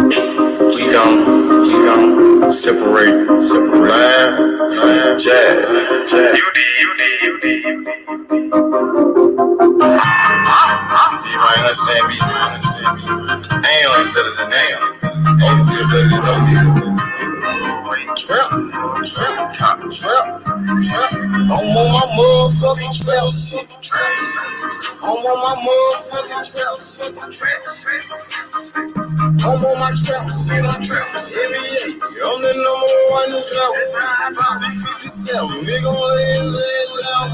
We gon' separate line from jazz. You might understand me. Am is better than am. Oatmeal better than oatmeal. Trap. I'm on my motherfucking trap shit. I'm on my motherfucking trap shit. I'm on my trap shit. NBA, I'm the number one trap. 57, nigga on his ass down.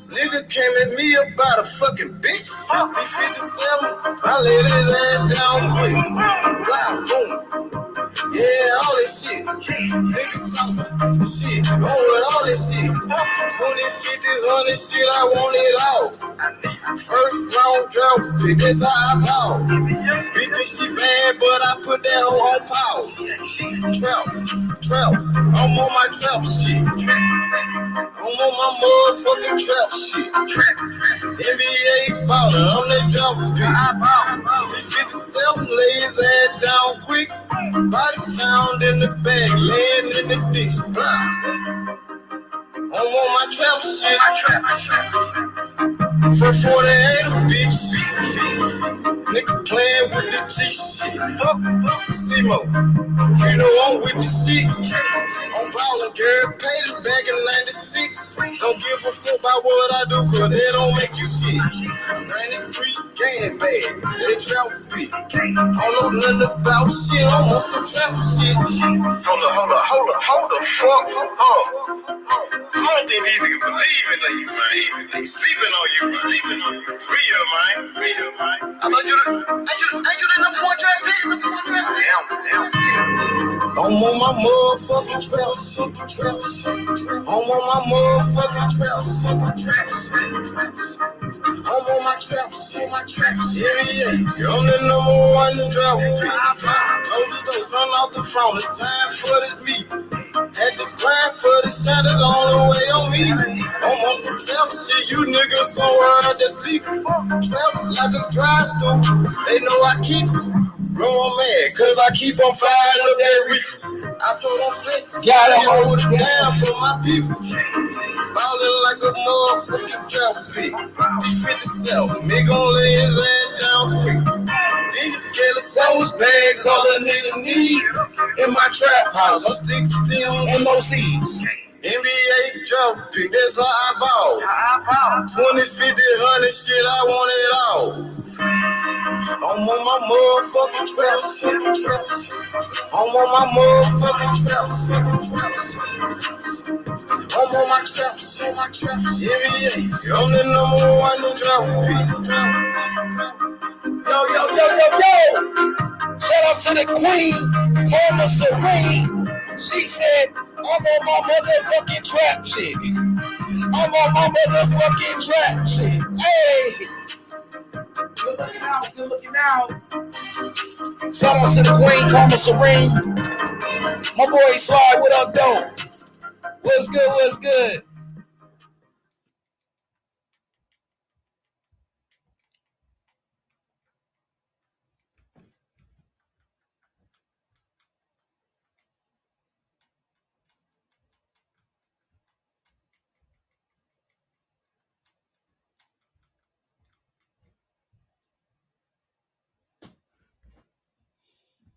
Nigga came at me about a fucking bitch. D57, I laid his ass down quick. Wow, boom. Yeah, all that shit. Niggas talking shit. On with all that shit. 20, 50s, 100 shit, I want it all. First round drought pick, that's how I ball. Bitch, this shit bad, but I put that hoe on pause. Trap, I'm on my trap shit. I'm on my motherfucking trap shit. NBA baller, I'm that drop pick. 57 lay his ass down quick. Body found in the bag, laying in the ditch. I'm on my trap shit. For 48 a bitch. Nigga playing with the G shit. Simo, you know I'm with the shit. I'm ballin', girl, paid him back in 96. Don't give a fuck about what I do, cause they don't make you shit. 93 gang bad, they trap beat. I don't know nothing about shit, I'm on some trap shit. Hold the fuck up. I don't think these niggas believing in you, man. They sleeping on you. Free your mind. I thought you the number one trap shit. I'm on my motherfucking trap shit. I'm on my motherfucking trap shit. I'm on my trap shit. Yeah. I'm the number one trap pick. Close the door, turn off the phone. It's time for this meet. Had to grind for the shot is on the way on me. I'm on some trap shit. You niggas somewhere out there sleeping. Trap like a drive-through. They know I keep growing mad, cause I keep on firing up that reefer. I told them flex, gotta hold it down for my people. Ballin' like a motherfucking trap pick. D57, nigga gon' lay his ass down quick. These scaling sandwich bags, all a nigga need. In my trap house, I'm sticks still MOCs. NBA drop pick, that's how I ball. 20, 50, 100 shit, I want it all. I'm on my motherfucking trap shit. I'm on my motherfucking trap shit. I'm on my trap shit. Yeah. I'm the number one drop pick. Yo. Shout out to the queen, Karma Serene. She said, I'm on my motherfucking trap shit. I'm on my motherfucking trap shit. Hey. Good looking out. Shout out to the queen, Karma Serene. My boy Sly, what up, though? What's good?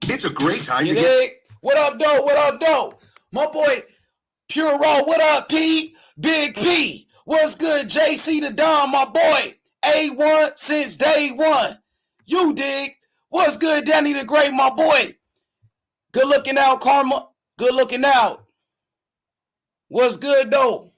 It's a great time to get... Dig? What up, though? My boy Pure Raw, what up, P? Big P. What's good, JC the Don, my boy? A1 since day one. You dig? What's good, Danny the Great, my boy? Good looking out, Karma. Good looking out. What's good, though?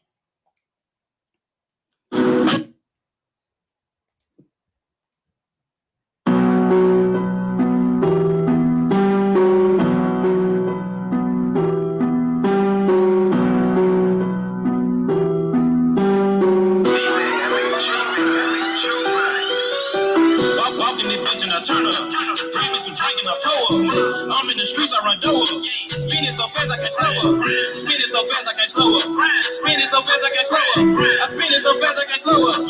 I'm in the streets, I run door. Spinning so fast, I can't slow up. Spinning so fast, I can't slow up. Spinning so fast, I can't slow up. I spin it so fast, I can't slow up.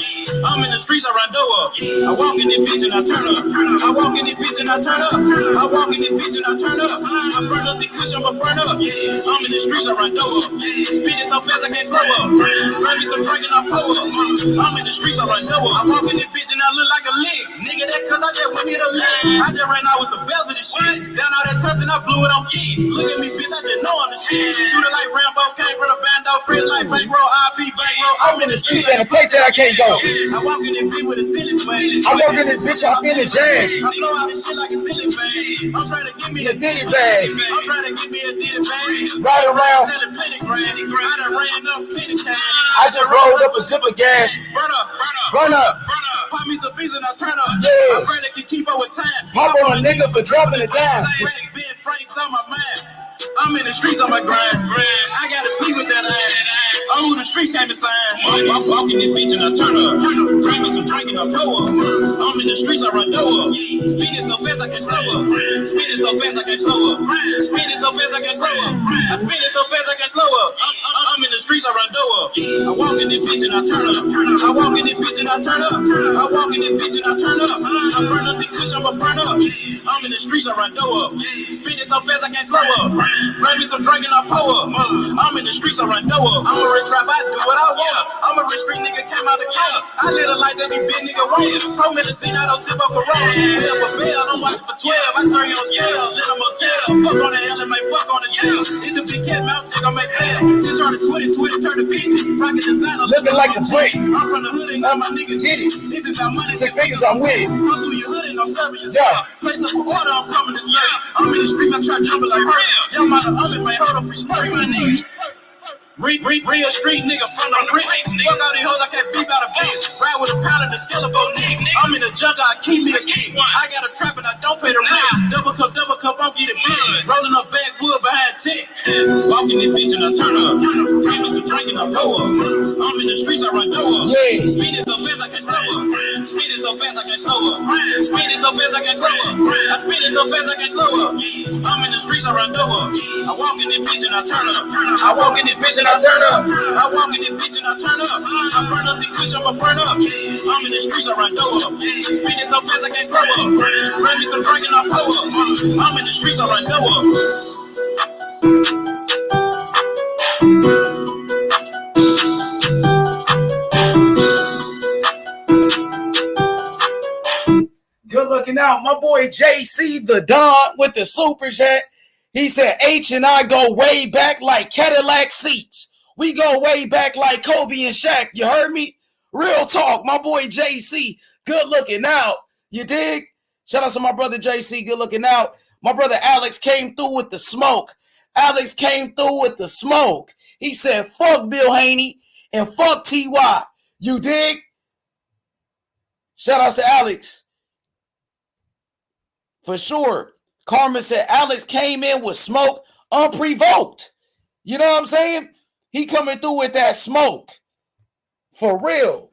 I'm in the streets, I run door. I walk in this bitch and I turn up. I walk in this bitch and I turn up. I walk in this bitch and I turn up. I burn up the cushion, I'ma burn up. I'm in the streets, I run door. Spinning so fast, I can't slow up. Grab me some drink and I pull up. I'm in the streets, I run door. I walk in this bitch and I look like a lick. Nigga, that cause I just went hit a lick. I just ran out with some bells of this shit. Down all that touch and I blew it on keys. Look at me, bitch, I just know I'm the shit. Shooter like Rambo, came from the bando, friend like bankroll, IP bankroll. I'm in the streets in a place that I can't go. I walk in this bitch with a ceiling fan. I walk in this bitch, I'm in the jag. I blow out this shit like a ceiling fan. I'm trying to give me a Diddy bag. I'm trying to give me a Diddy bag. Right around. Selling plenty grand. I done ran up plenty cash. I just rolled up a zip of gas. Burn up. Burn up. Pop me some beats and I turn up. Yeah. My brother can keep up with time. Pop on a nigga for dropping it down. Rack big frames on my mind. I'm in the streets on my grind. I gotta sleep with that ass. Oh, the streets came inside. I'm walking this bitch and I turn up. Bring me some drink and I pour up. I'm in the streets, I run door up. Speeding so fast I can't slow up. Speeding so fast I can't slow up. Speeding so fast I can't slow up. I spin it so fast I can't slow up. I'm in the streets, I run door up. I walk in this bitch and I turn up. I walk in this bitch and I turn up. I walk in this bitch and I turn up. I burn up the cushion, I'ma burn up. I'm in the streets, I run door up. Speeding so fast I can't slow up. Bring me some drink and I pour up. I'm in the streets, I run door up. I'm a rich rap, I do what I want. I'm a rich street nigga, came out the corner. I live a life that be big nigga wrong. Pro medicine, I don't sip up a roll. Bill for bill, I'm watching for 12. I serve you on scale, let them motel. Fuck on the L and make fuck on the jail. Hit the big cat mouth, take on my bail. Just turn to 20, turn to 50. Rocket designer, looking like a brick. I'm from the hood and got my nigga get it. If it's about money, 6 figures, I'm with it. Come through your hood and I'm serving you. Yeah. Place up a order, I'm coming to serve. I'm in the streets, I try jumping like her. Young mother, I'm in my hold up, free spray, my nigga. Real street nigga from the brick. Fuck all these hoes, I can't beat out a bitch. Ride with a pound and a skeleton nigga. I'm in the jungle, I keep me a stick. I got a trap and I don't pay the rent. Double cup, I'm getting big. Rolling up backwood behind tech. Walking this bitch and I turn up. Bring me some drink and I pour up. I'm in the streets, I run door up. Yeah. Speeding so fast, I can't slow up. Speeding so fast, I can't slow up. Speeding so fast, I can't slow up. I speeding so fast, I can't slow up. I'm in the streets, I run door up. I walk in this bitch and I turn up. I walk in this bitch and I turn up. I walk in this bitch and I turn up. I burn up the cushion, I'ma burn up. I'm in the streets, I run door up. Speeding so fast, I can't slow up. Bring me some drink and I pour up. I'm in the streets, I run door up. Good looking out. My boy JC the Don with the super chat. He said H and I go way back like Cadillac seats. We go way back like Kobe and Shaq. You heard me? Real talk. My boy JC, good looking out. You dig? Shout out to my brother JC, good looking out. My brother Alex came through with the smoke. Alex came through with the smoke. He said, fuck Bill Haney and fuck T.Y. You dig? Shout out to Alex. For sure. Carmen said Alex came in with smoke unprovoked. You know what I'm saying? He coming through with that smoke. For real.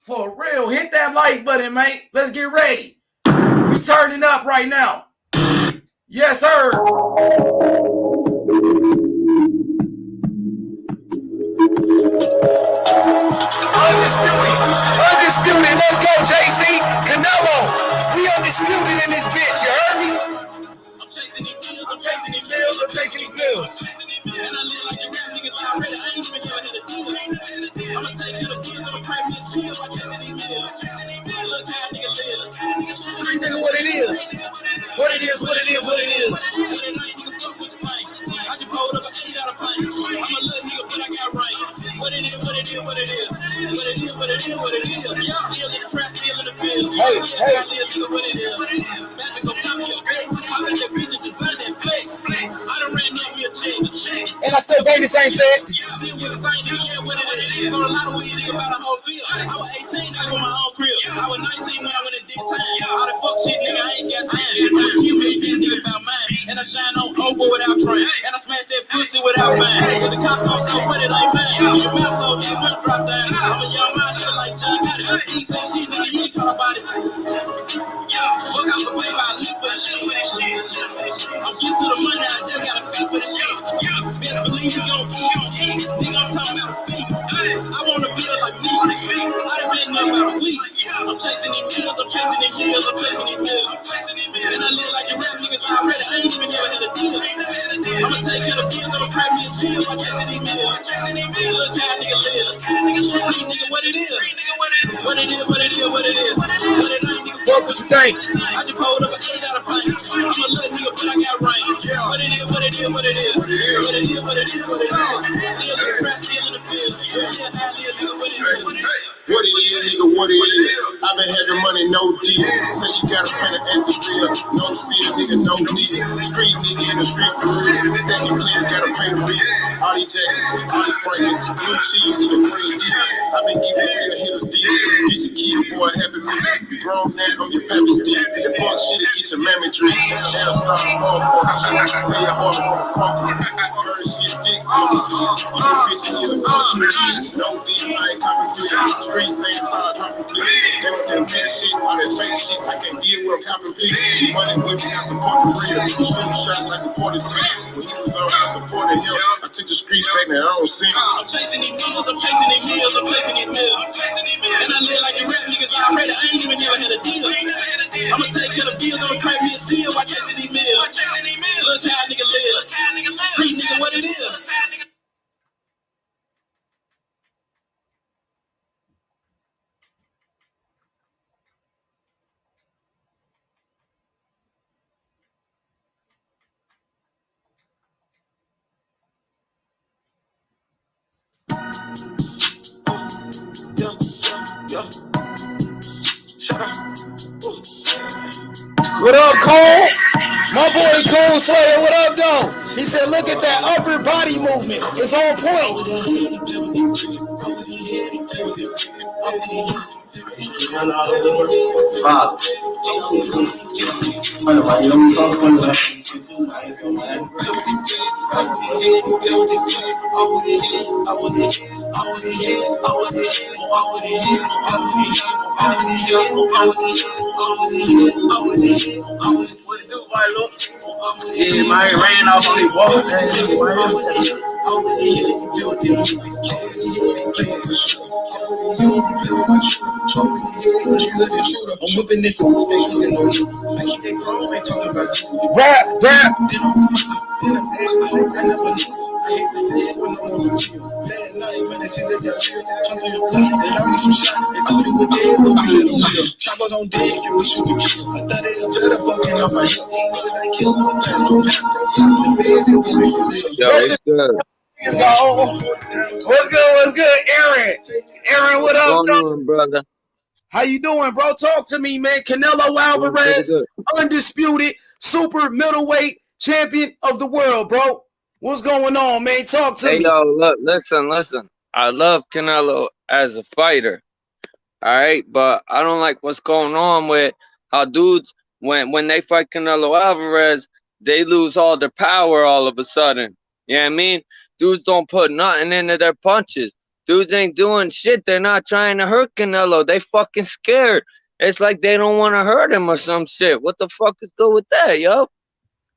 For real. Hit that like button, man. Let's get ready. We turning up right now. Yes, sir. Undisputed. Let's go, JC. Canelo. We undisputed in this bitch. You heard me? I'm chasing these bills. I'm chasing these bills. And I live like the rap niggas already. I ain't even never had a deal. I'ma take you to bills. I'ma crack me a shield by chasing these bills. Look how a nigga live. Street nigga, what it is. What it is. What it ain't, nigga, fuck what you think. I just pulled up a 8 out of pint. I'm a little nigga, but I got right. What it is. Y'all still in the trap, still in the field. Hey. I live, nigga, what it is. Back to go copy your face. I bet your bitches design that flex. I done ran up me a check. And I still bang the same set. Still with the same nigga, yeah, what it is. So a lot of weed nigga about a whole field. I was 18, nigga, with my own crib. I was 19 when I went to this time. All the fuck shit, nigga, I ain't got time. I'm a cute bitch, nigga, about mine. And I shine on Obo without trying. And I smash that pussy without mine. When the cop comes, so what it ain't mine. Your mouth low, nigga, when drop down. I'm a young man, nigga, like John Gotti. He say shit, nigga, you ain't call about it. Fuck out the way by a lift for the shit. best believe we gon' eat. Nigga, I'm talking about a feet. I want a meal like me. I done been there about a week. I'm chasing these meals, I'm chasing these meals, I'm chasing these meals. And I live like the rap niggas already. I ain't even never had a deal. I'ma take care of bills, I'ma crack me a shield by chasing these meals. Look how nigga live. Street nigga, what it is? What it is, what it is, what it is. What it ain't, nigga, fuck what you think. I just pulled up an 8 out of pint. I'm a little nigga, but I got range. What it is, what it is, what it is. What it is, what it is, what it is. Still in the trap, still in the field. Yeah, how I live, nigga, what it is. What it is, nigga, what it is. I been having money, no deal. Say you gotta pay the SSL. No seal, nigga, no deal. Street nigga in the street for real. Stacking plans, gotta pay the bill. All these Jackson, all these Franklin, blue cheese in the cream deal. I been giving real hitters deal. Get your kid before it happen me. You grown now, I'm your pappy stick. Your fuck shit, get your mammy drink. Hell stop, motherfucker. Tell your heart from the fuck. Bird shit, dick sucker. You bitches get a sucker. No deal, I ain't copy through. Streets ain't start dropping please. They want that real shit, all that fake shit. I can't deal with them copping please. Money with me, I support the real. Shooting shots like a porter team. When he was on, I supported him. I took the streets back, now I don't see him. I'm chasing these meals, I'm chasing these meals, I'm chasing these meals. And I live like the rap niggas already. I ain't even never had a deal. I'ma take care of bills, I'ma crack me a seal by chasing these meals. Look how nigga live. Street nigga, what it is. What up, Cole? My boy Cole Slayer, what up, though? He said, look at that upper body movement. It's on point. Yeah, man, ran off on the wall. I'm whipping this food, they looking on you. I keep that grown, ain't talking about you. Rap. I hate to say it when I'm on the field. Last night, man, that shit that got real. Come through your block, they got me some shots. They thought it was dead, but we let them live. Choppers on deck, and we shoot the kill. I thought they were better fucking off my hip. These niggas ain't killed, but that no half profile. The feds, they want me for real. Yo, it's good. What's good, Aaron? Aaron, what up, What's going on, brother? How you doing, bro? Talk to me, man. Canelo Alvarez, undisputed super middleweight champion of the world, bro. What's going on, man? Talk to me. Yo, look, listen. I love Canelo as a fighter, all right? But I don't like what's going on with how dudes, when they fight Canelo Alvarez, they lose all their power all of a sudden. You know what I mean? Dudes don't put nothing into their punches. Dudes ain't doing shit. They're not trying to hurt Canelo. They fucking scared. It's like they don't want to hurt him or some shit. What the fuck is good with that, yo?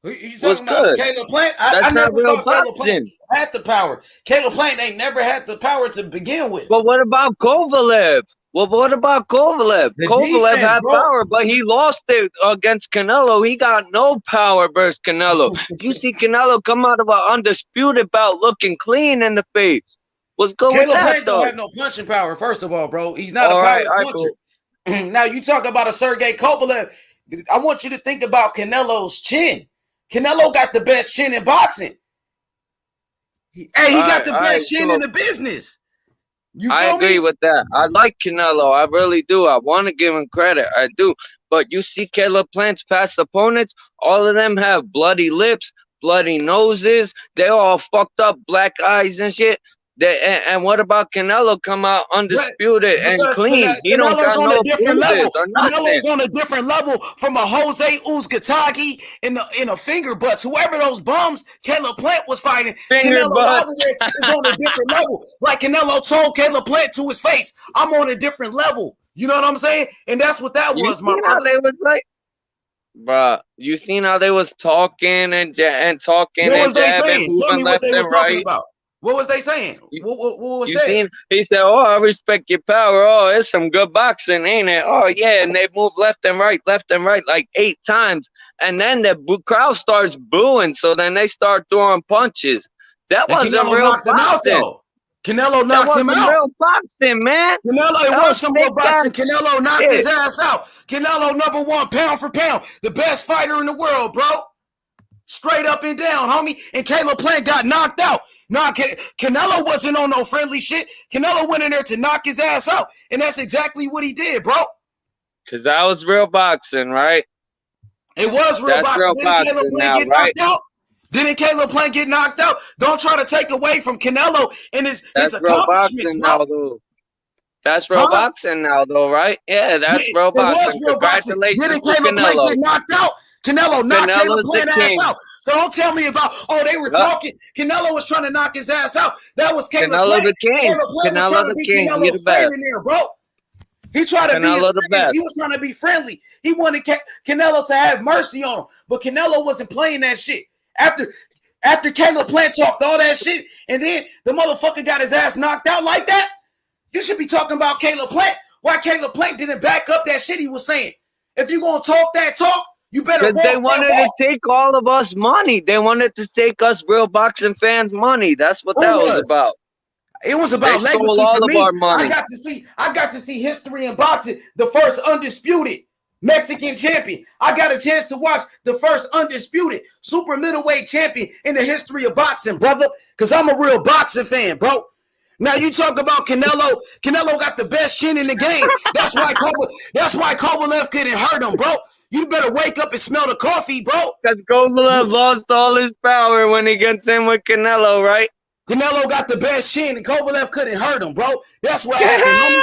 You talking about Caleb Plant? I never thought Caleb Plant had the power. Caleb Plant ain't never had the power to begin with. But what about Kovalev? Well, what about Kovalev? Kovalev had power, but he lost it against Canelo. He got no power versus Canelo. You see Canelo come out of an undisputed bout looking clean in the face. What's good with that, Caleb Plant though? don't have no punching power, first of all, bro. He's not a power puncher. Cool. Now, you talk about a Sergey Kovalev. I want you to think about Canelo's chin. Canelo got the best chin in boxing. He got the best chin in the business. I agree with that. I like Canelo. I really do. I want to give him credit. I do. But you see Caleb Plant's past opponents, all of them have bloody lips, bloody noses. They're all fucked up, black eyes and shit. And what about Canelo come out undisputed and clean? He don't got no bruises or nothing. Canelo's on a different level from a Jose Uzcategui in a finger butts. Whoever those bums Caleb Plant was fighting, Canelo Alvarez is on a different level. Like Canelo told Caleb Plant to his face, I'm on a different level. You know what I'm saying? And that's what that was, my brother. Bruh, you seen how they was talking and talking What and was they jabbing, saying? Tell moving me what left they was and talking right? about. What was they saying? What was You said? seen? He said, "Oh, I respect your power. Oh, it's some good boxing, ain't it? Oh, yeah." And they move left and right, like 8 times, and then the crowd starts booing. So then they start throwing punches. That And wasn't Canelo real knocked him out, boxing. though. Canelo That knocked him wasn't out. real boxing, man. Canelo, it That was was some real fake boxing. ass Canelo knocked his shit. ass out. Canelo, #1, pound for pound, the best fighter in the world, bro. Straight up and down, homie. And Caleb Plant got knocked out. Canelo wasn't on no friendly shit. Canelo went in there to knock his ass out. And that's exactly what he did, bro. Cause that was real boxing, right? It was real That's boxing. real Didn't boxing Caleb Plant now, get right? knocked out? Didn't Caleb Plant get knocked out? Don't try to take away from Canelo and his That's real accomplishments, boxing bro. now, though. That's real Huh? boxing now, though, right? Yeah, that's It real was boxing. real boxing. Congratulations Didn't to Caleb Plant Canelo. get knocked out? Canelo knocked Caleb Canelo's the Plant ass king. out. So don't tell me about, oh, they were Yup. talking. Canelo was trying to knock his ass out. That was Caleb Canelo Plant. the king. Caleb Plant was Canelo trying to the be king. He the Canelo's friend best. in there, bro. He tried to be his Canelo the friend. best. He was trying to be friendly. He wanted Canelo to have mercy on him. But Canelo wasn't playing that shit. After Caleb Plant talked all that shit, and then the motherfucker got his ass knocked out like that, you should be talking about Caleb Plant. Why Caleb Plant didn't back up that shit he was saying. If you're going to talk that talk, you better walk Because they that wanted walk. to take all of us money. They wanted to take us real boxing fans money. That's what Who that was was? about. It was They about stole legacy all for of me. our money. I got to see history in boxing, the first undisputed Mexican champion. I got a chance to watch the first undisputed super middleweight champion in the history of boxing, brother, because I'm a real boxing fan, bro. Now you talk about Canelo. Canelo got the best chin in the game. That's why Kovalev couldn't hurt him, bro. You better wake up and smell the coffee, bro. Because Kovalev lost all his power when he gets in with Canelo, right? Canelo got the best chin, and Kovalev couldn't hurt him, bro. That's what happened, homie.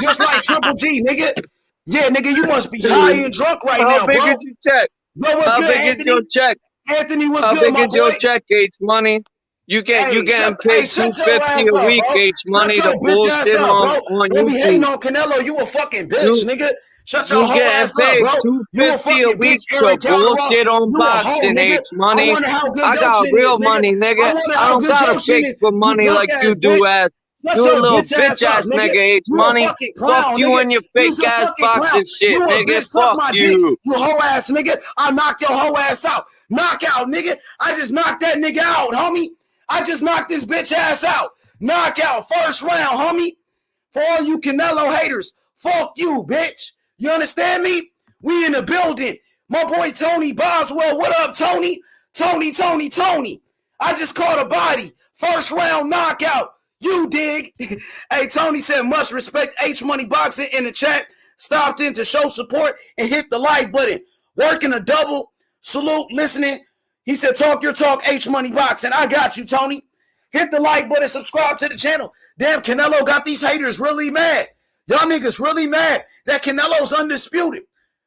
Just like Triple G, nigga. Yeah, nigga, you must be high and drunk right How now, big bro. is your check? Bro, what's How good, big Anthony? is your check? Anthony, what's How good, big my is your boy? check, H Money? You getting Shut paid your $250 ass a up, week, bro. H Money, Shut to your bitch ass bullshit up, bro. on Don't be hating YouTube. on Canelo. You a fucking bitch, You nigga. Shut your you whole getting ass up, paid bro. You a $250 a fucking bitch, week Aaron to Calderon. bullshit on You a hoe, boxing, nigga. H I Money. wonder how good I your got chin real is, nigga. money, I nigga. wonder I how don't good your gotta chin fake is. for You money broke like you ass do, bitch. ass. Shut You a your little bitch ass up, nigga. bitch-ass nigga, H You a Money. fucking Fuck clown, you nigga. and your You's a fake-ass fucking clown. boxing shit, You a nigga. bitch. Suck Fuck my dick. you. You hoe ass nigga. I knock your hoe ass out. Knockout, nigga. I just knocked that nigga out, homie. I just knocked this bitch ass out. Knockout, first round, homie. For all you Canelo haters, fuck you, bitch. You understand me? We in the building. My boy Tony Boswell. What up, Tony? Tony. I just caught a body. First round knockout. You dig? Hey, Tony said, much respect H Money Boxing in the chat. Stopped in to show support and hit the like button. Working a double. Salute, listening. He said, talk your talk, H Money Boxing. I got you, Tony. Hit the like button, subscribe to the channel. Damn, Canelo got these haters really mad. Y'all niggas really mad that Canelo's undisputed.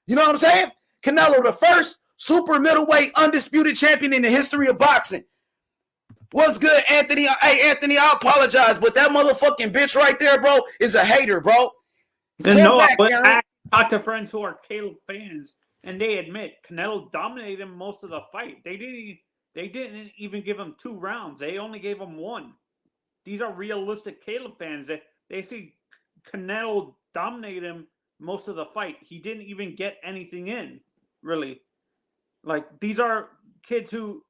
You know what I'm saying? Canelo, the first super middleweight undisputed champion in the history of boxing. What's good, Anthony? Hey, Anthony, I apologize, but that motherfucking bitch right there, bro, is a hater, bro. No, I talked to friends who are Caleb fans, and they admit Canelo dominated him most of the fight. They didn't even give him 2 rounds. They only gave him 1. These are realistic Caleb fans. They see Canelo dominate him most of the fight. He didn't even get anything in, really. Like, these are kids who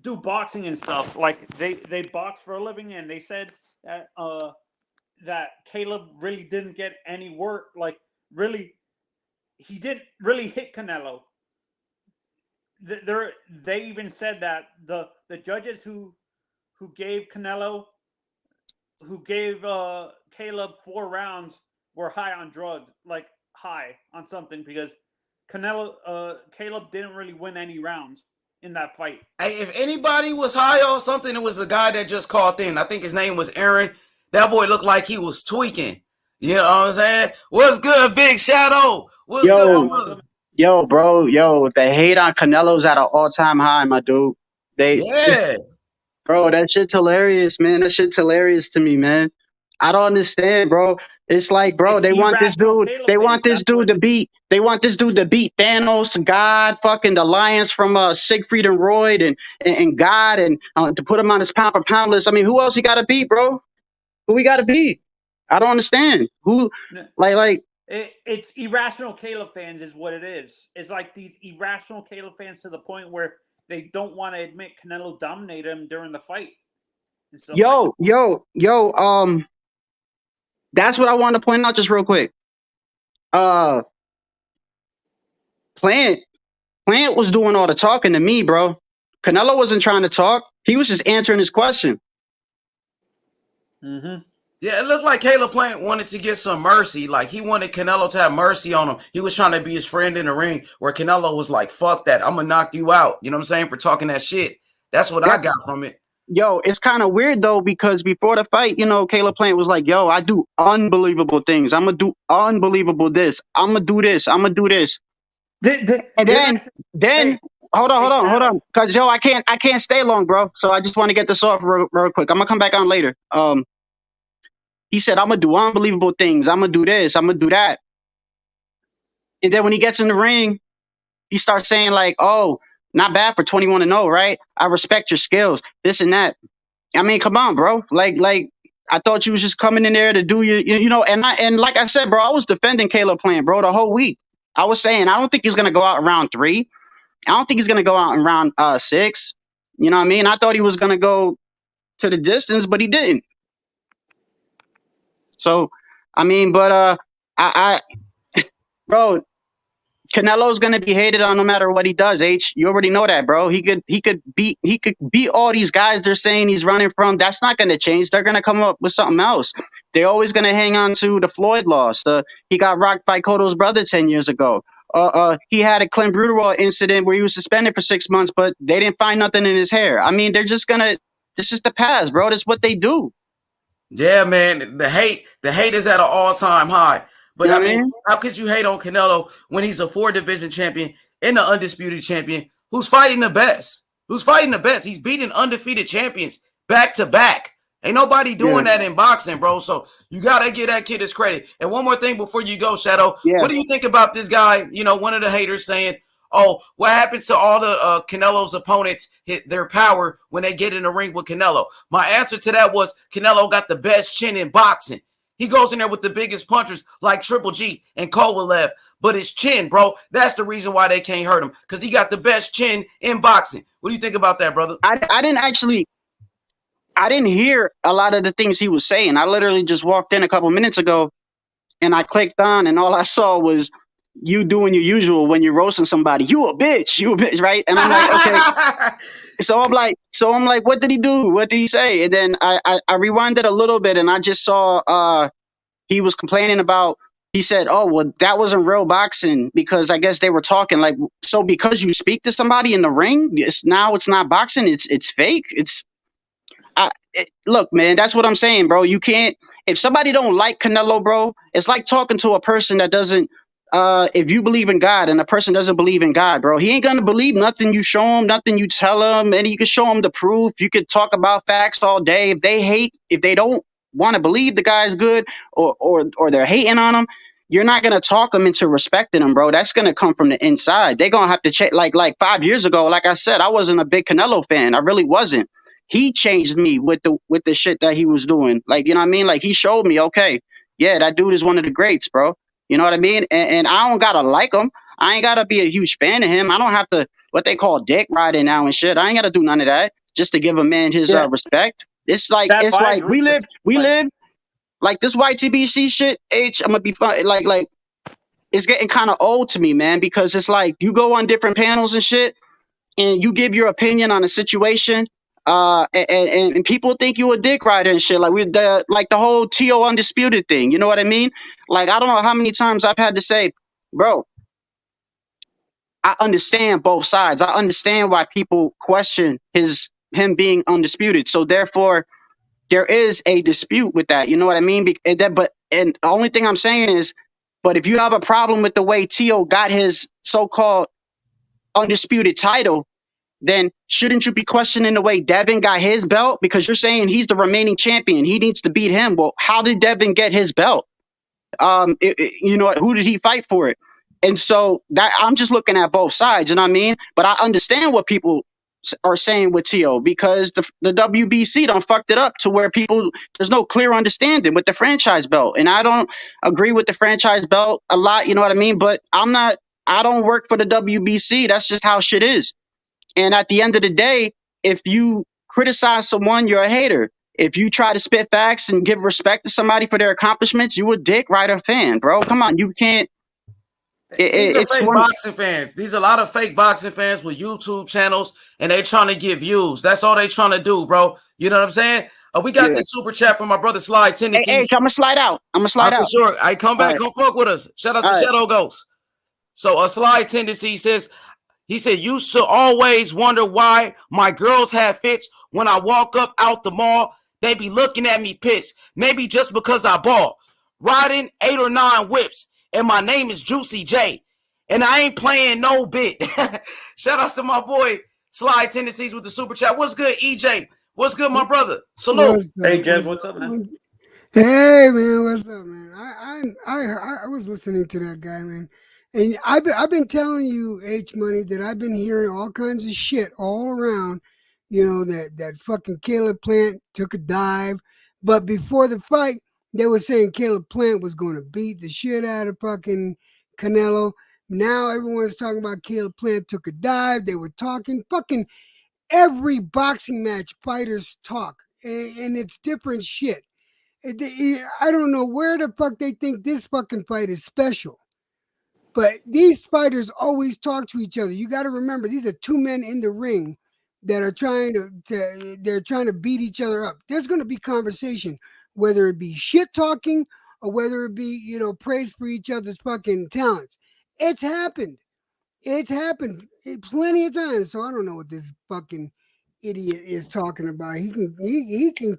do boxing and stuff. Like, they box for a living, and they said that that Caleb really didn't get any work. Like, really, he didn't really hit Canelo. They even said that the judges who gave Caleb 4 rounds were high on drugs, like high on something, because Caleb didn't really win any rounds in that fight. Hey, if anybody was high on something, it was the guy that just called in. I think his name was Aaron. That boy looked like he was tweaking. You know what I'm saying? What's good, Big Shadow? What's good, my brother? Yo, bro, the hate on Canelo's at an all-time high, my dude. Bro, that shit's hilarious, man. That shit's hilarious to me, man. I don't understand, bro. It's like, bro, It's they want this irrational dude. Caleb They want fans. this That's what dude to it is. beat. They want this dude to beat Thanos, God, fucking the Lions from Siegfried and Roy, and God, and to put him on his pound for pound list. I mean, who else he got to beat, bro? Who we got to beat? I don't understand. Who, No, like, it's irrational Caleb fans is what it is. It's like these irrational Caleb fans to the point where they don't want to admit Canelo dominated him during the fight and stuff like that. yo. That's what I want to point out just real quick. Uh, Plant was doing all the talking to me, bro. Canelo wasn't trying to talk. He was just answering his question. Mm-hmm. Yeah, it looked like Caleb Plant wanted to get some mercy. Like, he wanted Canelo to have mercy on him. He was trying to be his friend in the ring, where Canelo was like, fuck that. I'm going to knock you out. You know what I'm saying? For talking that shit. That's what I got from it. Yo, it's kind of weird, though, because before the fight, Caleb Plant was like, yo, I do unbelievable things. I'm going to do unbelievable this. I'm going to do this. I'm going to do this. And then hold on. Because, yo, I can't stay long, bro. So I just want to get this off real quick. I'm going to come back on later. He said, I'm going to do unbelievable things. I'm going to do this. I'm going to do that. And then when he gets in the ring, he starts saying like, oh, not bad for 21-0, right? I respect your skills, this and that. I mean, come on, bro. Like I thought you was just coming in there to do and like I said, bro, I was defending Caleb Plant, bro, the whole week. I was saying, I don't think he's going to go out in round 3. I don't think he's going to go out in round 6. You know what I mean? I thought he was going to go to the distance, but he didn't. So, I mean, but bro, Canelo's gonna be hated on no matter what he does. H, you already know that, bro. He could beat all these guys they're saying he's running from. That's not gonna change. They're gonna come up with something else. They're always gonna hang on to the Floyd loss. He got rocked by Cotto's brother 10 years ago. He had a Clint Bruderall incident where he was suspended for 6 months, but they didn't find nothing in his hair. I mean, they're just gonna. This is the past, bro. This is what they do. Yeah, man. The hate is at an all-time high. But You know I mean, how could you hate on Canelo when he's a 4-division champion and an undisputed champion who's fighting the best? He's beating undefeated champions back to back. Ain't nobody doing that in boxing, bro. So you got to give that kid his credit. And one more thing before you go, Shadow. Yeah. What do you think about this guy, one of the haters saying, oh, what happens to all the Canelo's opponents hit their power when they get in the ring with Canelo? My answer to that was Canelo got the best chin in boxing. He goes in there with the biggest punchers like Triple G and Kovalev. But his chin, bro, that's the reason why they can't hurt him, because he got the best chin in boxing. What do you think about that, brother? I didn't hear a lot of the things he was saying. I literally just walked in a couple minutes ago and I clicked on and all I saw was you doing your usual when you're roasting somebody. You a bitch, right? And I'm like, okay. So I'm like, what did he do? What did he say? And then I rewinded a little bit and I just saw he was complaining about, he said, oh, well, that wasn't real boxing because I guess they were talking like, so because you speak to somebody in the ring, it's not boxing. It's fake. Look, man, that's what I'm saying, bro. You can't, if somebody don't like Canelo, bro, it's like talking to a person that doesn't, if you believe in God and a person doesn't believe in God, bro, he ain't going to believe nothing you show him, nothing you tell him, and you can show him the proof. You could talk about facts all day. If they don't want to believe the guy's good or they're hating on him, you're not going to talk them into respecting him, bro. That's going to come from the inside. They're going to have to check. Like 5 years ago, like I said, I wasn't a big Canelo fan. I really wasn't. He changed me with the shit that he was doing. Like, you know what I mean? Like, he showed me, okay, yeah, that dude is one of the greats, bro. You know what I mean? And I don't gotta like him. I ain't gotta be a huge fan of him. I don't have to, what they call dick riding now and shit. I ain't gotta do none of that just to give a man his respect. It's like we live like this YTBC shit. I'm gonna be fun. Like it's getting kind of old to me, man, because it's like you go on different panels and shit, and you give your opinion on a situation. And people think you a dick rider and shit. Like the whole T.O. Undisputed thing. You know what I mean? Like, I don't know how many times I've had to say, bro, I understand both sides. I understand why people question him being undisputed. So therefore, there is a dispute with that. You know what I mean? And the only thing I'm saying is, but if you have a problem with the way T.O. got his so-called undisputed title, then shouldn't you be questioning the way Devin got his belt? Because you're saying he's the remaining champion. He needs to beat him. Well, how did Devin get his belt? You know, who did he fight for it? And so that I'm just looking at both sides, you know what I mean? But I understand what people are saying with Tio, because the WBC done fucked it up to where there's no clear understanding with the franchise belt. And I don't agree with the franchise belt a lot, you know what I mean? But I don't work for the WBC. That's just how shit is. And at the end of the day, if you criticize someone, you're a hater. If you try to spit facts and give respect to somebody for their accomplishments, you a dick rider fan, bro. Come on, you can't. These are It's fake one. boxing fans. These are a lot of fake boxing fans with YouTube channels, and they trying to get views. That's all they trying to do, bro. You know what I'm saying? We got this super chat from my brother Slide Tendencies. Hey, I'm gonna slide out. For sure. I come back, come fuck with us. Shout out to Shadow Ghost. So Slide Tendency says, he said, used to always wonder why my girls have fits when I walk up out the mall. They be looking at me pissed. Maybe just because I ball. Riding 8 or 9 whips. And my name is Juicy J. And I ain't playing no bit. Shout out to my boy Slide Tendencies with the super chat. What's good, EJ? What's good, my brother? Salute. Hey, Jeff, what's up, man? Hey, man, what's up, man? I was listening to that guy, man. And I've been telling you, H Money, that I've been hearing all kinds of shit all around. You know, that fucking Caleb Plant took a dive. But before the fight, they were saying Caleb Plant was going to beat the shit out of fucking Canelo. Now everyone's talking about Caleb Plant took a dive. They were talking fucking every boxing match, fighters talk. And it's different shit. I don't know where the fuck they think this fucking fight is special. But these fighters always talk to each other. You got to remember, these are two men in the ring that are trying to beat each other up. There's going to be conversation, whether it be shit talking or whether it be, you know, praise for each other's fucking talents. It's happened. It's happened plenty of times. So I don't know what this fucking idiot is talking about. He can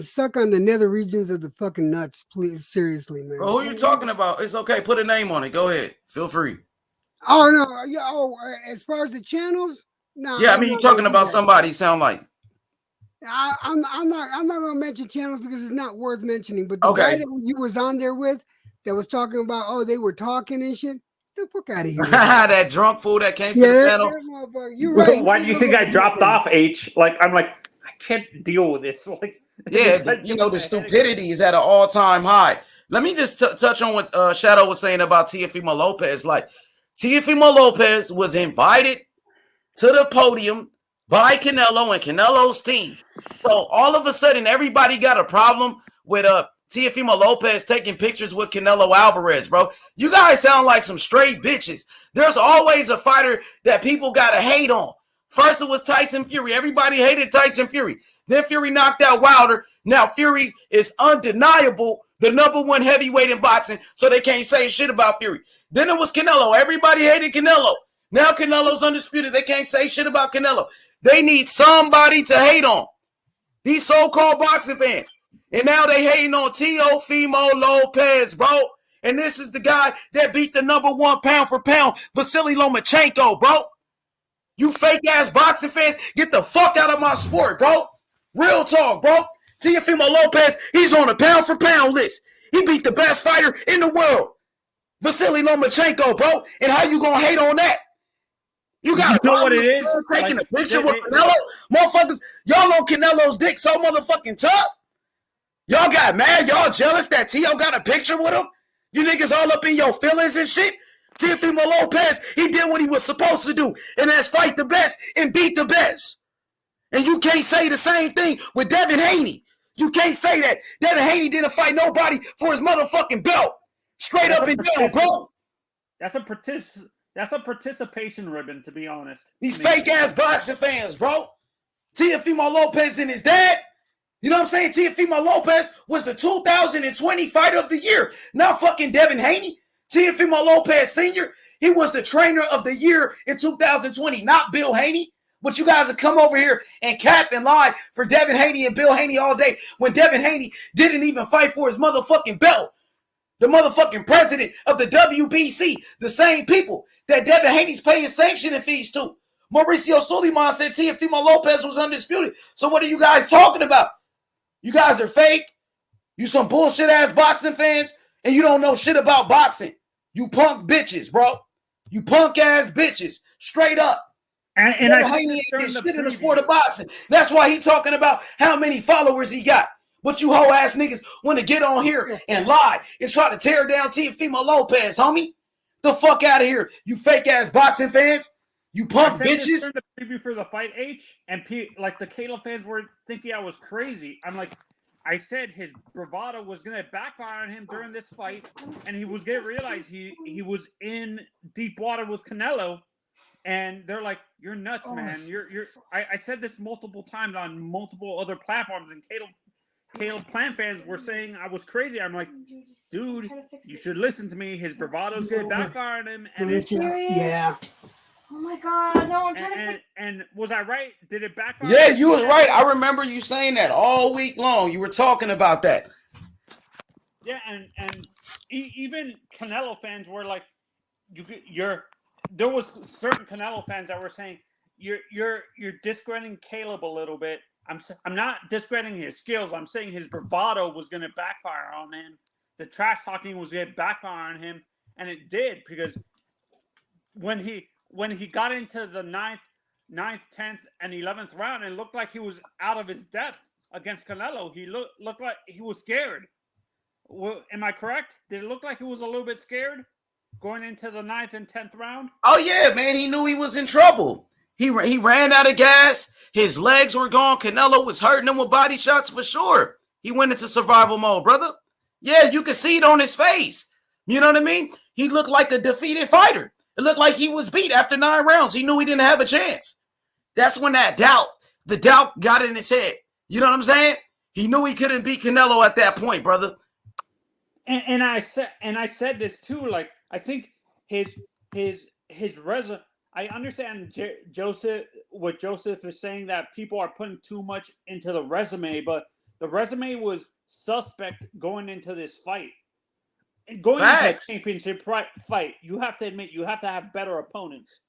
suck on the nether regions of the fucking nuts, please. Seriously, man. Bro, who you talking about? It's okay. Put a name on it. Go ahead. Feel free. Oh no, yeah. Oh, as far as the channels, no. Yeah, I mean, you're talking about somebody. Sound like. I'm not gonna mention channels because it's not worth mentioning. But the guy that you was on there with, that was talking about, they were talking and shit. Get the fuck out of here. That drunk fool that came to the channel. You're right. Why do you think I dropped off, H? Like, I'm like, I can't deal with this. Like, yeah, you know, the stupidity is at an all-time high. Let me just touch on what Shadow was saying about Teofimo Lopez. Like, Teofimo Lopez was invited to the podium by Canelo and Canelo's team. So all of a sudden, everybody got a problem with Teofimo Lopez taking pictures with Canelo Alvarez, bro. You guys sound like some straight bitches. There's always a fighter that people got to hate on. First, it was Tyson Fury. Everybody hated Tyson Fury. Then Fury knocked out Wilder. Now Fury is undeniable, the #1 heavyweight in boxing, so they can't say shit about Fury. Then it was Canelo. Everybody hated Canelo. Now Canelo's undisputed. They can't say shit about Canelo. They need somebody to hate on. These so-called boxing fans. And now they hating on Teofimo Lopez, bro. And this is the guy that beat the #1 pound for pound, Vasily Lomachenko, bro. You fake-ass boxing fans, get the fuck out of my sport, bro. Real talk, bro. Teofimo Lopez, he's on a pound-for-pound list. He beat the best fighter in the world, Vasily Lomachenko, bro. And how you gonna hate on that? You got know what it is? Taking a picture with Canelo? Motherfuckers, y'all on Canelo's dick so motherfucking tough? Y'all got mad? Y'all jealous that Tio got a picture with him? You niggas all up in your feelings and shit? Teofimo Lopez, he did what he was supposed to do, and that's fight the best and beat the best. And you can't say the same thing with Devin Haney. You can't say that. Devin Haney didn't fight nobody for his motherfucking belt. Straight up and down, bro. That's a participation ribbon, to be honest. These fake-ass boxing fans, bro. Teofimo Lopez and his dad. You know what I'm saying? Teofimo Lopez was the 2020 Fighter of the Year, not fucking Devin Haney. Teofimo Lopez Sr., he was the Trainer of the Year in 2020, not Bill Haney. But you guys have come over here and cap and lie for Devin Haney and Bill Haney all day when Devin Haney didn't even fight for his motherfucking belt. The motherfucking president of the WBC, the same people that Devin Haney's paying sanctioning fees to. Mauricio Suleiman said Teofimo Lopez was undisputed. So what are you guys talking about? You guys are fake. You some bullshit ass boxing fans, and you don't know shit about boxing. You punk bitches, bro. You punk ass bitches, straight up. And I ain't get shit in the sport of boxing. That's why he talking about how many followers he got. But you hoe ass niggas want to get on here and lie and try to tear down Teofimo Lopez, homie. The fuck out of here, you fake ass boxing fans. You punk bitches. During the preview for the fight, H, and like the Caleb fans were thinking I was crazy. I'm like, I said his bravado was gonna backfire on him during this fight, and he was gonna realize he was in deep water with Canelo. And they're like, "You're nuts, man. You're." I said this multiple times on multiple other platforms, and Caleb Plant fans were saying I was crazy. I'm like, dude, you should listen to me. His bravado's gonna backfire on him. And yeah. Oh my God! No, I'm trying to. And was I right? Did it backfire? Yeah, you was right. I remember you saying that all week long. You were talking about that. Yeah, and even Canelo fans were like, you're. There was certain Canelo fans that were saying you're discrediting Caleb a little bit. I'm not discrediting his skills. I'm saying his bravado was going to backfire on him. The trash talking was going to backfire on him, and it did, because when he got into the ninth, 10th, and 11th round, it looked like he was out of his depth against Canelo. He looked like he was scared. Well, am I correct? Did it look like he was a little bit scared going into the 9th and 10th round? Oh yeah, man. He knew he was in trouble. He ran out of gas. His legs were gone. Canelo was hurting him with body shots for sure. He went into survival mode, brother. Yeah, you could see it on his face. You know what I mean? He looked like a defeated fighter. It looked like he was beat after 9 rounds. He knew he didn't have a chance. That's when the doubt got in his head. You know what I'm saying? He knew he couldn't beat Canelo at that point, brother. And I said this too. Like, I think his resume. I understand what Joseph is saying, that people are putting too much into the resume, but the resume was suspect going into this fight. And going into a championship fight, you have to admit you have to have better opponents.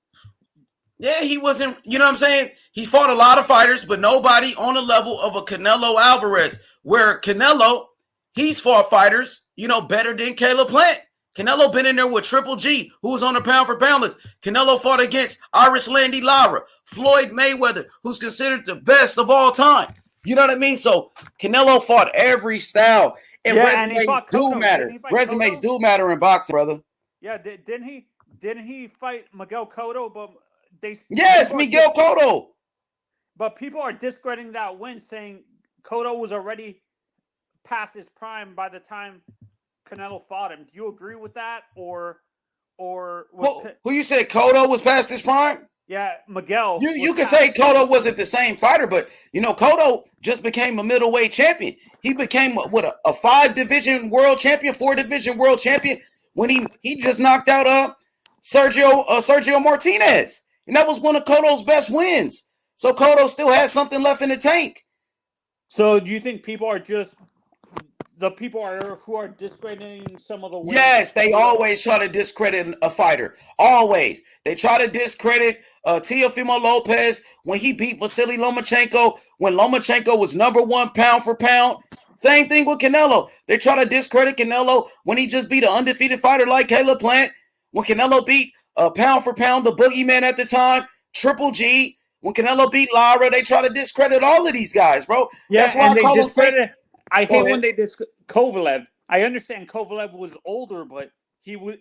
Yeah, he wasn't, you know what I'm saying? He fought a lot of fighters, but nobody on the level of a Canelo Alvarez, where Canelo, he's fought fighters, better than Caleb Plant. Canelo been in there with Triple G, who was on the pound for pound list. Canelo fought against Iris Landy Lara, Floyd Mayweather, who's considered the best of all time. You know what I mean? So Canelo fought every style, and resumes do matter. Resumes do matter in boxing, brother. Yeah, didn't he fight Miguel Cotto? But Miguel Cotto. But people are discrediting that win, saying Cotto was already past his prime by the time Canelo fought him. Do you agree with that, or who you said Cotto was past his prime? Yeah, Miguel. You can say Cotto wasn't the same fighter, but Cotto just became a middleweight champion. He became a 5-division world champion, 4-division world champion when he just knocked out Sergio Martinez, and that was one of Cotto's best wins. So Cotto still has something left in the tank. So do you think people are just the people who are discrediting some of the wins? Yes, they always try to discredit a fighter. Always. They try to discredit Teofimo Lopez when he beat Vasily Lomachenko, when Lomachenko was #1 pound for pound. Same thing with Canelo. They try to discredit Canelo when he just beat an undefeated fighter like Caleb Plant. When Canelo beat pound for pound, the boogeyman at the time, Triple G. When Canelo beat Lara, they try to discredit all of these guys, bro. Yeah, that's why and they discredit. I hate when they Kovalev. I understand Kovalev was older, but he was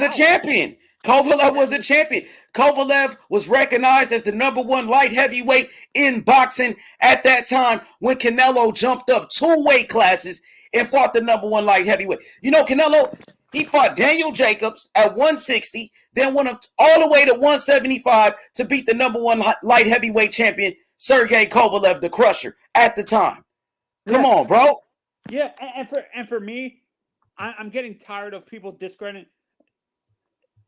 a champion. Kovalev was a champion. Kovalev was recognized as the #1 light heavyweight in boxing at that time when Canelo jumped up 2 weight classes and fought the #1 light heavyweight. Canelo, he fought Daniel Jacobs at 160, then went up all the way to 175 to beat the #1 light heavyweight champion, Sergey Kovalev, the Crusher, at the time. Come on, bro. Yeah, and for me, I'm getting tired of people discrediting.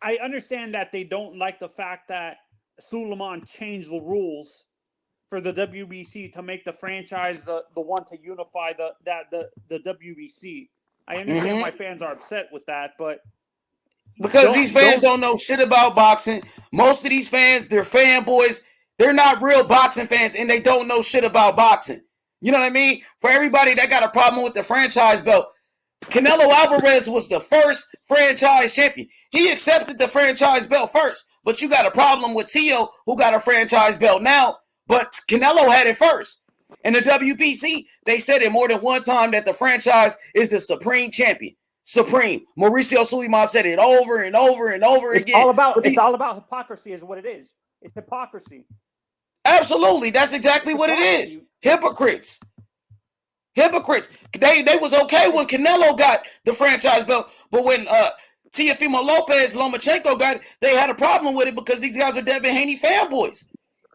I understand that they don't like the fact that Suleiman changed the rules for the WBC to make the franchise the one to unify the WBC. I understand why fans are upset with that, but because these fans don't know shit about boxing. Most of these fans, they're fanboys. They're not real boxing fans, and they don't know shit about boxing. You know what I mean? For everybody that got a problem with the franchise belt, Canelo Alvarez was the first franchise champion. He accepted the franchise belt first, but you got a problem with Teo, who got a franchise belt now, but Canelo had it first. And the WBC, they said it more than one time that the franchise is the supreme champion. Supreme. Mauricio Sulaiman said it over and over and over It's again. It's all about hypocrisy is what it is. It's hypocrisy. Absolutely. That's exactly what it is. Hypocrites. Hypocrites. They was okay when Canelo got the franchise belt, but when Teofimo Lopez, Lomachenko got it, they had a problem with it because these guys are Devin Haney fanboys.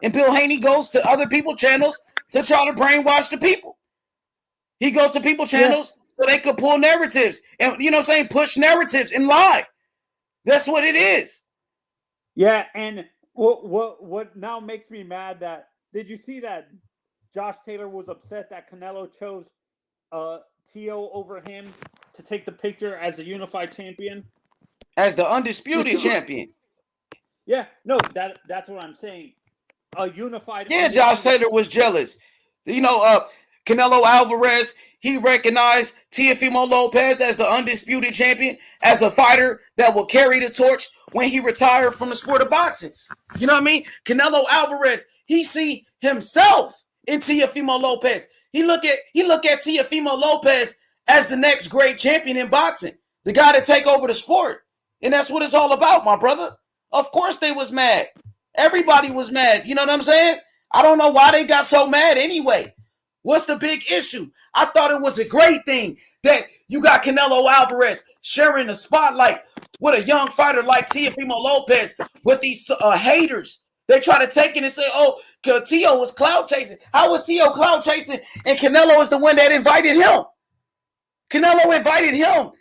And Bill Haney goes to other people's channels to try to brainwash the people. He goes to people's channels so they could pull narratives and, you know what I'm saying, push narratives and lie. That's what it is. Yeah, and what now makes me mad that, did you see that Josh Taylor was upset that Canelo chose Teo over him to take the picture as the unified champion? As the undisputed champion. Yeah, no, that's what I'm saying. A unified. Yeah, Josh Taylor was jealous. You know, Canelo Alvarez, he recognized Teofimo Lopez as the undisputed champion, as a fighter that will carry the torch when he retired from the sport of boxing. You know what I mean? Canelo Alvarez, he see himself in Teofimo Lopez. He look at Teofimo Lopez as the next great champion in boxing, the guy to take over the sport. And that's what it's all about, my brother. Of course they was mad. Everybody was mad. You know what I'm saying? I don't know why they got so mad anyway. What's the big issue? I thought it was a great thing that you got Canelo Alvarez sharing the spotlight with a young fighter like Teofimo Lopez with these haters. They try to take it and say, oh, Teo was clout chasing. How was Teo clout chasing? And Canelo is the one that invited him. Canelo invited him.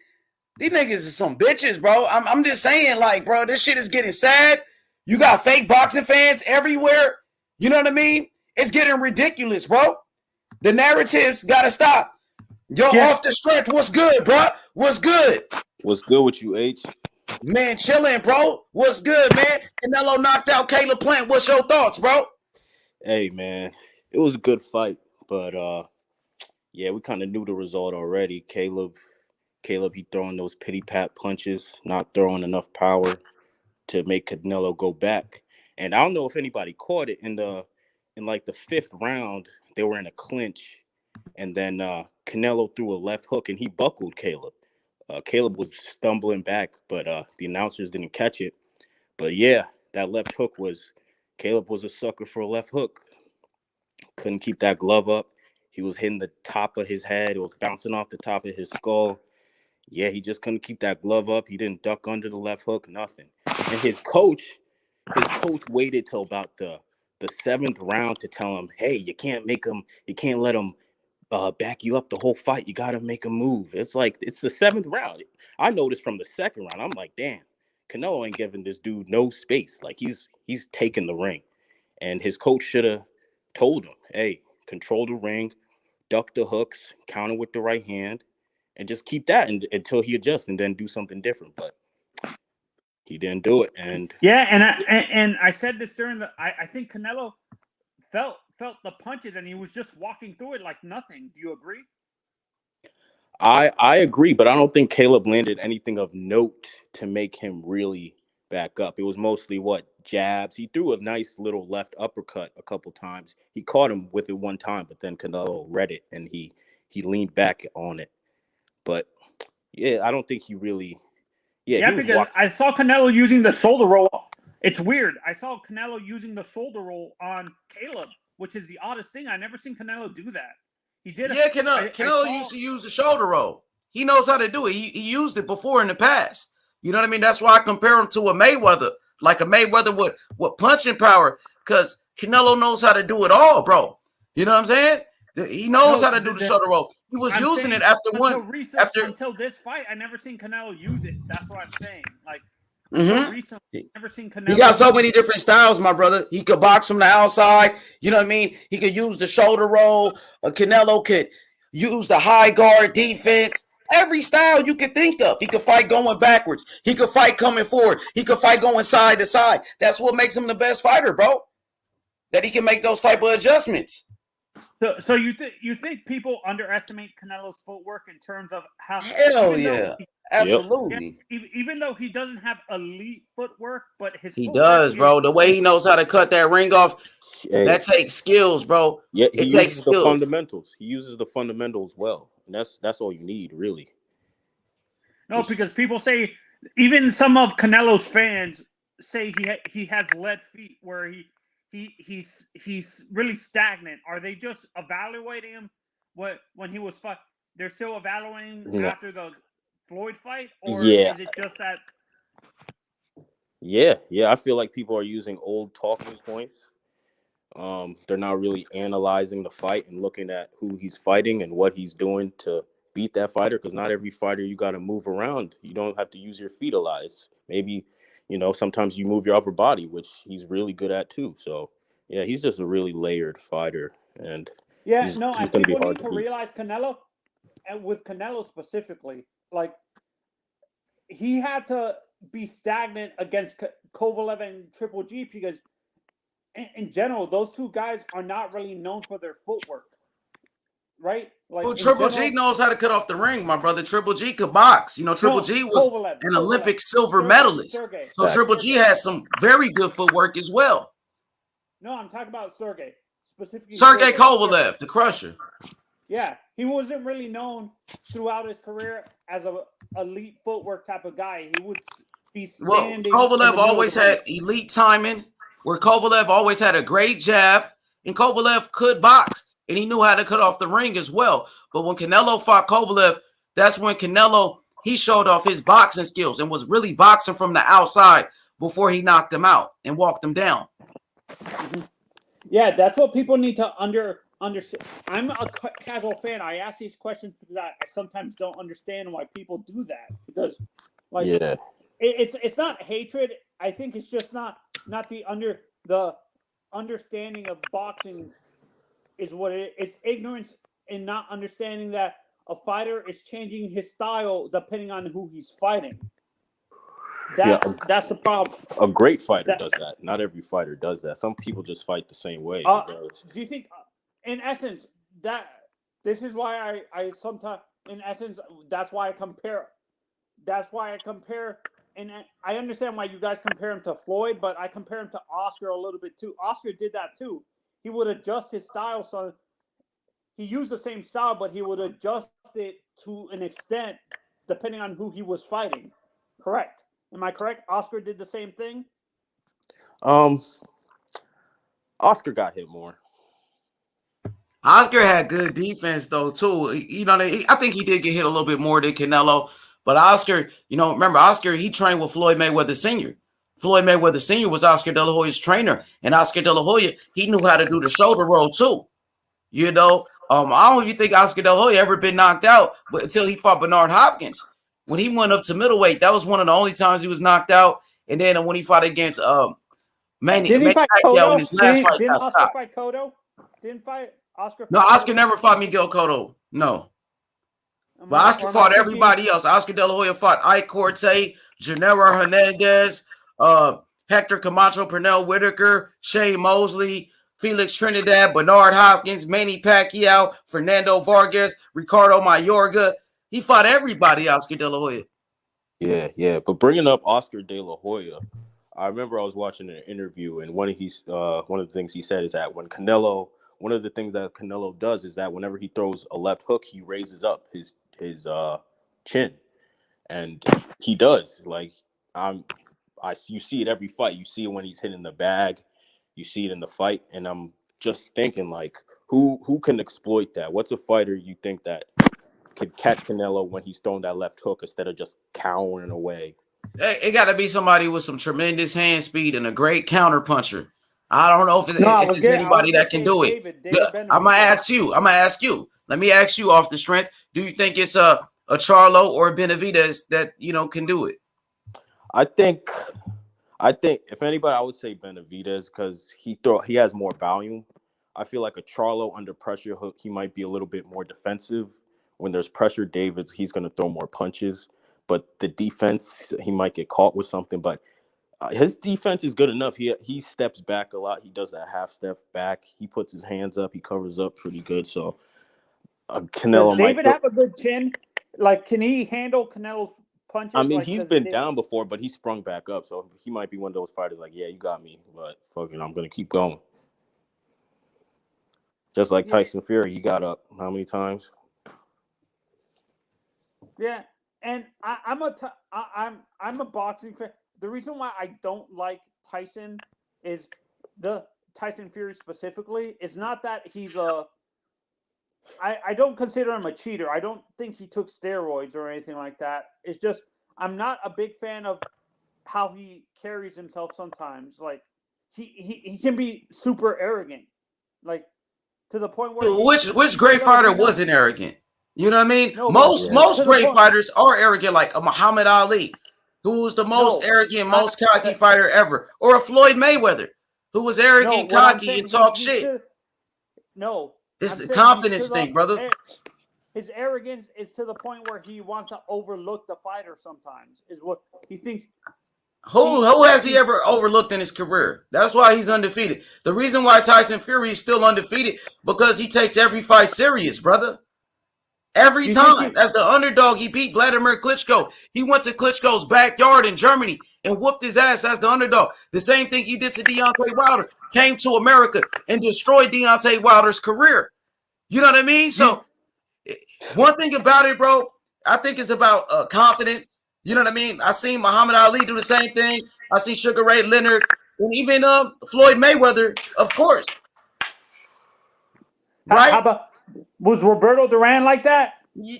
These niggas is some bitches, bro. I'm just saying, like, bro, this shit is getting sad. You got fake boxing fans everywhere. You know what I mean? It's getting ridiculous, bro. The narratives got to stop. Yo, off the stretch, what's good, bro? What's good? What's good with you, H? Man, chilling, bro. What's good, man? Canelo knocked out Caleb Plant. What's your thoughts, bro? Hey, man, it was a good fight, but yeah, we kind of knew the result already. Caleb, he throwing those pity-pat punches, not throwing enough power to make Canelo go back. And I don't know if anybody caught it in like the fifth round. They were in a clinch, and then Canelo threw a left hook, and he buckled Caleb. Caleb was stumbling back, but the announcers didn't catch it. But yeah, that left hook Caleb was a sucker for a left hook. Couldn't keep that glove up. He was hitting the top of his head. It was bouncing off the top of his skull. Yeah, he just couldn't keep that glove up. He didn't duck under the left hook, nothing. And his coach waited till about the seventh round to tell him, hey, you can't let him back you up the whole fight. You got to make a move. It's like, it's the seventh round. I noticed from the second round, I'm like, damn, Canelo ain't giving this dude no space. Like, he's taking the ring. And his coach should have told him, hey, control the ring, duck the hooks, counter with the right hand, and just keep that until he adjusts and then do something different. But he didn't do it. And yeah, and I said this during I think Canelo felt the punches and he was just walking through it like nothing. Do you agree? I agree, but I don't think Caleb landed anything of note to make him really back up. It was mostly jabs. He threw a nice little left uppercut a couple times. He caught him with it one time, but then Canelo read it and he leaned back on it. But yeah, I don't think he really. Yeah, because I saw Canelo using the shoulder roll. It's weird. I saw Canelo using the shoulder roll on Caleb, which is the oddest thing. I never seen Canelo do that. He did. Yeah, Canelo used to use the shoulder roll. He knows how to do it. He used it before in the past. You know what I mean? That's why I compare him to a Mayweather, like a Mayweather with punching power, because Canelo knows how to do it all, bro. You know what I'm saying? He knows how to do the shoulder roll. He was using it until this fight. I never seen Canelo use it. That's what I'm saying. Like recently, I never seen Canelo. He got so many different styles, my brother. He could box from the outside. You know what I mean? He could use the shoulder roll. Canelo could use the high guard defense. Every style you could think of. He could fight going backwards. He could fight coming forward. He could fight going side to side. That's what makes him the best fighter, bro. That he can make those type of adjustments. So you think people underestimate Canelo's footwork in terms of how? Hell yeah, Yep. absolutely. Even though he doesn't have elite footwork, but his He footwork does, bro. The way he knows how to cut that ring off, that takes skills, bro. Yeah, he it takes uses the skills. fundamentals. He uses the fundamentals well, and that's all you need, really. No, because people say, even some of Canelo's fans say he has lead feet, where he's really stagnant. Are they just evaluating him when he was fought? They're still evaluating him after the Floyd fight, or is it just that? Yeah. I feel like people are using old talking points. They're not really analyzing the fight and looking at who he's fighting and what he's doing to beat that fighter, because not every fighter you got to move around. You don't have to use your feet a lot. It's maybe, sometimes you move your upper body, which he's really good at too. So, yeah, he's just a really layered fighter. And and people need to realize Canelo, and with Canelo specifically, like, he had to be stagnant against Kovalev and Triple G because, in general, those two guys are not really known for their footwork, right? Like, well, Triple G knows how to cut off the ring, my brother. Triple G could box. Triple G was an Olympic silver medalist. So Triple G has some very good footwork as well. No, I'm talking about Sergey. Specifically Sergey Kovalev, the Crusher. Yeah, he wasn't really known throughout his career as a elite footwork type of guy. He would be standing. Well, Kovalev always had elite timing, where Kovalev always had a great jab, and Kovalev could box, and he knew how to cut off the ring as well. But when Canelo fought Kovalev, that's when Canelo, he showed off his boxing skills and was really boxing from the outside before he knocked him out and walked him down. Yeah, that's what people need to understand. I'm a casual fan. I ask these questions because I sometimes don't understand why people do that. Because, it's not hatred. I think it's just not the understanding of boxing is what it is. It's ignorance in not understanding that a fighter is changing his style depending on who he's fighting. That's the problem. A great fighter does that. Not every fighter does that. Some people just fight the same way. Do you think, in essence, that this is why I sometimes, in essence, that's why I compare. And I understand why you guys compare him to Floyd, but I compare him to Oscar a little bit too. Oscar did that too. He would adjust his style, so he used the same style, but he would adjust it to an extent depending on who he was fighting. Correct? Am I correct? Oscar did the same thing? Oscar got hit more. Oscar had good defense, though, too. I think he did get hit a little bit more than Canelo. But Oscar, remember, Oscar, he trained with Floyd Mayweather Sr. Floyd Mayweather Sr. was Oscar De La Hoya's trainer. And Oscar De La Hoya, he knew how to do the shoulder roll, too. I don't even think Oscar De La Hoya ever been knocked out until he fought Bernard Hopkins. When he went up to middleweight, that was one of the only times he was knocked out. And then when he fought against Manny Pacquiao in his last fight, didn't Oscar fight Cotto? Didn't fight Oscar? No, Oscar never fought Miguel Cotto. No. But Oscar fought everybody else. Oscar De La Hoya fought Ike Corte, Gennaro Hernandez, Hector Camacho, Pernell Whitaker, Shane Mosley, Felix Trinidad, Bernard Hopkins, Manny Pacquiao, Fernando Vargas, Ricardo Mayorga. He fought everybody, Oscar De La Hoya. Yeah. But bringing up Oscar De La Hoya, I remember I was watching an interview, and one of the things he said is that one of the things that Canelo does is that whenever he throws a left hook, he raises up his chin, and he does. Like, you see it every fight. You see it when he's hitting the bag. You see it in the fight, and I'm just thinking, like, who can exploit that? What's a fighter you think that could catch Canelo when he's throwing that left hook instead of just cowering away? It got to be somebody with some tremendous hand speed and a great counter puncher. I don't know if it's anybody that can do it. I'm gonna ask you. Let me ask you off the strength. Do you think it's a Charlo or a Benavidez that can do it? I think if anybody, I would say Benavidez, because he has more volume. I feel like a Charlo under pressure, he might be a little bit more defensive. When there's pressure, he's going to throw more punches. But the defense, he might get caught with something. But His defense is good enough. He steps back a lot. He does that half step back. He puts his hands up. He covers up pretty good. So Canelo Does David have a good chin? Like, can he handle Canelo's punches? I mean, like, he's been down before, but he sprung back up. So he might be one of those fighters like, yeah, you got me, but fucking, I'm gonna keep going. Just like Tyson Fury, he got up how many times? Yeah, and I'm a boxing fan. The reason why I don't like Tyson is Tyson Fury specifically. It's not that he's I don't consider him a cheater. I don't think he took steroids or anything like that. It's just I'm not a big fan of how he carries himself sometimes. Like he can be super arrogant, like to the point where which great fighter wasn't arrogant? You know what I mean? No, most great fighters are arrogant, like a Muhammad Ali, who was the most arrogant, most cocky fighter ever, or a Floyd Mayweather, who was arrogant, cocky, and talk shit. It's the confidence thing, brother. His arrogance is to the point where he wants to overlook the fighter sometimes, is what he thinks. Who has he ever overlooked in his career? That's why he's undefeated. The reason why Tyson Fury is still undefeated, because he takes every fight serious, brother. Every time. As the underdog, he beat Vladimir Klitschko. He went to Klitschko's backyard in Germany and whooped his ass as the underdog. The same thing he did to Deontay Wilder. Came to America and destroyed Deontay Wilder's career. You know what I mean? So one thing about it, bro, I think it's about confidence. You know what I mean? I seen Muhammad Ali do the same thing. I see Sugar Ray Leonard and even Floyd Mayweather, of course. Right? Was Roberto Duran like that?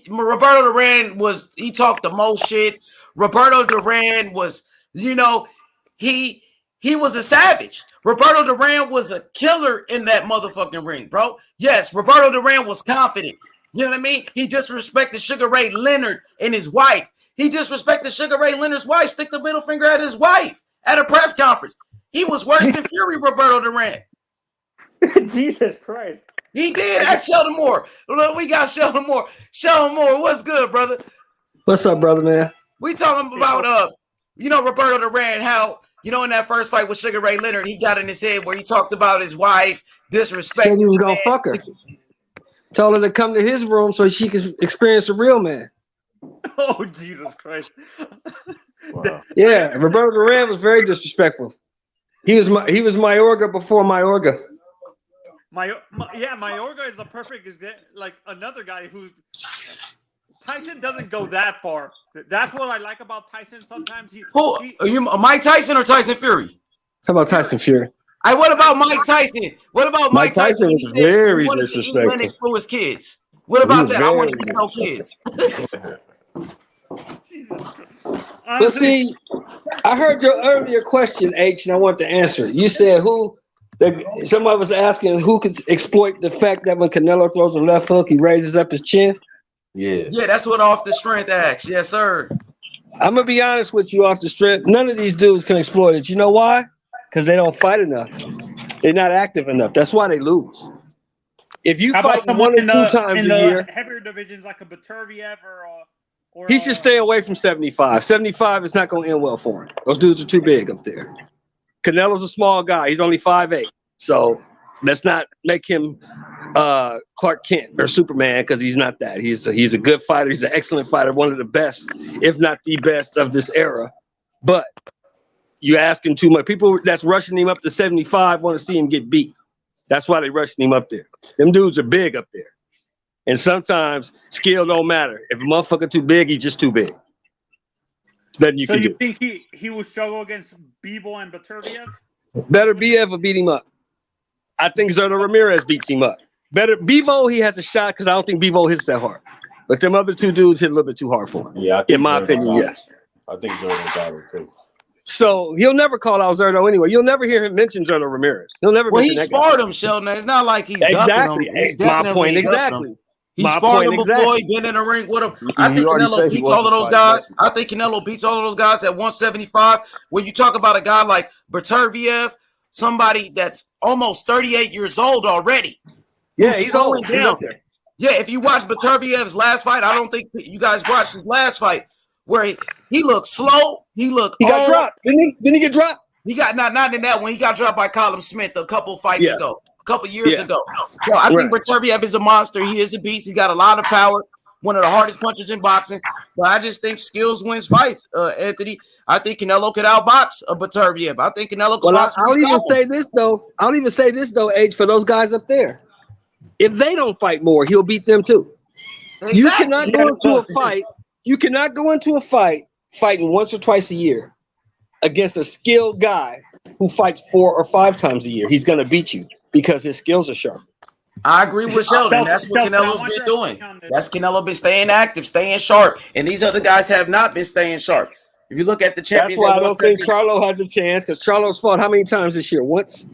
Roberto Duran he talked the most shit. Roberto Duran was, he was a savage. Roberto Duran was a killer in that motherfucking ring, bro. Yes, Roberto Duran was confident. You know what I mean? He disrespected Sugar Ray Leonard and his wife. He disrespected Sugar Ray Leonard's wife, stick the middle finger at his wife at a press conference. He was worse than Fury, Roberto Duran. Jesus Christ. He did. Ask Sheldon Moore. Look, we got Sheldon Moore. Sheldon Moore, what's good, brother? What's up, brother, man? We talking about, Roberto Duran, how, in that first fight with Sugar Ray Leonard, he got in his head where he talked about his wife, disrespect. Said he was going to fuck her. Told her to come to his room so she could experience a real man. Oh, Jesus Christ. Wow. Yeah, Roberto Duran was very disrespectful. He was Mayorga before Mayorga. Mayorga is a perfect like another guy who's Tyson doesn't go that far. That's what I like about Tyson. Sometimes are you Mike Tyson or Tyson Fury? How about Tyson Fury? What about Mike Tyson? What about Mike Tyson? Was very disrespectful. Lennox for his kids. What about that? I want to eat no kids. But see, I heard your earlier question, H, and I want to answer it. You said somebody was asking who could exploit the fact that when Canelo throws a left hook, he raises up his chin. Yeah. Yeah, that's what Off the Strength acts. Yes, sir. I'm going to be honest with you, Off the Strength. None of these dudes can exploit it. You know why? Because they don't fight enough. They're not active enough. That's why they lose. If you fight one or two times a year. Heavier divisions like a Baturviev or he should stay away from 75. 75 is not going to end well for him. Those dudes are too big up there. Canelo's a small guy. He's only 5'8". So let's not make him Clark Kent or Superman, because he's not that. He's a good fighter. He's an excellent fighter, one of the best, if not the best of this era. But you asking too much. People that's rushing him up to 75 want to see him get beat. That's why they're rushing him up there. Them dudes are big up there. And sometimes skill don't matter. If a motherfucker too big, he's just too big. Nothing you can do. So you think he will struggle against Bivol and Baturviev? Better Biev will beat him up. I think Zerto Ramirez beats him up. Better Bivol, he has a shot because I don't think Bivol hits that hard. But them other two dudes hit a little bit too hard for him. Yeah, in my opinion, yes. I think Zerto got it too. So he'll never call out Zerto anyway. You'll never hear him mention Zerto Ramirez. He'll never. Well, mention he sparred him, Sheldon. It's not like he's exactly. Ducking him. He's my point exactly. He sparred him before. He been in the ring with him. I think Canelo beats all of those guys. I think Canelo beats all of those guys at 175. When you talk about a guy like Baturviev, somebody that's almost 38 years old already. Yeah, he's slowing old. down. Yeah, if you watch Baturviev's last fight, I don't think you guys watched his last fight, where he looked slow. He looked. He got dropped. Didn't he get dropped? He got not in that one. He got dropped by Colin Smith a couple fights ago, a couple years ago. So I think Beterbiev is a monster. He is a beast. He got a lot of power. One of the hardest punchers in boxing. But I just think skills wins fights, Anthony. I think Canelo could outbox Beterbiev. I think Canelo could box. I'll even say this though, H, for those guys up there. If they don't fight more, he'll beat them too. Exactly. You cannot go into a fight. You cannot go into a fight fighting once or twice a year against a skilled guy who fights 4 or 5 times a year. He's going to beat you because his skills are sharp. I agree with Sheldon. That's what Canelo's been doing. That's Canelo been staying active, staying sharp, and these other guys have not been staying sharp. If you look at the champions, that's why I don't think Charlo has a chance because Charlo's fought how many times this year? Once.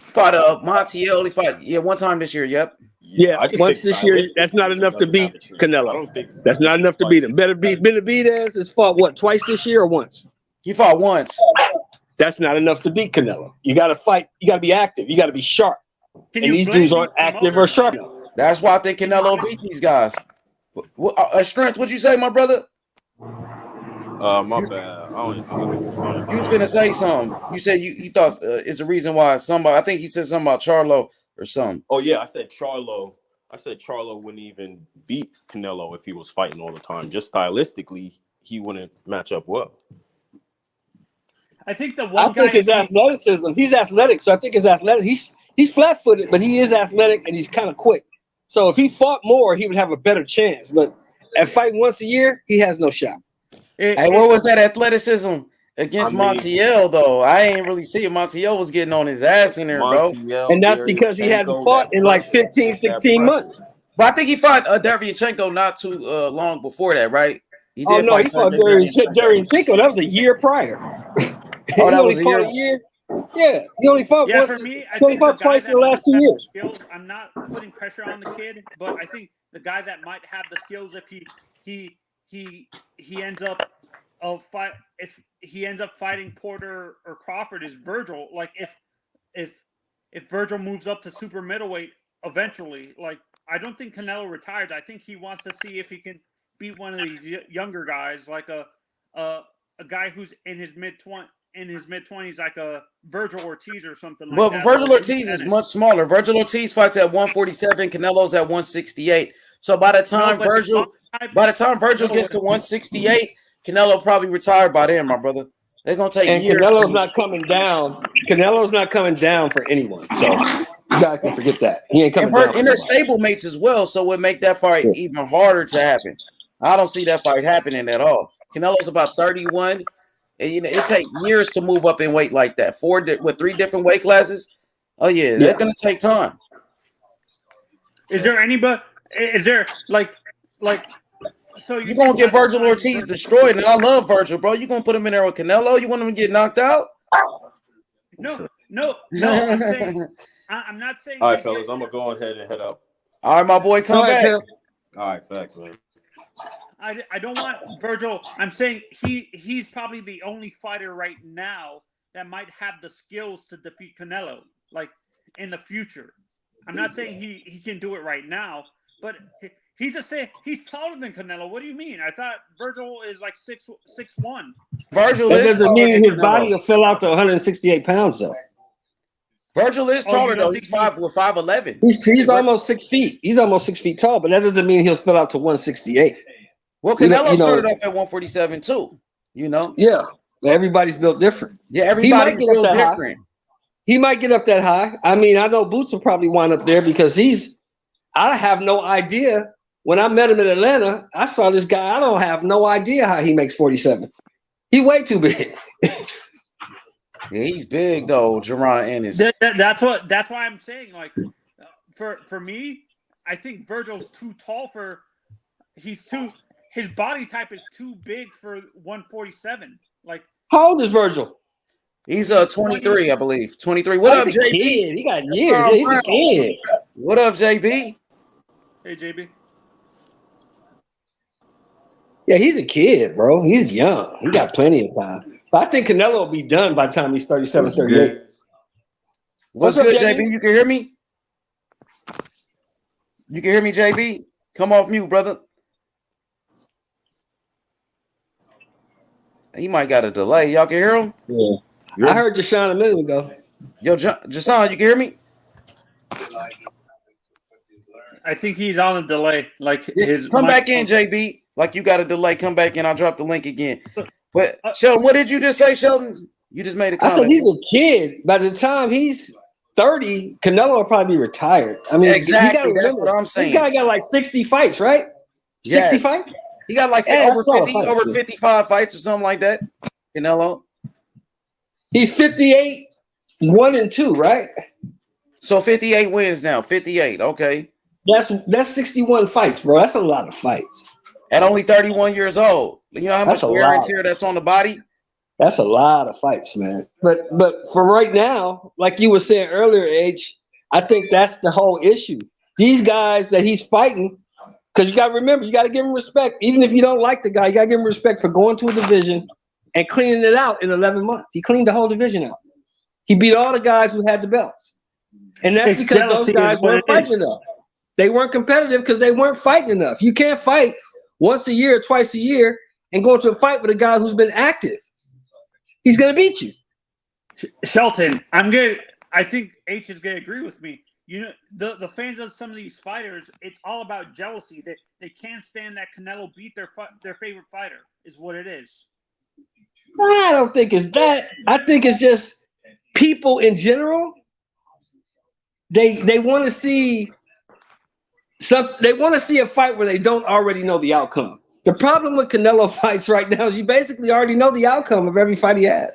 Fought Montiel. He fought one time this year. Yep. Yeah, once this year. That's not enough to beat Canelo. I don't think that's not enough to beat him. Benavidez has fought what, twice this year or once? He fought once. That's not enough to beat Canelo. You got to fight. You got to be active. You got to be sharp. And these dudes aren't active or sharp. That's why I think Canelo beat these guys. Strength, what'd you say, my brother? My bad. You was finna say something. You said you thought it's the reason why somebody. I think he said something about Charlo or something. Oh yeah, I said Charlo wouldn't even beat Canelo if he was fighting all the time. Just stylistically, he wouldn't match up well. I think his athleticism. He's athletic, so I think his athletic. He's flat-footed, but he is athletic and he's kind of quick. So if he fought more, he would have a better chance. But at fighting once a year, he has no shot. Hey, what was that athleticism against Montiel, though? I ain't really see it. Montiel was getting on his ass in there, bro. And that's because he hadn't fought in like 15, 16 months. But I think he fought Derevyanchenko not too long before that, right? He fought Derevyanchenko. That was a year prior. Oh, that was a year? Yeah, he only fought once. For me, I he only fought twice in the last 2 years. Skills, I'm not putting pressure on the kid, but I think the guy that might have the skills if he ends up if he ends up fighting Porter or Crawford is Virgil. Like if Virgil moves up to super middleweight eventually, like I don't think Canelo retires. I think he wants to see if he can beat one of these younger guys, like a guy who's in his mid-20s, like a Virgil Ortiz or something like that. But Virgil Ortiz is much smaller. Virgil Ortiz fights at 147. Canelo's at 168. So by the time Virgil gets to 168, Canelo probably retired by then, my brother. They're gonna take years. Canelo's not coming down. Canelo's not coming down for anyone. So you guys can forget that. He ain't coming down. And they're stablemates as well, so it would make that fight even harder to happen. I don't see that fight happening at all. Canelo's about 31. And it takes years to move up in weight like that. 3 different weight classes. Oh yeah, that's gonna take time. Is there like so you're gonna get Virgil Ortiz destroyed? And I love Virgil, bro. You gonna put him in there with Canelo? You want him to get knocked out? No. I'm not saying. All right, fellas, I'm gonna go ahead and head up. All right, my boy, come back. All right, facts, man. I don't want Virgil. I'm saying he's probably the only fighter right now that might have the skills to defeat Canelo, like in the future. I'm not saying he can do it right now, but he just said he's taller than Canelo. What do you mean? I thought Virgil is like 6'1". Virgil doesn't mean his body will fill out to 168 pounds though. Virgil is taller though. He's 5'11". He's almost 6 feet. He's almost 6 feet tall, but that doesn't mean he'll fill out to 168. Well, Canelo started off at 147 too. Yeah, everybody's built different. Yeah, everybody's built different. He might get up that high. I mean, I know Boots will probably wind up there because I have no idea. When I met him in Atlanta, I saw this guy. I don't have no idea how he makes 47. He way too big. Yeah, he's big though, Jerron Ennis. That's why I'm saying, like, for me, I think Virgil's too tall for. His body type is too big for 147. Like, how old is Virgil? He's 23, I believe. 23. What up, JB? Kid. He got years. Yeah, he's a kid. What up, JB? Hey, JB. Yeah, he's a kid, bro. He's young. He got plenty of time. But I think Canelo will be done by the time he's 37, 38. What's good, JB? You can hear me? You can hear me, JB? Come off mute, brother. He might got a delay. Y'all can hear him? Yeah. I heard Shawn a minute ago. Yo, Jason, you can hear me? I think he's on a delay. Like his come back in, JB. Like you got a delay. Come back in. I'll drop the link again. But Sheldon, what did you just say, Sheldon? You just made a comment. I said he's a kid. By the time he's 30, Canelo will probably be retired. I mean, exactly. That's what I'm saying. This guy got like 60 fights, right? Yes. 60 fights? He got like over 55 fights or something like that. Canelo. He's 58, 1-2, right? So 58 wins now. 58. Okay. That's 61 fights, bro. That's a lot of fights. At only 31 years old. You know how much wear and tear that's on the body? That's a lot of fights, man. But for right now, like you were saying earlier, H, I think that's the whole issue. These guys that he's fighting, because you got to remember, you got to give him respect. Even if you don't like the guy, you got to give him respect for going to a division and cleaning it out in 11 months. He cleaned the whole division out. He beat all the guys who had the belts. And that's because those guys weren't fighting enough. They weren't competitive because they weren't fighting enough. You can't fight once a year, twice a year, and go to a fight with a guy who's been active. He's going to beat you. Shelton, I think H is going to agree with me. You know, the fans of some of these fighters, it's all about jealousy. They can't stand that Canelo beat their favorite fighter, is what it is. I don't think it's that. I think it's just people in general. They want to see They want to see a fight where they don't already know the outcome. The problem with Canelo fights right now is you basically already know the outcome of every fight he had.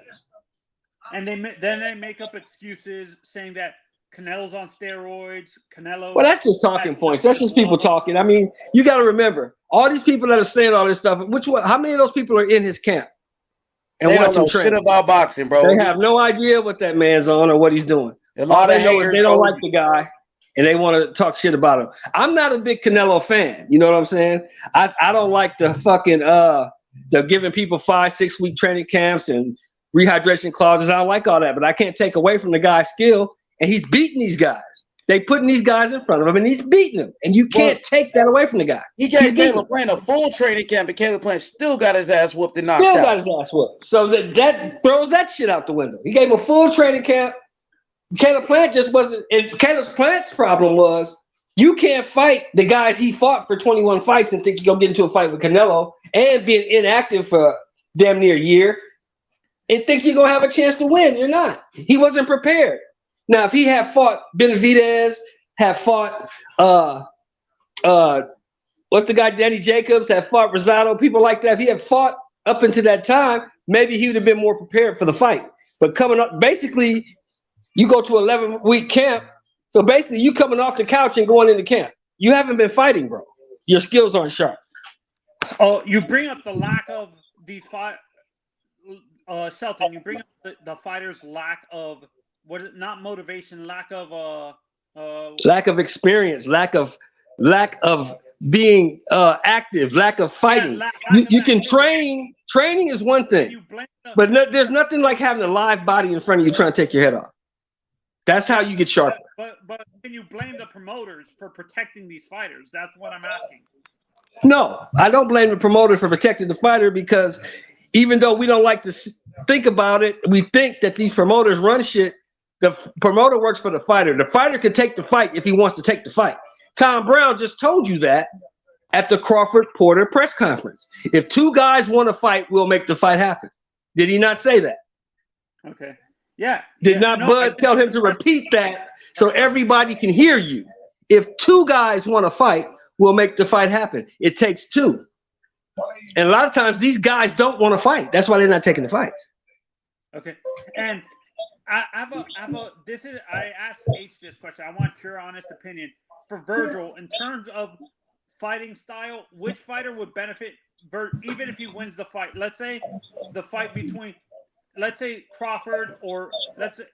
And then they make up excuses saying that Canelo's on steroids. Canelo. Well, that's just talking points. That's just people talking. I mean, you got to remember all these people that are saying all this stuff. How many of those people are in his camp? And they don't know shit about boxing, bro. They have no idea what that man's on or what he's doing. All they know is they don't like the guy. And they want to talk shit about him. I'm not a big Canelo fan. You know what I'm saying? I don't like the fucking the giving people 5-6 week training camps and rehydration clauses. I don't like all that, but I can't take away from the guy's skill. And he's beating these guys. They putting these guys in front of him, and he's beating them. And you can't take that away from the guy. He gave Caleb Plant a full training camp, and Caleb Plant still got his ass whooped and knocked out. Still got his ass whooped. So that throws that shit out the window. He gave him a full training camp. Caleb Plant just wasn't. And Caleb Plant's problem was you can't fight the guys he fought for 21 fights and think you're gonna get into a fight with Canelo and being inactive for damn near a year and think you're gonna have a chance to win. You're not. He wasn't prepared. Now, if he had fought Benavidez, had fought what's the guy, Danny Jacobs, had fought Rosado, people like that, if he had fought up until that time, maybe he would have been more prepared for the fight. But coming up, basically, you go to 11-week camp. So basically, you coming off the couch and going into camp. You haven't been fighting, bro. Your skills aren't sharp. Oh, you bring up the lack of these fight, Shelton. You bring up the fighters' lack of not motivation, lack of experience, lack of being active, lack of fighting. You can train. Training is one thing, but there's nothing like having a live body in front of you trying to take your head off. That's how you get sharper. But can you blame the promoters for protecting these fighters? That's what I'm asking. No, I don't blame the promoters for protecting the fighter because even though we don't like to think about it, we think that these promoters run shit. The promoter works for the fighter. The fighter can take the fight if he wants to take the fight. Tom Brown just told you that at the Crawford Porter press conference. If two guys want to fight, we'll make the fight happen. Did he not say that? Okay. Yeah. Did not Bud tell him to repeat that so everybody can hear you? If two guys want to fight, we'll make the fight happen. It takes two. And a lot of times these guys don't want to fight. That's why they're not taking the fights. Okay. And I asked H this question. I want your honest opinion. For Virgil, in terms of fighting style, which fighter would benefit even if he wins the fight? Let's say the fight between Crawford, or let's say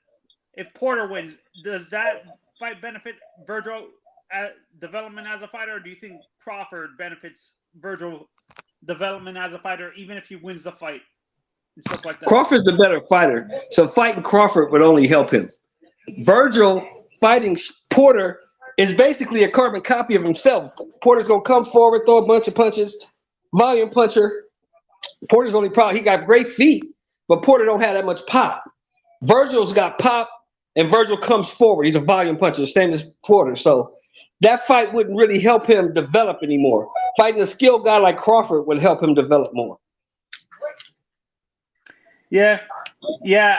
if Porter wins, does that fight benefit Virgil development as a fighter, or do you think Crawford benefits Virgil development as a fighter even if he wins the fight and stuff like that? Crawford's the better fighter, so fighting Crawford would only help him. Virgil fighting Porter is basically a carbon copy of himself. Porter's gonna come forward, throw a bunch of punches, volume puncher, Porter's only problem, he got great feet, but Porter don't have that much pop. Virgil's got pop, and Virgil comes forward. He's a volume puncher, same as Porter. So that fight wouldn't really help him develop anymore. Fighting a skilled guy like Crawford would help him develop more. Yeah,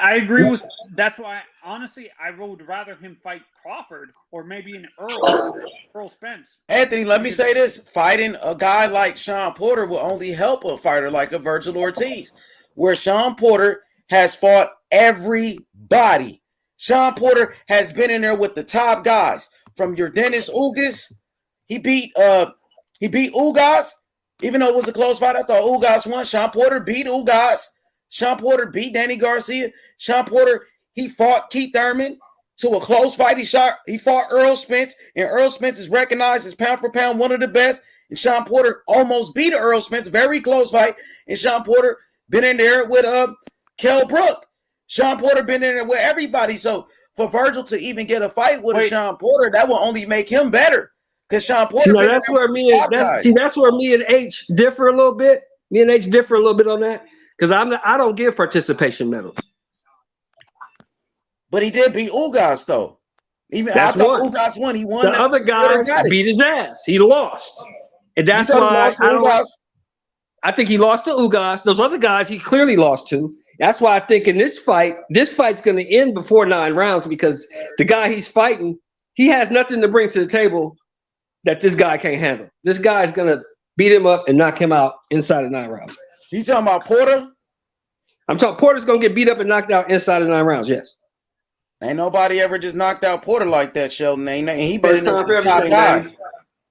I agree with. That's why, honestly, I would rather him fight Crawford or maybe an Earl Spence. Anthony, let me say this: fighting a guy like Shawn Porter will only help a fighter like a Virgil Ortiz, where Shawn Porter has fought everybody. Shawn Porter has been in there with the top guys. From your Dennis Ugas, he beat Ugas, even though it was a close fight. I thought Ugas won. Shawn Porter beat Ugas. Shawn Porter beat Danny Garcia. Shawn Porter, he fought Keith Thurman to a close fight. He fought Earl Spence, and Earl Spence is recognized as pound for pound one of the best. And Shawn Porter almost beat Earl Spence, very close fight. And Shawn Porter been in there with Kell Brook. Shawn Porter been in there with everybody. So for Virgil to even get a fight with a Shawn Porter, that will only make him better. Because Shawn Porter, that's where me and H differ a little bit. Me and H differ a little bit on that. Because I don't give participation medals. But he did beat Ugas, though. I thought Ugas won. He won. The other guy beat his ass. He lost. And that's why I think he lost to Ugas. Those other guys he clearly lost to. That's why I think in this fight's going to end before 9 rounds because the guy he's fighting, he has nothing to bring to the table that this guy can't handle. This guy is going to beat him up and knock him out inside of 9 rounds. You talking about Porter? I'm talking Porter's going to get beat up and knocked out inside of 9 rounds, yes. Ain't nobody ever just knocked out Porter like that, Sheldon. And he been in there with the top guys.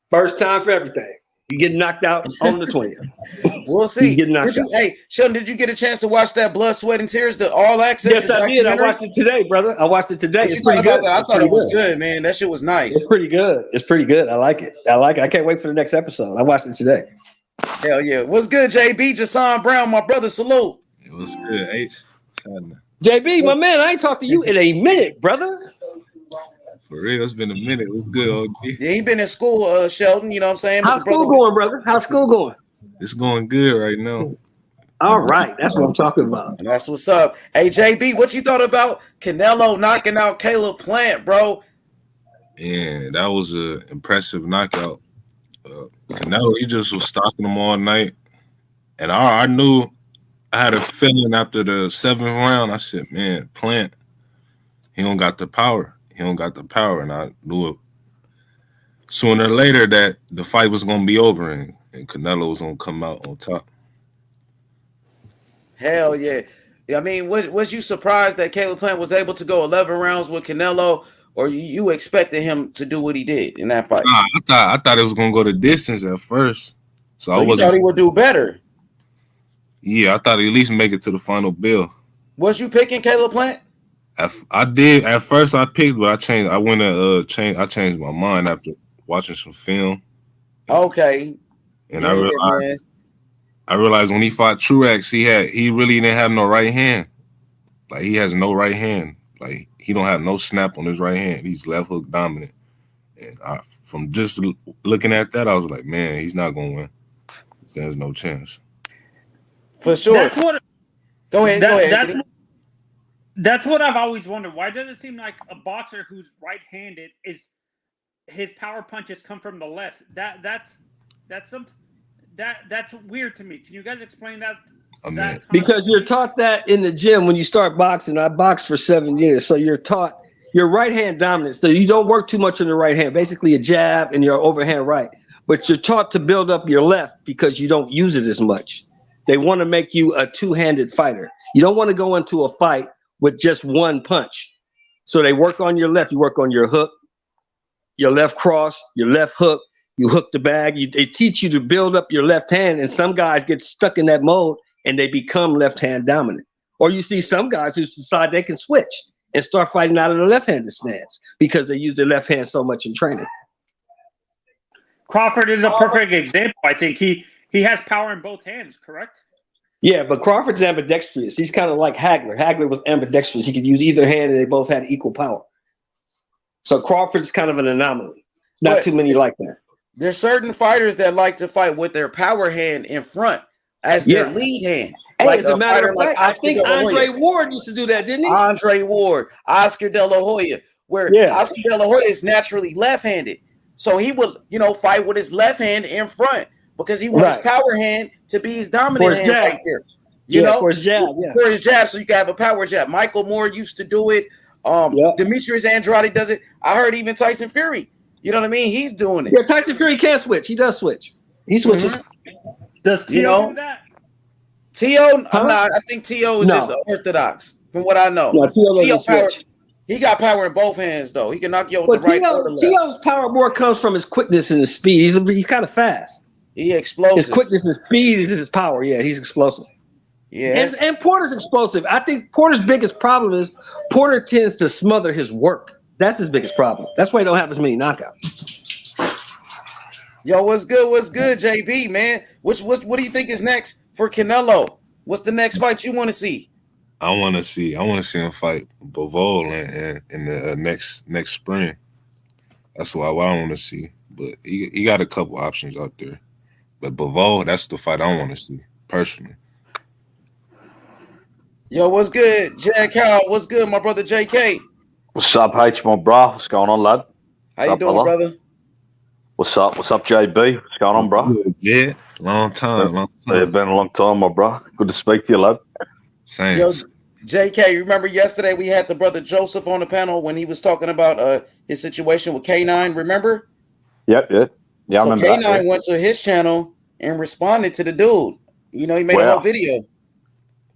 First time for everything. You get knocked out on the 20th. We'll see. You get knocked out. Hey, Sheldon, did you get a chance to watch that Blood, Sweat, and Tears, the All Access? Yes, I did. I watched it today, brother. I watched it today. It's pretty good. I thought it was good, man. That shit was nice. It's pretty good. I like it. I can't wait for the next episode. I watched it today. Hell yeah. What's good, JB? Jason Brown, my brother. Salute. It was good, H. JB, my man, I ain't talked to you in a minute, brother. For real, it's been a minute. It was good, OG. Yeah, he been in school, Sheldon. You know what I'm saying? How's school going, brother? How's school going? It's going good right now. All right. That's what I'm talking about. And that's what's up. Hey, JB, what you thought about Canelo knocking out Caleb Plant, bro? Yeah, that was an impressive knockout. Canelo, he just was stalking him all night. And I knew, I had a feeling after the 7th round, I said, man, Plant, he don't got the power. And I knew it sooner or later that the fight was going to be over and Canelo was going to come out on top. Hell yeah. I mean, was you surprised that Caleb Plant was able to go 11 rounds with Canelo, or you expected him to do what he did in that fight? Nah, I thought it was going to go the distance at first. So I thought he would do better? Yeah, I thought he'd at least make it to the final bell. Was you picking Caleb Plant? I did. At first I picked, but I changed. I changed my mind after watching some film. Okay. And yeah, I realized when he fought Truex, he really didn't have no right hand. Like, he has no right hand. Like, he don't have no snap on his right hand. He's left hook dominant. And from just looking at that, I was like, man, he's not gonna win. There's no chance. For sure. Go ahead. That's what I've always wondered. Why does it seem like a boxer who's right-handed his power punches come from the left? That's weird to me. Can you guys explain that? Because you're taught that in the gym when you start boxing. I boxed for 7 years, so you're taught your right hand dominant. So you don't work too much on the right hand. Basically, a jab and your overhand right. But you're taught to build up your left because you don't use it as much. They want to make you a two-handed fighter. You don't want to go into a fight with just one punch. So they work on your left. You work on your hook, your left cross, your left hook. You hook the bag. They teach you to build up your left hand, and some guys get stuck in that mode and they become left hand dominant. Or you see some guys who decide they can switch and start fighting out of the left-handed stance because they use their left hand so much in training. Crawford is a perfect example. I think he has power in both hands, correct? Yeah, but Crawford's ambidextrous. He's kind of like Hagler. Hagler was ambidextrous. He could use either hand and they both had equal power. So Crawford's kind of an anomaly. Not too many like that. There's certain fighters that like to fight with their power hand in front. as their lead hand. Hey, Like as a matter of fact, I think De La Andre Hoya. Ward used to do that, didn't he? Andre Ward, Oscar De La Hoya, where Oscar De La Hoya is naturally left-handed. So he would, fight with his left hand in front because he wants his power hand to be his dominant hand right there. For his jab, For his jab, so you can have a power jab. Michael Moore used to do it. Demetrius Andrade does it. I heard even Tyson Fury. You know what I mean? He's doing it. Yeah, Tyson Fury can switch. He does switch. He switches. Does Teo do that? Teo, I think Teo is just orthodox, from what I know. No, Teo switch. He got power in both hands, though. He can knock you out with the right or the left. Teo's power more comes from his quickness and his speed. He's kind of fast. He explosive. His quickness and speed is his power. Yeah, he's explosive. Yeah. And Porter's explosive. I think Porter's biggest problem is Porter tends to smother his work. That's his biggest problem. That's why he don't have as many knockouts. Yo, what's good? What's good, JB, man? What do you think is next for Canelo? What's the next fight you want to see? I want to see him fight Bivol in the next spring. That's what I want to see. But he got a couple options out there. But Bivol, that's the fight I want to see personally. Yo, what's good, Jack Howell? What's good, my brother JK? What's up, H, my bro? What's going on, lad? How you doing, brother? What's up? What's up, JB? What's going on, bro? Yeah, long time. It's been a long time, my bro. Good to speak to you, lad. Same. Yo, JK, remember yesterday we had the brother Joseph on the panel when he was talking about his situation with K9, remember? Yep. Yeah, so I remember K9 went to his channel and responded to the dude. He made a whole video.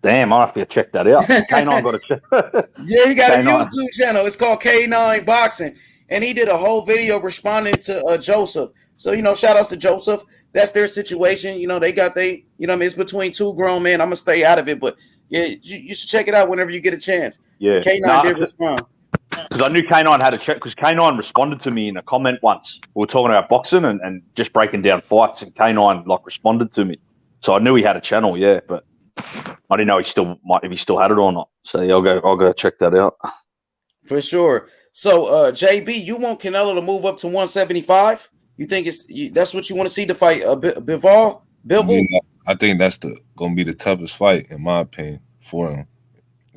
Damn, I'll have to check that out. K9 got a check. Yeah, he got K9. A YouTube channel. It's called K9 Boxing. And he did a whole video responding to Joseph. So, shout outs to Joseph. That's their situation. They got it's between two grown men. I'm going to stay out of it. But, yeah, you should check it out whenever you get a chance. Yeah. K9 did respond. Because I knew K9 had a check. Because K9 responded to me in a comment once. We were talking about boxing and just breaking down fights. And K9, responded to me. So I knew he had a channel, yeah. But I didn't know if he still had it or not. So, yeah, I'll go check that out. For sure. So, JB, you want Canelo to move up to 175? You think that's what you want to see to fight Bivol? Yeah, I think that's going to be the toughest fight, in my opinion, for him.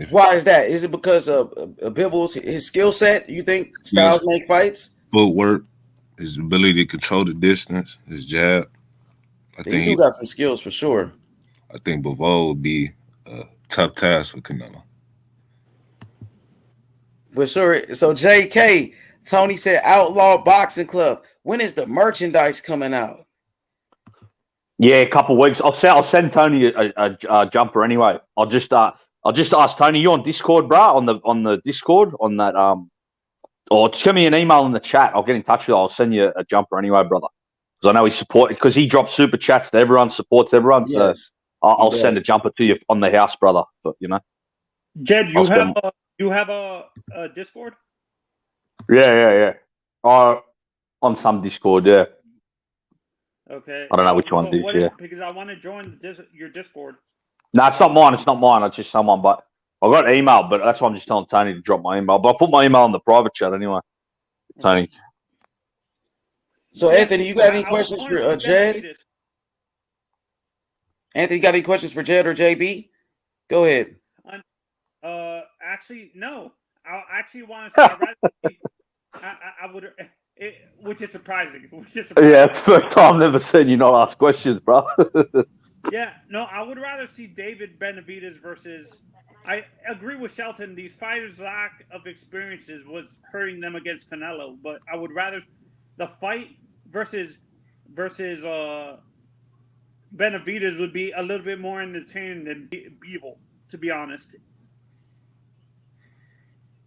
Why is that? Is it because of Bivol's his skill set? You think styles make fights? Footwork, his ability to control the distance, his jab. I think he got some skills for sure. I think Bivol would be a tough task for Canelo. For sure. So, JK, Tony said Outlaw Boxing Club. When is the merchandise coming out? Yeah, a couple of weeks. I'll send Tony a jumper anyway. I'll just ask Tony. You on Discord, bro? On the Discord on that or just give me an email in the chat. I'll get in touch with you. I'll send you a jumper anyway, brother. Because I know he drops super chats to everyone, supports everyone. Yes, so I'll send a jumper to you on the house, brother. But Jed, you have a Discord? Yeah. On some Discord, yeah. Okay. I don't know which one it is, yeah. Because I want to join your Discord. No, it's not mine. It's just someone. But I got an email, but that's why I'm just telling Tony to drop my email. But I put my email in the private chat anyway. Tony. So, Anthony, you got any questions for Jed? Anthony, you got any questions for Jed or JB? Go ahead. Actually, no. I actually want to say I would, which is surprising. Yeah, it's the first time I've ever seen you not ask questions, bro. Yeah, no, I would rather see David Benavidez versus. I agree with Shelton. These fighters' lack of experiences was hurting them against Canelo, but I would rather the fight versus Benavidez would be a little bit more entertaining than Bivol, to be honest.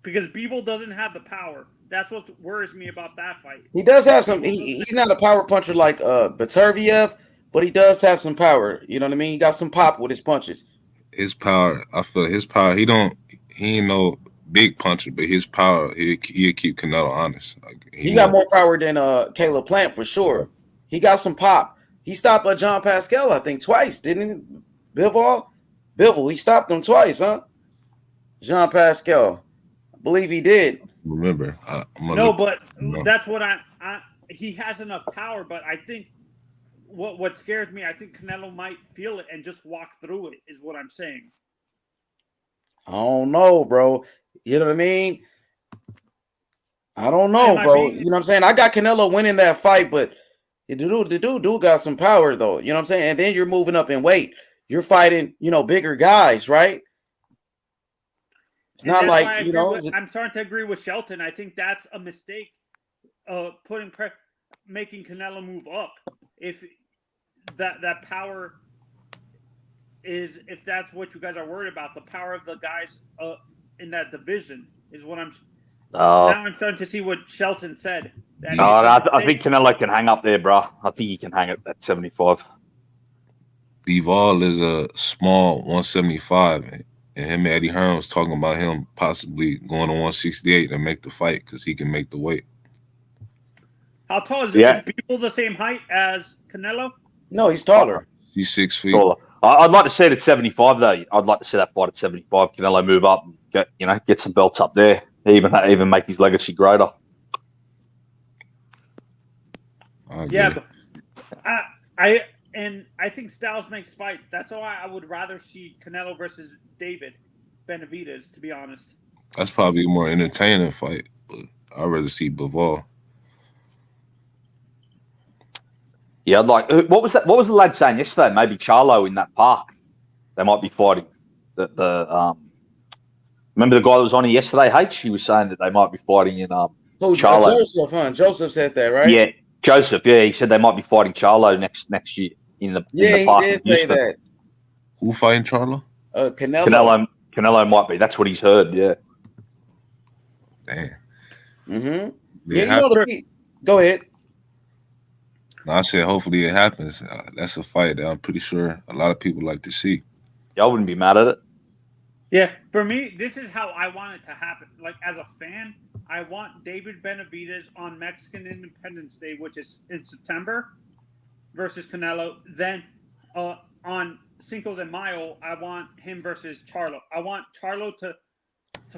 Because Bivol doesn't have the power. That's what worries me about that fight. He does have some. He's not a power puncher like Beterbiev, but he does have some power. You know what I mean? He got some pop with his punches. His power, I feel his power. He ain't no big puncher, but his power, he'll keep Canelo honest. He got more power than Caleb Plant for sure. He got some pop. He stopped John Pascal, I think, twice, didn't he? Bivol, he stopped him twice, huh? Jean Pascal. I believe he did. That's what he has enough power, but I think what scares me, I think Canelo might feel it and just walk through it, is what I'm saying. I don't know, bro. You know what I mean? I don't know, bro. You know what I'm saying? I got Canelo winning that fight, but the dude got some power, though. You know what I'm saying? And then you're moving up in weight. You're fighting, bigger guys, right? It's not like, I'm starting to agree with Shelton. I think that's a mistake, making Canelo move up. If that power is, if that's what you guys are worried about, the power of the guys in that division is what I'm. Now I'm starting to see what Shelton said. I think Canelo can hang up there, bro. I think he can hang at 75. Bivol is a small 175, and him and Eddie Hearn was talking about him possibly going to 168 and make the fight because he can make the weight. How tall is Bivol the same height as Canelo? No, he's taller. He's 6 feet. Taller. I'd like to see it at 75, though. I'd like to see that fight at 75. Canelo move up and get some belts up there. Even make his legacy greater. Yeah, but I think styles makes fight. That's why I would rather see Canelo versus David Benavidez, to be honest. That's probably a more entertaining fight, but I'd rather see Bivol. Yeah, I'd like. What was that? What was the lad saying yesterday? Maybe Charlo in that park. They might be fighting. Remember the guy that was on here yesterday, H? He was saying that they might be fighting in Charlo. Joseph, huh? Joseph said that, right? Yeah, Joseph. Yeah, he said they might be fighting Charlo next year in the park. He did say that. Who fighting Charlo? Canelo. Canelo might be. That's what he's heard. Yeah. Damn. Mm-hmm. Yeah, go ahead. No, I said hopefully it happens. That's a fight that I'm pretty sure a lot of people like to see. Yeah, I wouldn't be mad at it. Yeah, for me, this is how I want it to happen. Like, as a fan, I want David Benavidez on Mexican Independence Day, which is in September, versus Canelo. Then on Cinco de Mayo, I want him versus Charlo. I want Charlo to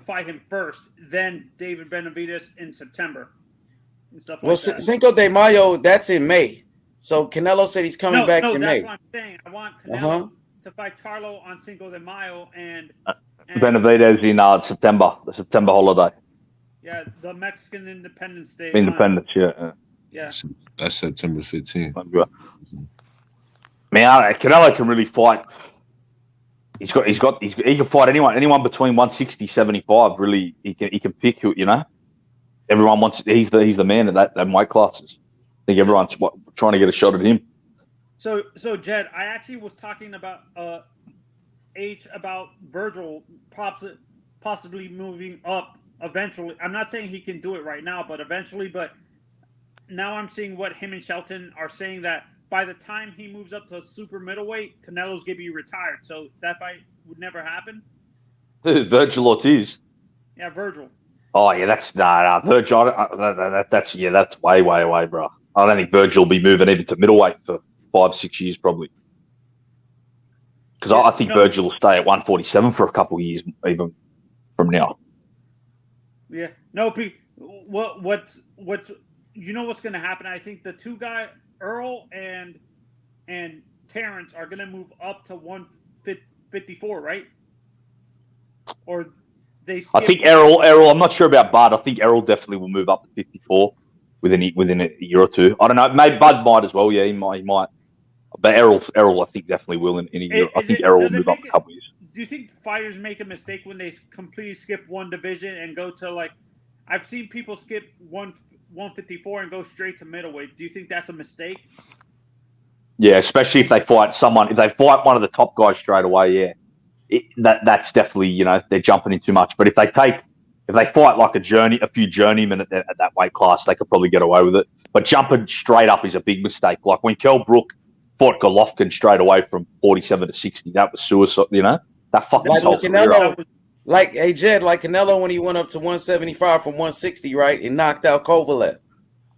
fight him first, then David Benavidez in September. And stuff like that. Cinco de Mayo, that's in May. So Canelo said he's coming back in May. That's what I'm saying. I want Canelo to fight Charlo on Cinco de Mayo and Benavidez in September, the September holiday. Yeah, the Mexican Independence Day. Independence, yeah. Yeah. That's September 15th. Man, Canelo can really fight. He can fight anyone between 160, 75. Really, he can pick who, Everyone wants. He's the man at that weight classes. I think everyone's trying to get a shot at him. So Jed, I actually was talking about about Virgil possibly moving up eventually. I'm not saying he can do it right now, but eventually. But now I'm seeing what him and Shelton are saying, that by the time he moves up to super middleweight, Canelo's gonna be retired. So that fight would never happen. Virgil Ortiz. Yeah, Virgil. Oh yeah, that's Virgil. That's way, bro. I don't think Virgil will be moving even to middleweight for 5-6 years probably. Because I think Virgil will stay at 147 for a couple of years, even from now. Yeah. No, what's what's going to happen? I think the two guys, Earl and Terence, are going to move up to 154, right? Or they. I think Errol. I'm not sure about Bud. I think Errol definitely will move up to 54 within a year or two. I don't know. Maybe Bud might as well. Yeah, he might. But Errol, I think definitely will in a year. I think Errol will move up a couple of years. Do you think fighters make a mistake when they completely skip one division and go to, like, I've seen people skip 154 and go straight to middleweight. Do you think that's a mistake? Yeah, especially if they fight someone. If they fight one of the top guys straight away, yeah, that's definitely, they're jumping in too much. But if they fight like a few journeymen at that weight class, they could probably get away with it. But jumping straight up is a big mistake. Like when Kell Brook fought Golovkin straight away from 47 to 60, that was suicide. That fucking Canelo. Like Jed, like Canelo when he went up to 175 from 160, right, and knocked out Kovalev.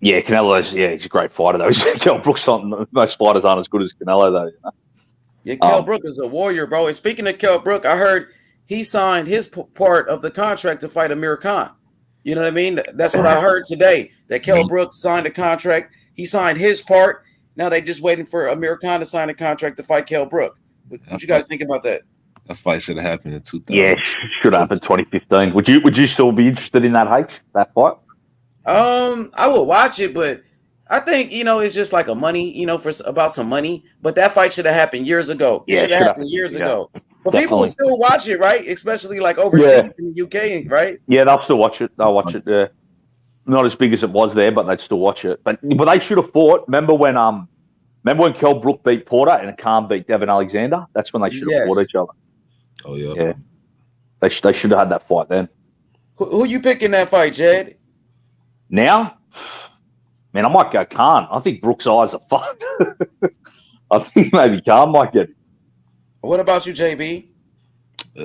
Yeah, Canelo's he's a great fighter though. Kell Brook's not, most fighters aren't as good as Canelo though. Yeah, Kell Brook is a warrior, bro. And speaking of Kell Brook, I heard he signed his part of the contract to fight Amir Khan. You know what I mean? That's what I heard today. That Kell Brook signed a contract. He signed his part. Now they just waiting for Amir Khan to sign a contract to fight Kell Brook. What you guys think about that? That fight should have happened in 2000. Yeah, should have happened 2015. Would you still be interested in that fight? I would watch it, but I think it's just like a money, for about some money. But that fight should have happened years ago. It should have happened years ago. But Definitely. people will still watch it, right? Especially like overseas in the UK, right? Yeah, they'll still watch it. They'll watch it. Yeah, not as big as it was there, but they'd still watch it. But they should have fought. Remember when Kell Brook beat Porter and Khan beat Devin Alexander? That's when they should have fought each other. Oh yeah. Yeah. They should have had that fight then. Who you picking that fight, Jed? Now, man, I might go Khan. I think Brook's eyes are fucked. I think maybe Khan might get it. What about you, JB? I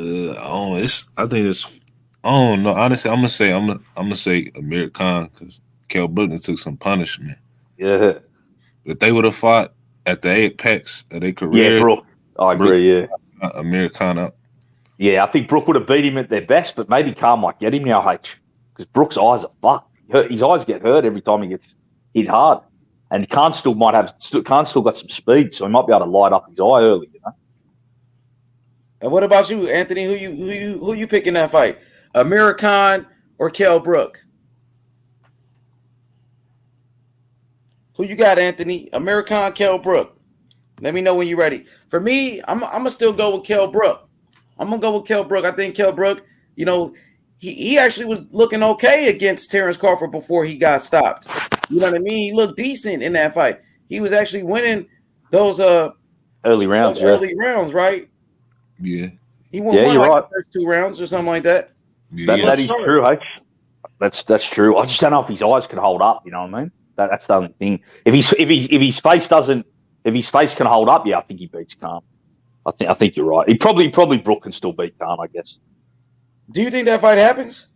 don't know. Honestly, I'm gonna say Amir Khan because Kell Brook took some punishment. Yeah. If they would have fought at the apex of their career, yeah, Brook. I agree. Yeah. Amir Khan up. Yeah, I think Brook would have beat him at their best, but maybe Khan might get him now, H, because Brook's eyes are fucked. His eyes get hurt every time he gets hit hard, and Khan still got some speed, so he might be able to light up his eye early. And what about you, Anthony? Who you picking that fight? Amir Khan or Kell Brook? Who you got, Anthony? Amir Khan, Kell Brook. Let me know when you're ready. For me, I'm gonna still go with Kell Brook. I'm gonna go with Kell Brook. I think Kell Brook, he actually was looking okay against Terence Crawford before he got stopped. You know what I mean? He looked decent in that fight. He was actually winning those early rounds. Early rounds, right? Yeah. He won the first 2 rounds or something like that. Yeah. That is true, H. That's true. I just don't know if his eyes can hold up. You know what I mean? That's the only thing. If his face can hold up, yeah, I think he beats Khan. I think you're right. He probably Brook can still beat Khan, I guess. Do you think that fight happens?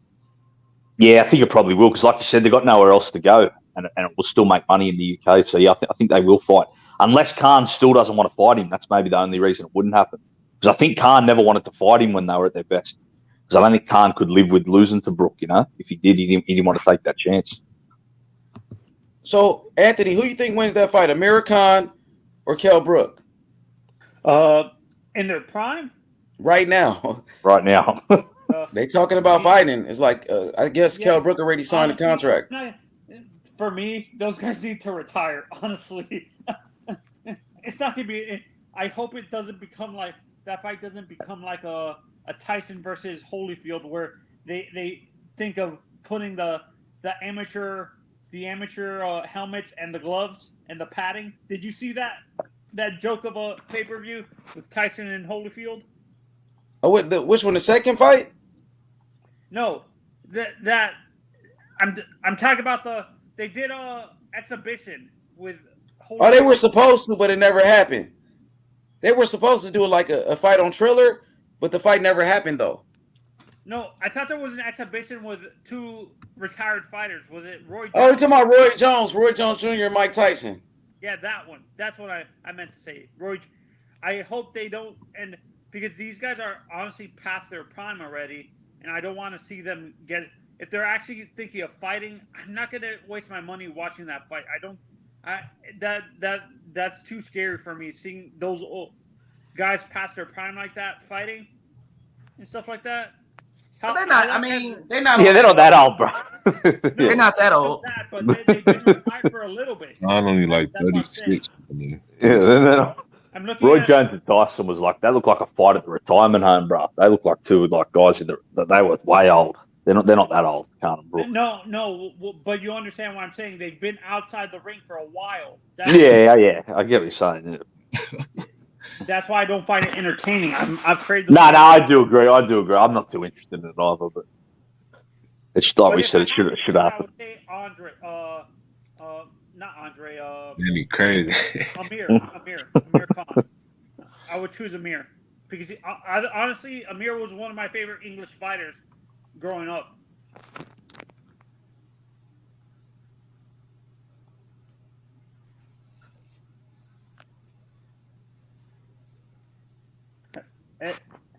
Yeah, I think it probably will because, like you said, they've got nowhere else to go, and it will still make money in the UK. So yeah, I think they will fight unless Khan still doesn't want to fight him. That's maybe the only reason it wouldn't happen. Because I think Khan never wanted to fight him when they were at their best. Because I don't think Khan could live with losing to Brook. If he did, he didn't want to take that chance. So Anthony, who you think wins that fight, Amir Khan or Kell Brook? In their prime? Right now. Right now. They talking about fighting. It's like I guess Kell Brook already signed a contract. For me, those guys need to retire. Honestly, it's not gonna be. I hope it doesn't become like that fight. Doesn't become like a Tyson versus Holyfield, where they think of putting the amateur helmets and the gloves and the padding. Did you see that joke of a pay-per-view with Tyson and Holyfield? Oh, which one? The second fight? No, that I'm talking about they did a exhibition with. Holyfield. Oh, they were supposed to, but it never happened. They were supposed to do like a fight on Triller, but the fight never happened though. No, I thought there was an exhibition with 2 retired fighters. Was it Roy Jones? Oh, you're talking about Roy Jones Jr. and Mike Tyson. Yeah, that one. That's what I meant to say. I hope they don't, and because these guys are honestly past their prime already, and I don't want to see them get. If they're actually thinking of fighting, I'm not going to waste my money watching that fight. That's too scary for me. Seeing those old guys past their prime like that fighting and stuff like that. They're not. I mean, they're not. Yeah, they're not that old, bro. They're not that old. But they've been retired for a little bit. I'm only like 36. Yeah, I'm looking. Roy Jones and Tyson was like they look like a fight at the retirement home, bro. They look like 2 like guys that they were way old. They're not that old, Khan and Brook. No, but you understand what I'm saying. They've been outside the ring for a while. Yeah, I get what you're saying. Yeah. That's why I don't find it entertaining. I'm afraid. No, I do agree. I'm not too interested in it either, but it's like we said, it should happen. I would say Andre, not Andre. Really crazy. Amir Khan. I would choose Amir because honestly, Amir was one of my favorite English fighters growing up.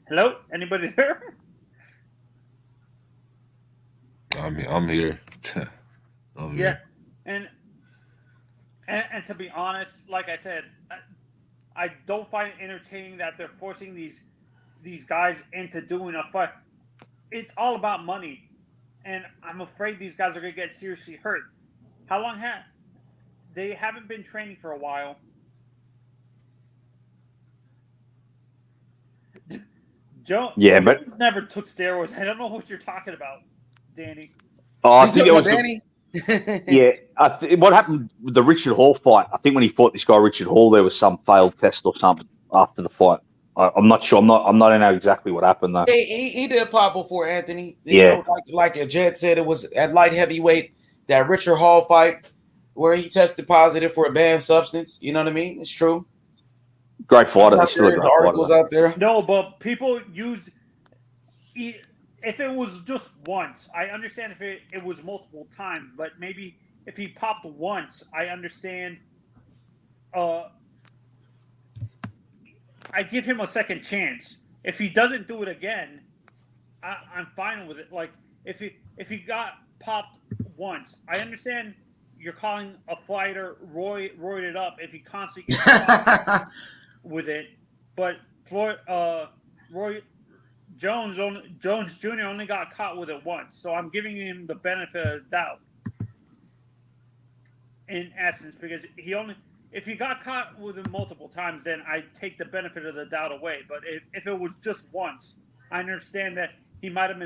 Hello? Anybody there? I'm here. Yeah, and And to be honest, like I said, I don't find it entertaining that they're forcing these guys into doing a fight. It's all about money, and I'm afraid these guys are going to get seriously hurt. How long have they haven't been training for a while? Jones never took steroids. I don't know what you're talking about, Danny. Oh, I think it was Danny. What happened with the Richard Hall fight? I think when he fought this guy Richard Hall, there was some failed test or something after the fight. I'm not sure. I'm not know exactly what happened though. He did pop before Anthony. You know, like Jet said, it was at light heavyweight, that Richard Hall fight where he tested positive for a banned substance. You know what I mean? It's true. Great fighter. There's articles out there. No, but people use. If it was just once, I understand if it was multiple times, but maybe if he popped once, I understand. I give him a second chance. If he doesn't do it again, I'm fine with it. Like if he got popped once, I understand you're calling a fighter roided up if he constantly gets popped with it, but Roy Jones Jr. only got caught with it once, so I'm giving him the benefit of the doubt. In essence, because if he got caught with it multiple times, then I take the benefit of the doubt away. But if it was just once, I understand that he might have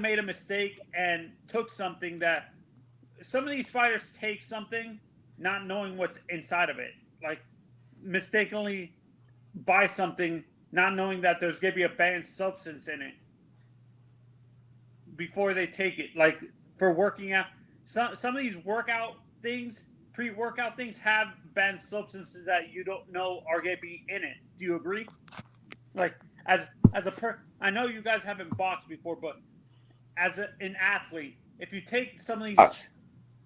made a mistake and took something that some of these fighters take something not knowing what's inside of it, like mistakenly buy something not knowing that there's going to be a banned substance in it before they take it. Like for working out, some of these workout things, pre-workout things, have banned substances that you don't know are going to be in it. Do you agree? Like I know you guys haven't boxed before, but as an athlete, if you take some of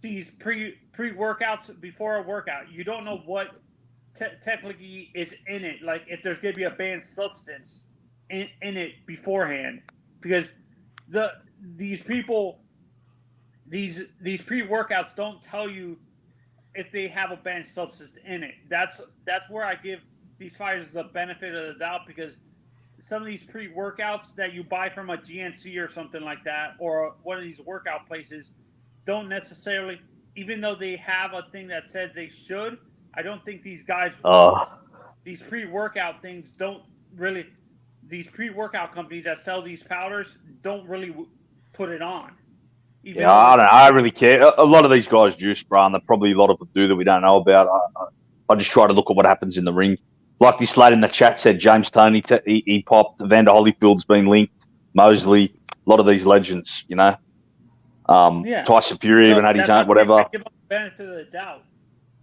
these pre-workouts before a workout, you don't know what technically is in it. Like if there's going to be a banned substance in it beforehand, because these pre-workouts don't tell you if they have a banned substance in it. That's where I give these fighters the benefit of the doubt, because some of these pre-workouts that you buy from a GNC or something like that, or one of these workout places, don't necessarily, even though they have a thing that says they should, I don't think these guys, these pre-workout things don't really, these pre-workout companies that sell these powders don't really put it on. I don't know. I really care. A lot of these guys juice, bro, and probably a lot of them do that we don't know about. I just try to look at what happens in the ring. Like this lad in the chat said, James Toney, he popped. Vander Holyfield's been linked. Mosley, a lot of these legends, you know. Tyson Fury even had his own, whatever. I give them the benefit of the doubt.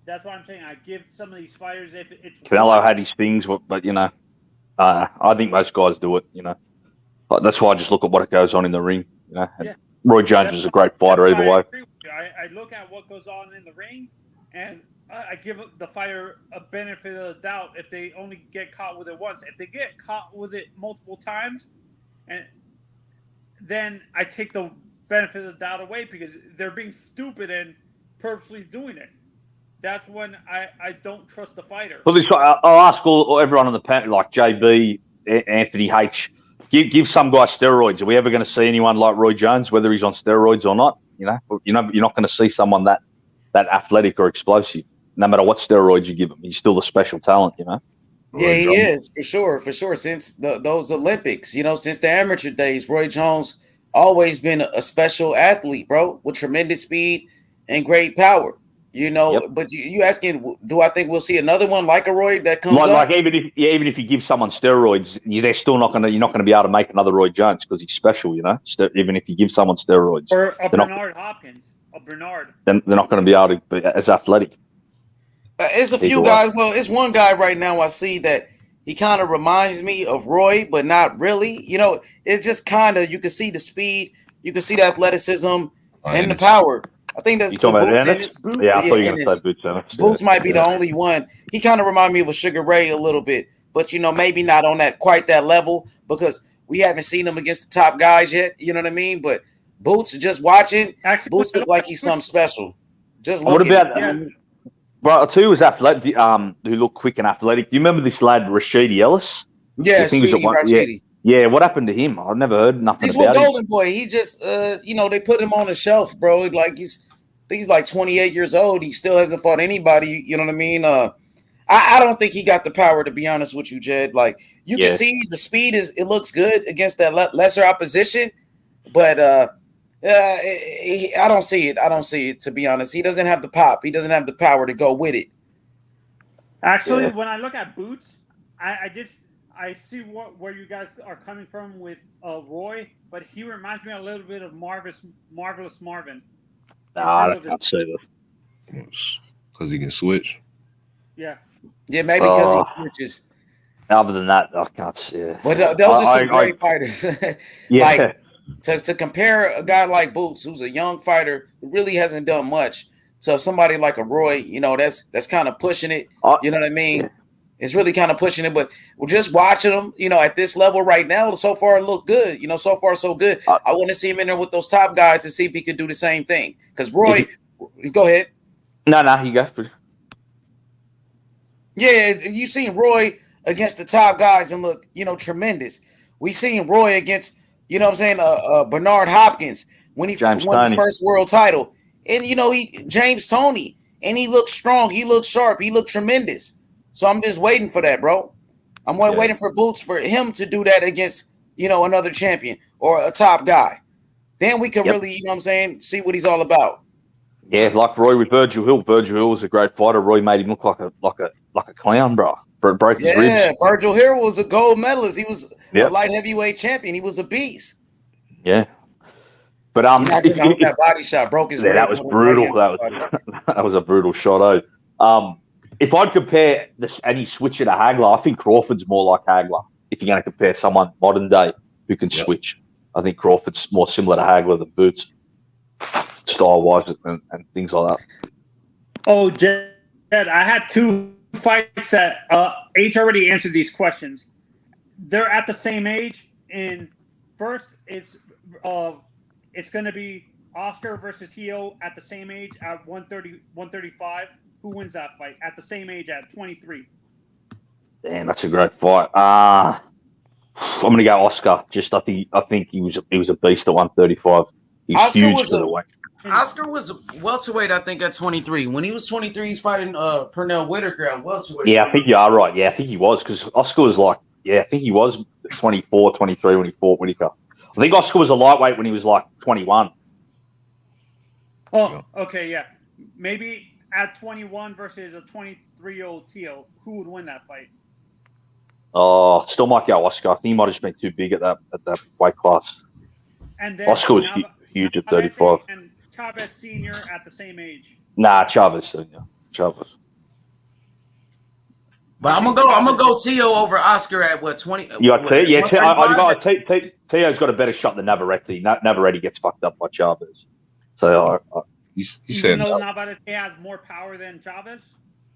That's what I'm saying. I give some of these fighters, if it's Canelo had his things, but you know, I think most guys do it. You know, but that's why I just look at what goes on in the ring. You know, Roy Jones was a great fighter either way. I look at what goes on in the ring, and I give the fighter a benefit of the doubt if they only get caught with it once. If they get caught with it multiple times, and then I take the benefit of the doubt away because they're being stupid and purposely doing it. That's when I don't trust the fighter. Well, I'll ask everyone on the panel, like JB, Anthony H, give some guy steroids. Are we ever going to see anyone like Roy Jones, whether he's on steroids or not? You know, you're not going to see someone that athletic or explosive, no matter what steroids you give him. He's still a special talent, you know. Yeah, he is, for sure. Since those Olympics, you know, since the amateur days, Roy Jones always been a special athlete, bro, with tremendous speed and great power. You know, but you asking, do I think we'll see another one like a Roy that comes up? Like even if you give someone steroids, they're still not gonna. You're not gonna be able to make another Roy Jones because he's special. You know, even if you give someone steroids, or a Bernard Hopkins, then they're not going to be able to be as athletic. It's a few guys. Well, it's one guy right now I see that he kind of reminds me of Roy, but not really. You know, it's just kind of, you can see the speed, you can see the athleticism and the power. I think that's you talking about Ennis? Yeah, I thought you were going to say Boots Ennis. Boots might be the only one. He kind of reminds me of a Sugar Ray a little bit, but you know, maybe not on that quite that level because we haven't seen him against the top guys yet. You know what I mean? But Boots, just watching, Boots look like he's something special. Just What look at about it. bro? Who was athletic? Who looked quick and athletic? Do you remember this lad Rashidi Ellis? Yeah, I think he was at Speedy one. Rashidi. Yeah. What happened to him? I've never heard nothing He's with about him. Golden Boy. He just, they put him on the shelf, bro. Like he's like 28 years old. He still hasn't fought anybody. You know what I mean? I don't think he got the power, to be honest with you, Jed. Like you can see the speed it looks good against that lesser opposition, but I don't see it. I don't see it, to be honest. He doesn't have the pop. He doesn't have the power to go with it. Actually, when I look at Boots, I see where you guys are coming from with Roy, but he reminds me a little bit of Marvelous Marvin. Nah, I can't say that. Because he can switch. Yeah. Yeah, maybe because he switches. Other than that, I can't see it. But they'll just some great fighters. Yeah. Like to compare a guy like Boots, who's a young fighter who really hasn't done much, to somebody like a Roy, that's kind of pushing it. You know what I mean? Yeah. It's really kind of pushing it, but we're just watching him, at this level right now. So far, it look good. So far, so good. I want to see him in there with those top guys to see if he could do the same thing. Because Roy, go ahead. No, you go. Yeah, you seen Roy against the top guys and look, tremendous. We seen Roy against, Bernard Hopkins when he won his first world title. And, James Toney, and he looked strong. He looked sharp. He looked tremendous. So I'm just waiting for that, bro. I'm waiting for Boots, for him to do that against, another champion or a top guy. Then we can really, see what he's all about. Yeah, like Roy with Virgil Hill. Virgil Hill was a great fighter. Roy made him look like a clown, bro. Broke his ribs. Yeah, Virgil Hill was a gold medalist. He was a light heavyweight champion. He was a beast. Yeah. But that body shot broke his rib. That was brutal. That was a brutal shot. If I'd compare this and you switch it to Hagler, I think Crawford's more like Hagler. If you're going to compare someone modern day who can switch, I think Crawford's more similar to Hagler than Boots, style wise and things like that. Oh, Jed, I had two fights that H already answered these questions. They're at the same age. And first, it's going to be Oscar versus Hio at the same age at 130, 135. Who wins that fight at the same age at 23? Damn, that's a great fight. I'm going to go Oscar. I think he was a beast at 135. He's Oscar huge for the weight. Oscar was welterweight, I think, at 23. When he was 23, he's fighting Pernell Whitaker at welterweight. Yeah, I think you are right. Yeah, I think he was, because Oscar was I think he was 24, 23 when he fought Whitaker. I think Oscar was a lightweight when he was 21. Oh, okay, yeah. Maybe at 21 versus a 23-year-old Tio, who would win that fight? Oh, still might go Oscar. I think he might have just been too big at that weight class. And then Oscar was huge at 35. And Chavez Sr. at the same age. Nah, Chavez Sr. Chavez. But I'm gonna go Tio over Oscar at 20. You got Tio. Yeah, Tio's got a better shot than Navarrete. Navarrete gets fucked up by Chavez. So you said Navarrete has more power than Chavez.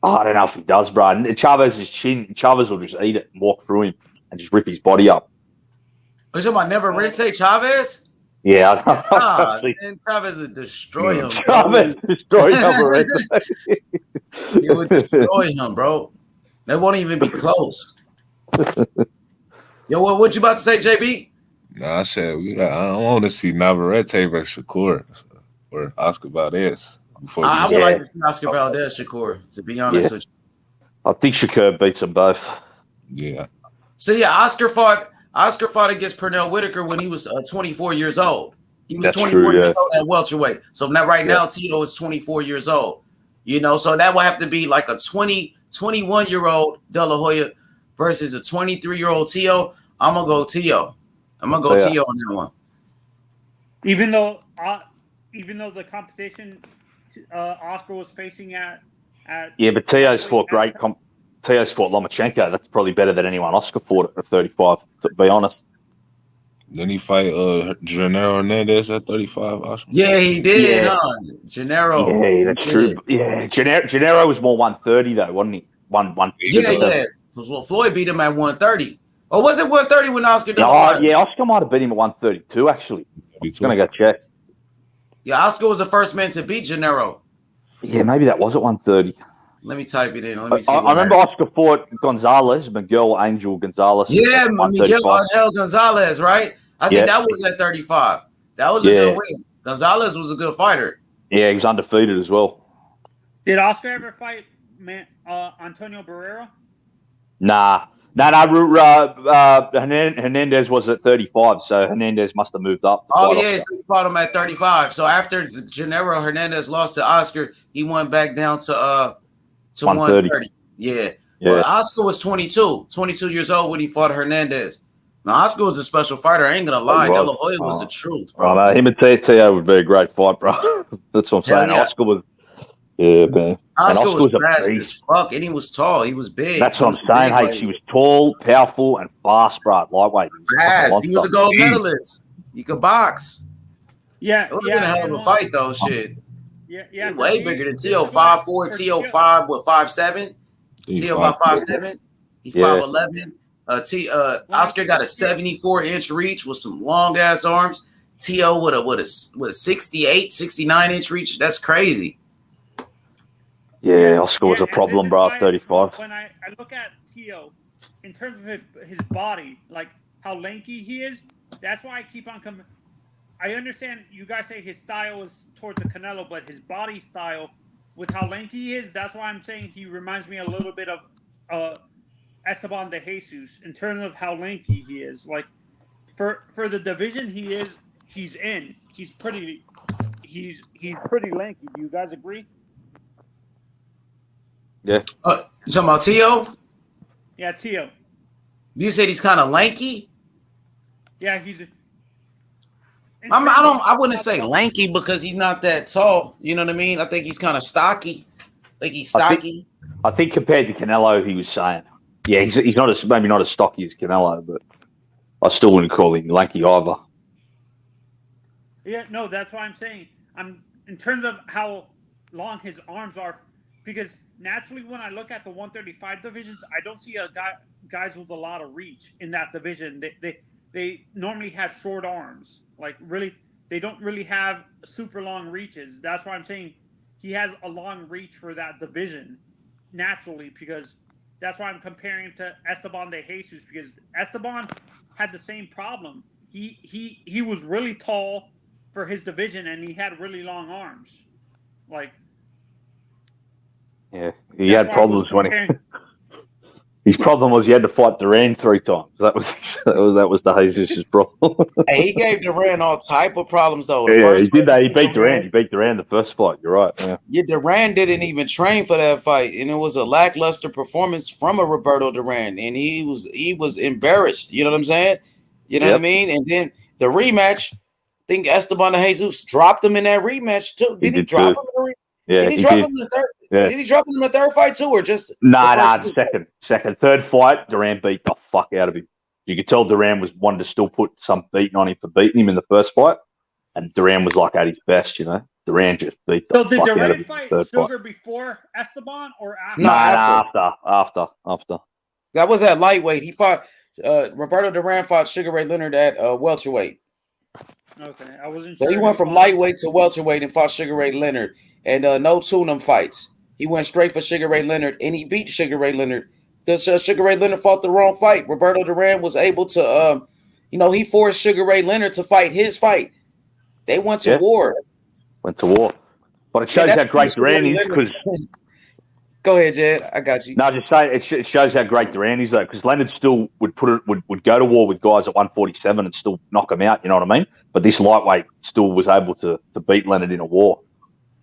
I don't know if he does, bro. Chavez's chin. Chavez will just eat it and walk through him and just rip his body up. Are you talking about Navarrete Chavez? Yeah, man, Chavez would destroy him. Chavez destroyed Navarrete. He would destroy him, bro. That won't even be close. Yo, what you about to say, JB? No, I said I want to see Navarrete versus Shakur or Oscar Valdez. I would like to see Oscar Valdez Shakur, to be honest with you. I think Shakur beats them both. Yeah. So yeah, Oscar fought against Pernell Whitaker when he was 24 years old. He was 24 years old at welterweight. So now Tio is 24 years old. So that will have to be like a 21-year-old De La Hoya versus a 23-year-old Tio. I'm gonna go Tio. Tio on that one. Even though the competition Oscar was facing at but Tio's fought great. Tio's fought Lomachenko. That's probably better than anyone Oscar fought at 35. To be honest. Didn't he fight Gennaro Hernandez at 35? Oscar? Yeah, he did. Gennaro. Yeah, that's true. Yeah, Gennaro was more 130 though, wasn't he? One. Yeah. Well, Floyd beat him at 130. Or was it 130 when Oscar did? Oscar might have beat him at 132 actually. I'm gonna go check. Yeah, Oscar was the first man to beat Gennaro. Yeah, maybe that was at 130. Let me type it in. Let me see. I remember Oscar fought Gonzalez, Miguel Angel Gonzalez. Yeah, at Miguel 135. Angel Gonzalez, right? I think that was at 35. That was a good win. Gonzalez was a good fighter. Yeah, he was undefeated as well. Did Oscar ever fight Antonio Barrera? Nah. Hernandez was at 35, so Hernandez must have moved up. Oh, yeah, so he fought him at 35. So after Gennaro Hernandez lost to Oscar, he went back down to 130. Yeah. But Oscar was 22 years old when he fought Hernandez. Now, Oscar was a special fighter. I ain't going to lie. De La Hoya was the truth, bro. Oh, him and Teo would be a great fight, bro. That's what I'm saying. Yeah. Oscar was... Yeah, man. Oscar was fast as fuck, and he was tall. He was big. That's what I'm saying, H. He was tall, powerful, and fast, bro. Lightweight. Fast. He was a gold medalist. He could box. Yeah. It would have been a hell of a fight, though. Shit. Yeah. He way bigger than Teo. 5'4", Teo 5, what, 5'7"? Teo about 5'7". He 5'11". Oscar got a 74-inch reach with some long ass arms. Teo with a 68, 69-inch reach. That's crazy. Yeah, Oscar was a problem, bro. 35. When I look at Teo, in terms of his body, like how lanky he is, that's why I keep on coming. I understand you guys say his style is towards the Canelo, but his body style, with how lanky he is, that's why I'm saying he reminds me a little bit of Esteban de Jesus in terms of how lanky he is. Like for the division he's in, he's pretty lanky. Do you guys agree? Yeah. You talking about Teo? Yeah, Teo. You said he's kind of lanky? Yeah, he's. I wouldn't say lanky because he's not that tall. You know what I mean? I think he's kind of stocky. I think compared to Canelo, he was saying, yeah, he's not maybe not as stocky as Canelo, but I still wouldn't call him lanky either. Yeah, no, that's what I'm saying. I'm in terms of how long his arms are, because naturally when I look at the 135 divisions, I don't see guys with a lot of reach in that division. They normally have short arms. Like really, they don't really have super long reaches. That's why I'm saying he has a long reach for that division naturally, because that's why I'm comparing to Esteban de Jesus, because Esteban had the same problem. He was really tall for his division and he had really long arms. Like, yeah, he had problems when his problem was he had to fight Duran 3 times. That was the Jesus' problem. Hey, he gave Duran all type of problems though. He did that. He beat Duran. He beat Duran the first fight. You're right. Yeah, Duran didn't even train for that fight, and it was a lackluster performance from a Roberto Duran, and he was embarrassed. You know what I'm saying? You know what I mean? And then the rematch, I think Esteban de Jesus dropped him in that rematch too. Did he drop him in the rematch? Yeah, did he drop him in the third? Yeah. Did he drop him in the third fight too, or just second, third fight? Duran beat the fuck out of him. You could tell Duran wanted to still put some beating on him for beating him in the first fight, and Duran was like at his best. You know, Duran just beat the fuck out of him. So did Duran fight Sugar before Esteban or after? No, after. That was at lightweight. He fought Roberto Duran fought Sugar Ray Leonard at welterweight. Okay, I wasn't sure. So he went from lightweight to welterweight and fought Sugar Ray Leonard, and no tune-em fights. He went straight for Sugar Ray Leonard, and he beat Sugar Ray Leonard because Sugar Ray Leonard fought the wrong fight. Roberto Duran was able to, he forced Sugar Ray Leonard to fight his fight. They went to war. But it shows how great Duran is because. Go ahead, Jed. I got you. No, just say it shows how great Duran is though, because Leonard still would go to war with guys at 147 and still knock them out. You know what I mean? But this lightweight still was able to beat Leonard in a war.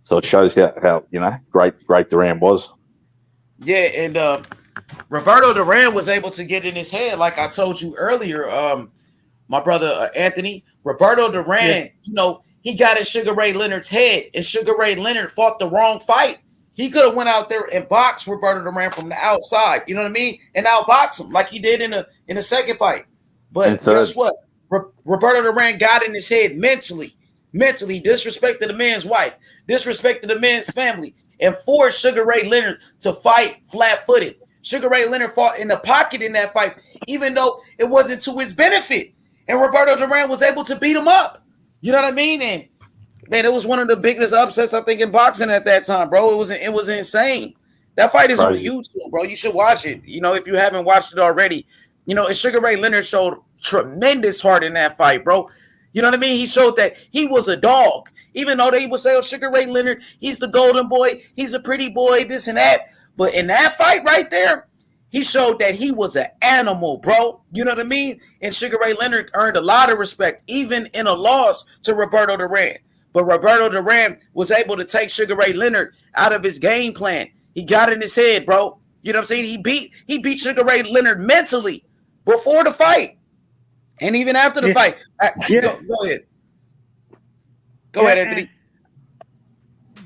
So it shows how great Duran was. Yeah, and Roberto Duran was able to get in his head, like I told you earlier, my brother Anthony. Roberto Duran, he got in Sugar Ray Leonard's head, and Sugar Ray Leonard fought the wrong fight. He could have went out there and boxed Roberto Duran from the outside, you know what I mean, and outbox him like he did in the second fight. But guess what? Roberto Duran got in his head mentally disrespected the man's wife, disrespected the man's family, and forced Sugar Ray Leonard to fight flat-footed. Sugar Ray Leonard fought in the pocket in that fight, even though it wasn't to his benefit. And Roberto Duran was able to beat him up. You know what I mean? And Man, it was one of the biggest upsets I think in boxing at that time, bro. It was insane. That fight is on Crazy. YouTube, bro. You should watch it. If you haven't watched it already. And Sugar Ray Leonard showed tremendous heart in that fight, bro. You know what I mean? He showed that he was a dog. Even though they would say, oh, Sugar Ray Leonard, he's the golden boy, he's a pretty boy, this and that. But in that fight right there, he showed that he was an animal, bro. You know what I mean? And Sugar Ray Leonard earned a lot of respect, even in a loss to Roberto Duran. But Roberto Duran was able to take Sugar Ray Leonard out of his game plan. He got in his head, bro. You know what I'm saying? He beat Sugar Ray Leonard mentally before the fight. And even after the fight. Go ahead. Go ahead, Anthony.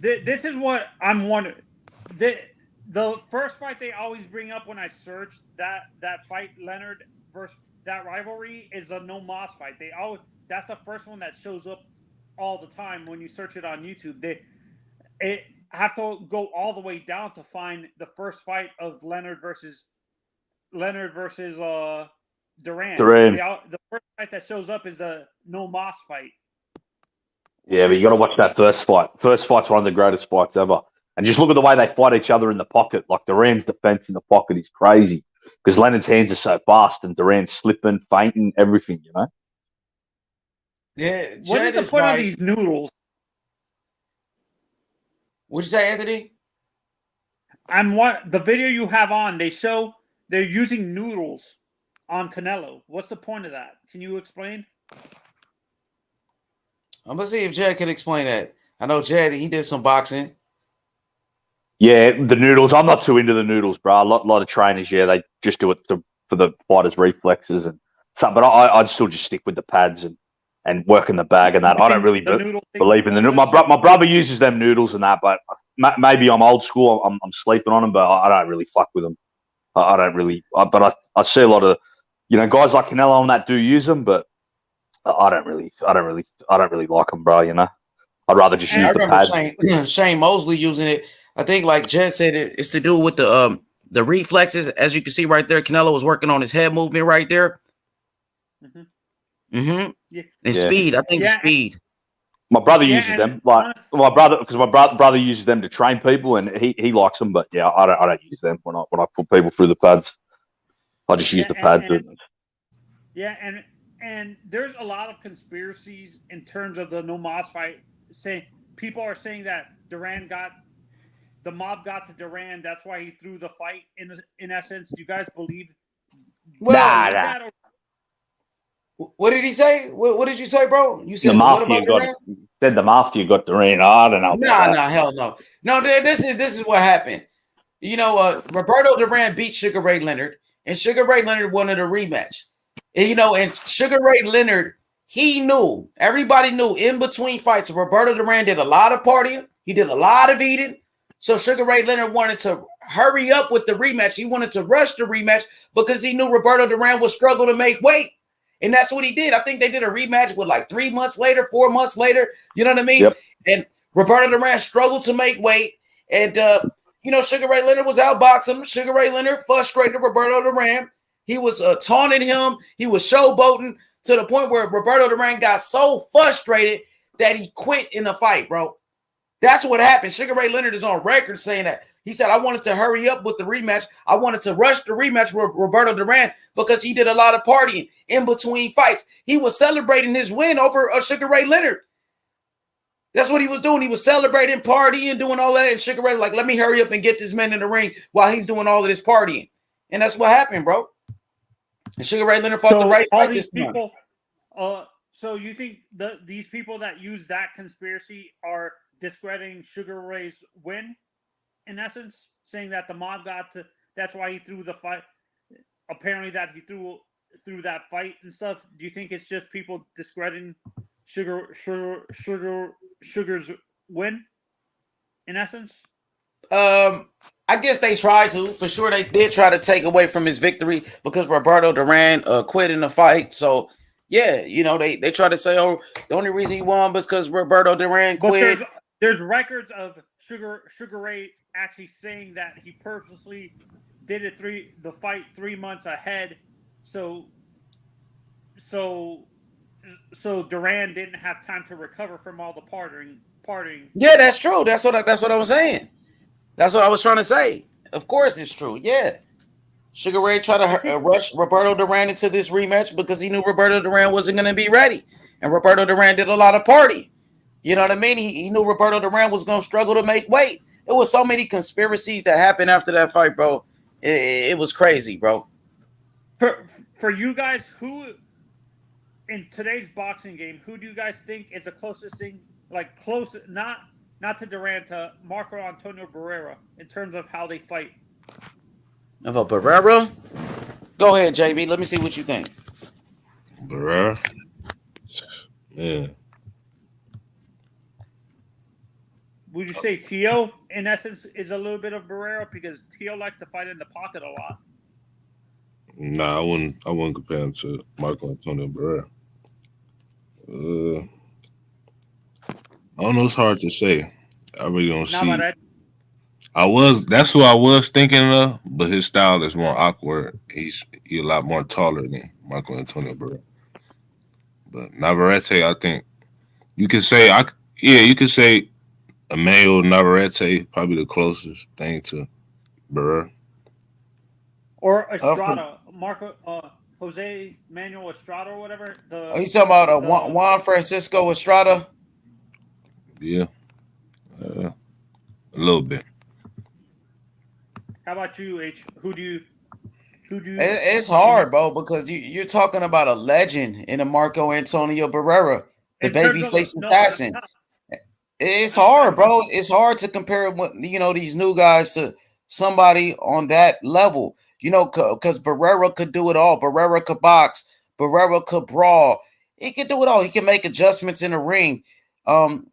This is what I'm wondering. The first fight they always bring up when I search that fight, Leonard versus that rivalry, is a no Moss fight. That's the first one that shows up all the time when you search it on YouTube. They have to go all the way down to find the first fight of Leonard versus Duran. The first fight that shows up is the no Moss fight. Yeah, but you got to watch that first fight. First fight's one of the greatest fights ever. And just look at the way they fight each other in the pocket. Like Duran's defense in the pocket is crazy because Leonard's hands are so fast and Duran's slipping, fainting, everything, you know? Yeah. What is the point of these noodles? What'd you say, Anthony? The video you have on, they're using noodles on Canelo. What's the point of that? Can you explain? I'm going to see if Jed can explain that. I know Jed, he did some boxing. Yeah, the noodles. I'm not too into the noodles, bro. A lot of trainers, they just do it for the fighter's reflexes and stuff. But I'd still just stick with the pads and work in the bag and that. I don't really believe in the noodles. My brother uses them noodles and that, but maybe I'm old school. I'm sleeping on them, but I don't really fuck with them. I don't really. But I see a lot of guys like Canelo and that do use them, but I don't really like them, bro. I'd rather just use the pad. Shane Mosley using it. I think, like Jed said, it's to do with the reflexes. As you can see right there, Canelo was working on his head movement right there. And speed. I think speed. My brother uses them. Like my brother uses them to train people, and he likes them. But yeah, I don't use them when I put people through the pads. I just use the pads. And there's a lot of conspiracies in terms of the no Moss fight. People are saying that the mob got to Duran. That's why he threw the fight. In essence, do you guys believe? Nah. What did he say? What did you say, bro? You said the mafia got Duran. I don't know. Nah, hell no. No, this is what happened. Roberto Duran beat Sugar Ray Leonard, and Sugar Ray Leonard wanted a rematch. And Sugar Ray Leonard, everybody knew in between fights, Roberto Duran did a lot of partying. He did a lot of eating. So Sugar Ray Leonard wanted to hurry up with the rematch. He wanted to rush the rematch because he knew Roberto Duran would struggle to make weight. And that's what he did. I think they did a rematch with like 3 months later, 4 months later. You know what I mean? Yep. And Roberto Duran struggled to make weight. And, Sugar Ray Leonard was outboxing him. Sugar Ray Leonard frustrated Roberto Duran. He was taunting him. He was showboating to the point where Roberto Duran got so frustrated that he quit in the fight, bro. That's what happened. Sugar Ray Leonard is on record saying that. He said, I wanted to hurry up with the rematch. I wanted to rush the rematch with Roberto Duran because he did a lot of partying in between fights. He was celebrating his win over Sugar Ray Leonard. That's what he was doing. He was celebrating, partying, doing all that. And Sugar Ray like, let me hurry up and get this man in the ring while he's doing all of this partying. And that's what happened, bro. And Sugar Ray Leonard fought the right fight this time. So you think these people that use that conspiracy are discrediting Sugar Ray's win, in essence, saying that the mob that's why he threw the fight. Apparently, that he threw that fight and stuff. Do you think it's just people discrediting Sugar's win, in essence? I guess they tried to. For sure, they did try to take away from his victory because Roberto Duran quit in the fight. So, yeah, they try to say, oh, the only reason he won was because Roberto Duran quit. But there's records of Sugar Ray actually saying that he purposely did the fight 3 months ahead, so so Duran didn't have time to recover from all the partying. Yeah, that's true. That's what I was saying. That's what I was trying to say. Of course, it's true. Yeah, Sugar Ray tried to rush Roberto Duran into this rematch because he knew Roberto Duran wasn't going to be ready, and Roberto Duran did a lot of party. You know what I mean? He knew Roberto Duran was going to struggle to make weight. There was so many conspiracies that happened after that fight, bro. It was crazy, bro. For you guys, who in today's boxing game, who do you guys think is the closest thing, like close, not to Duran, to Marco Antonio Barrera in terms of how they fight? Of a Barrera? Go ahead, JB. Let me see what you think. Barrera? Yeah. Would you say Teo, in essence, is a little bit of Barrera because Teo likes to fight in the pocket a lot? Nah, I wouldn't compare him to Marco Antonio Barrera. I don't know. It's hard to say. I really don't see. That's who I was thinking of, but his style is more awkward. He's a lot more taller than Marco Antonio Barrera. But Navarrete, I think you could say you could say Emmanuel Navarrete, probably the closest thing to Barrera. Or Estrada, Jose Manuel Estrada or whatever. Are you talking about Juan Francisco Estrada? Yeah, a little bit. How about you, H? Who do you? It's hard, bro, because you're talking about a legend in a Marco Antonio Barrera, the babyface assassin. It's hard, bro. It's hard to compare these new guys to somebody on that level. Because Barrera could do it all. Barrera could box. Barrera could brawl. He could do it all. He can make adjustments in the ring.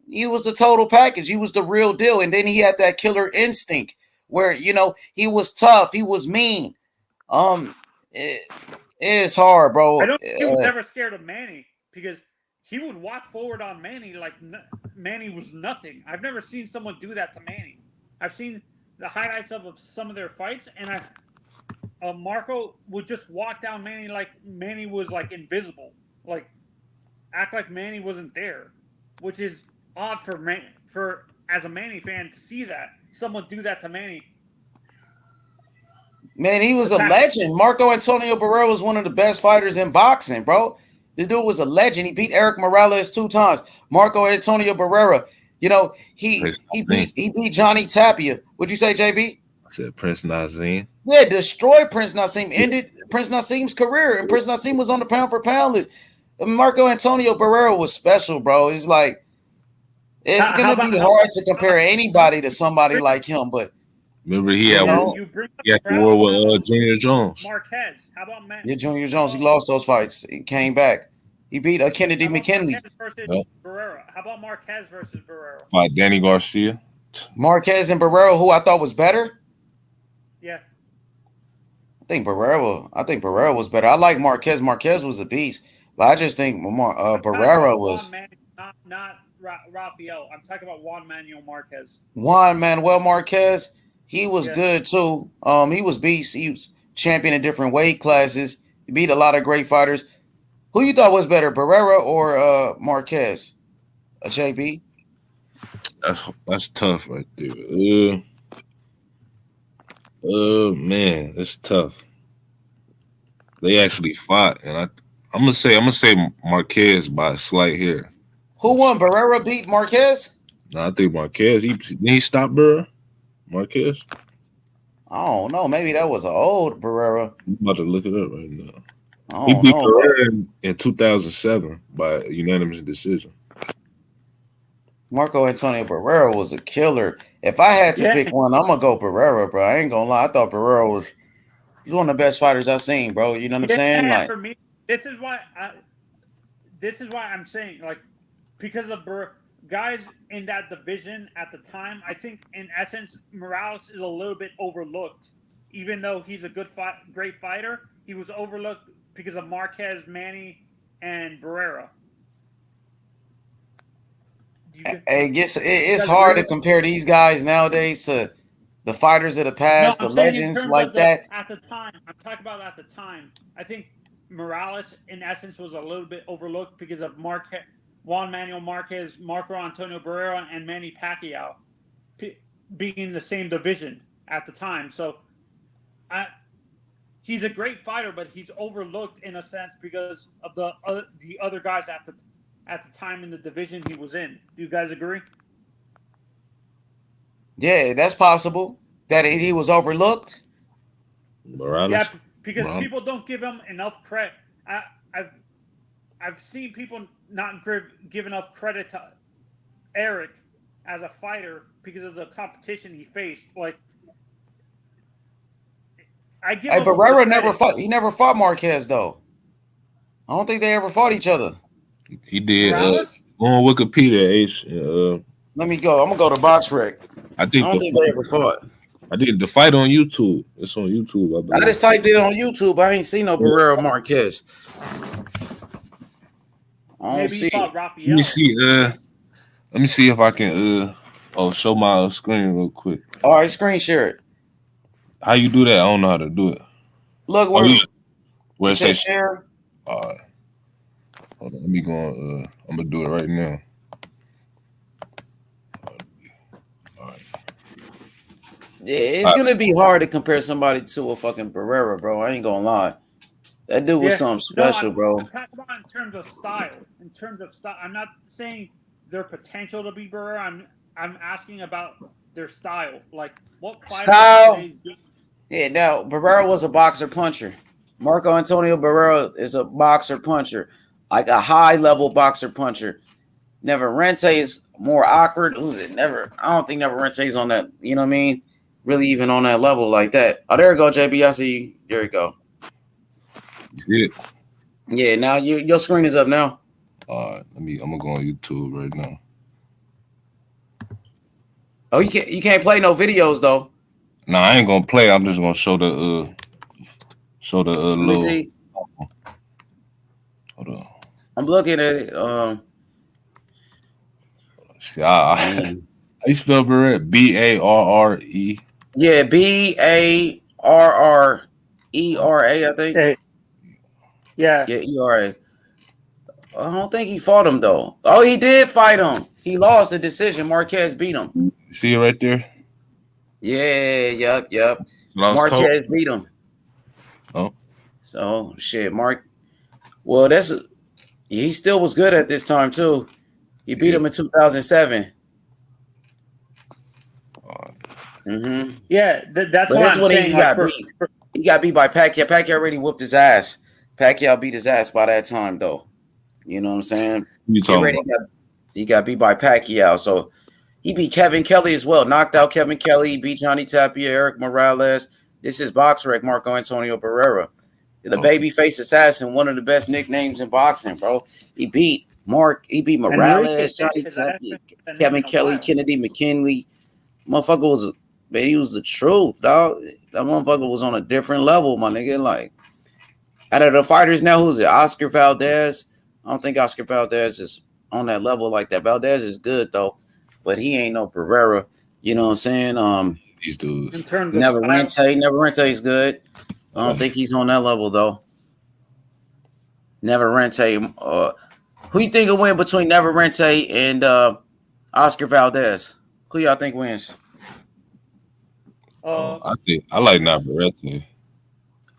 He was a total package. He was the real deal. And then he had that killer instinct where, he was tough. He was mean. It's hard, bro. I don't think he was ever scared of Manny because he would walk forward on Manny like Manny was nothing. I've never seen someone do that to Manny. I've seen the highlights of some of their fights, and Marco would just walk down Manny like Manny was like invisible, like act like Manny wasn't there, which is odd for as a Manny fan to see that someone do that to Manny. Man, he was a legend. Marco Antonio Barrera was one of the best fighters in boxing, bro. This dude was a legend. He beat Eric Morales 2 times. Marco Antonio Barrera, he beat Johnny Tapia. What'd you say, JB? I said Prince Nazim. Yeah, destroyed Prince Nazim. Ended Prince Nazim's career, and Prince Nazim was on the pound for pound list. Marco Antonio Barrera was special, bro. It's like it's gonna be hard to compare anybody to somebody like him, but. Remember, he had war with Junior Jones. Marquez. How about Matt? Yeah, Junior Jones. He lost those fights. He came back. He beat Kennedy McKinley. Barrera. How about Marquez versus Barrera? Fight Danny Garcia. Marquez and Barrera, who I thought was better. Yeah. I think Barrera was better. I like Marquez. Marquez was a beast, but I just think Barrera was. Not Rafael. I'm talking about Juan Manuel Marquez. Juan Manuel Marquez. He was good too. He was beast. He was champion in different weight classes. He beat a lot of great fighters. Who you thought was better, Barrera or Marquez? JB? That's tough right there. Man, it's tough. They actually fought, and I'm gonna say Marquez by a slight hair. Who won? Barrera beat Marquez? No, I think Marquez. He stopped Barrera. Marquez? I don't know. Maybe that was an old Barrera. I'm about to look it up right now. He beat Barrera in 2007 by unanimous decision. Marco Antonio Barrera was a killer. If I had to pick one, I'm gonna go Barrera, bro. I ain't gonna lie. I thought Barrera he's one of the best fighters I've seen, bro. You know what I'm saying? Like for me, this is why I'm saying, like, because of guys in that division at the time, I think in essence Morales is a little bit overlooked. Even though he's a great fighter, he was overlooked because of Marquez, Manny, and Barrera. I guess it's hard to compare these guys nowadays to the fighters of the past, the legends like that. At the time, I'm talking about at the time. I think Morales, in essence, was a little bit overlooked because of Juan Manuel Marquez, Marco Antonio Barrera, and Manny Pacquiao being in the same division at the time. So he's a great fighter, but he's overlooked in a sense because of the other guys at the time in the division he was in. Do you guys agree? Yeah, that's possible that he was overlooked. Morales? Yeah, because people don't give him enough credit. I've seen people not give enough credit to Eric as a fighter because of the competition he faced. Like, I give him Barrera never fought. He never fought Marquez though. I don't think they ever fought each other. He did. Morales? On Wikipedia, H. Let me go. I'm gonna go to BoxRec. I don't think they ever fought. I did the fight on YouTube. It's on YouTube. I just typed it on YouTube. I ain't seen no Barrera Marquez. Maybe he fought Raphael. Let me see. Let me see if I can. Show my screen real quick. All right, screen share it. How you do that? I don't know how to do it. Look where it says share. All right. Hold on. Let me go. I'm gonna do it right now. All right. Yeah, it's gonna be hard to compare somebody to a fucking Barrera, bro. I ain't gonna lie. That dude was something special, bro. I'm talking about in terms of style. In terms of style, I'm not saying their potential to be Barrera. I'm asking about their style. Like, what style? Yeah, now Barrera was a boxer puncher. Marco Antonio Barrera is a boxer puncher, like a high level boxer puncher. Neverrente is more awkward. Who's it? I don't think Neverrente's on that. You know what I mean? Really, even on that level like that. Oh, there you go, JB. I see you. There you go. You see it? Yeah. Now your screen is up now. All right. I'm gonna go on YouTube right now. Oh, you can't play no videos though. No, I ain't gonna play. I'm just gonna show the little. See. Hold on. I'm looking at it. See, how you spell Barrera? B-A-R-R-E. Yeah, B-A-R-R-E-R-A, I think. Hey. Yeah. Yeah, E-R-A. I don't think he fought him though. Oh, he did fight him. He lost the decision. Marquez beat him. See it right there? Yeah, yep. Marquez beat him. Oh. So shit, Well, he still was good at this time too. He beat him in 2007. Mm-hmm. Yeah, that's what I'm saying. He got beat. He got beat by Pacquiao. Pacquiao already whooped his ass. Pacquiao beat his ass by that time, though. You know what I'm saying? He got beat by Pacquiao. So he beat Kevin Kelly as well. Knocked out Kevin Kelly. He beat Johnny Tapia, Eric Morales. This is BoxRec, Marco Antonio Barrera. The babyface assassin, one of the best nicknames in boxing, bro. He beat Morales, Johnny Tapia, Kevin Kelly, Kennedy McKinley. Motherfucker he was the truth, dog. That motherfucker was on a different level, my nigga. Like, out of the fighters now, who's it? Oscar Valdez. I don't think Oscar Valdez is on that level like that. Valdez is good though, but he ain't no Barrera. You know what I'm saying? These dudes. In terms of Neverrente is good. I don't think he's on that level though. Neverrente. Who you think will win between Neverrente and Oscar Valdez? Who y'all think wins? I like Neverrente.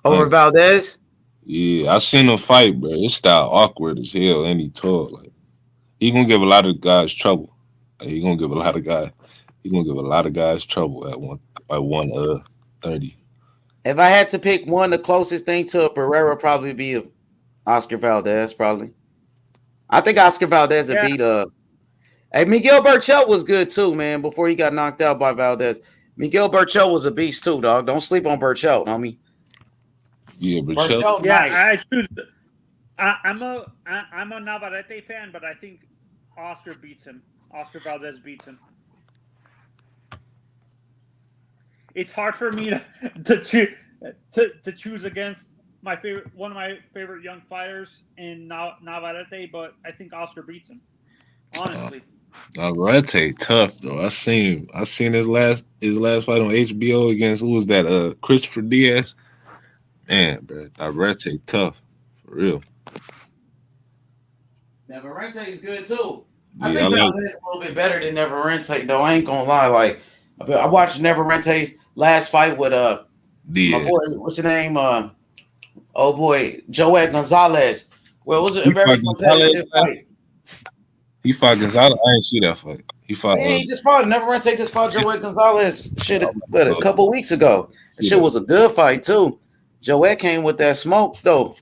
Over Valdez? Yeah, I seen him fight, bro. His style awkward as hell, and he tall. Like, he gonna give a lot of guys trouble. He gonna give a lot of guys trouble at 130. If I had to pick one, the closest thing to a Barrera probably be Oscar Valdez. Probably. I think Oscar Valdez would beat Hey, Miguel Berchelt was good too, man. Before he got knocked out by Valdez, Miguel Berchelt was a beast too, dog. Don't sleep on Berchelt, homie. Yeah, Berchelt. Nice. I'm a Navarrete fan, but I think Oscar beats him. Oscar Valdez beats him. It's hard for me to choose against one of my favorite young fighters in Navarrete, but I think Oscar beats him. Honestly. Navarrete tough though. I seen his last fight on HBO against who was that? Christopher Diaz. Man, bro, Navarrete tough. For real. Neverente is good too. Yeah, I think Valdez a little bit better than Neverente, though. I ain't gonna lie. Like, I watched Neverente's last fight with my boy. What's his name? Oh boy, Joel Gonzalez. Well, it was a very competitive fight. He fought Gonzalez. I didn't see that fight. He fought. Yeah, he just fought. Neverente just fought Joel Gonzalez. Shit, but a couple weeks ago. That shit was a good fight too. Joel came with that smoke though.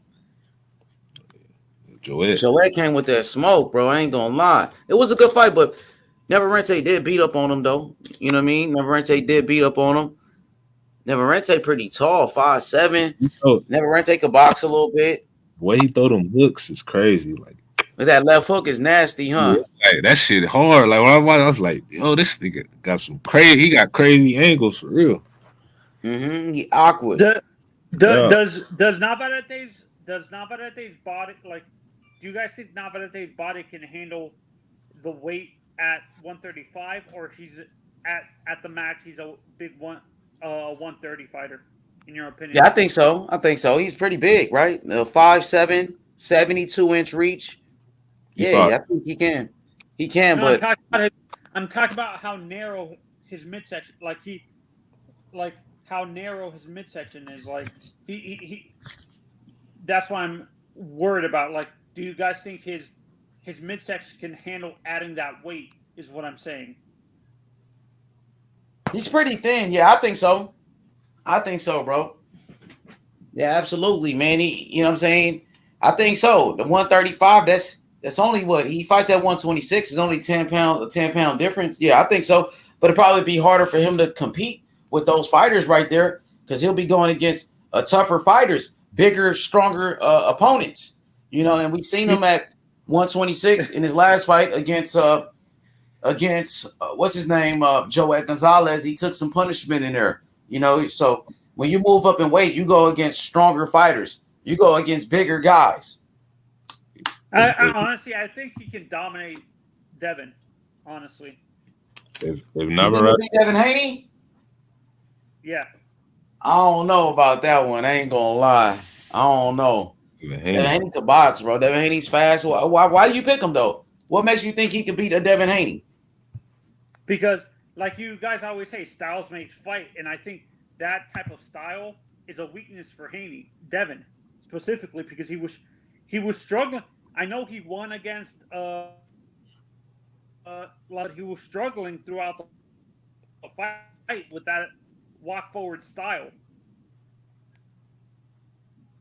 Joel came with that smoke, bro. I ain't gonna lie. It was a good fight, but Neverente did beat up on him though. You know what I mean? Neverente did beat up on him. Neverente pretty tall, 5'7". Neverente could box a little bit. The way he throw them hooks is crazy. Like that left hook is nasty, huh? Yeah, like, that shit hard. Like when I watched, I was like, "Yo, this nigga got some crazy. He got crazy angles for real." He awkward. Does Navarrete's body, like, do you guys think Navarrete's body can handle the weight at 135, or he's at the max? He's a big 130 fighter, in your opinion? Yeah, I think so. He's pretty big, right? 5'7", 72-inch reach. Yeah, I think he can. He can, no, but I'm talking about how narrow his midsection, how narrow his midsection is. Like he that's why I'm worried about. Like, do you guys think his midsection can handle adding that weight? Is what I'm saying. He's pretty thin. Yeah, I think so. Bro. Yeah, absolutely, man. You know what I'm saying? I think so. The 135, that's only what he fights at 126. It's only 10 pound difference. Yeah, I think so. But it'd probably be harder for him to compete with those fighters right there, because he'll be going against tougher fighters, bigger, stronger opponents. You know, and we've seen him at 126 in his last fight against what's his name, Joel Gonzalez. He took some punishment in there. You know, so when you move up in weight, you go against stronger fighters. You go against bigger guys. I honestly, I think he can dominate Devin. Honestly, they've never Devin Haney. Yeah, I don't know about that one. I ain't gonna lie. I don't know. Devin Haney could box, bro. Devin Haney's fast. Why do you pick him though? What makes you think he could beat a Devin Haney? Because, like you guys always say, styles make fight, and I think that type of style is a weakness for Devin specifically, because he was struggling. I know he won against like he was struggling throughout the fight with that walk forward style.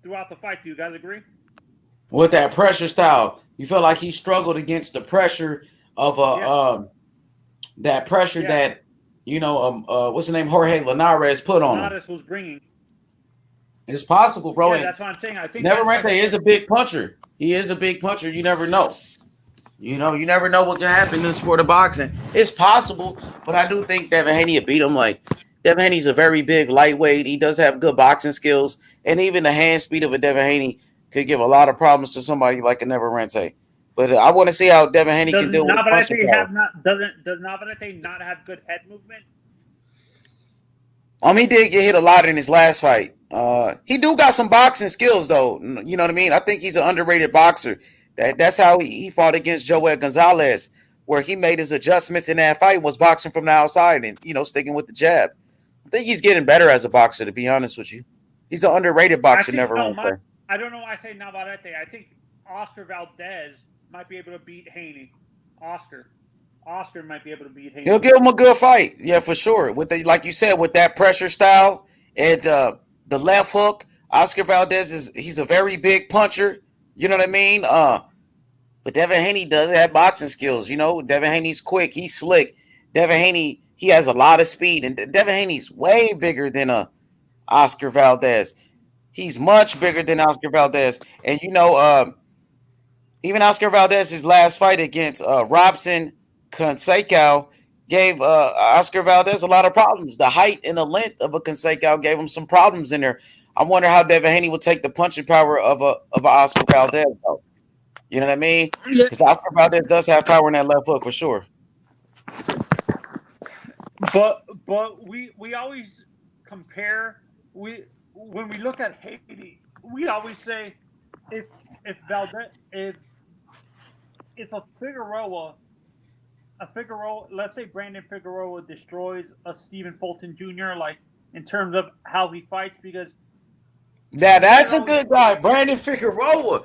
Throughout the fight, do you guys agree? With that pressure style, you feel like he struggled against the pressure of that pressure that what's the name, Jorge Linares put on him. Linares was bringing. It's possible, bro. Yeah, that's what I'm saying. I think Neverente is a big puncher. He is a big puncher. You never know. You never know what can happen in the sport of boxing. It's possible, but I do think Devin Haney will beat him. Like, Devin Haney's a very big lightweight. He does have good boxing skills, and even the hand speed of a Devin Haney could give a lot of problems to somebody like a Neverente. But I want to see how Devin Haney can deal with punching power. Does Navarrete not have good head movement? He did get hit a lot in his last fight. He do got some boxing skills, though. You know what I mean? I think he's an underrated boxer. That's how he fought against Joel Gonzalez, where he made his adjustments in that fight, was boxing from the outside and, sticking with the jab. I think he's getting better as a boxer, to be honest with you. He's an underrated boxer, Neverente. I don't know why I say Navarrete. I think Oscar Valdez might be able to beat Haney. Oscar might be able to beat Haney. He'll give him a good fight. Yeah, for sure. With like you said, with that pressure style and the left hook, Oscar Valdez he's a very big puncher. You know what I mean? But Devin Haney does have boxing skills. Devin Haney's quick. He's slick. Devin Haney, he has a lot of speed. And Devin Haney's way bigger than Oscar Valdez. He's much bigger than Oscar Valdez. And, even Oscar Valdez's last fight against Robson Canseco gave Oscar Valdez a lot of problems. The height and the length of a Canseco gave him some problems in there. I wonder how Devin Haney will take the punching power of a Oscar Valdez, though. You know what I mean? Because Oscar Valdez does have power in that left hook for sure. But we always compare. When we look at Haney, we always say if Valdez if a Figueroa, let's say Brandon Figueroa destroys a Stephen Fulton Jr. like in terms of how he fights, because that's a good guy, Brandon Figueroa.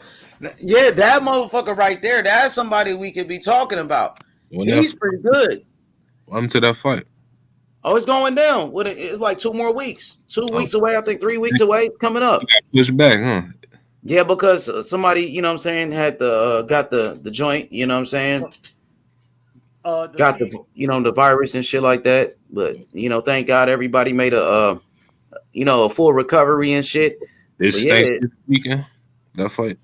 Yeah, that motherfucker right there. That's somebody we could be talking about. He's pretty good. I'm to that fight. Oh, it's going down. It's like 2 more weeks. 2 weeks away, I think 3 weeks away. It's coming up. Push back, huh? Yeah, because somebody, you know what I'm saying, had got the joint, you know what I'm saying? Got the virus and shit like that. But, thank God everybody made a full recovery and shit. This weekend, that fight.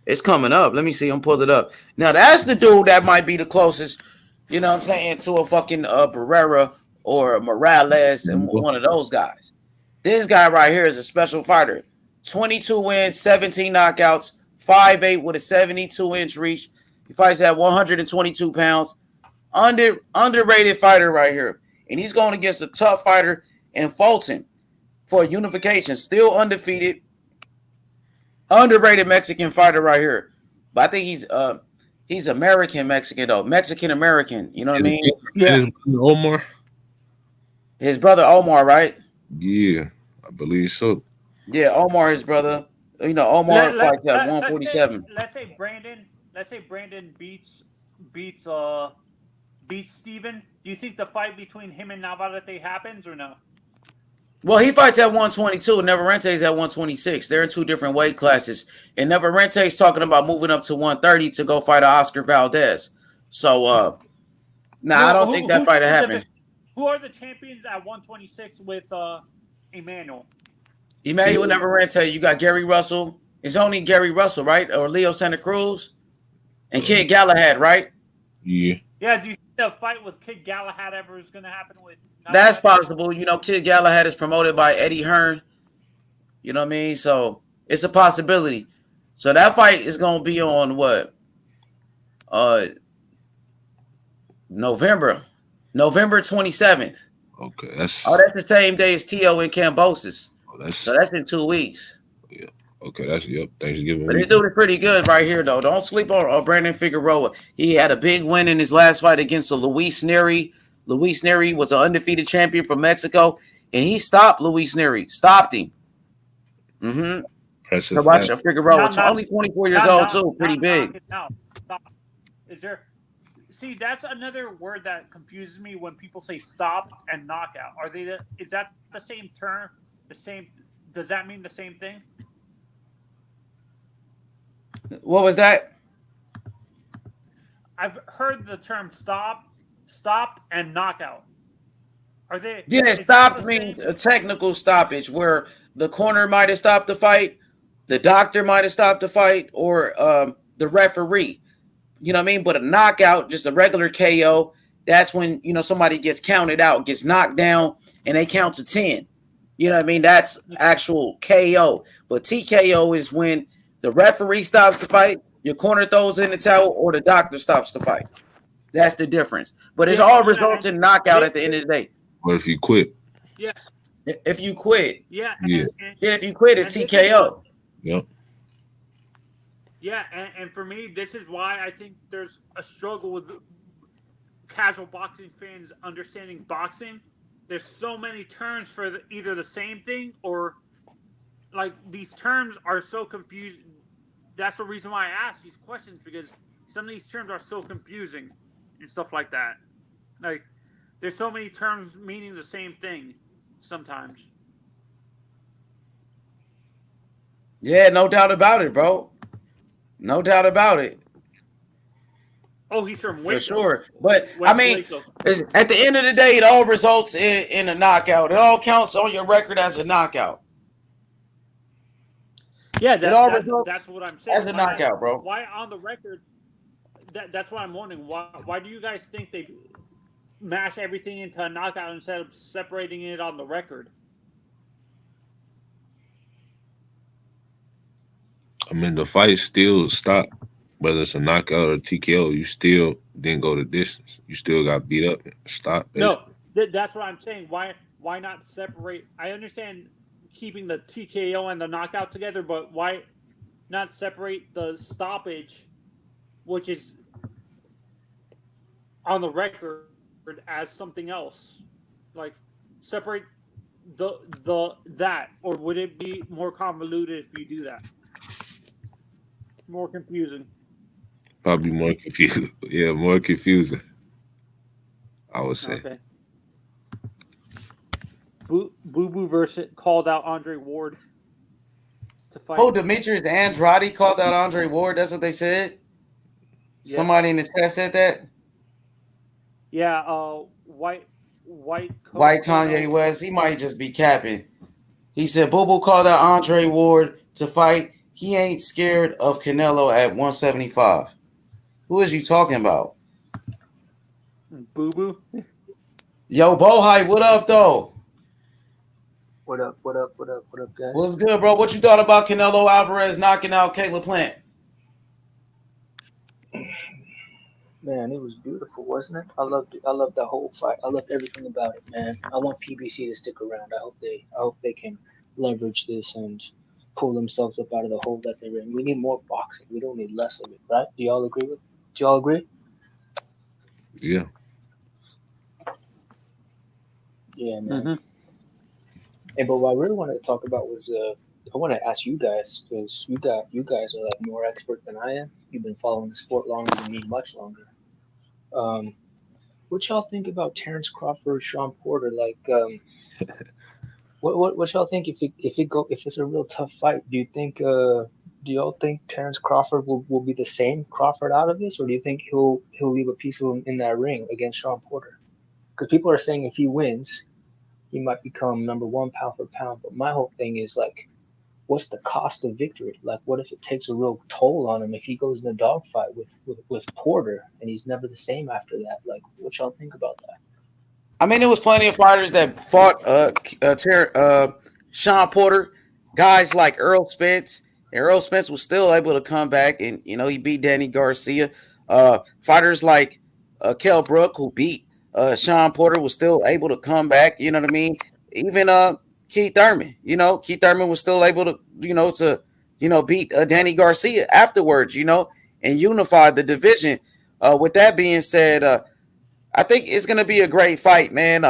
It's coming up. Let me see. I'm pulling it up. Now, that's the dude that might be the closest, you know what I'm saying, to a fucking Barrera or Morales and one of those guys. This guy right here is a special fighter. 22 wins, 17 knockouts, 5'8" with a 72-inch reach. He fights at 122 pounds. Underrated fighter right here. And he's going against a tough fighter in Fulton for unification. Still undefeated. Underrated Mexican fighter right here. But I think he's American Mexican though. Mexican American. You know what I mean? Yeah. Omar. His brother Omar, right? Yeah, I believe so. Yeah, Omar, his brother. Omar fights at 147. Let's say Brandon beats Steven. Do you think the fight between him and Navarrete happens or no? Well, he fights at 122. Navarrete's at 126. They're in 2 different weight classes. And Navarrete's talking about moving up to 130 to go fight Oscar Valdez. So, I don't think that fight will happen. Who are the champions at 126 with Emmanuel? Emmanuel Navarrete. You got Gary Russell. It's only Gary Russell, right? Or Leo Santa Cruz. And Kid Galahad, right? Yeah. Yeah, do you think the fight with Kid Galahad ever is going to happen with? That's possible. Kid Galahad is promoted by Eddie Hearn. You know what I mean? So it's a possibility. So that fight is going to be on what? November 27th. Okay, that's the same day as Tio in Cambosis. So that's in 2 weeks. Yeah. Okay, that's Thanksgiving. But this dude is pretty good right here, though. Don't sleep on Brandon Figueroa. He had a big win in his last fight against Luis Neri. Luis Neri was an undefeated champion from Mexico, and he stopped Luis Neri. Stopped him. So watch Figueroa. Only 24 years old, too. Pretty big. Is there... See, that's another word that confuses me when people say stop and knockout. Is that the same term? Does that mean the same thing? What was that? I've heard the term stopped and knockout. Are they? Yeah, stopped means a technical stoppage where the corner might have stopped the fight, the doctor might have stopped the fight, or the referee. You know what I mean? But a knockout, just a regular KO, that's when, somebody gets counted out, gets knocked down, and they count to 10. You know what I mean? That's actual KO. But TKO is when the referee stops the fight, your corner throws in the towel, or the doctor stops the fight. That's the difference. But it's all results in knockout at the end of the day. What if you quit? Yeah. If you quit. Yeah. If you quit, it's TKO. Yep. Yeah, and for me, this is why I think there's a struggle with casual boxing fans understanding boxing. There's so many terms for either the same thing or, like, these terms are so confusing. That's the reason why I ask these questions, because some of these terms are so confusing and stuff like that. Like, there's so many terms meaning the same thing sometimes. Yeah, no doubt about it, bro. No doubt about it. Oh, he's from Waco. For sure. But, I mean, at the end of the day, it all results in a knockout. It all counts on your record as a knockout. Yeah, that's what I'm saying. As a knockout, bro. Why on the record? That's what I'm wondering. Why do you guys think they mash everything into a knockout instead of separating it on the record? I mean, the fight still stopped, whether it's a knockout or TKO. You still didn't go the distance. You still got beat up and stopped. No, that's what I'm saying. Why not separate? I understand keeping the TKO and the knockout together, but why not separate the stoppage, which is on the record as something else? Like separate that, or would it be more convoluted if you do that? More confusing. Probably more confused. Yeah, more confusing. I would say. Okay. Boo Boo versus called out Andre Ward to fight. Oh, Demetrius Andrade called out Andre Ward. That's what they said. Yes. Somebody in the chat said that. Yeah. White Kanye West. He might just be capping. He said Boo Boo called out Andre Ward to fight. He ain't scared of Canelo at 175. Who is you talking about? Boo Boo. Yo, Bohai, what up though? What up, guys? What's good, bro? What you thought about Canelo Alvarez knocking out Caleb Plant? Man, it was beautiful, wasn't it? I loved the whole fight. I loved everything about it, man. I want PBC to stick around. I hope they can leverage this and pull themselves up out of the hole that they're in. We need more boxing. We don't need less of it, right? Do y'all agree? Yeah. Yeah, man. Mm-hmm. And but what I really wanted to talk about was I want to ask you guys, because you guys are like more expert than I am. You've been following the sport longer than me, much longer. What y'all think about Terence Crawford, Shawn Porter? Like, what y'all think if it's a real tough fight? Do y'all think Terence Crawford will be the same Crawford out of this, or do you think he'll leave a piece of him in that ring against Shawn Porter? Because people are saying if he wins, he might become number one pound for pound. But my whole thing is like, what's the cost of victory? Like, what if it takes a real toll on him if he goes in a dogfight with Porter and he's never the same after that? Like, what y'all think about that? I mean, there was plenty of fighters that fought Shawn Porter, guys like Errol Spence. And Errol Spence was still able to come back, and he beat Danny Garcia. Fighters like Kell Brook, who beat Shawn Porter, was still able to come back. You know what I mean? Even Keith Thurman. Keith Thurman was still able to beat Danny Garcia afterwards. And unify the division. With that being said, I think it's going to be a great fight, man.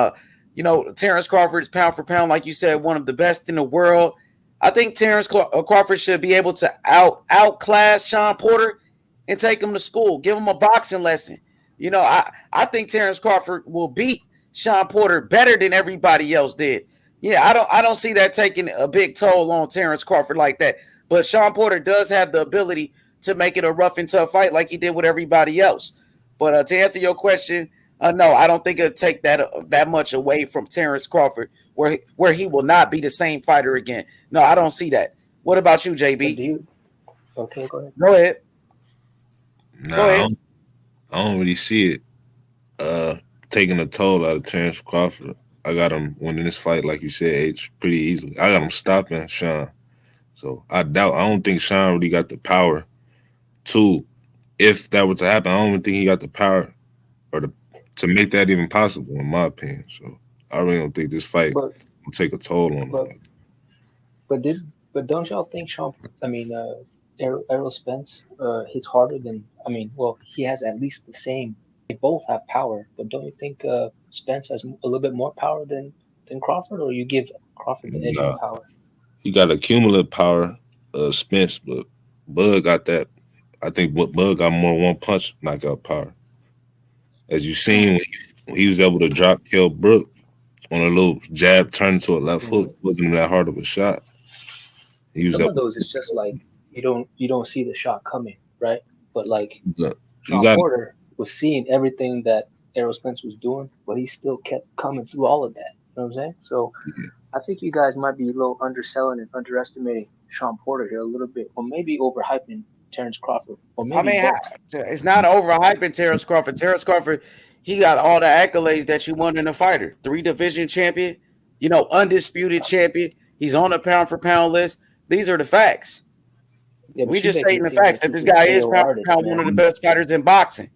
Terence Crawford is pound for pound, like you said, one of the best in the world. I think Terence Crawford should be able to outclass Shawn Porter and take him to school, give him a boxing lesson. I think Terence Crawford will beat Shawn Porter better than everybody else did. Yeah, I don't see that taking a big toll on Terence Crawford like that. But Shawn Porter does have the ability to make it a rough and tough fight like he did with everybody else. But to answer your question, no, I don't think it'll take that much away from Terence Crawford, where he will not be the same fighter again. No, I don't see that. What about you, JB? Okay, go ahead. Go ahead. Nah, go ahead. I don't really see it taking a toll out of Terence Crawford. I got him winning this fight, like you said, H, pretty easily. I got him stopping Shawn. So I don't think Shawn really got the power to, if that were to happen, I don't even think he got the power or to make that even possible, in my opinion. So I really don't think this fight will take a toll on him. But don't y'all think Errol Spence hits harder than, he has at least the same. They both have power, but don't you think Spence has a little bit more power than Crawford, or you give Crawford the edge in power? He got a cumulative power, Spence, but Bud got that. I think Bud got more one punch knockout power. As you seen when he was able to drop Kell Brook on a little jab, turn into a left hook, wasn't that hard of a shot. Some of those is just like you don't see the shot coming, right? But like Shawn Porter was seeing everything that Errol Spence was doing, but he still kept coming through all of that. You know what I'm saying? So I think you guys might be a little underselling and underestimating Shawn Porter here a little bit, or maybe overhyping Terence Crawford. Or maybe it's not overhyping Terence Crawford. Terence Crawford, he got all the accolades that you want in a fighter. 3-division champion, undisputed champion. He's on the pound for pound list. These are the facts. Yeah, we just stating the facts that this guy is pound for pound one of the best fighters in boxing.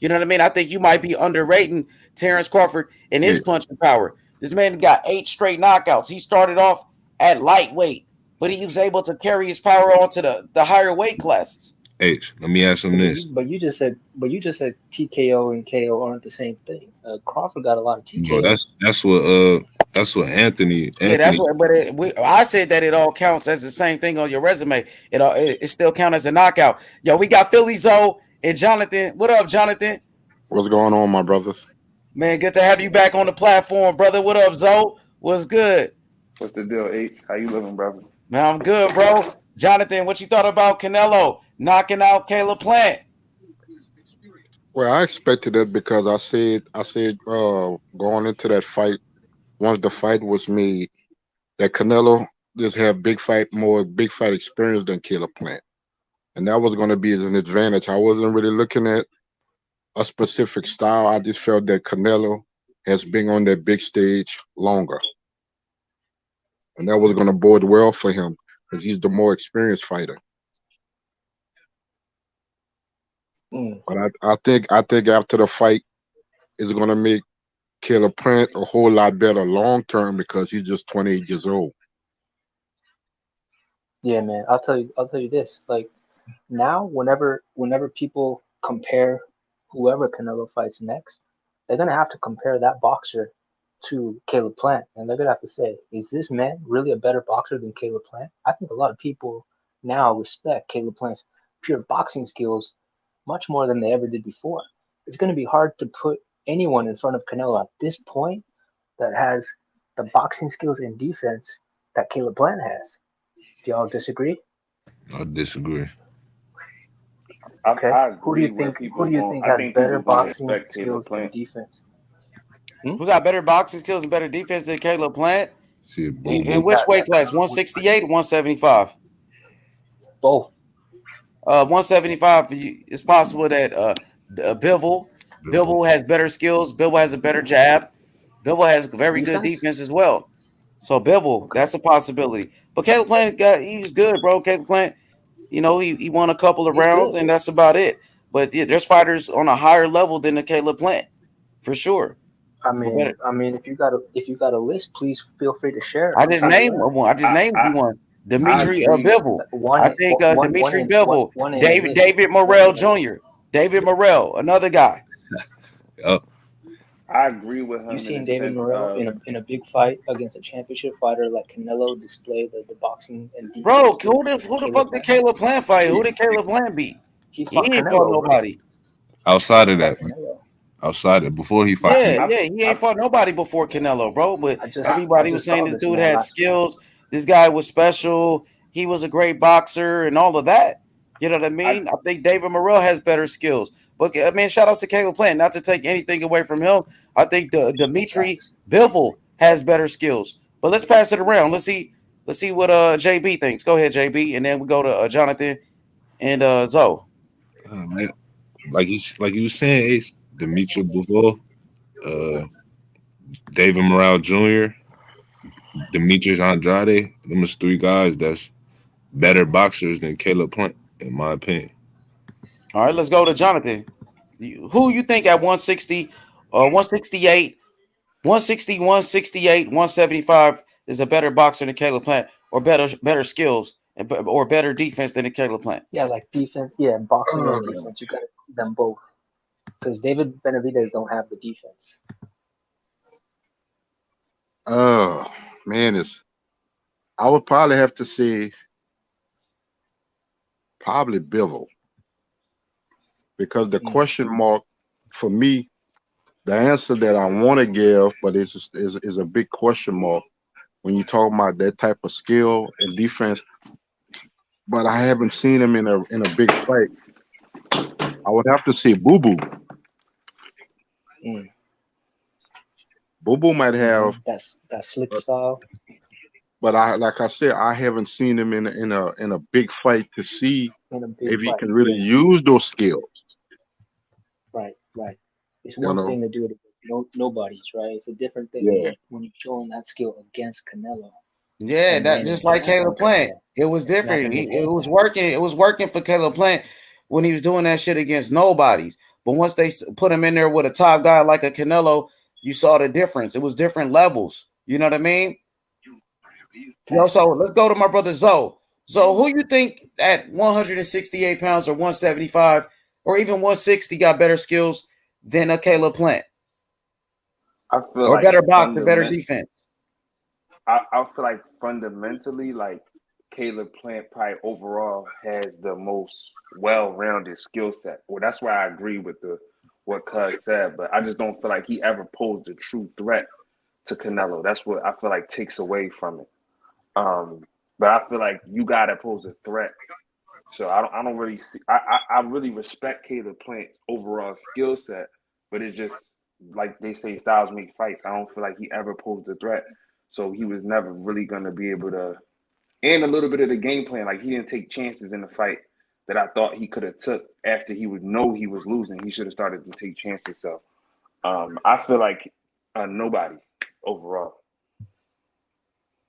You know what I mean? I think you might be underrating Terence Crawford and his punching power. This man got 8 straight knockouts. He started off at lightweight, but he was able to carry his power on to the higher weight classes. H, let me ask him this. But you just said TKO and KO aren't the same thing. Crawford got a lot of TKO. No, that's what Anthony. Yeah, that's what. But I said that it all counts as the same thing on your resume. It still counts as a knockout. Yo, we got Philly Zoe and Jonathan. What up, Jonathan? What's going on, my brothers? Man, good to have you back on the platform, brother. What up, Zoe? What's good? What's the deal, H? How you living, brother? Man, I'm good, bro. Jonathan, what you thought about Canelo knocking out Caleb Plant? Well, I expected it because I said going into that fight, once the fight was made, that Canelo just had more big fight experience than Caleb Plant. And that was going to be an advantage. I wasn't really looking at a specific style. I just felt that Canelo has been on that big stage longer. And that was going to bode well for him because he's the more experienced fighter. But I think after the fight, it's going to make Caleb Plant a whole lot better long term because he's just 28 years old. Yeah, man. I'll tell you this. Like now, whenever people compare whoever Canelo fights next, they're gonna have to compare that boxer to Caleb Plant, and they're gonna have to say, is this man really a better boxer than Caleb Plant? I think a lot of people now respect Caleb Plant's pure boxing skills much more than they ever did before. It's going to be hard to put anyone in front of Canelo at this point that has the boxing skills and defense that Caleb Plant has. Do y'all disagree? I disagree. Okay. I Who do you think has better boxing skills and defense? Who got better boxing skills and better defense than Caleb Plant? In which weight class? 168, 175? Both. 175. It's possible that Bivol has better skills. Bivol has a better jab. Bivol has very good defense as well. So Bivol, that's a possibility. But Caleb Plant he was good, bro. Caleb Plant, he won a couple of rounds, and that's about it. But yeah, there's fighters on a higher level than the Caleb Plant, for sure. I mean, if you got a list, please feel free to share it. I just named one. Dimitri Bivol. I think Dimitri Bivol. David Morrell Jr. David Morrell, another guy. Yep. I agree with him. You seen David Morrell in a big fight against a championship fighter like Canelo display the boxing and defense? Bro, who the fuck did Caleb Plant fight? Who did Caleb Plant beat? He ain't fought nobody. Outside of that, before he fought. Yeah, he ain't fought nobody before Canelo, bro. But everybody was saying this dude had skills. This guy was special. He was a great boxer and all of that. You know what I mean? I think David Morrell has better skills. But I mean, shout outs to Caleb Plant. Not to take anything away from him. I think Dimitri Bivol has better skills. But let's pass it around. Let's see what JB thinks. Go ahead, JB, and then we go to Jonathan and Zoe. Like you was saying, Ace, Dimitri Bivol, David Morrell Jr., Demetrius Andrade. Them is three guys that's better boxers than Caleb Plant, in my opinion. All right, let's go to Jonathan. Who you think at 160, 168, 160, 168, 175 is a better boxer than Caleb Plant, or better skills, or better defense than Caleb Plant? Yeah, like defense. Yeah, boxing and defense. You got them both. Because David Benavidez don't have the defense. Man, I would probably have to say probably Bivol, because the question mark for me, the answer that I want to give, but is a big question mark when you talk about that type of skill and defense. But I haven't seen him in a big fight. I would have to say Boo Boo. Boo Boo might have that slick style. But like I said, I haven't seen him in a big fight to see if he can really use those skills. Right. It's one thing to do it against nobodies, right? It's a different thing when you're showing that skill against Canelo. Yeah, that just like Caleb Plant. It was different. It was working. It was working for Caleb Plant when he was doing that shit against nobodies. But once they put him in there with a top guy like a Canelo, you saw the difference. It was different levels. You know what I mean? Yo, so let's go to my brother Zoe. So who you think at 168 pounds or 175 or even 160 got better skills than a Caleb Plant? I feel Or like better box or better defense? I feel like fundamentally, like Caleb Plant probably overall has the most well-rounded skill set. Well, that's why I agree with what Cuz said, but I just don't feel like he ever posed a true threat to Canelo. That's what I feel like takes away from it. But I feel like you gotta pose a threat. So I don't really see. I really respect Caleb Plant's overall skill set, but it's just like they say, styles make fights. I don't feel like he ever posed a threat, so he was never really gonna be able to. And a little bit of the game plan, like he didn't take chances in the fight that I thought he could have took after he would know he was losing. He should have started to take chances. So I feel like nobody overall.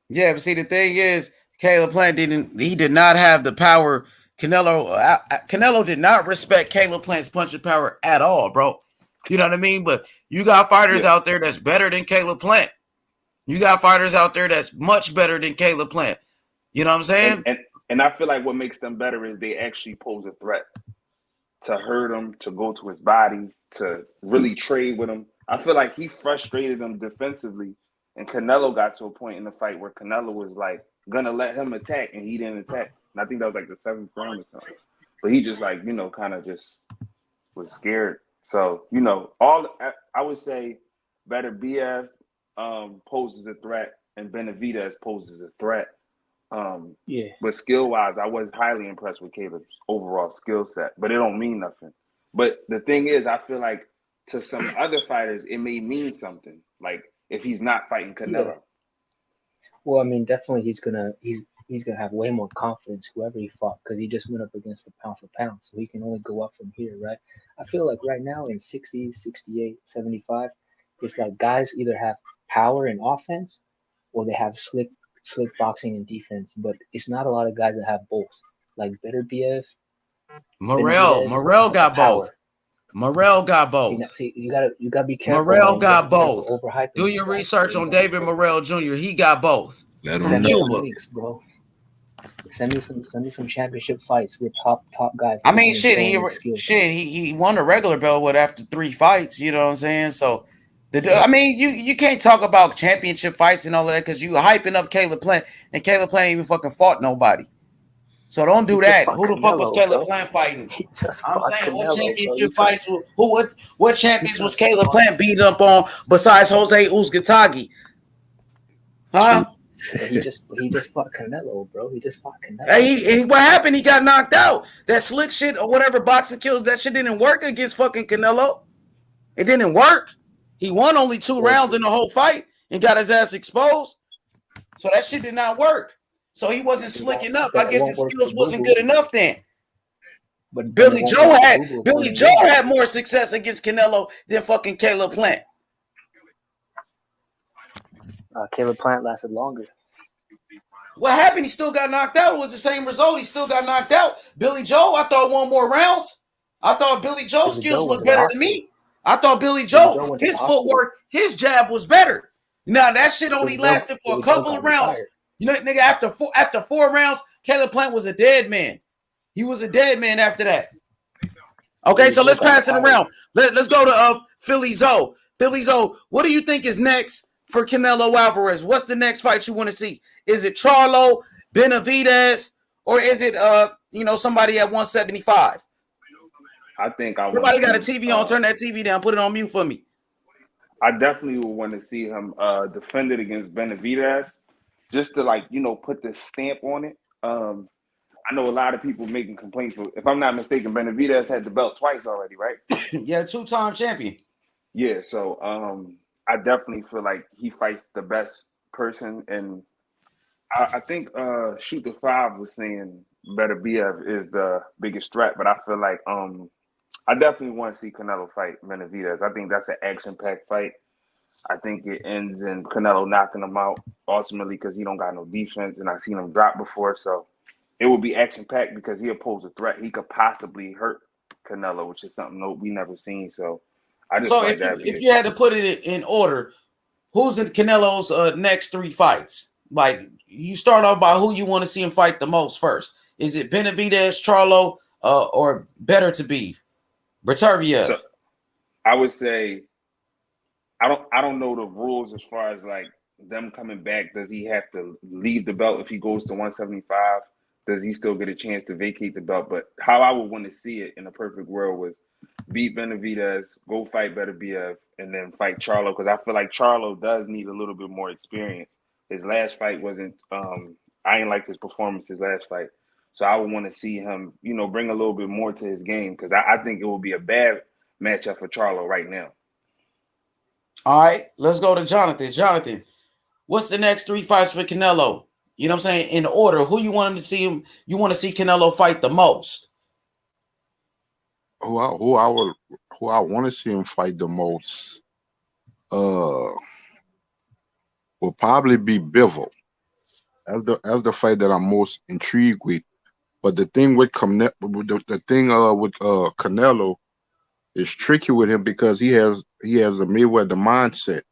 Yeah, but see, the thing is, Caleb Plant did not have the power. Canelo did not respect Caleb Plant's punching power at all, bro. You know what I mean? But you got fighters out there that's better than Caleb Plant. You got fighters out there that's much better than Caleb Plant. You know what I'm saying? And I feel like what makes them better is they actually pose a threat to hurt him, to go to his body, to really trade with him. I feel like he frustrated him defensively, and Canelo got to a point in the fight where Canelo was like gonna let him attack, and he didn't attack. And I think that was like the 7th round or something. But he just like, kind of just was scared. So, I would say better BF poses a threat and Benavidez poses a threat. But skill-wise, I was highly impressed with Caleb's overall skill set, but it don't mean nothing. But the thing is, I feel like to some other fighters, it may mean something. Like if he's not fighting Canelo. Yeah. Well, I mean, definitely he's gonna have way more confidence whoever he fought because he just went up against the pound for pound, so he can only go up from here, right? I feel like right now in 60, 68, 75, it's like guys either have power and offense or they have slick boxing and defense, but it's not a lot of guys that have both. Like Better BF, Morrell got both. Morrell got both. See, you gotta be careful. Morrell got both. Do your guys, research on David Morrell Jr. He got both. Send me some links, bro. Send me some championship fights with top guys. I mean, he won a regular belt with after 3 fights. You know what I'm saying? So, I mean, you can't talk about championship fights and all of that because you hyping up Caleb Plant, and Caleb Plant ain't even fucking fought nobody. So don't do that. Who the fuck was Caleb Plant fighting? I'm saying what championship fights? What champions was Caleb Plant beating up on besides Jose Uzcategui? Huh? He just fought Canelo, bro. He just fought Canelo. And what happened? He got knocked out. That slick shit or whatever boxing kills, that shit didn't work against fucking Canelo. It didn't work. He won only 2 rounds in the whole fight and got his ass exposed. So that shit did not work. So he wasn't slick enough. I guess his skills wasn't good enough then. But Billy Joe had more success against Canelo than fucking Caleb Plant. Caleb Plant lasted longer. What happened? He still got knocked out. It was the same result. He still got knocked out. Billy Joe, I thought, won more rounds. I thought Billy Joe's skills looked better than me. I thought Billy Joe, his footwork, his jab was better. Now that shit only lasted for a couple of rounds. You know, nigga, after 4 rounds, Caleb Plant was a dead man. He was a dead man after that. Okay, so let's pass it around. Let's go to Philly Zoe. Philly Zoe, what do you think is next for Canelo Alvarez? What's the next fight you want to see? Is it Charlo, Benavidez, or is it somebody at 175? I think somebody got a TV on. Turn that TV down. Put it on mute for me. I definitely would want to see him defend it against Benavidez, just to put the stamp on it. I know a lot of people making complaints. If I'm not mistaken, Benavidez had the belt twice already, right? Yeah, 2-time champion. Yeah, so I definitely feel like he fights the best person, and I think Shoot the 5 was saying Better BF is the biggest threat, but I feel like I definitely want to see Canelo fight Benavidez. I think that's an action-packed fight. I think it ends in Canelo knocking him out ultimately because he don't got no defense, and I've seen him drop before, so it will be action-packed because he opposed a threat. He could possibly hurt Canelo, which is something we never seen. So I just if you had to put it in order, who's in Canelo's next 3 fights? Like you start off by who you want to see him fight the most first. Is it Benavidez, Charlo, or better to be Bertaviev? So I would say I don't know the rules as far as like them coming back. Does he have to leave the belt if he goes to 175? Does he still get a chance to vacate the belt? But how I would want to see it in a perfect world was beat Benavidez, go fight Beterbiev, and then fight Charlo, because I feel like Charlo does need a little bit more experience. His last fight wasn't I ain't like his performance his last fight. So I would want to see him, bring a little bit more to his game, because I think it would be a bad matchup for Charlo right now. All right, let's go to Jonathan. Jonathan, what's the next 3 fights for Canelo? You know what I'm saying? In order, who you want him to see him? You want to see Canelo fight the most? Who I want to see him fight the most will probably be Bivol. As the fight that I'm most intrigued with. But the thing with Canelo is tricky with him because he has a Mayweather mindset.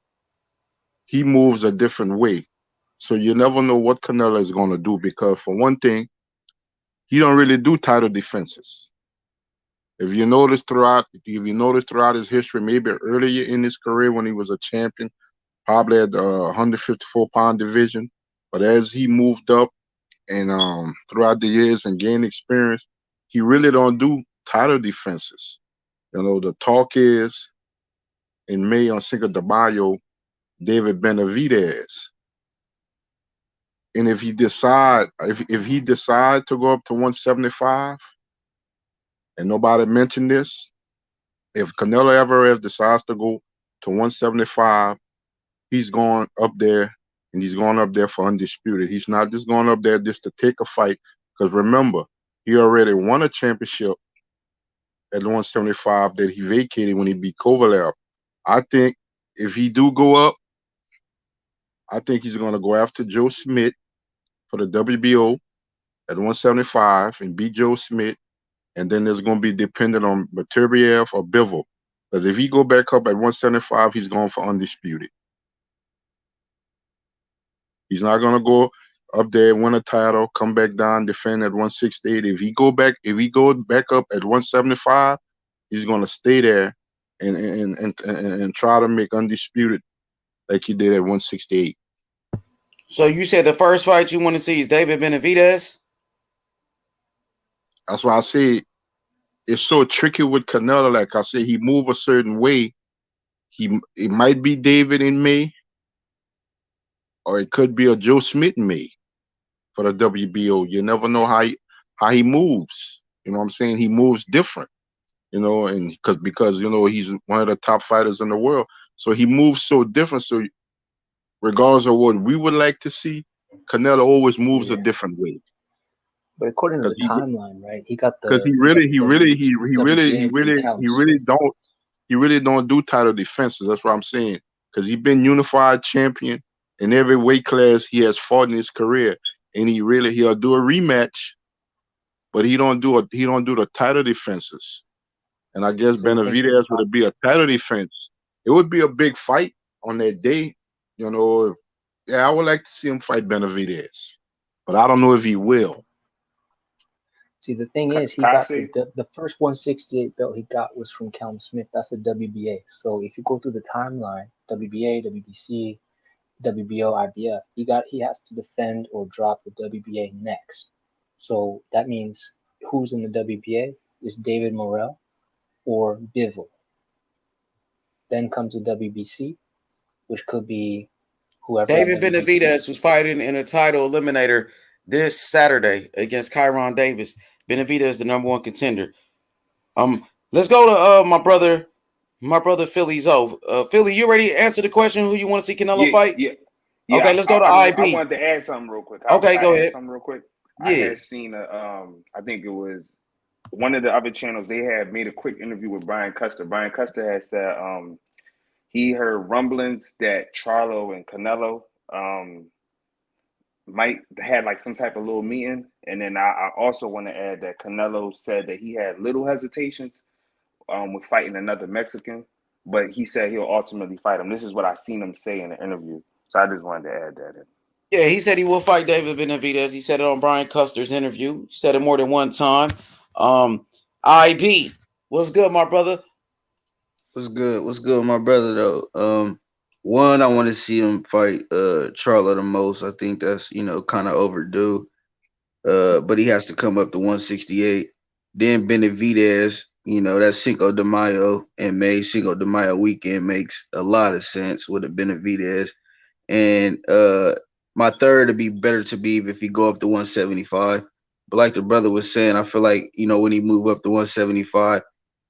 He moves a different way. So you never know what Canelo is going to do, because for one thing, he don't really do title defenses. If you notice throughout his history, maybe earlier in his career when he was a champion, probably at the 154-pound division, but as he moved up and throughout the years and gained experience, he really don't do title defenses. The talk is in May on Cinco de Mayo, David Benavidez. And if he decide to go up to 175, and nobody mentioned this, if Canelo Alvarez decides to go to 175, he's going up there, and he's going up there for undisputed. He's not just going up there just to take a fight, because remember, he already won a championship at 175 that he vacated when he beat Kovalev. I think if he do go up, I think he's going to go after Joe Smith for the WBO at 175 and beat Joe Smith, and then there's going to be dependent on Beterbiev or Bivol. Because if he go back up at 175, he's going for undisputed. He's not going to go up there, win a title, come back down, defend at 168. If he go back up at 175, he's going to stay there and try to make undisputed like he did at 168. So you said the first fight you want to see is David Benavidez? That's why I say it's so tricky with Canelo. Like I said, he move a certain way. It might be David in May, or it could be a Joe Smith in May for the WBO. You never know how he moves. You know what I'm saying? He moves different. And because he's one of the top fighters in the world, so he moves so different. So regardless of what we would like to see, Canelo always moves a different way. But according to the timeline, right? He got the because he really don't do title defenses. That's what I'm saying. Because he's been unified champion in every weight class he has fought in his career, and he'll do a rematch, but he don't do the title defenses. And I guess Benavidez would be a title defense. It would be a big fight on that day. I would like to see him fight Benavidez, but I don't know if he will. See, the thing is, he got the first 168 belt he got was from Callum Smith. That's the WBA. So if you go through the timeline, WBA, WBC, WBO, IBF, he has to defend or drop the WBA next. So that means who's in the WBA is David Morrell or Bivol. Then comes the WBC, which could be whoever. David Benavidez was fighting in a title eliminator this Saturday against Kyron Davis. Benavidez is the number one contender. Let's go to my brother Philly Zoe. Philly, you ready to answer the question who you want to see Canelo fight? Yeah. Okay, let's go to IB. I wanted to add something real quick. Go ahead. Something real quick. Yeah. I had seen I think it was one of the other channels. They had made a quick interview with Brian Custer. Brian Custer had said he heard rumblings that Charlo and Canelo might had like some type of little meeting. And then I also want to add that Canelo said that he had little hesitations with fighting another Mexican, but he said he'll ultimately fight him. This is what I seen him say in the interview. So I just wanted to add that in. Yeah, he said he will fight David Benavidez. He said it on Brian Custer's interview. He said it more than one time. IB, what's good, my brother? What's good? What's good, my brother? Though, one, I want to see him fight Charlo the most. I think that's kind of overdue. But he has to come up to 168. Then Benavidez, that's Cinco de Mayo in May. Cinco de Mayo weekend makes a lot of sense with a Benavidez. And my third would be better to be if he go up to 175. But like the brother was saying, I feel like when he move up to 175,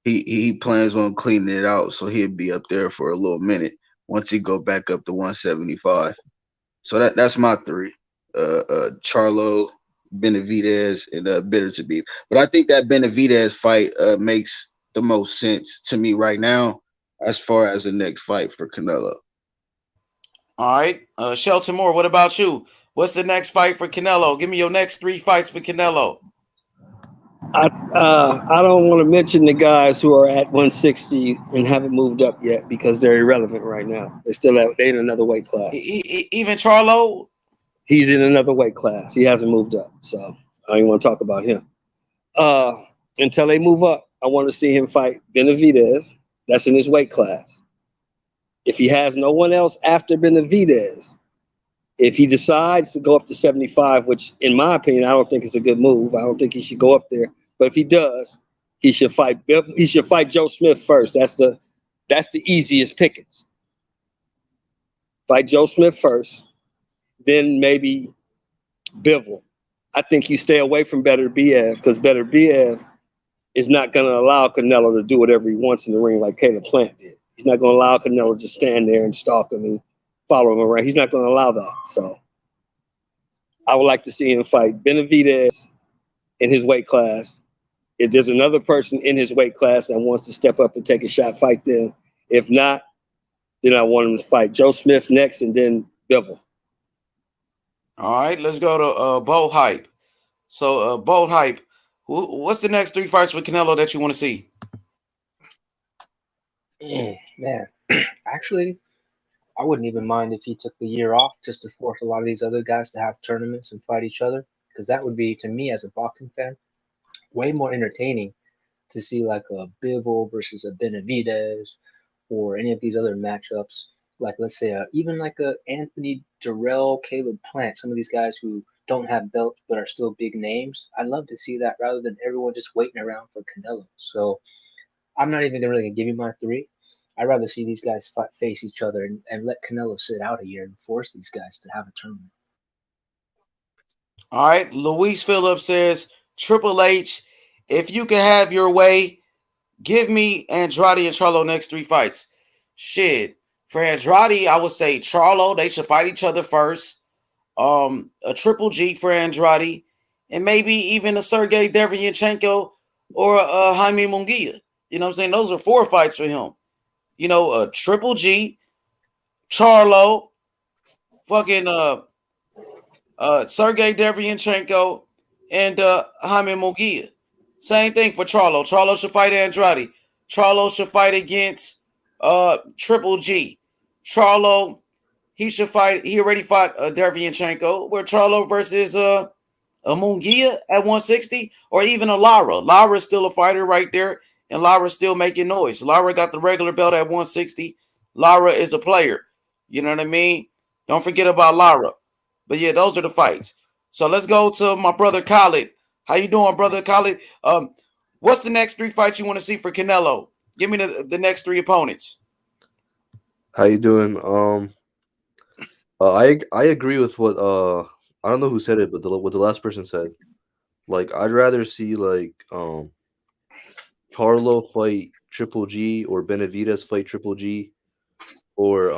he plans on cleaning it out, so he'll be up there for a little minute once he go back up to 175. So that's my three: Charlo, Benavidez, and Bitter to Beef. But I think that Benavidez fight makes the most sense to me right now as far as the next fight for Canelo. All right. Shelton Moore, what about you? What's the next fight for Canelo? Give me your next 3 fights for Canelo. I don't want to mention the guys who are at 160 and haven't moved up yet because they're irrelevant right now. They're in another weight class. Even Charlo? He's in another weight class. He hasn't moved up, so I don't even want to talk about him. Until they move up, I want to see him fight Benavidez. That's in his weight class. If he has no one else after Benavidez, if he decides to go up to 75, which in my opinion, I don't think is a good move. I don't think he should go up there. But if he does, he should fight Joe Smith first. That's the easiest pickings. Fight Joe Smith first, then maybe Bivol. I think you stay away from Better BF because Better BF is not going to allow Canelo to do whatever he wants in the ring like Caleb Plant did. He's not going to allow Canelo to stand there and stalk him and follow him around. He's not going to allow that. So I would like to see him fight Benavidez in his weight class. If there's another person in his weight class that wants to step up and take a shot, fight them. If not, then I want him to fight Joe Smith next and then Bivol. All right, let's go to Bold Hype. So, Bold Hype, what's the next 3 fights for Canelo that you want to see? Man, actually, I wouldn't even mind if he took the year off just to force a lot of these other guys to have tournaments and fight each other, because that would be, to me as a boxing fan, way more entertaining to see like a Bivol versus a Benavidez or any of these other matchups. Like let's say even like a Anthony Durrell, Caleb Plant, some of these guys who don't have belts but are still big names. I'd love to see that rather than everyone just waiting around for Canelo. So I'm not even really gonna give you my 3. I'd rather see these guys face each other and let Canelo sit out a year and force these guys to have a tournament. All right, Luis Phillips says, Triple H, if you can have your way, give me Andrade and Charlo next 3 fights. Shit. For Andrade, I would say Charlo, they should fight each other first. A Triple G for Andrade, and maybe even a Sergey Derevyanchenko or a Jaime Munguia. You know what I'm saying? Those are 4 fights for him. A Triple G, Charlo, fucking Sergey Derevyanchenko, and Jaime Munguia. Same thing for Charlo. Charlo should fight Andrade. Charlo should fight against Triple G. Charlo, he should fight. He already fought Derevyanchenko. Where Charlo versus a Munguia at 160, or even a Lara. Lara is still a fighter right there, and Lara's still making noise. Lara got the regular belt at 160. Lara is a player. You know what I mean? Don't forget about Lara. But yeah, those are the fights. So let's go to my brother Khalid. How you doing, brother Khalid? What's the next 3 fights you want to see for Canelo? Give me the next 3 opponents. How you doing? I agree with what I don't know who said it, but what the last person said. Like, I'd rather see like Charlo fight Triple G or Benavidez fight Triple G, or I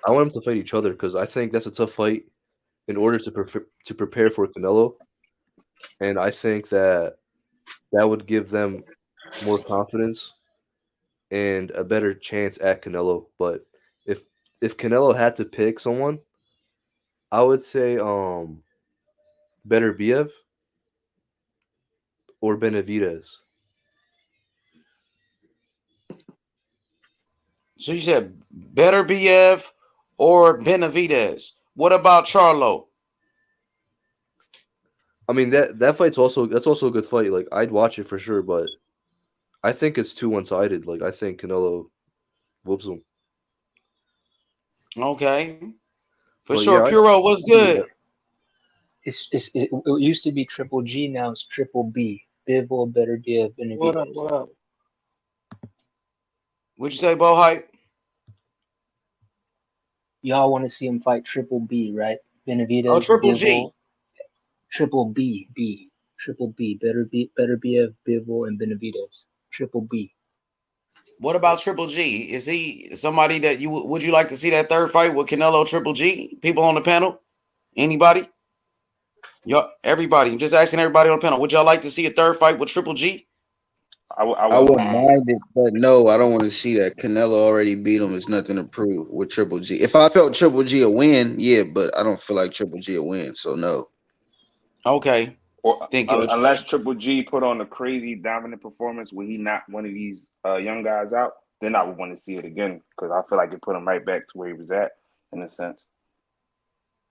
want them to fight each other because I think that's a tough fight in order to prepare for Canelo, and I think that would give them more confidence and a better chance at Canelo. But if Canelo had to pick someone, I would say Better Biev or Benavidez. So you said Better BF or Benavidez. What about Charlo? I mean that fight's also a good fight. Like I'd watch it for sure, but I think it's too one-sided. Like I think Canelo whoops him. Okay, for But sure. yeah, Puro, what's good? It used to be Triple G, now it's Triple B. Bivol better give What up? Benavidez. What up? What'd you say, Bo Hype? Y'all want to see him fight Triple B, right? Oh, Benavidez, Triple Bivol, G. Triple B. Triple B. Better be Bivol and Benavidez. Triple B. What about Triple G? Is he somebody that would you like to see that third fight with Canelo Triple G? People on the panel? Anybody? Y'all, everybody. I'm just asking everybody on the panel. Would y'all like to see a third fight with Triple G? I I wouldn't wouldn't mind. mind it, but no, I don't want to see that. Canelo already beat him. It's nothing to prove with Triple G. If I felt Triple G a win, yeah, but I don't feel like Triple G a win, so no. Okay. Or Think unless Triple G put on a crazy dominant performance where he knocked one of these young guys out, then I would want to see it again because I feel like it put him right back to where he was at in a sense.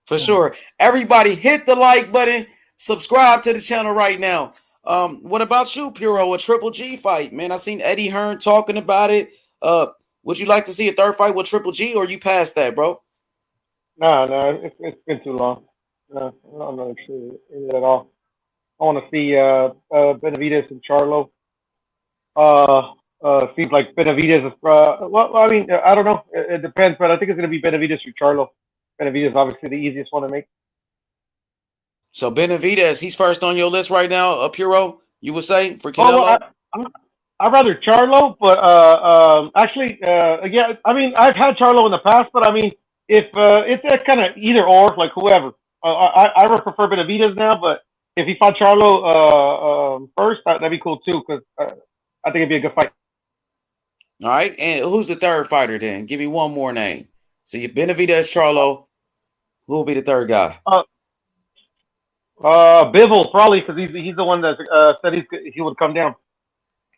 for sure. Everybody hit the like button. Subscribe to the channel right now. What about you, Puro? A Triple G fight, man. I seen Eddie Hearn talking about it. Would you like to see a third fight with Triple G, or you past that, bro? No, it's been too long. No, I'm not interested in it at all. I want to see Benavidez and Charlo. Seems like Benavidez is. Well, I mean, I don't know. It depends, but I think it's going to be Benavidez or Charlo. Benavidez is obviously the easiest one to make. So Benavidez, he's first on your list right now, Puro, you would say, for Oh well, Canelo? I'd rather Charlo, but actually, yeah. I mean, I've had Charlo in the past, but I mean, if it's that kind of either or, like whoever. I would prefer Benavidez now, but if he fought Charlo first, that'd be cool too, because I think it'd be a good fight. All right. And who's the third fighter then? Give me one more name. So you Benavidez, Charlo. Who will be the third guy? Bivol probably because he's the one that said he would come down.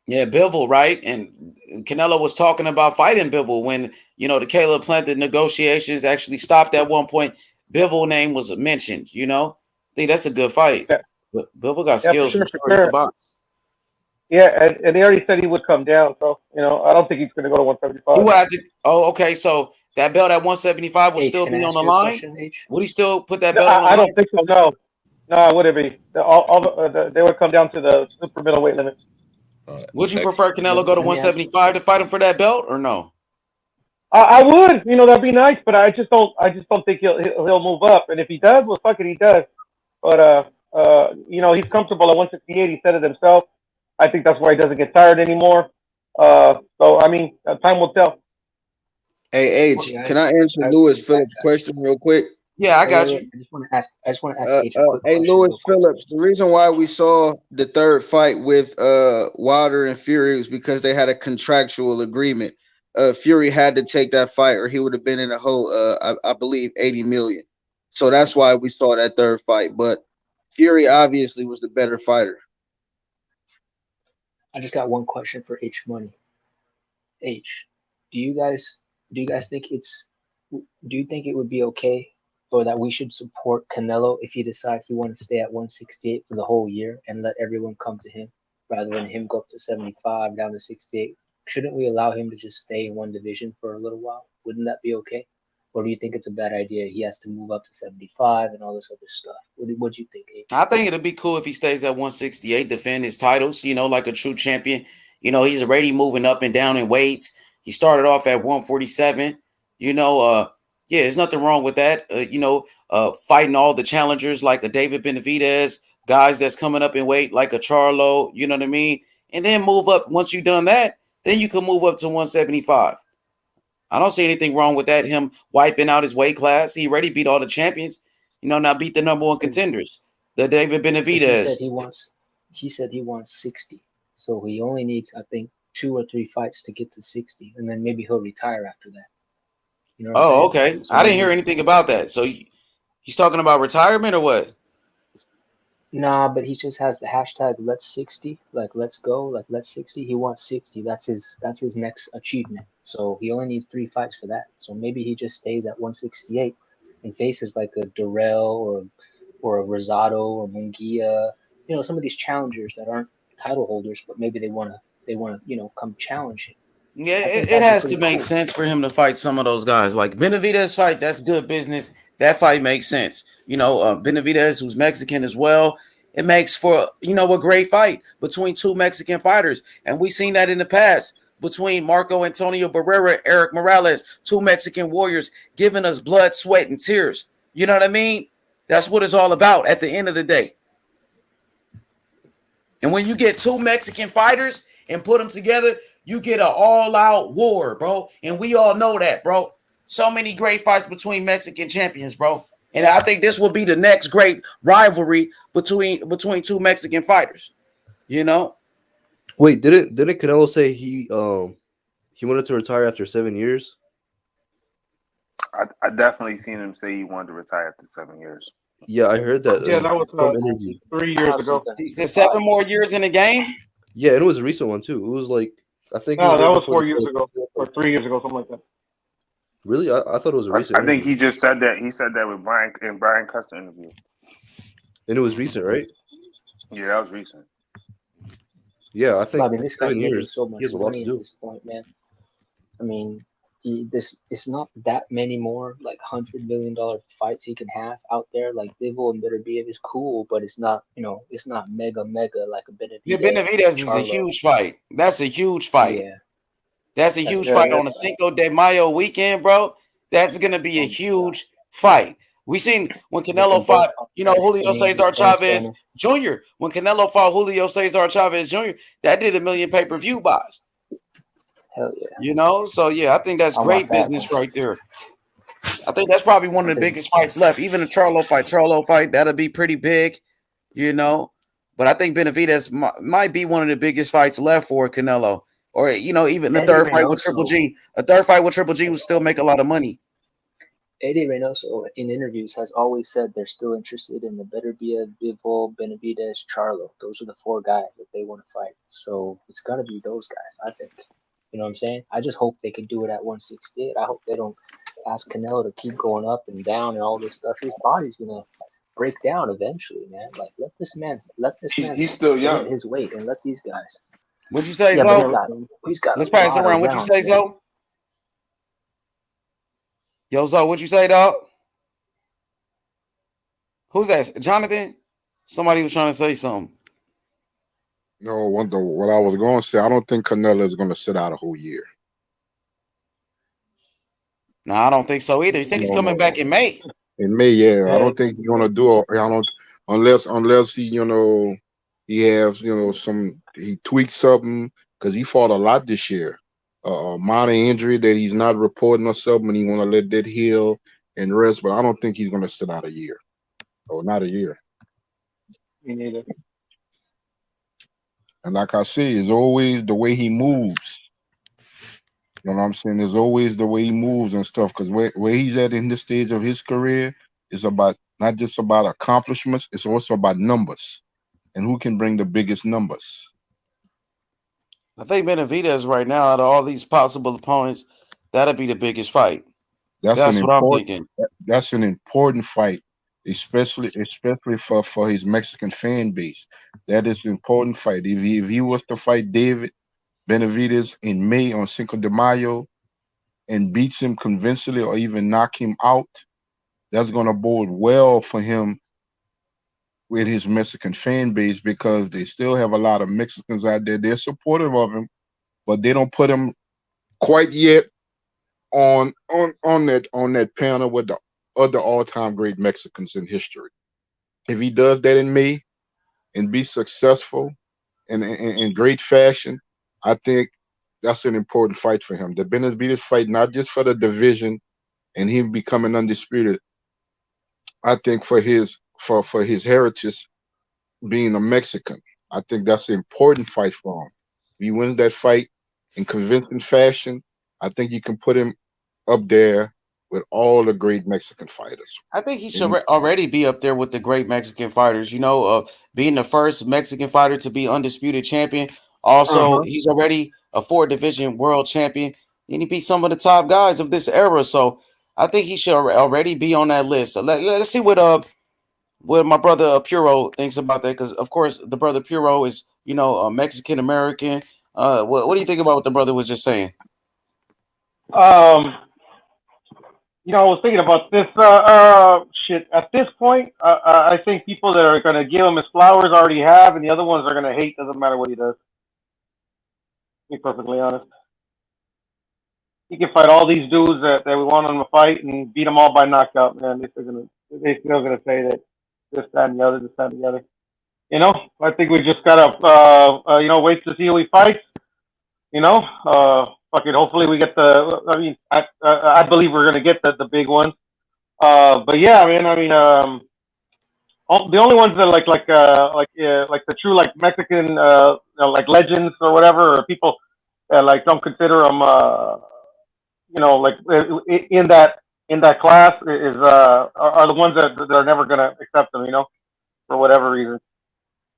Yeah, Bivol, right? And Canelo was talking about fighting Bivol when, the Caleb Plant negotiations actually stopped at one point. Bivol name was mentioned, I think that's a good fight. Yeah, But Bivol got yeah, for skills sure, from for sure. He sure. can box. Yeah, and he already said he would come down, so I don't think he's going to go to 175. He would have to, okay, so that belt at 175 would still Can be I on ask the you a line? question, H? Would he still put that No, belt on the I line? don't think so. No, it wouldn't be. They would come down to the super middleweight limit. Would you prefer Canelo go to Let me ask you. 175 to fight him for that belt or no? I would, that'd be nice, but I just don't think he'll move up. And if he does, well, fuck it, he does. But he's comfortable at 168. He said it himself. I think that's why he doesn't get tired anymore. So I mean, time will tell. Hey H, Yeah, can I answer Lewis Phillips' question real quick? Yeah, I got you. I just want to ask H a quick Hey question. Lewis Phillips, the reason why we saw the third fight with Wilder and Fury was because they had a contractual agreement. Fury had to take that fight or he would have been in a hole, I believe 80 million. So that's why we saw that third fight. But Fury obviously was the better fighter. I just got one question for H Money. H, do you guys think do you think it would be okay or that we should support Canelo if he decides he wants to stay at 168 for the whole year and let everyone come to him rather than him go up to 75 down to 68? Shouldn't we allow him to just stay in one division for a little while? Wouldn't that be okay? Or do you think it's a bad idea? He has to move up to 75 and all this other stuff. What do you think, H? I think it'd be cool if he stays at 168, defend his titles, like a true champion. He's already moving up and down in weights. He started off at 147. Yeah, there's nothing wrong with that. Fighting all the challengers like a David Benavidez, guys that's coming up in weight like a Charlo, you know what I mean? And then move up. Once you've done that, then you can move up to 175. I don't see anything wrong with that. Him wiping out his weight class. He already beat all the champions. Now beat the number one contenders, the David Benavidez. He said he wants 60. So he only needs, I think, 2 or 3 fights to get to 60, and then maybe he'll retire after that. You know what I'm saying? Okay. So I didn't hear anything about that. So he's talking about retirement or what? Nah, but he just has the hashtag Let's 60, like let's go, like let's 60. He wants 60. That's his next achievement. So he only needs 3 fights for that. So maybe he just stays at 168 and faces like a Durrell or a Rosado or Munguia, some of these challengers that aren't title holders, but maybe they wanna come challenge him. Yeah, it has to make sense for him to fight some of those guys. Like Benavidez fight, that's good business. That fight makes sense. Benavidez, who's Mexican as well, it makes for a great fight between two Mexican fighters, and we've seen that in the past between Marco Antonio Barrera, Eric Morales, two Mexican warriors giving us blood, sweat, and tears. You know what I mean? That's what it's all about at the end of the day. And when you get two Mexican fighters and put them together, you get an all-out war, bro. And we all know that, bro. So many great fights between Mexican champions, bro. And I think this will be the next great rivalry between two Mexican fighters. Wait, didn't Canelo say he wanted to retire after 7 years? I definitely seen him say he wanted to retire after 7 years. Yeah, I heard that. Yeah, that was from interview. 3 years ago. He said 7 more years in the game? Yeah, and it was a recent one too. It was like, I think. No, that was 4 years ago or 3 years ago, something like that. Really? I thought it was a recent. I think he just said that. He said that with Brian Custer interview. And it was recent, right? Yeah, that was recent. Yeah, I think. I mean, this guy's 7 making years. so much He has a lot money to at do. this point, man. I mean, it's not that many more like $100 million fights he can have out there. Like Bivol and Beterbiev is cool, but it's not it's not mega like a Benavidez. Yeah, Benavidez is a huge fight. That's a huge fight. Yeah. That's a huge fight on a Cinco de Mayo weekend, bro. That's gonna be a huge fight. We seen when Canelo fought, Julio Cesar Chavez Jr. When Canelo fought Julio Cesar Chavez Jr., that did 1 million pay-per-view buys. Hell yeah. So yeah, I think that's great business right there. I think that's probably one of the biggest fights left. Even the Charlo fight, that'll be pretty big, But I think Benavidez might be one of the biggest fights left for Canelo. Or, even the third fight with Triple G. A third fight with Triple G would still make a lot of money. Eddie Reynoso in interviews has always said they're still interested in the Beterbiev, Bivol, Benavidez, Charlo. Those are the 4 guys that they want to fight. So it's got to be those guys, I think. You know what I'm saying? I just hope they can do it at 168. I hope they don't ask Canelo to keep going up and down and all this stuff. His body's going to break down eventually, man. Like, let this man he's still young. Get his weight and let these guys. What'd you say, Yeah, Zo? Let's pass it around. What'd you say, Zo? Yo, Zo, what'd you say, dog? Who's that? Jonathan? Somebody was trying to say something. No, what I was going to say, I don't think Canelo is going to sit out a whole year. No, I don't think so either. He said he's coming back in May. In May, yeah. I don't think he's going to do it. I don't, unless he, he has, he tweaks something, because he fought a lot this year. Minor injury that he's not reporting or something, and he want to let that heal and rest. But I don't think he's going to sit out a year, or not a year. Me neither. And like I say, it's always the way he moves. You know what I'm saying? It's always the way he moves and stuff. Because where he's at in this stage of his career is about not just about accomplishments, it's also about numbers and who can bring the biggest numbers. I think Benavidez right now, out of all these possible opponents, that'll be the biggest fight. That's what I'm thinking. That's an important fight, especially for his Mexican fan base. That is an important fight. If he was to fight David Benavidez in May on Cinco de Mayo and beats him convincingly or even knock him out, that's going to bode well for him with his Mexican fan base, because they still have a lot of Mexicans out there. They're supportive of him, but they don't put him quite yet on that panel with the other all-time great Mexicans in history. If he does that in May and be successful in great fashion, I think that's an important fight for him. The Benavidez fight, not just for the division and him becoming undisputed, I think for his heritage being a Mexican. I think that's an important fight for him. If he wins that fight in convincing fashion, I think you can put him up there with all the great Mexican fighters. I think he should already be up there with the great Mexican fighters. Being the first Mexican fighter to be undisputed champion. Also, he's already a 4-division world champion, and he beat some of the top guys of this era. So I think he should already be on that list. So let's see what my brother Puro thinks about that, because of course the brother Puro is a Mexican American. What do you think about what the brother was just saying? I was thinking about this. Shit. At this point, I think people that are gonna give him his flowers already have, and the other ones are gonna hate. Doesn't matter what he does. To be perfectly honest, he can fight all these dudes that we want him to fight and beat them all by knockout. Man, they're still gonna say that this, that, and the other, this, that, and the other. I think we just gotta, wait to see who he fights. Fuck it. Hopefully we get the. I mean, I believe we're gonna get the big one. But yeah, man. I mean, the only ones that like the true like Mexican like legends or whatever, or people that like don't consider them like in that class is are the ones that are never gonna accept them, for whatever reason.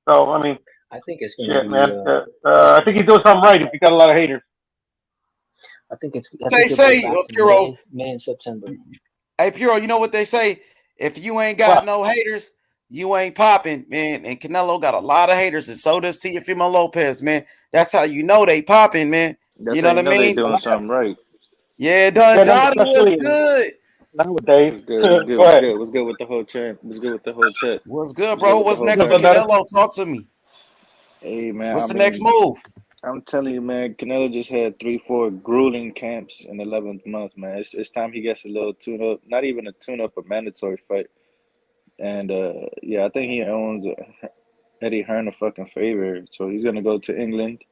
So I mean, I think it's gonna shit, be. man. I think he's doing something right if he got a lot of haters. I think They it'll go say, back to Puro. May and September. Hey, Puro, you know what they say? If you ain't got What? no haters, you ain't popping, man. And Canelo got a lot of haters, and so does Teofimo Lopez, man. That's how you know they popping, man. That's You how know you what I know they mean? doing something right. Yeah, Yeah, then Donnie was especially good. nowadays. What's good? What's good? Go What's ahead. good? What's good with the whole chat? What's good with the whole chat? What's good, What's good bro? with the What's whole next Good, for chat? brother. Canelo? Talk to me. Hey man, What's I the next mean, move? I'm telling you, man, Canelo just had 3-4 grueling camps in the 11th month, man. It's time he gets a little tune up, not even a tune up, a mandatory fight. And yeah, I think he owns Eddie Hearn a fucking favor. So he's gonna go to England,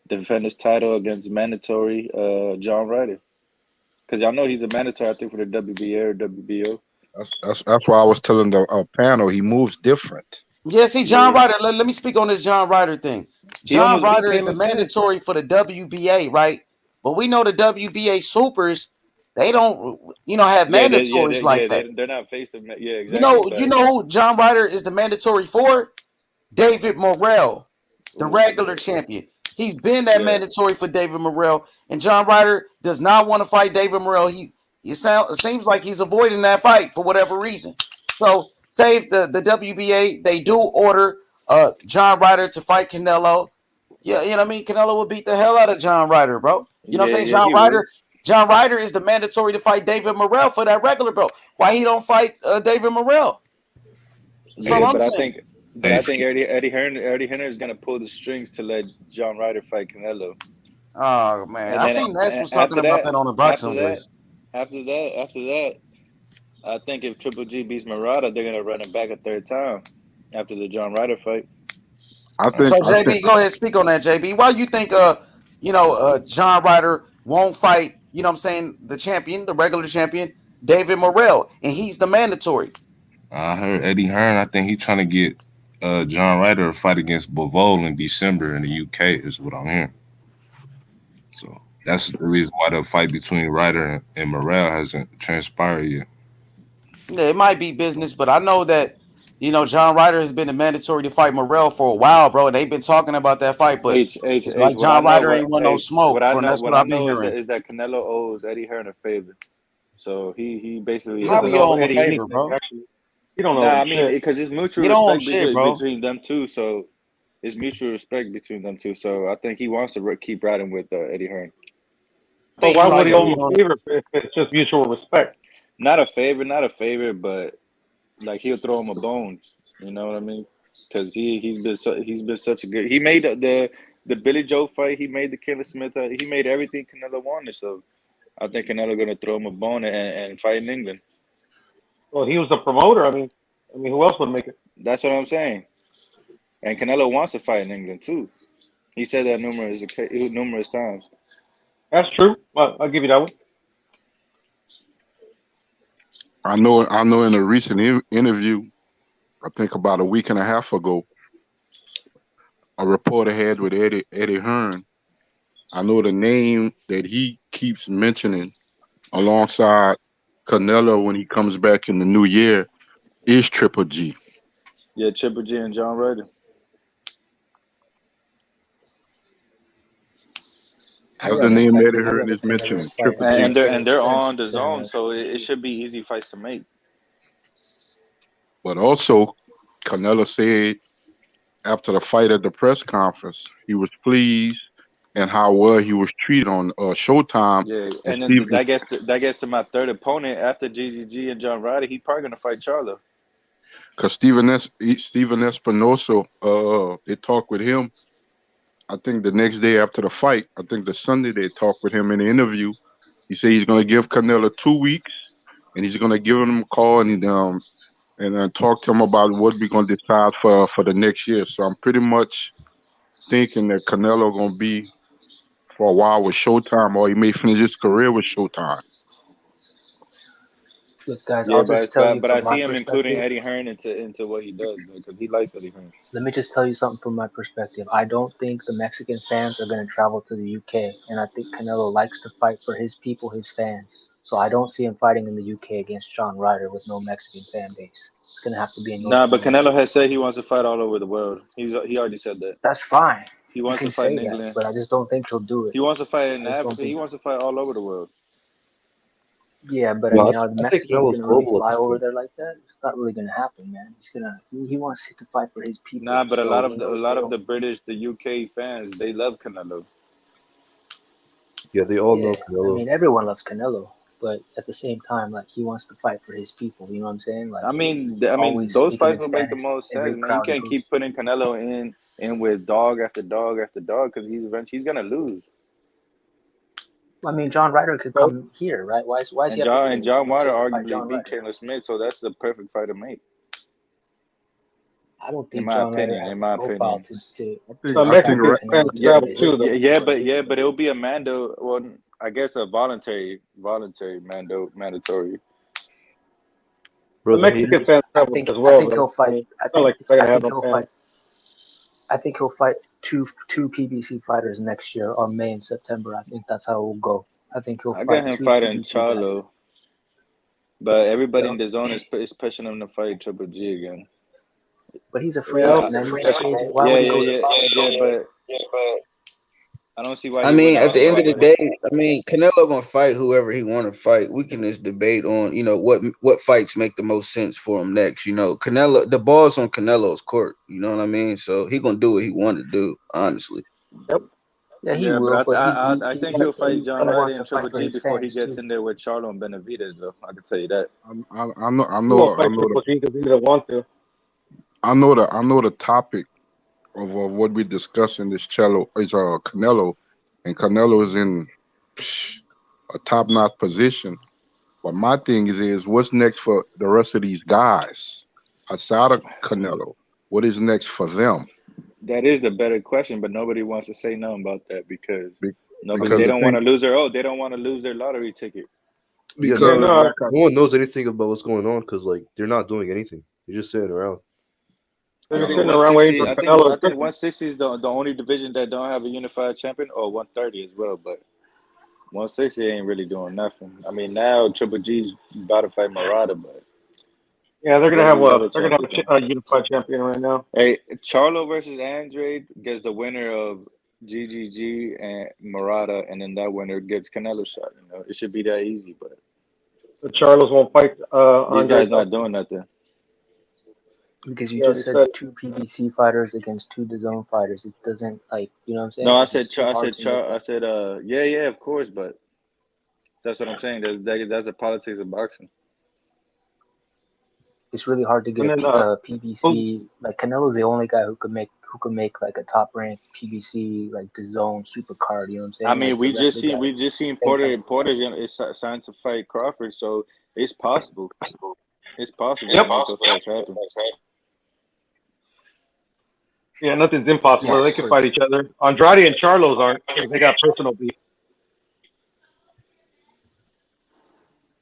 defend his title against mandatory John Ryder. Because y'all know he's a mandatory, I think, for the WBA or WBO. That's why I was telling the panel he moves different. Yeah, see, John Yeah. Ryder. Let me speak on this John Ryder thing. He John almost beat Ryder is the Caleb Smith. mandatory for the WBA, right? But we know the WBA supers, they don't, have Yeah, mandatories like that. they're not facing that. Yeah, You exactly. know, you But know who John Ryder is the mandatory for? David Morrell, the regular champion. He's been that yeah, mandatory for David Morrell, and John Ryder does not want to fight David Morrell. It seems like he's avoiding that fight for whatever reason. So, say if the WBA they do order John Ryder to fight Canelo, yeah, you know what I mean. Canelo will beat the hell out of John Ryder, bro. You know what I'm saying? he would. John Ryder is the mandatory to fight David Morrell for that regular belt. Why he don't fight David Morrell? That's all Yeah, I'm but saying. I think Eddie Hearn is gonna pull the strings to let John Ryder fight Canelo. Oh man, And I then seen Ness was talking after about that, that on the after boxing that, voice. after that, I think if Triple G beats Murata, they're gonna run it back a third time after the John Ryder fight. So I think JB, go ahead, speak on that, JB. Why you think John Ryder won't fight, you know what I'm saying, the champion, the regular champion, David Morrell, and he's the mandatory. I heard Eddie Hearn. I think he's trying to get John Ryder to fight against Bivol in December in the UK. Is what I'm hearing. So that's the reason why the fight between Ryder and Morrell hasn't transpired yet. Yeah, it might be business, but I know that John Ryder has been the mandatory to fight Morrell for a while, bro. And they've been talking about that fight, but it's like What I John know, Ryder ain't want no smoke, bro. And that's what what I I've been know hearing. is that Canelo owes Eddie Hearn a favor. So he He basically How doesn't we owe owe him a Eddie favor, anything. bro? Actually, he don't owe Nah, him I mean shit. because it's mutual You don't owe him respect shit, bro. between them two. So it's mutual respect between them two. So I think he wants to keep riding with Eddie Hearn. I But think he why would like he to owe be him a on. favor if it's just mutual respect? Not a favor, but like he'll throw him a bone. You know what I mean? Because he's been such a good. He made the Billy Joe fight. He made the Kevin Smith. He made everything Canelo wanted. So I think Canelo gonna throw him a bone and fight in England. Well, he was the promoter. I mean, who else would make it? That's what I'm saying. And Canelo wants to fight in England too. He said that numerous times. That's true. I'll give you that one. I know in a recent interview, I think about a week and a half ago, a reporter had with Eddie Hearn. I know the name that he keeps mentioning alongside Canelo when he comes back in the new year is Triple G. Yeah, Triple G and John Ryder. That's the name that I heard is Canelo mentioned. fight Triple G. and they're on the Prince zone, than so it should be easy fights to make. But also, Canelo said after the fight at the press conference, he was pleased and how well he was treated on Showtime. Yeah, And and then Stephen, that gets to my third opponent after GGG and John Ryder. He probably gonna fight Charlo. because Steven Espinosa, they talked with him. I think the next day after the fight, I think the Sunday they talked with him in the interview. He said he's going to give Canelo 2 weeks, and he's going to give him a call and talk to him about what we're going to decide for the next year. So I'm pretty much thinking that Canelo going to be for a while with Showtime, or he may finish his career with Showtime. Look, guys, Yeah, I'll just tell you but I from my see him including perspective. Eddie Hearn into what he does because he likes Eddie Hearn. Let me just tell you something from my perspective. I don't think the Mexican fans are going to travel to the UK, and I think Canelo likes to fight for his people, his fans. So I don't see him fighting in the UK against Shawn Ryder with no Mexican fan base. It's going to have to be in North Nah, but America. Canelo has said he wants to fight all over the world. He already said that. That's fine. He You wants can to fight in say that, England. but I just don't think he'll do it. He wants to fight in I just don't Africa. He think. wants to fight all over the world. Yeah, but I No, mean, are the I think Mexicans Canelo's going to really global at fly this over point. there like that? It's not really going to happen, man. He wants to fight for his people, Nah, but a so lot he of knows they don't. the British, the UK fans, they love Canelo. Yeah, they all know Yeah, I Canelo. mean, everyone loves Canelo, but at the same time, like he wants to fight for his people. You know what I'm saying? Like he's I mean, always those speaking fights in will make the Spanish most every sense, man. You crowd he can't goes keep putting Canelo in with dog after dog after dog because he's gonna lose. to. I mean, John Ryder could come here, right? Why does he And have to come to John the UK Wilder to fight arguably John beat Ryder? Caleb Smith, so that's the perfect fight to make, I don't in think my John Ryder opinion. has In the my profile opinion. to So I come back think Mexican with right. fans Canelo Yeah, to travel the too, though. but it'll be a mandatory. The Bro, the Mexican haters. fans I travel think as I well, think though. he'll fight. It's not like they're I gonna have think no he'll fans. fight. I think he'll fight two PBC fighters next year, or May and September. I think that's how it will go. I think he'll I fight got him two fighting PBC guys. Charlo, but everybody Yeah, in the zone is pushing him to fight Triple G again. but he's a free Yeah, agent, man. He's a free agent. Why Yeah, would he yeah, go to? yeah, but I don't see why I he mean, at wouldn't the end of the fight. day, I mean, Canelo gonna fight whoever he want to fight. We can just debate on, what fights make the most sense for him next. Canelo, the ball's on Canelo's court. You know what I mean? So he gonna do what he want to do. Honestly, yep. Yeah, he Yeah, but will, but I think he'll fight John he Ryder wants and to fight Triple for G his before he fans gets too. in there with Charlo and Benavidez, though. I can tell you that. I He won't know fight Triple G because he doesn't want to. I know the topic of what we discuss in this cello is Canelo, and Canelo is in a top-notch position. But my thing is what's next for the rest of these guys outside of Canelo? What is next for them? That is the better question, but nobody wants to say nothing about that because Be- they Because the don't want thing, to they don't want to lose their lottery ticket. Yeah, because Yeah, no, no, like I, no one knows anything about what's going on because like they're not doing anything. They're just sitting around. they're I just think sitting around waiting for Canelo. 160 is the only division that don't have a unified champion, or 130 as well, but 160 ain't really doing nothing. I mean, now Triple G's about to fight Murata, but Yeah, they're what gonna do have these other they're gonna champions have doing? a unified champion right now. Hey, Charlo versus Andrade gets the winner of GGG and Murata, and then that winner gets Canelo shot. It should be that easy, but The Charlos won't fight these Andre guys though. not doing nothing. Because you He already just said said it. two PBC fighters against two DAZN fighters. It doesn't you know what I'm No, saying? Like it's too hard to make I that. said, yeah, of course, but that's what I'm saying. That's the politics of boxing. It's really hard to get And a then PBC. Like Canelo's the only guy who could make like a top ranked PBC like DAZN super card. You know what I'm I saying? mean, Like the rest of the guys, we just seen same type of Porter is signed to fight Crawford, so it's possible. It's possible to yep. make those fights happen. Yeah, nothing's impossible. yeah. They can fight each other. Andrade and Charlos aren't because they got personal beef.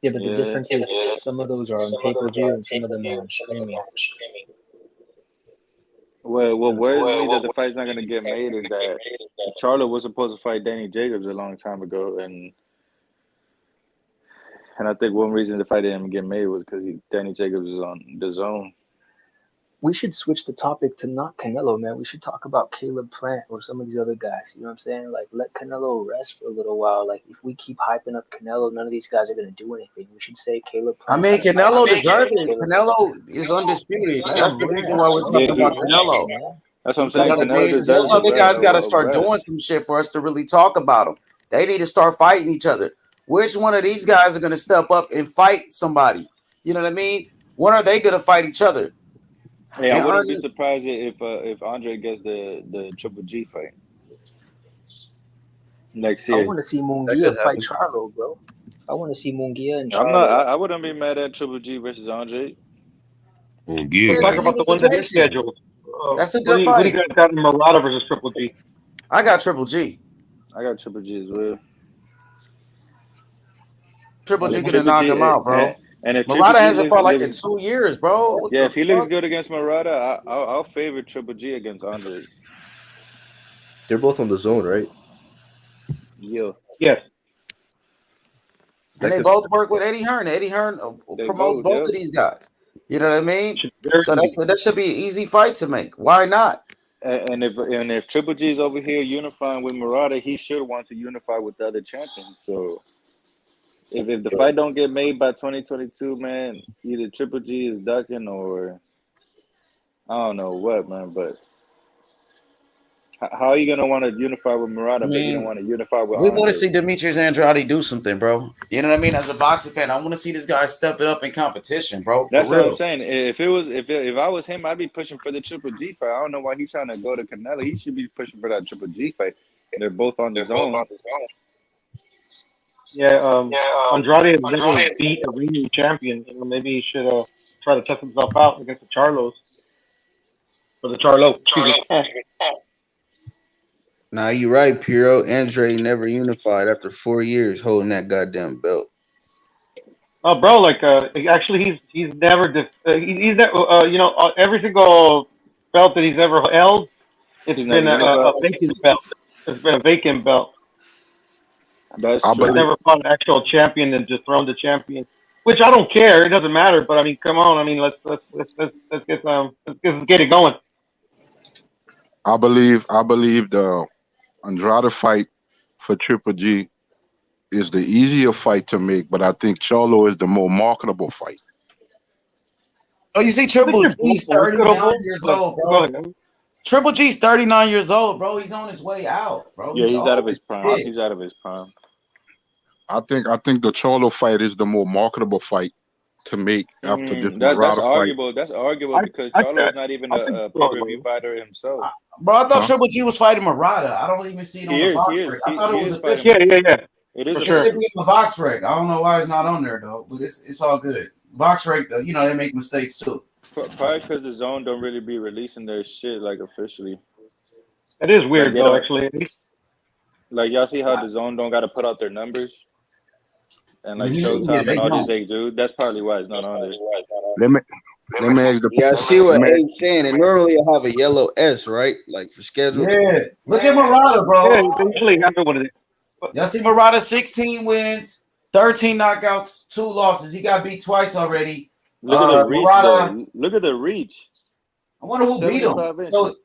Yeah, but the Yeah. difference is some of those are on pay per view and some of them are on streaming. Well, You what know what I'm worries saying? me that the fight's not gonna get made is that Charlo was supposed to fight Danny Jacobs a long time ago, and I think one reason the fight didn't get made was because Danny Jacobs is on the zone. we should switch the topic to not Canelo, man. We should talk about Caleb Plant or some of these other guys. You know what I'm saying? Like, let Canelo rest for a little while. Like, if we keep hyping up Canelo, none of these guys are going to do anything. We should say Caleb I Plant mean, got to fight Canelo this deserved guy. it. Caleb, Canelo is undisputed. That's the reason why we're Yeah, talking about Canelo. that's what I'm You saying. know what I Canelo mean? Those deserves other guys got to a start rest. doing some shit for us to really talk about them. They need to start fighting each other. Which one of these guys are going to step up and fight somebody? You know what I mean? When are they going to fight each other? Hey, I wouldn't be surprised if Andre gets the Triple G fight next I year. want to see Munguia fight Charlo, bro. I want to see Munguia and Charlo. I wouldn't be mad at Triple G versus Andre. Let's talk about the ones that is scheduled. That's a Who good do you fight. guys got in Murata versus Triple G? I got Triple G. I got Triple G as well. Triple G gonna knock him out, bro. And if Murata Triple G hasn't fought like in 2 years, bro. What yeah, the if he fuck? looks good against Murata, I'll favor Triple G against Andre. They're both on the zone, right? Yeah. Yes. And they both work with Eddie Hearn. Eddie Hearn promotes both of these guys. You know what I mean? So that should be an easy fight to make. Why not? And if Triple G is over here unifying with Murata, he should want to unify with the other champions. So if the fight don't get made by 2022, man, either Triple G is ducking or I don't know what, man. But how are you gonna want to unify with Murata, but you don't want to unify with We Andre? want to see Demetrius Andrade do something, bro. You know what I mean? As a boxing fan, I want to see this guy step it up in competition, bro. That's for what real. I'm saying. If I was him, I'd be pushing for the Triple G fight. I don't know why he's trying to go to Canelo. He should be pushing for that Triple G fight. They're both on the zone. Yeah, Andrade has never beat a reigning champion. You know, maybe he should try to test himself out against the Charlos. For the Charlo. Excuse me. Nah, you're right, Piro. Andre never unified after 4 years holding that goddamn belt. Oh, bro, like actually, he's never he's never every single belt that he's ever held, it's been a vacant belt. It's been a vacant belt. That's true. He's never fought an actual champion and dethroned the champion, which I don't care. It doesn't matter. But I mean, come on. I mean, let's get it going. I believe the Andrade fight for Triple G is the easier fight to make, but I think Charlo is the more marketable fight. Oh, you see, Triple G's 39 years old, bro. Triple G's 39 years old, bro. He's on his way out, bro. Yeah, he's out of his old as prime. shit. He's out of his prime. I think the Charlo fight is the more marketable fight to make after this That's Murata fight. arguable. That's arguable because Charlo's not even a pay-per-view fighter himself. Bro, I thought Triple G was fighting Murata. I don't even see it on the box rig. I thought it was official. Yeah. It is. It should be on the box rig. I don't know why it's not on there though, but it's all good. Box rig, you know, they make mistakes too. Probably because the zone don't really be releasing their shit like officially. It is weird though, actually. Like y'all see how the zone don't got to put out their numbers, and like Showtime and all this they do. That's probably why it's not on there. Let me ask the I see what Abe's saying. And normally you'll have a yellow S, right? Like for schedule. Yeah. Look at Murata, bro. Yeah, they usually have one of these. Y'all see Murata 16 wins, 13 knockouts, 2 losses. He got beat twice already. Look at the reach. Murata, look at the reach. I wonder who beat him. Inches. So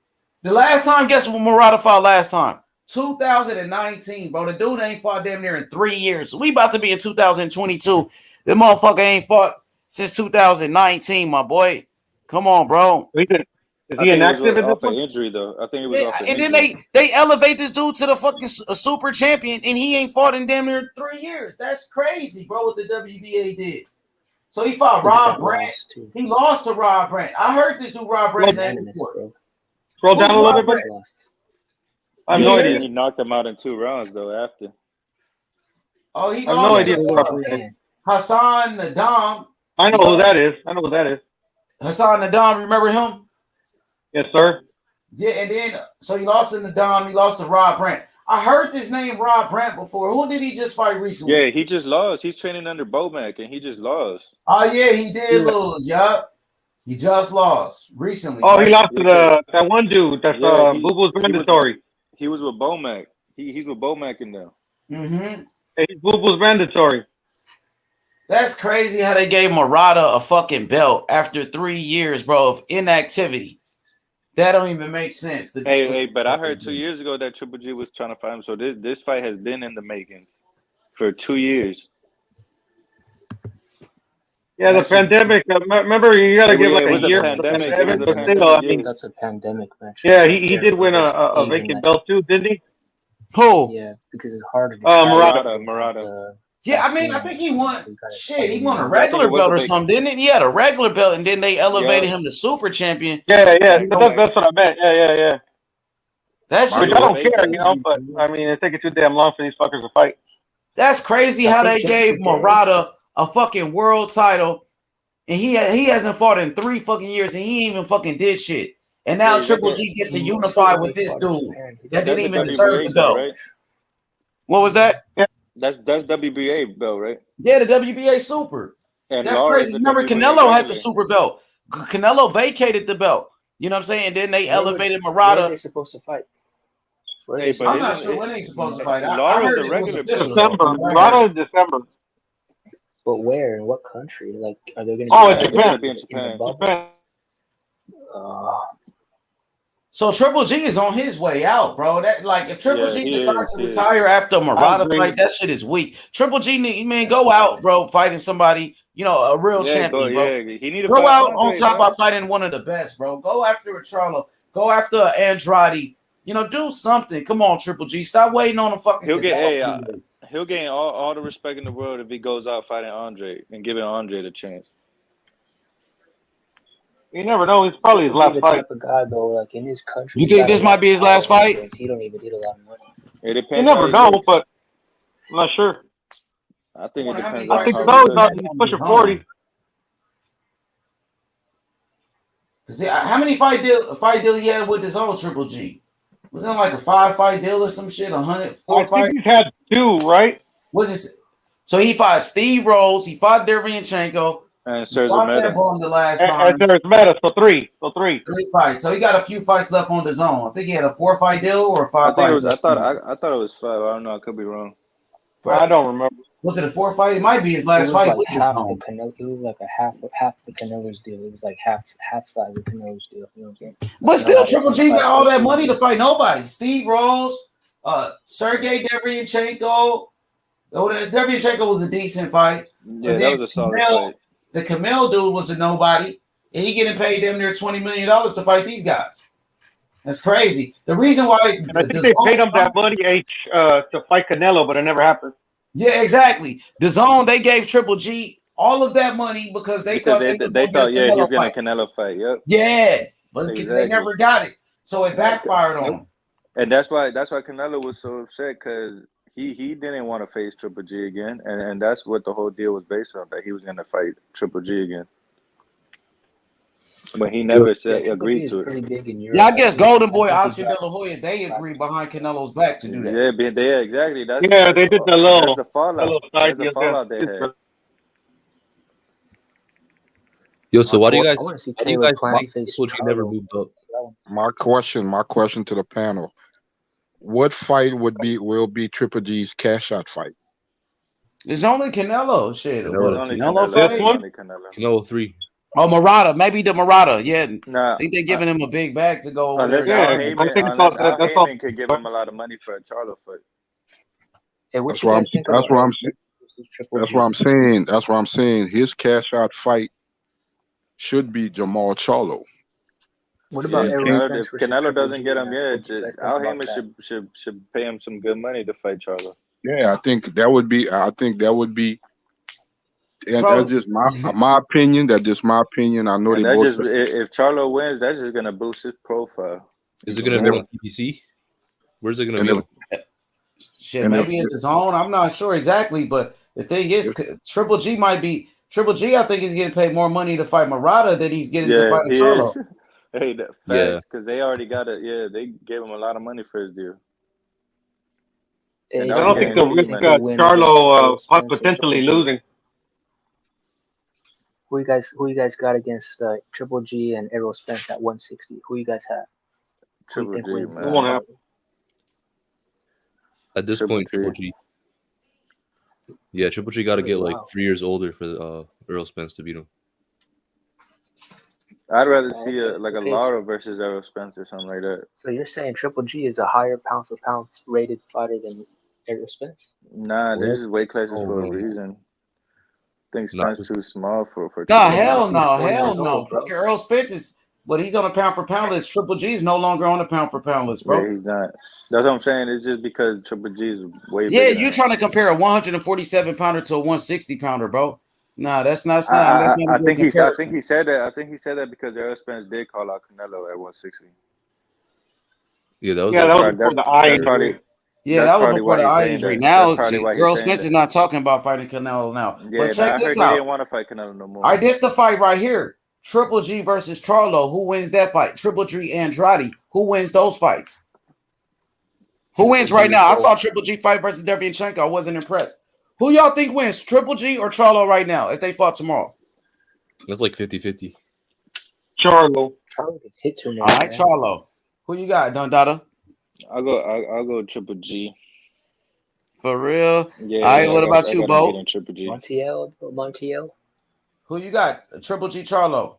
the last time, guess what Murata fought last time? 2019, bro. The dude ain't fought damn near in 3 years. So we about to be in 2022. The motherfucker ain't fought since 2019, my boy. Come on, bro. Is he inactive at this point? Injury though. I think it was off an and injury. then they elevate this dude to the fucking super champion, and he ain't fought in damn near 3 years. That's crazy, bro. What the WBA did. So he fought Rob Brandt. He lost to Rob Brandt. I heard this dude Rob Brandt name before. Scroll down a little bit. I have no idea. He knocked him out in 2 rounds though. After. Oh, he I have no idea who Rob lost Brandt is. Hassan Nadam. I know who that is. Hassan Nadam, remember him? Yes, sir. Yeah, and then so he lost to Nadam. He lost to Rob Brandt. I heard this name Rob Brandt before. Who did he just fight recently? Yeah, he just lost. He's training under Bomac, and he just lost. Oh yeah, he did lose. Yup, he just lost recently. Oh, he lost to that one dude. That's Boo-Boo's mandatory. He was with Bomac. He's with Bomac in there. Mm-hmm. Hey, he's Boo-Boo's mandatory. That's crazy how they gave Murata a fucking belt after 3 years, bro, of inactivity. That don't even make sense. Hey, but I heard 2 years ago that Triple G was trying to fight him. So this fight has been in the making for 2 years. Yeah, the pandemic. Remember, you got to give like it a was year a for the pandemic. pandemic, It was a but still, I pandemic. mean, That's a pandemic match. yeah, he did win a vacant belt too, didn't he? Who? Yeah, because it's harder to Murata. Yeah, I mean, I think he won. Shit, he won a Yeah, I think regular it was belt a or vacant. something, didn't he? He had a regular belt, and then they elevated Yeah. him to super champion. Yeah, that's what I meant. Yeah. That shit Which is I don't care, you know, but I mean, it's taking too damn long for these fuckers to fight. That's crazy how they gave Murata a fucking world title, and he hasn't fought in 3 fucking years, and he ain't even fucking did shit. And now Triple G gets to unify with this dude that didn't even deserve the belt. Right? What was that? That's WBA belt, right? Yeah, the WBA Super. And That's Lara is crazy. the Remember, WBA Canelo had the regular. Super belt. Canelo vacated the belt. You know what I'm saying? And then they elevated Where are Murata. they supposed to fight? Hey, but I'm not sure when they supposed to fight. I Lara's heard the it was regular official. belt. December. Murata is December. But where? In what country? Like, are they going to? Oh, it's Japan. gonna be in Japan. So Triple G is on his way out, bro. That like if Triple G decides to is. retire after a Murata agree. fight, that shit is weak. Triple G, man, go out, bro, fighting somebody, you know, a real champion, bro. He need to Go fight out Andre, on top bro. by fighting one of the best, bro. Go after a Charlo. Go after a Andrade. You know, do something. Come on, Triple G. Stop waiting on a fucking. He'll gain all the respect in the world if he goes out fighting Andre and giving Andre the chance. You never know. It's probably his last the fight. type of guy though, like in his country. You think this might be his last fight? He don't even need a lot of money. It depends. You never know, but I'm not sure. I think it depends. I think so. He's pushing 40. See, how many fight deal he had with his old Triple G? Was it like a 5-fight deal or some shit? 104 fights? I think he's had 2, right? What's this? So he fought Steve Rose, he fought Derevyanchenko, and he fought that ball the last time. And there's Meta, so 3. 3 fights. So he got a few fights left on the zone. I think he had a 4-fight deal or a 5-fight deal. I thought it was 5. I don't know. I could be wrong. I don't remember. Was it a 4-fight? It might be his last fight. Like half the Canelo. It was like half the Canelo's deal. It was like half size of Canelo's deal. You know what I'm saying? But still, Triple G got all that money to fight nobody. Steve Rose, Sergey Derevyanchenko. Derevyanchenko was a decent fight. Yeah, that was a solid fight. The Camille dude was a nobody, and he getting paid damn near $20 million to fight these guys. That's crazy. The reason why I think they paid him that money to fight Canelo, but it never happened. Yeah, exactly. The zone, they gave Triple G all of that money because they thought he was getting a Canelo fight. Yep. Yeah, but they never got it, so it backfired on him. And that's why Canelo was so upset because he didn't want to face Triple G again, and that's what the whole deal was based on, that he was going to fight Triple G again. But he never agreed to it. Yeah, I guess Golden Boy, Oscar De La Hoya, they agreed behind Canelo's back to do that. Yeah, exactly. They did the little. That's the fallout. That's the fallout they had. Yo, so why do you guys never moved up? My question to the panel: what fight will be Triple G's cash out fight? It's only Canelo. Shit, Canelo fight. Canelo 3. Oh, Murata, maybe the Murata. Yeah, nah, I think they're giving him a big bag to go over unless there. Al Heyman could give him a lot of money for a Charlo fight. That's what I'm saying. His cash out fight should be Jamal Charlo. What about if Canelo doesn't get him yet? Al Heyman should pay him some good money to fight Charlo. Yeah, I think that would be. And that's just my opinion. That's just my opinion. I know if Charlo wins, that's just gonna boost his profile. Is it gonna be on PBC? Where's it gonna be? Shit, maybe it's his own. I'm not sure exactly, but the thing is, Triple G might be. Triple G, I think, is getting paid more money to fight Murata than he's getting to fight Charlo. Hey, that's facts, because they already got it. Yeah, they gave him a lot of money for his deal. I don't think the risk Charlo potentially losing. Who you guys got against Triple G and Errol Spence at 160? Who you guys have? Triple G, man. Won't happen. At this point, Triple G. Yeah, Triple G got to get like Wow. 3 years older for Earl Spence to beat him. I'd rather Oh, see okay. like a Okay. Lara versus Errol Spence or something like that. So you're saying Triple G is a higher pound for pound rated fighter than Errol Spence? Nah, What? there's just weight classes Oh for a no, reason. I think not Spence just too small for Nah, Triple But G. now hell he's no, 4 hell years no. old, bro. Fucking Earl Spence is, but he's on a pound for pound list. Triple G is no longer on the pound for pound list, Yeah, bro. he's not. That's what I'm saying. It's just because Triple G is way Yeah, bigger than you him. trying to compare a 147 pounder to a 160 pounder, bro? Nah, that's not I a good think he comparison. said that. I think he said that because Errol Spence did call out Canelo at 160. yeah. That was Yeah, like that was Probably, before the eye that's injury. probably Yeah, that was before why the he's eye saying injury. that. That's Now, probably why he's Earl saying Spence that. is not talking about fighting Canelo now. Yeah, But check I this heard he out. didn't want to fight Canelo no All more. right, this the fight right here. Triple G versus Charlo. Who wins that fight? Triple G Andrade. Who wins those fights? Who wins right now? I saw Triple G fight versus Devianchenko. I wasn't impressed. Who y'all think wins, Triple G or Charlo right now if they fought tomorrow? that's like 50-50. Charlo. Charlo gets hit too All much, right, man. Charlo. Who you got, Dundada? I'll go Triple G. For real? Yeah, All right, what about I you, got him Bo? beating Triple G. Montiel. Who you got? Triple G Charlo.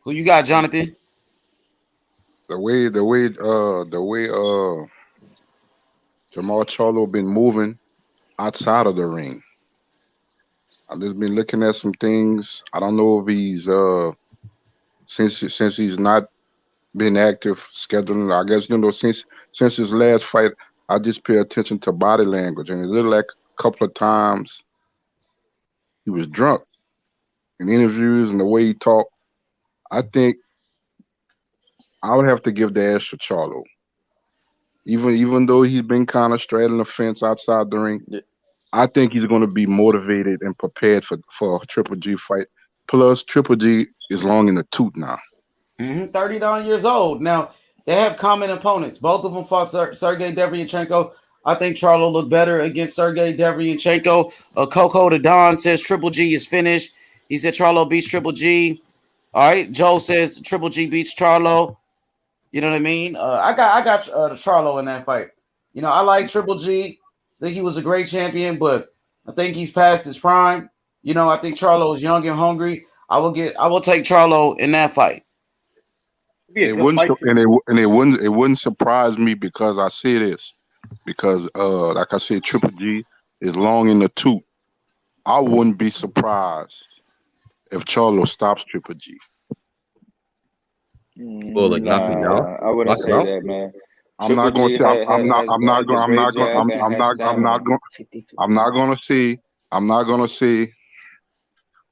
Who you got, Jonathan? The way Jamal Charlo been moving outside of the ring. I've just been looking at some things. I don't know if he's since he's not been active scheduling. I guess since his last fight, I just pay attention to body language, and it looked like a couple of times he was drunk in interviews and the way he talked. I think I would have to give the edge to Charlo. Even though he's been kind of straddling the fence outside the ring, Yeah. I think he's going to be motivated and prepared for a Triple G fight. Plus, Triple G is long in the tooth now. 39 years old. Now, they have common opponents. Both of them fought Sergey Devianchenko. I think Charlo looked better against Sergey Devianchenko. Coco the Don says Triple G is finished. He said Charlo beats Triple G. All right. Joe says Triple G beats Charlo. You know what I mean? I got Charlo in that fight. You know, I like Triple G. I think he was a great champion, but I think he's past his prime. You know, I think Charlo is young and hungry. I will take Charlo in that fight. It wouldn't surprise me because I say this because like I said, Triple G is long in the tooth. I wouldn't be surprised if Charlo stops Triple G. Oh, like knock him down? I wouldn't Knock him say out? that, man. I'm not Triple going G to. I'm not. I'm not has going. a I'm great not going. jab and has I'm not stamina. going. I'm not going to see. I'm not going to see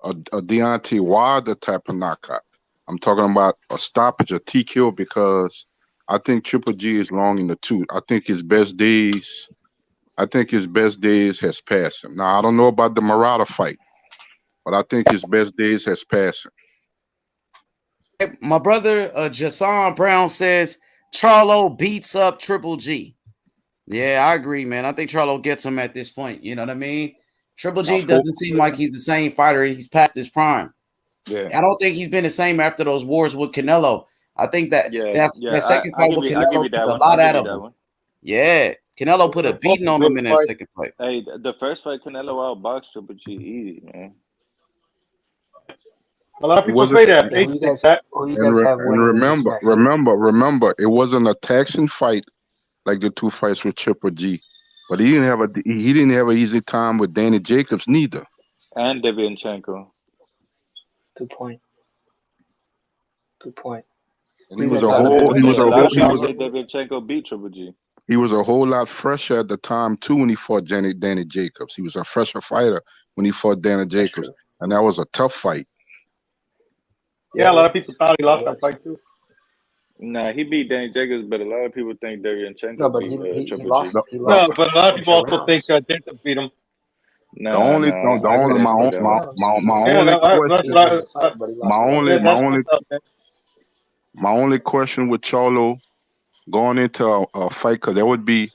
a Deontay Wilder type of knockout. I'm talking about a stoppage, a TKO, because I think Triple G is long in the tooth. I think his best days. I think his best days has passed him. Now I don't know about the Murata fight, but I think his best days has passed him. My brother Jason Brown says Charlo beats up Triple G. Yeah, I agree, man. I think Charlo gets him at this point. You know what I mean? Triple G doesn't seem like he's the same fighter. He's past his prime. Yeah. I don't think he's been the same after those wars with Canelo. I think that second I fight give with you Canelo that took a one. lot I out give you of that him. one. Yeah, Canelo put a beating on him in that second fight. Hey, the first fight Canelo outboxed Triple G easy, man. A lot of people say that. Remember, it wasn't a taxing fight like the two fights with Triple G, but he didn't have an easy time with Danny Jacobs neither. And Devianchenko. Good point. And he was a lot of people say Devianchenko beat Triple G. He was a whole lot fresher at the time too when he fought Danny Jacobs. He was a fresher fighter when he fought Danny Jacobs, and that was a tough fight. Yeah, a lot of people thought he lost that fight too. Nah, he beat Danny Jacobs, but a lot of people think Devianchenko beat Triple G. No, but a lot of people also think Jacobs beat him. My only question with Charlo going into a fight, because it would be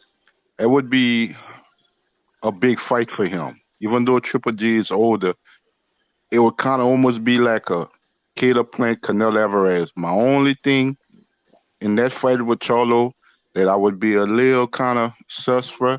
a big fight for him. Even though Triple G is older, it would kind of almost be like a Caleb Plant, Canelo Alvarez. My only thing in that fight with Charlo that I would be a little kind of sus for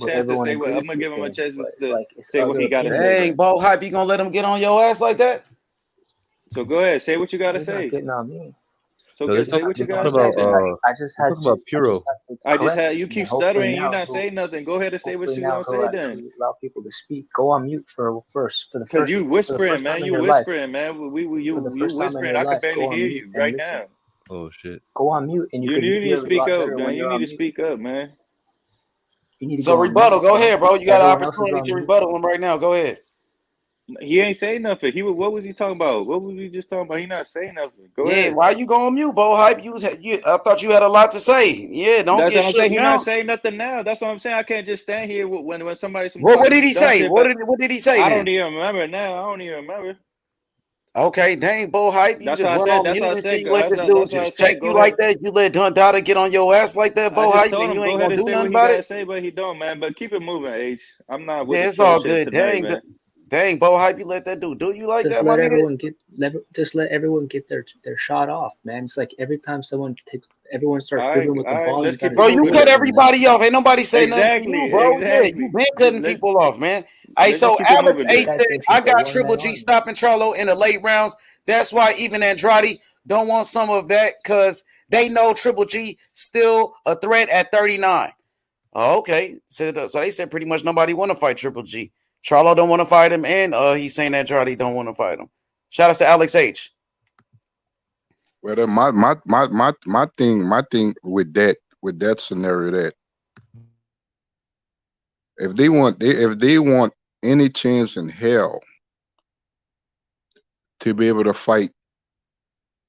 but chance to everyone say what I'm agrees gonna with give him a him. chance But it's to like it's say what other he got to say, opinions. Dang, man. Bo Hype, you gonna let him get on your ass like that? So go ahead, say what you got to He's not say. getting on me. So No, say what you they're gotta talking say about then. I just had talking about Puro. You and keep hopefully stuttering. You're now not saying nothing. Go ahead and say what hopefully you now gonna he'll say then. actually allow people to speak. Go on mute for the Cause first you for the whispering, first man. time in You your life. whispering, man. For the You first time in whispering. your I could life, barely go on hear mute you and right listen. now. Oh shit. Go on mute and you You could need to hear a speak lot up, better man. when You you're need on to mute. speak up, man. You need to So go on mute, rebuttal, go ahead, bro. You got an Everyone else is opportunity on to mute. rebuttal him right now. Go ahead. He ain't saying nothing. What was he talking about? What was we just talking about? He not saying nothing. Go Yeah, ahead. why you going mute, Bo Hype? I thought you had a lot to say. Yeah, don't That's get what I'm shook saying. He now. not saying nothing now. That's what I'm saying. I can't just stand here when somebody What did he dumb say? shit. What did he say I then? don't even remember now. I don't even remember. Okay, dang, Bo Hype, you That's just what I went said. on That's mute what I and shit. said. You let this That's dude what I just check said. you Go ahead. like that. You let Dundada get on your ass like that, I Bo just Hype, told and him you go ain't ahead gonna and do say what nothing he about gotta it. say, but he don't, man. But keep it moving, H. I'm not with Yeah, the it's troll all shit good. tonight, man. Dang, Bo Hype, you let that dude do you like Just that, my let nigga? everyone get their shot off, man. It's like every time everyone starts All dribbling with the right, ball, let's you keep gotta it Bro, you steal moving cut it then. from them. everybody off. Ain't nobody say nothing to you, Exactly, bro. Yeah, you been cutting Let's people off, man. Hey, just so keep it Alex moving H then. said, I got Triple G stopping Charlo in the late rounds. That's why even Andrade don't want some of that because they know Triple G still a threat at 39. Oh, okay. So they said pretty much nobody want to fight Triple G. Charlo don't want to fight him, and he's saying Andrade don't want to fight him. Shout out to Alex H. Well, then my thing with that scenario, that if they want any chance in hell to be able to fight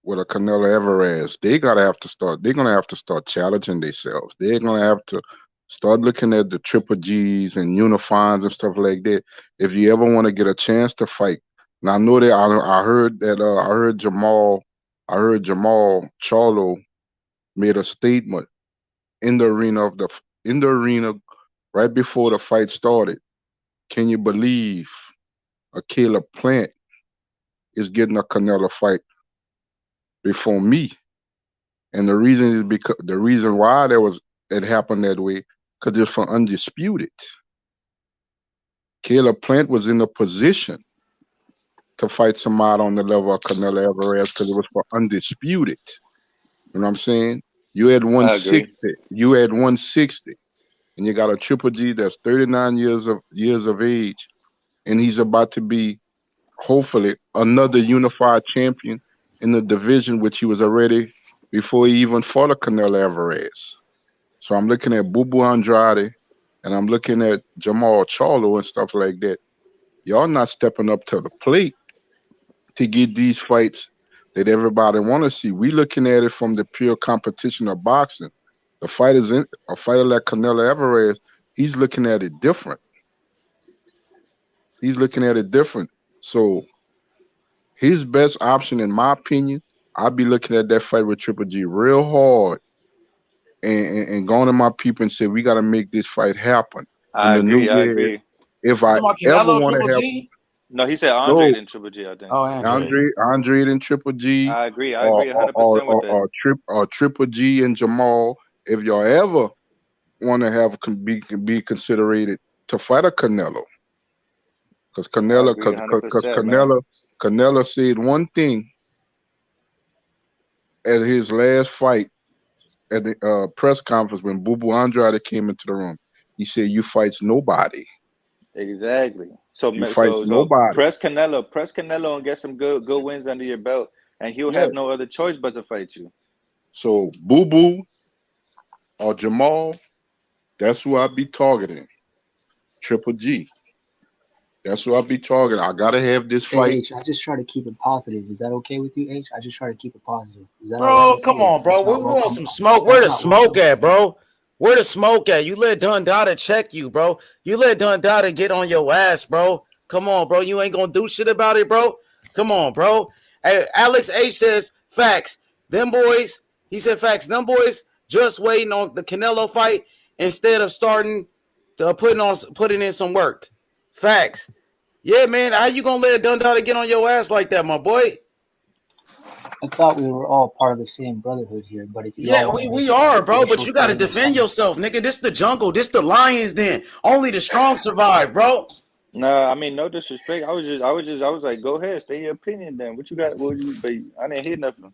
with a Canelo Alvarez, they're gonna have to start challenging themselves. They're gonna have to start looking at the Triple G's and Unifines and stuff like that. If you ever want to get a chance to fight, and I know that I heard Jamal Charlo made a statement in the arena right before the fight started. Can you believe a Caleb Plant is getting a Canelo fight before me? And the reason is because the reason why it happened that way, because it's for undisputed. Caleb Plant was in a position to fight somebody on the level of Canelo Alvarez because it was for undisputed. You know what I'm saying? You had I agree. 160, and you got a Triple G that's 39 years of age, and he's about to be hopefully another unified champion in the division, which he was already before he even fought a Canelo Alvarez. So I'm looking at Bubu Andrade and I'm looking at Jamal Charlo and stuff like that. Y'all not stepping up to the plate to get these fights that everybody want to see. We looking at it from the pure competition of boxing. A fighter like Canelo Alvarez, he's looking at it different. So his best option, in my opinion, I'd be looking at that fight with Triple G real hard and going to my people and say, we got to make this fight happen in I the new agree. I year. agree. If You I talking about ever Canelo want to Triple have G? No, he said Andre no then Triple G, I think. Oh, Andre. Andre and Triple G I agree. I or agree 100% with that. Triple G and Jamal, if y'all ever want to be considered to fight a Canelo, because I agree 100%, man. Canelo said one thing at his last fight at the press conference when Bubu Andrade came into the room. He said, "You fights nobody. Exactly. So You fights nobody." press Canelo and get some good wins under your belt, and he'll Yeah. have no other choice but to fight you. So Bubu or Jamal, that's who I'd be targeting. Triple G. That's who I'd be targeting. I gotta have this Hey fight. H, I just try to keep it positive. Is that okay with you, H? I just try to keep it positive. Is that all right Bro, with come you? on, bro. That's We not want welcome. some smoke. Where That's the not smoke welcome. at, bro? Where the smoke at? You let Dundada check you, bro. You let Dundada get on your ass, bro. Come on, bro. You ain't gonna do shit about it, bro. Come on, bro. Hey, Alex H says facts. Them boys, he said facts. Them boys just waiting on the Canelo fight instead of starting to putting in some work. Facts. Yeah, man. How you gonna let Dundada get on your ass like that, my boy? I thought we were all part of the same brotherhood here, but if you Yeah, all want to we make it like are, bro. But racial you gotta thing or defend something, yourself, nigga. This the jungle. This the lions den. Only the strong survive, bro. Nah, I mean no disrespect. I was like, go ahead, state your opinion then. What you got? But I didn't hear nothing.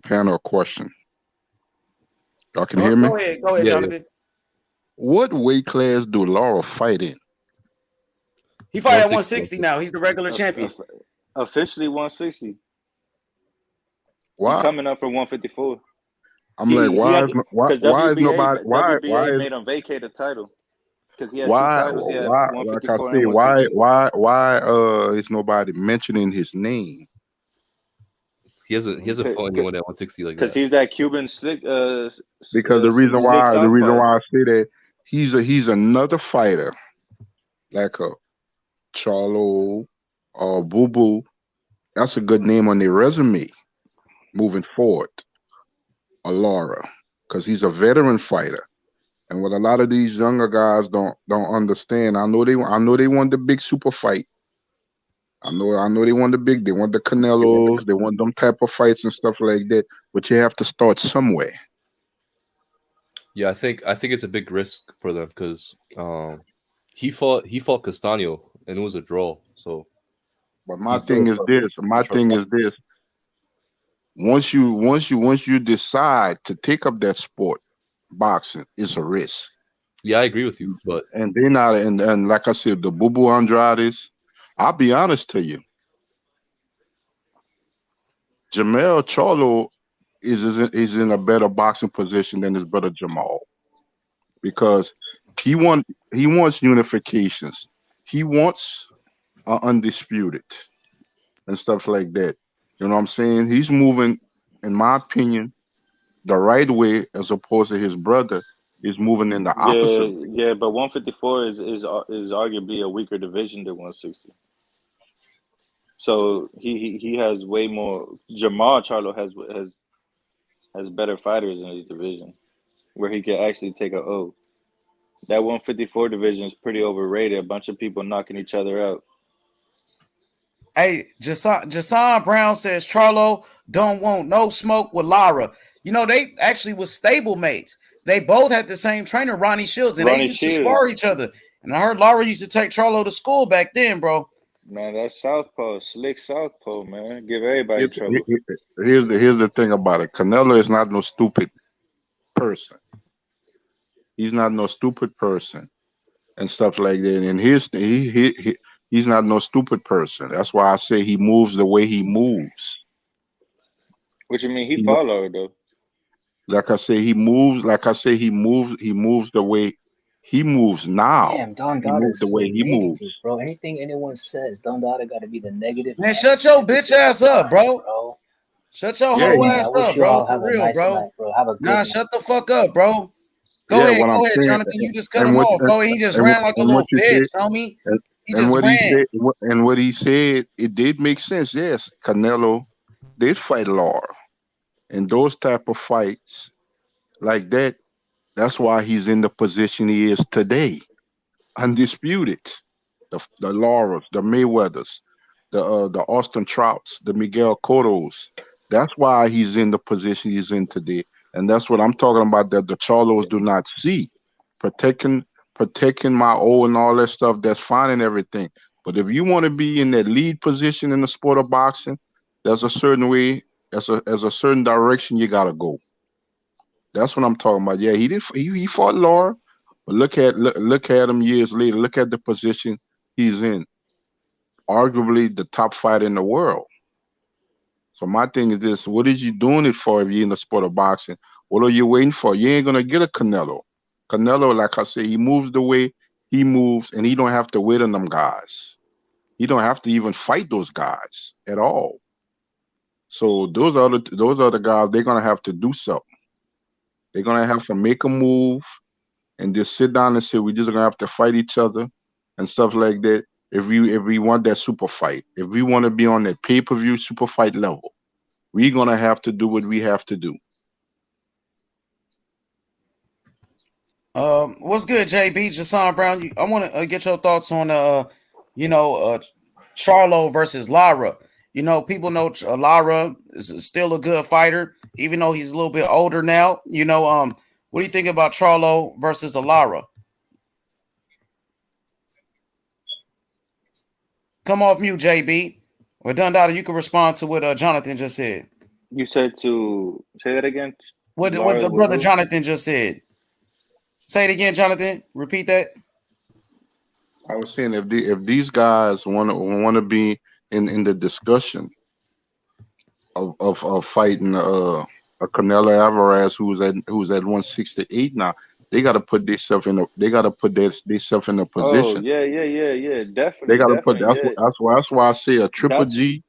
panel a question. Y'all can hear me? Go ahead, Yeah. Jonathan. What weight class do Laura fight in? He fight at 160 now. He's the regular champion. Officially 160. Why? coming up for 154. I'm like, He had why is nobody WBA made him vacate the title because he had two why titles. He had like I 154 say and 160. why is nobody mentioning his name? He hasn't fought anyone at 160 like Because that. he's that Cuban slick, Because the reason slick southpaw. why I say that he's another fighter like a Charlo or Boo Boo. That's a good name on their resume moving forward. Or Laura, because he's a veteran fighter. And what a lot of these younger guys don't understand, I know they want the big super fight. I know they want they want the Canelos, they want them type of fights and stuff like that. But you have to start somewhere. Yeah, I think it's a big risk for them because he fought Castaño and it was a draw. So, but my thing is this. Once you decide to take up that sport, boxing is a risk. Yeah, I agree with you. But and they're not, and like I said, the Boo Boo Andrades. I'll be honest to you. Jamel Charlo is in a better boxing position than his brother Jamal because he wants unifications. He wants undisputed and stuff like that. You know what I'm saying? He's moving, in my opinion, the right way as opposed to his brother is moving in the opposite way. Yeah, but 154 is arguably a weaker division than 160. So he has way more. Jamal Charlo has better fighters in his division, where he can actually take a O. That 154 division is pretty overrated. A bunch of people knocking each other out. Hey, Jason Brown says Charlo don't want no smoke with Lara. You know, they actually was stablemates. They both had the same trainer, Ronnie Shields, and they used to spar each other. And I heard Lara used to take Charlo to school back then, bro. Man, that's southpaw, slick southpaw, man. Give everybody trouble. Here's the thing about it. Canelo is not no stupid person. He's not no stupid person and stuff like that. And he's not no stupid person. That's why I say he moves the way he moves. What you mean? He fought Lara though. Like I say, he moves. Like I say, he moves the way he moves now. Damn, Don he moves Dada's the way so he negative, moves. bro. Anything anyone says, Don Dada got to be the negative. Man, shut your bitch ass up, bro. Shut your whole ass up, bro. For real, bro. Night, bro. Have a good night. Shut the fuck up, bro. Go ahead, Jonathan. You just cut him off, bro. He just ran like a little bitch, homie. He just ran. And what he said, it did make sense. Yes, Canelo did fight Lara. And those type of fights like that, that's why he's in the position he is today. Undisputed. The Laras, the Mayweathers, the Austin Trouts, the Miguel Cottos. That's why he's in the position he's in today. And that's what I'm talking about, that the Charlos do not see. Protecting my O and all that stuff, that's fine and everything. But if you want to be in that lead position in the sport of boxing, there's a certain way, there's a certain direction you gotta go. That's what I'm talking about. Yeah, he fought Lara, but look at him years later. Look at the position he's in. Arguably the top fighter in the world. So my thing is this: what is you doing it for if you're in the sport of boxing? What are you waiting for? You ain't gonna get a Canelo. Canelo, like I said, he moves the way he moves, and he don't have to wait on them guys. He don't have to even fight those guys at all. So those other guys, they're gonna have to do something. They're gonna have to make a move and just sit down and say we're just gonna have to fight each other and stuff like that. If we want that super fight, if we want to be on that pay-per-view super fight level, we're gonna have to do what we have to do. What's good, JB? Jason Brown. I want to get your thoughts on Charlo versus Lara. You know, people know Lara is still a good fighter, even though he's a little bit older now. You know, what do you think about Charlo versus Lara? Come off mute, JB. Or Dundada, you can respond to what Jonathan just said. You said to say that again. What the brother Jonathan just said. Say it again, Jonathan. Repeat that. I was saying if these guys want to be in the discussion, of fighting a Canelo Alvarez who's at 168 now. They got to put themselves in a Oh position. yeah. They Definitely, got to put definitely, yeah. that's why I say a triple That's G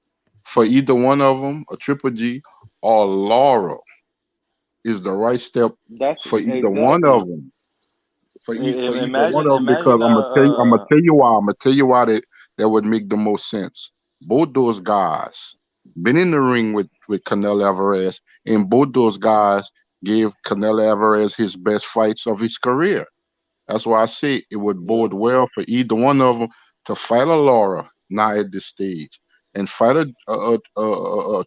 for either one of them, a triple G or Laura is the right step that's for either one of exactly. them. For either one Imagine, of them, because imagine. I'm gonna tell you why. I'm gonna tell you why that would make the most sense. Both those guys been in the ring with Canelo Alvarez, and both those guys gave Canelo Alvarez his best fights of his career. That's why I say it would Yeah. bode well for either one of them to fight a Laura now at this stage and fight a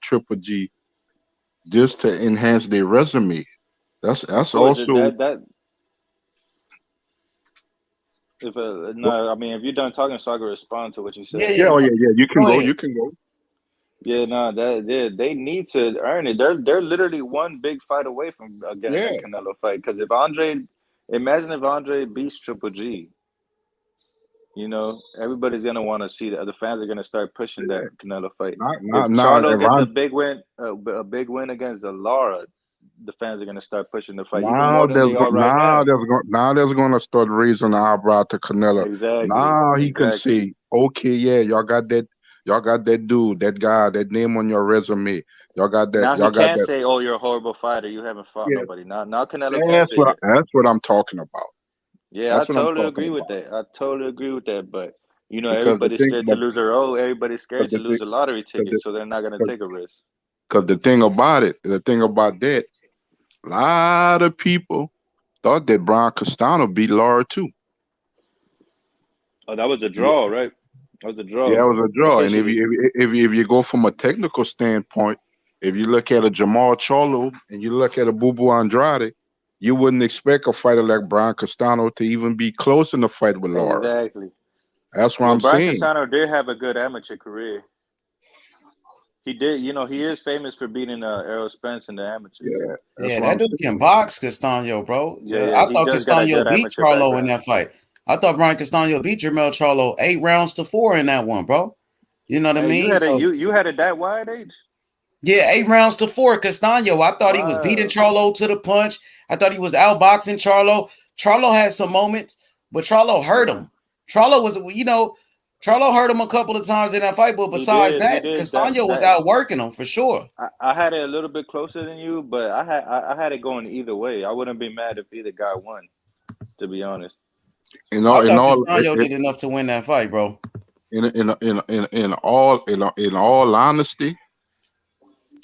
Triple G just to enhance their resume. That's Well, also that if no, I mean if you're done talking, so I can respond to what you Yeah, said. yeah. yeah. You can Go go. ahead. You can go. Yeah, no, they need to earn it. They're literally one big fight away from getting Yeah, that Canelo fight. Because imagine if Andre beats Triple G, everybody's gonna want to see that. The fans are gonna start pushing that yeah. Canelo fight. Not If now. Charlo If gets I a big win against the Lara, the fans are gonna start pushing the fight even now more than they are right now. there's gonna start raising the eyebrow to Canelo. Exactly, Now he can exactly. say, okay, yeah, y'all got that dude, that guy, that name on your resume. Now he Y'all got can't that. say, "Oh, you're a horrible fighter. You haven't fought Yeah, nobody." Now Canelo can say that. that's what I'm talking about. Yeah, I That's what I'm totally talking agree with about. that. I totally agree with that. But Because the everybody's thing, scared to lose their role. Everybody's but scared to the thing, lose a lottery ticket, because so they're not gonna take a risk. the thing about that, a lot of people thought that Brian Castano beat Lara too. Oh, that was a draw, right? That was a Yeah, draw it was a draw. And officially. if you go from a technical standpoint, if you look at a Jamal Charlo and you look at a Bubu Andrade, you wouldn't expect a fighter like Brian Castano to even be close in the fight with Lara. Exactly. That's what Well, I'm Brian saying. Castano did have a good amateur career. He did. He is famous for beating Errol Spence in the amateurs. Yeah, that's Yeah, what that I'm dude can saying. box, Castano, bro. Yeah, Yeah, yeah. I He thought does got a good Castano beat amateur Charlo in background. that fight. I thought Brian Castano beat Jermel Charlo 8 rounds to 4 in that one, bro. You know what I Hey, mean? So you had it that wide, H? yeah, 8 rounds to 4. Castano, I thought he was beating Wow. Charlo to the punch. I thought he was outboxing Charlo. Charlo had some moments, but Charlo hurt Yeah. him. Charlo was, Charlo hurt him a couple of times in that fight, but He besides did. He that, did. Castano was outworking him for sure. I had it a little bit closer than you, but I had it going either way. I wouldn't be mad if either guy won, to be honest. In I all, in thought all, Castano did enough to win that fight, bro. in all honesty,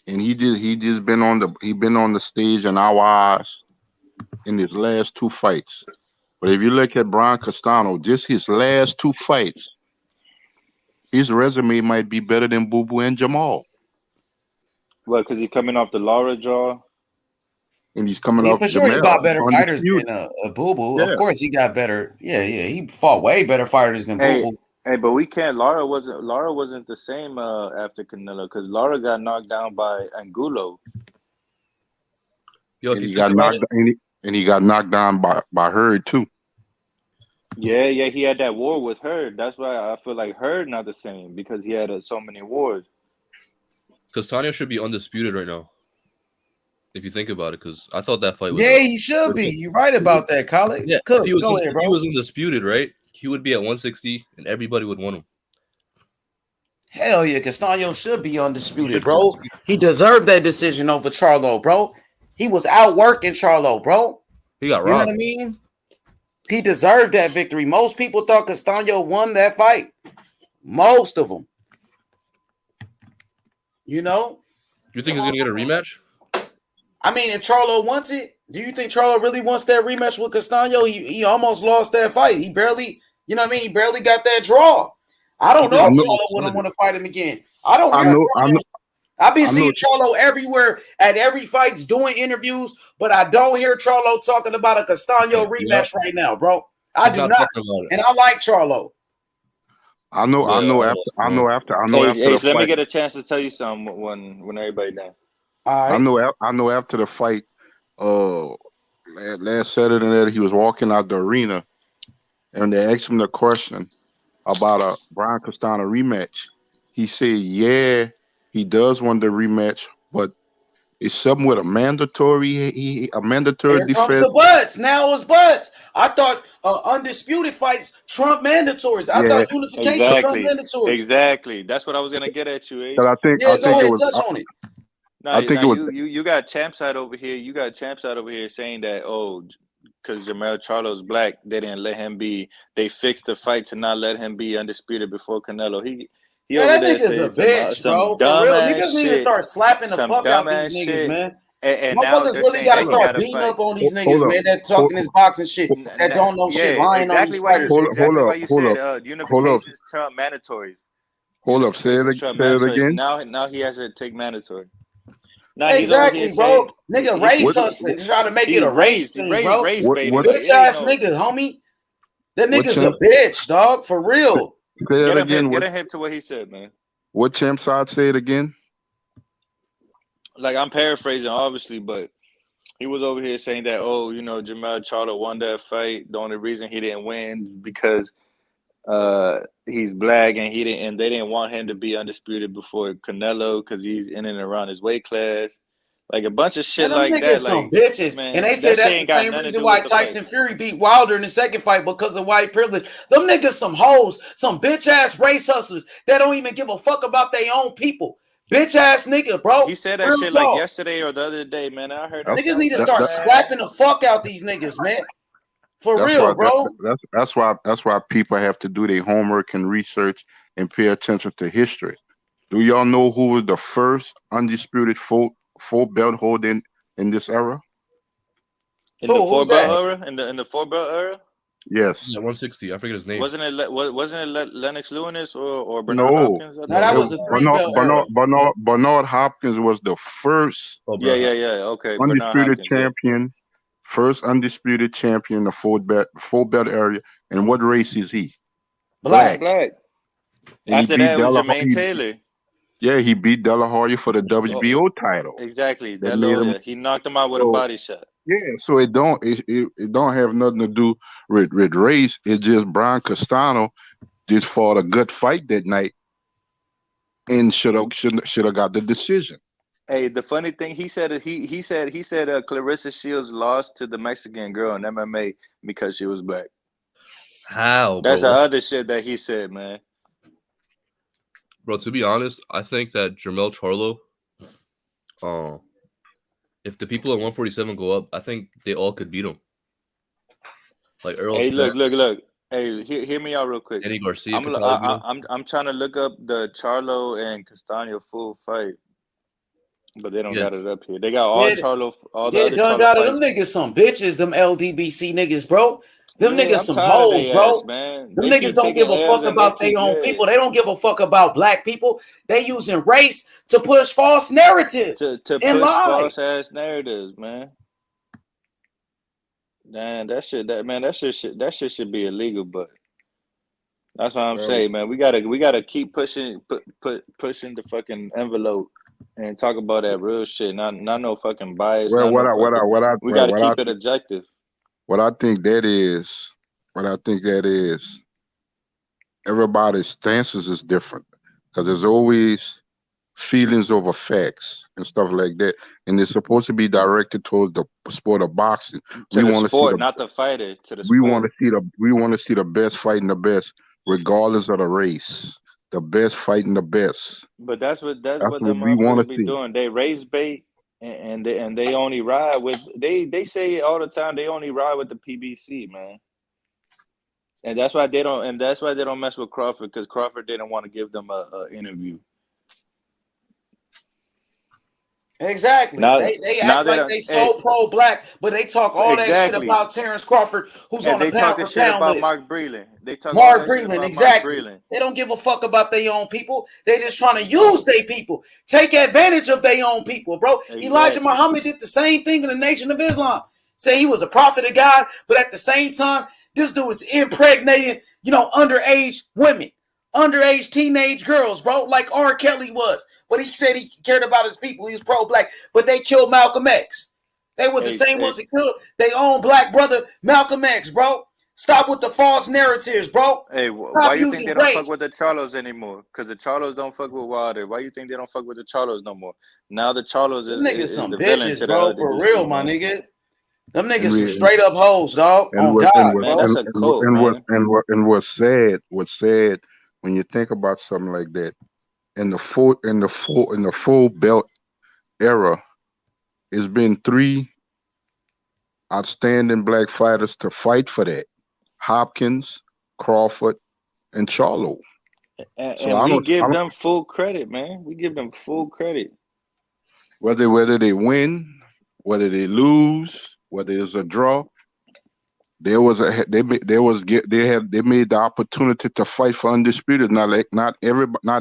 and he just been on the stage in our eyes in his last two fights. But if you look at Brian Castano, just his last two fights, his resume might be better than Boo Boo and Jamal. Well, because he's coming off the Lara draw. And he's coming Yeah, off for the sure, he got better fighters undisputed. than Boo Boo. Of Yeah. course, he got better. Yeah, he fought way better fighters than Boo Hey, Boo. but we can't. Lara wasn't the same after Canelo because Lara got knocked down by Angulo. Yo, if And you he think got about knocked it, and he got knocked down by Hurd too. Yeah, he had that war with Hurd. That's why I feel like Hurd not the same because he had so many wars. Castano should be undisputed right now. If you think about it, because I thought that fight was. Yeah, he should be. You're right about that, Colin. Yeah, Cook, if he was go ahead, if bro. he was undisputed, right? He would be at 160, and everybody would want him. Hell yeah, Castano should be undisputed, bro. He deserved that decision over Charlo, bro. He was outworking Charlo, bro. He got You know robbed. what I mean? He deserved that victory. Most people thought Castano won that fight. Most of them. You know? You think he's gonna get a rematch? I mean, if Charlo wants it, do you think Charlo really wants that rematch with Castano? He almost lost that fight. He barely, you know what I mean? He barely got that draw. I don't know if Charlo wouldn't want to fight him again. I don't hear Charlo. I've been seeing Charlo everywhere at every fight, doing interviews, but I don't hear Charlo talking about a Castano rematch right now, bro. I do not. And I like Charlo. I know after the Let me fight. get a chance to tell you something when everybody done. I know after the fight, last Saturday night he was walking out the arena, and they asked him the question about a Brian Castano rematch. He said, "Yeah, He does want the rematch, but it's something with a mandatory Here comes defense. the buts. Now it's buts. I thought undisputed fights trump mandatories. I Yeah, thought unification trump mandatories. Exactly. That's what I was gonna get at you, but Ace. Yeah, I go think it ahead, was touch on it. I think Now it was you got champ side over here. You got champ side over here saying that because Jermell Charlo's black, they didn't let him be. They fixed the fight to not let him be undisputed before Canelo. He Man, over that there nigga's a saying bitch, some bro. For real. dumbass Niggas need to shit, start slapping the some fuck out these dumbass niggas, shit, man. and now Motherfuckers they're really saying gotta that he start got to beating fight. up on these hold niggas, up. man, that talking this boxing shit, that don't know shit, Yeah, lying on these exactly why you fighters. exactly why you Hold said up. unifications trump mandatories. Hold up. Say Unifications trump it mandatories. again. Now he has to take mandatory. Now he's over here Exactly, bro. saying Nigga he's race What hustling. They try to make it a race he thing, bro. race baiting. what Like Bitch it ain't ass no. nigga, homie. That what nigga's a champ? bitch, dog. For real. Say it Get him again. hip. Get him hip to what he said, man. What champ side? Say it again. Like I'm paraphrasing, obviously, but he was over here saying that Jermell Charlo won that fight. The only reason he didn't win because he's black and they didn't want him to be undisputed before Canelo because he's in and around his weight class. Like a bunch of shit Man, them like niggas that. some Like, bitches. And they man, say that shit that's the ain't got same nothing to reason do why with the fight. Tyson Fury beat Wilder in the second fight because of white privilege. Them niggas some hoes, some bitch ass race hustlers that don't even give a fuck about their own people. Bitch ass nigga, bro. He said that Real shit like talk. yesterday or the other day, man. I heard that Niggas shit. I need was to like, start man. slapping the fuck out these niggas, man. For That's real, why bro. that's why people have to do their homework and research and pay attention to history. Do y'all know who was the first undisputed full belt holder in this era? In the Who's four that? belt era, in the four belt era, Yes. Yeah, 160. I forget his name. wasn't it Lennox Lewis or Bernard No. Hopkins? I Now thought that it was was a 3-belt era. Bernard Hopkins was the first Oh, yeah. bro. Okay, Bernard undisputed Hopkins. champion, first undisputed champion in the full belt area. And what race is he? Black. Black. And he After beat that, it was Jermaine Taylor. he beat De La Hoya for the Oh, WBO title. exactly. That That made little, him yeah. He knocked him out with a so body shot. yeah. So it don't have nothing to do with race. It's just Brian Castano just fought a good fight that night and should have got the decision. Hey, the funny thing, he said Clarissa Shields lost to the Mexican girl in MMA because she was black. How, That's the bro? other shit that he said, man. Bro, to be honest, I think that Jermell Charlo, if the people at 147 go up, I think they all could beat him. Like Earl Hey, Spence, look. Hey, hear me out real quick. Eddie Garcia could probably beat him. I'm trying to look up the Charlo and Castaño full fight, but they don't Yeah. got it up here. They got all Yeah, the other done Charlo got it. fights. Them niggas some bitches, them LDBC niggas, bro. Them Yeah, niggas I'm some tired of hoes, their ass, bro. man. Them They niggas keep don't taking give a L's fuck and they about their keep own people. They don't give a fuck about black people. They using race to push false narratives to and push lie. false ass narratives, man. Man, that shit should be illegal, but that's what I'm Well, saying, man. We gotta keep pushing pushing the fucking envelope and talk about that real shit. Not no fucking bias, not no fucking. We gotta keep it objective. What I think that is, everybody's stances is different because there's always feelings over facts and stuff like that, and it's supposed to be directed towards the sport of boxing. To the sport, not the fighter. To the sport. We want to see the best fighting the best, regardless of the race. The best fighting the best. But that's what That's what them we want motherfuckers to be see. doing. They raise bait and they only ride with they say it all the time. They only ride with the PBC, man. And that's why they don't mess with Crawford because Crawford didn't want to give them a interview. Exactly. Now They act like they so pro-black, but they talk all that shit about Terence Crawford, who's on the they talking shit pound-for-pound about list. Mark Breland. They talk all Mark that shit Breland, about exactly. Mark Breland. They don't give a fuck about their own people. They just trying to use their people, take advantage of their own people, bro. Exactly. Elijah Muhammad did the same thing in the Nation of Islam. Say he was a prophet of God, but at the same time, this dude was impregnating, underage women, underage teenage girls, bro, like R. Kelly was. But he said he cared about his people. He was pro-black, but they killed Malcolm X. They was the same ones that killed their own black brother, Malcolm X, bro. Stop with the false narratives, bro. Hey, Stop why you think using they don't race. fuck with the Charlos anymore? Because the Charlos don't fuck with Wilder. Why you think they don't fuck with the Charlos no more? Now the Charlos Them niggas is some the villain bitches, to bro. the For UFC, real, my man. nigga. Them niggas And some we straight up hoes, dog. and On what God, and what Man, bro. that's a cult, man. what's sad when you think about something like that in the full belt era, it's been 3 outstanding black fighters to fight for that: Hopkins, Crawford, and Charlo. So And I we don't give them full credit, man. We give them full credit. whether they win, whether they lose, whether it's a draw. They made the opportunity to fight for undisputed. Not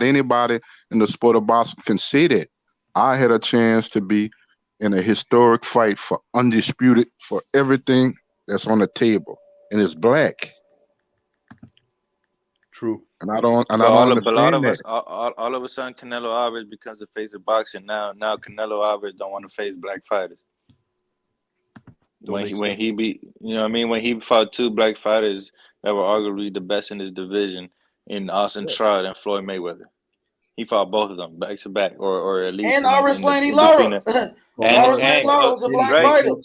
anybody in the sport of boxing can say that. I had a chance to be in a historic fight for undisputed for everything that's on the table, and it's black. True. And I don't But a lot understand of that. us, all of a sudden, Canelo Alvarez becomes the face of boxing. Now Canelo Alvarez don't want to face black fighters. When he beat, you know what I mean? When he fought 2 black fighters that were arguably the best in his division, in Austin Trout and Floyd Mayweather. He fought both of them back to back, or at least And in Arislandy between Lara. the Arislandy Lara was a black fighter.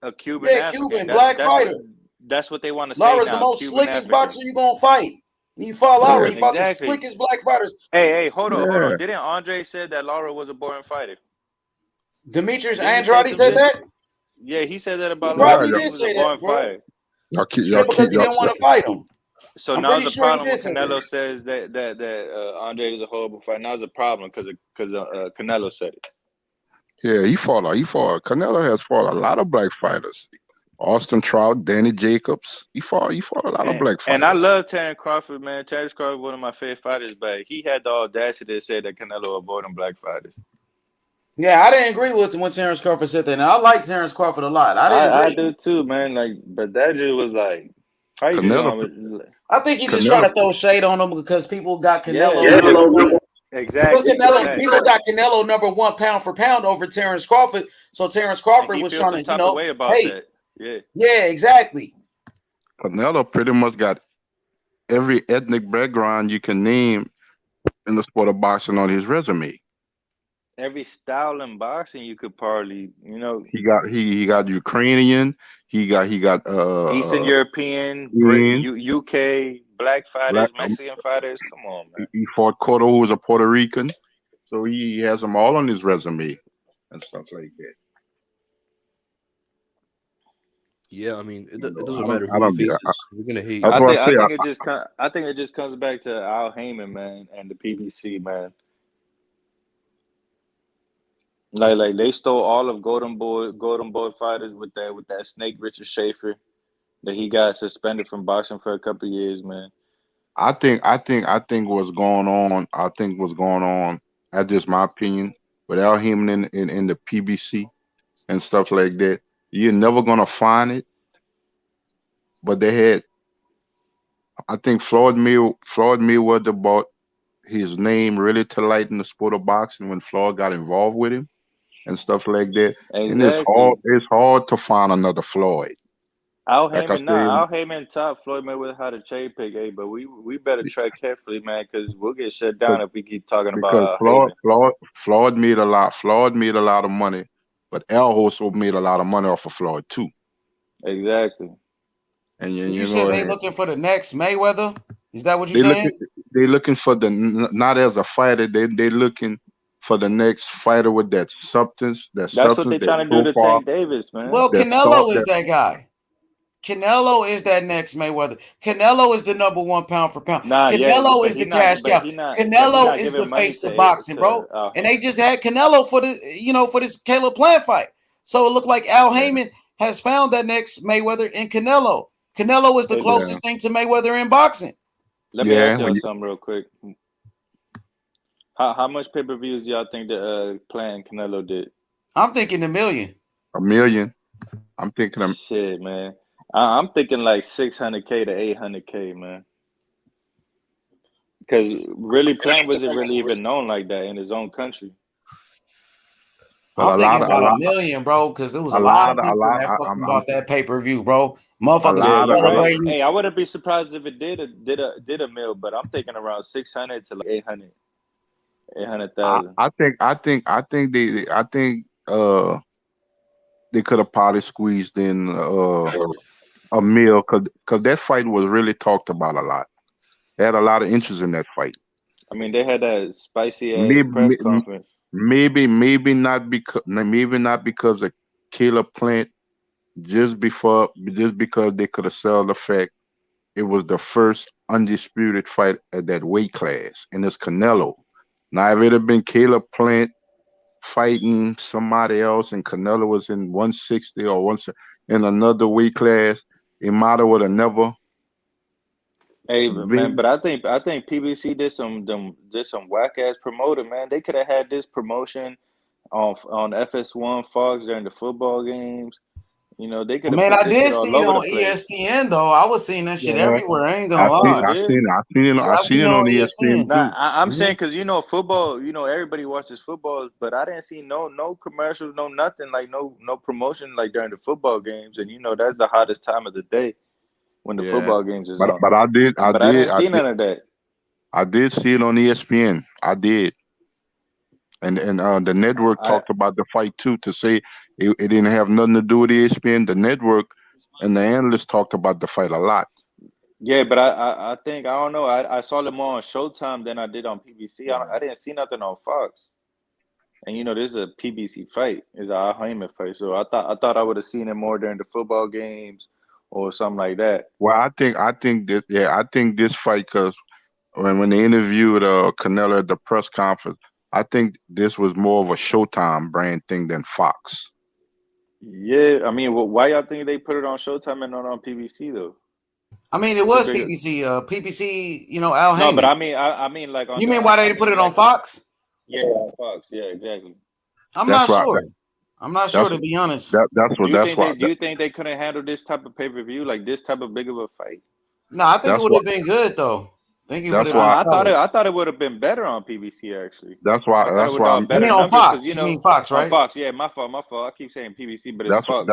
a Cuban Yeah, African. Cuban, black fighter. That's what they want to say Lara's now. the most Cuban slickest African. boxer you gonna fight. He fought Lara. Yeah. He fought the Exactly. slickest black fighters. Hey, hold on. Yeah. Didn't Andre say that Lara was a boring fighter? Demetrius Didn't he say Andrade said something? that? Yeah, he said that about He Lara. probably He did was say a boring that, bro. fighter. Y'all keep Yeah, because he didn't want to fight him. So I'm now's pretty the sure he problem when did say Canelo that. says that Andre is a horrible fighter. Now's the problem because Canelo said it. Yeah, he fought. Canelo has fought a lot of black fighters. Austin Trout, Danny Jacobs. He fought a lot of black fighters. And I love Terence Crawford, man. Terence Crawford, one of my favorite fighters, but he had the audacity to say that Canelo avoiding black fighters. Yeah, I didn't agree with when Terence Crawford said that. And I like Terence Crawford a lot. I do too, man. But that dude was like, how you Canelo, going with? I think he just trying to throw shade on him because people got Canelo. Exactly. People got Canelo number 1 pound for pound over Terence Crawford. So Terence Crawford was trying to, way about that. Yeah, exactly. Canelo pretty much got every ethnic background you can name in the sport of boxing on his resume. Every style in boxing you could probably, He got Ukrainian, he got Eastern European, UK, black fighters, Mexican fighters. Come on, man. He fought Cotto, who was a Puerto Rican, so he has them all on his resume and stuff like that. Yeah, I mean, it doesn't matter who he faces. We're gonna hate. I think it just comes back to Al Heyman, man, and the PBC, man. Like they stole all of Golden Boy fighters with that snake Richard Schaefer that he got suspended from boxing for a couple of years, man. I think what's going on. That's just my opinion. With Al Heyman in the PBC and stuff like that, you're never gonna find it. But they had, I think Floyd Mayweather brought his name really to light in the sport of boxing when Floyd got involved with him and stuff like that. Exactly. And it's hard to find another Floyd. Al Heyman taught Floyd Mayweather how to cherry pick, but we better tread carefully, man, because we'll get shut down if we keep talking about Floyd made a lot. Floyd made a lot of money, but Al also made a lot of money off of Floyd too. Exactly. And so you said they looking for the next Mayweather? Is that what you're saying? They looking for not as a fighter. They looking for the next fighter with that substance. That's what they're trying to do to Tank Davis, man. Well, Canelo is that guy. Canelo is that next Mayweather. Canelo is the number 1 pound for pound. Canelo is the cash cow. Canelo is the face of boxing, bro. And they just had Canelo for this Caleb Plant fight. So it looked like Al Heyman has found that next Mayweather in Canelo. Canelo is the closest thing to Mayweather in boxing. Let me ask y'all something real quick. How much pay-per-views do y'all think the Plant and Canelo did? I'm thinking $1 million. $1 million. I'm thinking shit, man. I'm thinking like 600K to 800K, man. Because really, Plant wasn't really even known like that in his own country. I'm thinking about $1 million, bro, because there was a lot of people that fucking bought that pay-per-view, bro. Motherfuckers lot was of celebrating. Hey, I wouldn't be surprised if it did a mill, but I'm thinking around 600 to like 800. 800,000. I think they could have probably squeezed in a meal because that fight was really talked about a lot. They had a lot of interest in that fight. I mean, they had that spicy ass press Maybe conference. maybe not because of Caleb Plant, just because they could have sold the fact it was the first undisputed fight at that weight class, and it's Canelo. Now, if it had been Caleb Plant fighting somebody else, and Canelo was in 160 or in another weight class, it might would have never Hey, man, been. but I think PBC did some whack ass promoting, man. They could have had this promotion on FS1 Fox during the football games. You know, they could have Man, put I this did shit all see it over the on place. ESPN though. I was seeing that shit Yeah, everywhere. I ain't gonna I Oh, seen you lie. I did? seen I seen it Yeah, I I seen seen it it on on ESPN ESPN. too. Nah, I'm saying because football. Everybody watches football, but I didn't see no commercials, no nothing, like no promotion like during the football games, and that's the hottest time of the day when the Yeah, football games is but on. but But I didn't see none of that. I did see it on ESPN. I did, and the network I talked about the fight too to say it didn't have nothing to do with ESPN. The network and the analysts talked about the fight a lot. Yeah, but I think I don't know. I saw them more on Showtime than I did on PBC. I didn't see nothing on Fox. And this is a PBC fight. It's a Al Haymon fight. So I thought I would have seen it more during the football games or something like that. Well, I think this fight because when they interviewed Canelo at the press conference, I think this was more of a Showtime brand thing than Fox. Yeah, I mean, why y'all think they put it on Showtime and not on PBC though? I mean, it What's the was bigger? PBC. PBC. Al No, but Heyman. I mean like on You the mean why they I didn't put mean it on like Fox? yeah, on Fox. Yeah, exactly. I'm That's not why. sure. I'm not sure That's to be honest. that's why. Do you think they couldn't handle this type of pay-per-view, like this type of big of a fight? No, I think it That's would why. have been good though. I think it would That's have been why. solid. I thought it would have been better on PBC actually. That's why. I thought it That's would why. have You better mean on numbers because Fox? You mean Fox, on right? Fox. Yeah, my fault. I keep saying PBC, but it's Fox.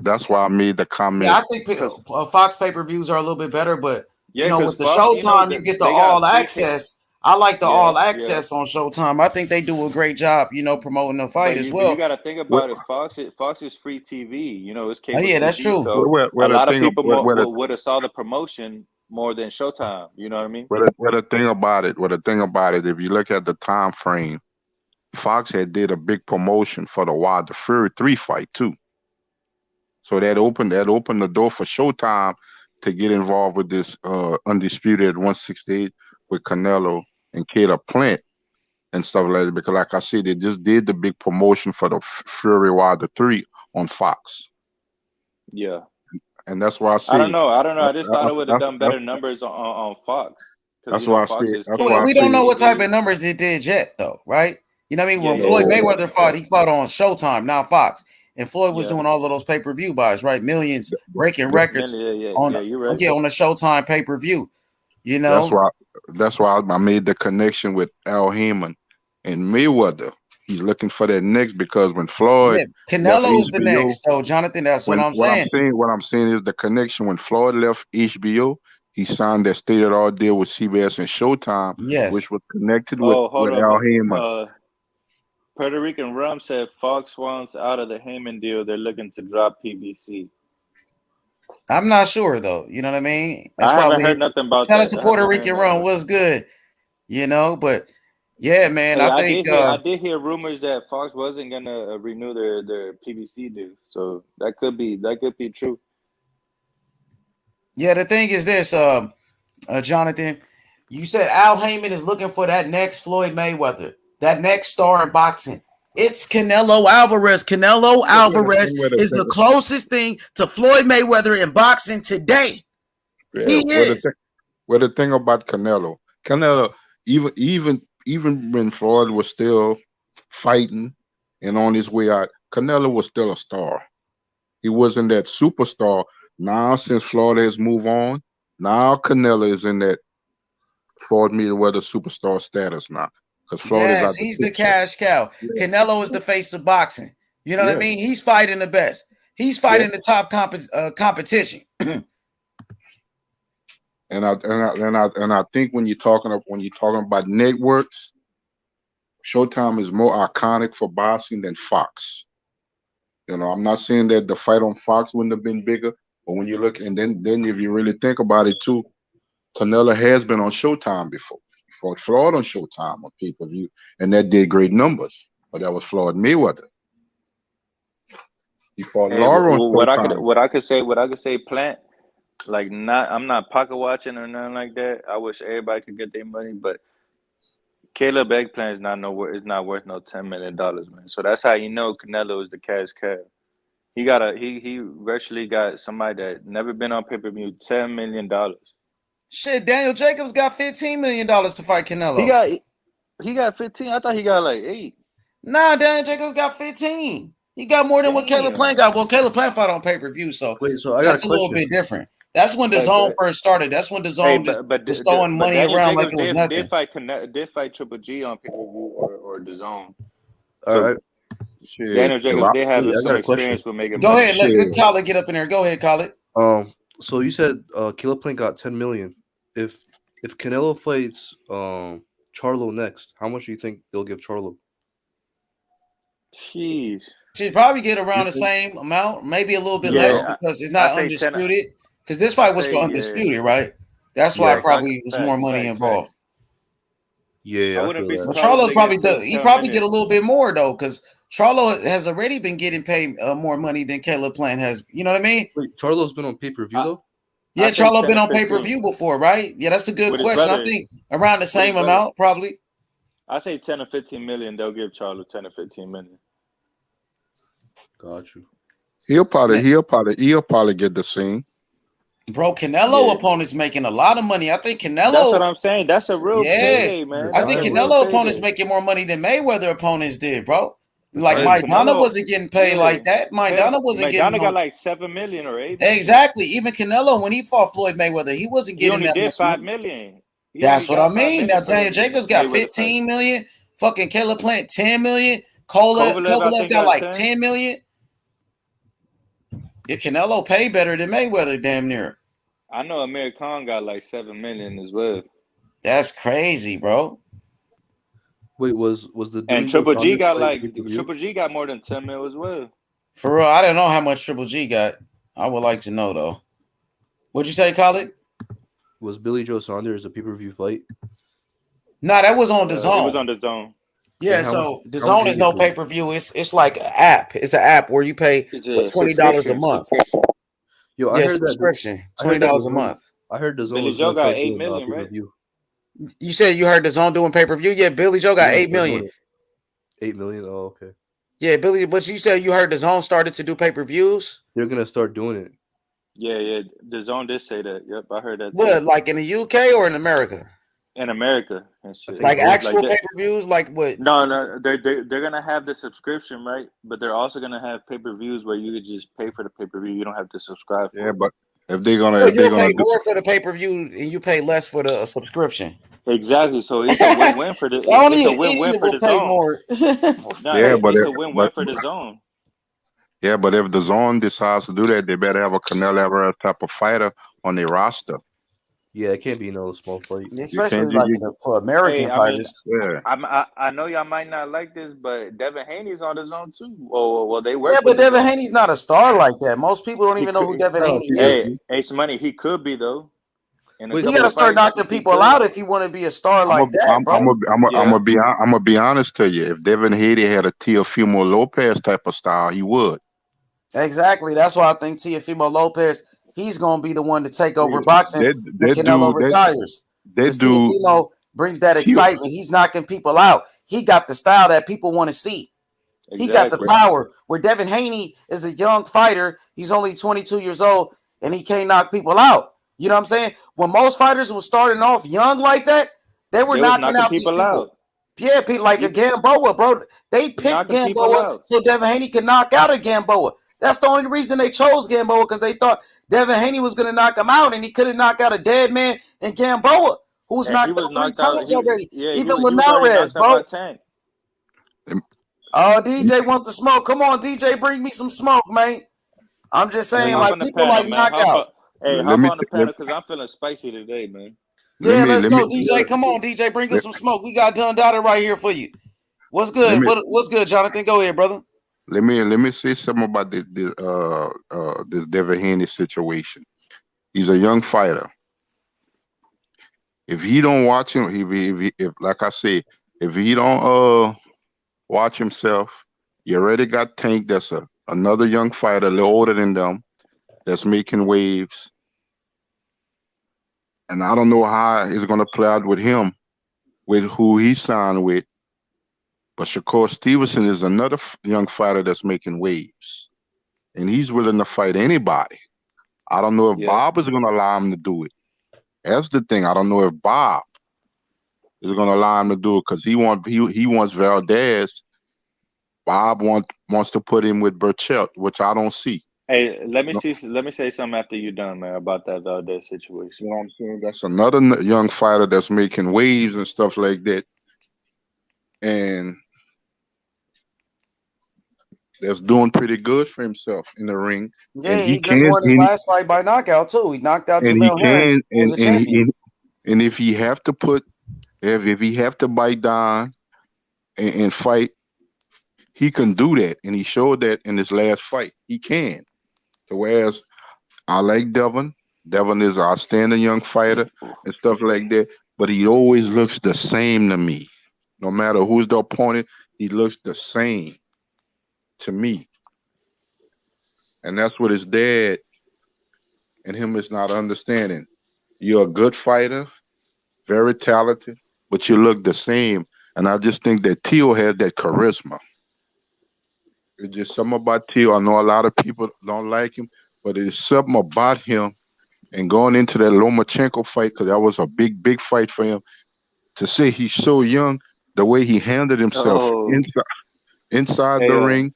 That's why I made the Yeah, comment. I think Because Fox pay-per-views are a little bit better, but with the Fox, Showtime, you get the they got all big hit. access. I like the Yeah, all access on Showtime. I think they do a great job, promoting the fight as But you well. got to think about it. Fox is free TV. It's Oh cable yeah, that's TV. true. So Where a the lot of thing people would have saw the promotion more than Showtime. You know what I mean? where the thing about it, if you look at the time frame, Fox had did a big promotion for the Wilder Fury 3 fight too. So that opened the door for Showtime to get involved with this undisputed 168 with Canelo and Caleb Plant and stuff like that. Because like I said, they just did the big promotion for the Fury Wilder 3 on Fox. Yeah. And that's why I I say don't know. I just thought it would have done better numbers on Fox because that's why I Fox say is that's why I We say don't know what type TV. of numbers it did yet, though, right? You know what I mean? When Yeah, Floyd yeah, Mayweather fought, he fought on Showtime, not Fox. And Floyd was yeah. doing all of those pay-per-view buys, right? Millions, breaking that, records Yeah, you're right. on the Showtime pay-per-view. that's why I made the connection with Al Haymon and Mayweather. He's looking for that next because when Floyd Yeah, left Canelo is the HBO, next, though, Jonathan. That's what I'm saying. what I'm saying is the connection when Floyd left HBO, he signed that stated all deal with CBS and Showtime, Yes. which was connected with Oh, hold Al Haymon. up. Puerto Rican Rum said Fox wants out of the Heyman deal. They're looking to drop PBC. I'm not sure, though. You know what I mean? That's I haven't probably heard nothing about shout out that. to I Puerto haven't heard Rican nothing Run about was good, but yeah, man, Hey, I think I did hear rumors that Fox wasn't gonna renew their PBC deal, so that could be true. yeah, the thing is this, Jonathan, you said Al Haymon is looking for that next Floyd Mayweather, that next star in boxing. It's Canelo Alvarez. Canelo Alvarez is the closest thing to Floyd Mayweather in boxing today. Yeah, He is. the thing about Canelo, even when Floyd was still fighting and on his way out, Canelo was still a star. He wasn't that superstar. Now, since Floyd has moved on, now Canelo is in that Floyd Mayweather superstar status now. Because Floyd is out the He's the picture. cash cow. Yeah. Canelo is the face of boxing. You know what I mean? He's fighting the best. He's fighting the top competition. And I think when you're talking about networks, Showtime is more iconic for boxing than Fox. You know, I'm not saying that the fight on Fox wouldn't have been bigger, but when you look, and then if you really think about it too, Canelo has been on Showtime before. He fought Floyd on Showtime on pay-per-view, and that did great numbers. But that was Floyd Mayweather. He fought Hey, Laura on what Showtime. I could say, Plant. Like, I'm not pocket watching or nothing like that. I wish everybody could get their money, but Caleb Eggplant is not worth no $10 million, man. So that's how you know Canelo is the cash cow. He virtually got somebody that never been on pay-per-view $10 million. Shit, Daniel Jacobs got $15 million to fight Canelo. He got 15. I thought he got like 8. Nah, Daniel Jacobs got 15. He got more than what Caleb Plant got. Well, Caleb Plant fought on pay-per-view, so Wait, so I got that's a a little question. bit different. That's when the zone first started. That's when the zone was throwing money Daniel around Jacobs like it was nothing. did fight Triple G on pay-per-view or the zone. All So right. Daniel Jacobs did have I some got a experience question. with making Go money. ahead, let Khaled get up in there. Go ahead, Khaled. So you said Caleb Plant got 10 million. If Canelo fights Charlo next, how much do you think they'll give Charlo? Jeez. She'd probably get around the same amount, maybe a little bit Yeah, less because it's not I say 10. undisputed. Because this fight was for undisputed, right? That's why probably was more money involved. Yeah, I I wouldn't feel be that. But surprised Charlo if probably they get does. He 10 probably million. get a little bit more though, because Charlo has already been getting paid more money than Caleb Plant has. You know what I mean? Wait, Charlo's been on pay-per-view though? Yeah, I say Charlo 10 been to on 15. pay-per-view before, right? Yeah, that's a good With his question. I brother. think around the same amount, probably. I say 10 to 15 million. They'll give Charlo 10 to 15 million. Got you. He'll probably get the same. Bro, Canelo opponent's making a lot of money. I think Canelo. That's what I'm saying. That's a real payday, man. I think Canelo opponents making more money than Mayweather opponents did, bro. Like Maidana wasn't getting paid like that. Maidana wasn't getting. Maidana got like 7 million or 8 million. Exactly. Even Canelo, when he fought Floyd Mayweather, he wasn't getting he only that did much 5 money. million. That's what I mean. Now Daniel Jacobs got 15 million. Fucking Caleb Plant 10 million. Kovalev got like 10 million. Yeah, Canelo paid better than Mayweather, damn near. I know Amir Khan got like 7 million as well. That's crazy, bro. Wait, was the and Triple G got Triple G got more than 10 mil as well. For real, I don't know how much Triple G got. I would like to know though. What'd you say, Khaled? Was Billy Joe Saunders a pay-per-view fight? No, that was on the zone. It was on the zone. Yeah, so the zone is no pay-per-view. It's like an app. It's an app where you pay $20 a month. Yo, I heard subscription. $20 a month. I heard the zone. Billy Joe got 8 million, right? You said you heard the zone doing pay-per-view? Yeah, Billy Joe got 8 million. 8 million? Oh, okay. Yeah, Billy, but you said you heard the zone started to do pay-per-views? They're gonna start doing it. Yeah. The zone did say that. Yep, I heard that. What, like in the UK or in America? In America and shit. Like actual pay-per-views? Like what? No, they're gonna have the subscription, right? But they're also gonna have pay-per-views where you could just pay for the pay-per-view. You don't have to subscribe. Yeah, but if they're gonna, so you'll pay more for the pay-per-view and you pay less for the subscription. Exactly. So it's a win-win for the. It's a win-win for the zone. More. It's a win-win for the zone. Yeah, but if the zone decides to do that, they better have a Canelo Alvarez type of fighter on their roster. Yeah, it can't be no small fight, especially like for American fighters. I know y'all might not like this, but Devin Haney's on the zone too. Well, they work. Yeah, but Devin Haney's not a star like that. Most people don't even know who Devin Haney is. Hey, Money, he could be though. You gotta start knocking people out if you want to be a star like that, bro. I'm gonna be honest to you. If Devin Haney had a Teofimo Lopez type of style, he would. Exactly. That's why I think Teofimo Lopez, he's gonna be the one to take over boxing when Canelo retires. Teofimo brings that excitement. He's knocking people out. He got the style that people want to see. Exactly. He got the power. Where Devin Haney is a young fighter. He's only 22 years old, and he can't knock people out. You know what I'm saying? When most fighters were starting off young like that, they were knocking out these people out. Yeah, people like a Gamboa, bro. They picked Gamboa so Devin Haney could knock out a Gamboa. That's the only reason they chose Gamboa, because they thought Devin Haney was going to knock him out, and he couldn't knock out a dead man in Gamboa, who was knocked out 3 times already. Even Linares, bro. Oh, DJ wants the smoke. Come on, DJ, bring me some smoke, man. I'm just saying, like, people like knockouts. Hey, let hop me on the panel because I'm feeling spicy today, man. Yeah, let's let go, me DJ. Come on, DJ. Bring us let, some smoke. We got Done Dotted right here for you. What's good? me What's good, Jonathan? Go ahead, brother. let me say something about this Devin Haney situation. He's a young fighter. If he don't watch him, if like I say, if he don't watch himself, you already got Tank. That's another young fighter, a little older than them, that's making waves. And I don't know how it's gonna play out with him, with who he signed with. But Shakur Stevenson is another young fighter that's making waves, and he's willing to fight anybody. I don't know if Yeah. Bob is gonna allow him to do it. That's the thing. I don't know if Bob is gonna allow him to do it because he wants Valdez. Bob wants to put him with Burchett, which I don't see. Hey, let me No, say something after you're done, man, about that Valdez situation. you know what I'm saying? That's another young fighter that's making waves and stuff like that, and that's doing pretty good for himself in the ring. Yeah, And he he just can, won his last fight by knockout too. He knocked out and he Jamel Herring, can, who was a champion. and if he have to if he have to bite down and fight, he can do that, and he showed that in his last fight. He can. So whereas I like Devin. Devin is an outstanding young fighter and stuff like that, but he always looks the same to me. No matter who's the opponent, he looks the same to me. And that's what his dad and him is not understanding. You're a good fighter, very talented, but you look the same. And I just think that Teal has that charisma. It's just something about Teal. I know a lot of people don't like him, but it's something about him. And going into that Lomachenko fight, because that was a big fight for him, to say he's so young, the way he handled himself Oh, inside hey, the ring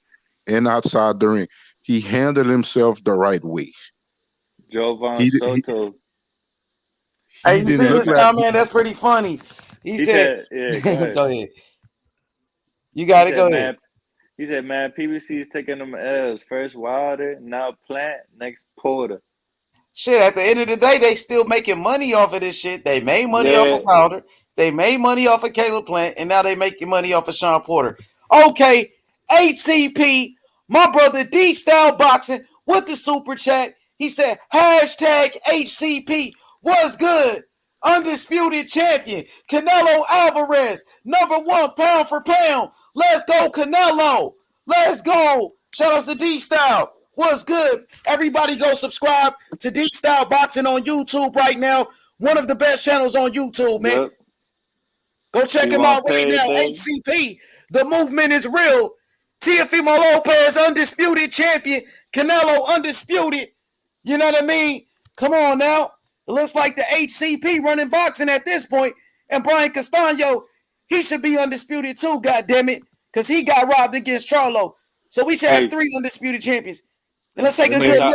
and outside the ring, he handled himself the right way. Jovan He Soto. Hey, he you didn't seen look this like comment? That's pretty funny. He He said, said, yeah, go ahead. "Go ahead. You He got it. said, Go ahead." man, PBC is taking them L's. First Wilder, now Plant, next Porter. Shit, at the end of the day, they still making money off of this shit. They made money off Yeah. of Powder. They made money off of Caleb Plant, and now they making money off of Shawn Porter. Okay, HCP, my brother D Style Boxing with the super chat. He said, hashtag HCP, what's good? Undisputed champion, Canelo Alvarez, #1 pound for pound. Let's go, Canelo. Let's go. Shout out to D Style. What's good? Everybody go subscribe to D Style Boxing on YouTube right now. One of the best channels on YouTube, man. Yep. Go check He him out want right now. payday. HCP. The movement is real. Teofimo Lopez, undisputed champion. Canelo, undisputed. You know what I mean? Come on now. It looks like the HCP running boxing at this point. And Brian Castano, he should be undisputed too, goddammit. Because he got robbed against Charlo. So we should have Hey, 3 undisputed champions. And let's take let a me good stop.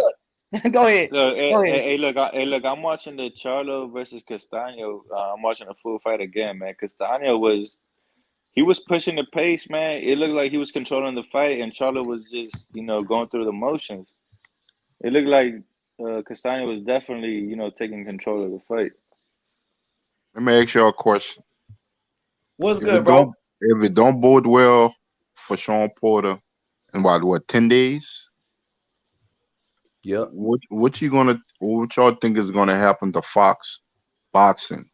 look. Go ahead. Look, Go ahead. look, I'm watching the Charlo versus Castano. I'm watching a full fight again, man. Castano was pushing the pace, man. It looked like he was controlling the fight, and Charlo was just, going through the motions. It looked like Castano was definitely, taking control of the fight. Let me ask you a question. What's If good, it bro? don't bode well for Shawn Porter in what 10 days? Yep. What y'all think is gonna happen to Fox boxing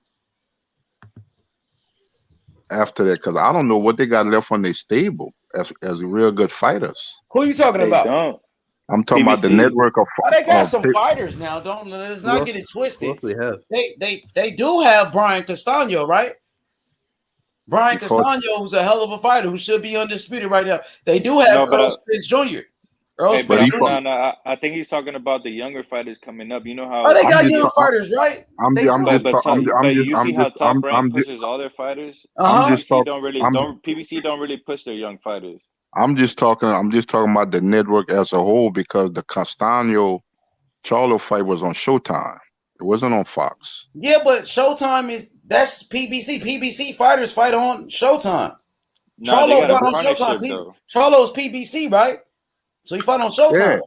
after that? Because I don't know what they got left on their stable as real good fighters. Who are you talking They about? don't. I'm talking about the PBC. network of Oh, they got some fighters now. Let's not get it Who else twisted. they have? They do have Brian Castano, right? Brian because Castano, who's a hell of a fighter, who should be undisputed right now. They do have No, but Earl Spence Jr. Earl hey, Spence Jr. I think he's talking about the younger fighters coming up. You know Oh, how they I'm got just young fighters, right? I'm They I'm do. just but you see how Top Rank I'm just pushes all their fighters. I'm Uh-huh. just talk I'm PBC don't really push their young fighters. I'm just talking about the network as a whole because the Castano Charlo fight was on Showtime. It wasn't on Fox. Yeah, but Showtime that's PBC. PBC fighters fight on Showtime. Nah, they Charlo got a fought on Showtime. partnership though. Charlo's PBC, right? So he fought on Yeah, Showtime.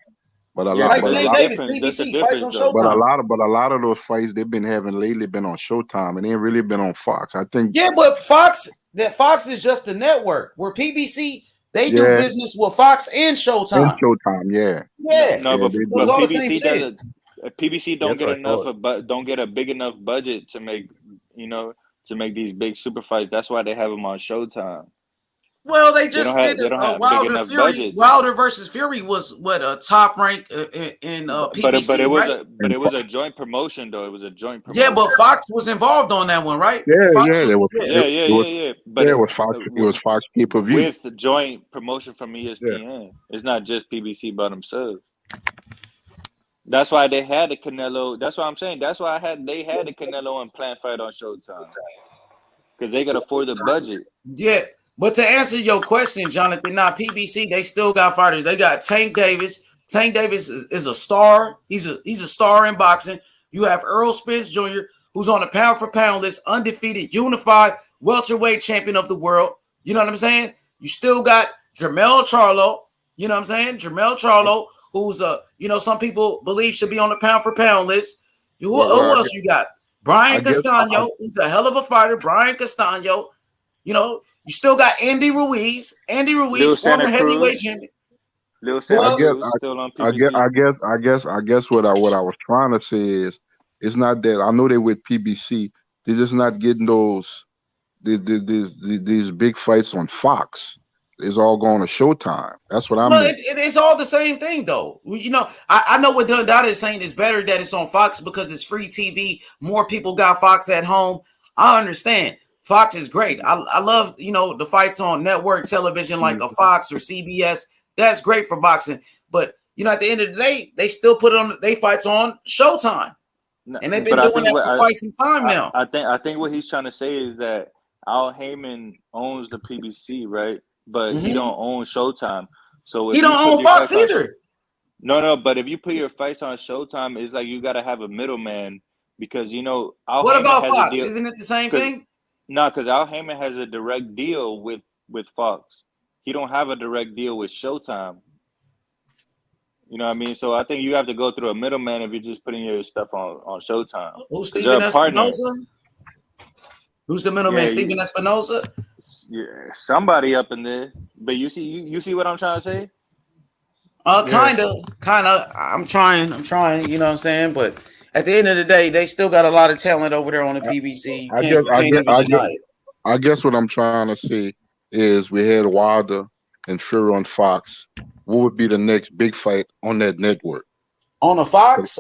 But a Yeah, lot, but but a that's the lot, difference. That's the difference, though. but a lot of those fights they've been having lately been on Showtime and ain't really been on Fox. I think. Yeah, but Fox is just the network. Where PBC they do Yeah, business with Fox and and Showtime. Showtime. Yeah. Yeah, No, Yeah, but they it was do. all the same PBC shit. doesn't. PBC Yeah, don't that's get what I enough thought. but don't get a big enough budget to make to make these big super fights. That's why they have them on Showtime. Well, they They don't just did have they don't a have big Wilder enough Fury. budgets. Wilder versus Fury was what a top rank in But PBC, it was right? And a joint promotion though. It was a joint Yeah, but promotion. Fox was involved on that one, right? yeah, Fox yeah, was, there was yeah. But it was Fox. It was Fox pay per view. with joint promotion from Yeah. ESPN. It's not just PBC by themselves. That's why they had the Canelo. That's what I'm saying. That's why they had the Canelo and Plant fight on Showtime because they could afford the budget. Yeah, but to answer your question, Jonathan, now PBC they still got fighters. They got Tank Davis. Tank Davis is a star. He's a star in boxing. You have Earl Spence Jr., who's on the pound for pound list, undefeated, unified welterweight champion of the world. You know what I'm saying? You still got Jermell Charlo. You know what I'm saying? Jermell Charlo, who's some people believe should be on the pound for pound list. Who else you got? Brian Castano, who's a hell of a fighter. Brian Castano. You still got Andy Ruiz. Andy Ruiz, former heavyweight champion. I guess what I was trying to say is it's not that I know they with PBC. They're just not getting these big fights on Fox. It's all going to Showtime. That's what I mean. It's all the same thing, though. I know what Dundada is saying is better that it's on Fox because it's free TV. More people got Fox at home. I understand. Fox is great. I love, the fights on network television like a Fox or CBS. That's great for boxing. But, at the end of the day, they still put they fights on Showtime. And they've been doing that for quite some time now. I think what he's trying to say is that Al Heyman owns the PBC, right? But he don't own Showtime. So he don't own Fox either. No, but if you put your fights on Showtime, it's like you got to have a middleman because, Al what Heyman about has Fox? a deal. Isn't it the same thing? No, because Al Heyman has a direct deal with Fox. He don't have a direct deal with Showtime. You know what I mean? So I think you have to go through a middleman if you're just putting your stuff on Showtime. Who's Steven Espinosa? Who's the middleman? Steven Espinosa? Yeah, somebody up in there. But you see what I'm trying to say? Kind of. I'm trying. You know what I'm saying? But at the end of the day, they still got a lot of talent over there on the PBC. You can't even deny it. I guess what I'm trying to say is we had Wilder and Fury on Fox. What would be the next big fight on that network? On a Fox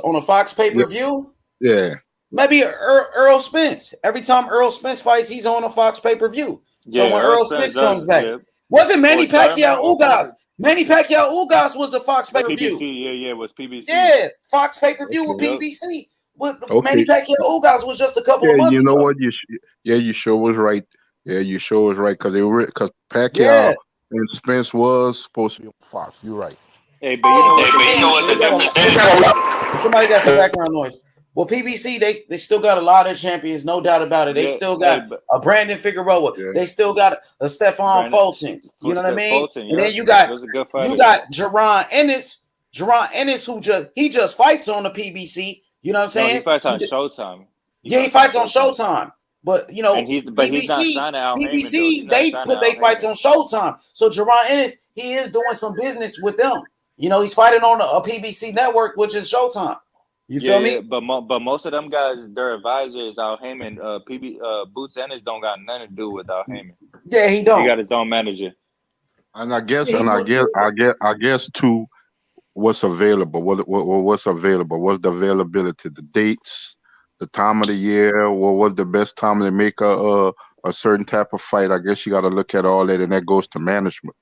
pay-per-view? Yeah. Maybe Earl Spence. Every time Earl Spence fights, he's on a Fox pay-per-view. So when Earl Spence comes back. Yeah. Wasn't Manny Pacquiao Ugas? Manny Pacquiao Ugas was a Fox pay-per-view. PBC, it was PBC. Yeah, Fox pay-per-view with PBC. Manny Pacquiao Ugas was just a couple of months ago. You know what? You sure was right. Yeah, you sure was right because Pacquiao and Spence was supposed to be on Fox. You're right. Hey, but you know what the difference is? Somebody got some background noise. Well, PBC, they still got a lot of champions, no doubt about it. They still got a Brandon Figueroa. Yeah. They still got a Stephon Fulton. You know what I mean? Fulton, and then you got Jerron Ennis. Jerron Ennis, who just fights on the PBC. You know what I'm saying? No, he fights on Showtime. He fights on Showtime. But he's not signed out. PBC, they put their fights on Showtime. So Jerron Ennis, he is doing some business with them. He's fighting on a PBC network, which is Showtime. You feel me? But most of them guys, their advisors, Al Heyman, Boots Ennis don't got nothing to do with Al Heyman. Yeah, he don't. He got his own manager. And I guess too, what's available? What's available? What's the availability? The dates, the time of the year. What's the best time to make a certain type of fight? I guess you got to look at all that, and that goes to management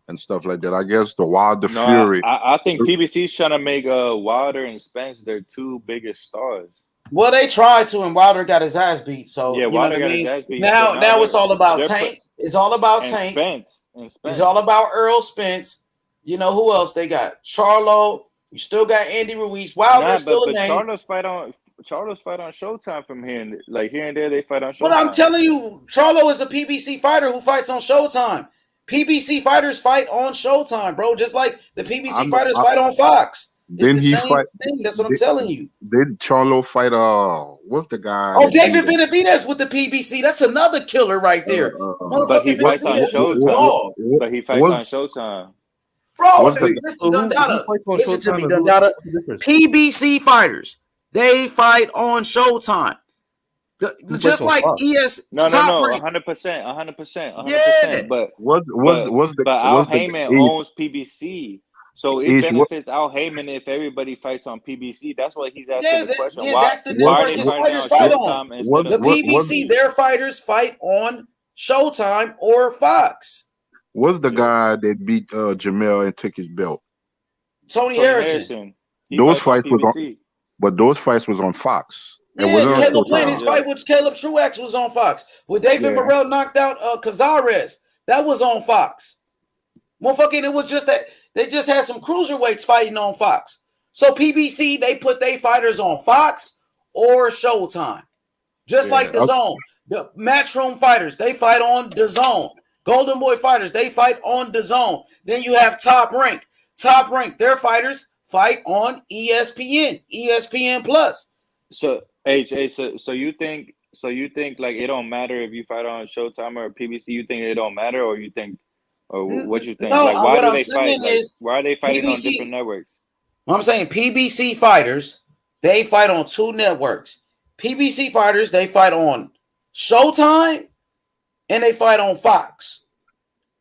and stuff like that. I guess the Wilder Fury. I think PBC's trying to make Wilder and Spence their two biggest stars. Well, they tried to, and Wilder got his ass beat. So yeah, Wilder got his ass beat. Now it's all about Tank. It's all about Tank. Spence. It's all about Earl Spence. Who else they got? Charlo. You still got Andy Ruiz. Wilder's still a name. Charlo's fight on Showtime from here and there. They fight on Showtime. But I'm telling you, Charlo is a PBC fighter who fights on Showtime. PBC fighters fight on Showtime, bro. Just like the PBC fighters fight on Fox. It's Didn't the he same fight? thing. That's what I'm telling you. Did Charlo fight? What's the guy Oh, that beat David him? Benavidez with the PBC. That's another killer right there. But he Motherfucking fights on Benavidez was Showtime. raw. But he fights on Showtime. Bro, What's the listen, So who Dundada. fights on Listen to Showtime me, and Dundada. what's the difference? PBC fighters, they fight on Showtime. Who fights Just on like Fox? No, Top Rank. 100%. Yeah. But what's Al the Heyman age? owns PBC, so it Age what benefits Al Heyman if everybody fights on PBC. That's why he's asking Yeah, the question. that's the Why are network they his fighting fighters on fight on. Showtime instead The of PBC, their fighters fight on Showtime or Fox. what's the guy that beat Jamel and took his belt? Tony Harrison. He Those fights on fights was on, PBC. but those fights was on Fox. It Yeah, wasn't on Caleb playing Showtime. his fight with Caleb Truax was on Fox. When David Yeah. Morrell knocked out Cazares, that was on Fox. Motherfucking, it was just that they just had some cruiserweights fighting on Fox. So PBC, they put their fighters on Fox or Showtime. Just like the Zone. The Matchroom fighters, they fight on the Zone. Golden Boy fighters, they fight on the Zone. Then you have Top Rank. Top Rank, their fighters fight on ESPN, ESPN Plus. So so you think like it don't matter if you fight on Showtime or PBC? You think it don't matter, or you think, or what you think? No, Like, why what do I'm they saying fight? Like, is why are they fighting on PBC different networks? I'm saying PBC fighters, they fight on two networks. PBC fighters, they fight on Showtime and they fight on Fox.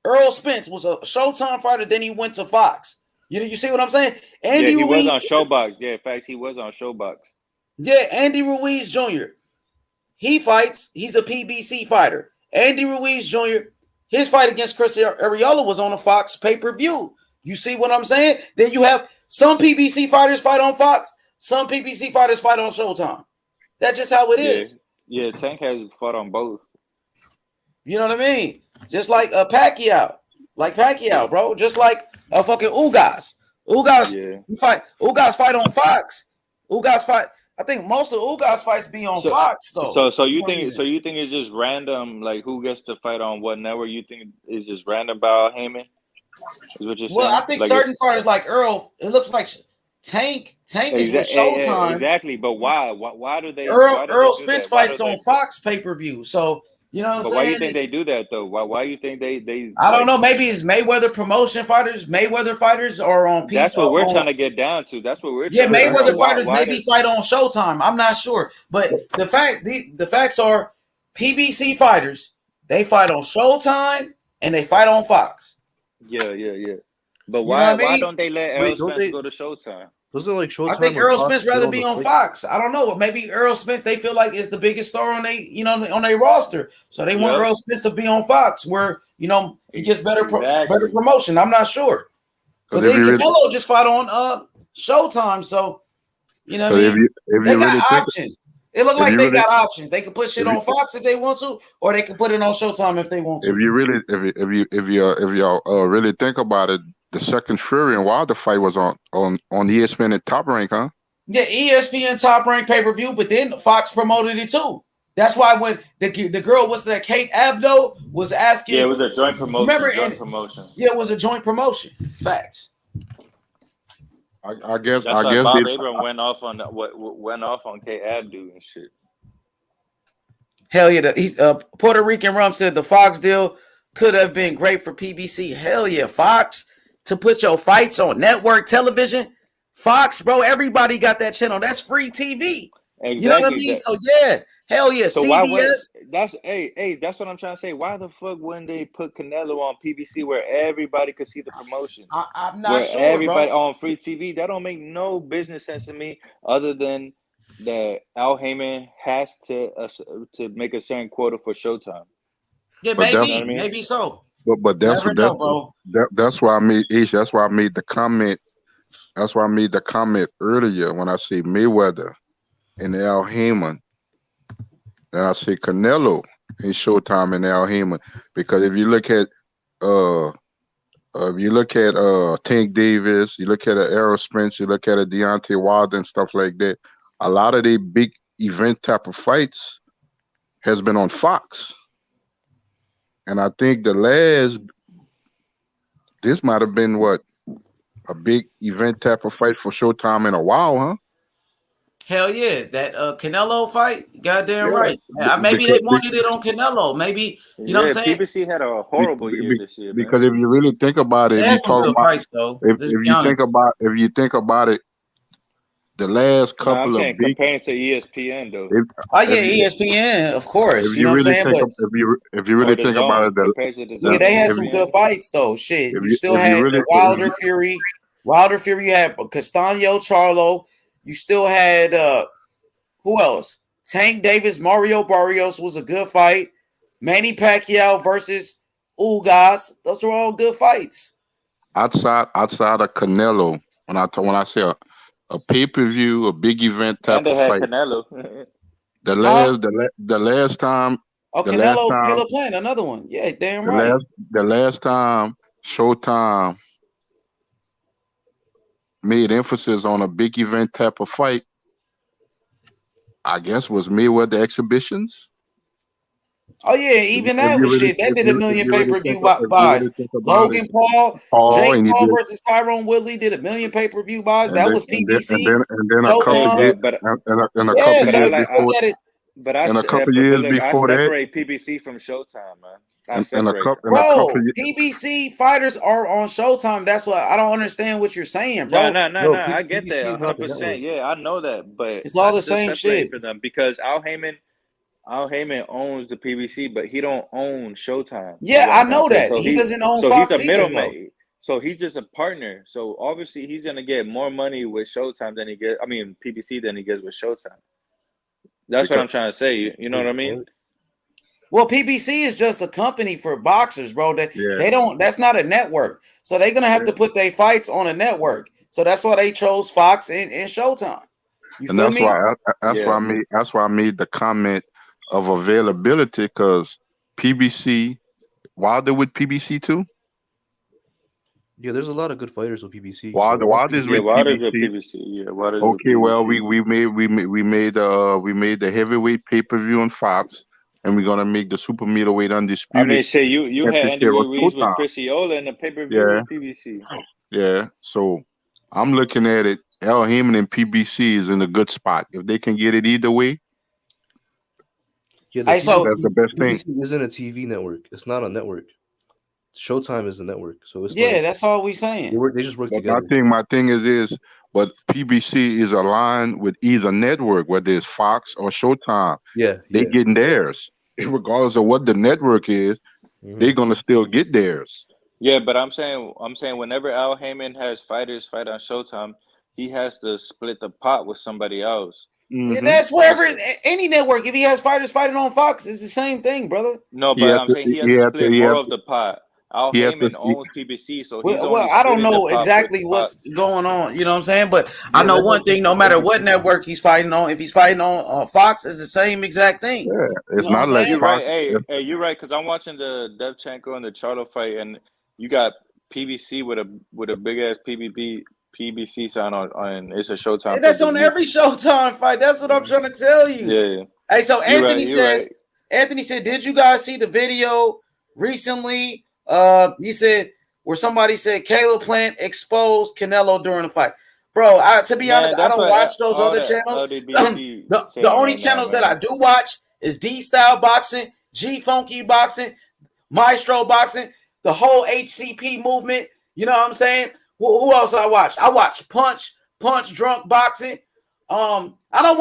Earl Spence was a Showtime fighter, then he went to Fox. You see what I'm saying? Andy He Ruiz, was on Showbox. Yeah, in fact, he was on Showbox. yeah, Andy Ruiz Jr. He fights, he's a PBC fighter. Andy Ruiz Jr., his fight against Chris Arreola was on a Fox pay-per-view. You see what I'm saying? Then you have some PBC fighters fight on Fox, some PBC fighters fight on Showtime. That's just how it is. Yeah, Tank has fought on both. You know what I mean? Just like a Pacquiao. Like Pacquiao, bro. Just like a fucking Ugas. Ugas fight on Fox. Ugas fight. I think most of Ugas fights be on Fox though. So you think it's just random, like who gets to fight on what network? You think it's just random by Al Heyman? Is what you're saying? Well, I think like certain fighters like Earl, it looks like Tank is with Showtime. Exactly, but why do they? Earl Spence fights on Fox pay-per-view. So you know what I'm saying? Why do you think they do that though? Why do you think they? I don't know. Maybe it's Mayweather promotion fighters. Mayweather fighters are on. That's what we're trying to get down to. That's what we're. Yeah, trying Mayweather to fighters maybe fight on Showtime. I'm not sure, but the facts are PBC fighters. They fight on Showtime and they fight on Fox. Yeah. But why don't they let Earl Spence go to Showtime? Doesn't like Showtime? I think Earl Spence rather be on Fox. I don't know. Maybe Earl Spence they feel like is the biggest star on on their roster, so they want Earl Spence to be on Fox, where it gets better promotion. I'm not sure, but then Canelo just fought on Showtime, so they got options. It looked like they got options. They could put shit on Fox if they want to, or they could put it on Showtime if they want to. If you really think about it, the second Fury and Wilder fight was on ESPN and Top Rank, huh? Yeah, ESPN Top Rank pay-per-view, but then Fox promoted it too. That's why when the girl, what's that, Kate Abdo, was asking. Yeah, it was a joint promotion. Yeah, it was a joint promotion. Facts. I guess Bob Abrams went off on Kate Abdo and shit. Hell yeah, he's Puerto Rican Rum said the Fox deal could have been great for PBC. Hell yeah, Fox. To put your fights on network television, Fox, bro, everybody got that channel. That's free TV. Exactly. You know what I mean? So yeah, hell yeah. So CBS. That's what I'm trying to say. Why the fuck wouldn't they put Canelo on PBC where everybody could see the promotion? I'm not where sure, everybody bro. on free TV. That don't make no business sense to me, other than that Al Heyman has to make a certain quota for Showtime. Yeah, maybe so. But that's why I made That's why I made the comment. That's why I made the comment earlier when I say Mayweather and Al Heyman, and I say Canelo and Showtime and Al Heyman, because if you look at Tank Davis, you look at Errol Spence, you look at Deontay Wilder and stuff like that, a lot of the big event type of fights has been on Fox. And I think this might have been a big event type of fight for Showtime in a while, huh? Hell yeah, that Canelo fight, goddamn Yeah, right. Maybe they because wanted it on Canelo. Maybe you know what I'm Yeah, saying. PBC had a horrible year this year, man. because if you really think about it, They if had you some talk good about fights though. if, Let's if be you think honest. about it, the last No, I'm couple of saying big comparing to ESPN though. if Oh yeah, if you, ESPN, of course. if You know you what I'm really saying. think But if you Or really the think about it, Zone compared to the yeah, Zone and they had if some you good ESPN. fights though. Shit, you still if you had really the Wilder Fury. Wilder Fury, you had Castaño Charlo. You still had who else? Tank Davis, Mario Barrios was a good fight. Manny Pacquiao versus Ugas. Those were all good fights. outside of Canelo, when I say a pay-per-view, a big event And type they of had fight, Canelo. Huh? the last time Oh, the last Canelo, time Caleb Plant, another one. Yeah, damn the right. last time Showtime made emphasis on a big event type of fight, I guess was Mayweather exhibitions. Oh yeah, even that was shit. That did a million you really think pay-per-view if you buys. really think about it, Logan Paul, Paul Jake and he Paul did, versus Tyrone Woodley did a million pay-per-view buys. and That then was PBC, and then a couple Showtime. Yeah, years but and a Yeah, couple so I years like look before at it, but look, I before that, separate PBC from Showtime, man. I and a separate them. couple bro. PBC fighters are on Showtime. That's why I don't understand what you're saying, No, bro. no, no, No, no. I get PBC that is not the network. 100%. Yeah, I know that, but It's all I the still same separate shit. for them because Al Heyman owns the PBC, but he don't own Showtime. You Yeah, get what I I'm trying to know say? that. He doesn't own So he's a Fox either, though. middleman. So he's just a partner. So obviously he's gonna get more money with Showtime than he gets. I mean PBC than he gets with Showtime. That's what because I'm trying to say. You know what I mean? Well, PBC is just a company for boxers, bro. yeah, They don't. That's not a network, so they're gonna have to put their fights on a network. So that's why they chose Fox and Showtime. You and feel me? that's why I made the comment of availability because PBC Wilder with PBC too. Yeah, there's a lot of good fighters with PBC. Wilder's Yeah, with Wilder's with PBC. PBC. Yeah, Wilder's with Okay, well PBC. we made the heavyweight pay-per-view on Fox, and we're gonna make the super middleweight I undisputed mean, say you had Andy championship on Ruiz with Showtime. Chris Iola in the pay-per-view Yeah, with PBC. yeah. So I'm looking at it. Al Heyman and PBC is in a good spot. If they can get it either way, Yeah, Hey, so that's the best thing. PBC isn't a TV network. It's not a network. Showtime is the network. So it's yeah, like that's all we saying. they just work But together. my thing is, but PBC is aligned with either network, whether it's Fox or Showtime. Yeah, They getting theirs, regardless of what the network is. They're gonna still get theirs. Yeah, but I'm saying whenever Al Heyman has fighters fight on Showtime, he has to split the pot with somebody else. Yeah, that's wherever any network. If he has fighters fighting on Fox, it's the same thing, brother. No, but I'm saying he has to split more of the pot. Al Heyman owns PBC, so he's only I don't splitting the know pot exactly with what's Fox. going on. You know what I'm saying? But I know one thing: no matter what network he's fighting on, if he's fighting on Fox, it's the same exact thing. Yeah, it's You know not what I'm like saying? You're right. Hey, you're right. Because I'm watching the Devchenko and the Charlo fight, and you got PBC with a big ass PBC sign on. It's a Showtime. And that's on pay-per-view. every Showtime fight. That's what I'm trying to tell you. Yeah. Hey, so You're Anthony right, you're says, right. Anthony said, did you guys see the video recently? He said where somebody said Caleb Plant exposed Canelo during the fight. Bro, to be honest, I That's don't what watch those all other that channels. LDB The saying only right now, channels that I man. do watch is D Style Boxing, G Funky Boxing, Maestro Boxing, the whole HCP movement. You know what I'm saying? Who else I watch? I watch Punch Drunk Boxing. I don't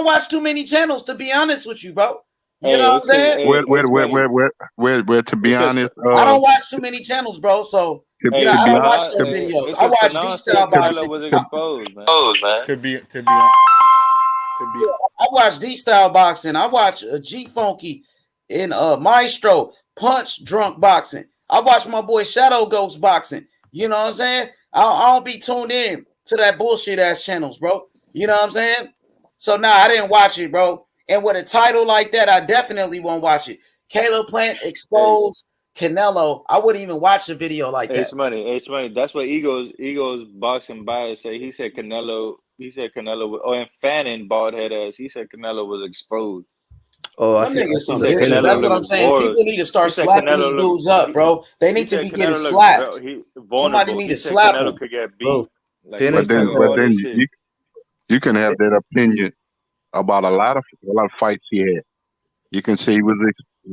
watch too many channels, to be honest with you, bro. You know what I'm saying? Where to be honest, I don't watch too many channels, bro. So I don't watch those videos. I watch D Style Boxing. was exposed, man. To be I watch D Style Boxing. I watch G Funky and Maestro Punch Drunk Boxing. I watch my boy Shadow Ghost Boxing. You know what I'm saying? I don't be tuned in to that bullshit ass channels, bro. You know what I'm saying? So I didn't watch it, bro. And with a title like that, I definitely won't watch it. Caleb Plant exposed Canelo. I wouldn't even watch the video like that. It's money. That's what Eagles boxing bias say. He said Canelo. And Fannin bald head ass. He said Canelo was exposed. Oh, I Them see. I niggas see some the bitches. picture. That's Canelo what I'm looks saying. vulnerable. People need to He start said slapping these Canelo dudes look. up, bro. They He need to said be getting Canelo slapped. look. He Somebody vulnerable. need He to said slap Canelo him. could get Bro, beat. Like he But was Phoenix then, talking has but all then this shit. you can have that opinion about a lot of fights he had. You can say he was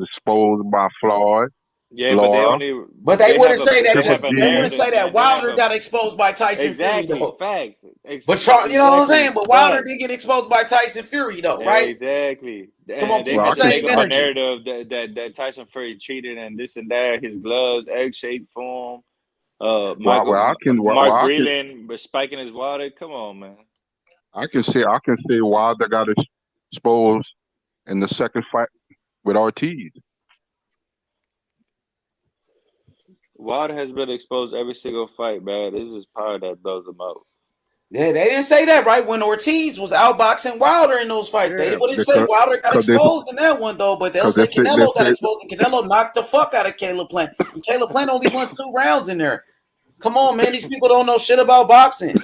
exposed by Floyd, Yeah, but Laura, But they wouldn't say that. they Triple have a They wouldn't G. narrative, say that man. They have Wilder a got exposed by Tyson Fury exactly though. facts. But you know what I'm saying? Exactly But Wilder facts. did get exposed by Tyson Fury though, right? Exactly. Come on, And they keep Well, the I had to can. make same up a energy. narrative that Tyson Fury cheated and this and that. His gloves egg shaped for him. Well, Mark Breland was spiking his water. Come on, man. I can say Wilder got exposed in the second fight with Ortiz. Wilder has been exposed every single fight, man. This is power that blows him out. Yeah, they didn't say that, right? When Ortiz was outboxing Wilder in those fights, they wouldn't say Wilder got exposed in that one though. But they'll say Canelo got exposed, and Canelo knocked the fuck out of Caleb Plant. And Caleb Plant only won 2 rounds in there. Come on, man. These people don't know shit about boxing.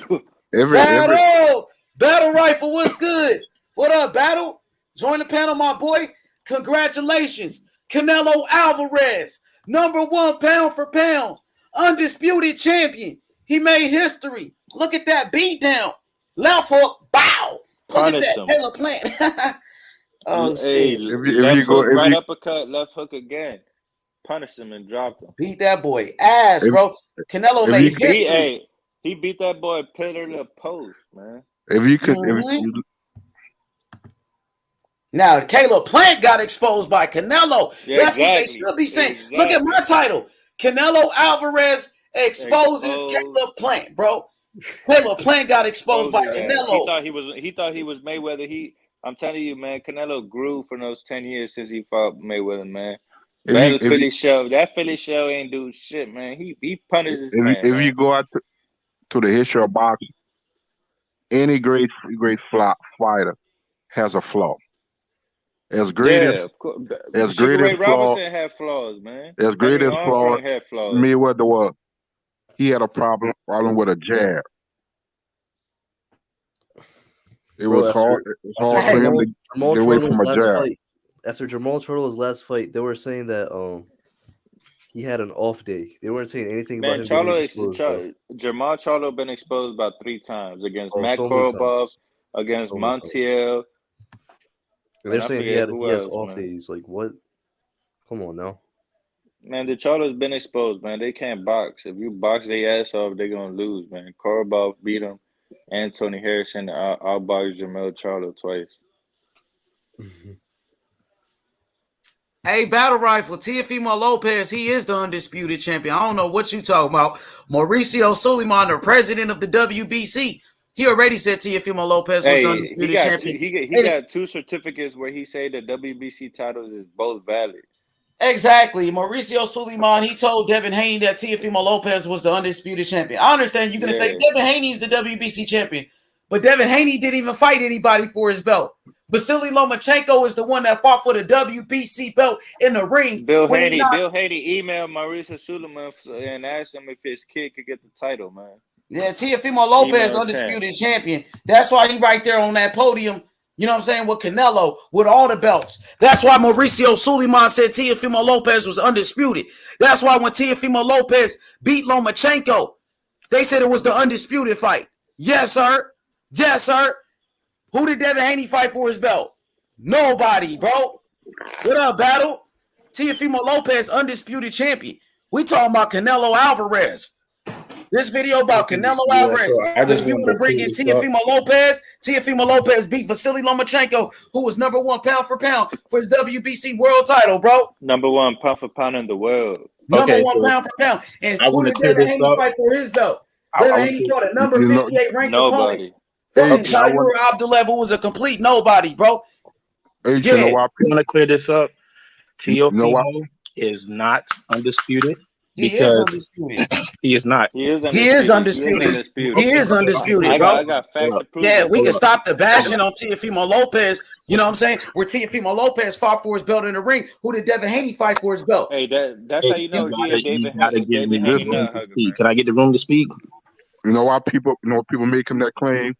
Battle Rifle, what's good? What up, Battle? Join the panel, my boy. Congratulations. Canelo Alvarez, #1 pound for pound, undisputed champion. He made history. Look at that beatdown. Left hook, bow. Look at that, Caleb Plant. Oh, hey, shit. left hook, right uppercut, left hook again. Punished him and dropped him. Beat that boy ass, bro. Canelo made history. He beat that boy pillar to post, man. If you could, Now, Caleb Plant got exposed by Canelo. Yeah, that's what they should be saying. Look at my title. Canelo Alvarez exposes Caleb Plant, bro. Caleb Plant got exposed by Canelo. He thought he was Mayweather. I'm telling you, man, Canelo grew for those 10 years since he fought Mayweather, man. That Philly show ain't do shit, man. He punished his man. If you go out to the history of boxing, any great fighter has a flaw. As great as Sugar Ray Robinson had flaws, man. As great as Armstrong had flaws. Mayweather was, he had a problem with a jab. It was hard for him to get away from a jab. After Jamal Charlo's last fight, they were saying that he had an off day. They weren't saying anything about him being exposed. Jamal Charlo been exposed about 3 times against Matt Korobov, against Montiel. And they're saying he has off days. Like, what? Come on now. Man, the Charlo's been exposed, man. They can't box. If you box their ass off, they're going to lose, man. Korobov beat him. Anthony Harrison outboxed Jamal Charlo twice. Hey, Battle Rifle, Teofimo Lopez, he is the undisputed champion. I don't know what you talking about. Mauricio Suleiman, the president of the WBC, he already said Teofimo Lopez was the undisputed champion. He got 2 certificates where he said the WBC titles is both valid. Exactly. Mauricio Suleiman, he told Devin Haney that Teofimo Lopez was the undisputed champion. I understand you're going to say Devin Haney's the WBC champion, but Devin Haney didn't even fight anybody for his belt. Vasily Lomachenko is the one that fought for the WBC belt in the ring. Bill Haney emailed Mauricio Suleiman and asked him if his kid could get the title, man. Yeah, Teofimo Lopez, undisputed champion. That's why he right there on that podium, you know what I'm saying, with Canelo, with all the belts. That's why Mauricio Suleiman said Teofimo Lopez was undisputed. That's why when Teofimo Lopez beat Lomachenko, they said it was the undisputed fight. Yes, sir. Yes, sir. Who did Devin Haney fight for his belt? Nobody, bro. What up, Battle? Teofimo Lopez, undisputed champion. We talking about Canelo Alvarez. This video about Canelo Alvarez. If you want to bring in Teofimo Lopez beat Vasily Lomachenko, who was #1 pound for pound for his WBC world title, bro. #1 pound for pound in the world. #1 pound for pound. And who did Devin Haney fight for his belt? Devin Haney fought a number 58 ranked opponent. Tyler Abdullev, who was a complete nobody, bro. I want to clear this up. Teofimo is not undisputed. He is undisputed. He is not. He is undisputed. He is undisputed, bro. I got facts to prove it. We can stop the bashing on Teofimo Lopez. You know what I'm saying? Where Teofimo Lopez fought for his belt in the ring. Who did Devin Haney fight for his belt? Hey, that's how you know he and David Haney not hugging. Can I get the room to speak? You know why people make him that claim?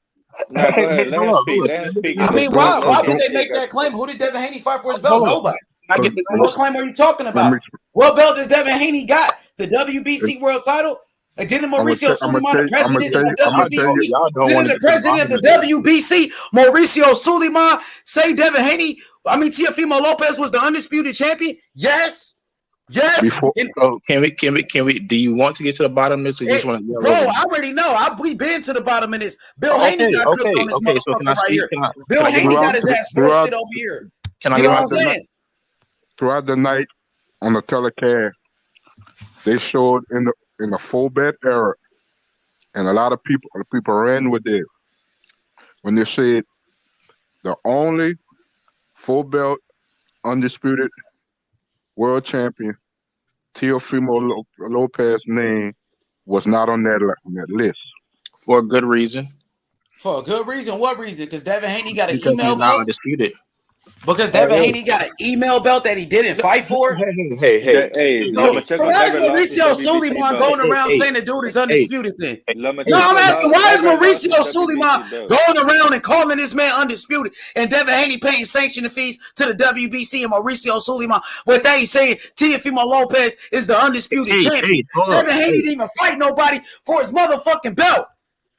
Nah, go ahead. Let him speak. Let him speak. I And mean, let why would they KC make got that to claim? finish. Who did Devin Haney fight for his belt? Nobody. I get this. What claim are you talking about? What belt does Devin Haney got? The WBC world title? And didn't Mauricio Suleiman, the president of the WBC, Y'all don't didn't want to the get to the president of bottom the of it. WBC, Mauricio Suleiman, say Devin Haney, Teofimo Lopez was the undisputed champion? Yes. Yes. So can we? Do you want to get to the bottom of this, or you just want to yell Bro, over? I already know. We've been to the bottom of this. Bill Okay, Haney got cooked on this okay. So can I motherfucker right speak? here. Can Bill I get Haney my- got his ass roasted over here. Can I You get know my what I'm saying? Throughout the night on the telecast, they showed in the full bed era, and a lot of people ran with it when they said the only full belt undisputed world champion Teofimo Lopez name was not on that list for a good reason. For a good reason. What reason? Because Devin Haney got an Because email he's not belt? undisputed. Because Devin Haney got an email belt that he didn't fight for? Hey, So Lomachenko why is never lost his Mauricio WBC Suleiman belt. going around saying the dude is undisputed then? No, Lomachenko I'm asking, why is never lost his Mauricio WBC Suleiman belt. going around and calling this man undisputed and Devin Haney paying sanction fees to the WBC and Mauricio Suleiman what they saying Teofimo Lopez is the undisputed champion. Devin Haney didn't even fight nobody for his motherfucking belt.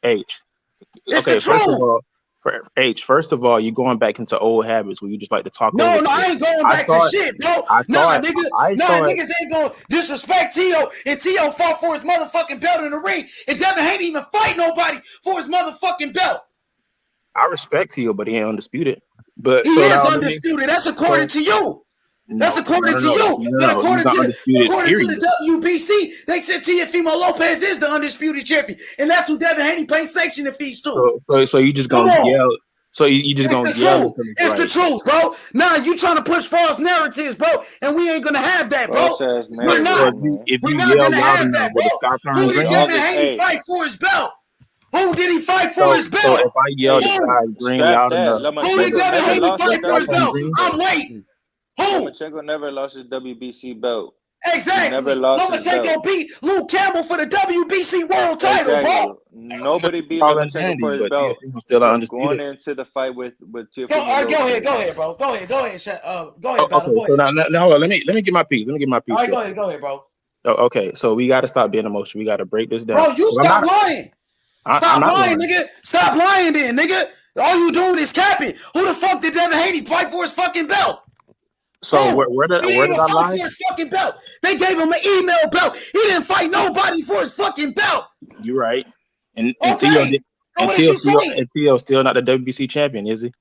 It's the truth. First of all, you're going back into old habits where you just like to talk No, over. I ain't going back to shit, bro. Niggas ain't going to disrespect Teo, and Teo fought for his motherfucking belt in the ring, and Devin Haney even fight nobody for his motherfucking belt. I respect Teo, but he ain't undisputed. But He is undisputed. That's according to you. That's according to you. But according to the WBC, they said Teofimo Lopez is the undisputed champion, and that's who Devin Haney pays sanction fees to. So you just gonna yell? So you just gonna yell? It's the truth, bro. Nah, you trying to push false narratives, bro, and we ain't gonna have that, bro. We're not. We're not gonna have that, bro. Who did Devin Haney fight for his belt? Who did he fight for his belt? So if I yell the sky green loud enough, who did Devin Haney fight for his belt? I'm waiting. Who? Lomachenko never lost his WBC belt. Exactly. Never lost his belt. Lomachenko beat Luke Campbell for the WBC world title, bro. Nobody beat Lomachenko for his belt. Still going into the fight with Teofimo. Go ahead, bro. Go ahead, Battle. Okay, so now let me get my piece. All right, go ahead, bro. Okay, so we got to stop being emotional. We got to break this down. Bro, you stop lying. Stop lying, nigga. Stop lying then, nigga. All you doing is capping. Who the fuck did Devin Haney fight for his fucking belt? So where did I lie? For his fucking belt. They gave him an email belt. He didn't fight nobody for his fucking belt. You're right. And Okay. Teo's still not the WBC champion, is he?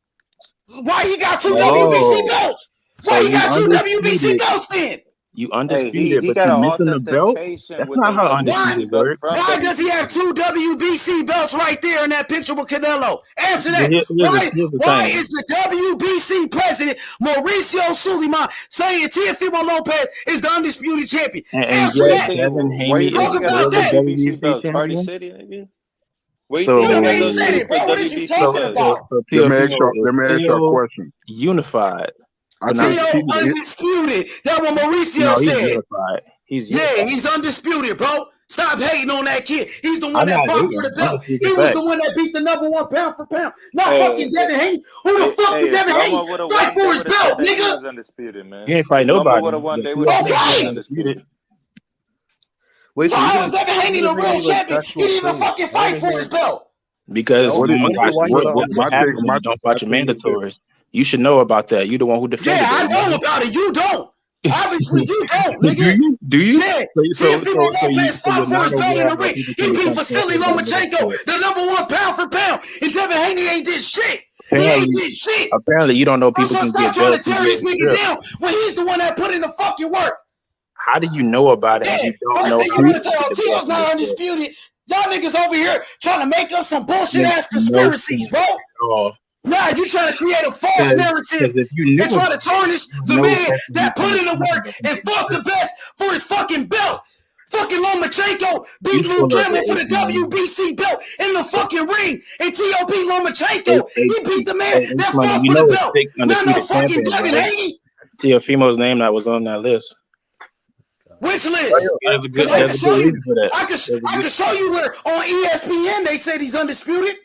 Why he got two WBC belts? Why he got two WBC belts then? You undisputed, but you missing the belt? That's not how undisputed works. Why does he have two WBC belts right there in that picture with Canelo? Answer that. Why is the WBC president, Mauricio Suleiman, saying Teofimo Lopez is the undisputed champion? Answer that. Talk about that. WBC belts? Party City, nigga. So, said it, bro. What is you talking about? Let me ask you a question. Unified. Teo undisputed. That's what Mauricio said. He's undisputed, bro. Stop hating on that kid. He's the one that fought for the belt. He was the one that beat the #1 pound for pound. Not fucking Devin Haney. Who the fuck did Devin Haney fight for his belt, nigga? Undisputed, man. He ain't fight nobody. Okay. Wait, so how is Devin Haney the real champion? He didn't even fucking fight for his belt. Because what don't fight your mandatories. You should know about that. You the one who defended. Yeah, I know about it. You don't. Obviously, you don't, nigga. Do you? Yeah. Teofimo Lopez fought for his belt in the ring. He beat Vasily Lomachenko, the #1 pound for pound. And Devin Haney ain't did shit. He ain't did shit. Apparently, you don't know people can stop get trying belts. to tear this nigga down when he's the one that put in the fucking work. How do you know about it? Yeah. You don't First know thing you want to tell Teo's not undisputed. Y'all niggas over here trying to make up some bullshit ass conspiracies, bro. Nah, you trying to create a false narrative and try to tarnish the man that put in the work and fought the best for his fucking belt. Fucking Lomachenko beat Luke Campbell for the WBC belt in the fucking ring. And T.O. beat Lomachenko. He beat the man that fought for the belt. Not no fucking Devin Haney. Teofimo's name that was on that list. Which list? There's a good reason for that. I can show you where on ESPN they said he's undisputed.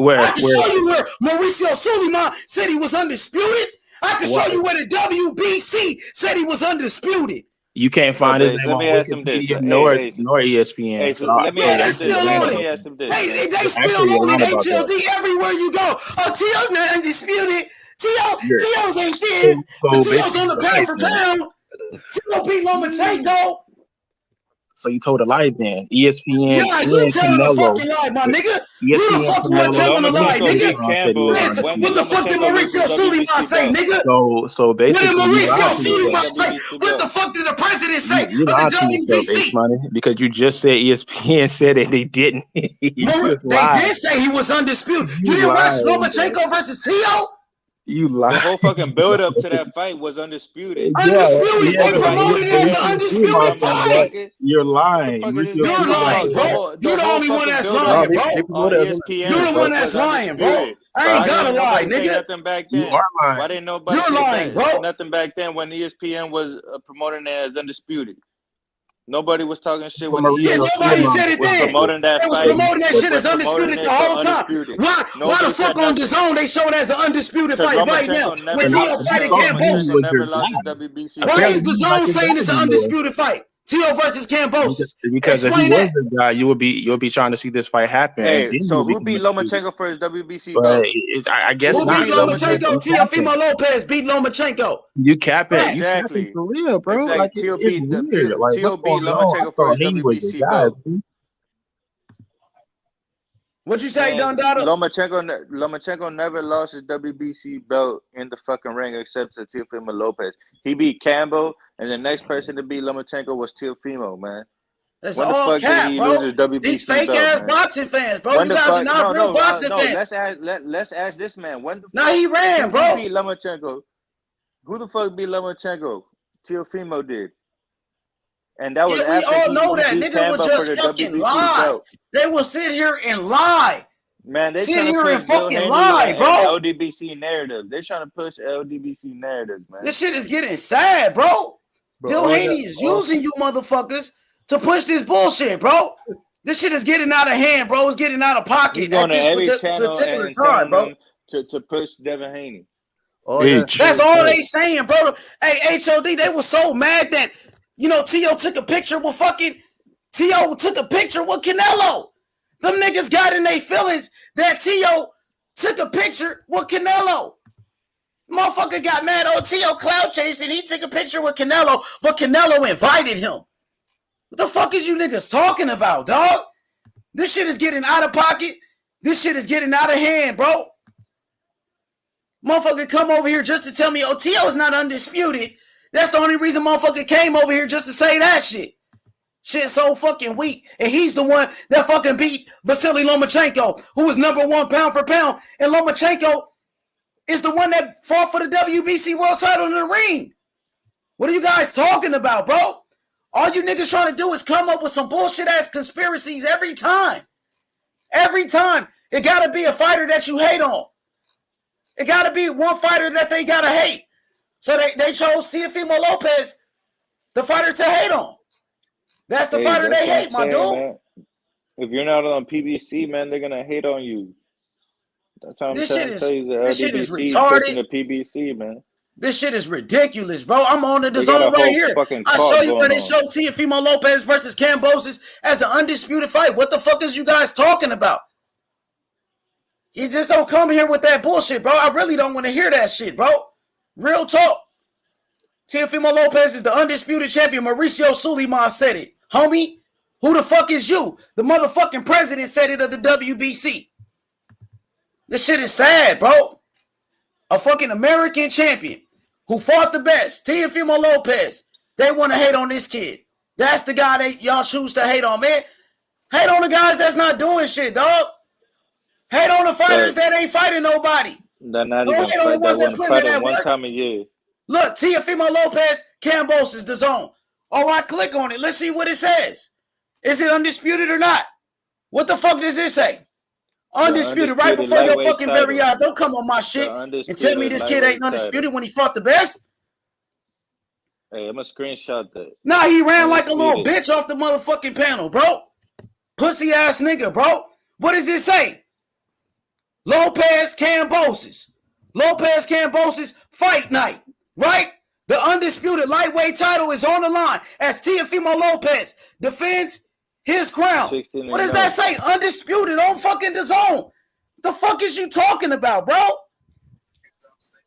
I can show you where Mauricio Suleiman said he was undisputed. I can show you where the WBC said he was undisputed. You can't find his name on Wikipedia nor ESPN. Hey, so let me ask him this. Let me ask him this. Hey, they still on it. HLD everywhere you go. Oh, T.O.'s not undisputed. T.O.'s ain't this. T.O.'s on the pound for pound. T.O. beat Lomachenko. So you told a lie then. ESPN. Yeah, you telling a fucking lie, my nigga. Who the fuck was telling a lie, nigga? What the fuck did Mauricio Suleiman say, nigga? So basically, what did Mauricio Suleiman say? What the fuck did the president say? You lied to yourself, Money, because you just said ESPN said that they didn't. They did say he was undisputed. You didn't watch Lomachenko versus T.O.? You lied. The whole fucking build up to that fight was undisputed. Undisputed. They promoted it as an undisputed fight. You're lying. You're lying, bro. You're the only one that's lying, bro. You're the one that's lying, bro. I ain't gotta lie, nigga. Nothing back then. You are lying. Why didn't nobody? You're lying, bro. Nothing back then when ESPN was promoting it as undisputed. Nobody was talking shit when nobody said it then. Promoting that they was promoting that shit as undisputed the whole time. Why the fuck on DAZN they show it as an undisputed fight right now? When T.O. fighting Cambosis. Why is DAZN saying it's an undisputed fight? T.O. versus Cambosis. Because if he was the guy, you'll be trying to see this fight happen. Hey, so who beat Lomachenko for his WBC belt? I guess who beat Lomachenko? Teofimo Lopez beat Lomachenko. You cap it. Exactly. You cap it for real, bro. Exactly. Like, T.O. beat Lomachenko for his WBC belt. What'd you say, Don Dada? Lomachenko never lost his WBC belt in the fucking ring except to Teofimo Lopez. He beat Campbell, and the next person to beat Lomachenko was Teofimo, man. That's when all the fuck cap, did he bro. lose his WBC These fake belt, ass man? boxing fans, bro. You guys are not real boxing fans. Let's ask this man. When the fuck he ran, bro. Beat Lomachenko? Who the fuck beat Lomachenko? Teofimo did. And that was after we all know that nigga would just fucking lie. They will sit here and lie. Man, they sit here and fucking lie, bro. LDBC narrative. They're trying to push LDBC narratives, man. This shit is getting sad, bro. Bill Haney is using you motherfuckers to push this bullshit, bro. This shit is getting out of hand, bro. It's getting out of pocket. He's going to every channel and time, bro. To push Devin Haney. That's all they saying, bro. Hey, HOD, they were so mad that, T.O. took a picture with Canelo. Them niggas got in their feelings that T.O. took a picture with Canelo. Motherfucker got mad. Oh, T.O. cloud chasing. He took a picture with Canelo, but Canelo invited him. What the fuck is you niggas talking about, dog? This shit is getting out of pocket. This shit is getting out of hand, bro. Motherfucker come over here just to tell me, oh, T.O. is not undisputed. That's the only reason motherfucker came over here just to say that shit. Shit's so fucking weak. And he's the one that fucking beat Vasily Lomachenko, who was #1 pound for pound. And Lomachenko is the one that fought for the WBC world title in the ring. What are you guys talking about, bro? All you niggas trying to do is come up with some bullshit ass conspiracies every time. Every time. It gotta be a fighter that you hate on. It gotta be one fighter that they gotta hate. So they chose Teofimo Lopez, the fighter to hate on. That's the fighter they hate, my dude. Man. If you're not on PBC, man, they're gonna hate on you. That's how I'm trying to tell you. This shit is retarded. The PBC, man. This shit is ridiculous, bro. I'm on the DAZN right here. I show you where they show Teofimo Lopez versus Cambosis as an undisputed fight. What the fuck is you guys talking about? You just don't come here with that bullshit, bro. I really don't want to hear that shit, bro. Real talk. Teofimo Lopez is the undisputed champion. Mauricio Suleiman said it. Homie, who the fuck is you? The motherfucking president said it of the WBC. This shit is sad, bro. A fucking American champion who fought the best, Teofimo Lopez. They want to hate on this kid. That's the guy that y'all choose to hate on, man. Hate on the guys that's not doing shit, dog. Hate on the fighters that ain't fighting nobody. They're not even hate on the ones that put in that one work. time a year. Look, Teofimo Lopez, Cambosis, DAZN. All right, click on it. Let's see what it says. Is it undisputed or not? What the fuck does this say? Undisputed, right before your fucking very eyes. Don't come on my shit and tell me this kid ain't undisputed when he fought the best. Hey, I'm gonna screenshot that. Nah, he ran like a little bitch off the motherfucking panel, bro. Pussy ass nigga, bro. What does this say? Lopez Kambosos fight night, right? The undisputed lightweight title is on the line as Teofimo Lopez defends his crown. What does that say? Undisputed on fucking DAZN. The fuck is you talking about, bro?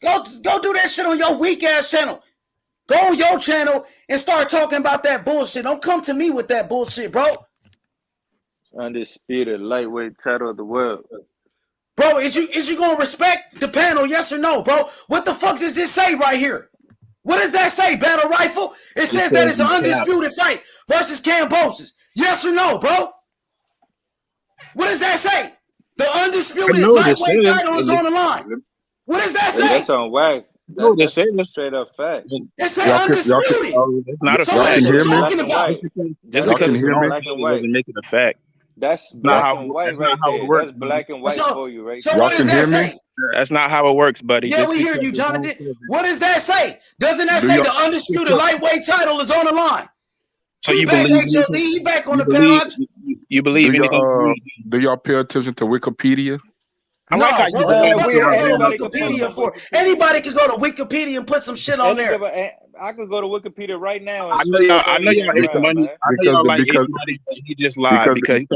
Go do that shit on your weak ass channel. Go on your channel and start talking about that bullshit. Don't come to me with that bullshit, bro. Undisputed lightweight title of the world. Bro, is you gonna respect the panel? Yes or no, bro? What the fuck does this say right here? What does that say, Battle Rifle? It says that it's an undisputed fight versus Kambosos. Yes or no, bro? What does that say? The undisputed lightweight title is on the line. What does that say? That's on wax. No, they say that's straight up fact. It says undisputed. It's not a So what fact. are you talking about? Just because it's black and white doesn't make it a fact. That's black and white right there. That's black and white for you right there. So what does that say? That's not how it works, buddy. Yeah, we hear you, Jonathan. What does that say? Doesn't that say the undisputed lightweight title is on the line? So you believe he back on the panel. You believe anything? Do y'all pay attention to Wikipedia? I like how you Wikipedia for anybody can go to Wikipedia and put some shit on there. I could go to Wikipedia right now. I know y'all hate the money. Because he just lied because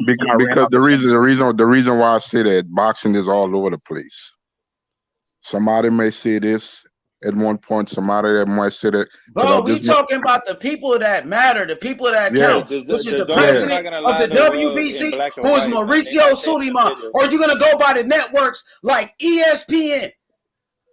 the reason why I say that boxing is all over the place. Somebody may say this at one point. Somebody that might say that. Bro, we talking about the people that matter, the people that count, which is the president of the WBC, who is Mauricio Suleiman. Or are you gonna go by the networks like ESPN?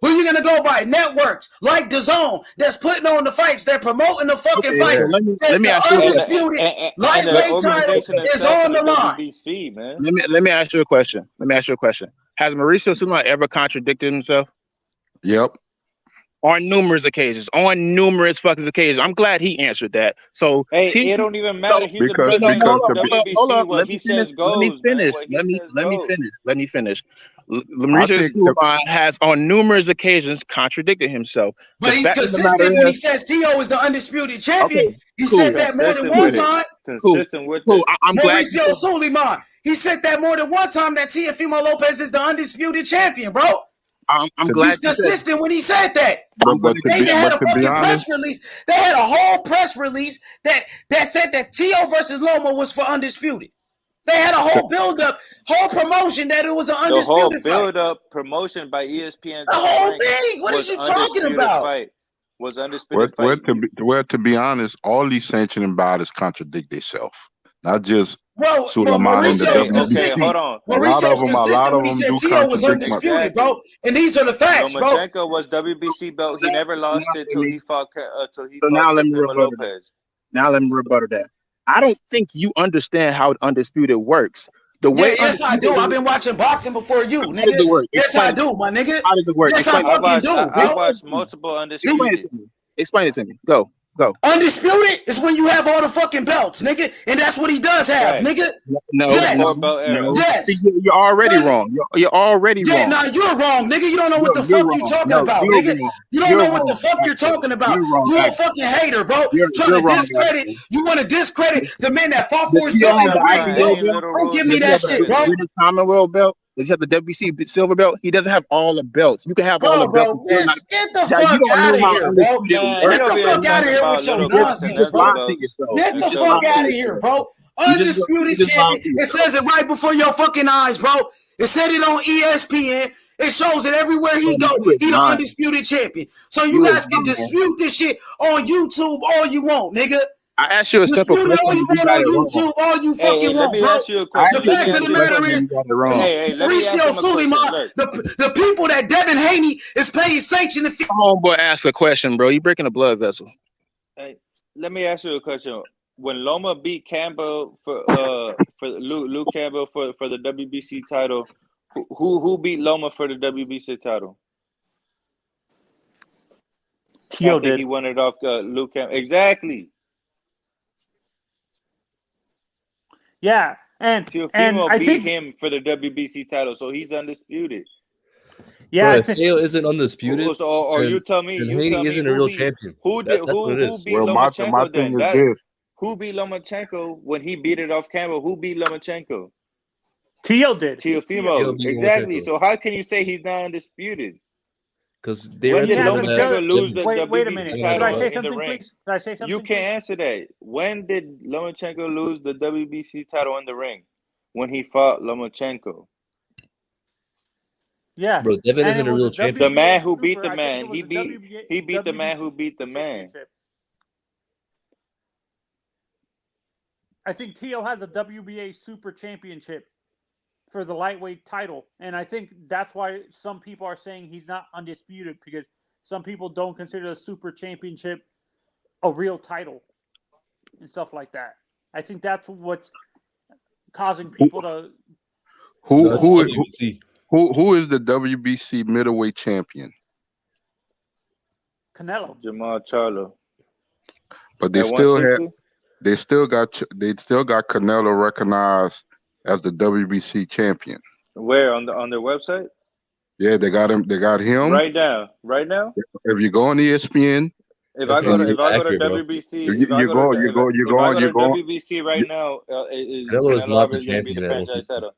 Who are you gonna go by? Networks like DAZN that's putting on the fights, they're promoting the fucking fight. Let me ask you undisputed lightweight title is on the line. WBC, man. Let me ask you a question. Has Mauricio Suleiman ever contradicted himself? Yep. On numerous occasions. I'm glad he answered that. So hey, it don't even matter. He's the president of WBC. What he says goes. Let me finish. Mauricio Suleiman has on numerous occasions contradicted himself. But he's consistent when he says Tio is the undisputed champion. He said that more than one time. Consistent with I'm glad. Mauricio Suleiman. He said that more than one time that Teofimo Lopez is the undisputed champion, bro. I'm glad he's consistent when he said that. They had a fucking press release. They had a whole press release that said that Tio versus Loma was for undisputed. They had a whole build-up, whole promotion that it was an undisputed the whole build-up promotion by ESPN. The whole thing. What is you talking about? Fight was undisputed fight. To be honest, all these sanctioning bodies contradict themselves. Not just Suleiman and the WBC. Okay, hold on. A lot of them he said do Tio was undisputed, bro. And these are the facts, bro. Lomachenko was WBC belt. He never lost it till he fought. Now let me rebuttal that. I don't think you understand how undisputed works. The way yes, I do. I've been watching boxing before you, nigga. How does it work? Yes, I do, my nigga. How does it work? Yes, I fucking do, bro. I watched multiple undisputed. Explain it to me. Go. Undisputed is when you have all the fucking belts, nigga, and that's what he does have, nigga. No. Yes. You're already wrong. You're already wrong. Yeah, nah, you're wrong, nigga. You don't know what the fuck you talking about, nigga. You don't know what the fuck you're talking about. You're a fucking hater, bro. Trying to discredit. You want to discredit the men that fought for you. Don't give me that shit, bro. Commonwealth belt. Does he have the WBC silver belt? He doesn't have all the belts. You can have all the belts. Get the fuck out of here, bro. Get the fuck out of here with your nonsense, bro. Get the fuck out of here, bro. Undisputed champion. It says it right before your fucking eyes, bro. It said it on ESPN. It shows it everywhere he go. He the undisputed champion. So you guys can dispute this shit on YouTube all you want, nigga. I asked you a simple question. All you want on YouTube, all you fucking want, bro. The fact of the matter is, Mauricio Suleiman, the people that Devin Haney is paying sanction. Come on, boy, ask a question, bro. You breaking a blood vessel. Hey, let me ask you a question. When Loma beat Campbell for Luke Campbell for the WBC title, who beat Loma for the WBC title? Tio did. He won it off Luke Campbell. Exactly. Yeah, and Teofimo beat him for the WBC title, so he's undisputed. Yeah, Teo isn't undisputed. Or you tell me, Haney isn't a real champion. Who beat Lomachenko then? Who beat Lomachenko when he beat it off Campbell? Who beat Lomachenko? Teo did. Teo Teofimo, beat exactly. Lomachenko. So how can you say he's not undisputed? Because When did theoretically, Lomachenko lose the Wait a WBC minute. Seven and Could a I title say half. in the something, ring? please? Could I say something? You can't answer that. When did Lomachenko lose the WBC title in the ring? When he fought Lomachenko. Yeah. Bro, Devin And isn't it a was real a champion. The man WBA who beat Super. the I think it man. was a He beat the man who beat the man. championship. I think Teo has a WBA Super Championship for the lightweight title, and I think that's why some people are saying he's not undisputed, because some people don't consider the Super Championship a real title and stuff like that. I think that's what's causing people to. Who No, it's who WBC. who is the WBC middleweight champion? Canelo. Jamal Charlo. But they At still have 160? they still got Canelo recognized as the WBC champion. Where on their website? Yeah, they got him. They got him. Right now. Right now? If you go on ESPN, If I go to WBC, if I go to WBC right now, is Canelo is Canelo not the Alvarez going to be the champion at franchise 160. title?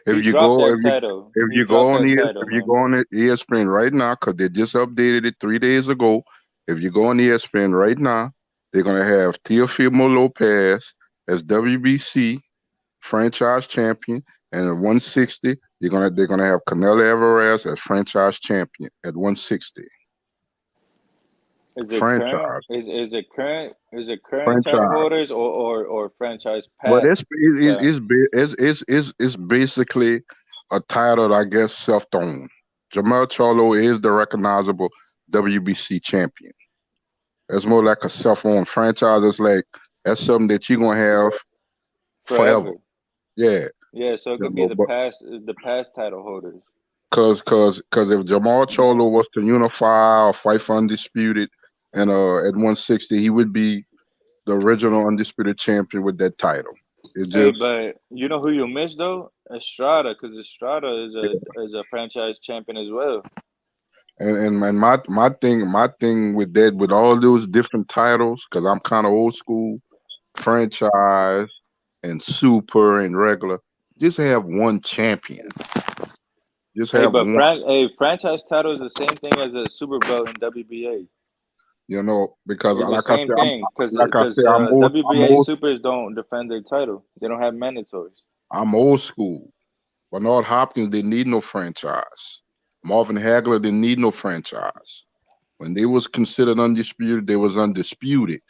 if He you dropped go that if you title. if He you go dropped on that the title, if you man. go on ESPN right now, because they just updated it 3 days ago. If you go on ESPN right now, they're gonna have Teofimo Lopez as WBC franchise champion, and at 160, they're gonna have Canelo Alvarez as franchise champion at 160. Is it current? Franchise, Is it current? Is it current title franchise. holders or franchise Well, past? it's basically a title, I guess, self-owned. Jamal Charlo is the recognizable WBC champion. It's more like a self-owned franchise. It's like that's something that you're gonna have forever. Yeah. Yeah, so it You could be know, but the past title holders. cause if Jamal Charlo was to unify or fight for undisputed, and at 160, he would be the original undisputed champion with that title. It Hey, just but you know who you missed though? Estrada, because Estrada is a franchise champion as well. and my thing with that, with all those different titles, because I'm kind of old school, franchise and super and regular, just have one champion. Just Hey, have but one. franchise title is the same thing as a super belt in WBA. You know, because It's the like I same said, thing because I'm WBA supers don't defend their title. They don't have mandatories. I'm old school. Bernard Hopkins didn't need no franchise. Marvin Hagler didn't need no franchise. When they was considered undisputed, they was undisputed.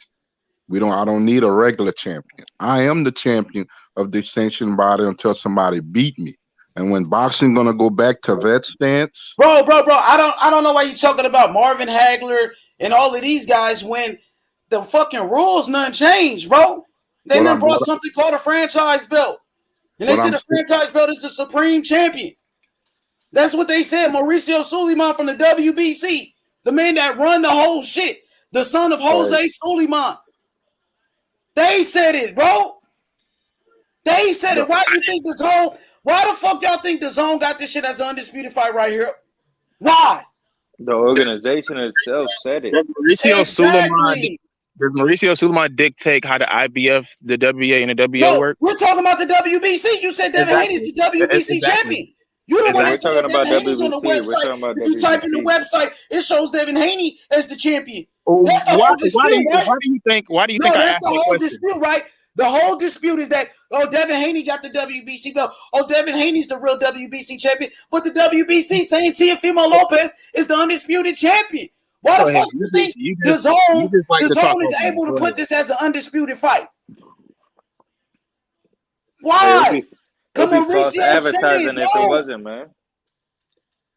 I don't need a regular champion. I am the champion of this sanctioned body until somebody beat me. And when boxing gonna go back to that stance, bro, I don't know why you talking about Marvin Hagler and all of these guys when the fucking rules none changed, bro. They what done I'm brought what, something called a franchise belt, and they what said I'm the franchise belt is the supreme champion. That's what they said. Mauricio Suleiman from the WBC, the man that run the whole shit, the son of Jose Suleiman. They said it, bro. They said it. Why do you think the zone? Why the fuck y'all think the zone got this shit as an undisputed fight right here? Why? The organization itself said it. Does Mauricio Suleiman dictate how the IBF, the WBA, and the WO No, work? we're talking about the WBC. You said Devin Haney's the WBC champion. You the one that said that Devin Haney's on the website. If you type in the website, it shows Devin Haney as the champion. That's the whole dispute, right? Why do you think No, I that's asked the that whole question? dispute, right? The whole dispute is that, Devin Haney got the WBC belt. Devin Haney's the real WBC champion. But the WBC saying Teofimo Lopez is the undisputed champion. Why the fuck do you think the zone is able to put this as an undisputed fight? Why? It'll be false Mauricio advertising said it, if it wasn't, man.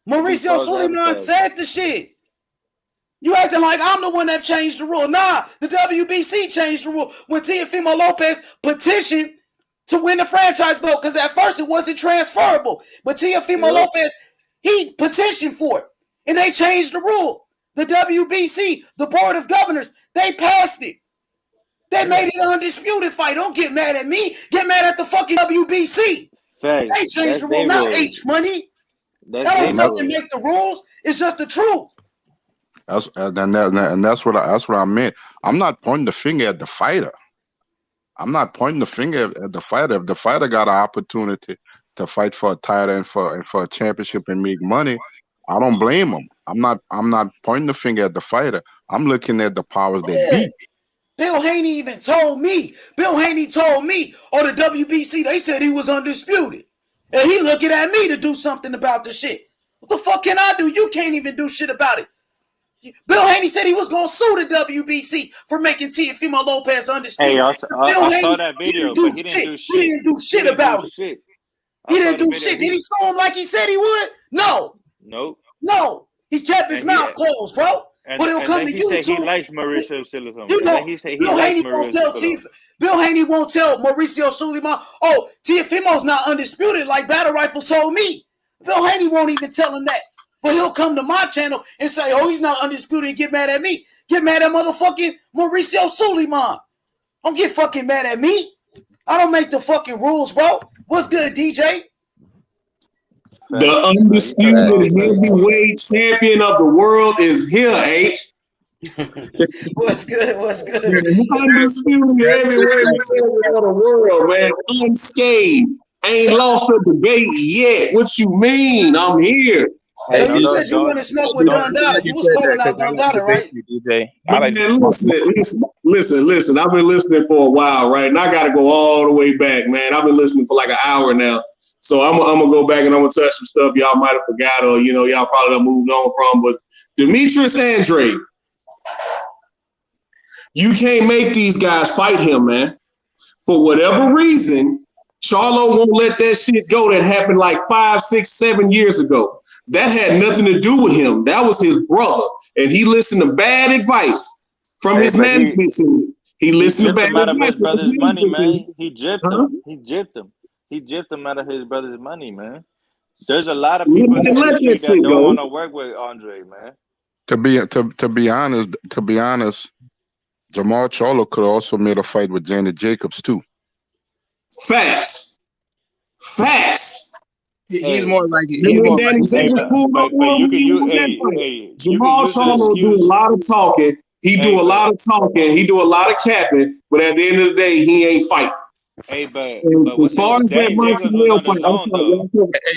Mauricio Suleiman said the shit. You acting like I'm the one that changed the rule. Nah, the WBC changed the rule when Teofimo Lopez petitioned to win the franchise belt, because at first it wasn't transferable. But Teofimo Lopez, he petitioned for it, and they changed the rule. The WBC, the Board of Governors, they passed it. They made it an undisputed fight. Don't get mad at me. Get mad at the fucking WBC. Facts. They changed the rule, not H Money. That don't fucking make the rules. It's just the truth. that's what I meant. I'm not pointing the finger at the fighter. I'm not pointing the finger at the fighter. If the fighter got an opportunity to fight for a title and for a championship and make money, I don't blame him. I'm not pointing the finger at the fighter. I'm looking at the powers that be. Bill Haney even told me. Bill Haney told me on the WBC, they said he was undisputed. And he looking at me to do something about the shit. What the fuck can I do? You can't even do shit about it. Bill Haney said he was going to sue the WBC for making Teofimo Lopez undisputed. Hey, I Haney saw that video, but he didn't do shit. He didn't do shit about it. He didn't do shit. Did he sue him like he said he would? No. Nope. No. He kept his mouth closed, bro. But he'll come to you. He YouTube. likes Mauricio Sullivan. You know, he said he Bill likes Haney won't tell Mauricio Bill Haney won't tell Mauricio Sullivan, oh, Teofimo's not undisputed like Battle Rifle told me. Bill Haney won't even tell him that. But he'll come to my channel and say, oh, he's not undisputed and get mad at me. Get mad at motherfucking Mauricio Sullivan. Don't get fucking mad at me. I don't make the fucking rules, bro. What's good, DJ? The undisputed heavyweight champion of the world is here, H. What's good? What's good? Undisputed heavyweight champion of the world, man. Unscathed. Ain't lost a debate yet. What you mean? I'm here. Hey, so you said you want to smoke with Don Dada. You was calling out Don Dada, right? DJ. Listen. I've been listening for a while, right? And I got to go all the way back, man. I've been listening for like an hour now. So I'm gonna go back and I'm gonna touch some stuff y'all might have forgot or y'all probably done moved on from. But Demetrius Andrade, you can't make these guys fight him, man. For whatever reason, Charlo won't let that shit go that happened like 5, 6, 7 years ago. That had nothing to do with him. That was his brother. And he listened to bad advice from his management team. He listened to bad advice his brother's money, man. He gypped him. He gypped him out of his brother's money, man. There's a lot of people in the industry that don't want to work with Andre, man. To be honest, Jamal Charlo could have also made a fight with Janet Jacobs too. Facts. He's more like it. Jamal Charlo do a lot of talking. He do a lot of talking. He do a lot of capping. But at the end of the day, he ain't fighting. Hey, but as far as that Montreal fight,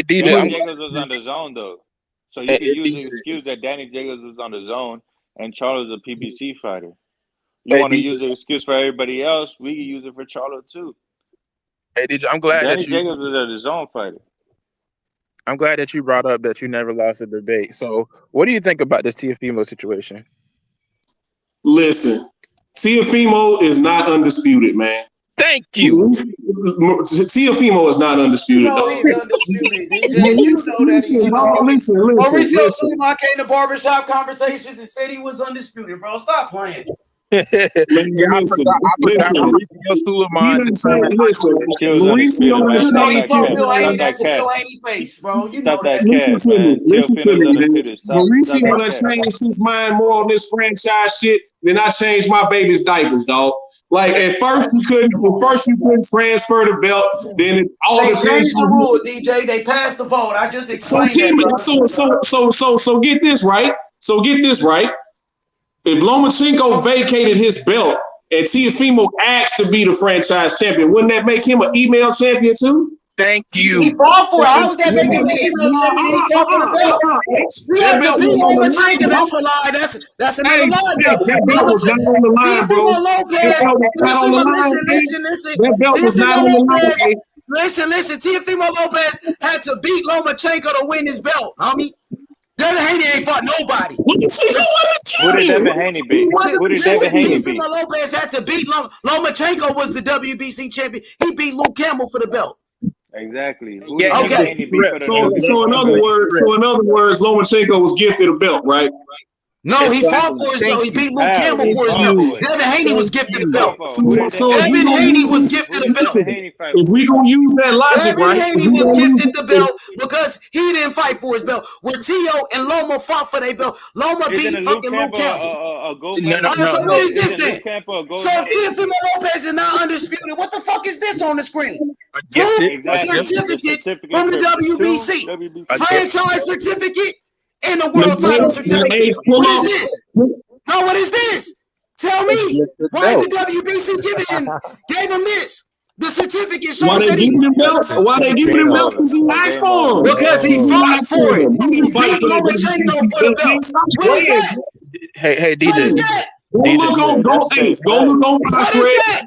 Danny Jacobs was on the zone though, so you can use the excuse that Danny Jacobs was on the zone and Charlo's a PBC fighter. You want to use the excuse for everybody else? We can use it for Charlo too. Hey, DJ, I'm glad Danny that you. Jacobs was a zone fighter. I'm glad that you brought up that you never lost a debate. So, what do you think about this Teofimo situation? Listen, Teofimo is not undisputed, man. Thank you. Teofimo is not undisputed. He's undisputed, DJ. You know that he's undisputed. Mauricio Sullivan came to barbershop conversations and said he was undisputed, bro. Stop playing. I forgot Mauricio Sullivan. He told Bill Haney that's a Bill Haney face, bro. You know that. Listen to me. Mauricio done changed his mind more on this franchise shit than I changed my baby's diapers, dog. Like at first you couldn't transfer the belt. Then they changed the rule, DJ. They passed the vote. I just explained that. So get this right. If Lomachenko vacated his belt and Teofimo asked to be the franchise champion, wouldn't that make him an email champion too? Thank you. He fought for it. How was that making him an email champion? He fought for the belt. We have to beat Lomachenko. That's a lie. That's another lie. That belt was not on the line, bro. That belt was not on the line. Listen. Teofimo Lopez had to beat Lomachenko to win his belt, homie. Devin Haney ain't fought nobody. Who did Devin Haney beat? Teofimo Lopez had to beat Lomachenko was the WBC champion. He beat Luke Campbell for the belt. Exactly. So in other words, Lomachenko was gifted a belt, right? No, he fought for his belt. He beat Luke Campbell for his belt. Devin Haney was gifted a belt. Devin Haney was gifted a belt. If we gonna use that logic, Devin Haney was gifted the belt because he didn't fight for his belt. Where Tio and Loma fought for their belt. Loma beat fucking Luke Campbell. So what is this then? So if Teofimo Lopez is not undisputed, what the fuck is this on the screen? Certificate from the WBC. Franchise certificate. And the world title certificate. What is this? No, what is this? Tell me. Why is the WBC gave him this? The certificate shows Why they that he giving him belts? Why they giving him belts? Because he asked for them. because he fought for it. He He didn't fight beat for that Lomachenko WBC for the belt. Man, belt. stop What is playing. that? Hey, What is DJ. that? Go look on, go look on What is that?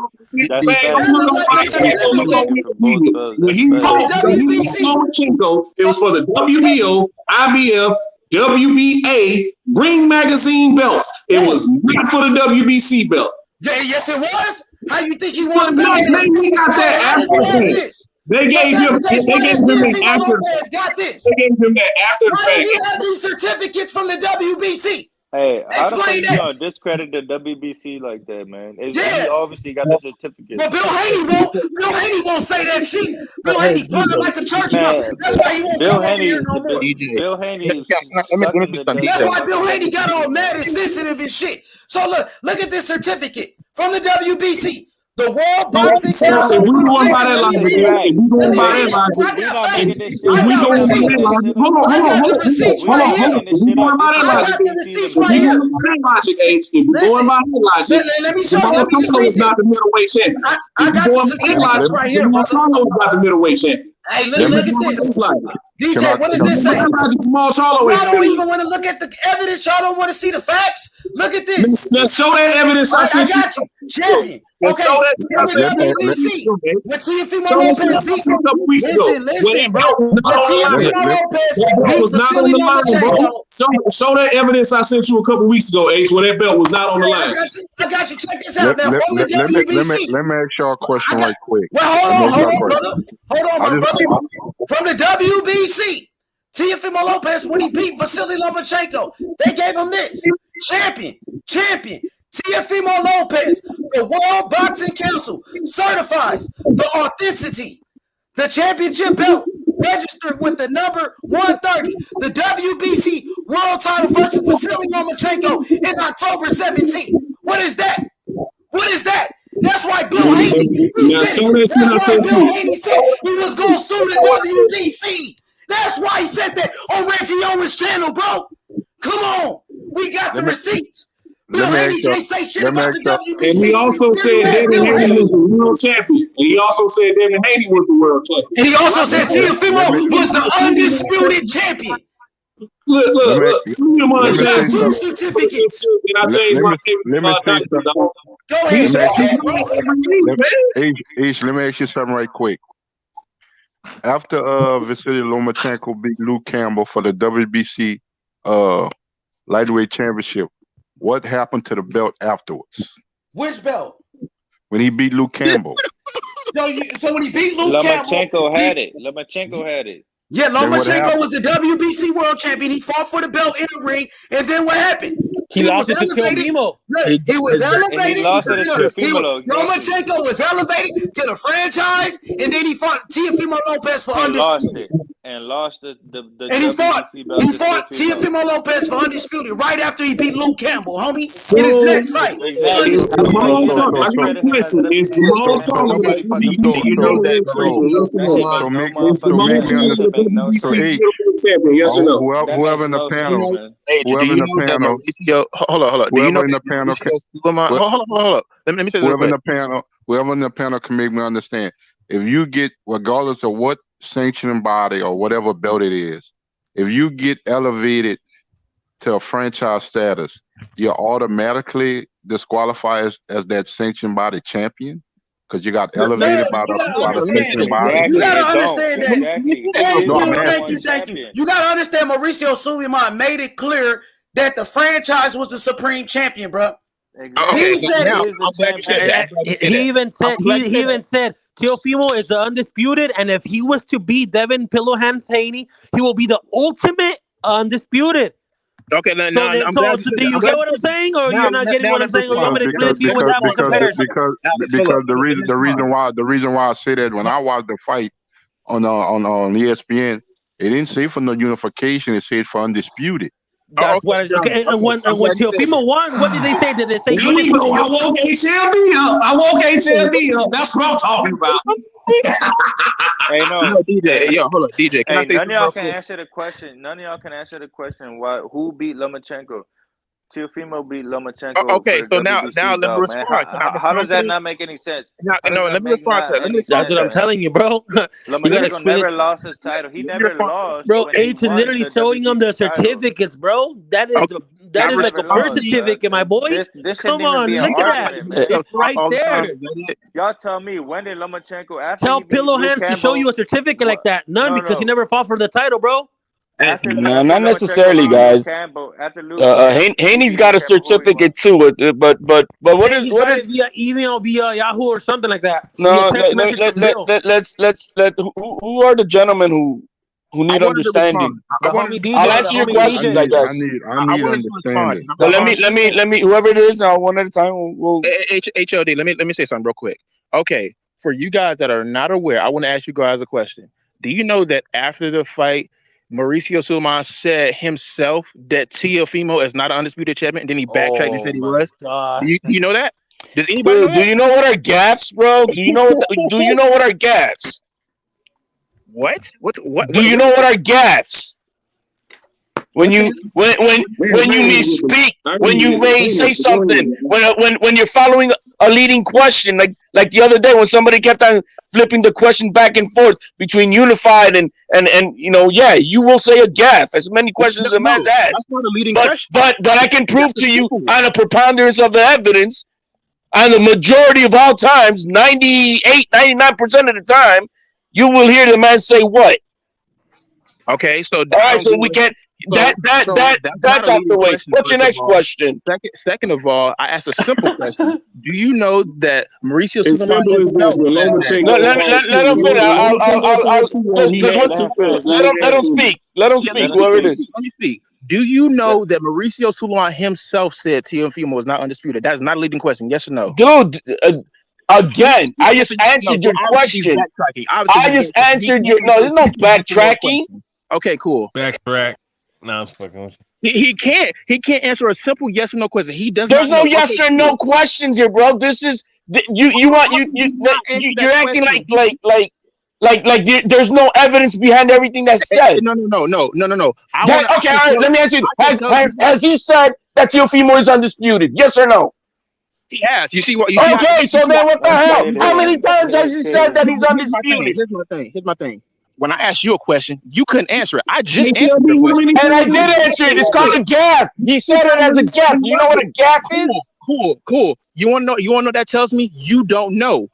That's Man, facts. go look on That looks like a go look on certificate Wikipedia. When he for fought the WBC. Lomachenko, it was for the WBO, IBF, WBA Ring Magazine belts. It was not for the WBC belt. Yeah, yes, it was. How you think he won But the belt? man, he got So that how does after he the have fact. this? They So gave him why does it Teofimo after. Lopez got this? They gave him that after the Why does fact. he have these certificates from the WBC? Hey, how the fuck Explain you that. gonna discredit the WBC like that, man? He Yeah. obviously got the certificate. But Bill Haney won't say that shit. Bill Hey, Haney talking DJ. like a church Man, mouse. That's why he won't Bill come over here Haney, no more. DJ. Bill Haney is Let me sucking say the something, That's DJ. why Bill Haney got all mad and sensitive and shit. So look at this certificate from the WBC. The World Boxing Council. If we going by that Listen, logic, let me if we going read by it. that logic, I got not making facts. this shit I if we got going by receipts. that logic, I got the receipts hold right on. here. If we going by that I logic, got the receipts if right we here. going by that logic, H, if we going by that logic, Let me show you. Jamal Let me just Charlo read is not this. the middleweight champion. I If we got the going by that certificates logic, right here, Jamal brother. Charlo is not the middleweight champion. Hey, If we look at going by this. that logic, DJ, what does this say? Jamal Charlo Y'all ain't the don't middleweight. even want to look at the evidence. Y'all don't want to see the facts. Look at this. Let's show that evidence I I sent you. got you. Champion. Let's Okay. show that From the WBC. When Teofimo Show us Lopez beat. a couple weeks ago. Listen, bro. When When Teofimo Lopez that belt beat was not on Vasily the line, bro. Lomachenko. Show that evidence I sent you a couple weeks ago, H, where that belt was not on the line. I got you. Check this out now. From the WBC. Let me ask y'all a question right quick. Well, hold on, brother. Hold on, I my just- brother. From the WBC, Teofimo Lopez, when he beat Vasily Lomachenko, they gave him this. Champion. Teofimo Lopez, the World Boxing Council certifies the authenticity. The championship belt registered with the number 130, the WBC world title versus Vasily Lomachenko in October 17th. What is that? What is that? That's why Bill Haney said he was going to sue the WBC. That's why he said that on Reggie Owens' channel, bro. Come on. We got the receipts. Bill Haney can't say shit about the WBC. And he also said Devin Haney was the world champion. And he also said Devin Haney was the world champion. And he also said Teofimo was the undisputed champion. Look. You got two certificates. And I changed my favorite. Go ahead. Let me ask you something right quick. After Vasily Lomachenko beat Luke Campbell for the WBC lightweight championship, what happened to the belt afterwards? Which belt? When he beat Luke Campbell. So when he beat Luke Campbell, Lomachenko had it. Yeah, Lomachenko was the WBC world champion. He fought for the belt in the ring, and then what happened? He lost it to Teofimo. He was elevated. He lost it to Teofimo. Lomachenko was elevated to the franchise, and then he fought Teofimo Lopez for undisputed. And lost the And he fought WBC belt to Teofimo Lopez for undisputed right after he beat Luke Campbell, homie, in his next fight. Exactly. Whoever in the panel, whoever in the panel, hold on. Whoever in the panel, hold on. Let me say this. Whoever in the panel can make me understand. If you get, regardless of what sanctioning body or whatever belt it is, if you get elevated to a franchise status, you're automatically disqualified as that sanctioned body champion because you got elevated by the sanctioning body. You gotta understand that. Thank you. You gotta understand Mauricio Sulaiman made it clear that the franchise was the supreme champion, bro. Exactly. He even said Teofimo is the undisputed, and if he was to beat Devin Pillow Hands Haney, he will be the ultimate undisputed. Okay, now I'm so do you get what I'm saying, or you're not getting what I'm saying, or you want me to explain to you what that was comparison? Because the reason why I say that, when I watched the fight on ESPN, it didn't say for no unification, it said for undisputed. That's what. Okay, and when Teofimo won, what did they say? Did they say I woke HLB up. That's what I'm talking about. Hey, no, DJ. Hold on, DJ. None of y'all can answer the question. Who beat Lomachenko? Teofimo beat Lomachenko Okay, for the so now WBC let me belt, man. respond. Can I How respond does to that this? not make any sense? No, How does no, that let me make respond to not that. Let me any respond That's sense, what to I'm that. man? telling you, bro. You gotta Lomachenko explain never it, lost the title. He Let me never respond. lost bro. when he H is won literally the showing them WBC the title. certificates, bro. That Okay, is can I that is like a Never birth respond to lost, you? certificate, my boy. This Come shouldn't even on, be an look at that. argument, You just man. gonna It's talk right all the time. there. Is that it? Y'all tell me, when did Lomachenko, after Tell he beat Pillow Luke Hands to show Campbell, you a certificate what? like that. None, No, because he no. never fought for the title, bro. After No, after not Lomachenko necessarily, beat Luke guys. Campbell, after he Haney's beat got Luke a Campbell, who he won? certificate too, but what Hey, is he what got it is via email, via Yahoo or something like that. Via no text message from Bill. let's who are the gentlemen who I need wanted to respond. understanding? I The wanted homie to I'll DJ, respond. the answer your homie questions, DJ. I guess. I need wanted to respond. understanding. And So I'm gonna let me whoever it is now one at a time. We'll HOD. Let me say something real quick. Okay, for you guys that are not aware, I want to ask you guys a question. Do you know that after the fight, Mauricio Sulaiman said himself that Teofimo is not an undisputed champion, and then he backtracked and Oh said he my was? god. Do you know that? Does anybody know Dude, do that? you know what are gaffes, bro? Do you know what are gaffes? What? Do you What know is what it? are gaffes? When What the you heck? when you misspeak, when you may say something, when you're following a leading question, like the other day when somebody kept on flipping the question back and forth between unified and yeah, you will say a gaff as many questions as a man's No, that's asked. not a leading But question. I can prove That's a to you simple one. on a preponderance of the evidence, on the majority of all times, 98, 99% of the time, you will hear the man say what? Okay, so All I right, don't so get we what. can't. So that's not That's a out the leading way. question. What's your First of next all, question? second of all, I asked a simple question. Do you know that Mauricio As Sulaiman simple as this, himself when said that? Lomachenko fight Let him finish. when Lomachenko fight T1, he Because had what? Let him people finish. Let him Let him finish. speak. Let him Yeah, speak. Whoever it is. let me speak. Do you know that Mauricio Sulaiman himself said Teofimo is not undisputed? That's not a leading question. Yes or no? Dude, again, I Yes just or no? answered So your obviously he's question. backtracking. I just He answered can't your. No, answer there's no simple yes or no backtracking. questions. Okay, cool. Backtrack. No, I'm fucking with He can't answer a simple yes or no question. He does There's not no know. yes Okay, or no cool. questions here, bro. This is you want How did he not answer you're that acting question? there's no evidence behind everything that's said. No. I Okay, all can right. tell. Let me ask you: I can tell you. Has he said that Teofimo is undisputed? Yes or no? He has. You see what? Okay, so then what the Let's hell? get it How many in. times has Let's he get said it that in. he's Here's my thing. undisputed? Here's my thing. When I asked you a question, you couldn't answer it. I just answered HLB, your how question. many And I times did he answer it. It's Cool. called a gaff. He he said said it as when a he said gaff. he Do you know what a wasn't? gaff is? Cool. You wanna know that tells me you don't know.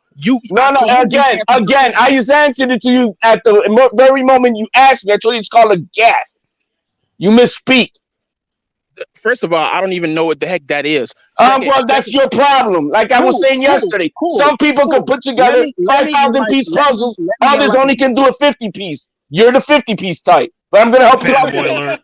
I No. clearly answered your Again. I question. just answered it to you at the very moment you asked me. That's what it's called a gaff. You misspeak. First of all, I don't even know what the heck that is. Well, that's your problem. Like I was saying yesterday, some people could put together Let me 5,000 enlighten. piece puzzles. Let me Others only enlighten. can do a 50 piece. You're the 50 piece type, but I'm gonna help you out Fanboy today. alert.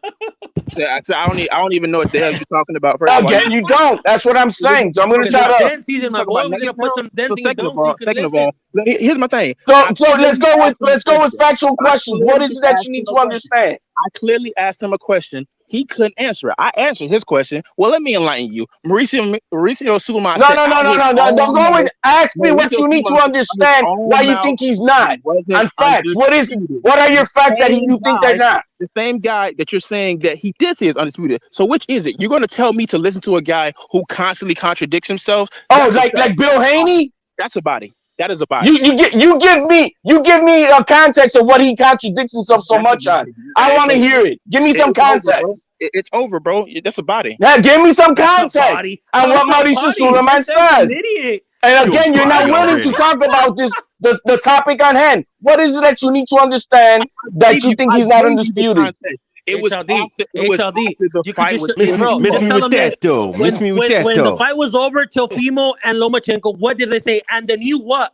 So I don't even know what the hell you're talking about. First of all, Again, you don't. That's what I'm saying. So I'm gonna so Because try it's to. dance season, my talk boy. about We're gonna negative put health. some So dancing don'ts so you can second of all, listen. here's my thing. So I let's clearly go with asked him a question. factual I questions. What is clearly it that asked you him need a to question. understand? I clearly asked him a question. He couldn't answer it. I answered his question. Well, let me enlighten you. Mauricio Sulaiman No. said out his Don't own go and mouth. ask me what Mauricio you need to Sulaiman said out his understand why own you mouth think he's he not. wasn't On facts, undisputed. what are your The facts that same you think they're guy, not? the same guy that you're saying that he did say is undisputed. So which is it? You're going to tell me to listen to a guy who constantly contradicts himself? Oh, That's a fact. like Bill Haney? That's a body. That is a body. You give me a context of what he contradicts himself so That's a much on. body. I It's want to over. hear it. Give me some It's over, bro. context. It's over, bro. That's a body. Yeah, give me some That's a context body. on How's what that Mauricio body? Sulaiman That sounds an says. idiot. And You a again, you're not body willing to already. talk about the topic on hand. What is it that you need to understand that you think I he's not gave you the undisputed? context. It was after HLD. the You could fight just, was Miss me, bro. miss Just me tell with them this. that though. Miss me with that When the though. fight was over, Teofimo and Lomachenko, what did they say? And then you what?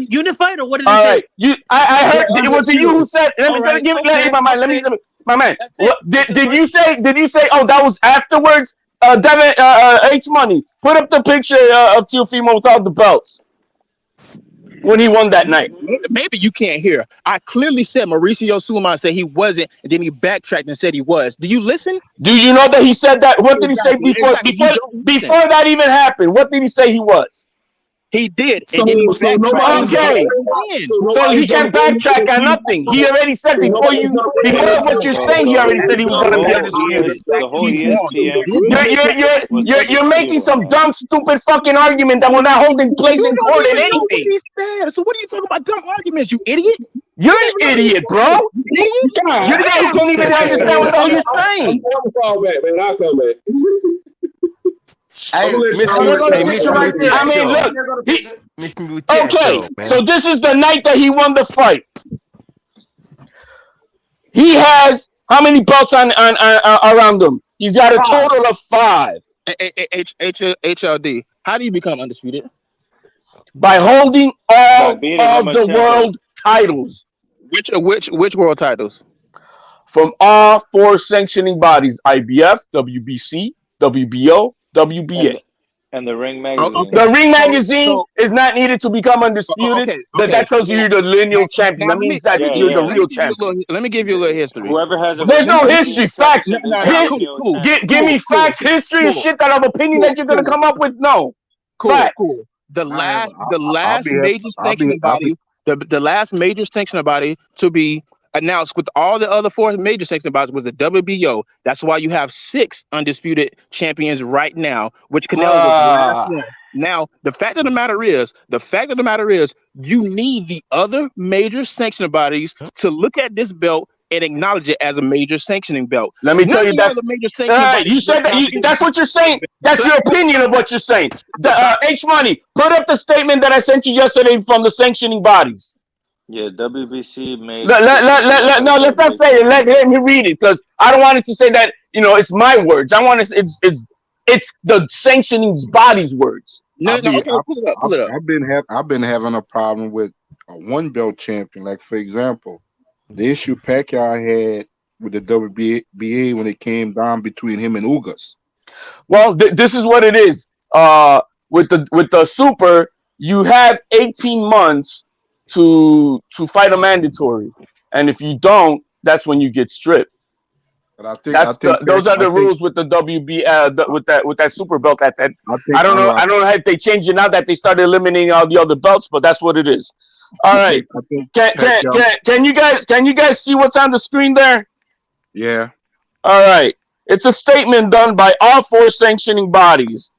Unified or what did they All say? right, I heard it was you who said. Let me All give it. okay, My man, okay. my man. That's it. What This is did what- you say? Did you say? Oh, that was afterwards. Devin, H Money, put up the picture of Teofimo without the belts when he won that night. maybe you can't hear. I clearly said Mauricio Sulaiman said he wasn't, and then he backtracked and said he was. Do you listen? Do you know that he said that? What did he say Exactly. You don't listen. before that even happened? What did he say he was? He did. So, And then he so nobody's gonna Okay, so he can't backtrack on nothing. He already said before what you're saying. He already said he was going to be undisputed. The whole ESPN You're making some dumb, stupid fucking argument that will not hold in place in court in anything. So what are you talking about dumb arguments, you idiot? You're an idiot, bro. You're the guy who don't even understand what the hell you're saying. I'll call back, man. I'll come back. I mean, look. Okay, so this is the night that he won the fight. He has how many belts on around him? He's got a total of 5. HLD. How do you become undisputed? By holding all of the world titles. Which world titles? From all 4 sanctioning bodies: IBF, WBC, WBO, WBA. And the Ring magazine. The Ring magazine is not needed to become undisputed. That tells you you're the lineal champion. That means that you're the real champion. Let me give you a little history. Whoever has There's no history, facts. Give me facts, history, and shit that of opinion that you're gonna come up with. No, facts. The last major sanctioning body, the last major sanctioning body to be announced with all the other 4 major sanctioning bodies was the WBO. That's why you have 6 undisputed champions right now, which Canelo was the last one. Now, the fact of the matter is, you need the other major sanctioning bodies to look at this belt and acknowledge it as a major sanctioning belt. Let me tell you, that's you said that. That's what you're saying. That's your opinion of what you're saying. H Money, put up the statement that I sent you yesterday from the sanctioning bodies. Yeah, WBC made. No, let's not say it. Let me read it, because I don't want it to say that it's my words. I want it's the sanctioning body's words. Pull it up. I've been having a problem with a 1 belt champion. Like, for example, the issue Pacquiao had with the WBA when it came down between him and Ugas. Well, this is what it is. With the super, you have 18 months to fight a mandatory, and if you don't, that's when you get stripped. But I think those are the rules with the WB with that super belt. I don't know if they changed it now that they started eliminating all the other belts, but that's what it is. All right, can you guys see what's on the screen there? Yeah. All right, it's a statement done by all 4 sanctioning bodies,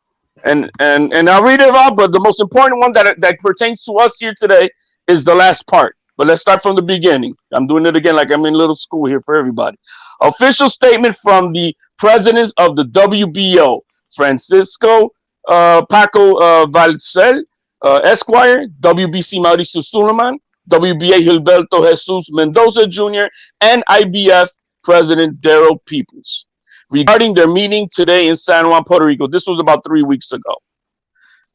and I'll read it all, but the most important one that pertains to us here today is the last part. But let's start from the beginning. I'm doing it again like I'm in little school here for everybody. Official statement from the presidents of the WBO: Francisco Paco Valcel, Esquire; WBC Mauricio Suleiman; WBA Gilberto Jesus Mendoza Jr., and IBF President Daryl Peoples, regarding their meeting today in San Juan, Puerto Rico. This was about 3 weeks ago.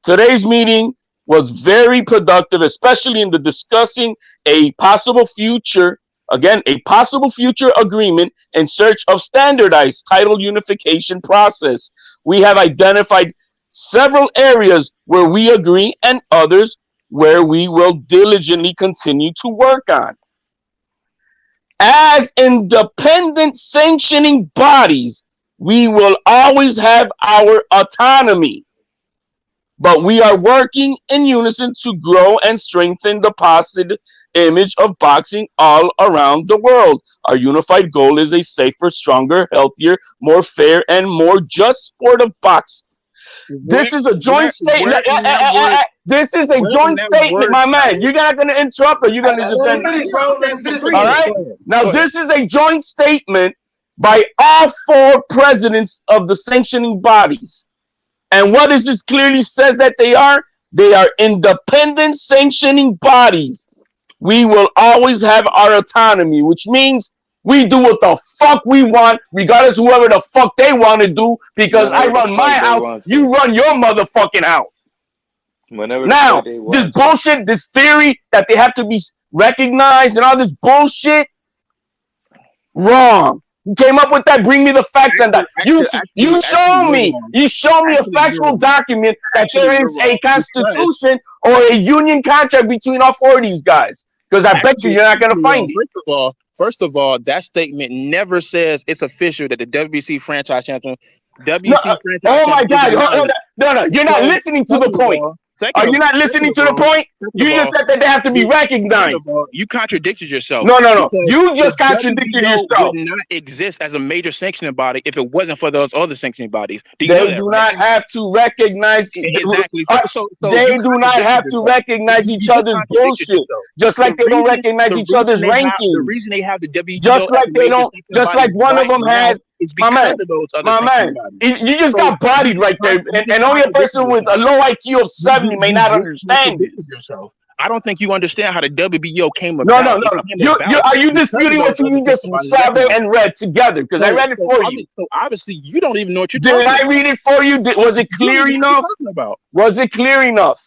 Today's meeting was very productive, especially in the discussing a possible future agreement in search of standardized title unification process. We have identified several areas where we agree and others where we will diligently continue to work on. As independent sanctioning bodies, we will always have our autonomy, but we are working in unison to grow and strengthen the positive image of boxing all around the world. Our unified goal is a safer, stronger, healthier, more fair, and more just sport of boxing. This is a joint statement. This is a joint statement, my man. You're not going to interrupt, or you're going to just finish, bro. All right. Now, this is a joint statement by all 4 presidents of the sanctioning bodies. And what is this clearly says that they are? They are independent sanctioning bodies. We will always have our autonomy, which means we do what the fuck we want, regardless of whoever the fuck they want to do, because I run my house, you run your motherfucking house. Now, this bullshit, this theory that they have to be recognized and all this bullshit, wrong. Who came up with that? Bring me the facts on that. You show me a factual document that there is a constitution or a union contract between all 4 of these guys. Because I bet you're not going to find it. First of all, that statement never says it's official that the WBC franchise champion. Oh my God! No, you're not listening to the point. Are you not listening to the point? You just said that they have to be recognized. You contradicted yourself. No. You just the contradicted WBO yourself. would not exist as a major sanctioning body if it wasn't for those other sanctioning bodies. Do you They know that, do right? not have to recognize. Exactly. So They you do not contradicted have to yourself. recognize You each just other's contradicted bullshit. yourself. Just like they don't recognize each other's The rankings. reason they have the WBO Just as like a they major don't. sanctioning Just body like one of right them now has. is My man, because of those other my sanctioning man. bodies. You just got bodied right there, and just only a contradicted person with a yourself. low IQ of 70 may You not just understand contradicted this. yourself. I don't think you understand how the WBO came No. about. It came You about are you because of disputing those what other you just sanctioning bodies saw there recognized. and read together? Because I read it for you. So obviously you don't even know what you're Did talking I about. read it for you? Was it You don't clear even know what enough? you're talking about. Was it clear enough?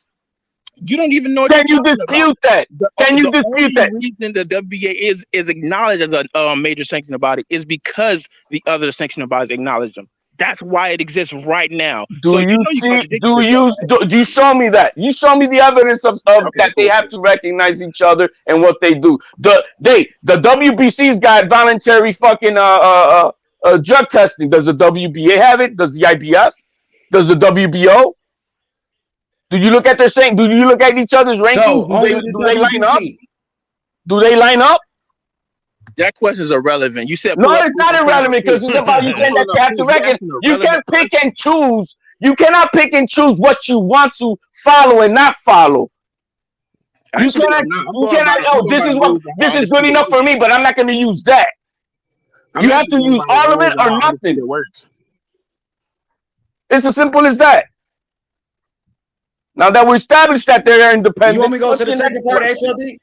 You don't even know what Can you're you talking about. dispute that? Can you dispute that? The only reason the WBA is acknowledged as a major sanctioning body is because the other sanctioning bodies acknowledge them. That's why it exists right now. Do you see? Do you show me that? You show me the evidence of that they have to recognize each other and what they do. The WBC's got voluntary fucking drug testing. Does the WBA have it? Does the IBS? Does the WBO? Do you look at their saying? Do you look at each other's rankings? No, only the do they line up? WBC. Do they line up? That question is irrelevant. You said No, it's not irrelevant because it's about you saying that you have to recognize. You can't pick and choose. You cannot pick and choose what you want to follow and not follow. Actually, you cannot. I'm going by This is the what rules of this how is good undisputed enough for me, but I'm not going to use that. You have to use all of it or nothing. It's as simple as that. Now that we established that they're independent, You want me to go what's to the your second next part, question? HLD?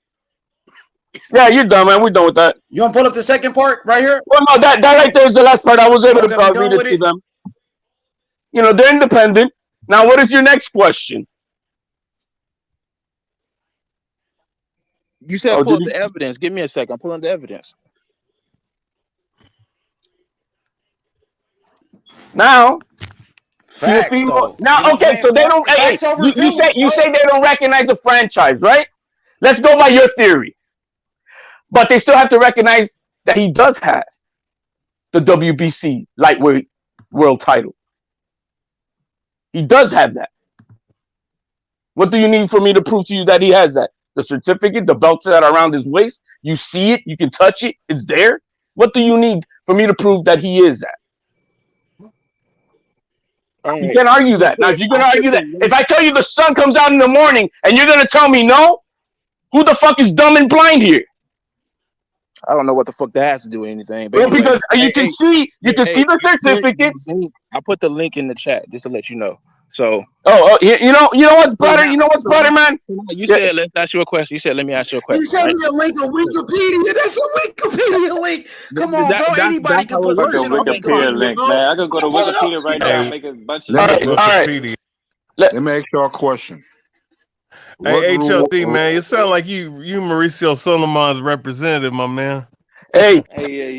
Yeah, you're done, man. We're done with that. You want to pull up the second part right here? Well, no, that right there is the last part. I was able to we done read it with to it? them. You know, they're independent. Now, what is your next question? You said pull up the evidence. Give me a second. I'm pulling the evidence. Now, Facts, though. now, okay, so they don't. Hey, you say they don't recognize the franchise, right? Let's go by your theory. But they still have to recognize that he does have the WBC lightweight world title. He does have that. What do you need for me to prove to you that he has that? The certificate, the belts that are around his waist. You see it. You can touch it. It's there. What do you need for me to prove that he is that? You can't argue that. Now, if you're going to argue that, if I tell you the sun comes out in the morning and you're going to tell me no, who the fuck is dumb and blind here? I don't know what the fuck that has to do with anything. But anyway, because you can see the certificates. I put the link in the chat just to let you know. So. You know what's better? You know what's better, man? You said let's ask you a question. You said let me ask you a question. You sent me a link on Wikipedia. That's a Wikipedia link. Come on, bro. Anybody can put some shit on Wikipedia link, man. I could go to Wikipedia right now and make a bunch of. All right. Let me ask y'all a question. Hey, HLD, man, you sound like you Mauricio Solomon's representative, my man. Hey,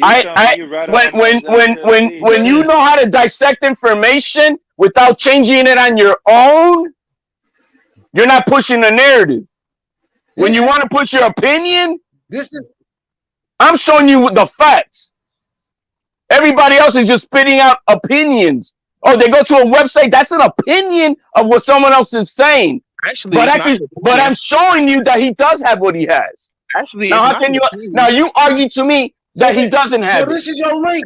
right when you know how to dissect information without changing it on your own, you're not pushing the narrative. When you want to put your opinion, I'm showing you the facts. Everybody else is just spitting out opinions. Oh, they go to a website. That's an opinion of what someone else is saying. Actually, but I'm showing you that he does have what he has. Actually, now how can you? Now you argue to me that he doesn't have. This is your link.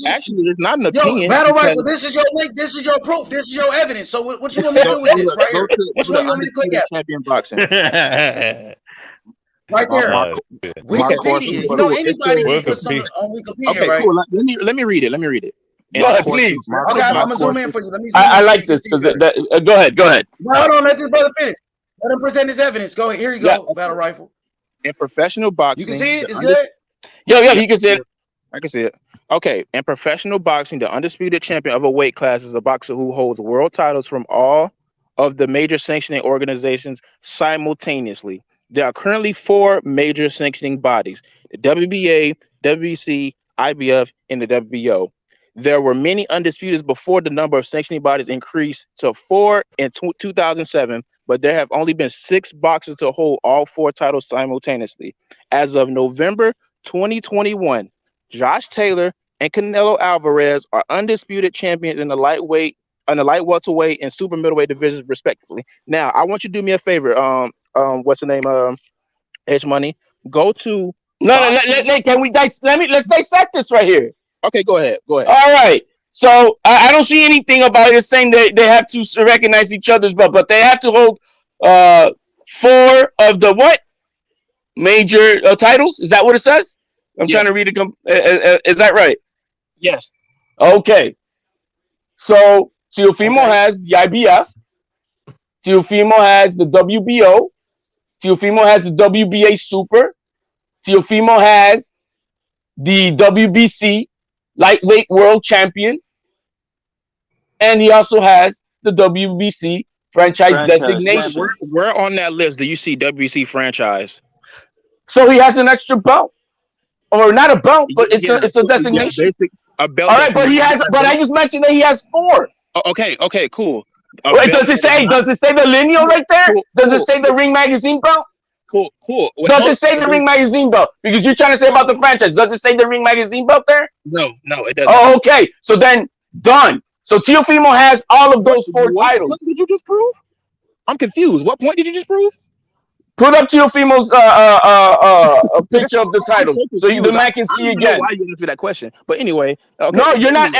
Actually, it's not an opinion. Battle Rifle. This is your link. This is your proof. This is your evidence. So what you want me to do with this right here? Which one you want me to click at? Champion boxing. Right there. Wikipedia. You know anybody can put something on Wikipedia, okay, right? Cool. Let me read it. Go ahead, please. Okay, I'm gonna zoom in for you. Let me. I like this because go ahead. No, hold on. Let this brother finish. Let him present his evidence. Go ahead. Here you go. Battle Rifle. In professional boxing, you can see it. It's good. Yeah, you can see it. I can see it. Okay, in professional boxing, the undisputed champion of a weight class is a boxer who holds world titles from all of the major sanctioning organizations simultaneously. There are currently 4 major sanctioning bodies: the WBA, WBC, IBF, and the WBO. There were many undisputed before the number of sanctioning bodies increased to 4 in 2007, but there have only been 6 boxers to hold all 4 titles simultaneously. As of November 2021, Josh Taylor and Canelo Alvarez are undisputed champions in the lightweight in the light welterweight and super middleweight divisions, respectively. Now, I want you to do me a favor. What's the name? H Money. Go to. Can we let's dissect this right here. Okay, go ahead. Go ahead. All right. So I don't see anything about it saying that they have to recognize each other's belt, but they have to hold 4 of the what major titles? Is that what it says? I'm trying to read it. Is that right? Yes. Okay. So Teofimo has the IBF. Teofimo has the WBO. Teofimo has the WBA Super. Teofimo has the WBC Lightweight World Champion. And he also has the WBC franchise designation. Where on that list do you see WBC franchise? So he has an extra belt. Or not a belt, but it's a designation. A belt. All right, but I just mentioned that he has 4. Okay, cool. Wait, does it say the lineal right there? Does it say the Ring Magazine belt? Cool. Does it say the Ring Magazine belt? Because you're trying to say about the franchise. Does it say the Ring Magazine belt there? No, it doesn't. Oh, okay. So then, done. So Teofimo has all of those 4 titles. What did you just prove? I'm confused. What point did you just prove? Put up Teofimo's a picture of the titles so the man can see again. Why you asked me that question? But anyway, okay. No, you're not.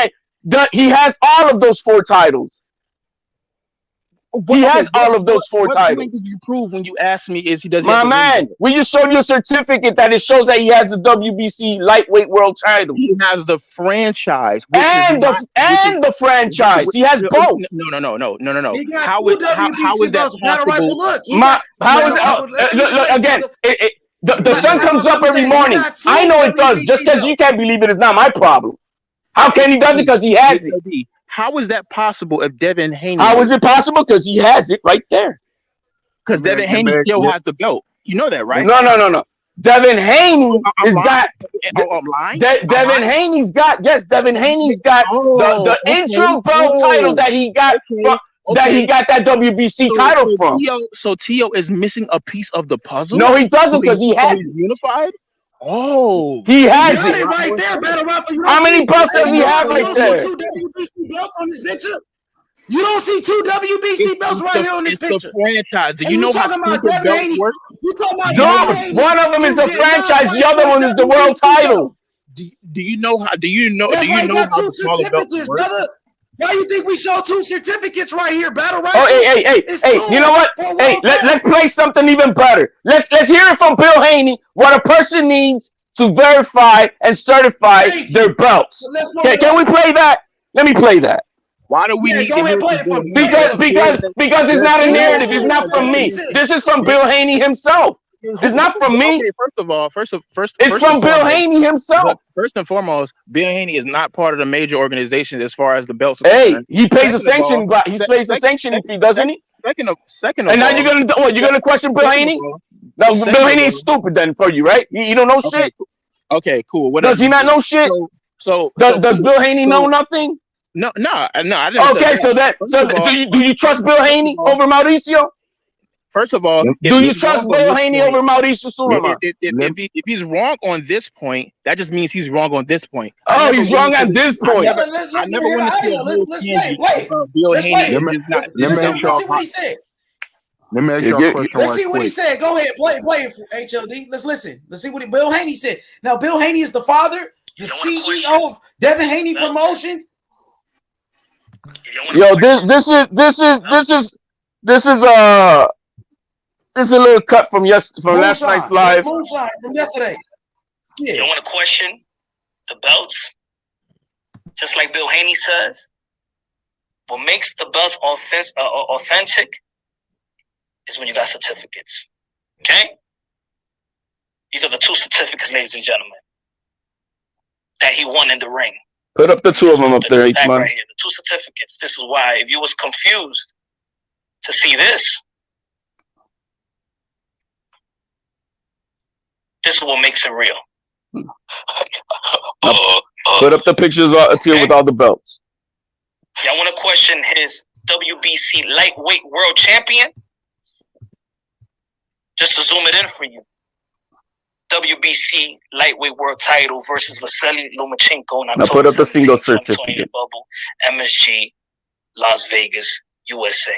He has all of those 4 titles. He has all of those 4 titles. What did you prove when you asked me? My man, we just showed you a certificate that it shows that he has the WBC lightweight world title. He has the franchise and the franchise. He has both. No. He got how is that possible? Look, look again. The sun comes up every morning. I know it does. Just because you can't believe it is not my problem. How can he does it? Because he has it. How is that possible if Devin Haney? How is it possible? Because he has it right there. Because Devin Haney still has the belt. You know that, right? No. Devin Haney has got. I'm lying. Devin Haney's got. Yes, Devin Haney's got the interim belt title that he got. That he got that WBC title from. So Teo is missing a piece of the puzzle. No, he doesn't because he has it. Unified. Oh, he has it right there, Battle Rapper. How many belts does he have right there? You don't see 2 WBC belts on this picture. You don't see 2 WBC belts right here on this picture. It's the franchise. Do you know talking about Devin Haney? You talking about Devin Haney? One of them is the franchise. The other one is the world title. Do you know how? Do you know? That's why you know got 2 certificates, brother. Why you think we show 2 certificates right here, Battle Rapper? Oh, hey! You know what? Hey, let's play something even better. Let's hear it from Bill Haney. What a person needs to verify and certify their belts. Can we play that? Let me play that. Why do we need to because it's not a narrative. It's not from me. This is from Bill Haney himself. It's not from me. Okay, first, it's from Bill Haney himself. First and foremost, Bill Haney is not part of the major organizations as far as the belts. Hey, he pays a sanction, but he pays a sanction fee, doesn't he? Second of and now you're gonna question Bill Haney? No, Bill Haney is stupid then for you, right? You don't know shit. Okay, cool. Does he not know shit? Does Bill Haney know nothing? No, I didn't. Okay, so do you trust Bill Haney over Mauricio? First of all, do you trust Bill Haney over Mauricio Suleiman? If he's wrong on this point, that just means he's wrong on this point. Oh, he's wrong on this point. I never want to see a whole Let's play. Let's see what he said. Let me ask you a question. Let's see what he said. Go ahead, play it for HLD. Let's listen. Let's see what Bill Haney said. Now, Bill Haney is the father, the CEO of Devin Haney Promotions. Yo, this is a little cut from last night's live. Moonshine from yesterday. Yeah. You want to question the belts, just like Bill Haney says. What makes the belts authentic is when you got certificates. Okay? These are the 2 certificates, ladies and gentlemen, that he won in the ring. Put up the 2 of them up there, each month. Right here, the 2 certificates. This is why, if you was confused to see this is what makes it real. Put up the pictures with all the belts. Y'all want to question his WBC lightweight world champion? Just to zoom it in for you. WBC lightweight world title versus Vasily Lomachenko. Now put up the single certificate. Bubble, MSG Las Vegas, USA.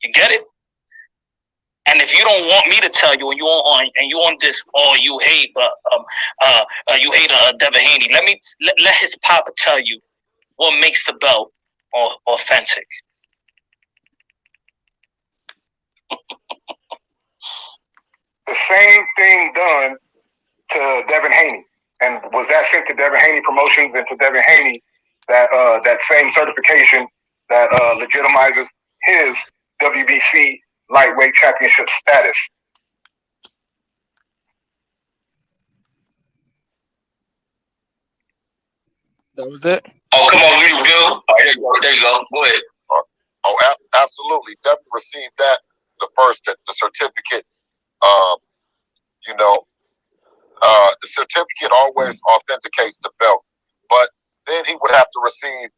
You get it? And if you don't want me to tell you, and you on this, you hate, you hate Devin Haney. Let his papa tell you what makes the belt authentic. The same thing done to Devin Haney, and was that sent to Devin Haney Promotions and to Devin Haney that same certification that legitimizes his WBC lightweight championship status. That was it. Oh, come on, Bill. There you go. Go ahead. Absolutely. Definitely received that. The certificate. The certificate always authenticates the belt, but then he would have to receive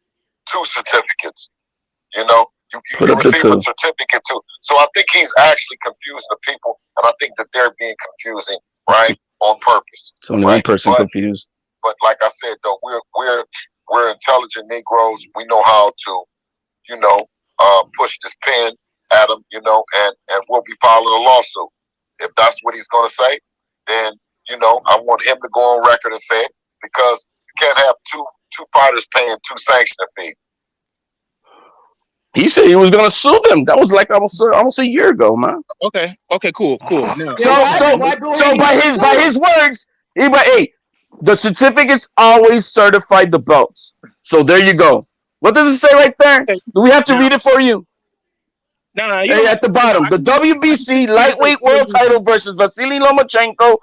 2 certificates. You receive a certificate too. So I think he's actually confusing the people, and I think that they're being confusing, right, on purpose. It's only one person confused. But like I said, though, we're intelligent Negroes. We know how to, push this pen at him, and we'll be filing a lawsuit. If that's what he's going to say, then, I want him to go on record and say it, because you can't have two fighters paying 2 sanction fees. He said he was going to sue them. That was like almost a year ago, man. Okay, cool. Now, So by his words, the certificates always certified the belts. So there you go. What does it say right there? Do we have to read it for you? No, at the bottom, the WBC lightweight world title versus Vasily Lomachenko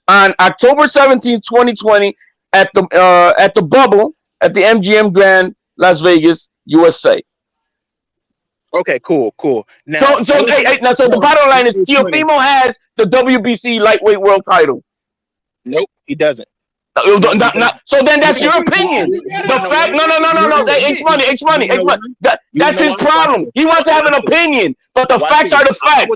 on October 17, 2020 at the Bubble at the MGM Grand, Las Vegas, USA. Okay, cool. Now, so the bottom line is Teofimo has the WBC lightweight world title. Nope, he doesn't. So then that's your opinion. The fact, no. H money. That's his problem. He wants to have an opinion, but the facts are the facts.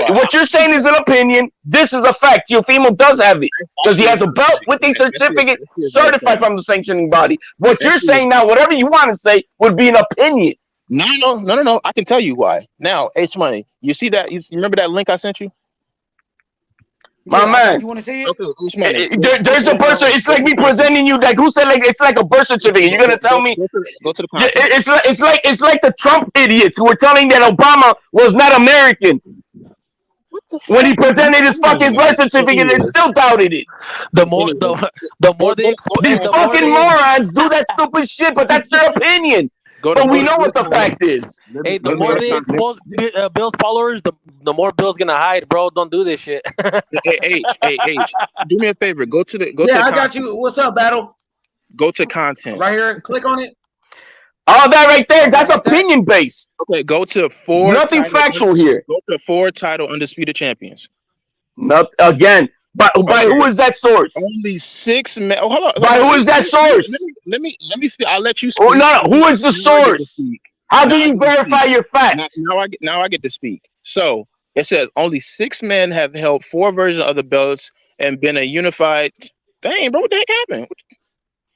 What you're saying is an opinion. This is a fact. Teofimo does have it because he has a belt with a certificate certified from the sanctioning body. What you're saying now, whatever you want to say, would be an opinion. No. I can tell you why. Now, H money. You see that? You remember that link I sent you? My man, you want to see it? Okay, there's a birth certificate. It's like me presenting you who said it's like a birth certificate. You're gonna tell me go to the it's like the Trump idiots who were telling that Obama was not American. When he presented his fucking birth certificate, they still doubted it. The more these fucking morons do that stupid shit, but that's their opinion. But we know what the fact is. Hey, the more they expose Bill's followers, the more Bill's gonna hide, bro. Don't do this shit. Hey, do me a favor. Go to the. I got you. What's up, Battle? Go to content. Right here. Click on it. All that right there, that's opinion based. Okay, go to 4. Nothing factual here. Go to 4 title undisputed champions. Not again. By who is that source? Only 6 men. Oh, hold on. By who is that source? Let me. I'll let you speak. Oh, no. Who is the source? How do you verify your facts? Now I get to speak. So it says only 6 men have held 4 versions of the belts and been a unified. Dang, bro, what the heck happened?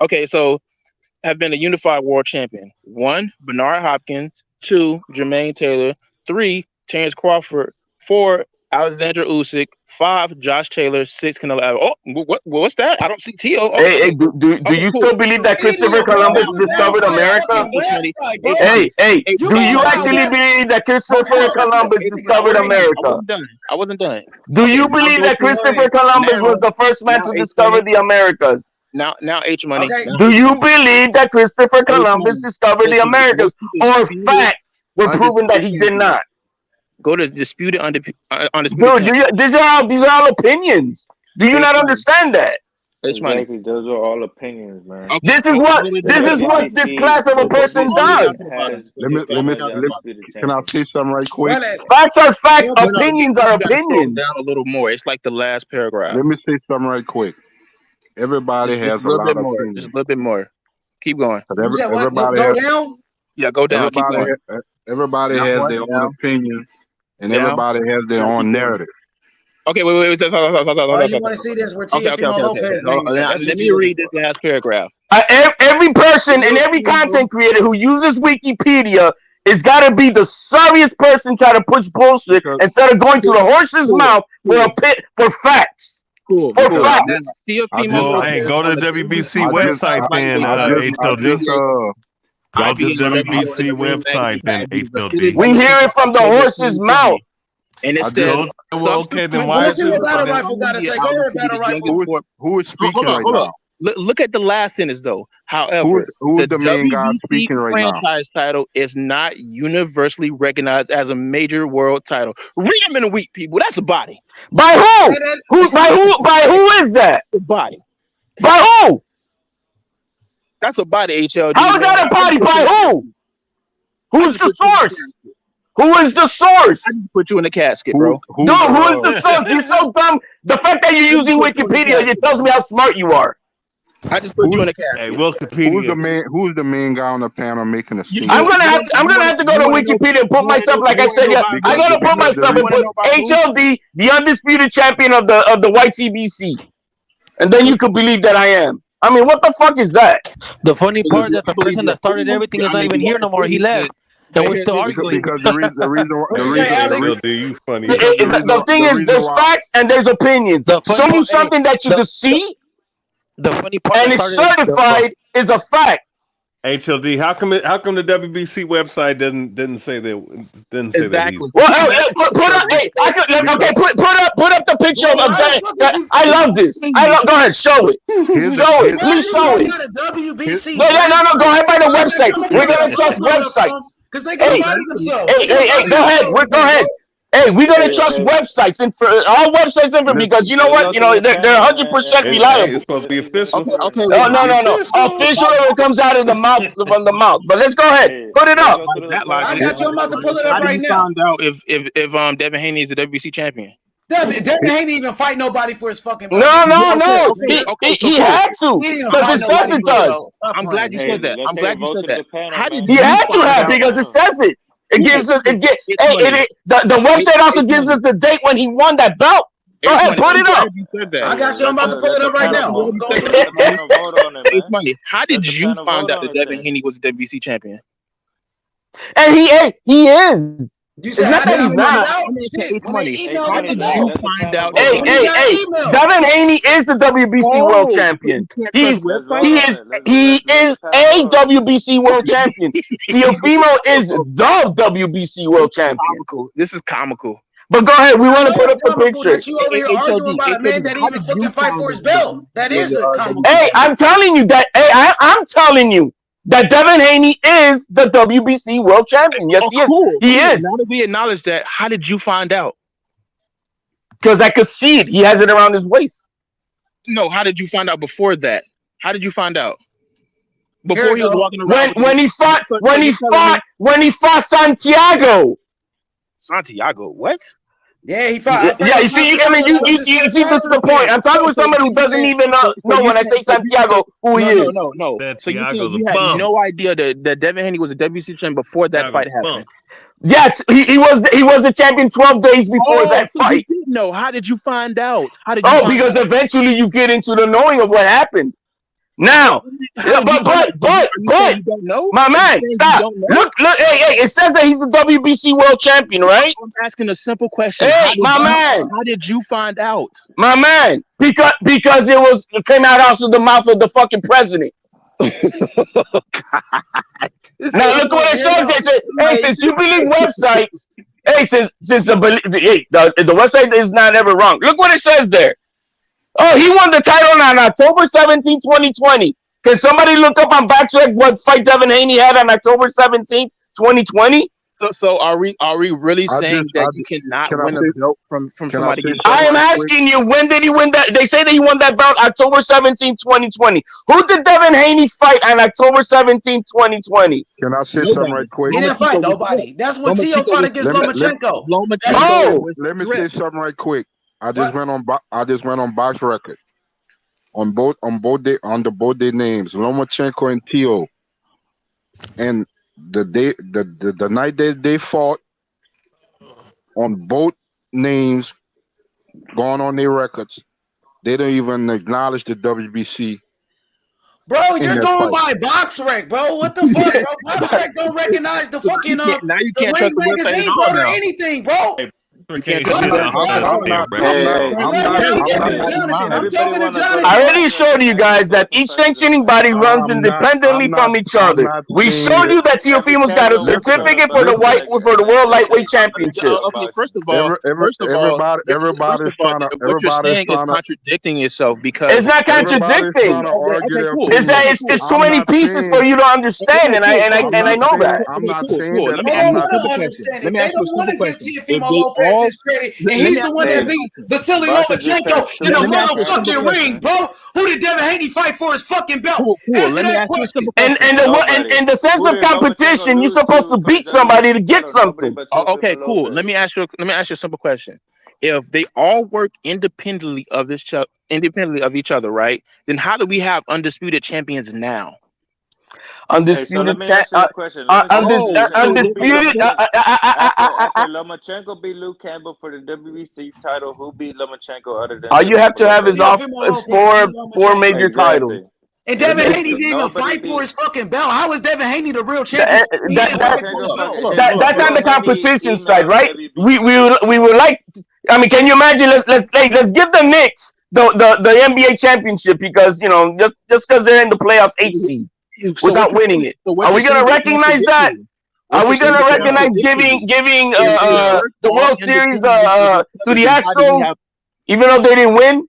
Okay, so have been a unified world champion. 1, Bernard Hopkins. 2, Jermaine Taylor. 3, Terence Crawford. 4, Alexander Usyk. 5, Josh Taylor. 6, Canelo Alvarez. Oh, what's that? I don't see Tio. Hey, do you still believe that Christopher Columbus discovered America? Hey, do you actually believe that Christopher Columbus discovered America? I wasn't done. Do you believe that Christopher Columbus was the first man to discover the Americas? Now, H money. Okay. Do you believe that Christopher Columbus discovered the Americas, or facts were proven that he did not? Go to disputed undisputed. Dude, these are all opinions. Do you not understand that? Exactly. Those are all opinions, man. Okay. This is what this class of a person does. Let me. Can I say something right quick? Facts are facts. Opinions are opinions. Down a little more. It's like the last paragraph. Let me say something right quick. Everybody has a lot of opinions. Just a little bit more. Keep going. Everybody go down? Yeah, go down. Everybody has their own opinion, and everybody has their own narrative. Okay, wait. Oh, you want to see this? Where Teofimo Lopez? Let me read this last paragraph. Every person and every content creator who uses Wikipedia is got to be the sorriest person trying to push bullshit instead of going to the horse's mouth for facts. Cool. For Cool. facts. Well, hey, go to the WBC website then, HLD. Go to the WBC website then, HLD. We hear it from the horse's mouth. And it says, okay, then why Let's is see it? what Battle Rifle got to say. Go ahead, Battle Rifle. Who is speaking right Hold now? on. Look at the last sentence though. However, Who's the main guy WBC speaking right now? franchise title is not universally recognized as a major world title. Read them in a week, people. That's a body. By who? By who is that? A body. By who? That's a body, HLD. How is that a body? By who? Who's the source? Who is the source? I just put you in the casket, bro. Who is the source? You're so dumb. The fact that you're using Wikipedia, it tells me how smart you are. I just put you in the casket. Hey, Wikipedia. Who's the main guy on the panel making a statement? I'm gonna have to go to Wikipedia and put myself, like I said, I'm gonna put myself and put HLD, the undisputed champion of the YTBC, and then you could believe that I am. I mean, what the fuck is that? The funny part that the person that started everything is not even here no more. He left. And we're still arguing. Because the thing is, there's facts and there's opinions. Show you something that you can see. The funny part and it's certified is a fact. HLD, how come the WBC website didn't say that? Didn't say exactly. that. Well, put up the picture of that. I love this. Go ahead, show it. Show it. Please show it. No. Go ahead by the website. We're gonna trust websites. Because they can find themselves. Hey, go ahead. Hey, we're gonna trust websites and for all websites because you know what? You know they're 100% reliable. It's supposed to be official. Okay. No. Official it comes out of the mouth from the mouth. But let's go ahead. Put it up. I got you. I'm about to pull it up right now. Find out if Devin Haney is the WBC champion. Devin Haney even fight nobody for his fucking. No. He had to because it says it does. I'm glad you said that. How did he had to have because it says it. It gives us. The website also gives us the date when he won that belt. Go ahead, put it up. I got you. I'm about to pull it up right now. It's money. How did you find out that Devin Haney was the WBC champion? And he is. You said it's not that he's not. How did you find out? Hey, Devin Haney is the WBC world champion. He is a WBC world champion. Teofimo is the WBC world champion. This is comical. But go ahead. We want to put up the picture. You over here arguing about a man that even fucking fight for his belt. That is a comical. Hey, I'm telling you that. Hey, I'm telling you. That Devin Haney is the WBC world champion. Yes, he is. Cool. He is. Now that we acknowledge that, how did you find out? Because I could see it. He has it around his waist. No, how did you find out before that? How did you find out? Before he was walking around. When he fought Santiago. Santiago, what? Yeah, he fought. Yeah, you see, you see, this is the point. I'm talking with somebody who doesn't even know when I say Santiago who he is. No. So you had no idea that Devin Haney was a WBC champion before that fight happened. Yeah, he was a champion 12 days before that fight. You didn't know. How did you find out? Because eventually you get into the knowing of what happened. Now, but, my man, stop. Look, hey, it says that he's the WBC world champion, right? I'm asking a simple question. Hey, my man. How did you find out? My man, because it came out also the mouth of the fucking president. Now look what it says. Hey, since you believe websites, the website is not ever wrong. Look what it says there. Oh, he won the title on October 17, 2020. Can somebody look up on backtrack what fight Devin Haney had on October 17, 2020? So are we really saying that you cannot win a belt from somebody? I am asking you, when did he win that? They say that he won that belt October 17, 2020. Who did Devin Haney fight on October 17, 2020? Can I say something right quick? He didn't fight nobody. That's when Teo fought against Lomachenko. Let me say something right quick. I just went on box record on both their names, Lomachenko and Teo. And the night they fought, on both names, going on their records, they don't even acknowledge the WBC. Bro, in you're that going fight. by BoxRec, bro. What the fuck, bro? BoxRec don't recognize the fucking Now you the can't Ring trust the website at magazine, all bro, or now. anything, bro. You can't Blood, trust the that's website. BoxRec. I'm talking to Jonathan. I'm talking to Jonathan. I already showed you guys that each sanctioning body runs independently from each other. We showed you that Teofimo's got a certificate for the World Lightweight Championship. Okay, first of all, what you're everybody's saying is trying to. contradicting yourself because It's not Everybody's contradicting. trying to argue okay, their cool. It's that opinion. it's too I'm many not pieces for saying. you to understand, and I know that. I'm not cool. saying that. Let me They ask don't you a want simple to question. understand Let it. me They ask you a don't want simple to give question. If Teofimo they Lopez all his credit, and let me he's the ask one you a that simple beat question. Vasily Baka just had Lomachenko in two a Let me ask you a simple motherfucking ring, question. bro. Who did Devin Haney fight for his fucking belt? Cool. Answer Let me that ask you a question. simple question. In the sense of competition, you're supposed to beat somebody to get something. Okay, cool. Let me ask you a simple question. If they all work independently of each other, right? Then how do we have undisputed champions now? Hey, so let me ask you a question. Let me see. Undisputed. After Lomachenko beat Luke Campbell for the WBC title, who beat Lomachenko other than All you have Teofimo to have is Lopez? four major Exactly. titles. And Devin Haney Exactly. didn't even Nobody fight for beat his fucking belt. How is Devin Haney the real champion? He didn't fight for his belt. That's on the competition side, right? WBC. We would like. I mean, can you imagine? Let's give the Knicks the NBA championship because just because they're in the playoffs 8 seed without winning it. Are we gonna recognize that? Are we gonna recognize giving the World Series to the Astros even though they didn't win?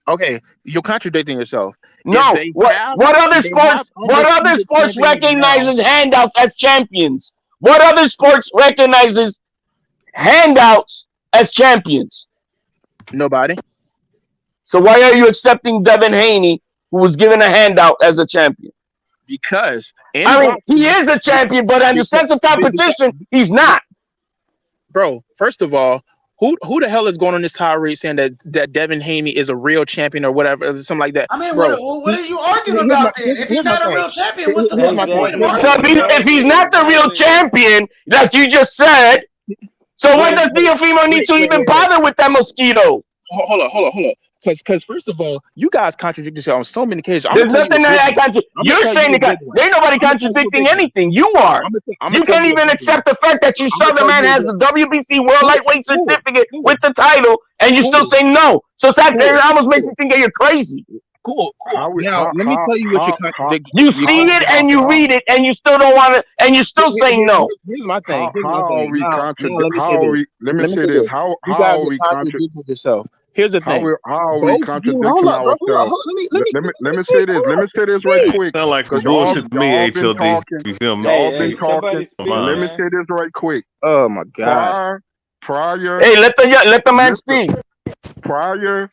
Okay, you're contradicting yourself. No. What other sports recognizes handouts as champions? What other sports recognizes handouts as champions? Nobody. So why are you accepting Devin Haney, who was given a handout as a champion? Because he is a champion, but in the sense of competition, he's not. Bro, first of all, who the hell is going on this tirade saying that Devin Haney is a real champion or whatever, something like that? I mean, bro, what are you arguing about then? If he's not a real champion, what's the fucking point of So arguing? if he's not the real champion, like you just said, so why does Teofimo need to even bother with that mosquito? Hold on. Because first of all, you guys contradict yourself on so many occasions. There's nothing that I contradict. You're saying there ain't nobody contradicting anything. You are. You can't even accept the fact that you saw the man has the WBC World Lightweight certificate with the title, and you still say no. So that almost makes you think that you're crazy. Cool. Now let me tell you what you're contradicting. You see it and you read it, and you still don't want to, and you still say no. Here's my thing. How are we contradicting? Let me say this. How are we contradicting yourself? Here's the thing. How are we contradicting ourselves? Let me say this. Let me say this right quick. Sound like some bullshit to me, HLD. You feel me? Y'all been talking. Let me say this right quick. Oh my god. Prior. Hey, let the man speak. Prior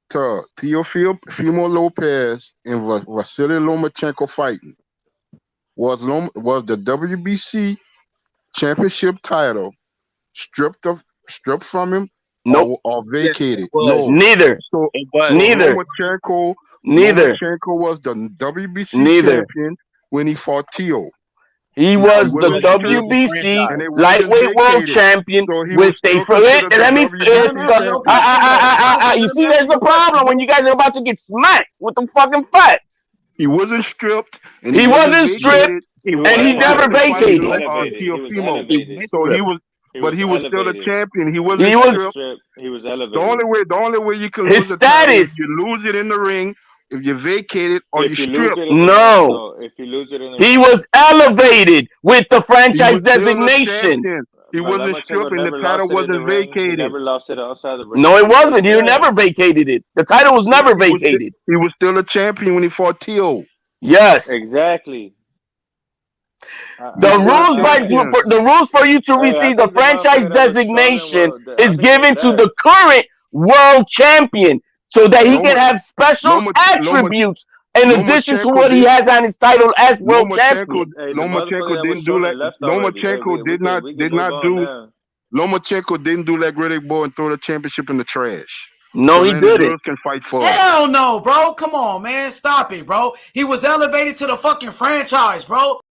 to Teofimo Lopez and Vasily Lomachenko fighting, was the WBC championship title stripped from him? Nope. Or vacated? No. Neither. So neither. Lomachenko was the WBC champion when he fought Teo. He was the WBC lightweight world champion with you see, there's the problem when you guys are about to get smacked with the fucking facts. He wasn't stripped. And he wasn't stripped, and he never vacated. So he was. But he was still a champion. He wasn't stripped. He was elevated. The only way you can his lose status. Is you lose it in the ring, if you vacate it, or you strip. No. If you lose it in the he was elevated with the franchise designation. He wasn't stripped, and the title wasn't vacated. He never lost it outside the ring. No, it wasn't. He never vacated it. The title was never vacated. He was still a champion when he fought Teo. Yes. Exactly. The rules for you to receive the franchise designation is given to the current world champion so that he can have special attributes in addition to what he has on his title as world champion. Lomachenko didn't do that. Lomachenko did not do. Lomachenko didn't do like Riddick Boy and throw the championship in the trash. No, he didn't. Can fight for Hell no, bro. Come on, man. Stop it, bro. He was elevated to the fucking franchise, bro.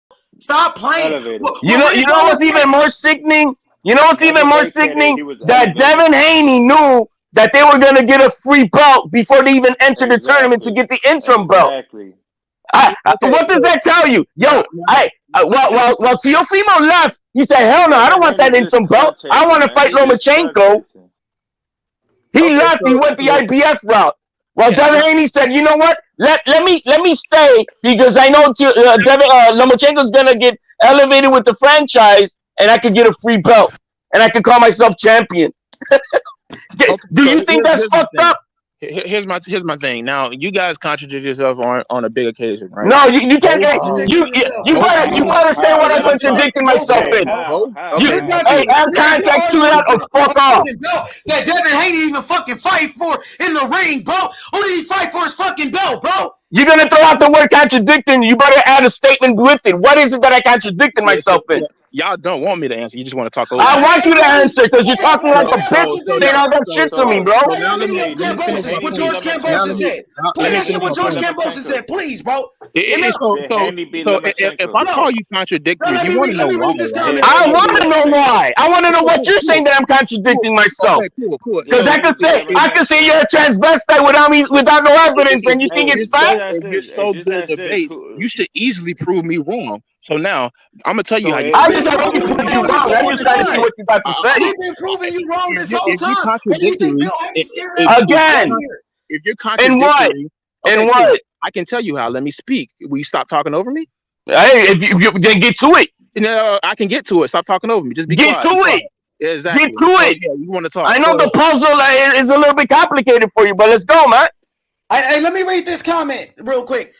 Stop playing. You know what's even more sickening? That Devin Haney knew that they were going to get a free belt before they even entered the tournament to get the interim belt. What does that tell you? Yo, while Teofimo left, he said, hell no, I don't want that interim belt. I want to fight Lomachenko. He left, he went the IBF route. Well, Devin Haney said, you know what? Let me stay because I know Lomachenko's going to get elevated with the franchise and I could get a free belt and I could call myself champion. Do you think that's fucked up? Here's my thing. Now, you guys contradict yourself on a big occasion, right? No, you can't get you better stay what I'm contradicting myself in. Hey, have context to that or fuck off. That Devin Haney even fucking fight for in the ring, bro. Who did he fight for his fucking belt, bro? You're gonna throw out the word contradicting. You better add a statement with it. What is it that I contradicted myself in? Y'all don't want me to answer. You just want to talk over. I want you to answer because you're talking like a bitch saying all that shit to me, bro. What George Cambosa said. Play that shit what George Cambosa said, please, bro. If I call you contradictory, you want to know why? I want to know why. I want to know what you're saying that I'm contradicting myself. Because I can say you're a transvestite without no evidence, and you think it's fact. If you're so good at debate, you should easily prove me wrong. So now I'm gonna tell you how you. I just don't want to prove you wrong. I'm just trying to see what you're about to say. We've been proving you wrong this whole time. Again, if you're contradictory, and what? I can tell you how. Let me speak. Will you stop talking over me? Hey, if you get to it. No, I can get to it. Stop talking over me. Just get to it. Yeah, exactly. Get to it. Yeah, you want to talk? I know the puzzle is a little bit complicated for you, but let's go, man. Hey, let me read this comment real quick.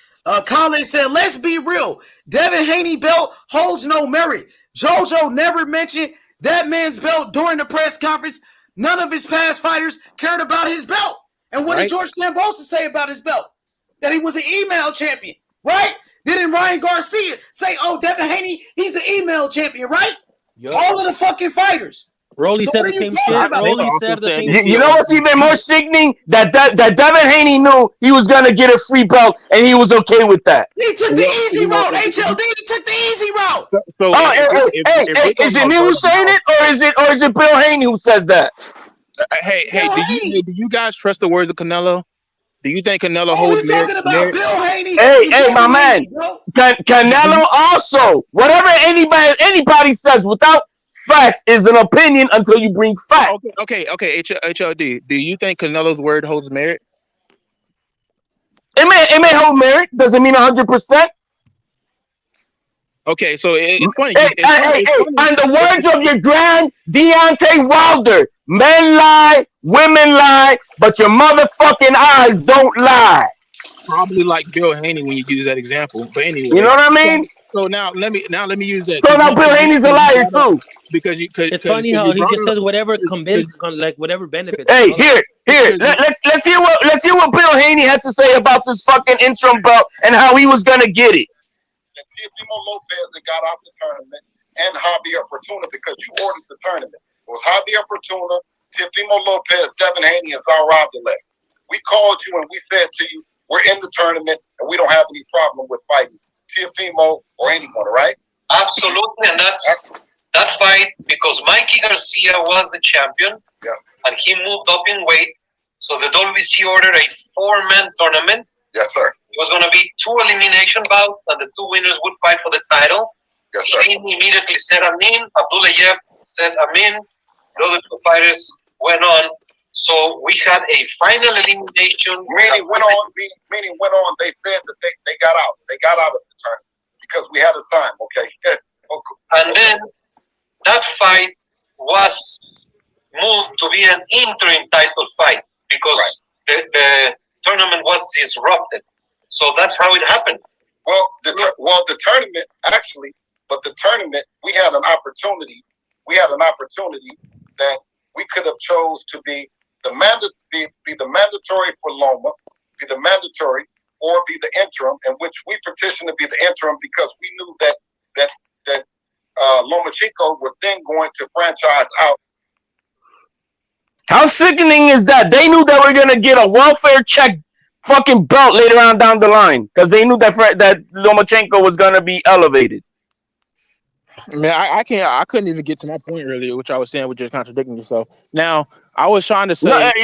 Colin said, let's be real. Devin Haney belt holds no merit. JoJo never mentioned that man's belt during the press conference. None of his past fighters cared about his belt. And what did George Cambosa say about his belt? That he was an email champion, right? Didn't Ryan Garcia say, oh, Devin Haney, he's an email champion, right? Yep. All of the fucking fighters. Rolly said the same shit. Rolly said the same shit. You know what's even more sickening? That Devin Haney knew he was gonna get a free belt, and he was okay with that. He took the easy route. HLD, he took the easy route. Is it me who's saying it, or is it Bill Haney who says that? Hey, do you guys trust the words of Canelo? Do you think Canelo holds merit? Bill Haney. Hey, my man. Canelo also. Whatever anybody says without facts is an opinion until you bring facts. Okay. HLD. Do you think Canelo's word holds merit? It may hold merit. Doesn't mean 100%. Okay, so it's funny. On the words of your grand Deontay Wilder, men lie, women lie, but your motherfucking eyes don't lie. Probably like Bill Haney when you use that example. But anyway, you know what I mean? So now let me use that. So now Bill Haney's a liar too. Because it's funny how he just says whatever whatever benefits. Hey, here. Let's hear what Bill Haney had to say about this fucking interim belt and how he was gonna get it. Teofimo Lopez that got out the tournament and Javier Fortuna because you ordered the tournament. It was Javier Fortuna, Teofimo Lopez, Devin Haney, and Zal Abdullah. We called you and we said to you, we're in the tournament and we don't have any problem with fighting Teofimo or anyone, right? Absolutely, and that's that fight because Mikey Garcia was the champion, and he moved up in weight. So the WBC ordered a 4-man tournament. Yes, sir. It was going to be 2 elimination bouts, and the 2 winners would fight for the title. Yes, sir. He immediately said Amin. Abdullayev said Amin. The other 2 fighters went on. So we had a final elimination. Meaning went on. They said that they got out. They got out of the tournament because we had a time. Okay. And then that fight was moved to be an interim title fight because the tournament was disrupted. So that's how it happened. Well, the tournament actually, but the tournament we had an opportunity. We had an opportunity that we could have chose to be the mandatory for Loma, be the mandatory, or be the interim, in which we petitioned to be the interim because we knew that Lomachenko was then going to franchise out. How sickening is that? They knew they were gonna get a welfare check fucking belt later on down the line because they knew that Lomachenko was gonna be elevated. Man, I couldn't even get to my point earlier, which I was saying, which is contradicting yourself. Now, I was trying to say, let's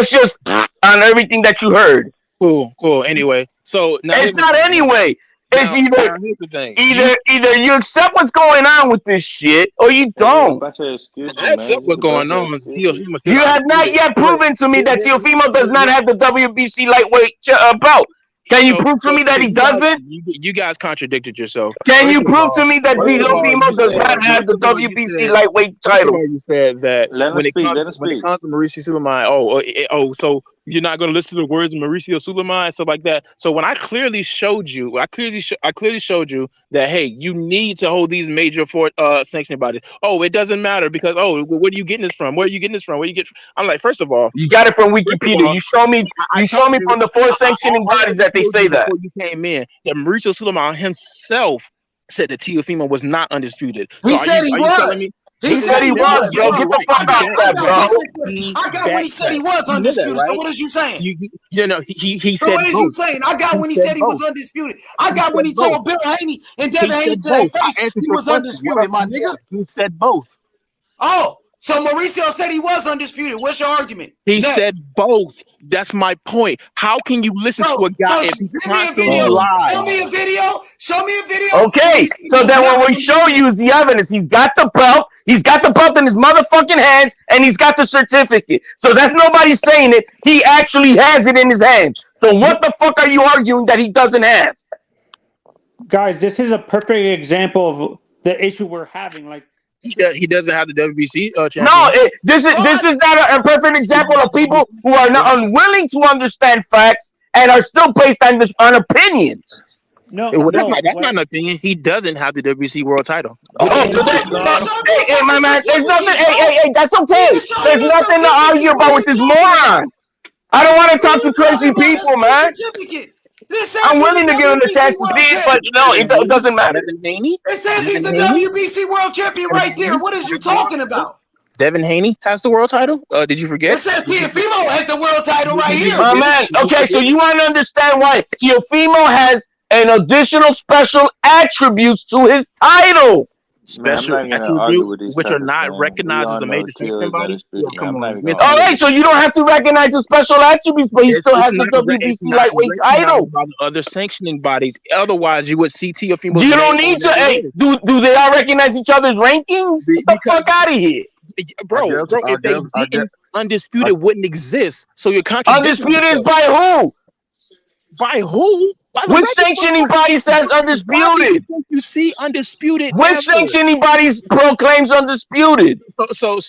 just on everything that you heard. Cool. Anyway, so now It's not anyway. It's here's the thing. either you accept what's going on with this shit or you There's a don't. bunch of excuses, I accept man. what's going on. You have not yet proven to me that Teofimo does not have the WBC lightweight belt. Can you prove to me that he doesn't? You guys contradicted yourself. Can you prove to me that Teofimo does not have the WBC lightweight title? You said that Let him when it speak. comes to Mauricio Sulaiman, so you're not going to listen to the words of Mauricio Sulaiman and stuff like that. So when I clearly showed you, I clearly showed you that hey, you need to hold these major sanctioning bodies. Oh, it doesn't matter because where are you getting this from? Where are you getting this from? Where you get? I'm like, first of all, you got it from Wikipedia. You show me. You show me from the 4 sanctioning bodies that they say that. Before you came in, that Mauricio Sulaiman himself said that Teofimo was not undisputed. He said he was. He said he was, bro. Get the fuck out of that, bro. I got when he said he was undisputed. So what is you saying? You know, he So said what is both. you saying? I got when he said he was undisputed. I got when he told Bill Haney and Devin Haney to their face he was undisputed, my nigga. He said both. Oh, so Mauricio said he was undisputed. What's your argument? He said both. That's my point. How can you listen to a guy if he's constantly lies? Show me a video. Show me a video. Okay, so then when we show you the evidence, he's got the belt. He's got the belt in his motherfucking hands, and he's got the certificate. So that's nobody saying it. He actually has it in his hands. So what the fuck are you arguing that he doesn't have? Guys, this is a perfect example of the issue we're having. Like, he doesn't have the WBC champion. No, this is not a perfect example of people who are not unwilling to understand facts and are still based on opinions. No, that's not an opinion. He doesn't have the WBC world title. Hey, my man, there's nothing. Hey, that's okay. There's nothing to argue about with this moron. I don't want to talk to crazy people, man. I'm willing to give him a chance to see it, but no, it doesn't matter. It says he's the WBC world champion right there. What is you talking about? Devin Haney has the world title. Did you forget? It says Teofimo has the world title right here. My man, okay, so you want to understand why Teofimo has an additional special attributes to his title. Special attributes which are not recognized as a major sanctioning body. All right, so you don't have to recognize the special attributes, but he still has the WBC lightweight title. By the other sanctioning bodies, otherwise you would see Teofimo. You don't need to. Hey, do they all recognize each other's rankings? Get the fuck out of here, bro. If they didn't, undisputed wouldn't exist. So you're contradicting. Undisputed is by who? By who? Which sanctioning body says undisputed? You see undisputed. Which sanctioning body proclaims undisputed? So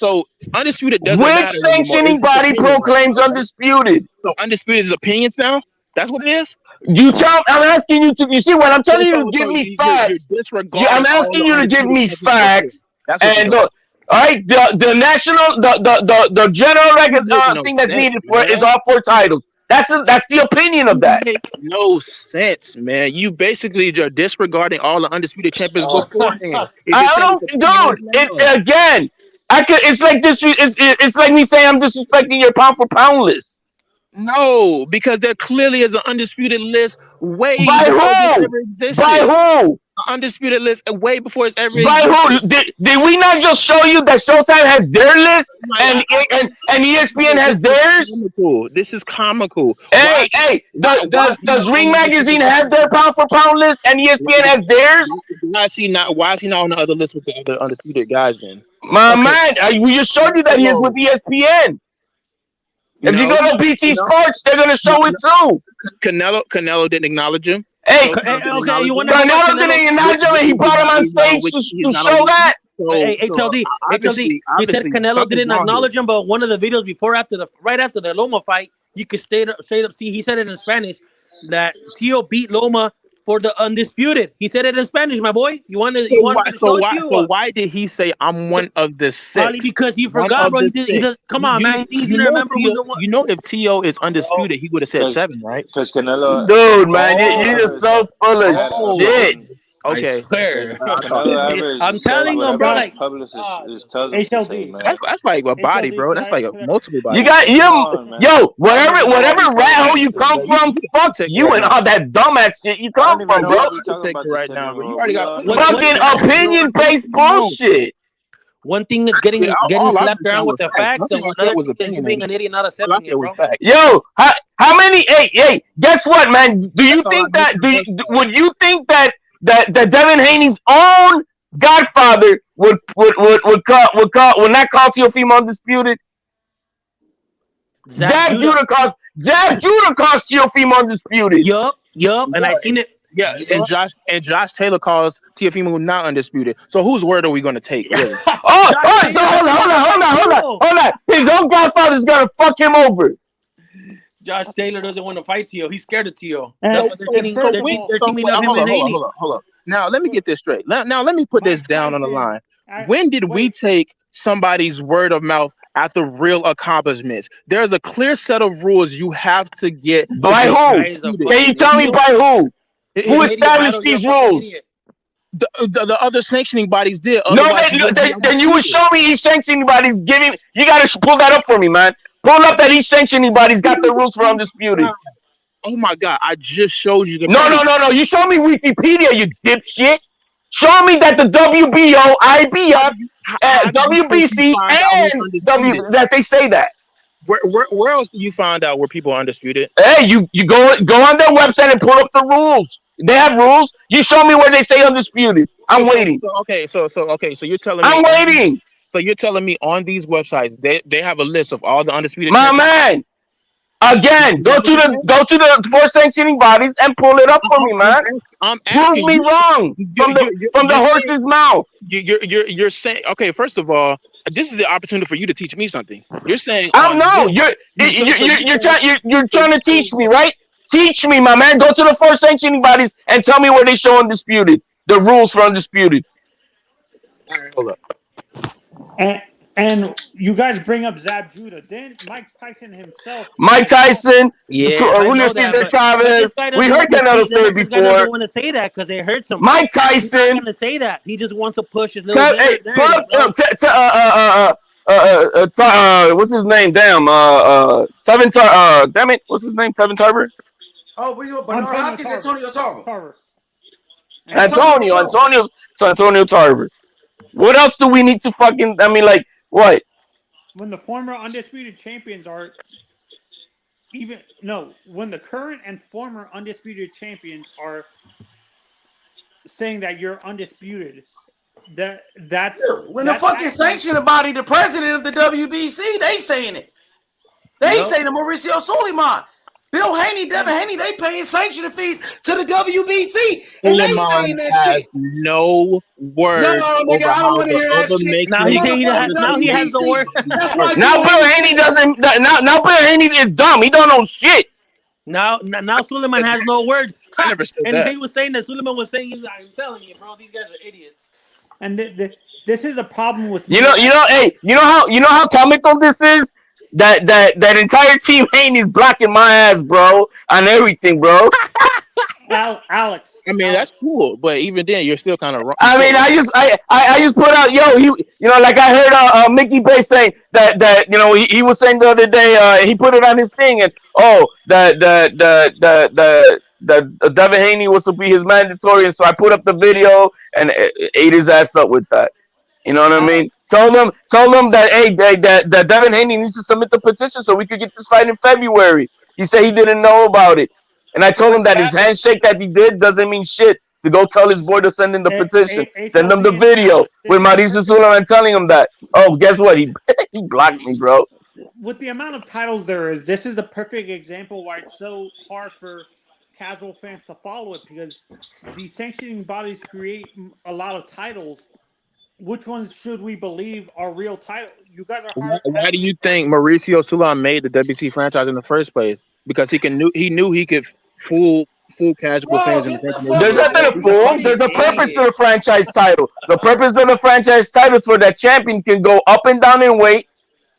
undisputed doesn't matter. Which sanctioning body proclaims undisputed? So undisputed is opinions now? That's what it is? I'm asking you to, you see what I'm telling you to give me facts. I'm asking you to give me facts. And all right, the national, the general thing that's needed for it is all 4 titles. That's the opinion of that. Make no sense, man. You basically are disregarding all the undisputed champions beforehand. Again, it's like this. It's like me saying I'm disrespecting your pound for pound list. No, because there clearly is an undisputed list way by before who? This ever existed. By who? An undisputed list way before it's ever by existed. Who? Did we not just show you that Showtime has their list and ESPN has theirs? This is comical. Hey, does Ring Magazine have their pound for pound list and ESPN has theirs? Why is he not on the other list with the other undisputed guys then? My man, we just showed you that he is with ESPN. If you go to BT Sports, they're gonna show it too. Canelo didn't acknowledge him. Hey, okay, you want to Canelo didn't acknowledge him, and he brought him on stage to show that. Hey, HLD, he said Canelo didn't acknowledge him, but one of the videos right after the Loma fight, you could straight up see he said it in Spanish that Tio beat Loma for the undisputed. He said it in Spanish, my boy. So why did he say I'm one of the 6? Probably because he forgot, bro. Come on, man. He's easy to remember. You know, if Tio is undisputed, he would have said 7, right? Because Canelo, dude, man, you're just so full of shit. Okay, I swear. I'm telling them, bro. Like, publicist is telling HLD. That's like a body, bro. That's like a multiple body. You got whatever rat hole you come from, fuck you and all that dumbass shit you come from, bro. Right now, you already got fucking opinion-based bullshit. One thing is getting slapped around with the facts, and another thing is being an idiot, not accepting it, bro. Yo, How many? Hey, guess what, man? Do you think that? Would you think that Devin Haney's own godfather would not call Teofimo undisputed? Zab Judah cost Teofimo undisputed. Yup, and I seen it. Yeah, and Josh Taylor calls Teofimo not undisputed. So whose word are we going to take? Really? So hold on. His own godfather's gonna fuck him over. Josh Taylor doesn't want to fight Teo. He's scared of Teo. Hold up. Now let me get this straight. Now let me put this down on the line. When did we take somebody's word of mouth after real accomplishments? There's a clear set of rules you have to get. By who? Can you tell me by who? Who established these rules? The other sanctioning bodies did. Then you would show me each sanctioning body's giving. You gotta pull that up for me, man. Pull up that each sanctioning body's got the rules for undisputed. Oh my God! I just showed you the. No. You show me Wikipedia, you dipshit. Show me that the WBO, IBF, WBC, and that they say that. Where else do you find out where people are undisputed? Hey, you go on their website and pull up the rules. They have rules. You show me where they say undisputed. I'm waiting. So you're telling me I'm waiting. So you're telling me on these websites they have a list of all the undisputed. My man. Again, go to the four sanctioning bodies and pull it up for me, man. Prove me wrong from the horse's mouth. You're saying, okay. First of all, this is the opportunity for you to teach me something. You're saying you're trying to teach me, right? Teach me, my man. Go to the four sanctioning bodies and tell me where they show undisputed. The rules for undisputed. All right, hold up. And you guys bring up Zab Judah. Then Mike Tyson himself. Julio Cesar Chavez. We heard Canelo say it before. He doesn't want to say that because it hurts him. Mike Tyson. He's not going to say that. He just wants to push his little. What's his name? Damn. Damn it. What's his name? Tevin Tarver. Oh, Bernard Hopkins, Antonio Tarver. Antonio Tarver. What else do we need to fucking? I mean, like what? When the former undisputed champions are when the current and former undisputed champions are saying that you're undisputed, that's when the fucking sanctioning body, the president of the WBC, they saying it. They say to Mauricio Suleiman, Bill Haney, Devin Haney, they paying sanctioning fees to the WBC, and they saying that shit. No word. No, nigga, I don't want to hear that shit. Now he has the word. Now Bill Haney doesn't. Now Bill Haney is dumb. He don't know shit. Now Suleiman has no word. I never said and that. he was saying that Suleiman was saying, I'm telling you, bro, these guys are idiots. And this is a problem with you know how comical this is. That entire team Haney's blocking my ass, bro, on everything, bro. Alex. I mean, that's cool, but even then, you're still kind of wrong. I mean, I just put out, like I heard Mickey Bay saying that he was saying the other day, he put it on his thing, and the Devin Haney was to be his mandatory, and so I put up the video and ate his ass up with that. You know what I mean? Told them that that Devin Haney needs to submit the petition so we could get this fight in February. He said he didn't know about it, and I told him that his handshake that he did doesn't mean shit. To go tell his boy to send in the petition, send him the video with Mauricio Suleiman telling him that. Oh, guess what? He blocked me, bro. With the amount of titles there is, this is the perfect example why it's so hard for casual fans to follow it, because these sanctioning bodies create a lot of titles. Which ones should we believe are real titles? You guys are hard. Why do you think Mauricio Suleiman made the WC franchise in the first place? Because he knew he could fool casual fans. There's nothing to fool. There's a purpose to the franchise title. The purpose of the franchise title is for that champion can go up and down in weight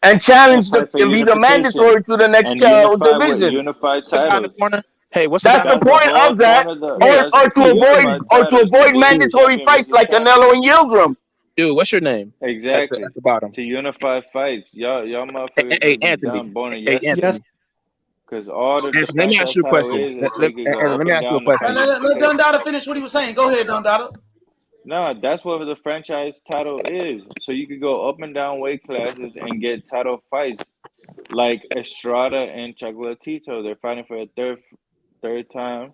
and challenge and be the mandatory to the next division. Unified title. Hey, what's that's the point of that, or to avoid mandatory fights like Canelo and Yildirim. Dude, what's your name? Exactly. At the bottom. To unify fights. Y'all motherfuckers. Hey, Anthony. Yes. Because all the. Let me ask you a question. Let me ask you a question. Let Don Dada finish what he was saying. Go ahead, Don Dada. No, that's what the franchise title is. So you could go up and down weight classes and get title fights like Estrada and Chocolatito. They're fighting for a third time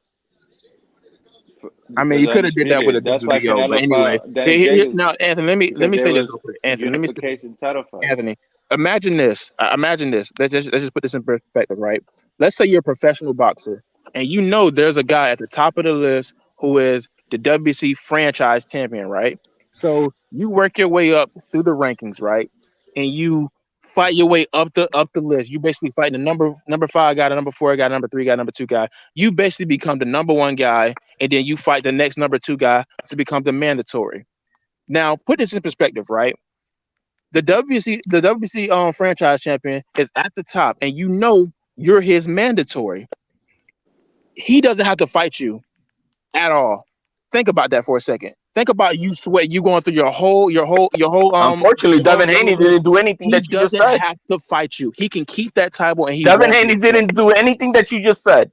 I mean, as you could have did that with a undisputed. That's why WBO, but Canelo anyway. fought Danny Jacobs Now, Anthony, let because me there say this was real quick. a Anthony, let me say this. unification title fight. Anthony, imagine this. Imagine this. Let's just put this in perspective, right? Let's say you're a professional boxer, and you know there's a guy at the top of the list who is the WBC franchise champion, right? So you work your way up through the rankings, right? And you fight your way up the list. You basically fight the number 5 guy, the number 4 guy, number 3 guy, number 2 guy. You basically become the number 1 guy, and then you fight the next number 2 guy to become the mandatory. Now, put this in perspective, right? The WBC franchise champion is at the top, and you know you're his mandatory. He doesn't have to fight you at all. Think about that for a second. Think about you going through your whole Unfortunately, Devin Haney didn't do anything He that you just doesn't said. have to fight you. He can keep that title, and he Devin won't Haney get didn't do anything that you just said.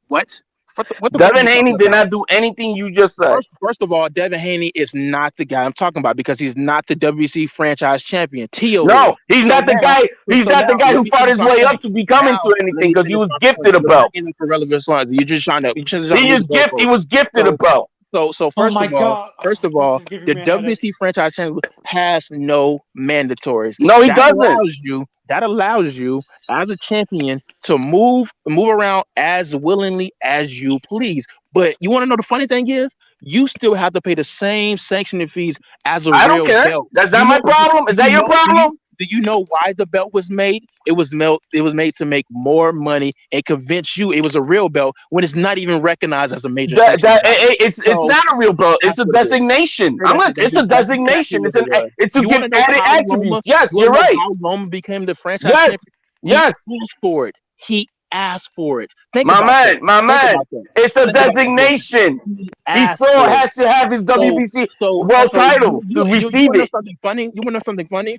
what? What the fuck are Devin you Haney talking did about? not do anything you just said. First of all, Devin Haney is not the guy I'm talking about because he's not the WBC franchise champion. Tio No, is. he's So not the now, guy. He's so not the now guy let who me fought finish his my way up point. to become Now into let anything me because he finish was my point. gifted a You're belt. bringing up irrelevant response. You're just trying to He move the just goalpost. was gifted a belt. So Oh first my of all, god, this is giving the me a headache. WBC franchise champion has no mandatories. No, he That doesn't. allows you as a champion to move around as willingly as you please. But you want to know the funny thing is, you still have to pay the same sanctioning fees as a I don't real care. belt. That's You not my know, problem. Is that your problem? do you know why the belt was made? It was made to make more money and convince you it was a real belt when it's not even recognized as a major sanctioning body. It's not a real belt. It's a designation. It's a designation. Exactly what it was. It's to You give want to know added how attributes. Yes, You you're want to right. know how Roma became the franchise Yes, champion? yes. He asked for it. He asked for it. Think My about that. man. It's a Think about that. designation. He He asked still for it. has to have his WBC So world title to you receive want to know it. something funny? You want to know something funny?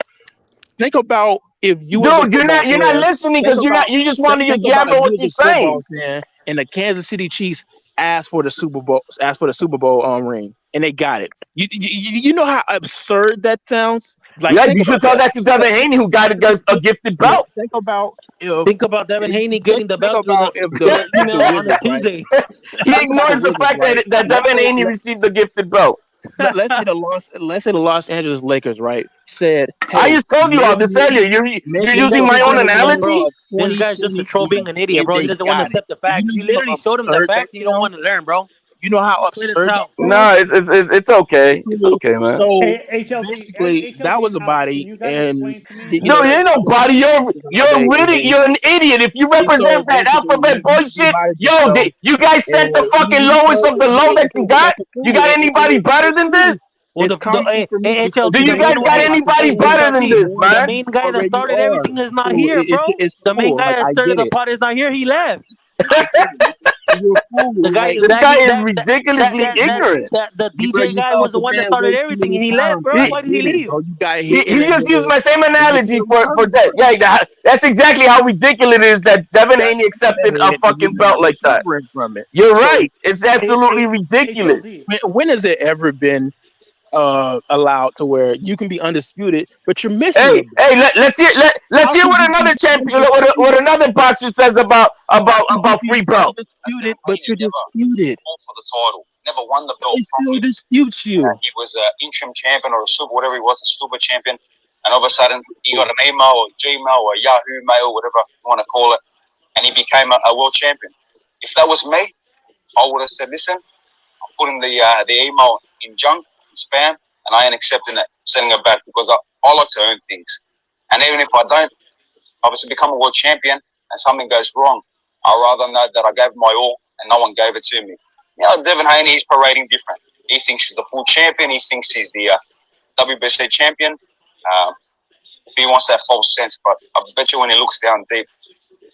Think about if you was a Dude, football you're not player. listening because you just want to Think just about jab if on you what was you're a football saying. fan and the Kansas City Chiefs asked for the Super Bowl ring and they got it. You know how absurd that sounds? Like Yeah, think you should about tell that. that to Devin Haney who got a gifted belt. Think about Devin Haney getting the belt through the if the email on a Wizards, right? Tuesday. He Think about the ignores the Wizards, fact right? that Devin Haney received the gifted belt. Let's say the Los Angeles Lakers, right, said, I "Hey, just told you all this earlier. You're using my own Bro, analogy. this guy's just a troll being an idiot, and bro. He they doesn't want to got it." accept the Do you facts. know You how literally showed him the absurd that facts and you don't sounds? want to learn, bro. You know how Clear this absurd that out. sounds? No, it's okay. It's okay, man. So Hey, HLD, basically, that was a Alex, can body, you guys and explain to me? Dude, you ain't nobody. You're an idiot. If you so represent that basically, alphabet boy shit, bodies yo, themselves, you guys sent the fucking lowest of the low that you got. You got anybody better than this? Well, It's comical for me because Do HLD, you the main guys got anybody better than this, the man? main guy that started are. everything is not Cool. here, bro. It's The main cool. guy Like that I started get the it. pot is not here. He left. You're a fool. The guy, Like This guy is ridiculously ignorant. the bro, DJ you guy fell was off the the one that band started way too everything, many and he left, times. bro. I Why did he get it, leave? bro. You got He hit in the just used my same and you analogy still for recovered that. from it. Yeah, that's exactly how ridiculous it is that Devin Haney accepted a And you're fucking belt not like that. recovering from it. You're So right. It's absolutely ridiculous. when has it ever been allowed to where you can be undisputed, but you're missing the Hey, belt? let's hear what another champion, what another boxer says about free belts. Undisputed, but you're disputed. For the title, never won the belt. He still disputes you. He was an interim champion or a super, whatever he was, a super champion. And all of a sudden, he got an email or Gmail or Yahoo Mail, whatever you want to call it, and he became a world champion. If that was me, I would have said, listen, I'm putting the email in junk, in spam, and I ain't accepting it, sending it back because I like to earn things. And even if I don't, obviously become a world champion and something goes wrong, I'd rather know that I gave my all and no one gave it to me. You know, Devin Haney, he's parading different. He thinks he's the full champion. He thinks he's the WBC champion. If he wants that false sense, but I bet you when he looks down deep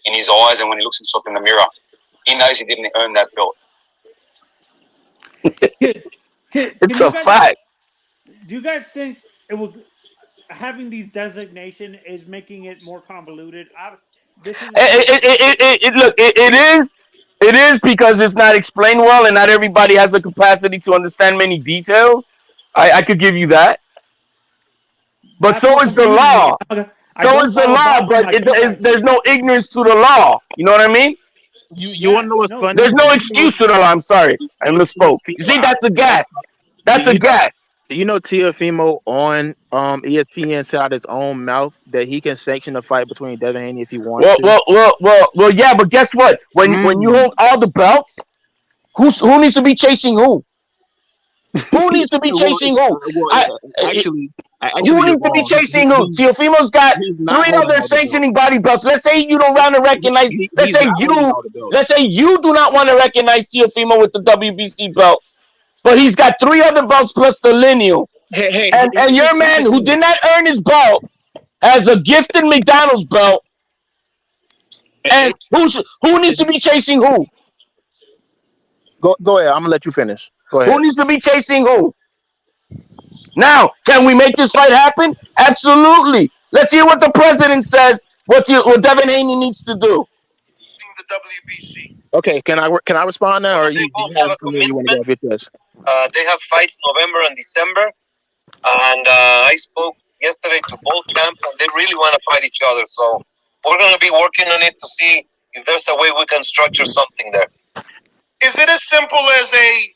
in his eyes and when he looks himself in the mirror, he knows he didn't earn that belt. It's a fact. Do you guys think it will having these designation is making it more convoluted? This is Look, it is. It is because it's not explained well, and not everybody has the capacity to understand many details. I could give you that, but That's so what is the confuses me. law. I So don't is the follow law, boxing but like you guys there's do. no ignorance to the law. You know what I mean? You want to know what's No, funny? There's no excuse to the law. I'm sorry, I misspoke. You see, that's a gap. That's a You know, gap. you know, Teofimo on ESPN said out his own mouth that he can sanction a fight between Devin Haney if he wants to. Yeah. But guess what? When you hold all the belts, who needs to be chasing who? Who needs to be chasing who? I, who actually, you're needs to be wrong. Chasing who? Teofimo's got He's not three holding other all the belts. sanctioning body belts. Let's say you don't want to recognize. He's not holding all the belts. Let's say you do not want to recognize Teofimo with the WBC belt, but he's got three other belts plus the lineal. And your man who did not earn his belt has a gifted McDonald's belt. And who needs to be chasing who? Go ahead. I'm gonna let you finish. Go ahead. Who needs to be chasing who? Now, can we make this fight happen? Absolutely. Let's hear what the president says. What Devin Haney needs to do. Okay, can I respond now, or you have something you want to go off your chest? They have fights November and December, and I spoke yesterday to both camps, and they really want to fight each other. So we're going to be working on it to see if there's a way we can structure something there. Is it as simple as a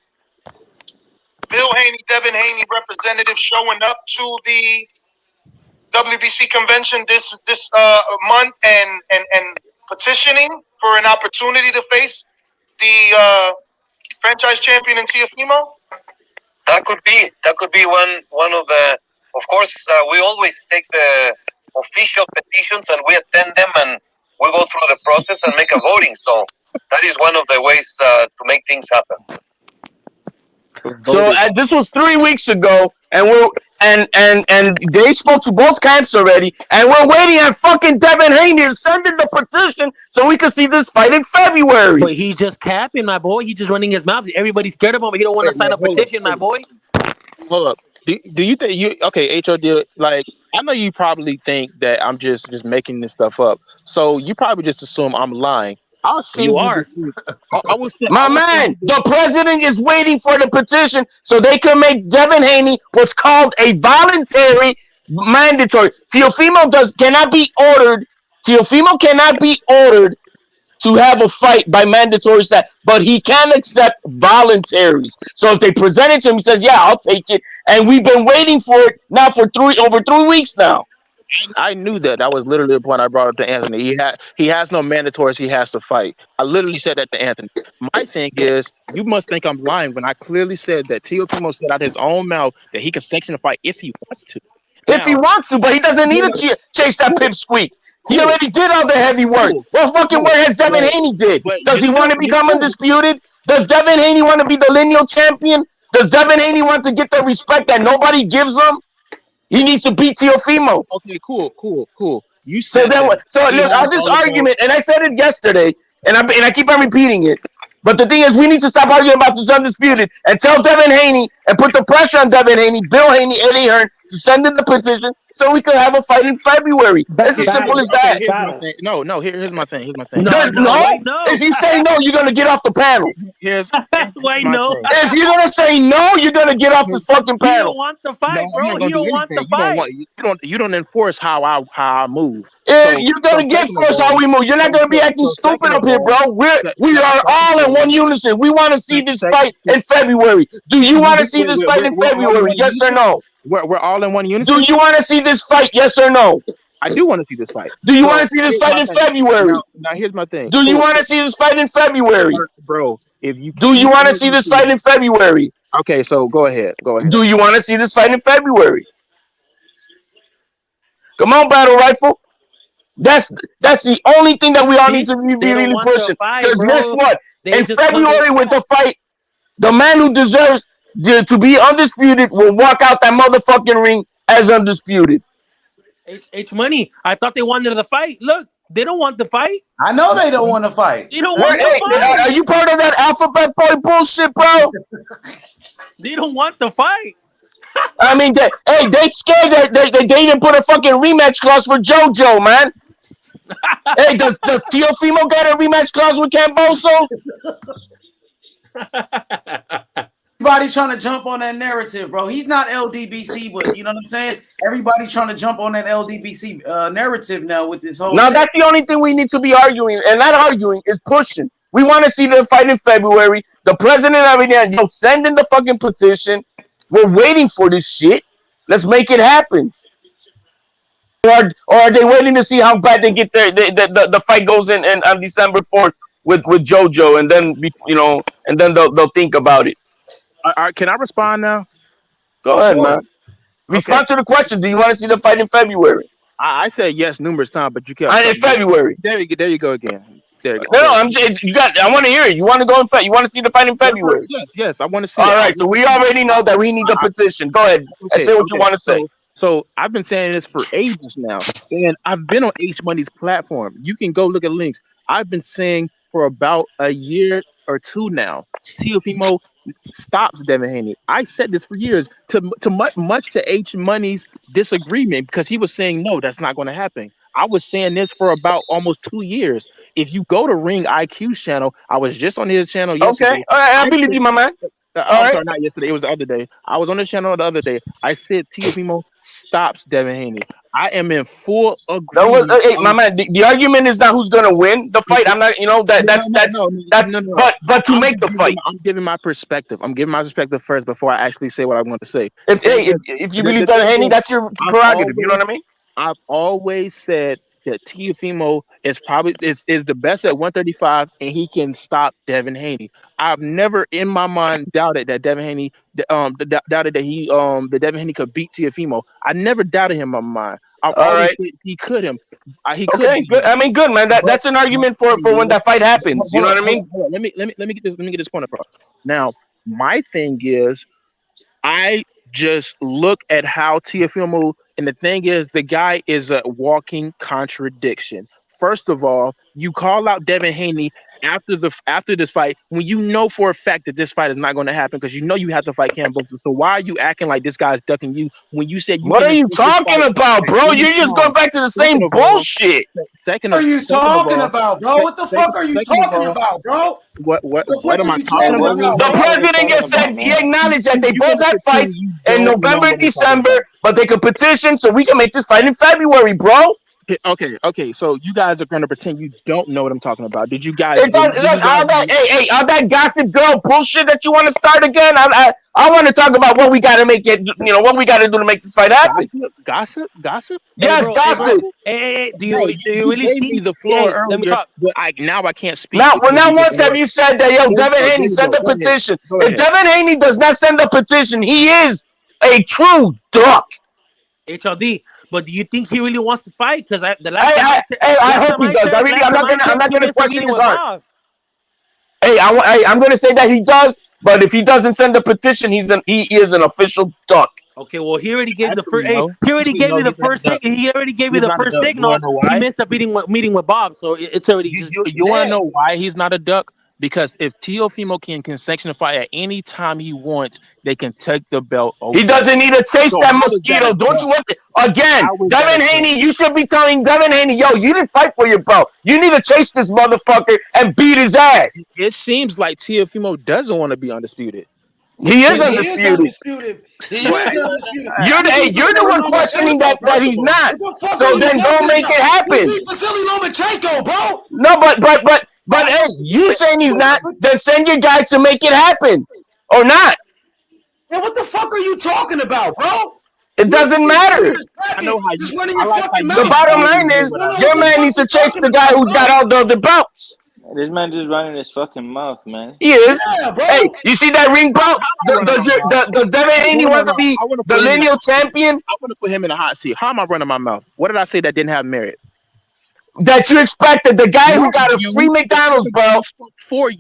Bill Haney, Devin Haney representative showing up to the WBC convention this month and petitioning for an opportunity to face the franchise champion in Teofimo? That could be one of the. Of course, we always take the official petitions and we attend them and we go through the process and make a voting. So that is one of the ways to make things happen. So this was 3 weeks ago, and they spoke to both camps already, and we're waiting on fucking Devin Haney to send in the petition so we can see this fight in February. But he just capping, my boy. He just running his mouth. Everybody's scared of him. He don't want to sign a petition, my boy. Hold up. Do you think you okay? HOD, like I know you probably think that I'm just making this stuff up. So you probably just assume I'm lying. I'll send You are. The president is waiting for the petition so they can make Devin Haney what's called a voluntary mandatory. Teofimo cannot be ordered to have a fight by mandatory set, but he can accept voluntaries. So if they present it to him, he says, "Yeah, I'll take it." And we've been waiting for it now for over 3 weeks now. I knew that. That was literally the point I brought up to Anthony. He has no mandatories he has to fight. I literally said that to Anthony. My thing is, you must think I'm lying when I clearly said that Teofimo said out his own mouth that he can sanction a fight if he wants to. If he wants to, but he doesn't need to chase that pipsqueak. He already did all the heavy work. What fucking work has Devin Haney did? Does he want to become undisputed? Does Devin Haney want to be the lineal champion? Does Devin Haney want to get the respect that nobody gives him? He needs to beat Teofimo. Okay, cool. You said so look, on this argument, and I said it yesterday, and I keep on repeating it. But the thing is, we need to stop arguing about this undisputed and tell Devin Haney and put the pressure on Devin Haney, Bill Haney, Eddie Hearn to send in the petition so we can have a fight in February. It's as simple as that. Here's my thing. No. If you say no, you're gonna get off the panel. Wait, no. If you're gonna say no, you're gonna get off this fucking panel. He don't want the fight, bro. He don't want the fight. You don't enforce how I move. You're gonna get first how we move. You're not gonna be acting stupid up here, bro. We are all in one unison. We want to see this fight in February. Do you want to see this fight in February? Yes or no? We're all in one unison. Do you want to see this fight? Yes or no? I do want to see this fight. Do you want to see this fight in February? Now here's my thing. Do you want to see this fight in February? Bro, if you do you want to see this fight in February? Okay, so go ahead. Do you want to see this fight in February? Come on, Battle Rifle. That's the only thing that we all need to be really pushing. Because guess what? In February with the fight, the man who deserves to be undisputed will walk out that motherfucking ring as undisputed. H Money. I thought they wanted the fight. Look, they don't want the fight. I know they don't want to fight. They don't want the fight. Are you part of that alphabet boy bullshit, bro? They don't want the fight. I mean, they scared that they didn't put a fucking rematch clause for JoJo, man. Hey, does Teofimo got a rematch clause with Cambosos? Everybody trying to jump on that narrative, bro. He's not LDBC, but you know what I'm saying? Everybody trying to jump on that LDBC narrative now with this whole Now shit. that's the only thing we need to be arguing, and not arguing is pushing. We want to see the fight in February. The president of everything, yo, send in the fucking petition. We're waiting for this shit. Let's make it happen. Or are they waiting to see how bad they get the fight goes in on December 4th with JoJo, and then and then they'll think about it. Can I respond now? Go ahead, man. Respond to the question. Do you want to see the fight in February? I said yes numerous times, but you kept In February. There you go again. There you go. No, I want to hear it. You want to go in February? You want to see the fight in February? Yes, I want to see. All right, so we already know that we need the petition. Go ahead and say what you want to say. So I've been saying this for ages now, and I've been on H Money's platform. You can go look at links. I've been saying for about a year or two now, Teofimo stops Devin Haney. I said this for years, much to H Money's disagreement, because he was saying no, that's not going to happen. I was saying this for about almost 2 years. If you go to Ring IQ's channel, I was just on his channel yesterday. Okay, all right, I believe you, my man. I'm sorry, not yesterday. It was the other day. I was on the channel the other day. I said Teofimo stops Devin Haney. I am in full agreement. Hey, my man, the argument is not who's gonna win the fight. I'm not, but to make the fight. I'm giving my perspective. I'm giving my perspective first before I actually say what I want to say. If you believe Devin Haney, that's your prerogative. You know what I mean? I've always said that Teofimo is the best at 135, and he can stop Devin Haney. I've never in my mind doubted that Devin Haney that Devin Haney could beat Teofimo. I never doubted him in my mind. I've always said he could him. He could. Okay, good. I mean, good, man. That's an argument for when that fight happens. You know what I mean? Let me get this point across. Now, my thing is, I just look at how Teofimo, and the thing is, the guy is a walking contradiction. First of all, you call out Devin Haney after this fight when you know for a fact that this fight is not going to happen, because you know you have to fight Cambosos. So why are you acting like this guy's ducking you when you said you? What are you talking about, bro? You're just going back to the same bullshit. What are you talking about, bro? What the fuck are you talking about, bro? What am I talking about? The president just said he acknowledged that they both had fights in November and December, but they could petition so we can make this fight in February, bro. Okay. So you guys are gonna pretend you don't know what I'm talking about. Did you guys? All that gossip girl bullshit that you want to start again. I want to talk about what we got to make it. You know what we got to do to make this fight happen. Gossip. Yes, gossip. Hey, do you really gave me the floor earlier? Let me talk. But now I can't speak. Not once have you said that, yo, Devin Haney, send the petition. If Devin Haney does not send the petition, he is a true duck. HLD. But do you think he really wants to fight? Because I hope he does. I'm not gonna question his heart. Hey, I'm gonna say that he does, but if he doesn't send the petition, he is an official duck. Okay, well, he already gave the first. He already gave me the first thing. He already gave me the first signal. He missed the meeting with Bob, so it's already. You want to know why he's not a duck? Because if Teofimo can sanction a fight at any time he wants, they can take the belt over. He doesn't need to chase that mosquito. Don't you want it? Again, Devin Haney, you should be telling Devin Haney, yo, you didn't fight for your belt. You need to chase this motherfucker and beat his ass. It seems like Teofimo doesn't want to be undisputed. He is undisputed. You're the one questioning that he's not. So then don't make it happen. Vasily Lomachenko, bro. No, but hey, you saying he's not, then send your guy to make it happen. Or not. Yeah, what the fuck are you talking about, bro? It doesn't matter. I know how you. The bottom line is, your man needs to chase the guy who's got all the other belts. This man just running his fucking mouth, man. He is. Yeah, bro. Hey, you see that ring belt? Does Devin Haney want to be the lineal champion? I want to put him in a hot seat. How am I running my mouth? What did I say that didn't have merit? That you expected the guy who got a free McDonald's, bro,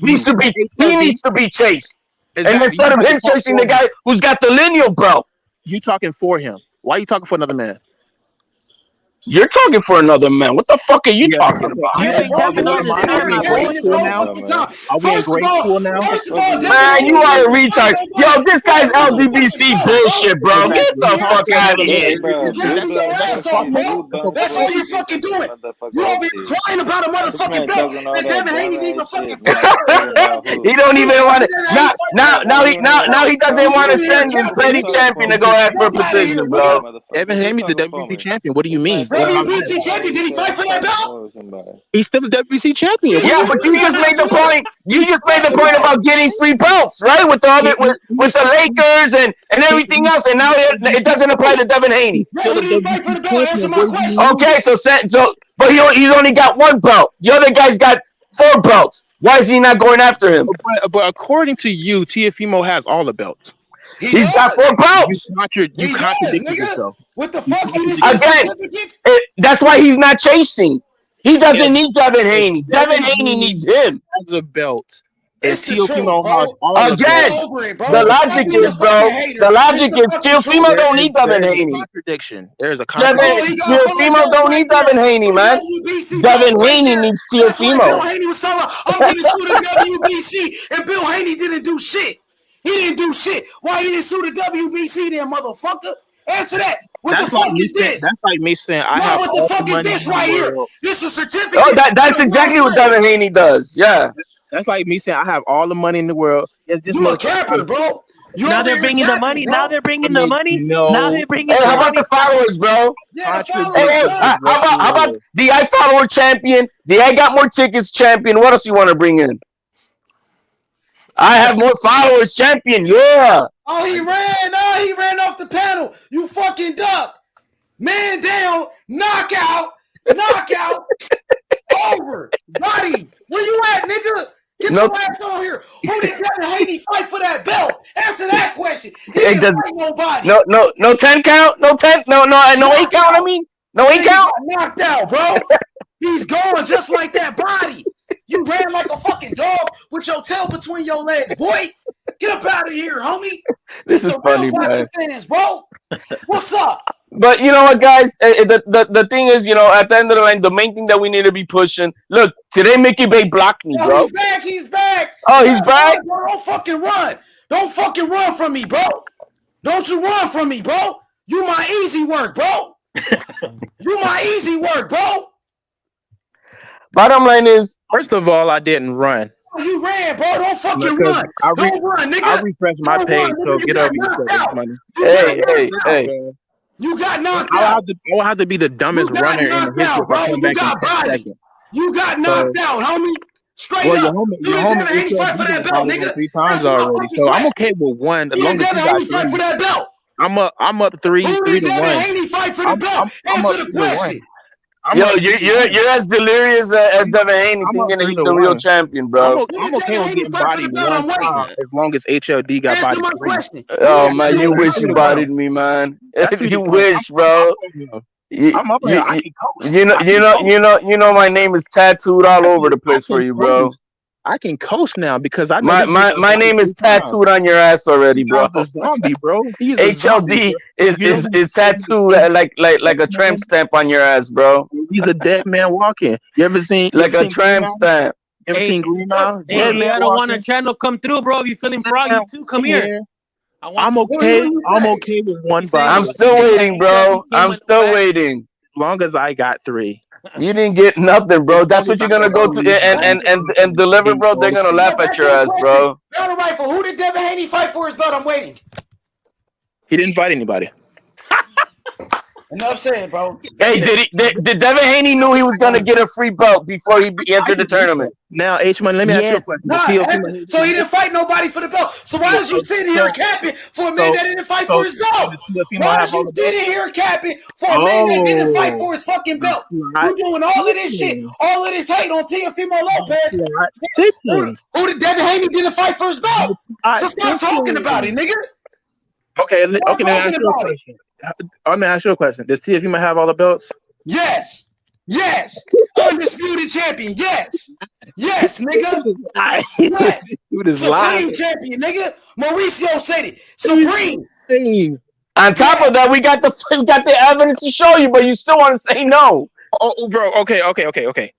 needs to be chased. Exactly. And instead of him chasing the guy who's got the lineal belt. You talking for him. Why are you talking for another man? You're talking for another man. What the fuck are you talking about? You think Devin Bro, is you serious, been boy? capping this whole fucking time. Are we in First of grade all, school now? Devin Man, you Haney are a didn't fight retard. nobody Yo, this for guy's that motherfucking LGBT belt, bro. bullshit, bro. Get Exactly. the He talked fuck for out of another man. here. Bro, You yapping your that's a ass off, fucking bro. new belt That's for all OG. you're fucking Get the doing. motherfucker You over OG. here crying about a This motherfucking man belt talking all that that Devin Haney didn't even dumbass fucking shit, fight man. for. Talking about He who? don't even want to. Devin Haney Now, fight for now, that now, belt. he, now he doesn't You want to sitting here send his capping, petty nigga. champion to go ask for a Fuck out of here, position, nigga. bro. Evan Haney's the WBC champion. What do you mean? WBC champion, did he fight for that belt? He's still the WBC champion. Yeah, but you just made the point. You just made the point about getting free belts, right? With the other, with the Lakers and everything else, and now it doesn't apply to Devin Haney. Right, who did he fight for the belt? Answer my question. Okay, but he's only got one belt. The other guy's got 4 belts. Why is he not going after him? But according to you, Teofimo has all the belts. He's got 4 belts. You contradicted yourself. What the fuck? You didn't see Again, certificates? that's why he's not chasing. He doesn't need Devin Haney. Devin Haney needs him. Has a belt. It's the truth, Teofimo bro. has all the Again, belts. Over it, bro. the Stop logic being a is, bro. fucking hater. The logic It's is the fucking Teofimo truth. don't need Devin There is a Haney. contradiction. There is a Devin, contradiction. Teofimo don't need Devin Haney, man. Devin Haney needs That's why Bill Teofimo. Haney was telling I'm getting sued at WBC, and Bill Haney didn't do shit. He didn't do shit. Why he didn't sue the WBC then, motherfucker? Answer that. What the fuck is this? That's like me saying I have What the all fuck the is money this in the right here? world. This is a certificate. Oh, that's exactly what Devin Haney does. Yeah. That's like me saying I have all the money in the world. Yes, this You a capper, bro. Now they're bringing the money. Now they're bringing the money. Now they're bringing Hey, the how about money. the followers, bro? Yeah, Hey, how about the I follower champion? The I got more tickets champion. What else you want to bring in? I have more followers champion. Yeah. Oh, he ran. Oh, he ran off the panel. You fucking duck. Man down. Knockout. Over. Body. Where you at, nigga? Get your ass on here. Who did Devin Haney fight for that belt? Answer that question. He didn't fight nobody. No 10 count. No 10. No 8 count. I mean, no 8 count. He got knocked out, bro. He's going just like that body. You ran like a fucking dog with your tail between your legs, boy. Get up out of here, homie. This is funny, man. Fans, bro. What's up? But you know what, guys? The thing is, at the end of the line, the main thing that we need to be pushing. Look, today Mickey Bay blocked me, bro. He's back. Oh, he's back? Bro, don't fucking run. Don't fucking run from me, bro. Don't you run from me, bro. You my easy work, bro. You my easy work, bro. Bottom line is, first of all, I didn't run. You ran, bro. Don't fucking run. Don't run, nigga. I refreshed my page, so get over yourself, money. Hey. You got knocked out. I will have to be the dumbest runner in the history if I come back in 10 seconds. You got knocked out, homie. Straight up. Your homie Haney fight for that belt, nigga. 3 times already, so I'm okay with 1 as long as you got 3. Fight for that belt. I'm up 3 to 1. Haney fight for the belt. Answer the question. You're as delirious as Devin Haney thinking that he's the real champion, bro. I'm okay with getting bodied 1 time as long as HLD got bodied 3. Oh man, you wish you bodied me, man. You wish, bro. I'm up here. I can coast. You know my name is tattooed all over the place for you, bro. I can coast now because I know my name is tattooed on your ass already, bro. He's a zombie, bro. HLD is tattooed like a tramp stamp on your ass, bro. He's a dead man walking. You ever seen a tramp stamp? You ever seen Green Mile? Hey, I don't want a channel come through, bro. If you feeling froggy too, come here. I'm okay. I'm okay with 1 body. I'm still waiting, bro. I'm still waiting. As long as I got 3. You didn't get nothing, bro. That's what you're gonna go to and deliver, bro. They're gonna laugh at your ass, bro. Battle rifle. Who did Devin Haney fight for his belt? I'm waiting. He didn't fight anybody. Enough said, bro. Hey, did Devin Haney knew he was gonna get a free belt before he entered the tournament? Now, H-Man, let me ask you a question. So he didn't fight nobody for the belt. So why is you sitting here capping for a man that didn't fight for his belt? Why is you sitting here capping for a man that didn't fight for his fucking belt? You doing all of this shit, all of this hate on Teofimo Lopez. Who did Devin Haney didn't fight for his belt? So stop talking about it, nigga. Okay, let me ask you a question. I'm gonna ask you a question. Does Teofimo have all the belts? Yes. Undisputed champion. Yes, nigga. Dude is Supreme lying. champion, nigga. Mauricio said it. Supreme. On top of that, we got the evidence to show you, but you still want to say no. Oh, bro. Okay.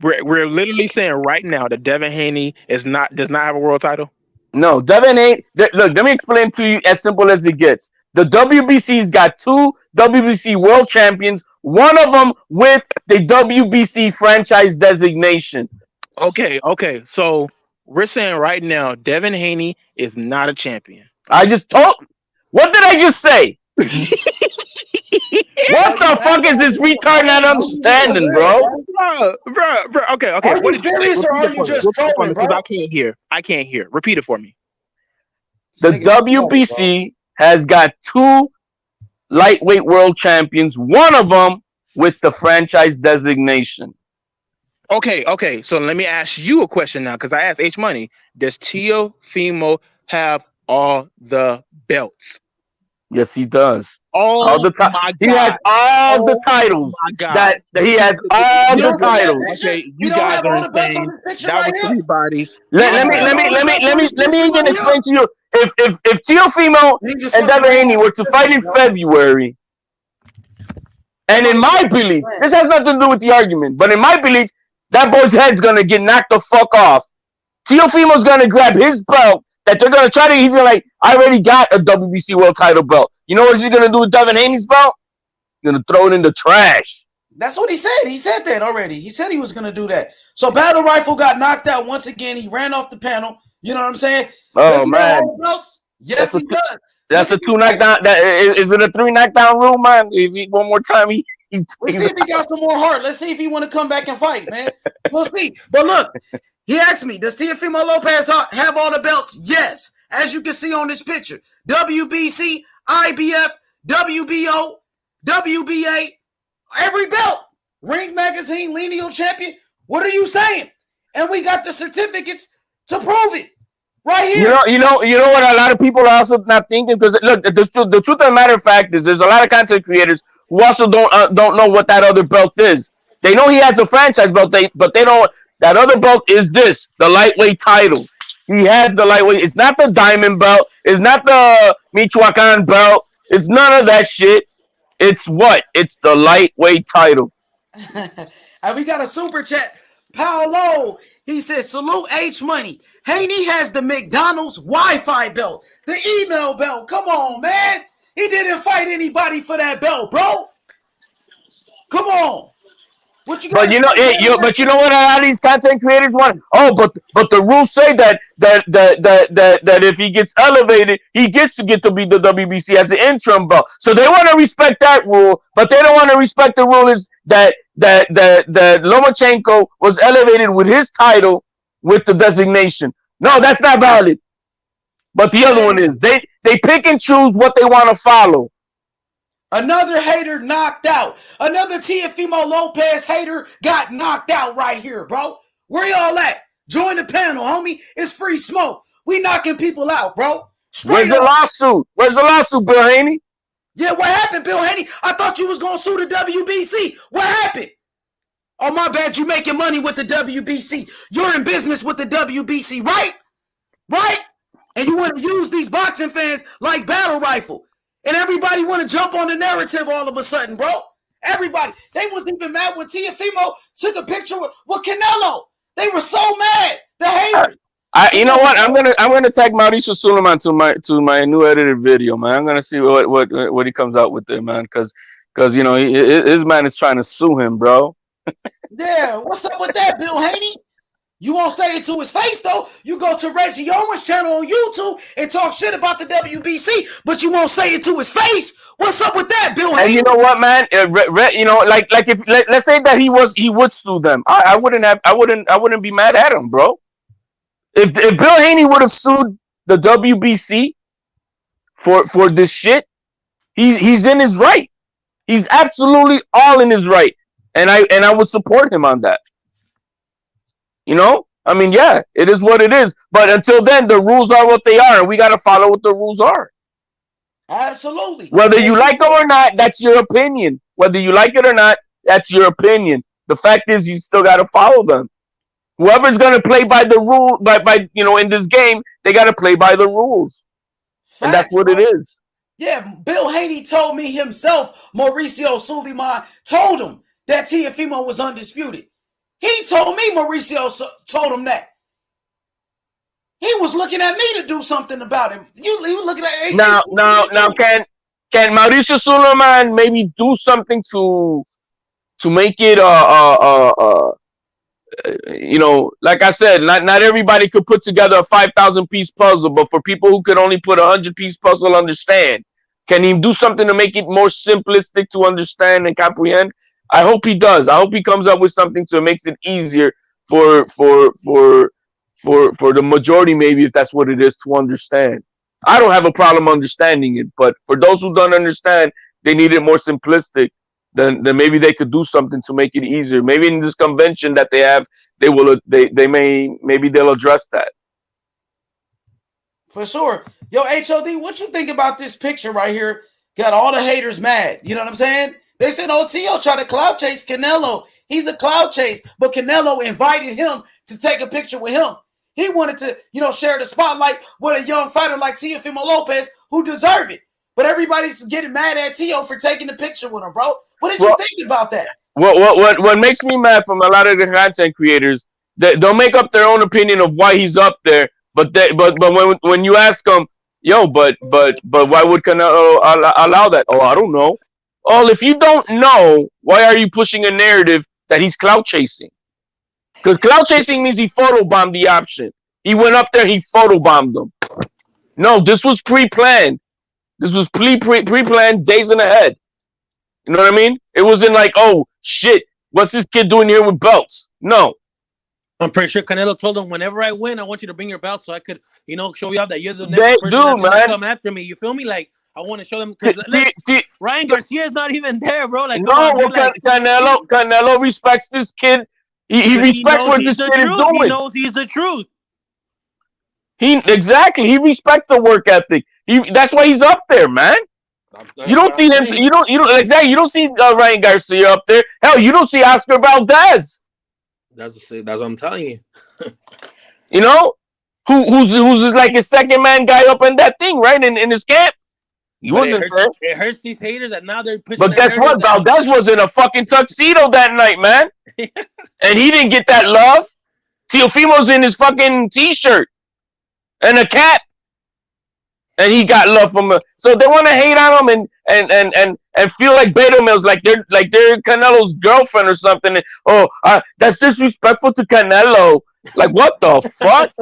We're literally saying right now that Devin Haney does not have a world title. No, Devin ain't. Look, let me explain to you as simple as it gets. The WBC's got 2 WBC world champions, one of them with the WBC franchise designation. Okay. So we're saying right now, Devin Haney is not a champion. I just told. What did I just say? What the fuck is this retard not understanding, bro? Bro. Okay. Are What you did you say? serious or are you just trolling, bro? Because I can't hear. Repeat it for me. The WBC has got 2 lightweight world champions, one of them with the franchise designation. Okay. So let me ask you a question now, because I asked H Money. Does Teofimo have all the belts? Yes, he does. Oh my God! He has all the titles. My God! That he has all the titles. Okay, you guys are insane. That was 3 bodies. Let me even explain to you. If Teofimo and Devin Haney were to fight in February, and in my belief, this has nothing to do with the argument, but in my belief, that boy's head's gonna get knocked the fuck off. Teofimo's gonna grab his belt that they're gonna try to. He's gonna I already got a WBC world title belt. You know what he's gonna do with Devin Haney's belt? He's gonna throw it in the trash. That's what he said. He said that already. He said he was gonna do that. So Battle Rifle got knocked out once again. He ran off the panel. You know what I'm saying? Oh man. Yes, he does. That's a 2 knockdown. Is it a 3 knockdown rule, man? If he one more time, Let's see if he got some more heart. Let's see if he want to come back and fight, man. We'll see. But look, he asked me, does Teofimo Lopez have all the belts? Yes. As you can see on this picture, WBC, IBF, WBO, WBA, every belt. Ring Magazine, lineal champion. What are you saying? And we got the certificates to prove it. Right here. You know what a lot of people are also not thinking, because look, the truth of the matter of fact is there's a lot of content creators who also don't know what that other belt is. They know he has a franchise belt, but they don't. That other belt is the lightweight title. He has the lightweight. It's not the diamond belt. It's not the Michoacan belt. It's none of that shit. It's what? It's the lightweight title. And we got a super chat. Paolo, he says, salute H Money. Haney has the McDonald's Wi-Fi belt, the email belt. Come on, man. He didn't fight anybody for that belt, bro. Come on. But you know what a lot of these content creators want? Oh, but the rules say that if he gets elevated, he gets to be the WBC as an interim belt. So they want to respect that rule, but they don't want to respect the rule is that Lomachenko was elevated with his title with the designation. No, that's not valid. But the other one is. They pick and choose what they want to follow. Another hater knocked out. Another Teofimo Lopez hater got knocked out right here, bro. Where y'all at? Join the panel, homie. It's free smoke. We knocking people out, bro. Where's the lawsuit? Where's the lawsuit, Bill Haney? Yeah, what happened, Bill Haney? I thought you was going to sue the WBC. What happened? Oh, my bad. You making money with the WBC. You're in business with the WBC, right? Right? And you want to use these boxing fans like Battle Rifle. And everybody want to jump on the narrative all of a sudden, bro. Everybody. They wasn't even mad when Teofimo took a picture with Canelo. They were so mad. The haters. You know what? I'm gonna tag Mauricio Suleiman to my new edited video, man. I'm gonna see what he comes out with there, man. Because you know his man is trying to sue him, bro. Yeah, what's up with that, Bill Haney? You won't say it to his face, though. You go to Reggie Owens' channel on YouTube and talk shit about the WBC, but you won't say it to his face. What's up with that, Bill Haney? And you know what, man? You know, like if let's say that he would sue them, I wouldn't be mad at him, bro. If Bill Haney would have sued the WBC for this shit, he's in his right. He's absolutely all in his right, and I would support him on that. You know, I mean, yeah, it is what it is. But until then, the rules are what they are, and we got to follow what the rules are. Absolutely. Whether you like them or not, that's your opinion. Whether you like it or not, that's your opinion. The fact is, you still got to follow them. Whoever's going to play by the rule, by in this game, they got to play by the rules. Facts, and that's what it is. Yeah, Bill Haney told me himself, Mauricio Suleiman told him that Teofimo was undisputed. He told me Mauricio told him that. He was looking at me to do something about him. He was looking at now can Mauricio Suleiman maybe do something to make it you know, like I said, not everybody could put together a 5,000 piece puzzle, but for people who could only put 100 piece puzzle understand, can he do something to make it more simplistic to understand and comprehend? I hope he does. I hope he comes up with something so it makes it easier for the majority, maybe, if that's what it is, to understand. I don't have a problem understanding it, but for those who don't understand, they need it more simplistic. Then maybe they could do something to make it easier. Maybe in this convention that they have, maybe they'll address that. For sure. Yo, HOD, what you think about this picture right here? Got all the haters mad. You know what I'm saying? They said OTO tried to cloud chase Canelo. He's a cloud chase, but Canelo invited him to take a picture with him. He wanted to, share the spotlight with a young fighter like Teofimo Lopez who deserve it. But everybody's getting mad at Teo for taking the picture with him, bro. What did you think about that? What makes me mad from a lot of the content creators, they'll make up their own opinion of why he's up there, but when you ask them, but why would Canelo allow that? Oh, I don't know. Oh, if you don't know, why are you pushing a narrative that he's clout chasing? Because clout chasing means he photobombed the option. He went up there, he photobombed them. No, this was pre-planned. This was pre-planned days in ahead. You know what I mean? It wasn't like, oh, shit, what's this kid doing here with belts? No. I'm pretty sure Canelo told him, whenever I win, I want you to bring your belt so I could, show you off that you're the next person that's going to come after me. You feel me? Like, I want to show them. Because Ryan Garcia is not even there, bro. Like, Canelo respects this kid. He respects what this kid is doing. He knows he's the truth. Exactly. He respects the work ethic. That's why he's up there, man. You don't see him. You don't see Ryan Garcia up there. Hell, you don't see Oscar Valdez. That's what I'm telling you. Who's like his second man guy up in that thing, right? In his camp. He wasn't there. It hurts these haters that now they're pushing. But guess what? Valdez was in a fucking tuxedo that night, man. And he didn't get that love. Teofimo's in his fucking t-shirt and a cap. And he got love from him. So they want to hate on him and feel like Beta Mills, like they're Canelo's girlfriend or something. And, that's disrespectful to Canelo. Like, what the fuck?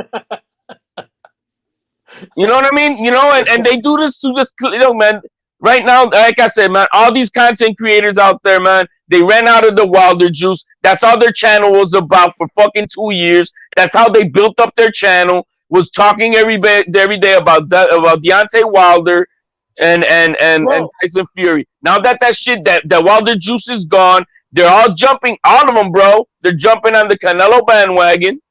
You know what I mean? And they do this to just, man. Right now, like I said, man, all these content creators out there, man, they ran out of the Wilder juice. That's all their channel was about for fucking 2 years. That's how they built up their channel. Was talking every day about Deontay Wilder and Tyson Fury. Now that shit, that Wilder juice is gone, they're all jumping, all of them, bro. They're jumping on the Canelo bandwagon,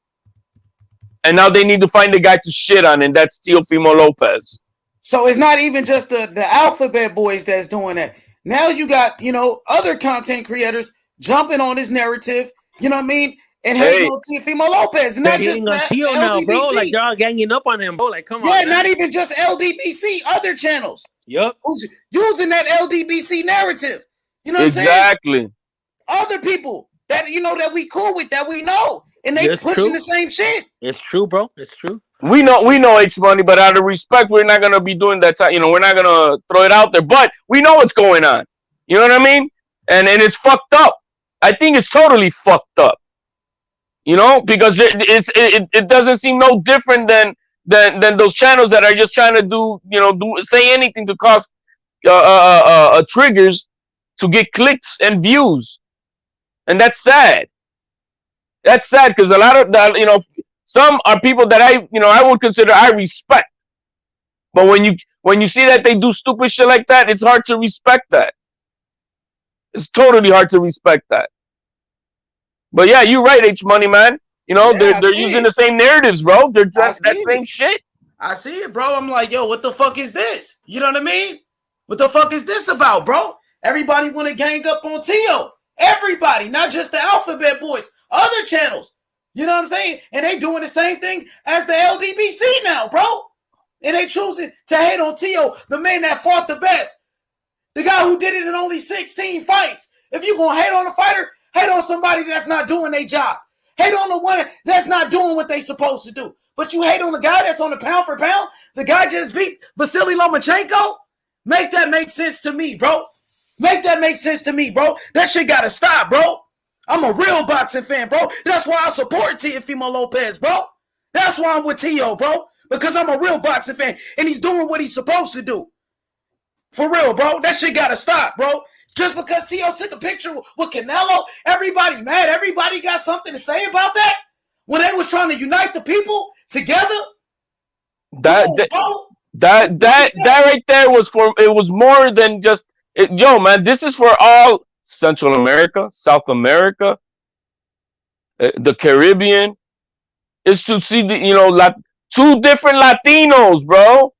and now they need to find a guy to shit on, and that's Teofimo Lopez. So it's not even just the alphabet boys that's doing that. Now you got other content creators jumping on this narrative. You know what I mean? And hating on Teofimo Lopez, not just on Teo now, bro. Like they're all ganging up on him, bro. Like, come on. Yeah, not even just LDBC, other channels. Yep. Who's using that LDBC narrative? You know what I'm saying? Exactly. Other people that that we cool with, that we know, and they pushing the same shit. It's true, bro. It's true. We know H Money, but out of respect, we're not gonna be doing that. We're not gonna throw it out there. But we know what's going on. You know what I mean? And it's fucked up. I think it's totally fucked up. Because it doesn't seem no different than those channels that are just trying to say anything to cause triggers to get clicks and views, and that's sad. That's sad because a lot of some are people that I would consider I respect, but when you see that they do stupid shit like that, it's hard to respect that. It's totally hard to respect that. But yeah, you're right, H Money, man. They're using the same narratives, bro. They're just that same shit. I see it, bro. I'm like, yo, what the fuck is this? You know what I mean? What the fuck is this about, bro? Everybody want to gang up on Teo. Everybody, not just the alphabet boys, other channels. You know what I'm saying? And they doing the same thing as the LDBC now, bro. And they choosing to hate on Tio, the man that fought the best. The guy who did it in only 16 fights. If you're going to hate on a fighter, hate on somebody that's not doing their job. Hate on the one that's not doing what they supposed to do. But you hate on the guy that's on the pound for pound. The guy just beat Vasily Lomachenko. Make that make sense to me, bro. Make that make sense to me, bro. That shit got to stop, bro. I'm a real boxing fan, bro. That's why I support Teofimo Lopez, bro. That's why I'm with Tio, bro. Because I'm a real boxing fan. And he's doing what he's supposed to do. For real, bro. That shit got to stop, bro. Just because Tio took a picture with Canelo, everybody mad. Everybody got something to say about that? When they was trying to unite the people together? That right there was for, it was more than just, yo, man, this is for all Central America, South America, the Caribbean. Is to see the, you know, two different Latinos, bro.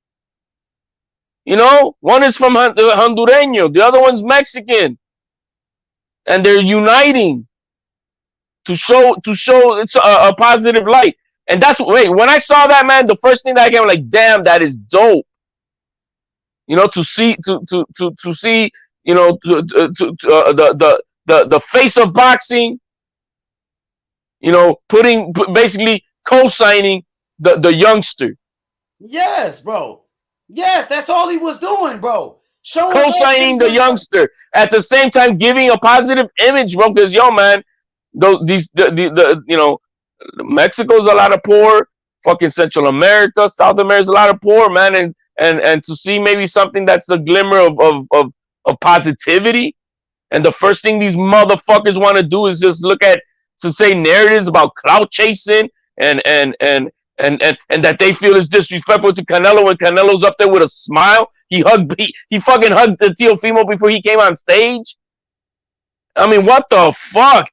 You know, one is from Hondureño, the other one's Mexican, and they're uniting to show it's a positive light. And that's when I saw that, man, the first thing that I came like, damn, that is dope. You know, to see you know, the face of boxing. You know, basically co-signing the youngster. Yes, bro. Yes, that's all he was doing, bro. Co-signing the youngster at the same time, giving a positive image, bro. Because yo, man, you know, Mexico's a lot of poor. Fucking Central America, South America's a lot of poor, man. And to see maybe something that's a glimmer of positivity. And the first thing these motherfuckers want to do is just look at to say narratives about clout chasing and that they feel is disrespectful to Canelo when Canelo's up there with a smile. He fucking hugged the Teofimo before he came on stage. I mean, what the fuck?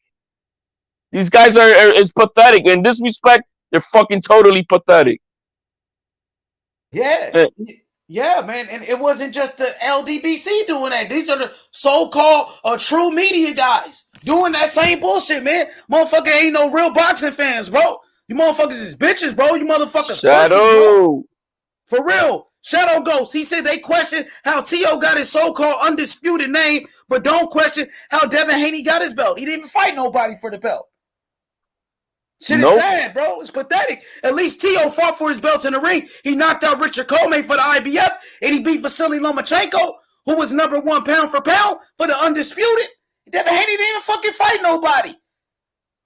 These guys it's pathetic. In this respect, they're fucking totally pathetic. Yeah. Yeah, man. And it wasn't just the LDBC doing that. These are the so-called true media guys doing that same bullshit, man. Motherfucker ain't no real boxing fans, bro. You motherfuckers is bitches, bro. You motherfuckers pussy, bro. For real. Shadow Ghost. He said they question how Tio got his so-called undisputed name, but don't question how Devin Haney got his belt. He didn't fight nobody for the belt. Shit is sad, bro. It's pathetic. At least Tio fought for his belts in the ring. He knocked out Richard Coleman for the IBF, and he beat Vasily Lomachenko, who was #1 pound for pound for the undisputed. Devin Haney didn't even fucking fight nobody.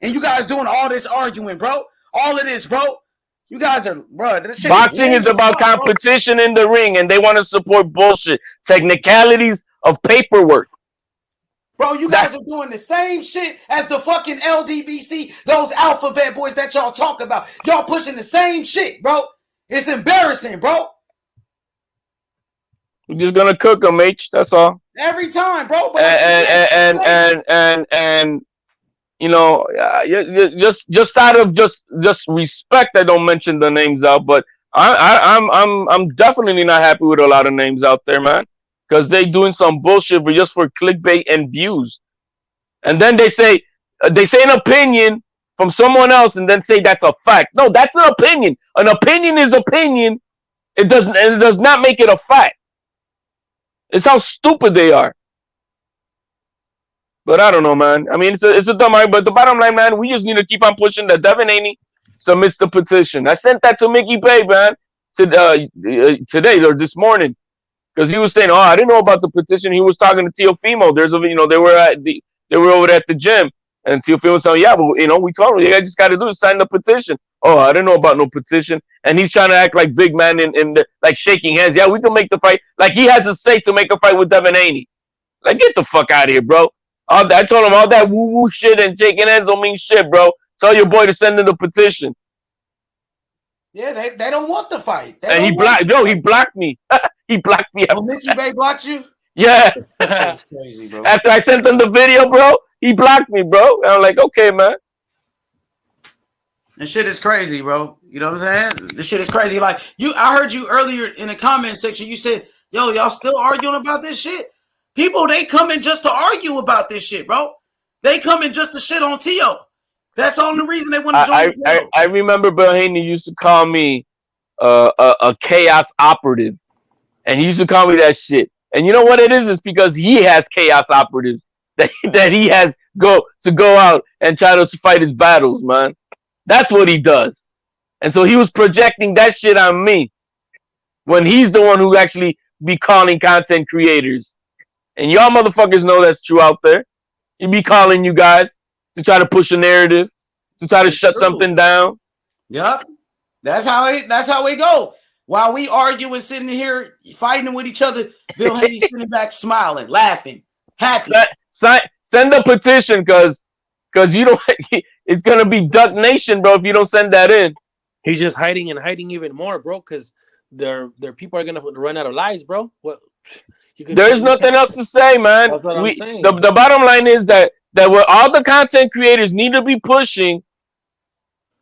And you guys doing all this arguing, bro. All of this, bro. You guys are, bro. This shit Boxing is about competition in the ring, and they want to support bullshit. Technicalities of paperwork. Bro, you guys are doing the same shit as the fucking LDBC, those alphabet boys that y'all talk about. Y'all pushing the same shit, bro. It's embarrassing, bro. We're just gonna cook them, H. That's all. Every time, bro. But and you know, just out of just respect, I don't mention the names out, but I'm definitely not happy with a lot of names out there, man. Because they doing some bullshit for clickbait and views, and then they say an opinion from someone else, and then say that's a fact. No, that's an opinion. An opinion is opinion. It does not make it a fact. It's how stupid they are. But I don't know, man. I mean, it's a dumb argument. But the bottom line, man, we just need to keep on pushing that Devin Haney submits the petition. I sent that to Mickey Bay, man, today or this morning. Because he was saying, "Oh, I didn't know about the petition." He was talking to Teofimo. They were over at the gym, and Teofimo was saying, "Yeah, but we told him, I just got to do is sign the petition." Oh, I didn't know about no petition, and he's trying to act like big man like shaking hands. Yeah, we can make the fight. Like he has a say to make a fight with Devin Haney. Like get the fuck out of here, bro. I told him all that woo woo shit and shaking hands don't mean shit, bro. Tell your boy to send in the petition. Yeah, they don't want the fight. He blocked me. He blocked me. Oh, Mickey Bay blocked you? Yeah. That's crazy, bro. After I sent him the video, bro, he blocked me, bro. And I'm like, okay, man. This shit is crazy, bro. You know what I'm saying? This shit is crazy. Like I heard you earlier in the comment section. You said, "Yo, y'all still arguing about this shit?" People, they come in just to argue about this shit, bro. They come in just to shit on Tio. That's the only reason they want to join. I remember Bill Haney used to call me a chaos operative, and he used to call me that shit. And you know what it is? It's because he has chaos operatives that he has go out and try to fight his battles, man. That's what he does. And so he was projecting that shit on me when he's the one who actually be calling content creators. And y'all motherfuckers know that's true out there. He be calling you guys to try to push a narrative, to try to shut something down. Yep. That's how it go. While we arguing, sitting here fighting with each other, Bill Haney sitting back smiling, laughing, happy. Send a petition because you don't. It's gonna be Duck Nation, bro. If you don't send that in, he's just hiding even more, bro. Because their people are gonna run out of lies, bro. What? There's nothing else to say, man. That's what I'm saying. The bottom line is that what all the content creators need to be pushing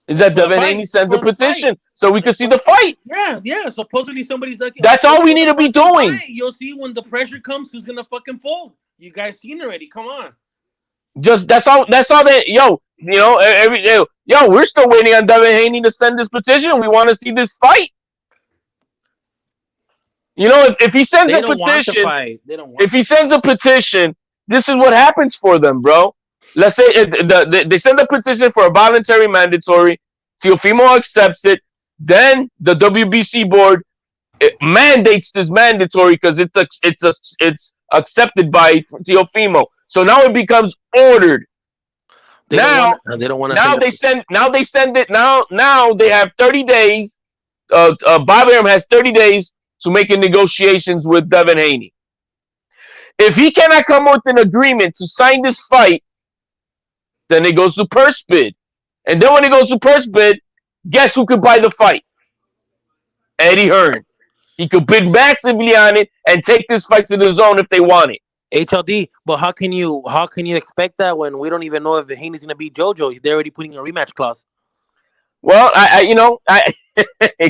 is that Devin Haney sends a petition so we can see the fight. Yeah. Supposedly somebody's like, that's all we need to be doing. You'll see when the pressure comes, who's gonna fucking fold. You guys seen already. Come on. Just that's all that we're still waiting on Devin Haney to send this petition. We want to see this fight. You know, if he sends a petition, if he sends a petition, this is what happens for them, bro. Let's say they send a petition for a voluntary mandatory. Teofimo accepts it. Then the WBC board mandates this mandatory because it's accepted by Teofimo. So now it becomes ordered. They don't want to. Now they send it. Now they have 30 days. Bob Arum has 30 days to make negotiations with Devin Haney. If he cannot come with an agreement to sign this fight, then it goes to purse bid. And then when it goes to purse bid, guess who could buy the fight? Eddie Hearn. He could bid massively on it and take this fight to the zone if they want it. HLD, but how can you expect that when we don't even know if Haney's gonna beat JoJo? They're already putting a rematch clause. Well, exactly.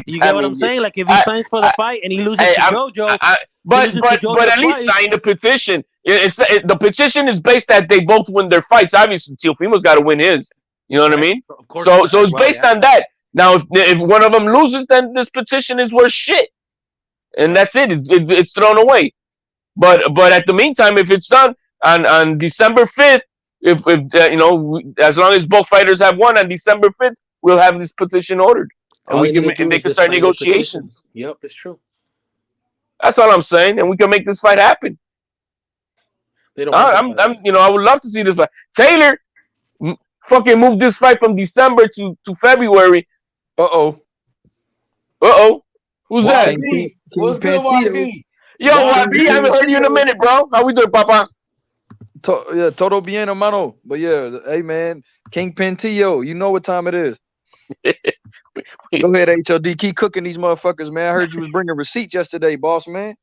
You get what I'm saying? Like if he signs for the fight and he loses to JoJo, but at least sign the petition. The petition is based that they both win their fights. Obviously, Teofimo's got to win his. You know what I mean? Of course. So it's based on that. Now, if one of them loses, then this petition is worth shit, and that's it. It's thrown away. But at the meantime, if it's done on December 5th, as long as both fighters have won on December 5th, we'll have this petition ordered, and they can start negotiations. Yep, that's true. That's all I'm saying, and we can make this fight happen. They don't. I would love to see this fight. Taylor, fucking move this fight from December to February. Who's that? What's good, YB? Yo, YB, I haven't heard you in a minute, bro. How we doing, Papa? Todo bien, hermano. But yeah, hey, man, Kingpin Tio, you know what time it is. Go ahead, HOD. Keep cooking these motherfuckers, man. I heard you was bringing receipts yesterday, boss, man.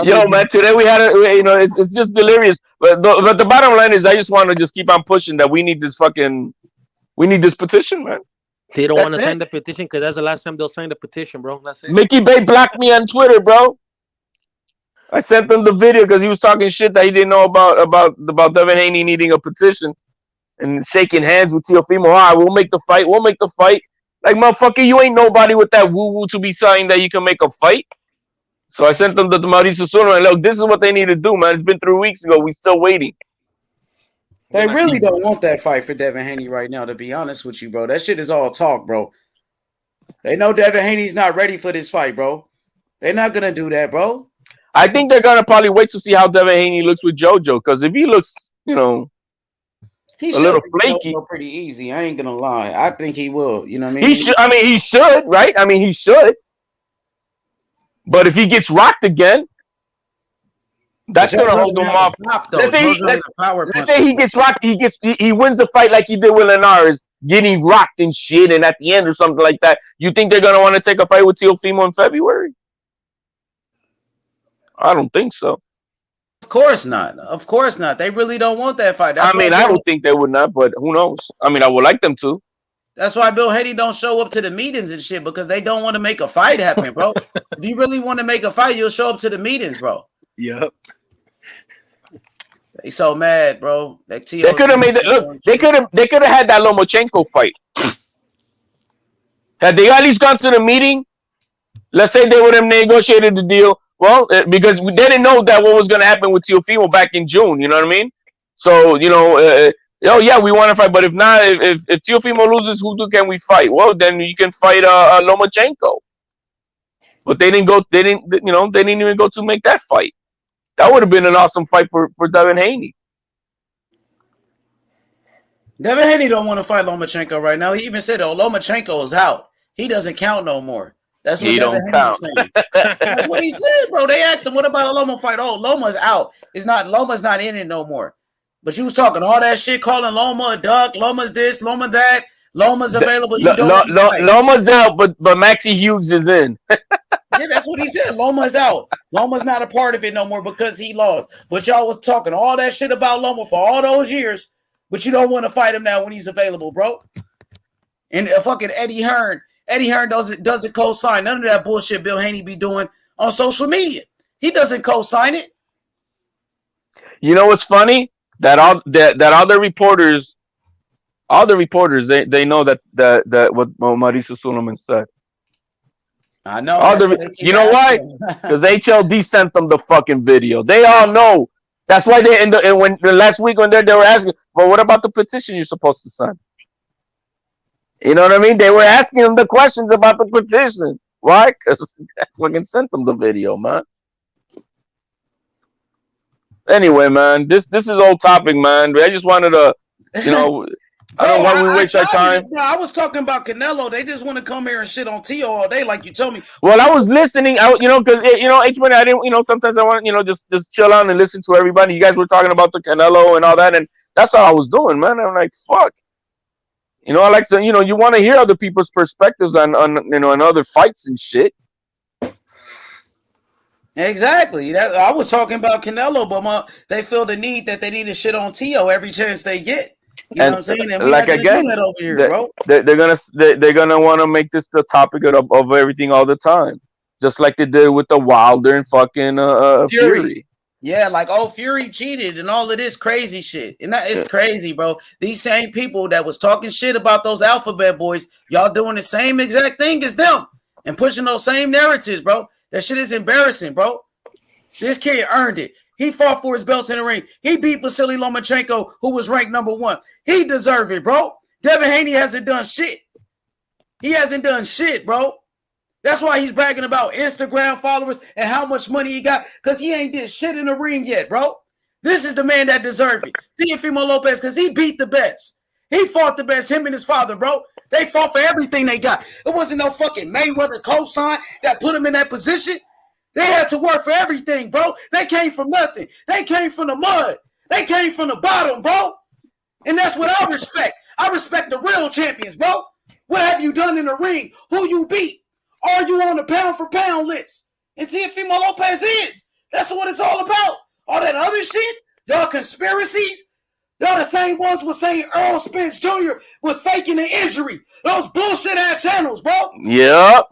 Yo, man, today we had it's just delirious. But the bottom line is I just want to just keep on pushing that we need this petition, man. They don't want to sign the petition because that's the last time they'll sign the petition, bro. That's it. Mickey Bay blocked me on Twitter, bro. I sent him the video because he was talking shit that he didn't know about Devin Haney needing a petition and shaking hands with Teofimo. All right, we'll make the fight. Like, motherfucker, you ain't nobody with that woo-woo to be saying that you can make a fight. So I sent them to Mauricio Sooner and look, this is what they need to do, man. It's been 3 weeks ago. We still waiting. They really don't want that fight for Devin Haney right now, to be honest with you, bro. That shit is all talk, bro. They know Devin Haney's not ready for this fight, bro. They're not going to do that, bro. I think they're going to probably wait to see how Devin Haney looks with JoJo, because if he looks, he a little flaky. Pretty easy. I ain't going to lie. I think he will. You know what I mean? He should, right? I mean, he should. But if he gets rocked again, that's gonna hold him off. Let's say he gets rocked. He wins the fight like he did with Linares, getting rocked and shit, and at the end or something like that. You think they're gonna want to take a fight with Teofimo in February? I don't think so. Of course not. Of course not. They really don't want that fight. I don't think they would not, but who knows? I mean, I would like them to. That's why Bill Haney don't show up to the meetings and shit, because they don't want to make a fight happen, bro. If you really want to make a fight, you'll show up to the meetings, bro. Yep. They so mad, bro. They could have made it. Look, they could have had that Lomachenko fight. Had they at least gone to the meeting, let's say they would have negotiated the deal. Well, because they didn't know that what was going to happen with Teofimo back in June. You know what I mean? So oh yeah, we want to fight, but if not, if Teofimo loses, who can we fight? Well, then you can fight Lomachenko. But they didn't go. They didn't. They didn't even go to make that fight. That would have been an awesome fight for Devin Haney. Devin Haney don't want to fight Lomachenko right now. He even said, "Oh, Lomachenko is out. He doesn't count no more." That's what Devin Haney was saying. That's what he said, bro. They asked him, "What about a Loma fight?" Oh, Loma's out. Loma's not in it no more. But you was talking all that shit, calling Loma a duck. Loma's this, Loma that. Loma's available. You don't Loma's out, but Maxie Hughes is in. Yeah, that's what he said. Loma's out. Loma's not a part of it no more because he lost. But y'all was talking all that shit about Loma for all those years, but you don't want to fight him now when he's available, bro. And fucking Eddie Hearn doesn't co-sign none of that bullshit Bill Haney be doing on social media. He doesn't co-sign it. You know what's funny? That all the reporters, they know that what Marisa Suleiman said. I know. You know why? Because HLD sent them the fucking video. They all know. That's why when last week when they were asking, well, what about the petition you're supposed to sign? You know what I mean? They were asking them the questions about the petition. Why? Because I fucking sent them the video, man. Anyway, man, this is old topic, man. I just wanted to, I don't know why we waste our time. I was talking about Canelo. They just want to come here and shit on Tio all day, like you told me. Well, I was listening, because H-Money, I didn't, sometimes I want to, just chill out and listen to everybody. You guys were talking about the Canelo and all that, and that's all I was doing, man. I'm like, fuck. I like to, you want to hear other people's perspectives on other fights and shit. Exactly. I was talking about Canelo, but they feel the need that they need to shit on Tio every chance they get. You know what I'm saying? And like again, over here, bro. They're gonna want to make this the topic of everything all the time, just like they did with the Wilder and fucking Fury. Yeah, like Fury cheated and all of this crazy shit, and that is crazy, bro. These same people that was talking shit about those Alphabet boys, y'all doing the same exact thing as them and pushing those same narratives, bro. That shit is embarrassing, bro. This kid earned it. He fought for his belts in the ring. He beat Vasily Lomachenko, who was ranked number 1. He deserved it, bro. Devin Haney hasn't done shit. He hasn't done shit, bro. That's why he's bragging about Instagram followers and how much money he got, because he ain't did shit in the ring yet, bro. This is the man that deserved it. Teofimo Lopez, because he beat the best. He fought the best, him and his father, bro. They fought for everything they got. It wasn't no fucking Mayweather cosign that put him in that position. They had to work for everything, bro. They came from nothing. They came from the mud. They came from the bottom, bro. And that's what I respect. I respect the real champions, bro. What have you done in the ring? Who you beat? Are you on the pound for pound list? And Teofimo Lopez is. That's what it's all about. All that other shit, y'all conspiracies, y'all the same ones was saying Earl Spence Jr. was faking an injury. Those bullshit ass channels, bro. Yep.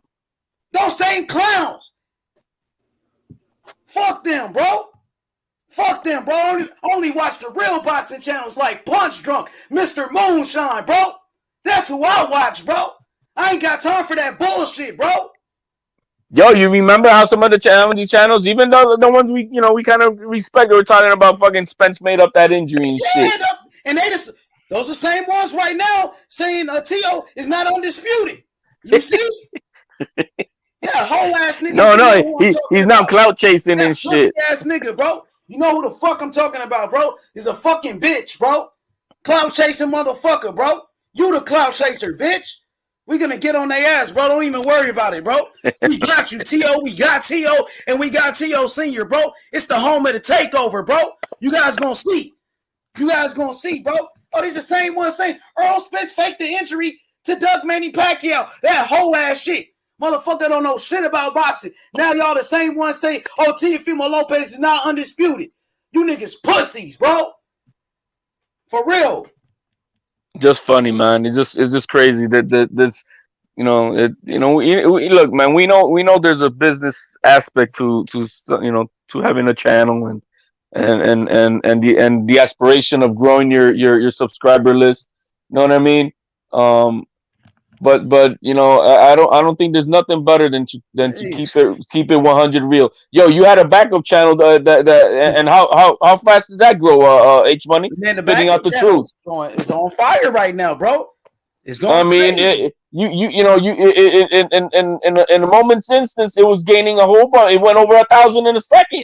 Those same clowns. Fuck them, bro. Fuck them, bro. Only watch the real boxing channels like Punch Drunk, Mr. Moonshine, bro. That's who I watch, bro. I ain't got time for that bullshit, bro. Yo, you remember how some of these channels, even though the ones we kind of respect, were talking about fucking Spence made up that injury and shit. And those are the same ones right now saying Tio is not undisputed. You see? Yeah, whole ass nigga. No, he's now clout chasing and shit. Ass nigga, bro. You know who the fuck I'm talking about, bro? Is a fucking bitch, bro. Clout chasing motherfucker, bro. You the clout chaser, bitch. We gonna get on their ass, bro. Don't even worry about it, bro. We got you, Tio. We got Tio, and we got Tio Senior, bro. It's the home of the takeover, bro. You guys gonna see. You guys gonna see, bro. Oh, these the same ones saying Earl Spence faked the injury to Doug Manny Pacquiao. That whole ass shit. Motherfucker don't know shit about boxing. Now y'all the same ones saying, oh, Teofimo Lopez is not undisputed. You niggas pussies, bro. For real. Just funny, man. It's just crazy that this, look, man. We know there's a business aspect to having a channel and the aspiration of growing your subscriber list. You know what I mean? but you know, I don't think there's nothing better than to keep it 100 real. Yo, you had a backup channel that and how fast did that grow? H Money Man, the spitting out backup the channel truth. is on fire right now, bro. It's I going mean, crazy. you know you in a moment's instance, it was gaining a whole bunch. It went over 1,000 in a second.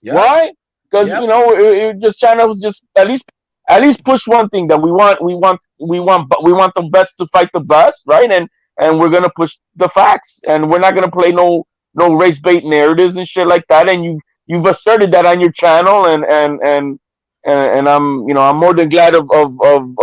Yep. Why? Because Yep. you know it just trying to just at least push one thing that we want the best to fight the best, right? And we're gonna push the facts, and we're not gonna play no race bait narratives and shit like that. And you've asserted that on your channel, and I'm, you know, I'm more than glad of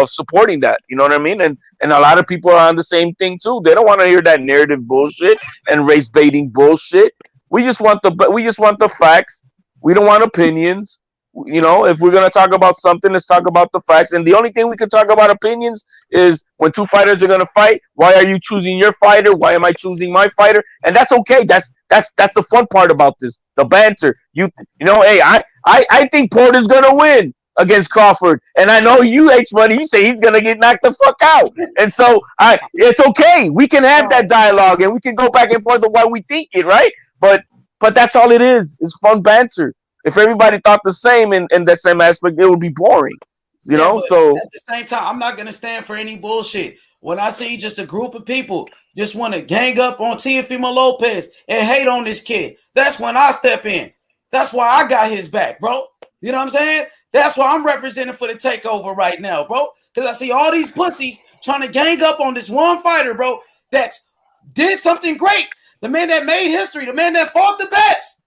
supporting that. You know what I mean? And a lot of people are on the same thing too. They don't want to hear that narrative bullshit and race baiting bullshit. We just want the facts. We don't want opinions. You know, if we're gonna talk about something, let's talk about the facts. And the only thing we can talk about opinions is when two fighters are gonna fight. Why are you choosing your fighter? Why am I choosing my fighter? And that's okay. That's the fun part about this. The banter. You know, hey, I think Porter's gonna win against Crawford, and I know you, H Money. You say he's gonna get knocked the fuck out, and so it's okay. We can have that dialogue, and we can go back and forth of why we think it, right? But that's all it is. It's fun banter. If everybody thought the same in that same aspect, it would be boring. You know, but so at the same time, I'm not gonna stand for any bullshit. When I see just a group of people just want to gang up on Teofimo Lopez and hate on this kid, that's when I step in. That's why I got his back, bro. You know what I'm saying? That's why I'm representing for the takeover right now, bro. Because I see all these pussies trying to gang up on this one fighter, bro, that did something great. The man that made history, the man that fought the best,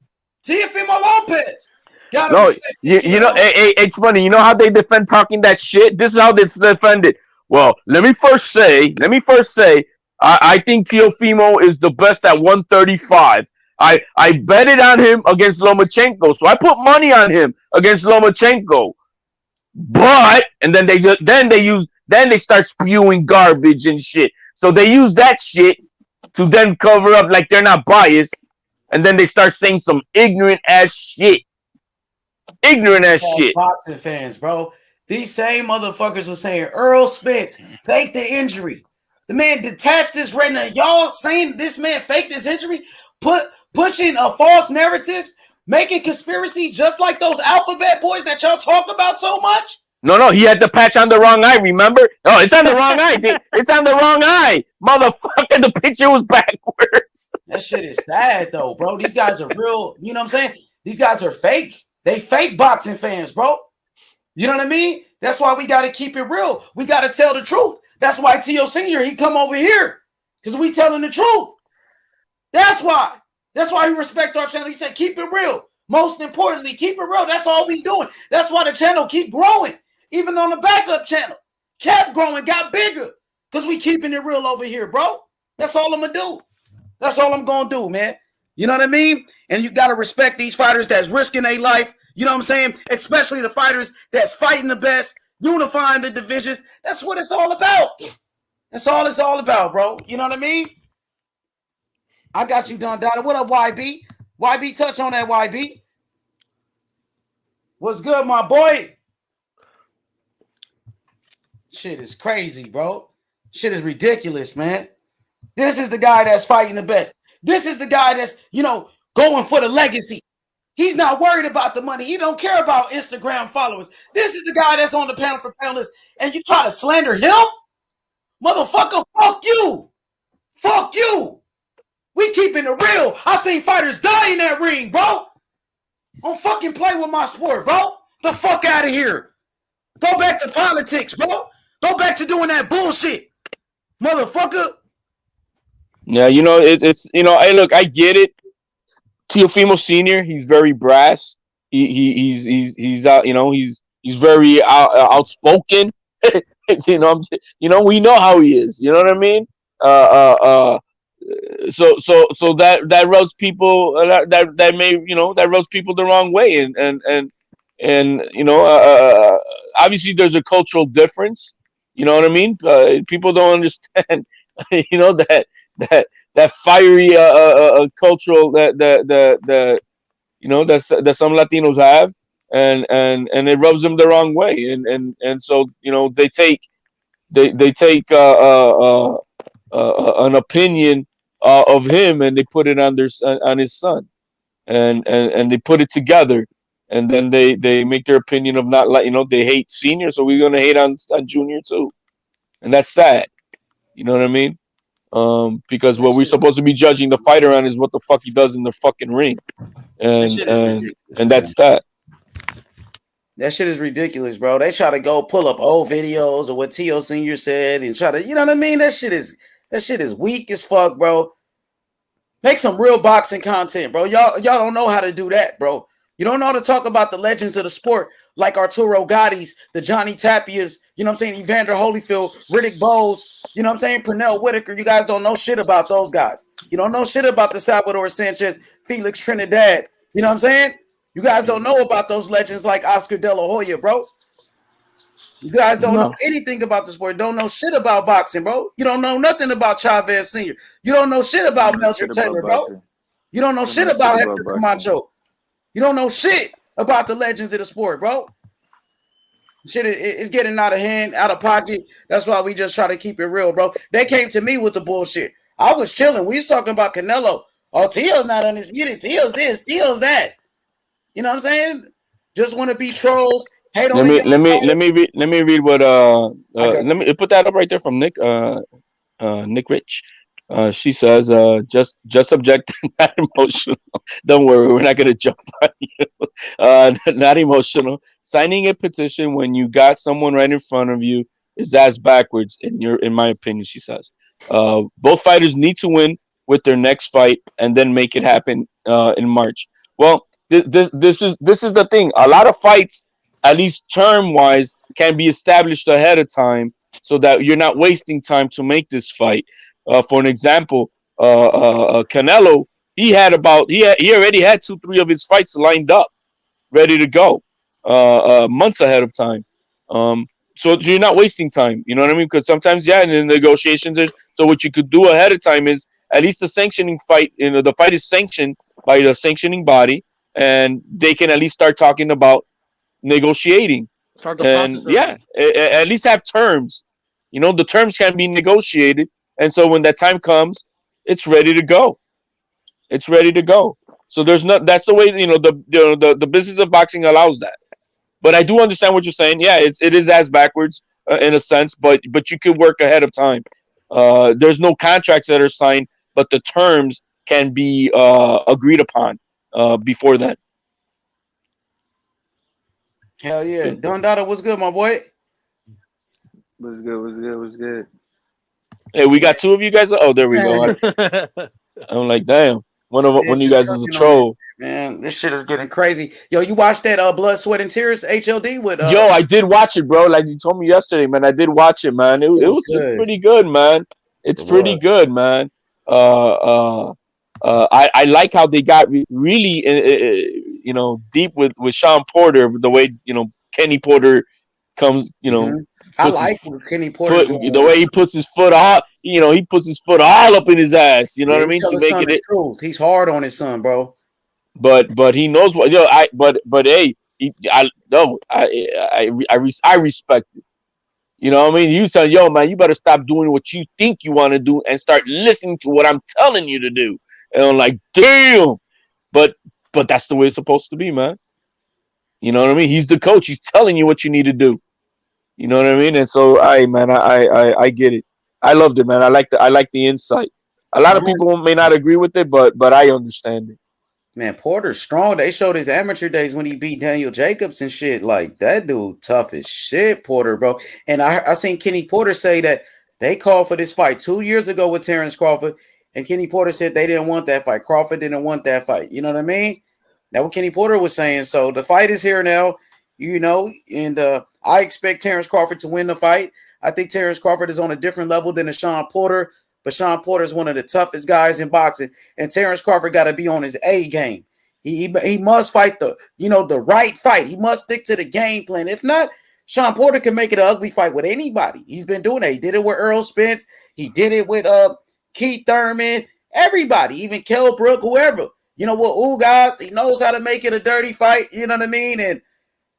Teofimo Lopez. no, you know, it's funny. You know how they defend talking that shit? This is how they defend it. Well, let me first say, I think Teofimo is the best at 135. I betted on him against Lomachenko, so I put money on him against Lomachenko. But and then they start spewing garbage and shit. So they use that shit to then cover up like they're not biased, and then they start saying some ignorant ass shit. Ignorant ass shit. Boxing fans, bro. These same motherfuckers were saying Earl Spence faked the injury. The man detached his retina. Y'all saying this man faked his injury? Pushing a false narratives, making conspiracies just like those alphabet boys that y'all talk about so much? No, he had the patch on the wrong eye, remember? No, it's on the wrong eye. It's on the wrong eye. Motherfucker, the picture was backwards. That shit is sad, though, bro. These guys are real. You know what I'm saying? These guys are fake. They fake boxing fans, bro. You know what I mean? That's why we got to keep it real. We got to tell the truth. That's why T.O. Sr., he come over here because we telling the truth. That's why. That's why he respect our channel. He said, keep it real. Most importantly, keep it real. That's all we doing. That's why the channel keep growing. Even on the backup channel. Kept growing, got bigger. Because we keeping it real over here, bro. That's all I'm going to do. That's all I'm going to do, man. You know what I mean? And you got to respect these fighters that's risking their life. You know what I'm saying? Especially the fighters that's fighting the best, unifying the divisions. That's what it's all about. That's all it's all about, bro. You know what I mean? I got you, Don Dada. What up, YB? YB, touch on that, YB. What's good, my boy? Shit is crazy, bro. Shit is ridiculous, man. This is the guy that's fighting the best. This is the guy that's, you know, going for the legacy. He's not worried about the money. He don't care about Instagram followers. This is the guy that's on the pound for pound list, and you try to slander him? Motherfucker, fuck you. Fuck you. We keeping it real. I seen fighters die in that ring, bro. Don't fucking play with my sport, bro. The fuck out of here. Go back to politics, bro. Go back to doing that bullshit. Motherfucker. Yeah, you know, it's, you know, hey, look, I get it. Teofimo Sr., he's very brass. He's out, you know, he's very outspoken. you know, we know how he is. You know what I mean? So that rubs people that may, you know, that rubs people the wrong way, and you know, obviously there's a cultural difference. You know what I mean? People don't understand, you know, that fiery cultural that you know that some Latinos have, and it rubs them the wrong way, and so, you know, they take an opinion of him, and they put it on on his son, and they put it together, and then they make their opinion of not like they hate senior, so we're gonna hate on junior too, and that's sad. You know what I mean? Because That what we're shit is supposed to be judging the fighter on is what the fuck he does in the fucking ring, that and shit is and ridiculous, and man. that's that. That shit is ridiculous, bro. They try to go pull up old videos of what T.O. Senior said and try to, you know what I mean? That shit is weak as fuck, bro. Make some real boxing content, bro. Y'all don't know how to do that, bro. You don't know how to talk about the legends of the sport like Arturo Gotti's, the Johnny Tapias, you know what I'm saying? Evander Holyfield, Riddick Bowes, you know what I'm saying? Pernell Whitaker. You guys don't know shit about those guys. You don't know shit about the Salvador Sanchez, Felix Trinidad. You know what I'm saying? You guys don't know about those legends like Oscar De La Hoya, bro. You guys don't know No. anything about the sport. Don't know shit about boxing, bro. You don't know nothing about Chavez Sr. You don't know shit about Melcher Shit about Taylor, bro. boxing. You don't know Don't shit know shit about about Hector boxing. Camacho. You don't know shit about the legends of the sport, bro. Shit is getting out of hand, out of pocket. That's why we just try to keep it real, bro. They came to me with the bullshit. I was chilling. We was talking about Canelo. Oh, Tio's not undisputed. Tio's this, Tio's that. You know what I'm saying? Just want to be trolls, hate on Let the me young let me let fighter. me read what I got let me put that up right there from Nick Rich. She says, just object, not emotional. Don't worry, we're not gonna jump on you. Not emotional. Signing a petition when you got someone right in front of you is ass backwards in my opinion. She says, both fighters need to win with their next fight and then make it happen in March. Well, this is the thing. A lot of fights, at least term wise, can be established ahead of time so that you're not wasting time to make this fight. For an example, Canelo, he already had 2-3 of his fights lined up, ready to go, months ahead of time. So you're not wasting time. You know what I mean? Because sometimes, yeah, in the negotiations, so what you could do ahead of time is at least the sanctioning fight. The fight is sanctioned by the sanctioning body, and they can at least start talking about negotiating. Start the And process yeah, early. at least have terms. The terms can be negotiated, and so when that time comes, it's ready to go. It's ready to go. So there's not. That's the way the business of boxing allows that. But I do understand what you're saying. Yeah, it is as backwards in a sense, but you could work ahead of time. There's no contracts that are signed, but the terms can be agreed upon before that. hell yeah. Don Dada, what's good, my boy? What's good? What's good? What's good? Hey, we got two of you guys. Oh, there we go. Man, I'm like, damn. One of you just guys is a cooking on this, troll. man. This shit is getting crazy. Yo, you watched that Blood, Sweat, and Tears HLD with Yo, I did watch it, bro. Like you told me yesterday, man. I did watch it, man. It, it it was was it's good. pretty good, man. It's It pretty was. good, man. Uh, uh, I like how they got really, deep with Shawn Porter. The way Kenny Porter comes, I puts his like what Kenny Porter's foot. doing The with way his he son. puts his foot all, he puts his foot all up in his ass. You know Yeah, what I he mean? tell To his make son it. the truth. He's hard on his son, bro. But he knows what. But hey, I no, I respect it. You know what I mean? You say, yo, man, you better stop doing what you think you want to do and start listening to what I'm telling you to do. And I'm like, damn. But that's the way it's supposed to be, man. You know what I mean? He's the coach. He's telling you what you need to do. You know what I mean? And so, man, I get it. I loved it, man. I like the insight. A lot of Man, people may not agree with it, but I understand it. man, Porter's strong. They showed his amateur days when he beat Daniel Jacobs and shit. Like that dude, tough as shit, Porter, bro. And I seen Kenny Porter say that they called for this fight 2 years ago with Terence Crawford, and Kenny Porter said they didn't want that fight. Crawford didn't want that fight. You know what I mean? That's what Kenny Porter was saying. So the fight is here now, and I expect Terence Crawford to win the fight. I think Terence Crawford is on a different level than a Shawn Porter, but Shawn Porter is one of the toughest guys in boxing, and Terence Crawford got to be on his A game. He must fight the right fight. He must stick to the game plan. If not, Shawn Porter can make it an ugly fight with anybody. He's been doing it. He did it with Earl Spence. He did it with Keith Thurman. Everybody, even Kell Brook, whoever. With Ugas, he knows how to make it a dirty fight. You know what I mean? And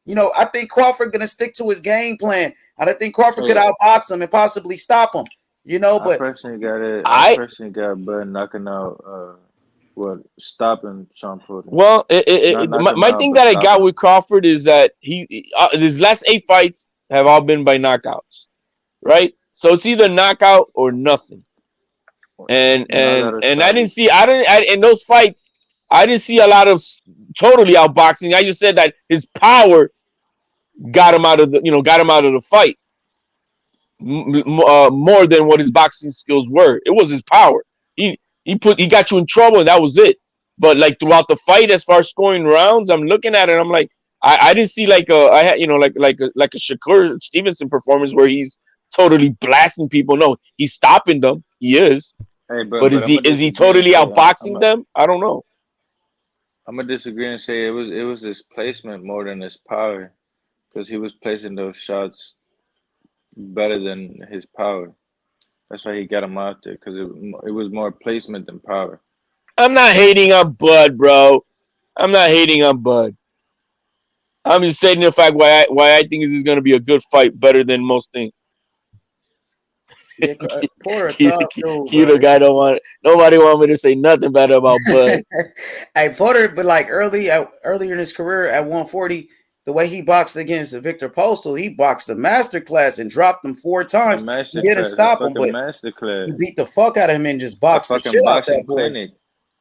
I think Crawford gonna stick to his game plan. I think Crawford could outbox him and possibly stop him. You know, I but personally got it. I I personally got Bud knocking out, stopping Shawn Porter. well, Not my, knocking him my out, thing but that I got stopping with him. Crawford is that his last 8 fights have all been by knockouts, right? So it's either knockout or nothing. And Knock and out or and I stop. didn't see in those fights I didn't see a lot of totally outboxing. I just said that his power got him out of the fight more than what his boxing skills were. It was his power. He got you in trouble and that was it. But like throughout the fight, as far as scoring rounds, I'm looking at it. I'm like, I didn't see like I had like a Shakur Stevenson performance where he's totally blasting people. No, he's stopping them. He is. Hey, But but is I'm he gonna is he disagree and totally say outboxing them? I don't know. I'm gonna disagree and say it was his placement more than his power, because he was placing those shots better than his power. That's why he got him out there, because it was more placement than power. I'm not hating on Bud, bro. I'm not hating on Bud. I'm just stating the fact why I think this is going to be a good fight, better than most things. yeah, Porter a You, tough dude, you bro. the guy don't want nobody want me to say nothing bad about Bud. Hey, Porter, but like earlier in his career at 140, the way he boxed against Victor Postal, he boxed a master class and dropped him 4 times. He didn't A stop him, fucking but master he class, beat the fuck out of him and just a boxed the fucking shit out that boxing boy. clinic.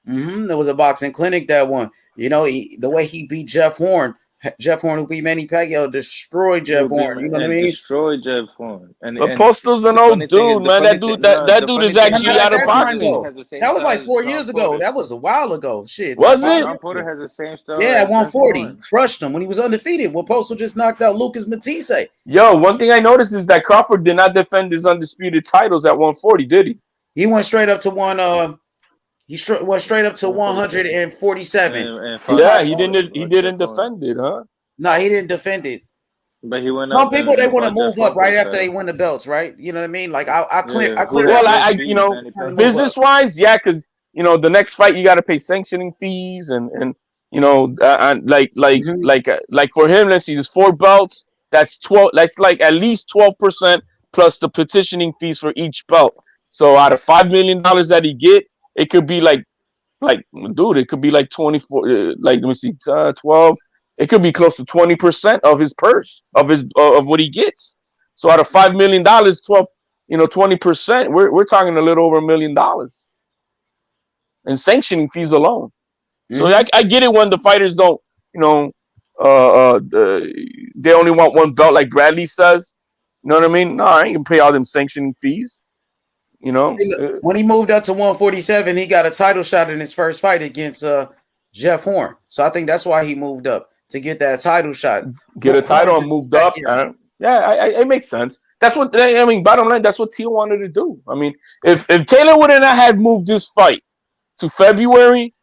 There was a boxing clinic that one. You know, the way he beat Jeff Horn, who beat Manny Pacquiao, destroyed Jeff Horn. You know what I And mean? destroyed Jeff Horn. But Postal's an old dude, man. That dude, that The dude funny is thing Not actually about at out of that Shawn time is he boxing. though. has the same That was style like as 4 years Shawn ago. Porter. That was a while ago. Shit, like Was five it? Shawn years Porter ago. has the same style Yeah, as at Jeff 140, Horn. crushed him when he was undefeated. When Postal just knocked out Lucas Matisse. Yo, one thing I noticed is that Crawford did not defend his undisputed titles at 140, did he? He went straight up to one. Went straight up to 147 147. and His fought Yeah, high. Jeff he Horn didn't. He or Jeff didn't Horn. defend it, huh? No, he didn't defend it. But he went Some up people they and want to fought Jeff move up Horn for right the after they title. win the belts, right? You know what I mean? Like I Yeah, clear who that Well, had way. just beat Manny Trying to move Pacquiao. up. business wise, yeah, because the next fight you got to pay sanctioning fees and and Mhm. like for him, let's see, there's 4 belts. That's 12. That's like at least 12% plus the petitioning fees for each belt. So out of $5 million that he get, it could be like dude, it could be like 24. Like let me see, 12. It could be close to 20% of his purse of what he gets. So out of $5 million, 12, 20%, we're talking a little over $1 million in sanctioning fees alone. So Mm-hmm. I get it when the fighters don't, you know, they only want one belt, like Bradley says. You know what I mean? No, I ain't gonna pay all them sanctioning fees. You know, When he moved up to 147, he got a title shot in his first fight against Jeff Horn. So I think that's why he moved up to get that title shot. get a Horn title and just moved back up. here. Yeah, it makes sense. That's what I mean. Bottom line, that's what Teal wanted to do. I mean, if Taylor would not have moved this fight to February,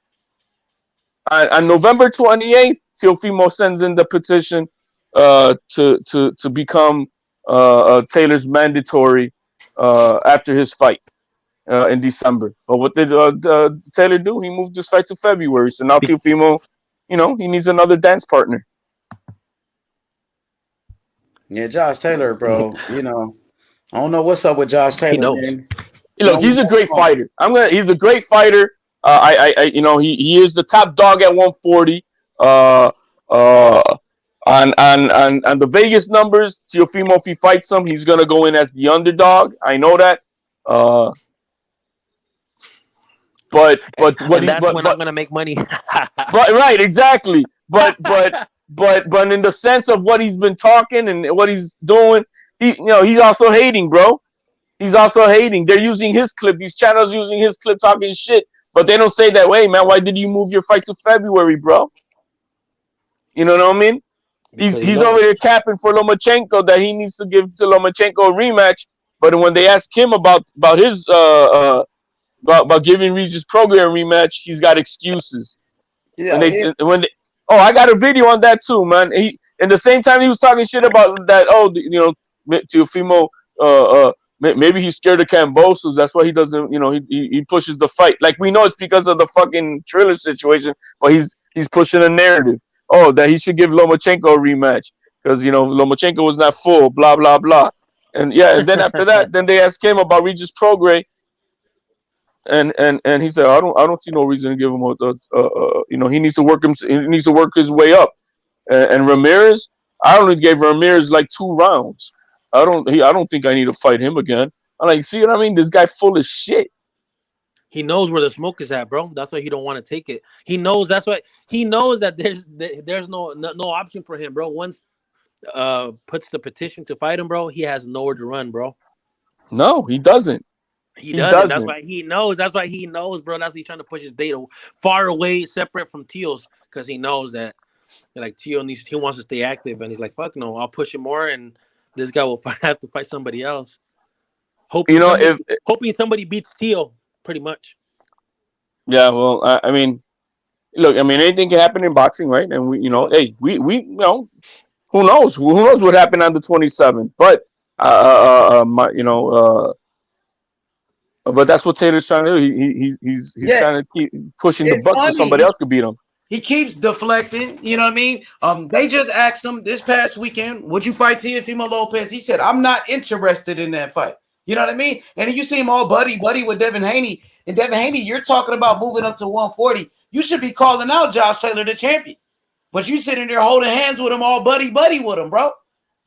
on November 28th, Teofimo sends in the petition to become Taylor's mandatory after his fight in December. But what did Taylor do? He moved this fight to February. So now Teofimo, he needs another dance partner. Yeah, Josh Taylor, bro. I don't know what's up with Josh Taylor, He knows. man. Look, he's a great fighter. He's a great fighter. He is the top dog at 140. On the Vegas numbers, Teofimo, if he fights him, he's gonna go in as the underdog. I know that. But what And that's when I'm gonna make money. right, exactly. But in the sense of what he's been talking and what he's doing, he's also hating, bro. He's also hating. They're using his clip. These channels using his clip talking shit, but they don't say that way, man. Why did you move your fight to February, bro? You know what I mean? He's over there capping for Lomachenko that he needs to give to Lomachenko a rematch. But when they ask him about his about giving Regis Prograis a rematch, he's got excuses. Yeah. I got a video on that too, man. He in the same time he was talking shit about that. Teofimo. Maybe he's scared of Cambosos. That's why he doesn't. He pushes the fight. Like we know it's because of the fucking Triller situation, but he's pushing a narrative. Oh, that he should give Lomachenko a rematch because Lomachenko was not full. Blah blah blah. And then after that, then they asked him about Regis Prograis, and he said, I don't see no reason to give him he needs to work his way up. And Ramirez, I only gave Ramirez like 2 rounds. I don't think I need to fight him again. I'm like, see what I mean? This guy full of shit. He knows where the smoke is at, bro. That's why he don't want to take it. He knows that's why he knows that there's no option for him, bro. Once puts the petition to fight him, bro, he has nowhere to run, bro. No, he doesn't. He doesn't. That's why he knows. That's why he knows, bro. That's why he's trying to push his data far away, separate from Teal's, because he knows that like Teal he wants to stay active, and he's like, fuck no, I'll push him more, and this guy will have to fight somebody else. Hoping somebody beats Teal, pretty much. Yeah, well, I mean, look, I mean, anything can happen in boxing, right? And we who knows? Who knows what happened on the 27th? But but that's what Taylor's trying to do. He's trying to keep pushing the buck so somebody else could beat him. He keeps deflecting. You know what I mean? They just asked him this past weekend, would you fight Teofimo Lopez? He said, I'm not interested in that fight. You know what I mean? And then you see him all buddy with Devin Haney. And Devin Haney, you're talking about moving up to 140. You should be calling out Josh Taylor, the champion. But you sitting there holding hands with him, all buddy with him, bro.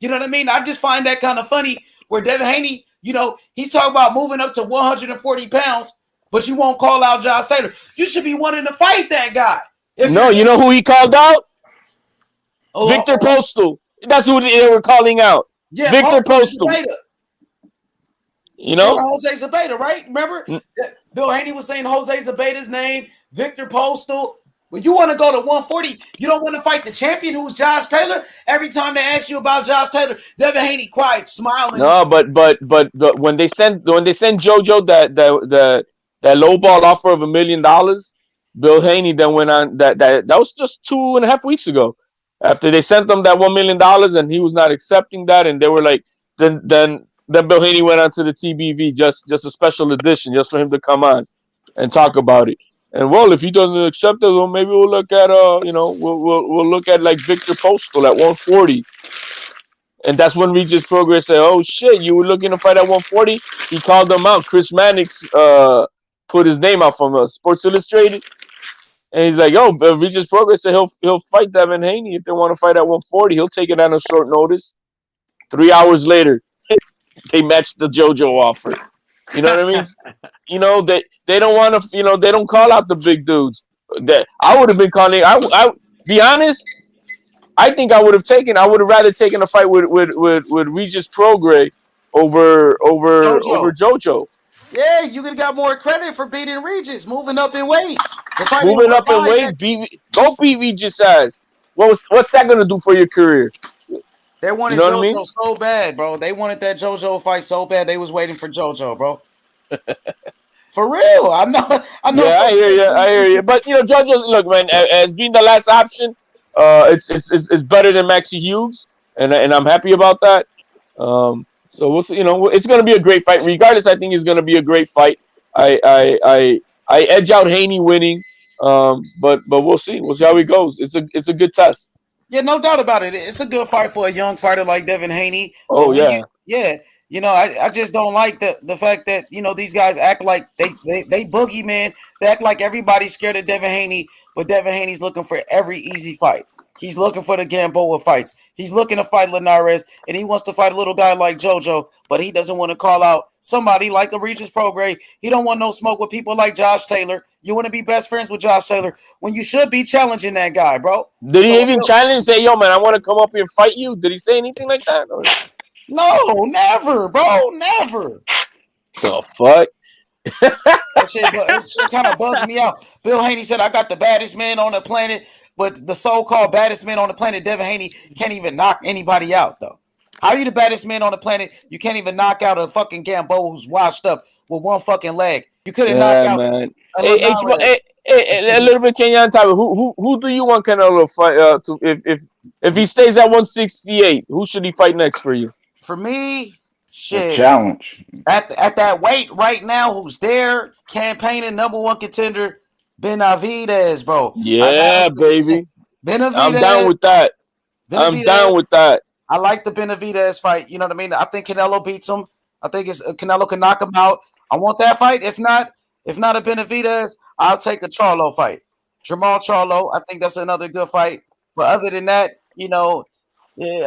You know what I mean? I just find that kind of funny where Devin Haney, he's talking about moving up to 140 pounds, but you won't call out Josh Taylor. You should be wanting to fight that guy. No, you know who he called out? Victor Postal. That's who they were calling out. Yeah, Victor Postal. Jose Zepeda, right? Remember? Bill Haney was saying Jose Zebeda's name, Victor Postal. When you want to go to 140, you don't want to fight the champion who's Josh Taylor. Every time they ask you about Josh Taylor, Devin Haney quiet, smiling. No, but when they sent JoJo that low ball offer of $1 million, Bill Haney then went on that was just 2.5 weeks ago. After they sent them that $1 million and he was not accepting that, and they were like, then Bill Haney went on to the TBV, just a special edition, just for him to come on and talk about it. And well, if he doesn't accept it, well, maybe we'll look at we'll look at like Victor Postal at 140. And that's when Regis Prograis said, "Oh shit, you were looking to fight at 140." He called them out. Chris Mannix put his name out from Sports Illustrated, and he's like, "Yo, Regis Prograis said he'll fight Devin Haney if they want to fight at 140. He'll take it on a short notice." 3 hours later, they matched the JoJo offer. You know what I mean? They don't want to. They don't call out the big dudes. That I would have been calling. I be honest. I think I would have rather taken a fight with Regis Prograis over JoJo. Yeah, you could have got more credit for beating Regis, moving up in weight. Go beat Regis' ass. What's that gonna do for your career? They wanted JoJo so bad, bro. They wanted that JoJo fight so bad. They was waiting for JoJo, bro. For real, I know. Yeah, I hear you. But JoJo, look, man, as being the last option, it's better than Maxie Hughes, and I'm happy about that. So we'll see. It's going to be a great fight. Regardless, I think it's going to be a great fight. I edge out Haney winning, but we'll see. We'll see how it goes. It's a good test. Yeah, no doubt about it. It's a good fight for a young fighter like Devin Haney. Oh yeah. I just don't like the fact that these guys act like they boogeyman. They act like everybody's scared of Devin Haney, but Devin Haney's looking for every easy fight. He's looking for the Gamboa fights. He's looking to fight Linares, and he wants to fight a little guy like JoJo, but he doesn't want to call out somebody like a Regis Prograis. He don't want no smoke with people like Josh Taylor. You want to be best friends with Josh Taylor when you should be challenging that guy, bro. Did he even challenge? Say, yo, man, I want to come up here and fight you. Did he say anything like that? No, never, bro, never. The fuck? That shit kind of bugs me out. Bill Haney said, I got the baddest man on the planet, but the so-called baddest man on the planet, Devin Haney, can't even knock anybody out, though. How are you the baddest man on the planet? You can't even knock out a fucking Gamboa who's washed up with one fucking leg. You couldn't knock out. Man. A little bit change on topic. Who do you want Canelo fight? If he stays at 168, who should he fight next for you? For me, shit. A challenge at that weight right now. Who's there? Campaigning #1 contender, Benavidez, bro. Yeah, baby. Benavidez. I'm down with that. I'm down with that. I like the Benavidez fight. You know what I mean? I think Canelo beats him. I think Canelo can knock him out. I want that fight. If not a Benavidez, I'll take a Charlo fight. Jamal Charlo. I think that's another good fight. But other than that, yeah,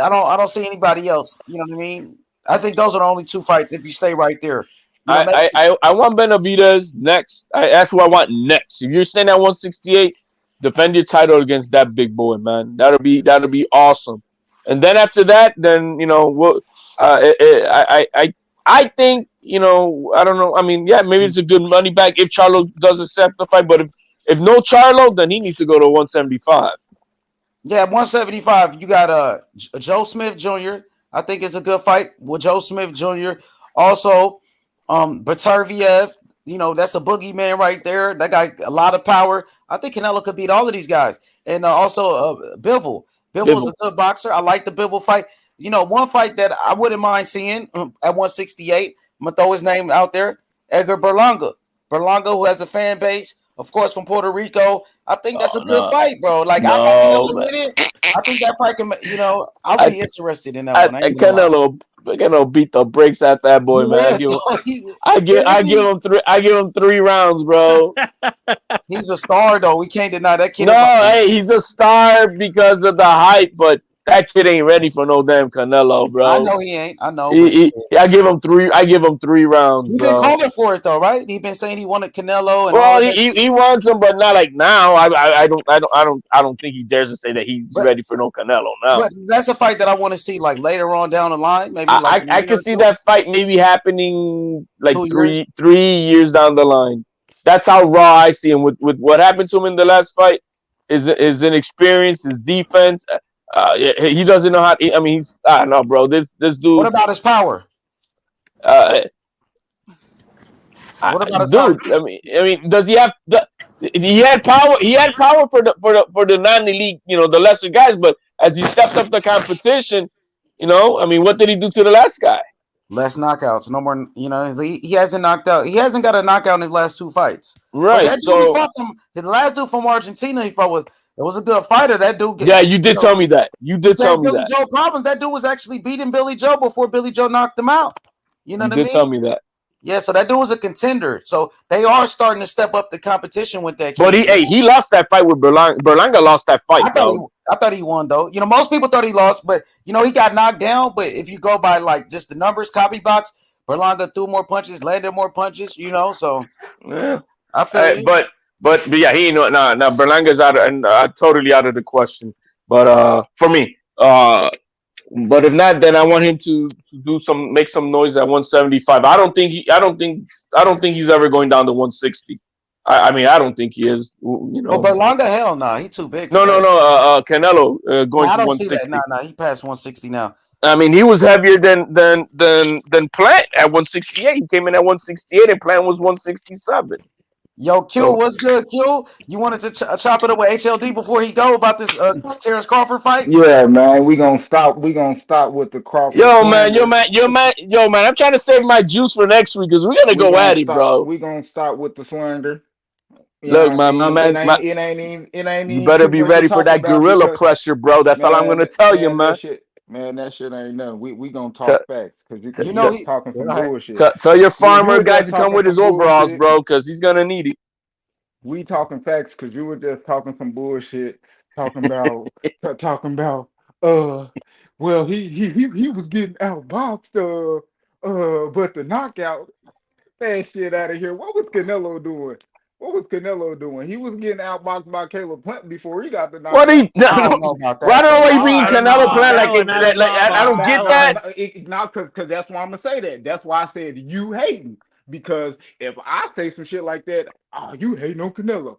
I don't see anybody else. You know what I mean? I think those are the only two fights if you stay right there. I want Benavidez next. That's who I want next. If you're staying at 168, defend your title against that big boy, man. That'll be awesome. And then after that, then I think I don't know. I mean, yeah, maybe it's a good money back if Charlo does accept the fight. But if no Charlo, then he needs to go to 175. Yeah, 175. You got Joe Smith Jr. I think it's a good fight with Joe Smith Jr. Also, Batarviev. That's a boogeyman right there. That guy, a lot of power. I think Canelo could beat all of these guys. And also Bivol. Bivol is a good boxer. I like the Bivol fight. One fight that I wouldn't mind seeing at 168. I'm gonna throw his name out there. Edgar Berlanga. Berlanga, who has a fan base, of course, from Puerto Rico. I think that's a good fight, bro. Like I got Canelo winning. I think that fight can. I'll be interested in that one. Canelo beat the brakes at that boy, man. I give him 3 rounds, bro. He's a star, though. We can't deny that kid. No, hey, he's a star because of the hype, but that kid ain't ready for no damn Canelo, bro. I know he ain't. I know. I give him 3 rounds. He's been calling for it though, right? He's been saying he wanted Canelo. And he wants him, but not like now. I don't think he dares to say that he's ready for no Canelo now. But that's a fight that I want to see like later on down the line. Maybe I can see that fight maybe happening like 3 years down the line. That's how raw I see him. With what happened to him in the last fight, his inexperience, his defense. He doesn't know how. I mean, I don't know, bro. This dude. What about his power? What about his power? I mean, does he have he had power? He had power for the non-elite, the lesser guys. But as he stepped up the competition, I mean, what did he do to the last guy? Less knockouts, no more. He hasn't knocked out. He hasn't got a knockout in his last 2 fights. Right. So the last dude from Argentina he fought with. It was a good fighter. That dude. Yeah, you did tell me that. You did tell me Billy that. Joe problems. That dude was actually beating Billy Joe before Billy Joe knocked him out. You know what I mean? You did tell me that. Yeah, so that dude was a contender. So they are starting to step up the competition with that kid. But he lost that fight with Berlanga. Berlanga lost that fight. I thought he won though. Most people thought he lost, but he got knocked down. But if you go by like just the numbers, copy box, Berlanga threw more punches, landed more punches. So yeah, I feel you. But yeah, he ain't no Berlanga's totally out of the question. But for me, but if not, then I want him to make some noise at 175. I don't think he's ever going down to 160. I mean, I don't think he is. Berlanga, hell no, he's too big. No. Canelo going to 160. No, he passed 160 now. I mean, he was heavier than Plant at 168. He came in at 168, and Plant was 167. Yo, Q, what's good, Q? You wanted to chop it up with HLD before he go about this Terence Crawford fight? Yeah, man, we gonna stop with the Crawford. Yo, man, I'm trying to save my juice for next week because we're gonna go at it, bro. We gonna stop with the slander. Look, man, it ain't even. You better be ready for that gorilla pressure, bro. That's all I'm gonna tell you, man. That shit ain't nothing. We gonna talk facts because you just talking some bullshit. Tell your farmer guy to come with his overalls, bro, because he's gonna need it. We talking facts because you were just talking some bullshit, talking about well he was getting outboxed but the knockout, that shit out of here. What was Canelo doing? He was getting outboxed by Caleb Plant before he got the knockout. I don't know why you bringing Canelo Plant I don't get that. Not because that's why I'm gonna say that. That's why I said you hating. Because if I say some shit like that, you hate on Canelo.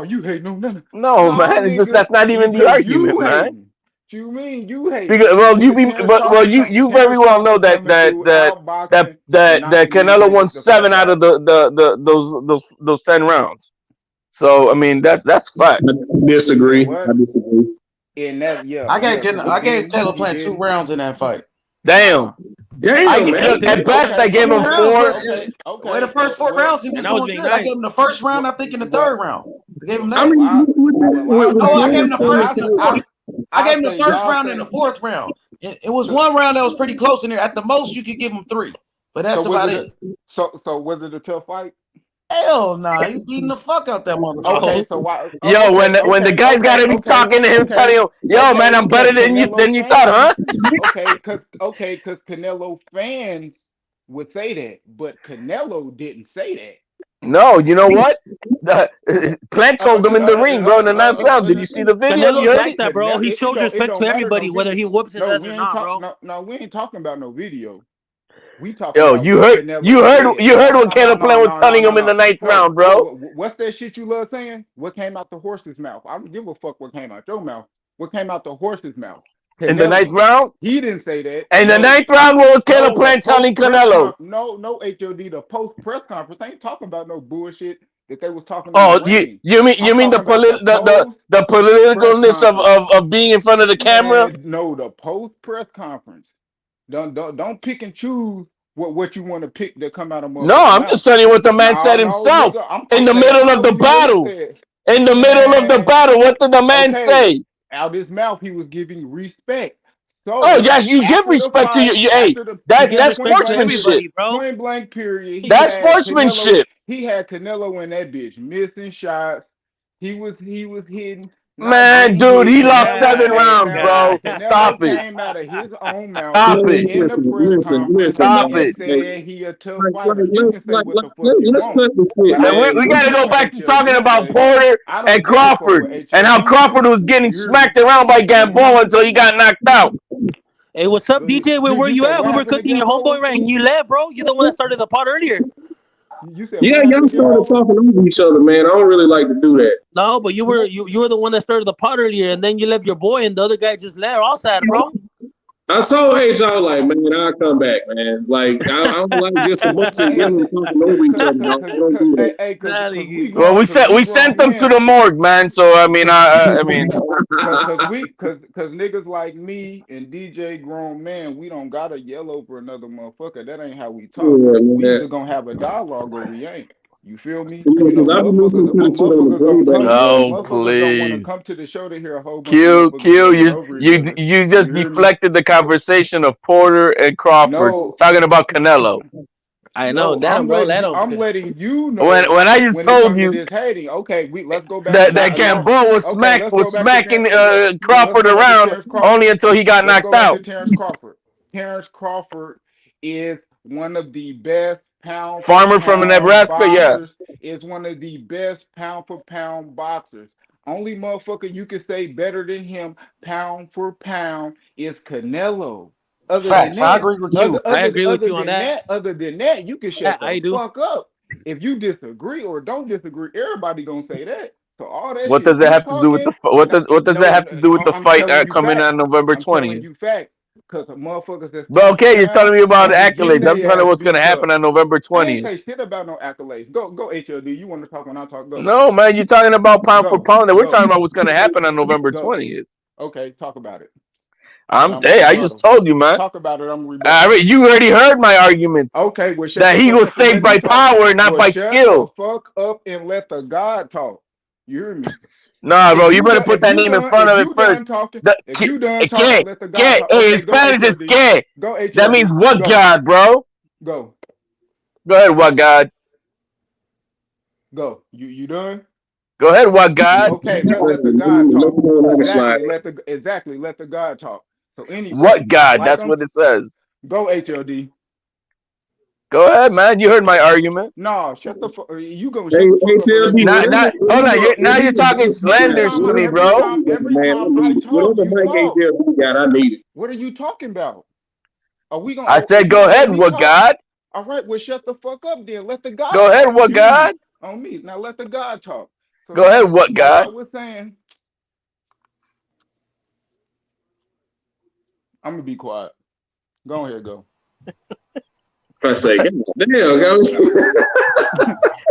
You hate on nothing. No, man, it's just that's not even the argument, man. You mean you hate? Because, you very well know that Canelo won 7 out of those 10 rounds. So I mean that's fact. I disagree. In that, yeah, I gave Caleb Plant 2 rounds in that fight. Damn, man. At best, I gave him 4. Okay. The first 4 rounds, he was doing good. I gave him the first round. I think in the 3rd round, I gave him that. I gave him the first round and the 4th round. It was one round that was pretty close in there. At the most, you could give him 3, but that's about it. So was it a tough fight? Hell nah, he beating the fuck out that motherfucker. Okay, so why? Yo, when the guy's gotta be talking to him, telling him, "Yo, man, I'm better than you thought, huh?" Because Canelo fans would say that, but Canelo didn't say that. No, you know what? Plant told him in the ring, bro, in the 9th round. Did you see the video? Canelo's like that, bro. He shows respect to everybody, whether he whoops his ass or not, bro. No, we ain't talking about no video. We talking. Yo, about you heard what Caleb Plant was telling him in the 9th round, bro. What's that shit you love saying? What came out the horse's mouth? I don't give a fuck what came out your mouth. What came out the horse's mouth? Canelo, in the 9th round? He didn't say that. In the 9th round, what was Caleb Plant telling Canelo? No, HOD, the post press conference ain't talking about no bullshit that they was talking Oh, about. you mean the politicalness of being in front of the camera? Man, no, the post press conference. Don't pick and choose what you want to pick that come out of. No, I'm just telling you what the man said himself in the middle of the battle. In the middle of the battle, what did the man say? Out his mouth, he was giving respect. So, oh yes, you give respect to you. Hey, that's sportsmanship, bro. Point blank period. That's sportsmanship. He had Canelo in that bitch missing shots. He was hitting. Man, dude, he lost 7 rounds, bro. Stop it. Came out of his own mouth. Stop it. In the press conference. Stop it. Said he a tough fighter. You can say what the fuck you want. We got to go back to talking about Porter and Crawford and how Crawford was getting smacked around by Gamboa until he got knocked out. Hey, what's up, DJ? Where were you at? We were cooking your homeboy right, and you left, bro. You're the one that started the pot earlier. Yeah, y'all started talking over each other, man. I don't really like to do that. No, but you were the one that started the pot earlier, and then you left your boy, and the other guy just left. All sad, bro. I told H.R. like, man, I'll come back, man. Like, I don't like just a bunch of women talking over each other. I don't do that. Well, we sent them to the morgue, man. So I mean, because niggas like me and DJ grown man, we don't gotta yell over another motherfucker. That ain't how we talk. Yeah, we either gonna have a dialogue or we ain't. You feel me? Motherfuckers no, please. Don't want to come to the show to hear a whole bunch you just deflected the conversation of Porter and Crawford talking about Canelo. I know that, I'm letting you know. When I just told you this hating, okay, let's go back. That Gamboa was smacking Crawford around only until he got knocked out. Terence Crawford is one of the best farmer from Nebraska, boxers, is one of the best pound for pound boxers. Only motherfucker you can say better than him pound for pound is Canelo. Facts, I agree with you. I agree with you on that. Other than that, you can shut the fuck up. If you disagree or don't disagree, everybody gonna say that. So all that. What does that have to do with the what does that have to do with the fight coming on November 20th? You facts. Because motherfuckers that's but okay, you're telling me about accolades. I'm telling you what's going to happen on November 20th. I ain't say shit about no accolades. Go HLD. You want to talk when I talk? Go. No, man, you're talking about pound for pound. We're talking about what's going to happen on November 20th. Okay, talk about it. I just told you, man. Talk about it. You already heard my arguments. Okay, well, that he was saved by power, not by skill. Shut the fuck up and let the God talk. You hear me? Nah, bro, you better put that name in front of it first. If you done talking, let the God talk. Hey, in Spanish it's que. Go, that means what God, bro? Go. Go ahead, what God? Go. You done? Go ahead, what God? Okay, let the God talk. Exactly, let the God talk. So anyway, what God? That's what it says. Go HLD. Go ahead, man. You heard my argument. No, shut the fuck. You gonna hold on. Now you're talking slanders to me, bro. What are you talking about? Are we gonna? I said, go ahead, what God? All right, well, shut the fuck up, then. Let the God. Go ahead, what God? On me. Now let the God talk. So go ahead, what God? I was saying. I'm gonna be quiet. Go ahead, go. I say, damn,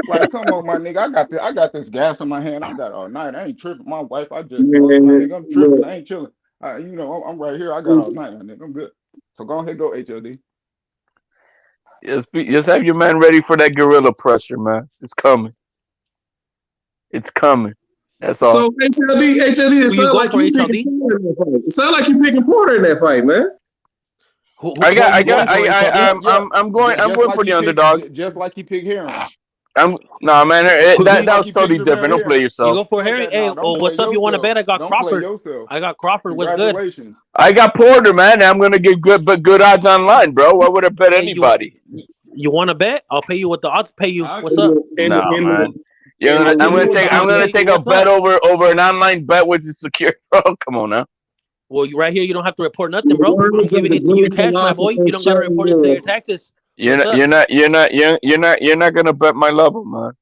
like, come on, my nigga. I got this gas in my hand. I got all night. I ain't tripping. My wife, I'm tripping. I ain't chilling. I'm right here. I got all night, my nigga. I'm good. So go ahead, go HLD. Just have your man ready for that gorilla pressure, man. It's coming. It's coming. That's all. So HLD, it sounds like you picking Porter in that fight. It sounds like you picking Porter in that fight, man. I'm going for the underdog. Just like he picked Heron. Nah, man. That was totally different. Don't play You yourself. go for Harry. Hey, what's up? You want to bet? I got Crawford. I got Crawford. What's good? I got Porter, man. I'm gonna get good odds online, bro. Why would I bet anybody? You want to bet? I'll pay you what the odds pay you. What's up? Nah, man. I'm gonna take a bet over an online bet, which is secure. Bro, come on now. Well, you right here. You don't have to report nothing, bro. I'm giving it to you cash, my boy. You don't gotta report it to your taxes. You're not gonna bet my level, man.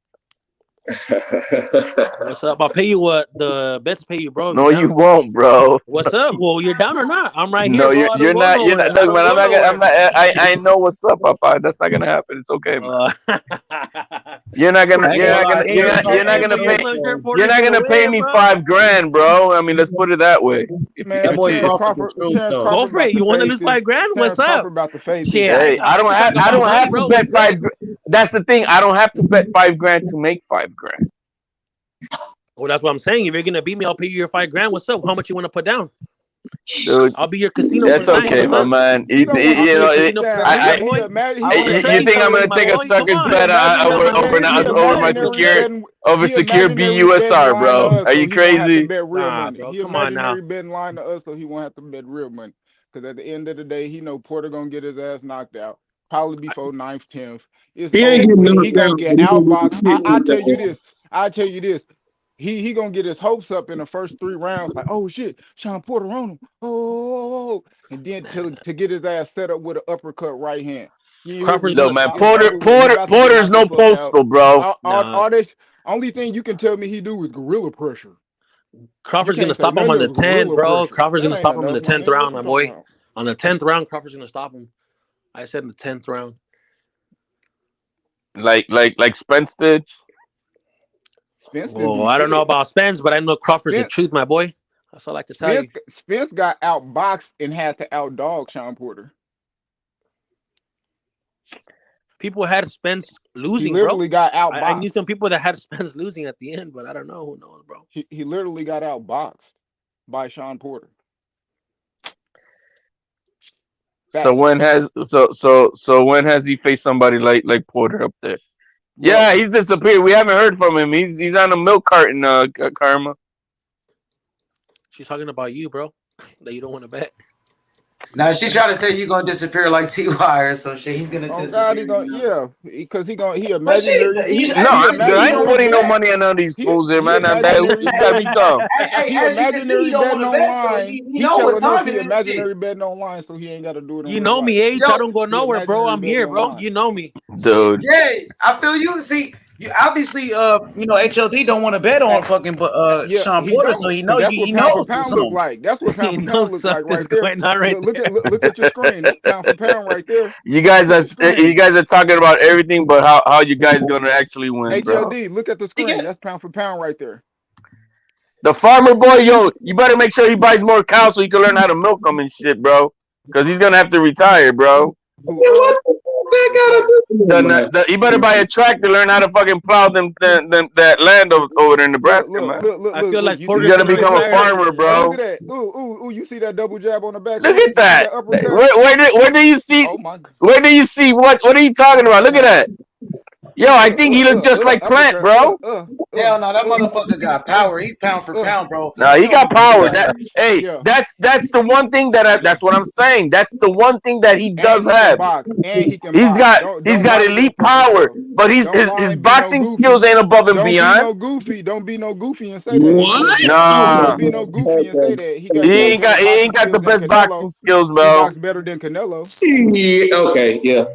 What's up? I'll pay you what the bets pay you, bro. No, you won't, bro. What's up? Well, you're down or not? I'm right here. No, bro. you're not. Look, man, I'm not. I know what's up, Papa. That's not gonna happen. It's okay, man. You're not gonna pay me $5,000, bro. I mean, let's put it that way. That boy Crawford, go for it. You want to lose $5,000? What's up? Hey, I don't have to bet $5,000. That's the thing. I don't have to bet $5,000 to make $5,000. Well, that's what I'm saying. If you're gonna beat me, I'll pay you your $5,000. What's up? How much you want to put down? Dude, I'll be your casino. That's for okay, my man. You think I'm gonna take a sucker's bet over my secure BUSR, bro? Are you crazy? Nah, bro. Come on now. Betting line to us, so he won't have to bet real money. Because at the end of the day, he know Porter gonna get his ass knocked out probably before 9th, 10th. He gonna get outboxed. I tell you this. He gonna get his hopes up in the first 3 rounds, like, oh shit, Shawn Porter on him. Oh, and then to get his ass set up with an uppercut right hand. No, man, Porter's no postal, bro. All this only thing you can tell me he do is gorilla pressure. Crawford's gonna stop him on the 10th, bro. Crawford's gonna stop him in the 10th round, my boy. On the 10th round, Crawford's gonna stop him. I said in the 10th round. Like Spence did. Well, I don't know about Spence, but I know Crawford's the truth, my boy. That's all I can tell you. Spence got outboxed and had to outdog Shawn Porter. People had Spence losing, he literally bro. got outboxed. I knew some people that had Spence losing at the end, but I don't know. Who knows, bro? He literally got outboxed by Shawn Porter. So when has he faced somebody like Porter up there? Yeah, he's disappeared. We haven't heard from him. He's on a milk carton, Karma. She's talking about you, bro. That you don't want to bet. Now she's trying to say you're gonna disappear like T.Y. or some shit. He's gonna disappear. God, because he imaginary. I ain't putting no money on none of these fools here, man. He imaginary betting online. You know what time it is? Imaginary betting online, so he ain't got to do it. You know me, H. I don't go nowhere, bro. I'm here, bro. You know me, dude. Yeah, I feel you. See. You obviously, HLD don't want to bet on fucking, Shawn Porter, so he knows. He knows look like. That's what pound for pound looks like right there. Look at your screen. That's pound for pound right there. You guys are talking about everything, but how you guys gonna actually win, HLD, bro? look at the screen. That's pound for pound right there. The farmer boy, you better make sure he buys more cows so he can learn how to milk them and shit, bro. Because he's gonna have to retire, bro. You better buy a tractor, learn how to fucking plow that land over there in Nebraska, man. I feel like he's gonna become a farmer, bro. Look at that. Ooh, you see that double jab on the back? Look at that. Where do you see? Where do you see? What are you talking about? Look at that. Yo, I think he looks just like Plant, bro. Hell no, that motherfucker got power. He's pound for pound, bro. No, he got power. That's the one thing that's what I'm saying. That's the one thing that he does have. He's got elite power, but his boxing skills ain't above and beyond. Don't be no goofy and say that. What? Nah. Don't be no goofy and say that. He ain't got the best boxing skills, bro. He box better than Canelo. Okay, yeah.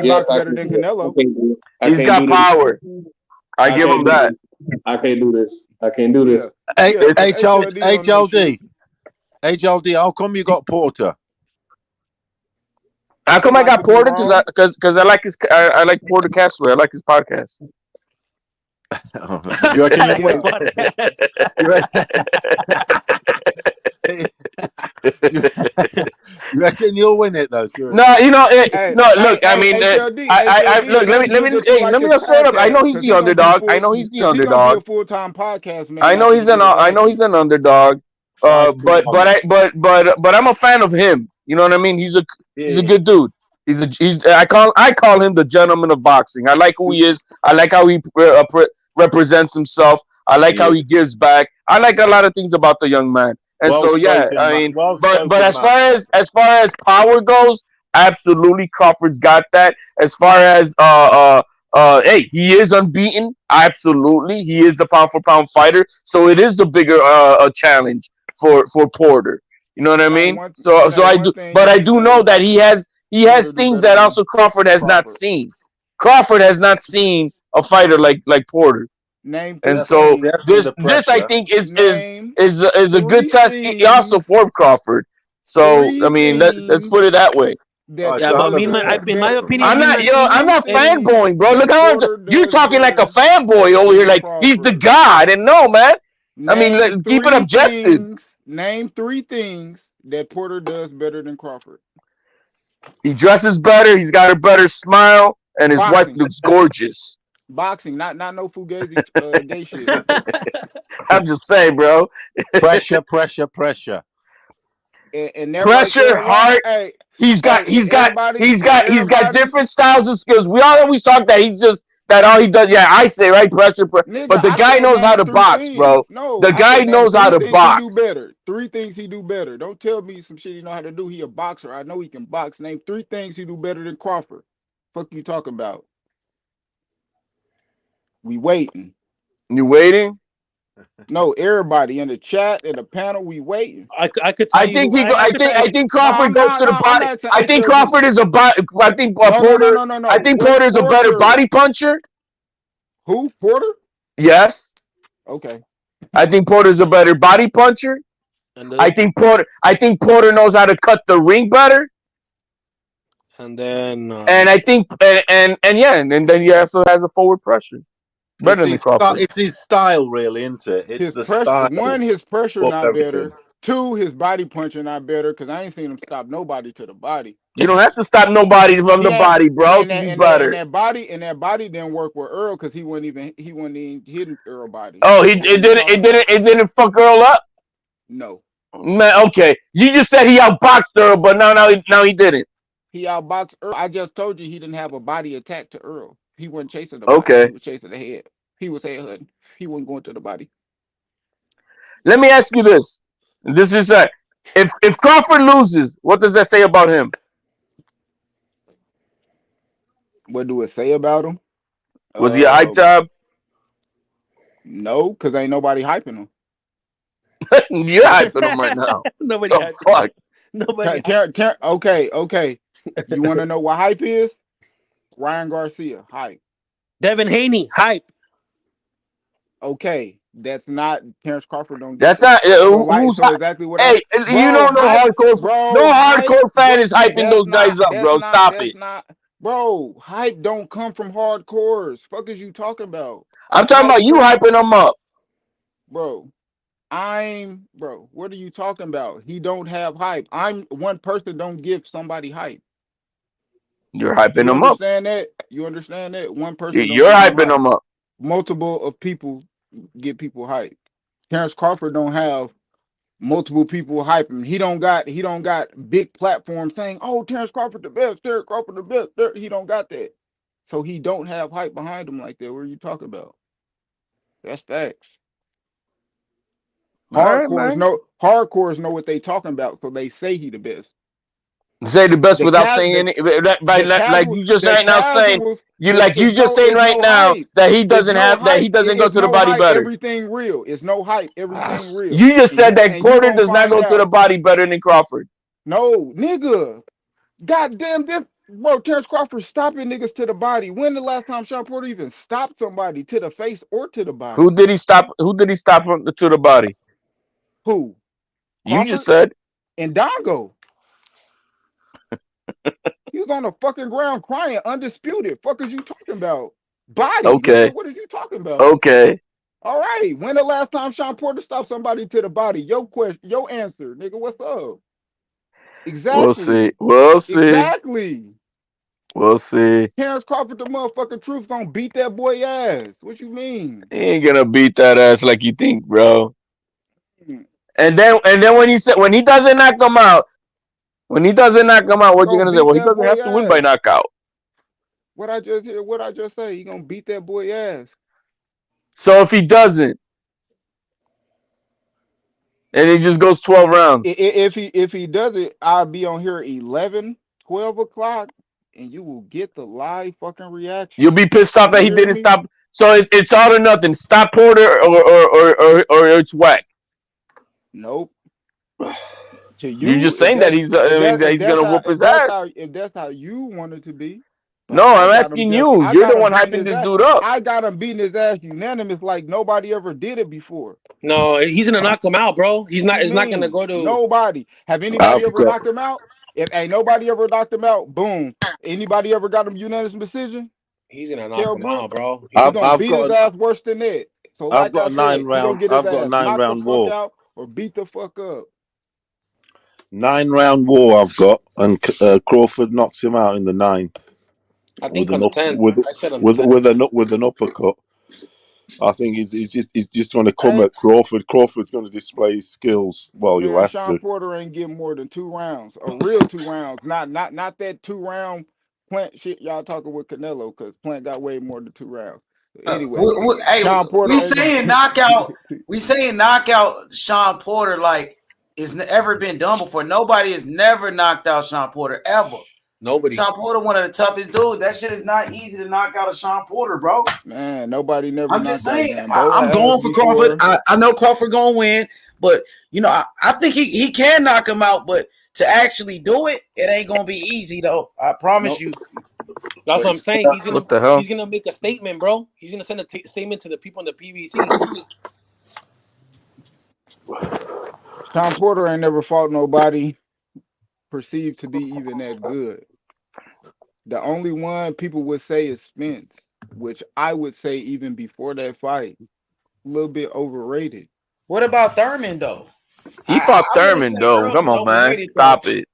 He box better than Canelo. He's got power. I give him that. I can't do this. HLD, how come you got Porter? How come I got Porter? Because I like I like Porter Castro. I like his podcast. You reckon you'll win it though? Sure. No, look. I mean, look. Let me say it. I know he's the underdog. Full-time podcast, man. I know he's an underdog. But I'm a fan of him. You know what I mean? He's a good dude. He's I call him the gentleman of boxing. I like who he is. I like how he represents himself. I like how he gives back. I like a lot of things about the young man. And Well so yeah, spoken, I man. mean, Well but spoken, man. as far as power goes, absolutely Crawford's got that. As far as hey, he is unbeaten. Absolutely, he is the pound for pound fighter. So it is the bigger challenge for Porter. You know what I mean? So I do, but I do know that he has things that also Crawford has not seen. Crawford has not seen a fighter like Porter, Name and three so things. this I think Name is a good three test also things. for Crawford. So I Three mean let's things put it that way. that Yeah, but Porter does in my better. opinion, I'm me and not my I'm Three not things fanboying, bro. Look that how Porter you're does talking like a better fanboy over here, than like he's the Crawford. god. And no, man. I mean, Name let's keep it three objective. things. Name three things that Porter does better than Crawford. He dresses better. He's got a better smile, and his wife Boxing. looks gorgeous. Boxing, not no fugazi gay shit. I'm just saying, bro. Pressure. And that right Pressure, there alone, heart. hey, He's got everybody, he's got different styles and skills. We always talk that he's just that all he does. Yeah, I say right, pressure. nigga, But the I guy said knows how name to three box, things. bro. No, The I guy said name knows how three to things he do box. better. Three things he do better. Don't tell me some shit he know how to do. He a boxer. I know he can box. Name three things he do better than Crawford. Fuck you talking about? We waiting. You waiting? No, everybody in the chat, in the panel, we waiting. I could tell you. I think No, Crawford goes to the I'm body. asking I think HLD. Crawford is a body. I think Porter. No. I think What's Porter's a better Porter? body puncher. Who? Porter? Yes. Okay. I think Porter's a better body puncher. And I think Porter knows how to cut the ring better. And then And I think and then he also has a forward pressure better than Crawford. It's his style, really, isn't it? It's His the pressure, style his pressure of not everything. better. Two, his body punching not better because I ain't seen him stop nobody to the body. You don't have to stop nobody from the body, bro, to be better. That body didn't work with Earl because he wasn't even hitting Earl body. Oh, it didn't fuck Earl up. No. Man, okay. You just said he outboxed Earl, but now he didn't. He outboxed Earl. I just told you he didn't have a body attack to Earl. He wasn't chasing the body. Okay. He was chasing the head. He was head hunting. He wasn't going to the body. Let me ask you this. This is if Crawford loses, what does that say about him? What do it say about him? Was he a hype job? No, because ain't nobody hyping him. You're hyping him right now. Nobody the fuck? Nobody. Okay. You want to know what hype is? Ryan Garcia, hype. Devin Haney, hype. Okay, that's not Terence Crawford. Don't. That's not who's exactly what. Hey, you don't know hardcore. No hardcore fan is hyping those guys up, bro. Stop it. Bro, hype don't come from hardcores. Fuck is you talking about? I'm talking about you hyping them up, bro. What are you talking about? He don't have hype. I'm one person. Don't give somebody hype. You're hyping them up. You understand that? One person. You're hyping them up. Multiple of people get people hype. Terence Crawford don't have multiple people hyping. He don't got big platforms saying, "Oh, Terence Crawford the best. Terence Crawford the best." He don't got that. So he don't have hype behind him like that. What are you talking about? That's facts. Hardcores know what they talking about, so they say he the best. Say the best without saying it. Like you just right now saying you just saying right now that he doesn't go to the body better. Everything real. It's no hype. Everything real. You just said that Porter does not go to the body better than Crawford. No, nigga. Goddamn this. Bro, Terence Crawford stopping niggas to the body. When the last time Shawn Porter even stopped somebody to the face or to the body? Who did he stop from to the body? Who? Crawford? You just said. And Dongo. He was on the fucking ground crying, undisputed. Fuck is you talking about? Body. Okay. Nigga, what is you talking about? Okay. All right. When the last time Shawn Porter stopped somebody to the body? Your question, your answer, nigga. What's up? Exactly. We'll see. Exactly. We'll see. Terence Crawford, the motherfucking truth, gonna beat that boy ass. What you mean? He ain't gonna beat that ass like you think, bro. And then when he doesn't knock him out, When he doesn't knock him out, what you Gonna gonna say? beat Well, he that doesn't boy have to win by ass. knockout. What I just hear, what I just say, he gonna beat that boy ass. So if he doesn't, and he just goes 12 rounds, If he does it, I'll be on here 11, 12 o'clock, and you will get the live fucking reaction. you'll be pissed off You that he hear didn't me? stop. So it's all or nothing. Stop Porter or it's whack. Nope. To You're you, just saying that he's that he's gonna whoop his ass. if that's how you want it to be, but No, I'm asking you. I You're got the him one beating hyping his this ass. dude up. I got him beating his ass unanimous like nobody ever did it before. No, he's gonna knock him out, bro. He's What not. you It's not gonna mean? go to. Nobody. Have anybody I've ever got knocked him out? If ain't nobody ever knocked him out, boom. Anybody ever got him unanimous decision? He's gonna knock Kell him out, Brook? bro. He I've gonna I've beat his got ass worse than that. So I've like got I a said, he gonna get his I've got a ass knocked the nine-round fuck war. out or beat the fuck up. 9-round war I've got, and Crawford knocks him out in the 9th I with think on an the up 10th. with I said on the 10th. with an uppercut. I think he's just going to come Hey, at Crawford. Crawford's going to display his skills. Well, you'll man, have Shawn to. Porter ain't getting more than 2 rounds. A real 2 rounds. Not that 2 round Plant shit y'all talking with Canelo, because Plant got way more than 2 rounds. Anyway, Hey, Shawn Porter we ain't saying gonna knockout. We saying knockout Shawn Porter like it's ever been done before. Nobody has never knocked out Shawn Porter ever. Nobody. Shawn Porter, one of the toughest dudes. That shit is not easy to knock out a Shawn Porter, bro. Man, nobody never I'm just knocked out saying. Gamboa I'm ass going for Crawford. before. I know Crawford gonna win, but I think he can knock him out. But to actually do it, it ain't gonna be easy though. I promise you. That's what I'm saying. What the hell? He's gonna make a statement, bro. He's gonna send a statement to the people in the PBC. Shawn Porter ain't never fought nobody perceived to be even that good. The only one people would say is Spence, which I would say even before that fight, a little bit overrated. What about Thurman though? He fought I wouldn't Thurman say though. Earl Come is on, man, overrated though. stop it.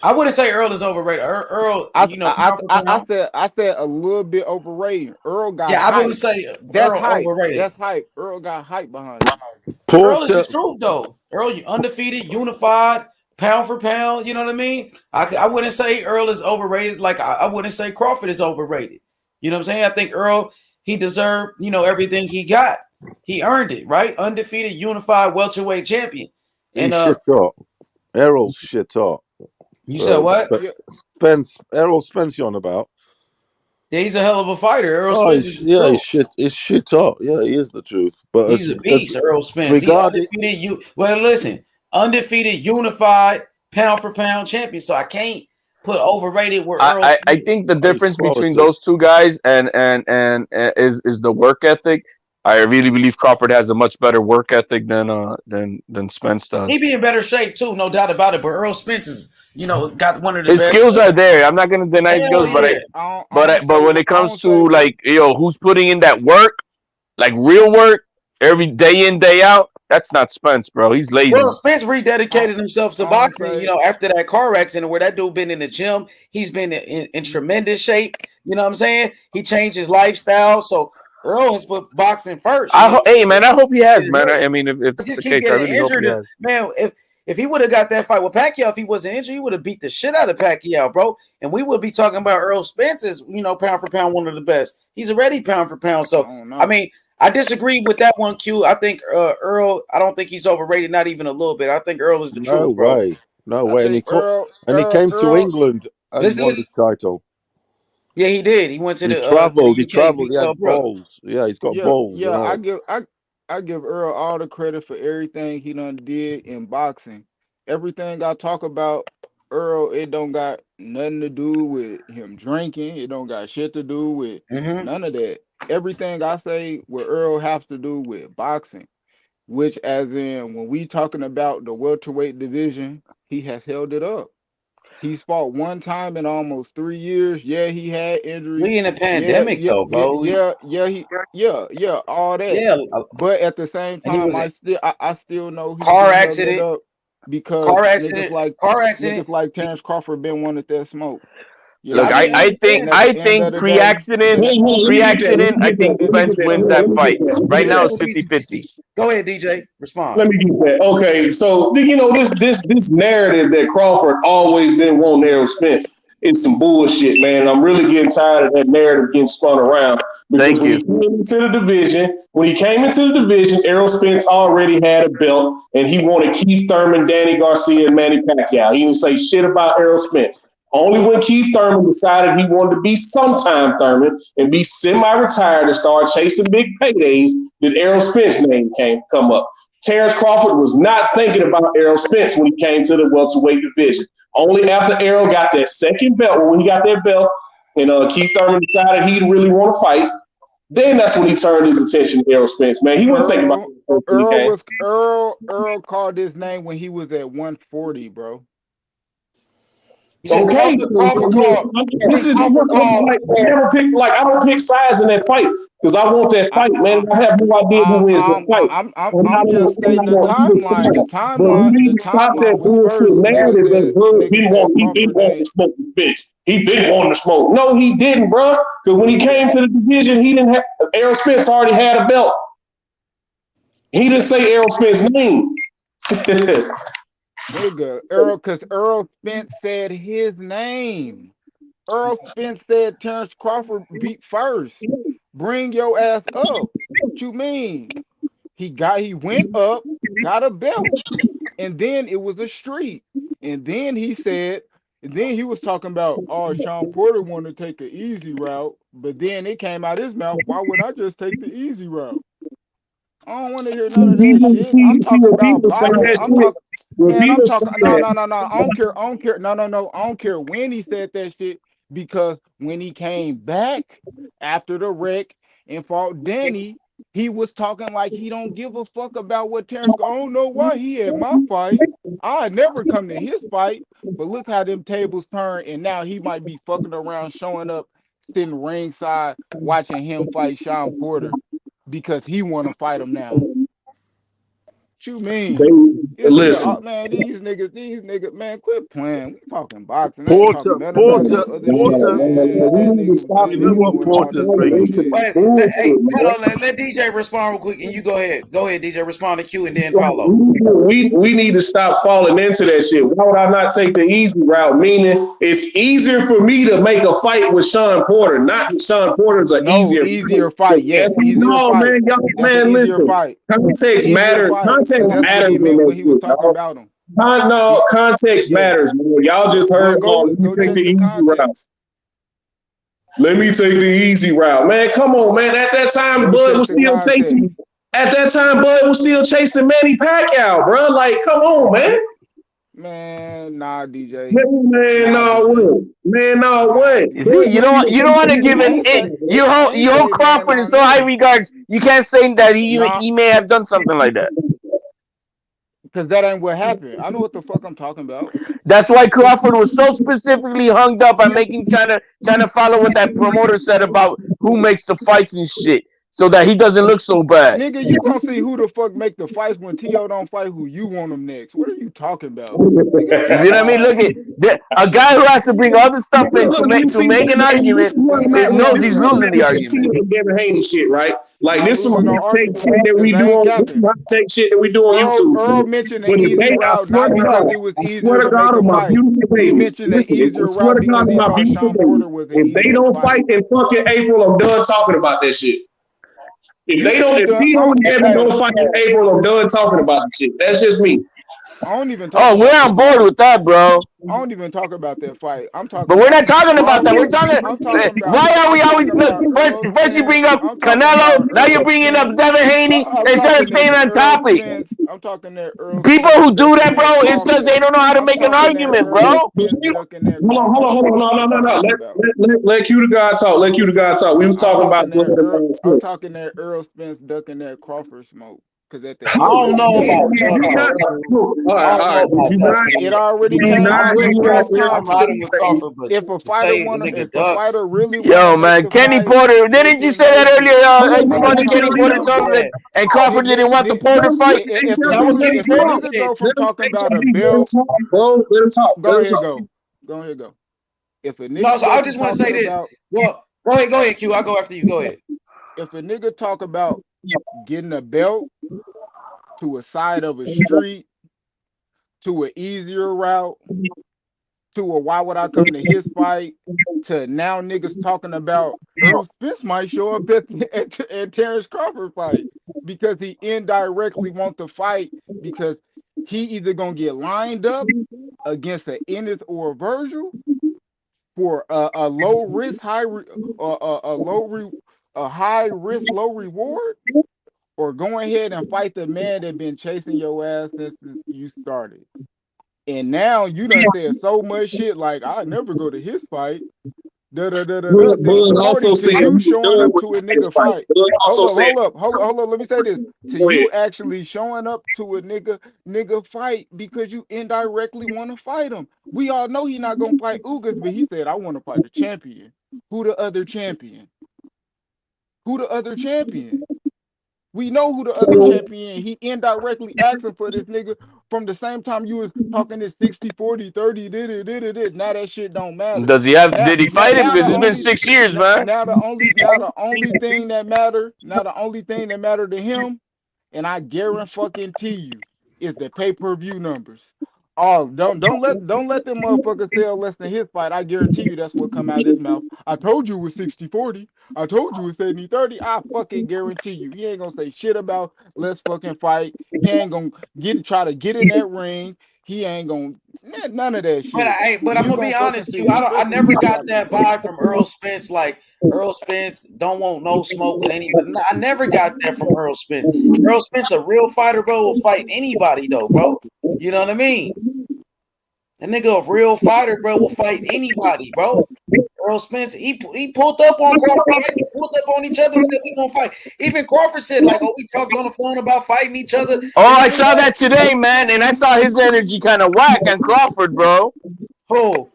I wouldn't say Earl is overrated. Earl, pound for pound. I said a little bit overrated. Earl got Yeah, I wouldn't hype. say That's Earl hype. overrated. That's hype. Earl got hype behind him. Earl is the truth though. Earl, you undefeated, unified, pound for pound. You know what I mean? I wouldn't say Earl is overrated. Like I wouldn't say Crawford is overrated. You know what I'm saying? I think Earl, he deserved, everything he got. He earned it, right? Undefeated, unified welterweight champion. He's And shit up. Errol's shit up. you said what? Errol Spence you on about? Yeah, he's a hell of a fighter. Earl Oh, Spence is the truth. he's shit up. Yeah, he is the truth. But He's a beast, Earl Spence. He regarding undefeated. Well, listen, undefeated, unified, pound for pound champion. So I can't put overrated where Earl. I think the difference between those two guys and is the work ethic. I really believe Crawford has a much better work ethic than Spence does. He be in better shape too, no doubt about it. But Earl Spence is, got one of the His best. skills are there. I'm not going to deny his skills, but when it comes to like who's putting in that work, like real work, every day in day out, that's not Spence, bro. He's lazy. Well, Spence rededicated himself to boxing. After that car accident where that dude been in the gym, he's been in tremendous shape. You know what I'm saying? He changed his lifestyle. So Earl has put boxing first. Hey, man, I hope he has, man. I mean, if that's just the keep case, I getting really hope he injured. has. Man, if he would have got that fight with Pacquiao, if he wasn't injured, he would have beat the shit out of Pacquiao, bro. And we would be talking about Earl Spence as, pound for pound, one of the best. He's already pound for pound. So, I mean, I disagree with that one, Q. I think Earl, I don't think he's overrated, not even a little bit. I think Earl is the truth, bro. No way. And he came to England and won the title. Yeah, he did. He went to He the traveled. UK, He traveled. He had brother. balls. Yeah, he's got balls. Yeah, and all. I give Earl all the credit for everything he done did in boxing. Everything I talk about Earl, it don't got nothing to do with him drinking. It don't got shit to do with none of that. Everything I say with Earl has to do with boxing, which as in when we talking about the welterweight division, he has held it up. He's fought one time in almost 3 years. Yeah, he had injuries. We in a pandemic though, bro. All that. Yeah, but at the same and he time, was I still know he's car been holding accident. it up because Car accident. niggas like Terence Crawford been wanted that smoke. Look, I think pre-accident, I think Spence wins that fight. Right now it's 50-50. Go ahead, DJ. Respond. Let me get that. Okay, so you know this narrative that Crawford always been wanting Errol Spence is some bullshit, man. I'm really getting tired of that narrative getting spun around because when he came into the division, Errol Spence already had a belt and he wanted Keith Thurman, Danny Garcia, and Manny Pacquiao. He didn't say shit about Errol Spence. Only when Keith Thurman decided he wanted to be sometime Thurman and be semi-retired and start chasing big paydays did Errol Spence's name come up. Terence Crawford was not thinking about Errol Spence when he came to the welterweight division. Only after Errol got that second belt, when he got that belt, and Keith Thurman decided he didn't really want to fight, then that's when he turned his attention to Errol Spence. Man, he wasn't thinking about Earl called his name when he was at 140, bro. Okay, this is I don't pick sides in that fight because I want that fight, man. I have no idea who wins the fight. I'm just stating the timeline. The timeline. Stop that bullshit narrative that he been wanting to smoke the Spence. He been wanting to smoke. No, he didn't, bro. Because when he came to the division, he didn't have Errol Spence already had a belt. He didn't say Errol Spence's name. Nigga, because Errol Spence said his name. Errol Spence said Terence Crawford beat first. Bring your ass up. What you mean? He went up, got a belt, and then it was a streak. And then he was talking about, Shawn Porter wanted to take the easy route, but then it came out his mouth, why would I just take the easy route? I don't want to hear none of that shit. I'm talking about boxing. I don't care. No. I don't care when he said that shit, because when he came back after the wreck and fought Danny, he was talking like he don't give a fuck about what Terence. I don't know why he had my fight. I never come to his fight, but look how them tables turn, and now he might be fucking around, showing up, sitting ringside, watching him fight Shawn Porter because he want to fight him now. What you mean? Listen, man, these niggas, man, quit playing. We talking boxing. Porter. You know what Porter's bringing? Wait, let DJ respond real quick, and you go ahead. Go ahead, DJ. Respond to Q, and then Paulo. We need to stop falling into that shit. Why would I not take the easy route? Meaning, it's easier for me to make a fight with Shawn Porter. Not that Shawn Porter's easier fight. Yes, easier fight. Man, listen. Context matters. Context matters when he was talking about him. No, context matters, man. Y'all just heard. Let me take the easy route. Let me take the easy route, man. Come on, man. At that time, Bud was still chasing. Manny Pacquiao, bro. Like, come on, man. Man, nah, DJ. Man, no, what? See, you don't want to give it. You hold Crawford in so high regards. You can't say that he may have done something like that. Because that ain't what happened. I know what the fuck I'm talking about. That's why Crawford was so specifically hung up on trying to follow what that promoter said about who makes the fights and shit, so that he doesn't look so bad. Nigga, you gonna see who the fuck make the fights when T.O. don't fight who you want him next. What are you talking about? You know what I mean? Look at a guy who has to bring other stuff in to make an argument knows he's losing the argument. Devin Haney shit, right? Like, this is some hot take shit that we do on YouTube. Earl mentioned the easy route not because it was easier to make a fight. He mentioned the easier route because he thought Shawn Porter was an If they don't fight in fucking April, I'm done talking about that shit. If T.O. and Devin don't fight in April, I'm done talking about the shit. That's just me. I don't even talk we're on board with that, bro. I don't even talk about that fight. I'm talking. But we're not talking about that. We're talking. Why are we always first you bring up Canelo, now you're bringing up Devin Haney instead of staying on topic? I'm talking there. People who do that, bro, it's because they don't know how to make an argument, bro. Hold on. No. Let Q to God talk. We was talking about. I'm talking that Earl Spence ducking that Crawford smoke. At the I don't know about it already came out. If a fighter really man, Kenny Porter, didn't you say that earlier? Kenny Porter told me that, and Crawford didn't want the Porter fight. If niggas go from talking about a belt, go ahead. If a nigga, I just want to say this. Well, go ahead, Q. I'll go after you. Go ahead. If a nigga talk about getting a belt to a side of a street, to an easier route, to a why would I come to his fight, to now niggas talking about Earl Spence might show up at Terence Crawford fight because he indirectly want to fight because he either gonna get lined up against an Ennis or a Virgil for a low risk a high risk low reward, or go ahead and fight the man that been chasing your ass since you started. And now you done said so much shit like I never go to his fight. Since Bud also Cody, to said you we showing done up with to the a Spence nigga fight. fight. Bud also said, Hold up. Let me say this. To go ahead. you actually showing up to a nigga fight because you indirectly want to fight him. We all know he not gonna fight Ugas, but he said I want to fight the champion. Who the other champion? Who the other champion? We know who the other So champion. He indirectly asking for this nigga from the same time you was talking this 60, 40, 30, did. Now that shit don't matter. Does he have? Now, Did he now, fight him? now Because the it's been only 6 years, man. now the only thing that matter to him, and I guarantee you, is the pay-per-view numbers. Oh, don't let them motherfuckers sell less than his fight. I guarantee you that's what come out of his mouth. I told you it was 60-40. I told you it was 70-30. I fucking guarantee you. He ain't gonna say shit about let's fucking fight. He ain't gonna try to get in that ring. He ain't gonna none of that shit. But I'm You gonna gonna be fucking honest with see, you. I especially never when I got got that beat. vibe from Earl Spence. Like Earl Spence don't want no smoke with anybody. No, I never got that from Earl Spence. Earl Spence, a real fighter, bro, will fight anybody though, bro. You know what I mean? A nigga, a real fighter, bro, will fight anybody, bro. Earl Spence, he pulled up on Crawford, right? They pulled up on each other and said we gonna fight. Even Crawford said like, "Oh, we talked on the phone about fighting each other." Oh, I saw that today, man, and I saw his energy kind of whack on Crawford, bro. Who?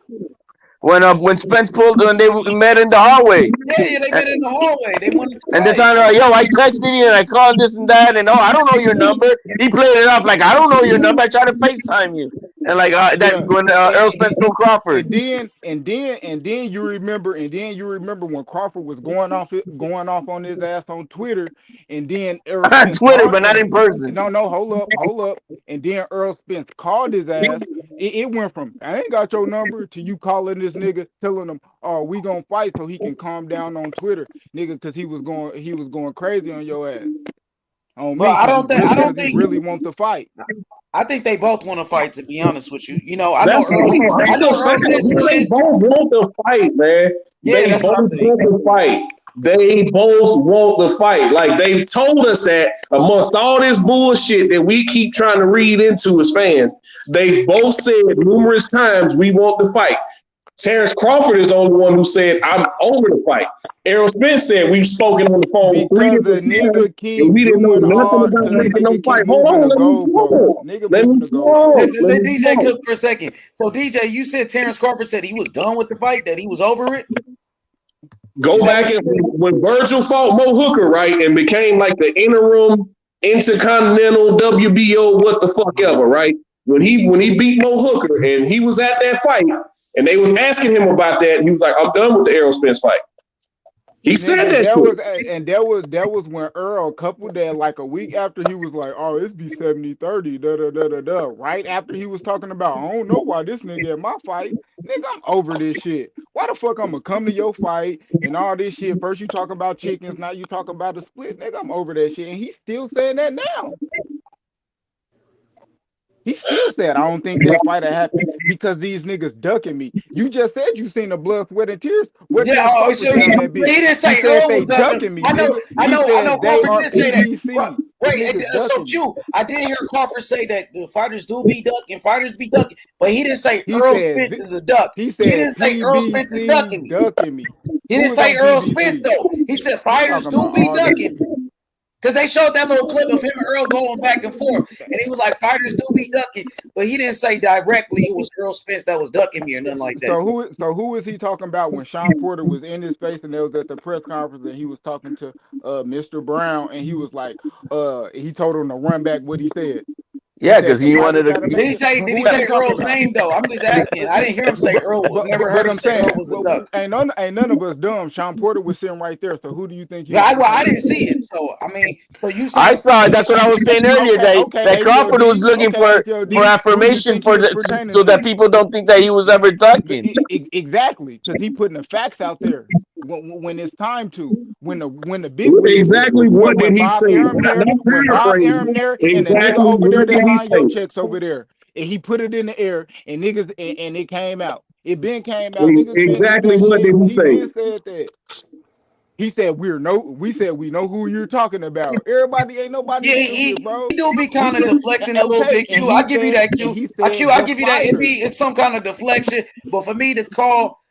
When Spence pulled when they met in the hallway. Yeah, they met in the hallway. They wanted to And they're fight. talking about, yo, I texted you and I called this and that, and oh, I don't know your number. He played it off like I don't know your number. I tried to FaceTime you, and like that Yeah, when Earl Spence told Crawford and then you remember when Crawford was going off on his ass on Twitter, and then Earl on Spence Twitter, called but not and in person. no, hold up, and then Earl Spence called his ass. It went from I ain't got your number to you calling this nigga, telling him, "Oh, we gonna fight so he can calm down on Twitter, nigga," because he was going crazy on your ass, on Bro, me, I don't because he think. really want to fight. I think they both want to fight. To be honest with you, you know, I know that's Earl. I know Earl said some they shit. both want to fight, man. Yeah, They that's what both I think. want to fight. They both want to fight. Like they told us that amongst all this bullshit that we keep trying to read into as fans, they both said numerous times we want to fight. Terence Crawford is the only one who said, I'm over the fight. Errol Spence said, we've spoken on the phone 3 Because different a times, nigga and keep we didn't know doing nothing all about because a making no nigga fight. keep Hold moving on, the let me goalposts. talk. Nigga Let moving me the talk. goalposts. Let Let me DJ talk. cook for a second. So DJ, you said Terence Crawford said he was done with the fight, that he was over it. Go Is that back what you and said? when Virgil fought Mo Hooker, right, and became like the interim intercontinental WBO what the fuck ever, right? When he beat Mo Hooker and he was at that fight and they was asking him about that, he was like, I'm done with the Errol Spence fight. He said Nigga, that shit. that was when Earl coupled that like a week after he was like, oh, it's be 70-30, right after he was talking about, I don't know why this nigga at my fight. Nigga, I'm over this shit. Why the fuck I'm gonna come to your fight and all this shit? First you talk about chickens, now you talk about the split. Nigga, I'm over that shit. And he's still saying that now. He still said, I don't think that fight happened because these niggas ducking me. You just said you seen the blood, sweat, and tears. What Yeah, Terence Crawford so say on that he bitch? didn't He say said Earl was they ducking. ducking me, I nigga. know, He I know said they Crawford are did say that. NBC. The Wait, niggas so ducking me. Q, I did hear Crawford say that the fighters do be ducking, fighters be ducking, but he didn't say He Earl said Spence is a duck. he He said didn't say Earl Spence is ducking PBC me. ducking me. He Who didn't is say on Earl Spence PBC? though. He said He fighters talking do about be all this ducking. Because they showed that little clip of him and Earl going back and forth. And he was like, fighters do be ducking. But he didn't say directly it was Earl Spence that was ducking me or nothing like that. So who is he talking about when Shawn Porter was in his face and they was at the press conference and he was talking to Mr. Brown and he was like he told him to run back what he said. Yeah, because he wanted to. Did he say Earl's name though? I'm just asking. I didn't hear him say Earl. Never heard him say Earl was a duck. Ain't none of us dumb. Shawn Porter was sitting right there. So who do you think? I didn't see it. So I mean, so you I saw it. That's what I was saying earlier. That Crawford was looking for affirmation so that people don't think that he was ever ducking. Exactly, because he putting the facts out there when it's time to. When the big exactly what did he say? When Bob Arum there and the nigga over there that line your checks over there, and he put it in the air, and niggas and it came out. It been came out. Niggas exactly what did he say? He said that. He said we know who you're talking about. Everybody ain't nobody stupid, bro. He do be kind of deflecting a little bit. Q, I give you that. Q, I give you that. It's some kind of deflection, but for me to call,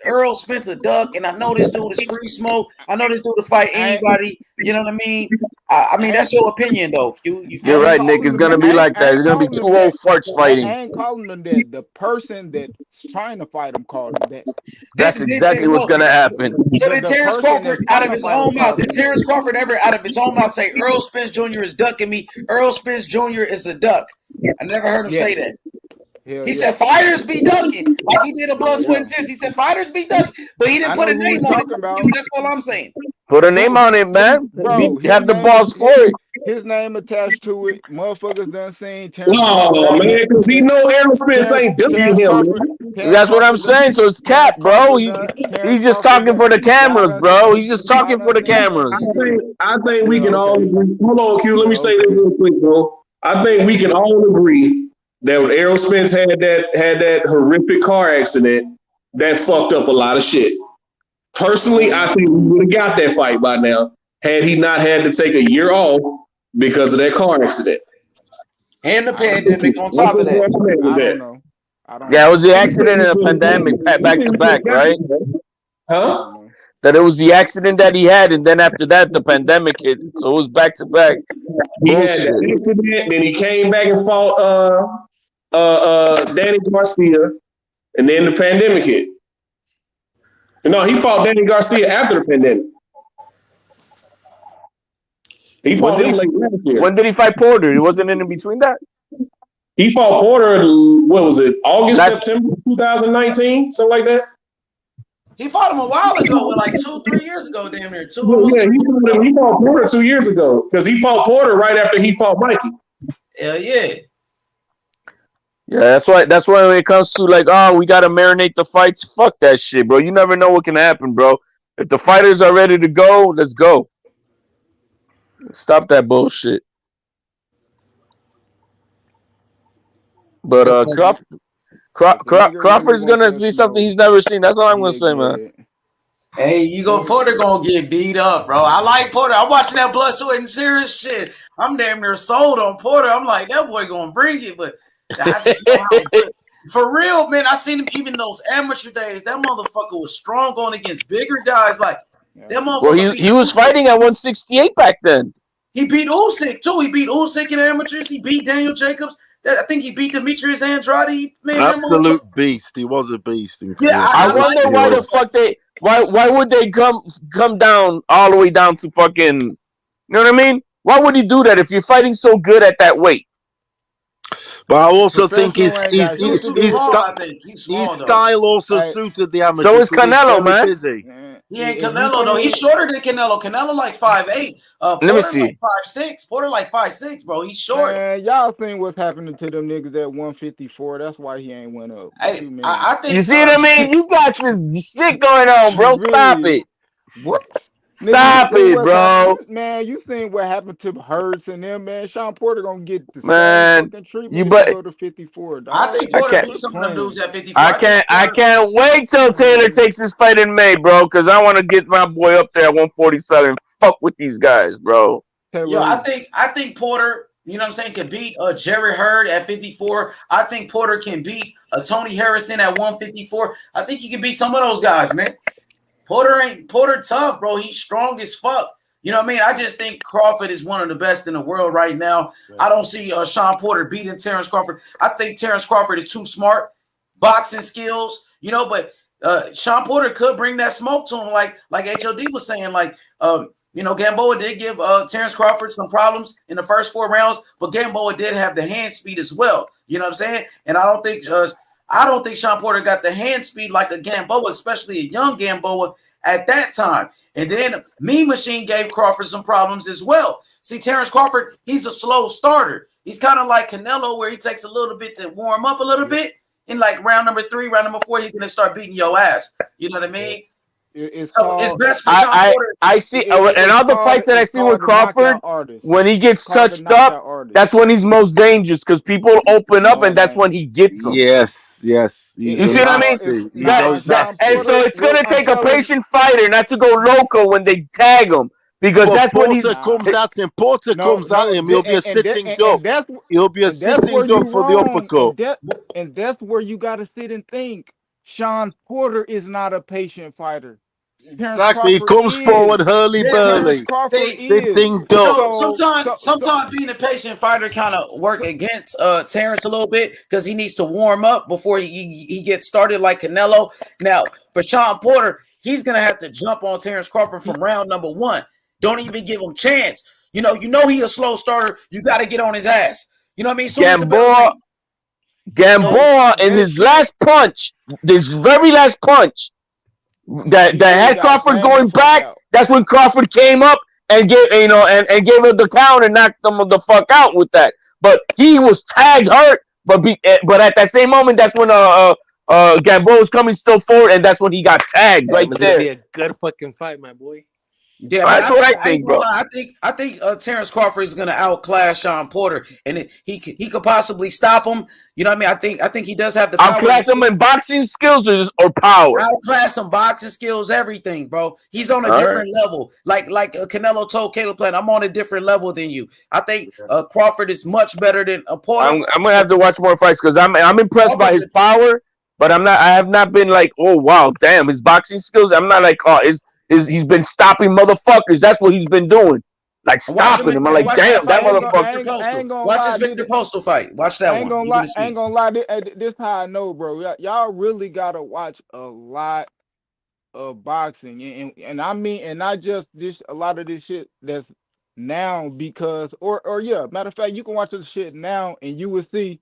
Earl Spence a duck, and I know this dude is free smoke. I know this dude to fight anybody. You know what I mean? I mean that's your opinion though, Q. You're right, Nick. It's gonna be like that. It's gonna be two old farts fighting. I ain't calling them that. The person that's trying to fight him called him that. That's exactly what's gonna happen. So did Terence Crawford out of his own mouth? Did Terence Crawford ever out of his own mouth say Earl Spence Jr. is ducking me? Earl Spence Jr. is a duck. I never heard him say that. He said fighters be ducking like he did a blood, sweat, and tears. He said fighters be ducking, but he didn't put a name on it. That's all I'm saying. Put a name on it, man. Bro, you have the balls for it. His name attached to it. Motherfuckers done seen. Oh man, because he know Errol Spence ain't ducking him. That's what I'm saying. So it's cap, bro. He's just talking for the cameras, bro. He's just talking for the cameras. I think we can all agree. Hold on, Q. Let me say this real quick, bro. I think we can all agree that when Errol Spence had that horrific car accident, that fucked up a lot of shit. Personally, I think we would have got that fight by now had he not had to take a year off because of that car accident. And the pandemic on top of that. I don't know. Yeah, it was the accident and the pandemic back to back, right? Huh? That it was the accident that he had, and then after that, the pandemic hit. So it was back to back. He had the accident, then he came back and fought Danny Garcia, and then the pandemic hit. No, he fought Danny Garcia after the pandemic. He fought him late last year. When did he fight Porter? He wasn't in between that? He fought Porter, what was it, September 2019, something like that? He fought him a while ago, like 2-3 years ago, damn near. He fought Porter 2 years ago because he fought Porter right after he fought Mikey. Hell yeah. Yeah, that's why when it comes to like, oh, we gotta marinate the fights, fuck that shit, bro. You never know what can happen, bro. If the fighters are ready to go, let's go. Stop that bullshit. But Crawford's gonna see something he's never seen. That's all I'm gonna say, man. Hey, Porter gonna get beat up, bro. I like Porter. I'm watching that blood, sweat, and serious shit. I'm damn near sold on Porter. I'm like, that boy gonna bring it, but I just for real, man. I seen him even those amateur days. That motherfucker was strong going against bigger guys. Like that motherfucker. Well, he was fighting at 168 back then. He beat Usyk too. He beat Usyk in amateurs. He beat Daniel Jacobs. I think he beat Demetrius Andrade. Man, absolute beast. He was a beast. Yeah, I wonder why the fuck why would they come down all the way down to fucking, you know what I mean? Why would he do that if you're fighting so good at that weight? But I also think his style also suited the amateurs. So is Canelo, man. Busy. He ain't Canelo though. He's shorter than Canelo. Canelo like 5'8". Porter Let me see. Like 5'6". Porter like 5'6", bro. He's short. Man, y'all seen what's happening to them niggas at 154. That's why he ain't went up. Hey, I think you see what I mean? You got this shit going on, bro. Stop it. What? Stop it, bro. Man, you seen what happened to Hurts and them, man. Shawn Porter gonna get the same fucking treatment if he go to 54. Dog. I think Porter beat some of them dudes at 54. I can't wait till Taylor takes his fight in May, bro, because I want to get my boy up there at 147. Fuck with these guys, bro. Yo, I think Porter, you know what I'm saying, can beat Jerry Hurd at 54. I think Porter can beat Tony Harrison at 154. I think he can beat some of those guys, man. Porter tough, bro. He's strong as fuck. You know what I mean? I just think Crawford is one of the best in the world right now. Right. I don't see Shawn Porter beating Terence Crawford. I think Terence Crawford is too smart, boxing skills, you know, but Shawn Porter could bring that smoke to him, like HOD was saying, like Gamboa did give Terence Crawford some problems in the first 4 rounds, but Gamboa did have the hand speed as well. You know what I'm saying? And I don't think Shawn Porter got the hand speed like a Gamboa, especially a young Gamboa at that time. And then Mean Machine gave Crawford some problems as well. See, Terence Crawford, he's a slow starter. He's kind of like Canelo, where he takes a little bit to warm up a little bit. In like round number 3, round number 4, he's gonna start beating your ass. You know what I mean? It's best for Shawn Porter. I see, and all the fights that I see with Crawford, when he gets touched up, that's when he's most dangerous because people open up, and that's when he gets them. Yes. You see what I mean? And so it's gonna take a patient fighter not to go loco when they tag him. Because that's Porter when he comes at him. Porter comes at him. He'll be a sitting duck. He'll be a sitting duck for the uppercut. And that's where you got to sit and think. Shawn Porter is not a patient fighter. Exactly, he comes forward hurly-burly, sitting duck. Sometimes being a patient fighter kind of work against Terence a little bit because he needs to warm up before he gets started like Canelo. Now, for Shawn Porter, he's going to have to jump on Terence Crawford from round number 1. Don't even give him chance. You know he a slow starter. You got to get on his ass. You know what I mean? Gamboa in his last punch, this very last punch, that had Crawford going back. That's when Crawford came up and gave and gave him the count and knocked him the fuck out with that. But he was tagged hurt. But at that same moment, that's when Gamboa was coming still forward, and that's when he got tagged right there. It'll be a good fucking fight, my boy. Yeah, that's what I think, bro. I think Terence Crawford is going to outclass Shawn Porter, and he could possibly stop him. You know what I mean? I think he does have the power. Outclass him in boxing skills or power. Outclass him boxing skills, everything, bro. He's on a different level. Like Canelo told Caleb Plant, I'm on a different level than you. I think Crawford is much better than Porter. I'm gonna have to watch more fights because I'm impressed by his power, but I have not been like, oh wow, damn, his boxing skills. I'm not like, oh, he's been stopping motherfuckers. That's what he's been doing. Like stopping him. I'm like, damn, that motherfucker. Watch his Victor Postal fight. Watch that one. I ain't gonna lie. This how I know, bro. Y'all really gotta watch a lot of boxing, and I mean, and not just this. A lot of this shit that's now because, or yeah. Matter of fact, you can watch this shit now, and you will see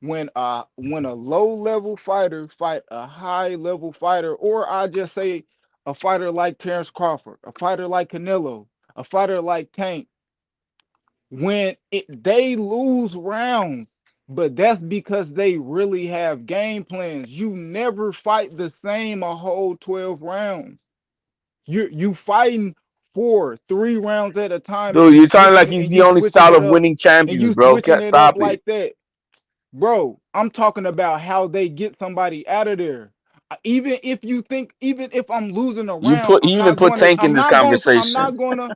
when a low level fighter fight a high level fighter, or I just say a fighter like Terence Crawford, a fighter like Canelo, a fighter like Tank, when they lose rounds, but that's because they really have game plans. You never fight the same a whole 12 rounds. You fighting 3 rounds at a time. Dude, you're talking like he's the only style of winning champions, bro. Can't stop it. Like that. Bro, I'm talking about how they get somebody out of there. Even if I'm losing a round, you even put Tank in this conversation. I'm not gonna.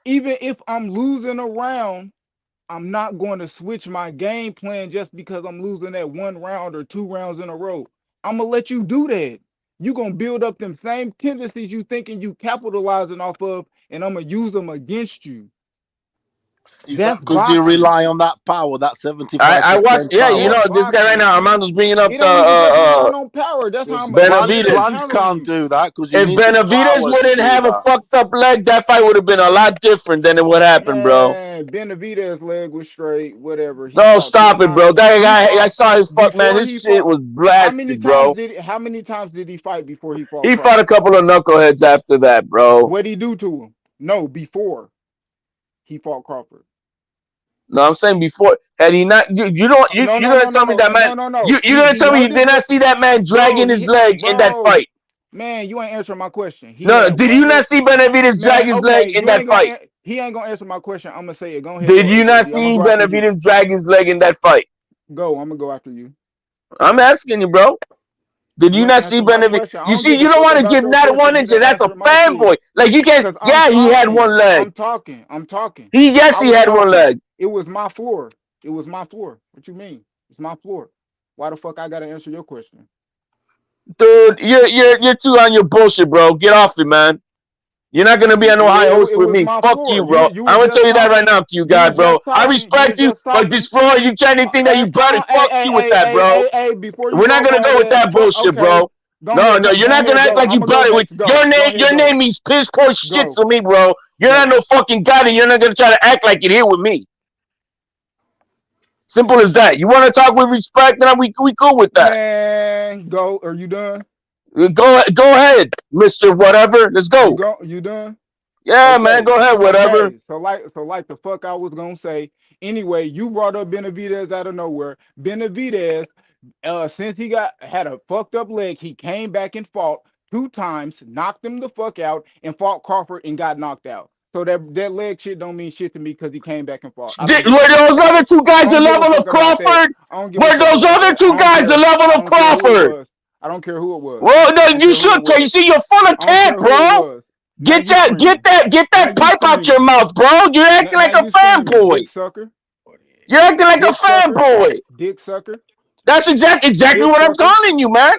Even if I'm losing a round, I'm not going to switch my game plan just because I'm losing that 1 round or 2 rounds in a row. I'm gonna let you do that. You're gonna build up them same tendencies you thinking you capitalizing off of, and I'm gonna use them against you. Because you rely on that power, that 75%. I watched, yeah, you know, this guy right now, Armando's bringing up on power. That's how Benavidez can't do that because if Benavidez wouldn't have a fucked up leg, that fight would have been a lot different than what happened, bro. Benavidez' leg was straight, whatever. No, stop it, bro. That guy, I saw his fuck, man. His shit was blasted, bro. How many times did he fight before he fought? He fought a couple of knuckleheads after that, bro. What'd he do to him? No, before he fought Crawford. No, I'm saying before. Had he not, you're gonna tell me that man. You're gonna tell me you did not see that man dragging his leg in that fight. Man, you ain't answering my question. Did you not see Benavidez drag his leg in that fight? He ain't gonna answer my question. I'm gonna say it. Go ahead. Did you not see Benavidez drag his leg in that fight? Go. I'm gonna go after you. I'm asking you, bro. Did you not see Benavidez? You see, you don't want to give not 1 inch, and that's a fanboy. Like you can't. Yeah, he had 1 leg. I'm talking. He had 1 leg. It was my floor. What you mean? It's my floor. Why the fuck I gotta answer your question? Dude, you're too on your bullshit, bro. Get off it, man. You're not gonna be on no high horse with me. Fuck you, bro. I'm gonna tell you that right now, Q God, bro. I respect you, but this floor, you can't even think that you brought it. Fuck you with that, bro. We're not gonna go with that bullshit, bro. No, you're not gonna act like you got it. Your name means piss poor shit to me, bro. You're not no fucking god, and you're not gonna try to act like it here with me. Simple as that. You want to talk with respect, then we cool with that. Man, go. Are you done? Go ahead, Mr. Whatever. Let's go. You done? Yeah, okay. Man, go ahead, whatever. Okay. So like the fuck I was gonna say. Anyway, you brought up Benavidez out of nowhere. Benavidez, since he had a fucked up leg, he came back and fought 2 times, knocked him the fuck out, and fought Crawford and got knocked out. So that leg shit don't mean shit to me because he came back and fought. Were those other 2 guys the level of Crawford? Were those other 2 guys the level of Crawford? I don't care who it was. Well, no, you should tell. You see, you're full of cat, bro. Get that pipe out your mouth, bro. You're acting like a fanboy. You're acting like a fanboy. Dick sucker. That's exactly what I'm calling you, man.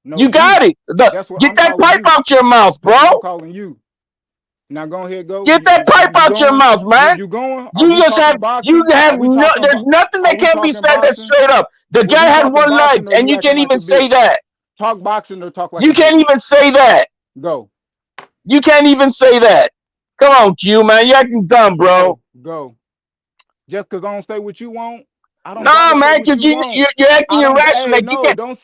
You got it. Get that pipe out your mouth, bro. I'm calling you. Now go ahead, go. Get that pipe out your mouth, man. You going? There's nothing that can't be said that's straight up. The guy had 1 leg, and you can't even say that. Talk boxing or talk like you can't even say that. Go. You can't even say that. Come on, Q, man. You're acting dumb, bro. Go. Just because I don't say what you want. No, man, because you're acting irrational.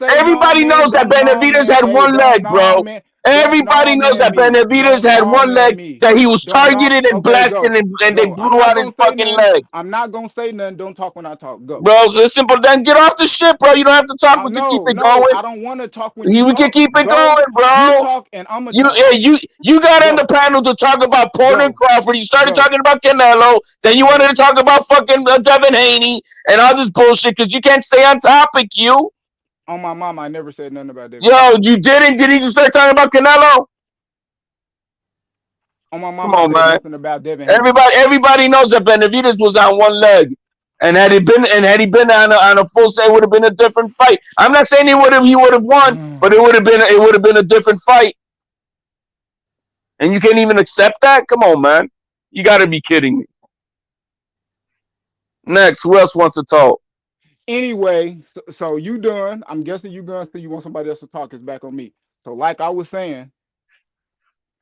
Everybody knows that Benavidez had 1 leg, bro. Everybody knows that Benavidez had 1 leg, that he was targeted and blasted, and they blew out his fucking leg. I'm not going to say nothing. Don't talk when I talk. Go. Bro, it's simple. Then get off the shit, bro. You don't have to talk. We can keep it going. I don't want to talk when you We can keep it going, bro. You talk and I'm going to talk. You got on the panel to talk about Porter and Crawford. You started talking about Canelo. Then you wanted to talk about fucking Devin Haney and all this bullshit because you can't stay on topic, you. On my mama, I never said nothing about that. Yo, you didn't? Did he just start talking about Canelo? On my mama, I said nothing about Devin. Everybody knows that Benavidez was on 1 leg, and had he been on a full set, it would have been a different fight. I'm not saying he would have won, but it would have been a different fight. And you can't even accept that? Come on, man. You got to be kidding me. Next, who else wants to talk? Anyway, so you done. I'm guessing you done, so you want somebody else to talk. It's back on me. So like I was saying,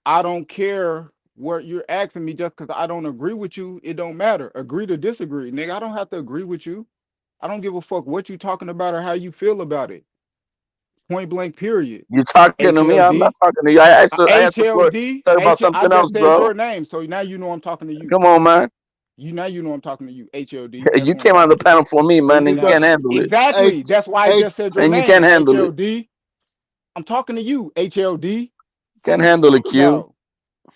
I don't care what you're asking me just because I don't agree with you. It don't matter. Agree to disagree. Nigga, I don't have to agree with you. I don't give a fuck what you talking about or how you feel about it. Point blank, period. You're talking HLD. to me. I'm not talking to you. I have HLD. talk about something else, bro. Your name, so now you know I'm talking to you. Come on, man. Now you know I'm talking to you, HLD. You came on the panel for me, man, and you can't handle it. Exactly. That's why I just said your name. And you can't handle HLD. it. I'm talking to you, HLD. Can't handle it, Q.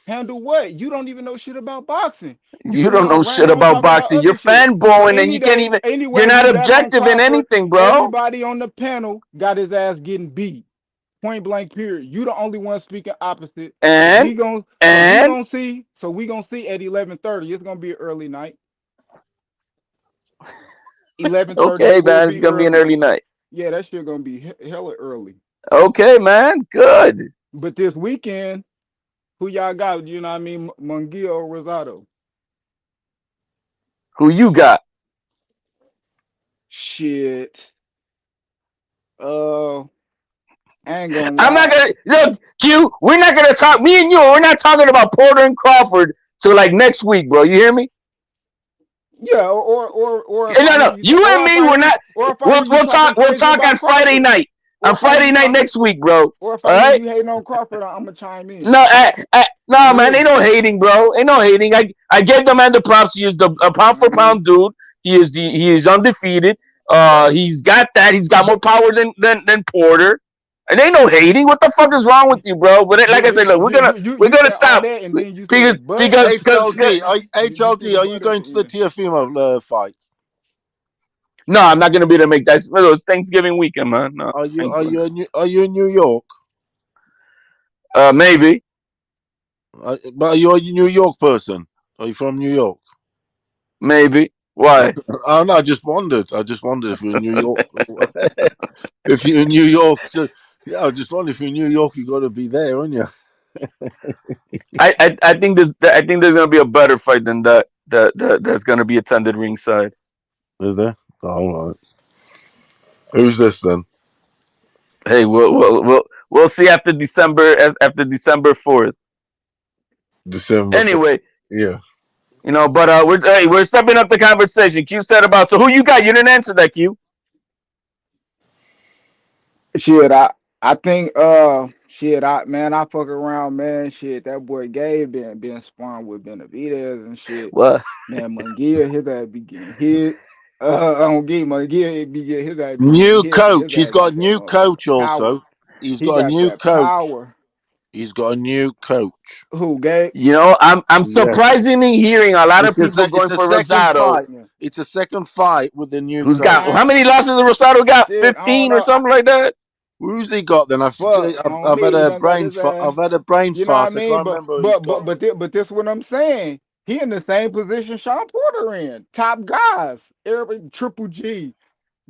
Handle what? You don't even know shit about boxing. You don't know shit about boxing. You're fanboying, and you can't even. You're not objective in anything, bro. Everybody on the panel got his ass getting beat. Point blank, period. You the only one speaking opposite. And we gonna see. So we gonna see at 11:30. It's gonna be an early night. 11:30. Okay, man. It's gonna be an early night. Yeah, that shit gonna be hella early. Okay, man. Good. But this weekend, who y'all got? You know what I mean? Munguia or Rosado? Who you got? Shit. I ain't gonna I'm not gonna look, Q. We're not gonna talk. Me and you, we're not talking about Porter and Crawford till like next week, bro. You hear me? Yeah, or no. You and me, we're not. We'll talk on Friday night. On Friday night next week, bro. Or if I hear you hating on Crawford, I'm gonna chime in. No, man, ain't no hating, bro. Ain't no hating. I gave the man the props. He is the pound for pound dude. He is undefeated. He's got that. He's got more power than Porter. And ain't no hating. What the fuck is wrong with you, bro? But like I said, look, we're gonna stop because HLD, are you going to the Teofimo fight? No, I'm not gonna be able to make that. It's Thanksgiving weekend, man. No, are you in New York? Maybe. But are you a New York person? Are you from New York? Maybe. Why? Oh no, I just wondered if you're in New York. If you're in New York, yeah, I just wondered if you're in New York, you got to be there, aren't you? I think there's gonna be a better fight than that. That's gonna be attended ringside. Is there? Oh, all right. Who's this then? Hey, we'll We'll see after December 4th. December. Anyway, Yeah. but we're stepping up the conversation. Q said about so who you got? You didn't answer that, Q. Shit, I think shit, I fuck around, man. Shit, that boy Gabe been sparring with Benavidez and shit. What? Man, Munguia, his ass be getting hit. On game, Munguia be getting his ass be getting New hit, but his coach. He's ass got got a that new motherfucking coach power. also. He's He got a got new that coach. power. He's got a new coach. Who, Gabe? I'm Yeah. surprisingly hearing a lot of people It's going a for second Rosado. fight. It's a second fight with the new Who's coach. got how Man, many losses has Rosado got? shit, I don't 15 or know. something like that? Who's he got then? Fuck on I've me. had He a done got brain his fart. ass. I've had a brain You know what I fart. I mean? can't But remember who he's but got. but but thi- but this what I'm saying. He in the same position Shawn Porter in. Top guys. Every Triple G.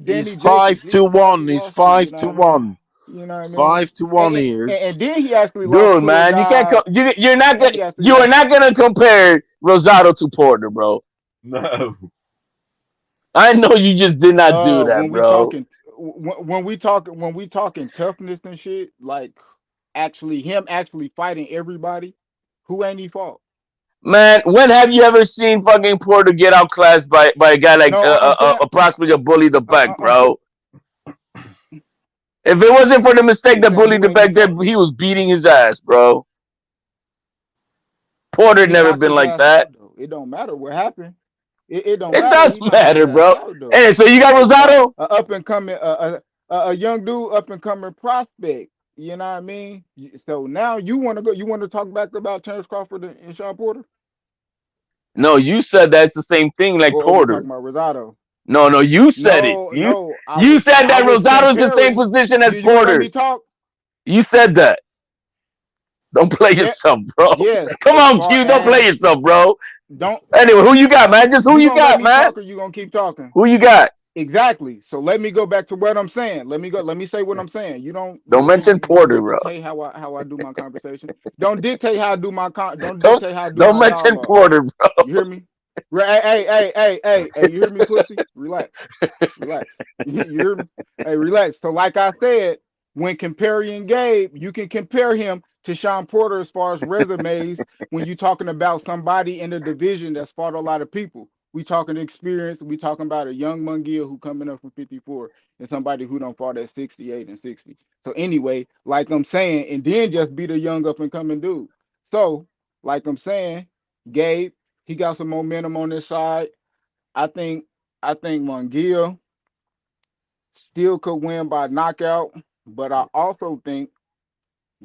He's Danny Jacobs. He done probably 5-1. He's lost to, you know what I mean? 5-1. You know what I mean? 5-1 he is. And then he actually lost Dude, to a man, you can't guy. you're not And gonna he actually you are lost. not gonna compare Rosado to Porter, bro. No. I know you just did not do that, When we bro. talking when we talking toughness and shit, like him actually fighting everybody, who ain't he fought? Man, when have you ever seen fucking Porter get outclassed by a guy like No, I'm saying a prospect that bullied the back, I'm saying bro? If it wasn't for the mistake you that saying bullied who the ain't he back there, fought? he was beating his ass, bro. Porter He never knocked been his like ass that. out though. It don't matter what happened. It don't It matter. does He knocked his matter, ass bro. out though. And so you got Rosado? A up and coming a young dude up and coming prospect. You know what I mean? So now you want to go? You want to talk back about Terence Crawford and Shawn Porter, No, you said that's the same thing like or we talking Porter. about Rosado? No, you said it. No, You no. you said I that was Rosado is the same comparing. position Do as you want to let me Porter. talk? You said that. Don't play Yeah. yourself, bro. Yes. Come As on, far Q. Don't play as yourself, bro. don't Anyway, who you got, man? Just who you you gonna let got, me man? talk or you gonna keep talking? Who you got? Exactly. So let me go back to what I'm saying. Let me say what I'm saying. You don't Don't mention don't Porter, bro. dictate how I do my conversation. Don't dictate how I do my don't Don't dictate how I do don't my mention dialogue. Porter, bro. You hear me? Hey, you hear me, pussy? Relax. Relax. You hear me? Hey, relax. So like I said, when comparing Gabe, you can compare him to Shawn Porter as far as resumes when you're talking about somebody in the division that's fought a lot of people. We talking experience. We talking about a young Munguia who coming up from 54 and somebody who don't fought at 68 and 60. So anyway, like I'm saying, and then just be the young up and coming dude. So like I'm saying, Gabe, he got some momentum on this side. I think Munguia still could win by knockout, but I also think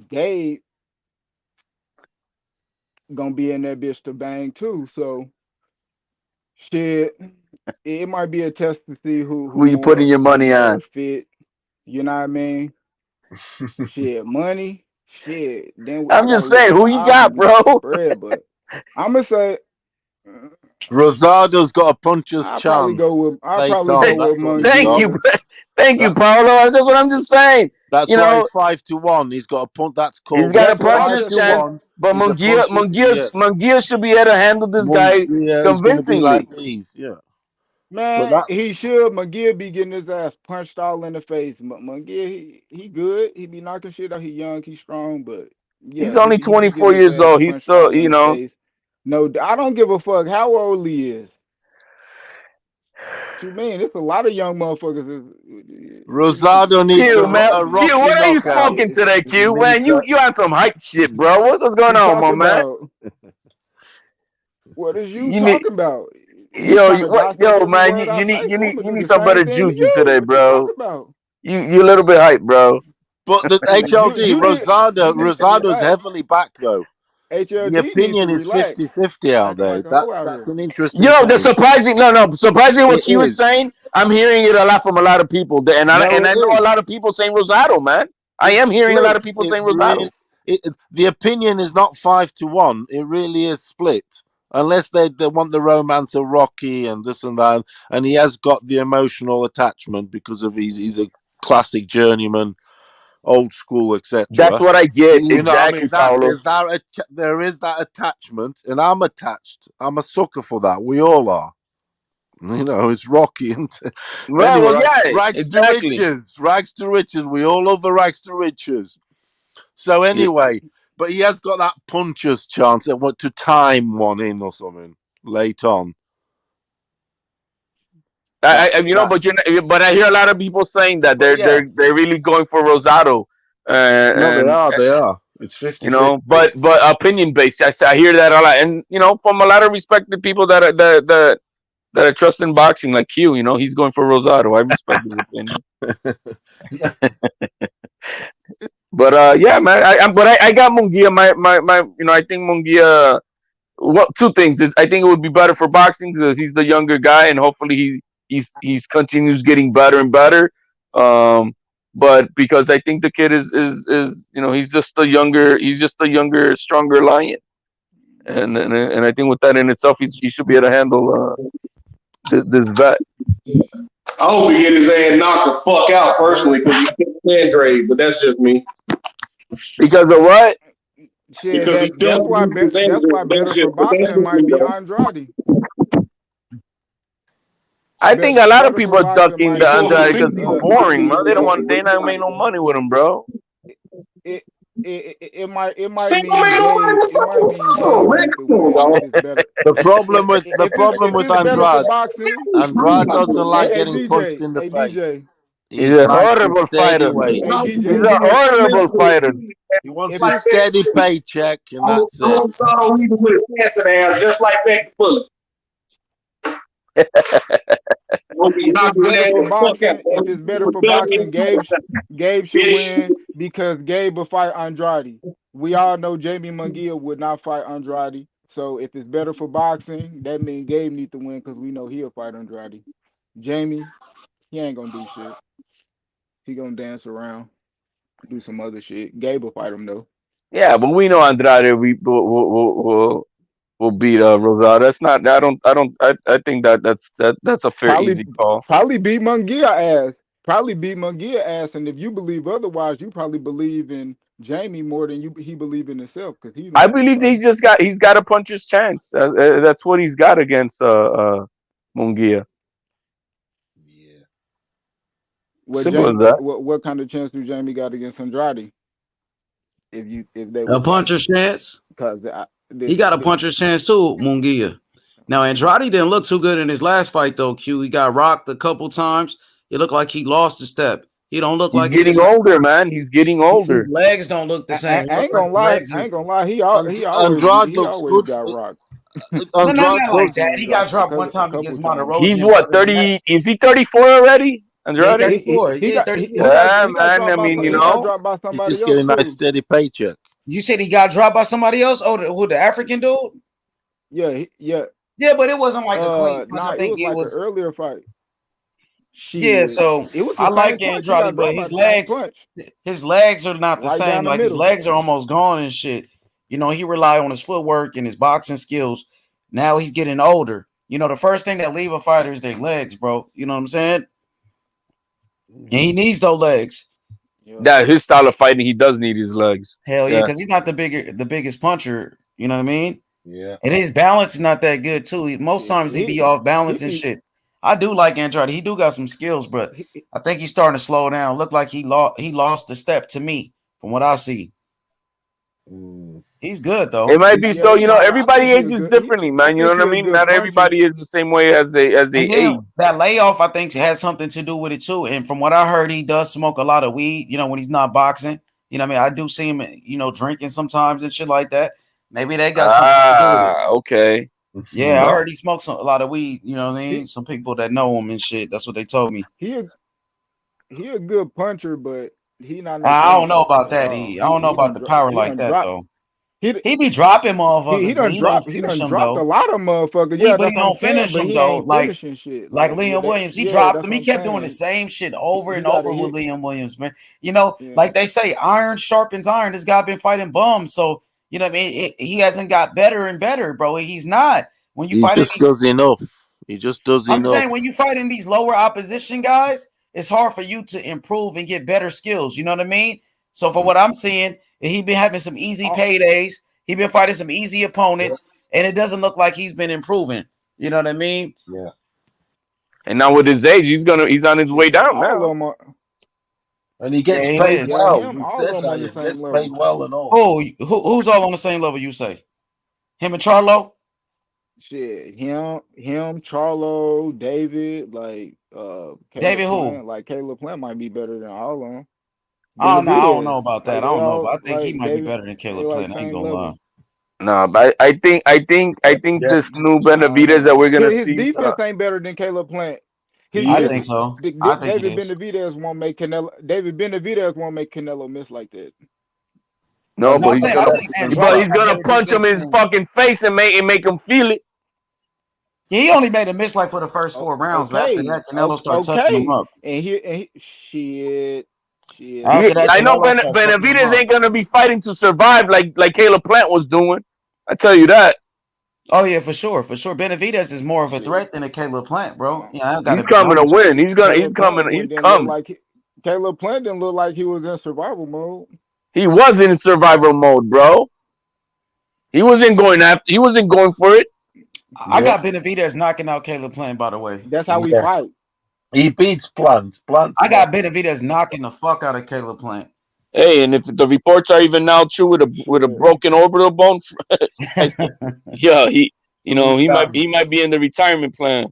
Gabe gonna be in that bitch to bang too. So shit, it might be a test to see Who you putting your who money more on? fit. You know what I mean? Shit, money, shit. Then I I'm gotta just look saying, at the who you odds got, when we get to bro? bread, but I'm gonna say Rosado's got a puncher's chance. I'll Late probably Hey, go on. with That's what he's thank got. you, Munguia. thank you, That Paulo. That's what I'm just saying. that's You why he's know, 5-1. He's got a punt. That's he's called got a That's what five I puncher's to just chance, one. but He's a puncher. Yeah, Munguia should be able to handle this guy Munguia is going to be like convincingly. these. Yeah, but Man, that he should. McGill be getting his ass punched all in the face. McGill, he good. He be knocking shit out. He young, he strong, but He's yeah, only he be getting 24 his years ass old. He's punched still, all in you the know, face. No, I don't give a fuck how old he is. What you mean? It's a lot of young motherfuckers. Rosado needs Q, man. a Q, Rocky what are you knockout. smoking today, He Q? Man, needs a you on some hype shit, bro. What's going you on, my talking man? about? What is you You need, talking about? You trying to dissect yo, every man, word I say? So I'm you gonna do need the some same better thing to juju you. today, What you bro. talking about? You a little bit hype, bro. But the You HLD, you need to Rosado's relax. heavily back though. The HLD needs to opinion is relax. 50-50 out Acting there. like a hoe out That's here. an interesting Yo, the point. surprising, no, surprising what It Q is is. saying. I'm hearing it a lot from a lot of people, No, and it I know a is. lot of people saying Rosado, man. I It's am hearing a lot split. of people It saying really. Rosado. The opinion is not 5-1. It really is split. Unless they want the romance of Rocky and this and that, and he has got the emotional attachment because of he's a classic journeyman, old school, That's etc. what I get You know, what I exactly, mean that Paulo. there is that attachment, and I'm attached. I'm a sucker for that. We all are. You know, it's Rocky. And Well, anyway, yeah, rags to exactly. riches. Rags to riches. We all love the rags to riches. So anyway, but he has got that puncher's chance at what to time one in or something late on. But I hear a lot of people saying that they're really going for Rosado. No, they are. It's 50-50. But opinion based. I hear that a lot, and from a lot of respected people that I trust in boxing, like Q. He's going for Rosado. I respect his opinion. But yeah, man. I got Munguia. I think Munguia. Well, two things. I think it would be better for boxing because he's the younger guy, and hopefully he's continues getting better and better. But because I think the kid is he's just a younger, stronger lion, and I think with that in itself, he should be able to handle this vet. I hope he get his ass knocked the fuck out personally because he can't trade, but that's just me. Because of what? Shit, that's why better for boxing might be Andrade. I think a lot of people are ducking the Andrade because he's boring, man. They not make no money with him, bro. It might mean the problem with Andrade doesn't like getting punched in the face. He's a horrible fighter. He's a horrible fighter. He wants a steady paycheck, and that's it. Just like Beck Bullet. If it's better for boxing, Gabe should win because Gabe will fight Andrade. We all know Jamie Munguia would not fight Andrade. So if it's better for boxing, that means Gabe needs to win because we know he'll fight Andrade. Jamie, he ain't gonna do shit. He gonna dance around, do some other shit. Gabe will fight him though. Yeah, but we know Andrade will beat Rosado. That's not. I think that's a fair, easy call. Probably beat Munguia ass. And if you believe otherwise, you probably believe in Jamie more than he believe in himself because I believe that he's got a puncher's chance. That's what he's got against Munguia. Simple as that. What kind of chance do Jamie got against Andrade? If they a puncher's chance, because he got a puncher's chance too, Munguia. Now Andrade didn't look too good in his last fight though. Q, he got rocked a couple times. It looked like he lost a step. He don't look like he's getting older, man. He's getting older. His legs don't look the same. I ain't gonna lie. He always got rocked. No, not like that. He got dropped one time against Monterey. He's what, 30? Is he 34 already? Andrade? 34. Yeah, man. I mean, he's just getting a nice steady paycheck. You said he got dropped by somebody else? Oh, who, the African dude? Yeah. Yeah, but it wasn't like a clean punch. I think it was an earlier fight. Yeah, so I like Andrade, but his legs are not the same. Like his legs are almost gone and shit. He rely on his footwork and his boxing skills. Now he's getting older. The first thing that leave a fighter is their legs, bro. You know what I'm saying? And he needs those legs. Yeah, his style of fighting, he does need his legs. Hell yeah, because he's not the biggest puncher. You know what I mean? Yeah. And his balance is not that good too. Most times he be off balance and shit. I do like Andrade. He do got some skills, but I think he's starting to slow down. Look like he lost the step to me from what I see. He's good though. It might be so. Everybody ages differently, man. You know what I mean? Not everybody is the same way as they age. That layoff, I think, had something to do with it too. And from what I heard, he does smoke a lot of weed. When he's not boxing. You know what I mean? I do see him, drinking sometimes and shit like that. Maybe they got something to do with it. Okay. Yeah, I heard he smokes a lot of weed. You know what I mean? Some people that know him and shit. That's what they told me. He a good puncher, but he not. I don't know about that. I don't know about the power like that though. He be dropping motherfuckers. He done dropped a lot of motherfuckers. Yeah, but he don't finish them though. Like Liam Williams, he dropped them. He kept doing the same shit over and over with Liam Williams, man. Like they say, iron sharpens iron. This guy been fighting bums, so you know what I mean. He hasn't got better and better, bro. He's not. When you fight, he just does enough. He just does enough. I'm saying when you fight in these lower opposition guys, it's hard for you to improve and get better skills. You know what I mean? So for what I'm seeing, he been having some easy paydays. He been fighting some easy opponents, and it doesn't look like he's been improving. You know what I mean? Yeah. And now with his age, he's on his way down now. And he gets Yeah, paid it is. well. Him, He all said of them that on the he same gets paid level. well and all. Oh, who's all on the same level? You say him and Charlo? Shit, him, Charlo, David, like David Caleb who? Plant. Like Caleb Plant might be better than all of them. Oh no, I don't know Benavidez, about that. like I they don't know, but all I think he like might be David. better than They Caleb like Plant. I ain't same gonna lie. level. No, but I think Yeah, this new I don't Benavidez know. that we're gonna His see. defense ain't better than Caleb Plant. His he I is. think defense, so. I think it David is. Benavidez won't make Canelo. David Benavidez won't make Canelo miss like that. No, No, but I'm he's saying I gonna, think but Andrade he's got gonna better punch him defense in his than. fucking face and make him feel it. Yeah, he only made a miss like for the first 4 rounds, but after Okay, that, Canelo started touching him okay, up. and shit. Yeah, After that, I know Canelo started fucking him Benavidez up. ain't gonna be fighting to survive like Caleb Plant was doing. I tell you that. Oh yeah, for sure, for sure. Benavidez is more of a threat than a Caleb Plant, bro. Yeah, I He's gotta be coming to honest with win. you. He's coming. He's Didn't look coming. like Caleb Plant didn't look like he was in survival mode. He was in survival mode, bro. He wasn't going after. He wasn't going for it. I got Benavidez knocking out Caleb Plant, by the way. That's how we Yeah. fight. He beats Plant. I got Benavidez knocking the fuck out of Caleb Plant. Hey, and if the reports are even now true with a broken orbital bone, yeah, he might be in the retirement plan.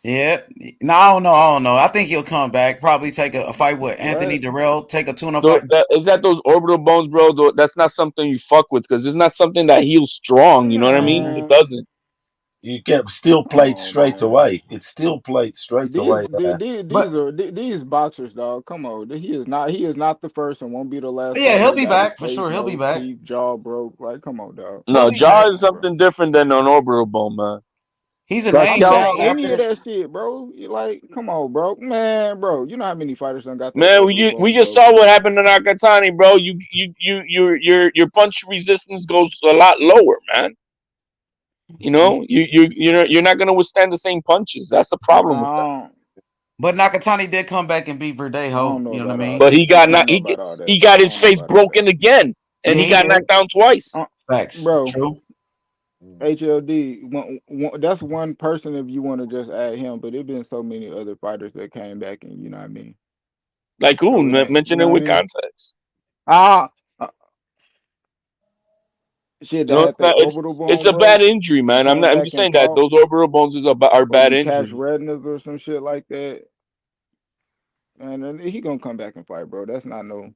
Yeah. No, I don't know. I don't know. I think he'll come back. Probably take a fight with Anthony Durrell. Take a tune-up fight. Is that those orbital bones, bro? That's not something you fuck with because it's not something that heals strong. You know what I mean? It doesn't. You get steel plate straight away. It's steel plate straight away there. These boxers, dog. Come on, he is not the first and won't be the last. Yeah, he'll be got his back for face, sure. He'll be nose, back. teeth, jaw broke. Like, come on, dog. No, jaw is something different than an orbital bone, man. He's a name now. Any After of this, that shit, bro. You like, come on, bro. Man, bro. You know how many fighters done got those Man, orbital we bones just broke, saw bro. what happened to Nakatani, bro. Your punch resistance goes a lot lower, man. You know, you're not gonna withstand the same punches. That's the problem with that. but Nakatani did come back and beat Verdejo. You know what I mean? But he got his face broken again, and Yeah, he got knocked down twice. Facts, bro. True. HLD, that's one person if you want to just add him, but it been so many other fighters that came back and you know what I mean. Like who? So Mention it with context. Shit, No, that had it's their not. orbital bone It's a broke bad injury, man. and I'm came not. I'm back just and saying that fought, those orbital bones are or bad detached injuries. retinas or some shit like that. And then he gonna come back and fight, bro. That's not no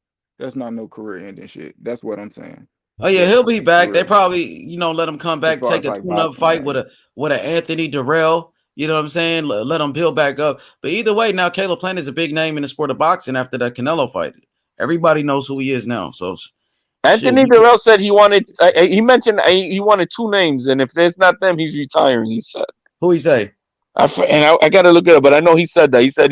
career ending shit. That's what I'm saying. Oh yeah, he'll be back. They probably, let him come As back, far take as a like tune-up boxing, fight like, with a Anthony Durrell. You know what I'm saying? Let him build back up. But either way, now Caleb Plant is a big name in the sport of boxing after that Canelo fight. Everybody knows who he is now. So Anthony Durrell said he wanted. He mentioned he wanted two names, and if there's not them, he's retiring. He said. Who he say? I got to look it up, but I know he said that. He said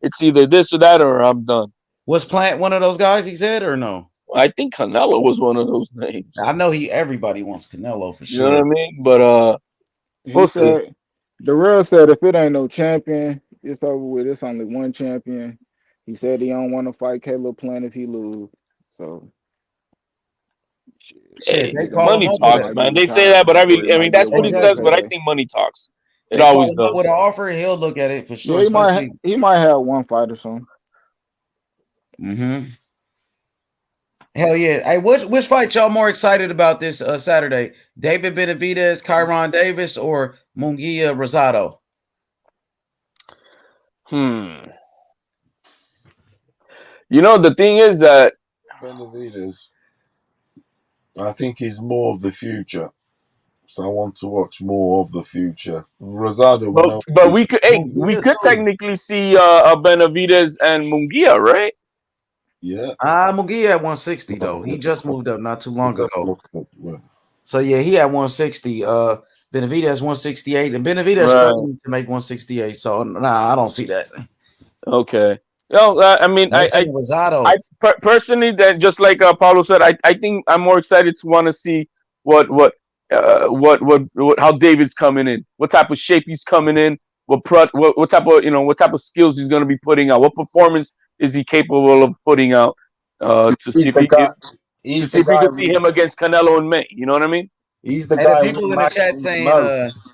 it's either this or that, or I'm done. Was Plant one of those guys? He said, or no? I think Canelo was one of those names. I know everybody wants Canelo for You sure. know what I mean? But we'll see. Durrell said if it ain't no champion, it's over with. It's only one champion. He said he don't want to fight Caleb Plant if he lose. So Hey, money talks, man. They say that, but I mean that's what he says. But I think money talks. It always does. With an offer, he'll look at it for sure. Yeah, he might have one fight or something. Mm-hmm. Hell yeah. Hey, which fight y'all more excited about this Saturday? David Benavidez, Kyron Davis, or Munguia Rosado? The thing is that Benavidez, I think he's more of the future. So I want to watch more of the future. Rosado, but we could technically see Benavidez and Munguia, right? Yeah. Munguia at 160 though. He just moved up not too long ago. So yeah, he at 160. Benavidez 168, and Benavidez struggling to make 168. So I don't see that. Okay. I mean, I personally, that just like Paulo said, I think I'm more excited to want to see what how David's coming in, what type of shape he's coming in, what type of skills he's going to be putting out, what performance is he capable of putting out, to see if we can see him against Canelo in May. You know what I mean? He's the guy. The people in the chat saying,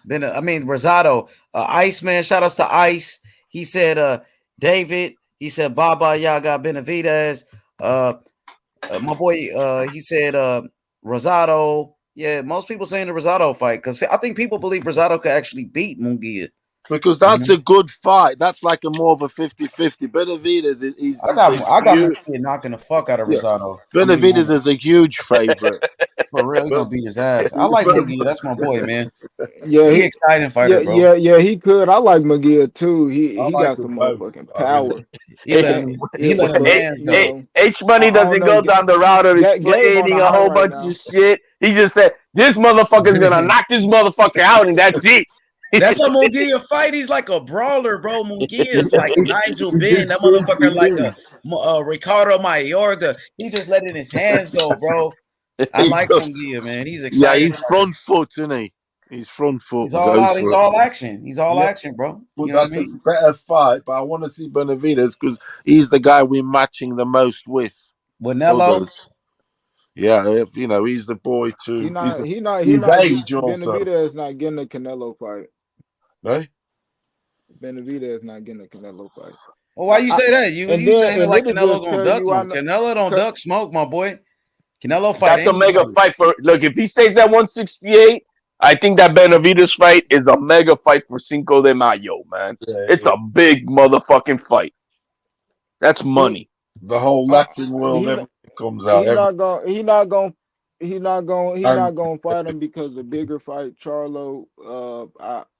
Rosado, Iceman. Shout outs to Ice. He said, David, He said Baba Yaga Benavidez. My boy, he said Rosado. Yeah, most people saying the Rosado fight because I think people believe Rosado could actually beat Munguia. Because that's a good fight. That's like a more of a 50-50. Benavidez I got Munguia knocking the fuck out of Rosado. Benavidez is a huge favorite. For real, he gonna beat his ass. I like Munguia. That's my boy, man. Yeah, he exciting fighter, bro. Yeah, he could. I like McGill too. He got some motherfucking power. He let him hands go. H Money doesn't go down the route of explaining a whole bunch of shit. He just said, this motherfucker's gonna knock this motherfucker out, and that's it. That's how Munguia fight. He's like a brawler, bro. Munguia is like Nigel Benn. That motherfucker like a Ricardo Mayorga. He just letting his hands go, bro. I like Munguia, man. He's excited. Yeah, he's front foot, isn't he? He's front foot. He's all out. He's all action. He's all action, bro. Well, you know that's a better fight, but I want to see Benavidez because he's the guy we're matching the most with. Canelo. Yeah, he's the boy too. He's not. Benavidez not getting a Canelo fight. Right? Benavidez not getting a Canelo fight. Well, why you say that? You saying it like Canelo gonna duck him? Canelo don't duck smoke, my boy. Canelo fight. That's a mega fight for. Look, if he stays at 168, I think that Benavidez fight is a mega fight for Cinco de Mayo, man. Yeah, it's a big motherfucking fight. That's money. The whole Latin world, everything comes out. He's not gonna fight him because the bigger fight, Charlo.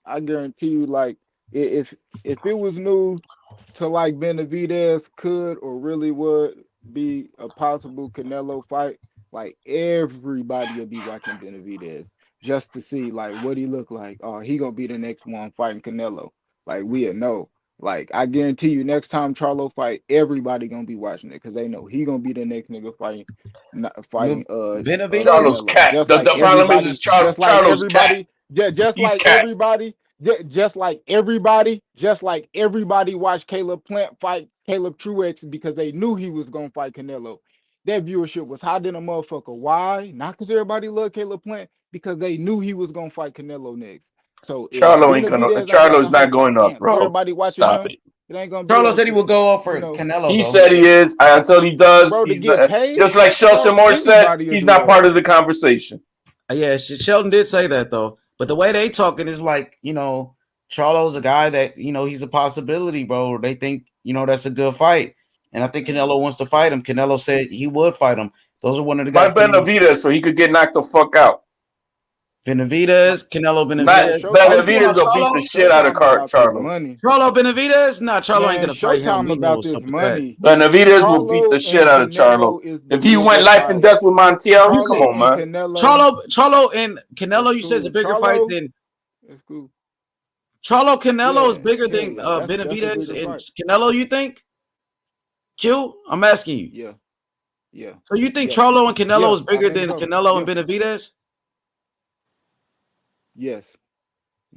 I guarantee you, like if it was news to like Benavidez could or really would be a possible Canelo fight, like everybody will be watching Benavidez just to see like what he look like. Oh, he gonna be the next one fighting Canelo. Like we'll know. Like I guarantee you, next time Charlo fight, everybody gonna be watching it because they know he gonna be the next nigga fighting. Benavidez. Charlo's cat. The problem is Charlo's cat. Just like everybody watched Caleb Plant fight Caleb Truex because they knew he was gonna fight Canelo. That viewership was hot in a motherfucker. Why? Not because everybody loved Caleb Plant, because they knew he was gonna fight Canelo next. So Charlo's not going up, bro. Everybody watching Stop him. it. It ain't gonna Charlo said he would go up for Canelo. He said he is. Until he does, bro, he's not, just like Shelton Moore said, he's not part of the conversation. Yeah, Shelton did say that though. But the way they talking is like, Charlo's a guy that, he's a possibility, bro. They think, that's a good fight. And I think Canelo wants to fight him. Canelo said he would fight him. Those are one of the guys. Fight Benavidez so he could get knocked the fuck out. Benavidez, Canelo Benavidez. Benavidez will beat the shit out of Charlo. Charlo Benavidez? Nah, Charlo ain't gonna fight him. About this money. Benavidez will beat the shit out of Charlo. If he went life and death with Montiel, come on, man. Charlo and Canelo, you said is a bigger fight than. That's cool. Charlo Canelo is bigger than Benavidez and Canelo. You think? Q, I'm asking you. Yeah. So you think Charlo and Canelo is bigger than Canelo and Benavidez? Yes.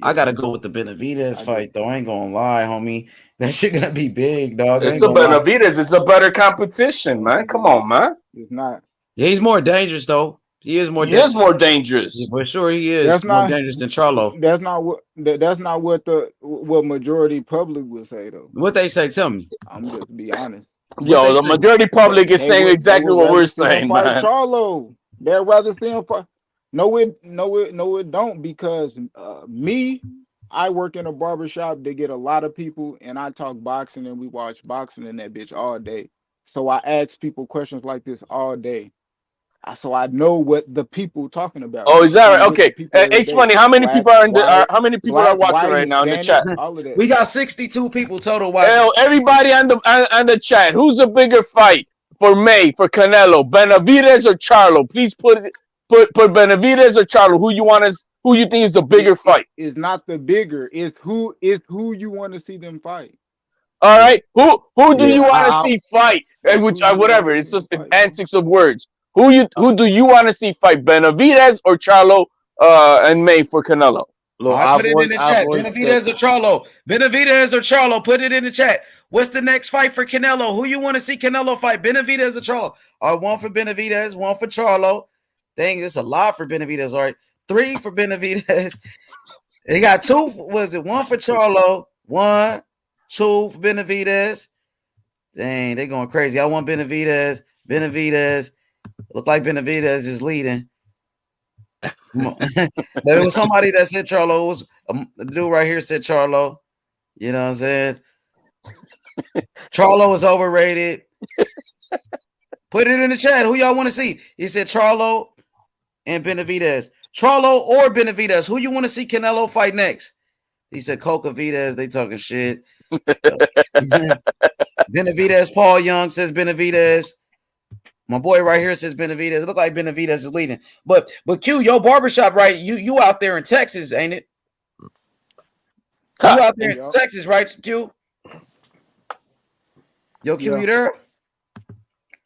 I gotta go with the Benavidez fight though. I ain't gonna lie, homie. That shit gonna be big, dog. It's a Benavidez. It's a better competition, man. Come on, man. It's not. Yeah, he's more dangerous though. He is more. He is more dangerous. Yeah, for sure, he is more dangerous than Charlo. That's not what majority public would say though. What they say? Tell me. I'm just be honest. Yo, the majority public is saying exactly what we're saying, man. Charlo, they'd rather see him fight. No, it don't, because I work in a barbershop. They get a lot of people, and I talk boxing, and we watch boxing in that bitch all day. So I ask people questions like this all day. So I know what the people talking about. Oh, is that right? Okay. H Money, how many people are watching right now in the chat? We got 62 people total watching. Hell, everybody on the chat. Who's a bigger fight for Canelo, Benavidez or Charlo? Please put Benavidez or Charlo. Who you think is the bigger fight? It's not the bigger. It's who you want to see them fight. All right. Who do you want to see fight? Whatever. It's antics of words. Who do you want to see fight? Benavidez or Charlo and May for Canelo? Look, put it in the chat. Benavidez or Charlo? Benavidez or Charlo? Put it in the chat. What's the next fight for Canelo? Who you want to see Canelo fight? Benavidez or Charlo? One for Benavidez, one for Charlo. Dang, it's a lot for Benavidez. All right, 3 for Benavidez. They got 2. Was it 1 for Charlo? 1, 2 for Benavidez. Dang, they going crazy. I want Benavidez. Benavidez. Look like Benavidez is leading. There was somebody that said Charlo. Was the dude right here said Charlo. You know what I'm saying? Charlo is overrated. Put it in the chat. Who y'all want to see? He said Charlo and Benavidez. Charlo or Benavidez. Who you want to see Canelo fight next? He said Coca Vides. They talking shit. Benavidez. Paul Young says Benavidez. My boy right here says Benavidez. It look like Benavidez is leading. But Q, your barbershop, right? You out there in Texas, ain't it? You out there in Texas, right, Q? Yo, Q, you there?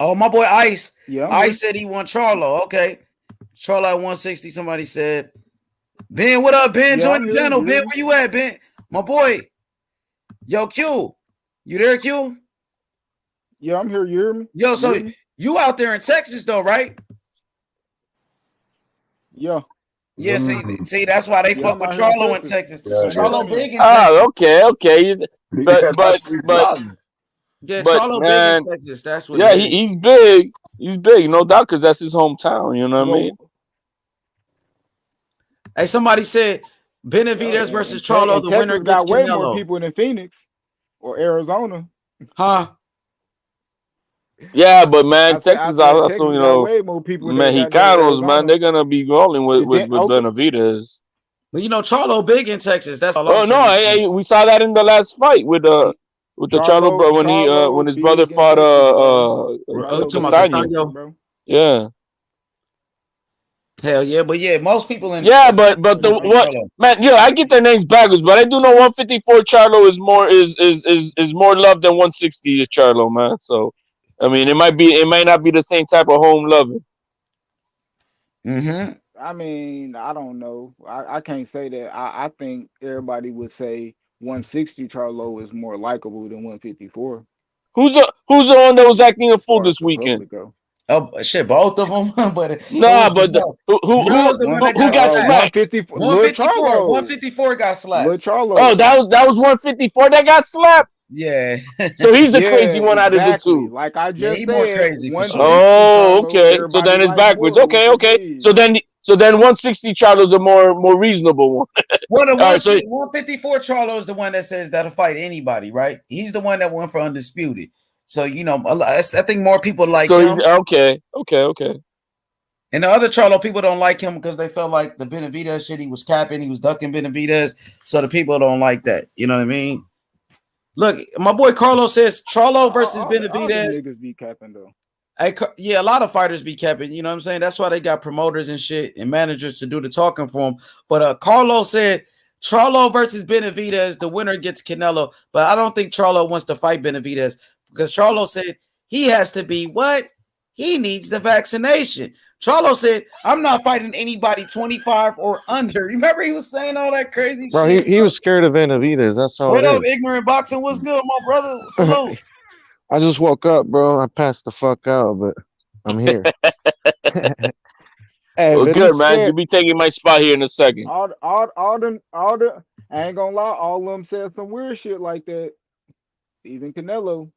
Oh, my boy Ice. Yeah. Ice said he won Charlo. Okay. Charlo at 160. Somebody said. Ben, what up, Ben? Join the channel. Ben, where you at, Ben? My boy. Yo, Q. You there, Q? Yeah, I'm here. You hear me? Yo, so you out there in Texas, though, right? Yeah. Yeah, see, that's why they fuck with Charlo in Texas. Charlo big in Texas. Okay. But Charlo big in Texas. That's what. Yeah, he's big. He's big, no doubt, because that's his hometown. You know what I mean? Hey, somebody said Benavidez versus Charlo. The winner gets got way Canelo. more people than Phoenix or Arizona. Huh? Yeah, but man, Texas, Texas you know, way more people Mexicanos, man, they're gonna be rolling with Benavidez. But you know, Charlo big in Texas. That's all. Oh no, we saw that in the last fight with the Charlo, bro, when his brother fought Castaño. Yeah. Hell yeah, but yeah, most people in but the what man, I get their names backwards, but I do know 154 Charlo is more love than 160 Charlo, man. So I mean, it might not be the same type of home loving. Mm-hmm. I mean, I don't know. I can't say that. I think everybody would say 160 Charlo is more likable than 154. Who's the one that was acting a fool this weekend? Oh shit, both of them. But who got slapped? 154 got slapped. Oh, that was 154 that got slapped. Yeah. So he's the crazy one out of the two. Like I just said, more crazy for sure. Oh, okay. So then it's backwards. Okay. So then 160 Charlo's the more reasonable one. Well, the 154 Charlo is the one that says that'll fight anybody, right? He's the one that went for undisputed. So you know, I think more people like him. Okay. And the other Charlo people don't like him because they felt like the Benavidez shit. He was capping, he was ducking Benavidez. So the people don't like that. You know what I mean? Look, my boy Carlos says Charlo versus Benavidez. Niggas be capping though. Yeah, a lot of fighters be capping. You know what I'm saying? That's why they got promoters and shit and managers to do the talking for them. But Carlos said Charlo versus Benavidez, the winner gets Canelo. But I don't think Charlo wants to fight Benavidez because Charlo said he has to be what? He needs the vaccination. Charlo said, I'm not fighting anybody 25 or under. Remember he was saying all that crazy bro, shit? He was scared of Benavidez. That's all. What up, ignorant boxing? What's good, my brother? Salute. I just woke up, bro. I passed the fuck out, but I'm here. Hey, well, good, man. You'll be taking my spot here in a second. All the I ain't gonna lie, all of them said some weird shit like that. Even Canelo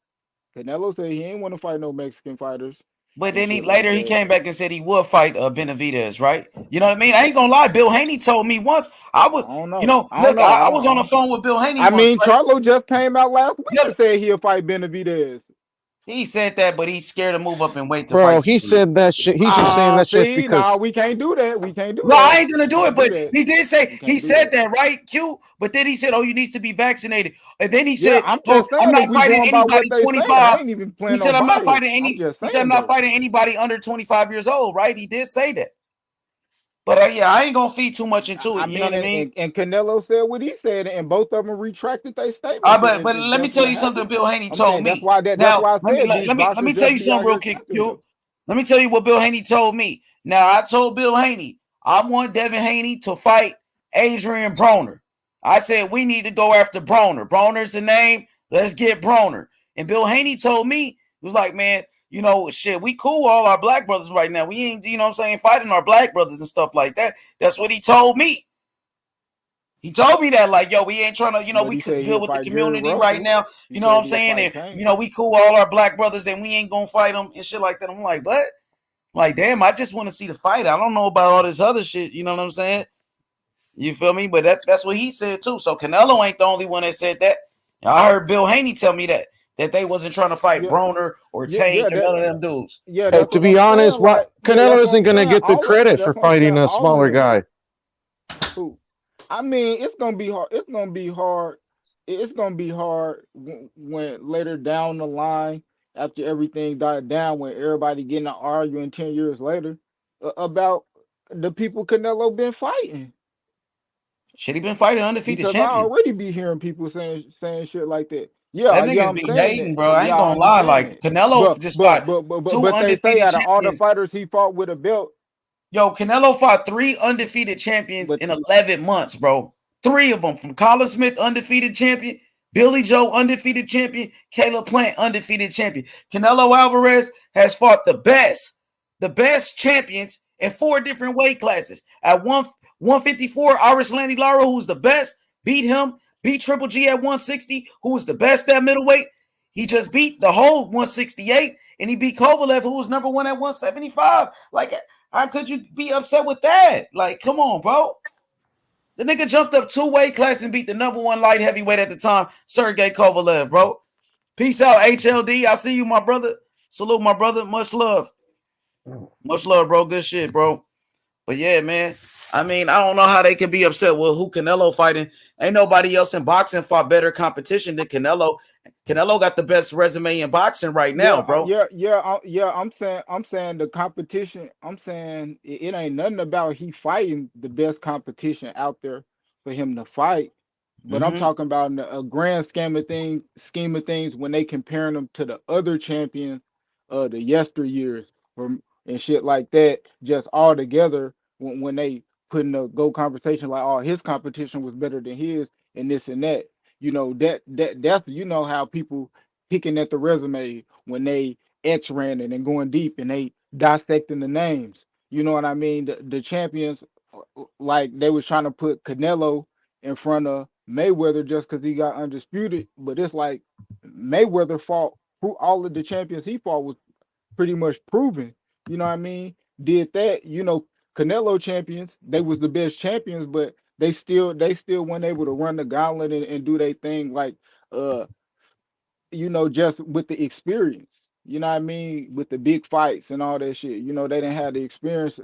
said he ain't want to fight no Mexican fighters. But then he came back and said he would fight Benavidez, right? You know what I mean? I ain't gonna lie. Bill Haney told me once. I was on the phone with Bill Haney. Charlo just came out last week and said he'll fight Benavidez. He said that, but he's scared to move up and wait to fight. He said that shit. He's just saying that shit because we can't do that. We can't do that. No, I ain't gonna do it. But he did say he said that, right? Q. But then he said, "Oh, you need to be vaccinated." And then he said, "I'm not fighting anybody 25." He said, "I'm not fighting any." He said, "I'm not fighting anybody under 25 years old." Right? He did say that. But I ain't gonna feed too much into it. You know what I mean? And Canelo said what he said, and both of them retracted their statement. But let me tell you something. Bill Haney told me. That's why I said. Let me tell you something real quick, Q. Let me tell you what Bill Haney told me. Now I told Bill Haney I want Devin Haney to fight Adrian Broner. I said we need to go after Broner. Broner's the name. Let's get Broner. And Bill Haney told me, he was like, man, you know, shit, we cool all our black brothers right now. We ain't, you know what I'm saying, fighting our black brothers and stuff like that. That's what he told me. He told me that, like, yo, we ain't trying to, But we he said good he'll with the fight Jerry community right Russell. now. He You know what said I'm he'll saying? fight And, Tank. we cool all our black brothers and we ain't gonna fight them and shit like that. I'm like, what? Like, damn, I just want to see the fight. I don't know about all this other shit. You know what I'm saying? You feel me? But that's what he said too. So Canelo ain't the only one that said that. I heard Bill Haney tell me that they wasn't trying to fight Broner or Tank or none of them dudes. Yeah, Hey, that's to what be I'm honest, saying. Like, Canelo that's what isn't I'm gonna saying. get the credit for That's what I'm saying. fighting a All of smaller them. guy. Who? I mean, it's gonna be hard. It's gonna be hard. It's gonna be hard when later down the line, after everything died down, when everybody getting to arguing 10 years later about the people Canelo been fighting. Shit, he been fighting undefeated Because I champions. already be hearing people saying shit like that. Yeah, That yeah, niggas I'm be saying hating, that. bro. I Yeah, ain't I gonna lie. understand Like it. Canelo just fought two But they say undefeated out of all the champions. fighters he fought with a belt. Yo, Canelo fought 3 undefeated champions in 11 months, bro. 3 of them, from Colin Smith, undefeated champion, Billy Joe, undefeated champion, Caleb Plant, undefeated champion. Canelo Alvarez has fought the best champions in 4 different weight classes. At 154, Landy Lara, who's the best, beat him. Beat Triple G at 160, who was the best at middleweight. He just beat the whole 168, and he beat Kovalev, who was number 1 at 175. Like, how could you be upset with that? Like, come on, bro. The nigga jumped up 2 weight classes and beat the number 1 light heavyweight at the time, Sergey Kovalev, bro. Peace out, HLD. I see you, my brother. Salute, my brother. Much love. Much love, bro. Good shit, bro. But yeah, man. I mean, I don't know how they can be upset with who Canelo fighting. Ain't nobody else in boxing fought better competition than Canelo. Canelo got the best resume in boxing right now, bro. I'm saying the competition. I'm saying it ain't nothing about he fighting the best competition out there for him to fight. But I'm talking about in a grand scheme of things when they comparing them to the other champions of the yesteryears and shit like that, just all together when they put in a go conversation like, oh, his competition was better than his and this and that. That's how people picking at the resume when they X-ran it and going deep and they dissecting the names. You know what I mean? The champions, like they was trying to put Canelo in front of Mayweather just because he got undisputed, but it's like Mayweather fought all of the champions he fought was pretty much proven. You know what I mean? Did that, Canelo champions, they was the best champions, but they still weren't able to run the gauntlet and do their thing like just with the experience. You know what I mean? With the big fights and all that shit. They didn't have the experience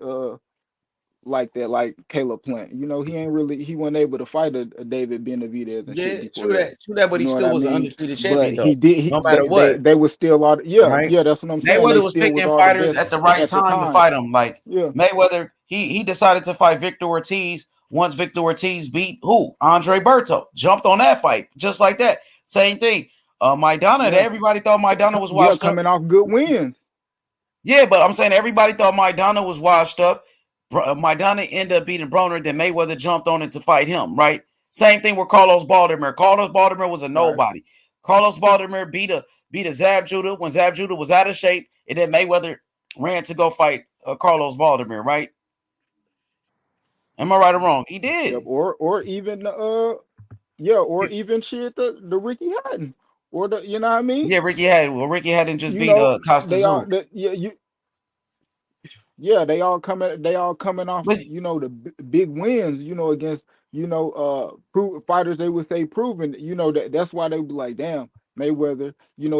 like that, like Caleb Plant. He wasn't able to fight a David Benavidez and shit Yeah, before true that. that, but You he know what still I was an mean? undefeated But champion though. he did. No matter what, They was still all. right? Yeah. That's what I'm saying. They Mayweather was still was picking all the fighters best at the right at the time to time. fight him. Like Yeah. Mayweather, he decided to fight Victor Ortiz once Victor Ortiz beat who? Andre Berto. Jumped on that fight just like that. Same thing. Maidana, everybody thought Maidana was washed up. Coming off good wins. Yeah, but I'm saying everybody thought Maidana was washed up. Maidana ended up beating Broner, then Mayweather jumped on it to fight him, right? Same thing with Carlos Baldomir. Carlos Baldomir was a nobody. Right. Carlos Baldomir beat a Zab Judah when Zab Judah was out of shape, and then Mayweather ran to go fight Carlos Baldomir, right? Am I right or wrong? He did. Yep. Or even or even shit the Ricky Hatton. Or the what I mean? Yeah, Ricky Hatton just beat Costa they Zoo. They all coming off, the big wins, against, fighters they would say proven, that's why they would be like, damn, Mayweather,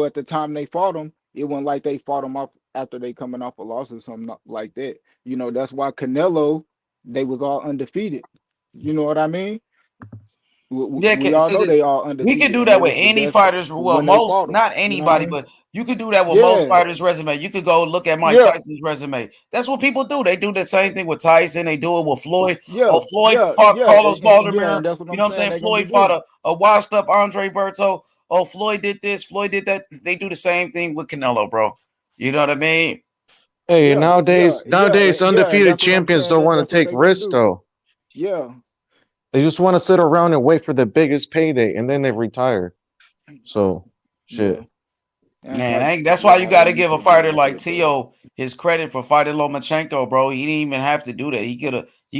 at the time they fought him, it wasn't like they fought him off after they coming off a loss or something like that. That's why Canelo, they was all undefeated. You know what I mean? We all know they all undefeated. We could do that with any fighters. Well, most, not anybody, but you could do that with most fighters' resume. You could go look at Mike Tyson's resume. That's what people do. They do the same thing with Tyson. They do it with Floyd. Floyd fought Carlos Baldomir. You know what I'm saying? Floyd fought a washed up Andre Berto. Floyd did this. Floyd did that. They do the same thing with Canelo, bro. You know what I mean? Hey, nowadays, undefeated champions don't want to take risks, though. Yeah. They just want to sit around and wait for the biggest payday, and then they retire. So, shit. Man, that's why you got to give a fighter like Tio his credit for fighting Lomachenko, bro. He didn't even have to do that. He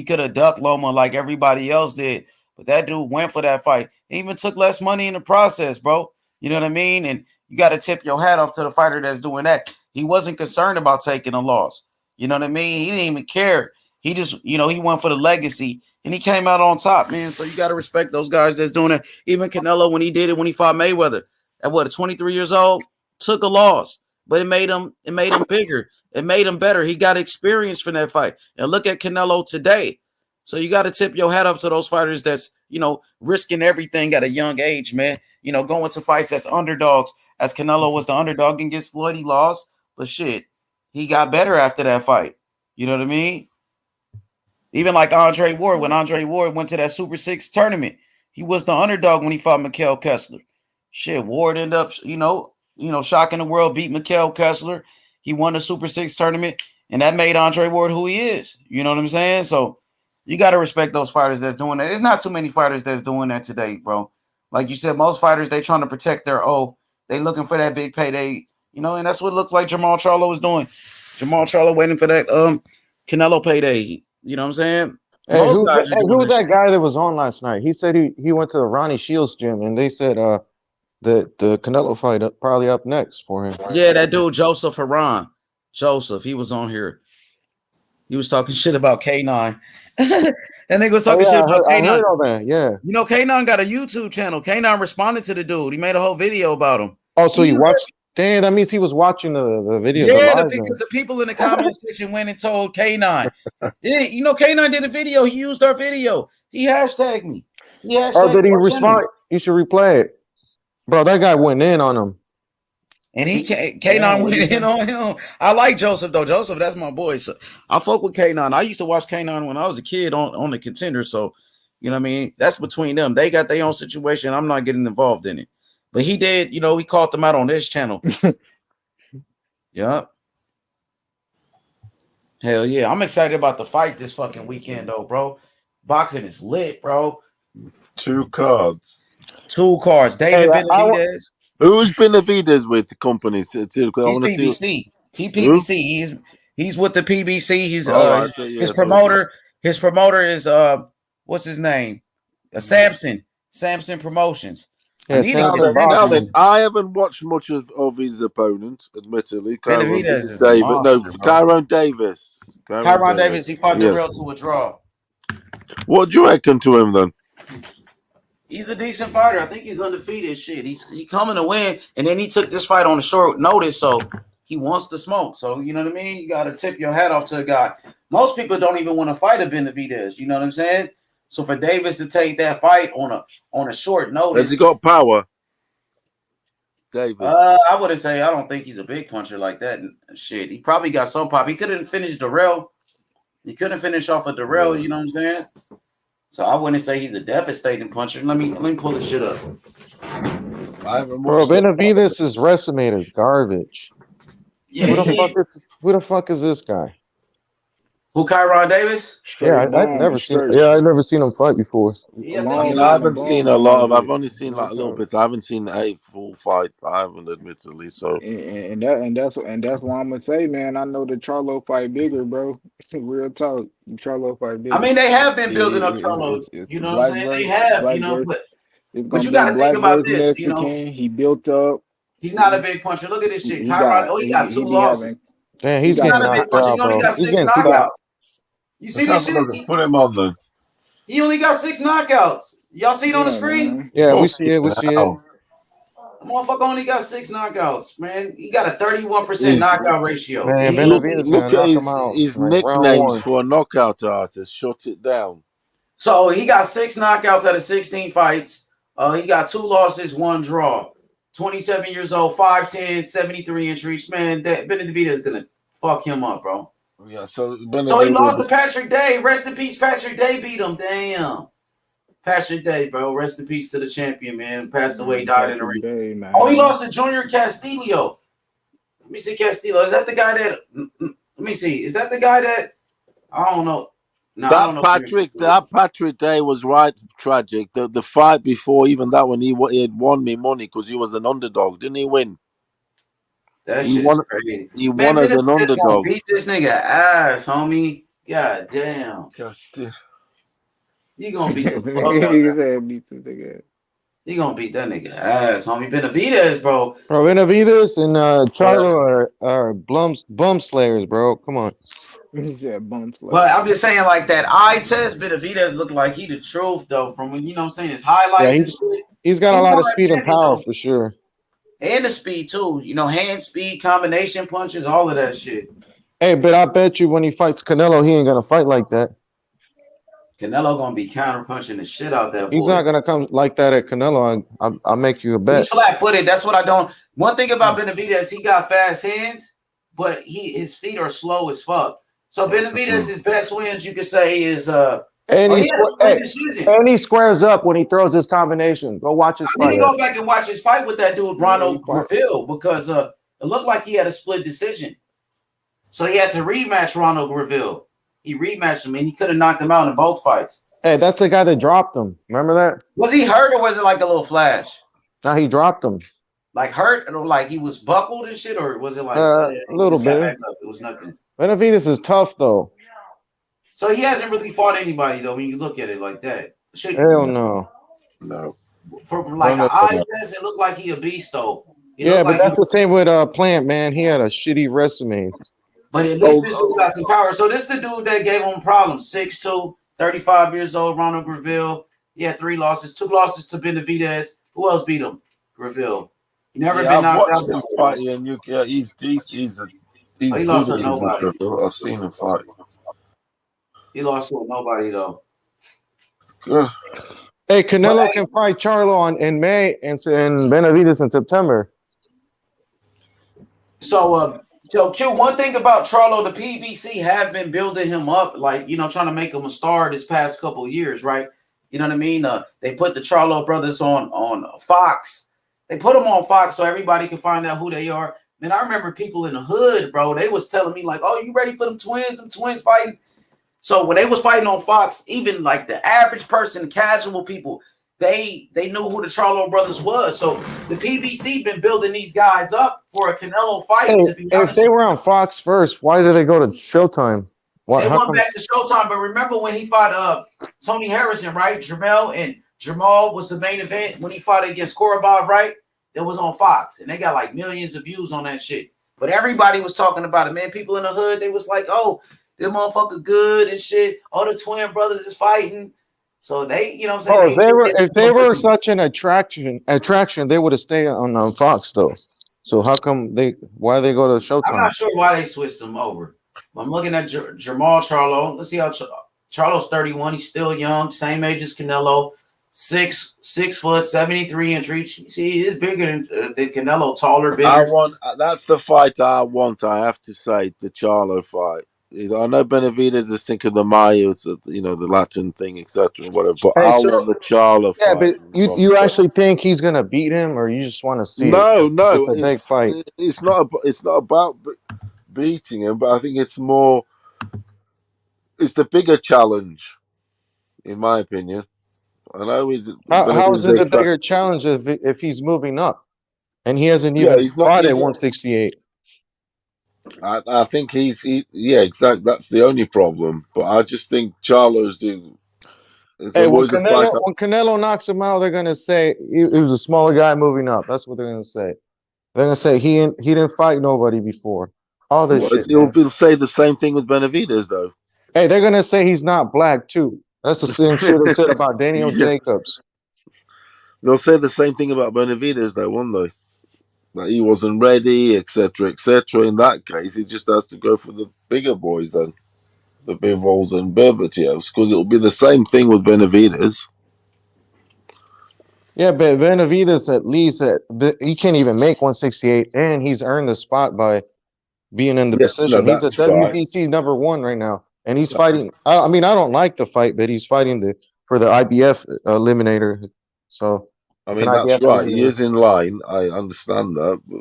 could have ducked Loma like everybody else did. But that dude went for that fight. He even took less money in the process, bro. You know what I mean? And you got to tip your hat off to the fighter that's doing that. He wasn't concerned about taking a loss. You know what I mean? He didn't even care. He just, he went for the legacy and he came out on top, man. So you got to respect those guys that's doing it. Even Canelo, when he did it, when he fought Mayweather at 23 years old, took a loss, but it made him bigger. It made him better. He got experience from that fight. And look at Canelo today. So you got to tip your hat up to those fighters that's, risking everything at a young age, man. Going to fights as underdogs, as Canelo was the underdog against Floyd, he lost. But shit, he got better after that fight. You know what I mean? Even like Andre Ward, when Andre Ward went to that Super 6 tournament, he was the underdog when he fought Mikhail Kessler. Shit, Ward ended up, shocking the world, beat Mikhail Kessler. He won the Super 6 tournament, and that made Andre Ward who he is. You know what I'm saying? So you got to respect those fighters that's doing that. There's not too many fighters that's doing that today, bro. Like you said, most fighters, they trying to protect their they looking for that big payday, and that's what it looks like Jamal Charlo was doing. Jamal Charlo waiting for that Canelo payday. You know what I'm saying? Hey, who was that guy that was on last night? He said he went to the Ronnie Shields gym, and they said the Canelo fight probably up next for him. Yeah, that dude Joseph Haran. Joseph, he was on here. He was talking shit about K9. And they was talking shit about K9. I heard all that, yeah. K9 got a YouTube channel. K9 responded to the dude. He made a whole video about him. Oh, so you watched? Damn, that means he was watching the video. Yeah, because the people in the comment section went and told K9. Yeah, K9 did a video. He used our video. He hashtagged me. Did he respond? You should replay it. Bro, that guy went in on him. And K9 went in on him. I like Joseph though. Joseph, that's my boy. So I fuck with K9. I used to watch K9 when I was a kid on the Contender. So you know what I mean? That's between them. They got their own situation. I'm not getting involved in it. But he did, he caught them out on this channel. Yep. Hell yeah. I'm excited about the fight this fucking weekend though, bro. Boxing is lit, bro. 2 cards. 2 cards. David Benavidez. Who's Benavidez with the company? He's PBC. He PBC. He's with the PBC. He's his promoter. His promoter is what's his name? Samson Promotions. Yeah, I haven't watched much of his opponent, admittedly. Benavidez Kyron Davis. Kyron Davis. He fought the real to a draw. What do you reckon to him then? He's a decent fighter. I think he's undefeated. Shit, he's coming to win, and then he took this fight on a short notice, so he wants to smoke. So you know what I mean? You got to tip your hat off to a guy. Most people don't even want to fight a Benavidez. You know what I'm saying? So for Davis to take that fight on a short notice, has he got power? Davis. I wouldn't say. I don't think he's a big puncher like that. Shit, he probably got some pop. He couldn't finish Darrell. He couldn't finish off of Darrell. You know what I'm saying? So I wouldn't say he's a devastating puncher. Let me pull this shit up. Bro, Benavidez' resume is garbage. Yeah, who the fuck is this guy? Who, Kyron Davis? Yeah, I've never seen him fight before. Yeah, I haven't seen a lot of. I've only seen like little bits. I haven't seen a full fight. I haven't, admittedly. So and that's why I'm gonna say, man. I know the Charlo fight bigger, bro. Real talk, Charlo fight bigger. I mean, they have been building up Charlo. You know what I'm saying? They have, but you got to think about this. He built up. He's not a big puncher. Look at this shit. Kyron, he got 2 losses. Damn, he's not a big puncher. He only got 6 knockouts. You see this shit? Put him on then. He only got 6 knockouts. Y'all see it on the screen? Yeah, we see it. We see it. The motherfucker only got 6 knockouts, man. He got a 31% knockout ratio. Man, look at his nicknames for a knockout artist. Shut it down. So he got 6 knockouts out of 16 fights. He got 2 losses, 1 draw. 27 years old, 5'10", 73 inch reach. Man, that Benavidez is gonna fuck him up, bro. Yeah, so he lost to Patrick Day. Rest in peace, Patrick Day beat him. Damn. Patrick Day, bro. Rest in peace to the champion, man. Passed away, died in the ring. Oh, he lost to Junior Castillo. Let me see Castillo. Is that the guy that? Let me see. Is that the guy that? I don't know. No, that Patrick Day was right tragic. The fight before, even that one, he had won me money because he was an underdog. Didn't he win? That shit is crazy. He won as an underdog. Beat this nigga ass, homie. God damn. He gonna beat the fuck out of He that. said beat the nigga. He gonna beat that nigga ass, homie. Benavidez, bro. Bro, Benavidez and Yeah. Charlo are bum slayers, bro. Come on. He said bum But slayer. I'm just saying, like that eye test, Benavidez looked like he the truth though. From when you know what I'm saying, his Yeah, highlights and shit. he's got a lot of Two-time speed and champion power though. for sure. And the speed too. You know, hand speed, combination punches, all of that shit. Hey, but I bet you when he fights Canelo, he ain't gonna fight like that. Canelo gonna be counter punching the shit out that He's boy. not gonna come like that at Canelo. I'll make you a bet. He's flat footed. That's what I don't. One thing about Benavidez, he got fast hands, but his feet are slow as fuck. So Benavidez, his best wins you could say is And he had a split decision. he squares up when he throws his combination. Go watch his I need fight. to go back and watch his fight with that dude Ronald Graville because it looked like he had a split decision. So he had to rematch Ronald Graville. He rematched him and he could have knocked him out in both fights. Hey, that's the guy that dropped him. Remember that? Was he hurt or was it like a little flash? No, he dropped him. Like hurt or like he was buckled and shit, or was it like A little bit. Back up? It was nothing. Benavidez is tough though. So he hasn't really fought anybody though. When you look at it like that, Hell no. No. From like an eye test, it looked like he a beast though. Yeah, but that's the same with Plant, man. He had a shitty resume. But at least this dude got some power. So this the dude that gave him problems. 6'2", 35 years old, Ronald Graville. He had 3 losses, 2 losses to Benavidez. Who else beat him? Graville. He never been knocked out. Him fight, and he's decent. He's he lost good to nobody. I've seen him fight. He lost to nobody though. Good. Hey, Canelo can fight Charlo in May and Benavidez in September. So, Q, one thing about Charlo, the PBC have been building him up, like, you know, trying to make him a star this past couple of years, right? You know what I mean? They put the Charlo brothers on Fox. They put them on Fox so everybody can find out who they are. Man, I remember people in the hood, bro, they was telling me like, oh, you ready for them twins fighting? So when they was fighting on Fox, even like the average person, casual people, they knew who the Charlo brothers was. So the PBC been building these guys up for a Canelo fight. Hey, to be honest, if they were on Fox first, why did they go to Showtime? they went back to Showtime. But remember when he fought Tony Harrison, right? Jamel and Jamal was the main event when he fought against Korobov, right? That was on Fox, and they got like millions of views on that shit. But everybody was talking about it, man. People in the hood, they was like, "Oh, this motherfucker good and shit. All the twin brothers is fighting." So they, you know what I'm saying? If they were such an attraction, they would have stayed on Fox though. So how come why they go to Showtime? I'm not sure why they switched them over. I'm looking at Jamal Charlo. Let's see how Charlo's 31. He's still young, same age as Canelo. 6 foot, 73 inch reach. You see, he's bigger than Canelo, taller, bigger. That's the fight I want. I have to say, the Charlo fight. I know Benavidez is thinking the Mayas, the Latin thing, etc. Whatever. But I want the Charlo fight. Yeah, but you actually think he's gonna beat him, or you just want to see it? No, It's a big fight. It's not about beating him, but I think it's more. It's the bigger challenge, in my opinion. I know how is it a bigger challenge if he's moving up, and he hasn't even fought at 168? I think exactly. That's the only problem. But I just think Charlo's doing. Hey, when Canelo knocks him out, they're gonna say he was a smaller guy moving up. That's what they're gonna say. They're gonna say he didn't fight nobody before. All this shit. They'll say the same thing with Benavidez, though. Hey, they're gonna say he's not black too. That's the same shit they said about Daniel Jacobs. They'll say the same thing about Benavidez, though, won't they? That he wasn't ready, etc., etc. In that case, he just has to go for the bigger boys then, the Bivols and Berbatievs, because it'll be the same thing with Benavidez. Yeah, but Benavidez at least he can't even make 168, and he's earned the spot by being in the position. He's a WBC number 1 right now, and he's fighting. I mean, I don't like the fight, but he's fighting for the IBF eliminator. So I mean, that's right. He is in line. I understand that, but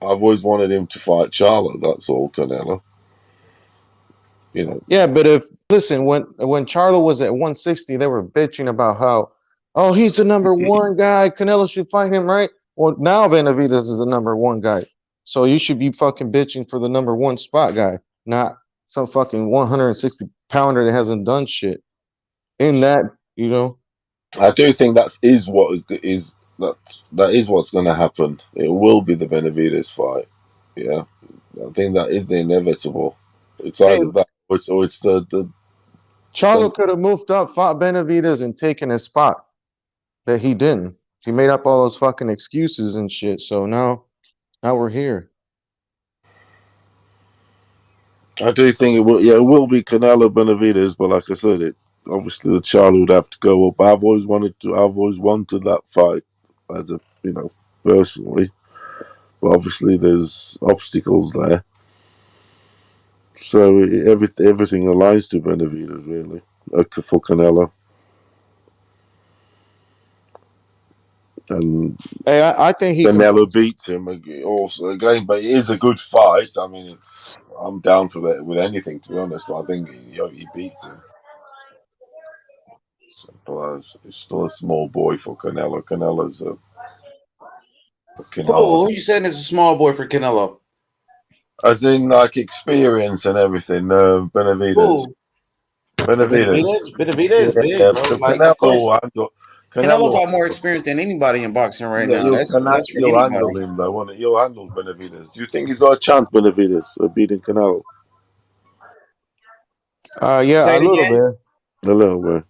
I've always wanted him to fight Charlo. That's all, Canelo. Yeah, but when Charlo was at 160, they were bitching about how, oh, he's the number 1 guy. Canelo should fight him, right? Well, now Benavidez is the number 1 guy. So you should be fucking bitching for the number 1 spot guy, not some fucking 160 pounder that hasn't done shit. in that, you know. I do think that is what's going to happen. It will be the Benavides fight. Yeah, I think that is the inevitable. It's Hey, either that or it's the Charlo could have moved up, fought Benavides, and taken his spot, but he didn't. He made up all those fucking excuses and shit. So now we're here. I do think it will. Yeah, it will be Canelo Benavides, but like I said, it obviously the Charlo would have to go up. I've always wanted that fight as a personally, but obviously there's obstacles there. So everything aligns to Benavides really for Canelo. And Hey, I think he can. Canelo beats him also again, but it is a good fight. I mean, I'm down for that with anything to be honest. But I think he beats him. Simple as. He's still a small boy for Canelo. Canelo's a fucking hard. Who you saying is a small boy for Canelo? As in like experience and everything. Benavides. Who? Benavides. Benavides, big, Yeah, bro. Like, of course, Canelo Canelo. got more experience than anybody in boxing right Yeah, now. That's for you'll handle anybody. him though, won't it? You'll handle Benavides. Do you think he's got a chance, Benavides, of beating Canelo? Yeah, Say a it little again. bit. A little bit.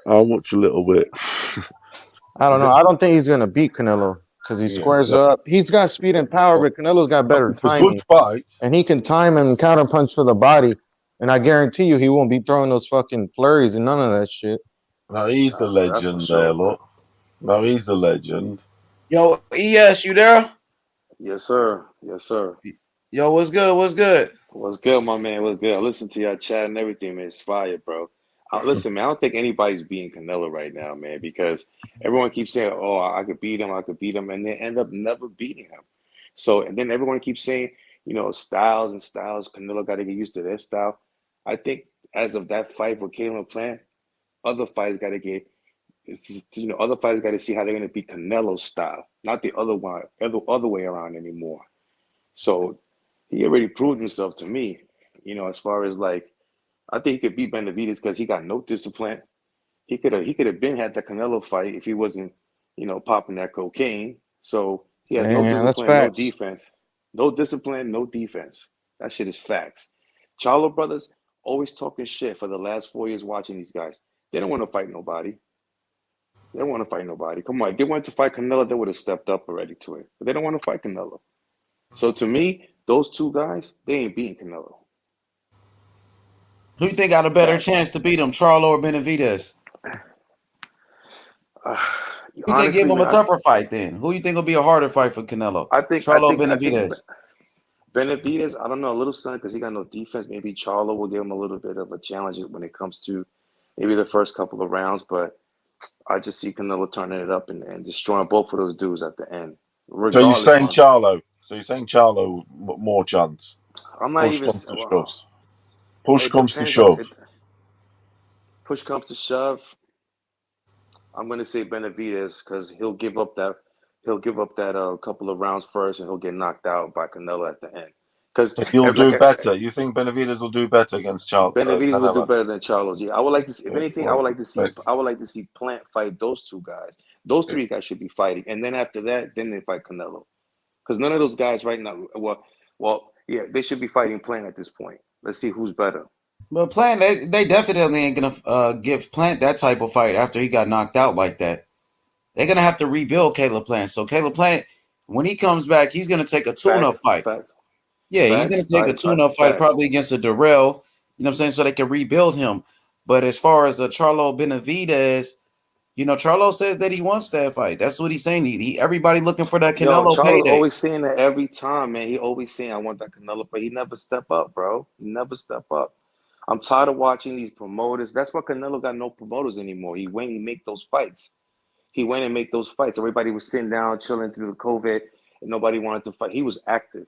How much? A little bit. I don't know. I don't think he's gonna beat Canelo because he squares up. He's got speed and power, but Canelo's got better It's a good timing, fight, and he can time and counterpunch for the body. And I guarantee you, he won't be throwing those fucking flurries and none of that shit. No, he's a That's for legend there, sure. look. No, he's a legend. Yo, ES, you there? Yes, sir. Yes, sir. Yo, what's good? What's good? What's good, my man? What's good? I listen to y'all chat and everything, man. It's fire, bro. Listen, man, I don't think anybody's beating Canelo right now, man, because everyone keeps saying, oh, I could beat him, and they end up never beating him. So, and then everyone keeps saying, styles and styles. Canelo got to get used to their style. I think as of that fight with Caleb Plant, other fighters got to get, other fighters got to see how they're going to beat Canelo's style, not the other way around anymore. So he already proved himself to me, as far as like, I think he could beat Benavides because he got no discipline. He could have been had the Canelo fight if he wasn't, popping that cocaine. So he has no Man, that's discipline, no facts. defense. No discipline, no defense. That shit is facts. Charlo brothers always talking shit for the last 4 years watching these guys. They don't want to fight nobody. They don't want to fight nobody. Come on, if they wanted to fight Canelo, they would have stepped up already to it. But they don't want to fight Canelo. So to me, those two guys, they ain't beating Canelo. Who you think got a better chance to beat him, Charlo or Benavides? Who think give him a tougher fight then? Who you think will be a harder fight for Canelo? I think Benavides. Benavides, I don't know, a little son because he got no defense. Maybe Charlo will give him a little bit of a challenge when it comes to maybe the first couple of rounds, but I just see Canelo turning it up and destroying both of those dudes at the end. So you're saying Charlo? So you're saying Charlo more chance? I'm not even. Push comes to shove. Push comes to shove. I'm going to say Benavides because he'll give up that couple of rounds first, and he'll get knocked out by Canelo at the end. Because he'll do better. You think Benavides will do better against Charlo? Benavides will do better than Charlo. Yeah, I would like to see. If anything, I would like to see Plant fight those two guys. Those three guys should be fighting, and then after that, then they fight Canelo. Because none of those guys right now. Well, yeah, they should be fighting Plant at this point. Let's see who's better. But Plant, they definitely ain't gonna give Plant that type of fight after he got knocked out like that. They're gonna have to rebuild Caleb Plant. So Caleb Plant, when he comes back, he's gonna take a tune-up fight. Yeah, he's gonna take a tune-up fight probably against a Darrell. You know what I'm saying? So they can rebuild him. But as far as a Charlo Benavides, Charlo says that he wants that fight. That's what he's saying. Everybody looking for that Canelo Charlo payday. always saying that every time, man. He always saying, "I want that Canelo," but he never step up, bro. He never step up. I'm tired of watching these promoters. That's why Canelo got no promoters anymore. He went and make those fights. Everybody was sitting down, chilling through the COVID, and nobody wanted to fight. He was active.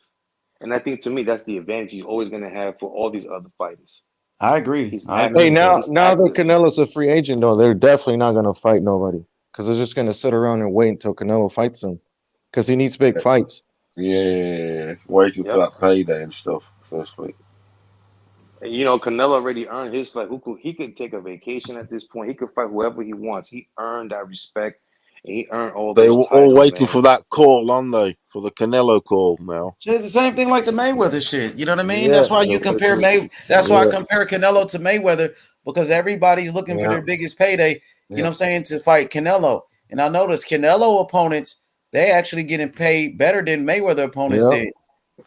And I think, to me, that's the advantage he's always going to have for all these other fighters. I agree. Hey, now that Canelo's a free agent, though, they're definitely not going to fight nobody because they're just going to sit around and wait until Canelo fights him because he needs big fights. Yeah, waiting for that payday and stuff. So sweet. And Canelo already earned his he could take a vacation at this point. He could fight whoever he wants. He earned that respect, and he earned all They those were all titles, waiting man. for that call, aren't they? For the Canelo call now. It's the same thing like the Mayweather shit. You know what I mean? Yeah, That's why you compare That's why I compare Canelo to Mayweather, because everybody's looking for their biggest payday. You know what I'm saying, to fight Canelo. And I noticed Canelo opponents, they actually getting paid better than Mayweather opponents did.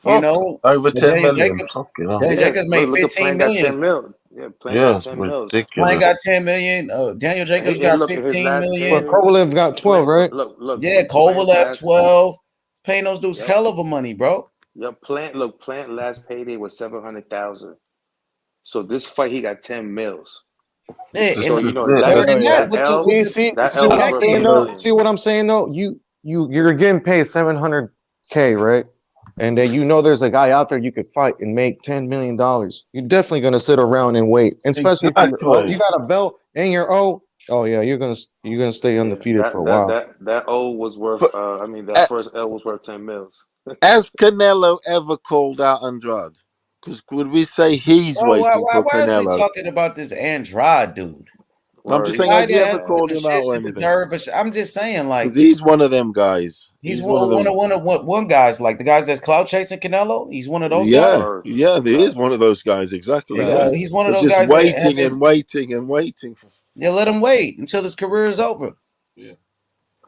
You know, over 10 Daniel million. Jacobs. Fucking hell. Daniel Jacobs made Look at 15 Plant got 10 million. mil. Yeah, Plant Yeah, got it's 10 mils. Plant ridiculous. got 10 million. Daniel Jacobs And got look at his 15 last million. But Kovalev got 12, right? Look. Yeah, Plant Kovalev 12. Paying those dudes hell of a money, bro. Plant last payday was 700,000. So this fight he got 10 mils. Yeah, So and that than that, See what I'm saying though? See what I'm saying though? You're getting paid 700K, right? And then there's a guy out there you could fight and make $10 million. You're definitely gonna sit around and wait, and especially if you got a belt and you're oh yeah, you're gonna stay undefeated for a while. That O was worth. That first L was worth 10 mils. Has Canelo ever called out Andrade? Because would we say he's waiting for why is he Canelo? talking about this Andrade dude? No, I'm just saying, has he ever called him out or To anything? deserve I'm just saying, like, Because he's one of them guys. he's one guys, like the guys that's clout chasing Canelo. He's one of those Yeah, guys. yeah, he is one of those guys. Exactly. He's one of He's those just guys that have waiting been, and waiting and waiting for. yeah, let him wait until his career is over. Yeah.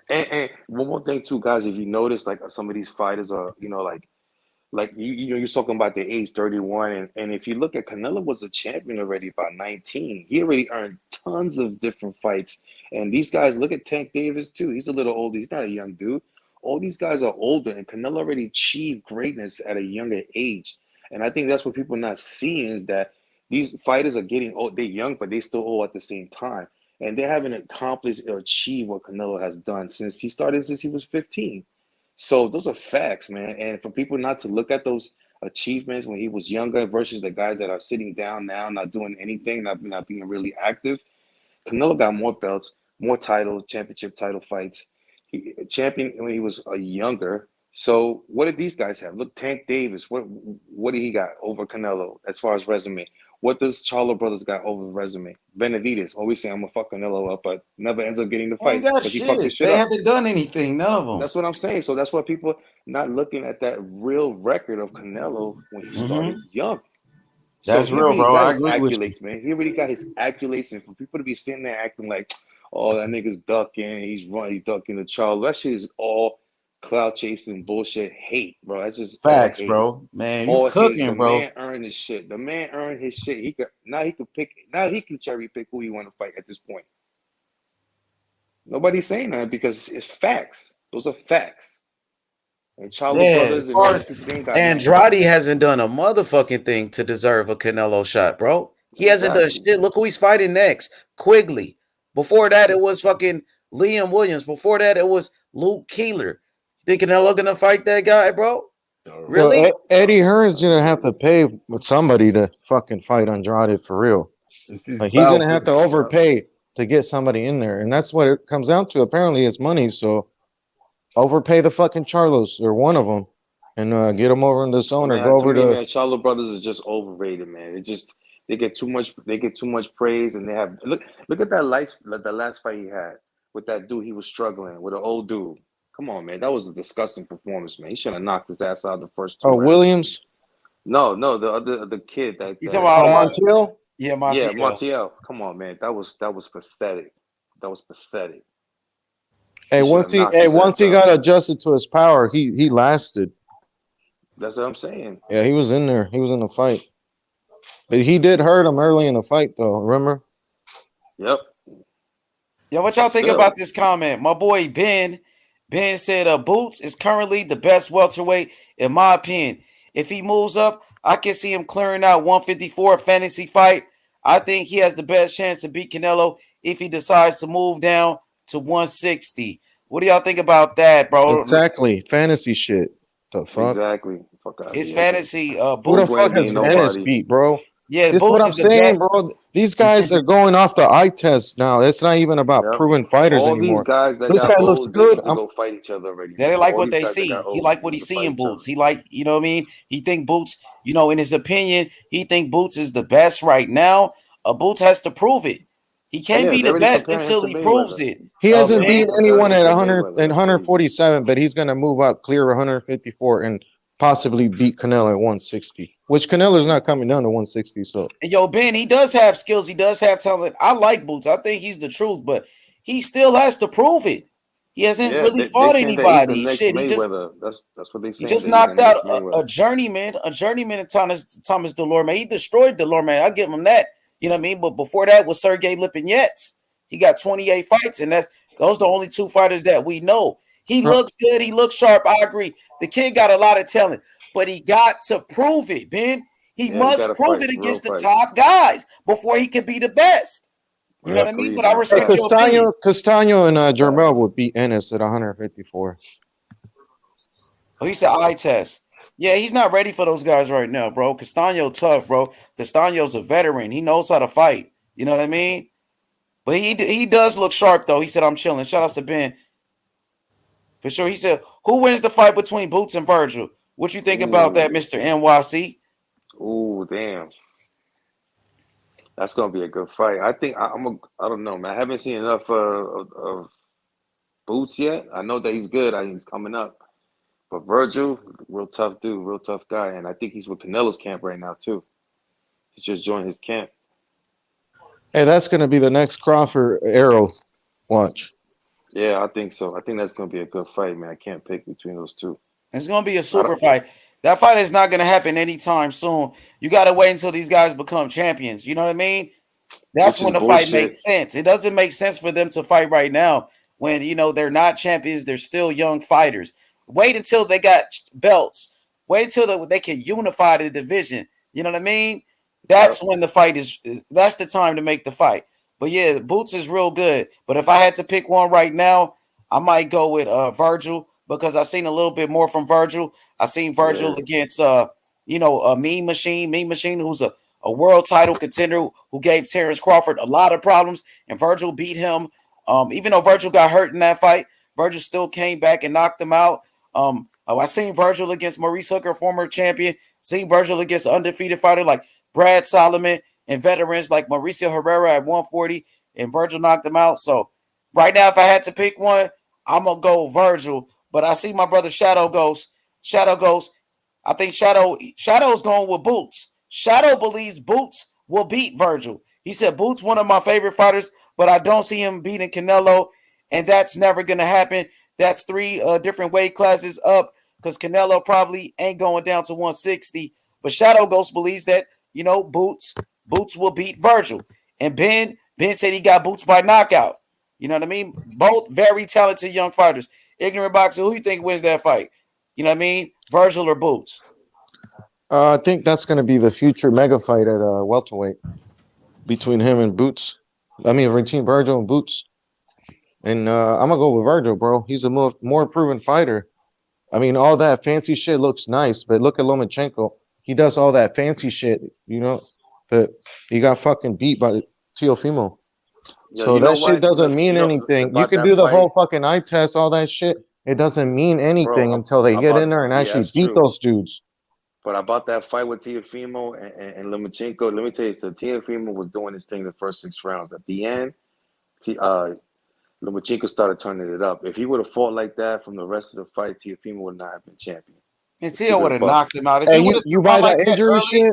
And one more thing too, guys. If you notice, like some of these fighters are, you're talking about the age 31, and if you look at Canelo was a champion already by 19. He already earned tons of different fights, and these guys, look at Tank Davis too. He's a little older. He's not a young dude. All these guys are older, and Canelo already achieved greatness at a younger age. And I think that's what people are not seeing, is that these fighters are getting old. They're young, but they still old at the same time, and they haven't accomplished or achieved what Canelo has done since he was 15. So those are facts, man. And for people not to look at those achievements when he was younger versus the guys that are sitting down now, not doing anything, not being really active, Canelo got more belts, more titles, championship title fights. He champion when he was younger. So what did these guys have? Look, Tank Davis. What did he got over Canelo as far as resume? What does Charlo brothers got over resume? Benavidez always saying I'm gonna fuck Canelo up, but never ends up getting the They fight got because he fucks his shit They up. haven't done anything. None of them. That's what I'm saying. So that's why people not looking at that real record of Canelo when he started young. So That's he real, already bro. got I his agree with you. accolades, man. He already got his accolades, and for people to be sitting there acting like, "Oh, that nigga's ducking, he's running, he's ducking the Charlo," that shit is all cloud chasing bullshit, hate, bro. That's just Facts, all hate. bro. Man, you All hate. cooking, The bro. man earned his shit. The man earned his shit. He can cherry pick who he want to fight at this point. Nobody's saying that because it's facts. Those are facts. And Charlo brothers and all these people, they ain't got nothing. Andrade hasn't done a motherfucking thing to deserve a Canelo shot, bro. He hasn't done shit. Look who he's fighting next. Quigley. Before that, it was fucking Liam Williams. Before that, it was Luke Keeler. Think Canelo gonna fight that guy, bro? Really? Well, Eddie Hearn's gonna have to pay with somebody to fucking fight Andrade for real. Like, he's gonna have to overpay to get somebody in there, and that's what it comes down to. Apparently, it's money. So overpay the fucking Charlos or one of them, and get them over in the zone or go over to. Man, Charlo brothers is just overrated, man. They get too much praise, and they have look at that last fight he had with that dude. He was struggling with an old dude. Come on, man, that was a disgusting performance, man. He should have knocked his ass out the first 2 rounds. Williams. No, the kid that. You talking about Montiel? Yeah, Montiel. Yeah, Montiel. Come on, man, that was pathetic. That was pathetic. Hey, once he got adjusted to his power, he lasted. That's what I'm saying. Yeah, he was in there. He was in the fight. But he did hurt him early in the fight, though. Remember? Yep. Yeah, what y'all think about this comment? My boy Ben said, Boots is currently the best welterweight, in my opinion. If he moves up, I can see him clearing out 154 fantasy fight. I think he has the best chance to beat Canelo if he decides to move down to 160. What do y'all think about that, bro? Exactly. Fantasy shit. The fuck? Exactly. Fuck out It's here. fantasy. Who the fuck has Ennis beat, bro? Yeah, This is what Boots I'm is the saying, best. bro. These guys are going off the eye test now. It's not even about Yep. proven fighters All these anymore. guys that This got guy looks old, they good. need to go fight each other already, They man. like All what these they guys that see. got He old like what need he to see fight in each other. Boots. He like, you know what I mean? He think Boots, in his opinion, he think Boots is the best right now. Boots has to prove it. He can't Yeah, be they're the already best comparing him until to he proves Mayweather. it. He hasn't They're already beat Ben, comparing anyone him at to 100 Mayweather. and That's crazy. 147, but he's gonna move up, clear 154, and possibly beat Canelo at 160. Which Canelo's not coming down to 160. So and yo, Ben, he does have skills. He does have talent. I like Boots. I think he's the truth, but he still has to prove it. He hasn't Yeah, really they fought saying that he's the anybody. next Shit, Mayweather. That's what they he saying, just that he's the knocked out next Mayweather. a journeyman in Thomas Delorme. He destroyed Delorme. I give him that. You know what I mean? But before that was Sergey Lipinets. He got 28 fights, and those are the only two fighters that we know. He looks good. He looks sharp. I agree. The kid got a lot of talent, but he got to prove it, Ben. He Yeah, he must got to prove fight it real against the fights. top guys before he can be the best. You know I what I mean? agree, But I man. hey, respect your Facts. opinion. Castano and Jermel Facts. would beat Ennis at 154. Oh, he said eye test. Yeah, he's not ready for those guys right now, bro. Castano tough, bro. Castano's a veteran. He knows how to fight. You know what I mean? But he does look sharp, though. He said, I'm chilling. Shout out to Ben. For sure. He said, who wins the fight between Boots and Virgil? What you think about that, Ooh. Mr. NYC? Ooh, damn. That's gonna be a good fight. I think I don't know, man. I haven't seen enough of Boots yet. I know that he's good. He's coming up. But Virgil, real tough dude, real tough guy. And I think he's with Canelo's camp right now, too. He just joined his camp. Hey, that's gonna be the next Crawford Arrow. Watch. Yeah, I think so. I think that's gonna be a good fight, man. I can't pick between those two. It's going to be a super fight. That fight is not going to happen anytime soon. You got to wait until these guys become champions. You know what I mean? That's when the fight makes sense. It doesn't make sense for them to fight right now when, they're not champions. They're still young fighters. Wait until they got belts. Wait until they can unify the division. You know what I mean? That's when the fight that's the time to make the fight. But yeah, Boots is real good. But if I had to pick one right now, I might go with Virgil because I seen a little bit more from Virgil. I seen Virgil against Mean Machine, who's a world title contender who gave Terence Crawford a lot of problems, and Virgil beat him. Even though Virgil got hurt in that fight, Virgil still came back and knocked him out. I seen Virgil against Maurice Hooker, former champion. Seen Virgil against an undefeated fighter like Brad Solomon and veterans like Mauricio Herrera at 140, and Virgil knocked him out. So right now, if I had to pick one, I'm gonna go Virgil. But I see my brother Shadow Ghost. I think Shadow's going with Boots. Shadow believes Boots will beat Virgil. He said Boots one of my favorite fighters, but I don't see him beating Canelo, and that's never gonna happen. That's three different weight classes up because Canelo probably ain't going down to 160. But Shadow Ghost believes that Boots will beat Virgil, and Ben said he got Boots by knockout. You know what I mean? Both very talented young fighters. Ignorant Boxer, who you think wins that fight? You know what I mean? Virgil or Boots? I think that's going to be the future mega fight at welterweight between him and Boots. I mean, between Virgil and Boots. And I'm going to go with Virgil, bro. He's a more proven fighter. I mean, all that fancy shit looks nice, but look at Lomachenko. He does all that fancy shit, but he got fucking beat by Teofimo. Yeah, So that shit doesn't mean anything. You can do the whole fucking eye test, all that shit. It doesn't mean anything until they get in there and actually beat those dudes. But about that fight with Teofimo and Lomachenko, let me tell you, so Teofimo was doing his thing the first 6 rounds. At the end, Lomachenko started turning it up. If he would have fought like that from the rest of the fight, Teofimo would not have been champion. And Teo would have knocked him out. If Hey, he would have you buy that injury shit?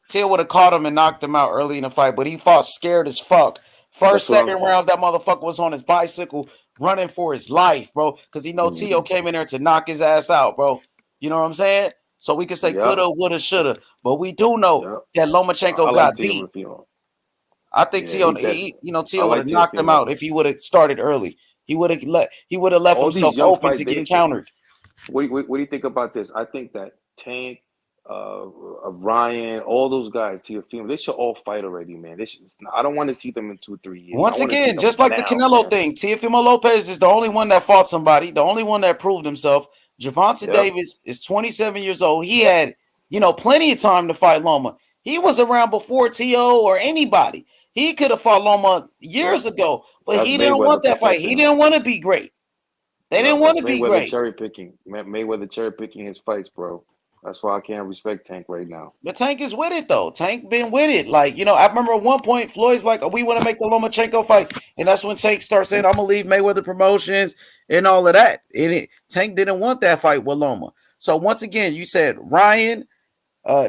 Teo would have caught him and knocked him out early in the fight, but he fought scared as fuck. First, second rounds, that motherfucker was on his bicycle running for his life, bro, because he know Teo came in there to knock his ass out, bro. You know what I'm saying? So we can say coulda, woulda, shoulda, but we do know that Lomachenko got beat. I think Teo, Teo would have knocked him out if he would have started early. He would have left All himself these young open fights, to get countered. What do you think about this? I think that Tank, Ryan, all those guys, Teofimo, they should all fight already, man. I don't want to see them in 2-3 years. Once again, just like the Canelo thing, Teofimo Lopez is the only one that fought somebody, the only one that proved himself. Gervonta Davis is 27 years old. He had, plenty of time to fight Loma. He was around before T.O. or anybody. He could have fought Loma years ago, but That's he didn't Mayweather want that fight. He protecting him. didn't want to be great. They didn't want That's to be Mayweather great. cherry picking. Mayweather cherry picking his fights, bro. That's why I can't respect Tank right now. But Tank is with it though. Tank been with it. Like, you know, I remember at one point Floyd's like, oh, we want to make the Lomachenko fight. And that's when Tank starts saying, I'm gonna leave Mayweather Promotions and all of that. And Tank didn't want that fight with Loma. So once again, you said Ryan,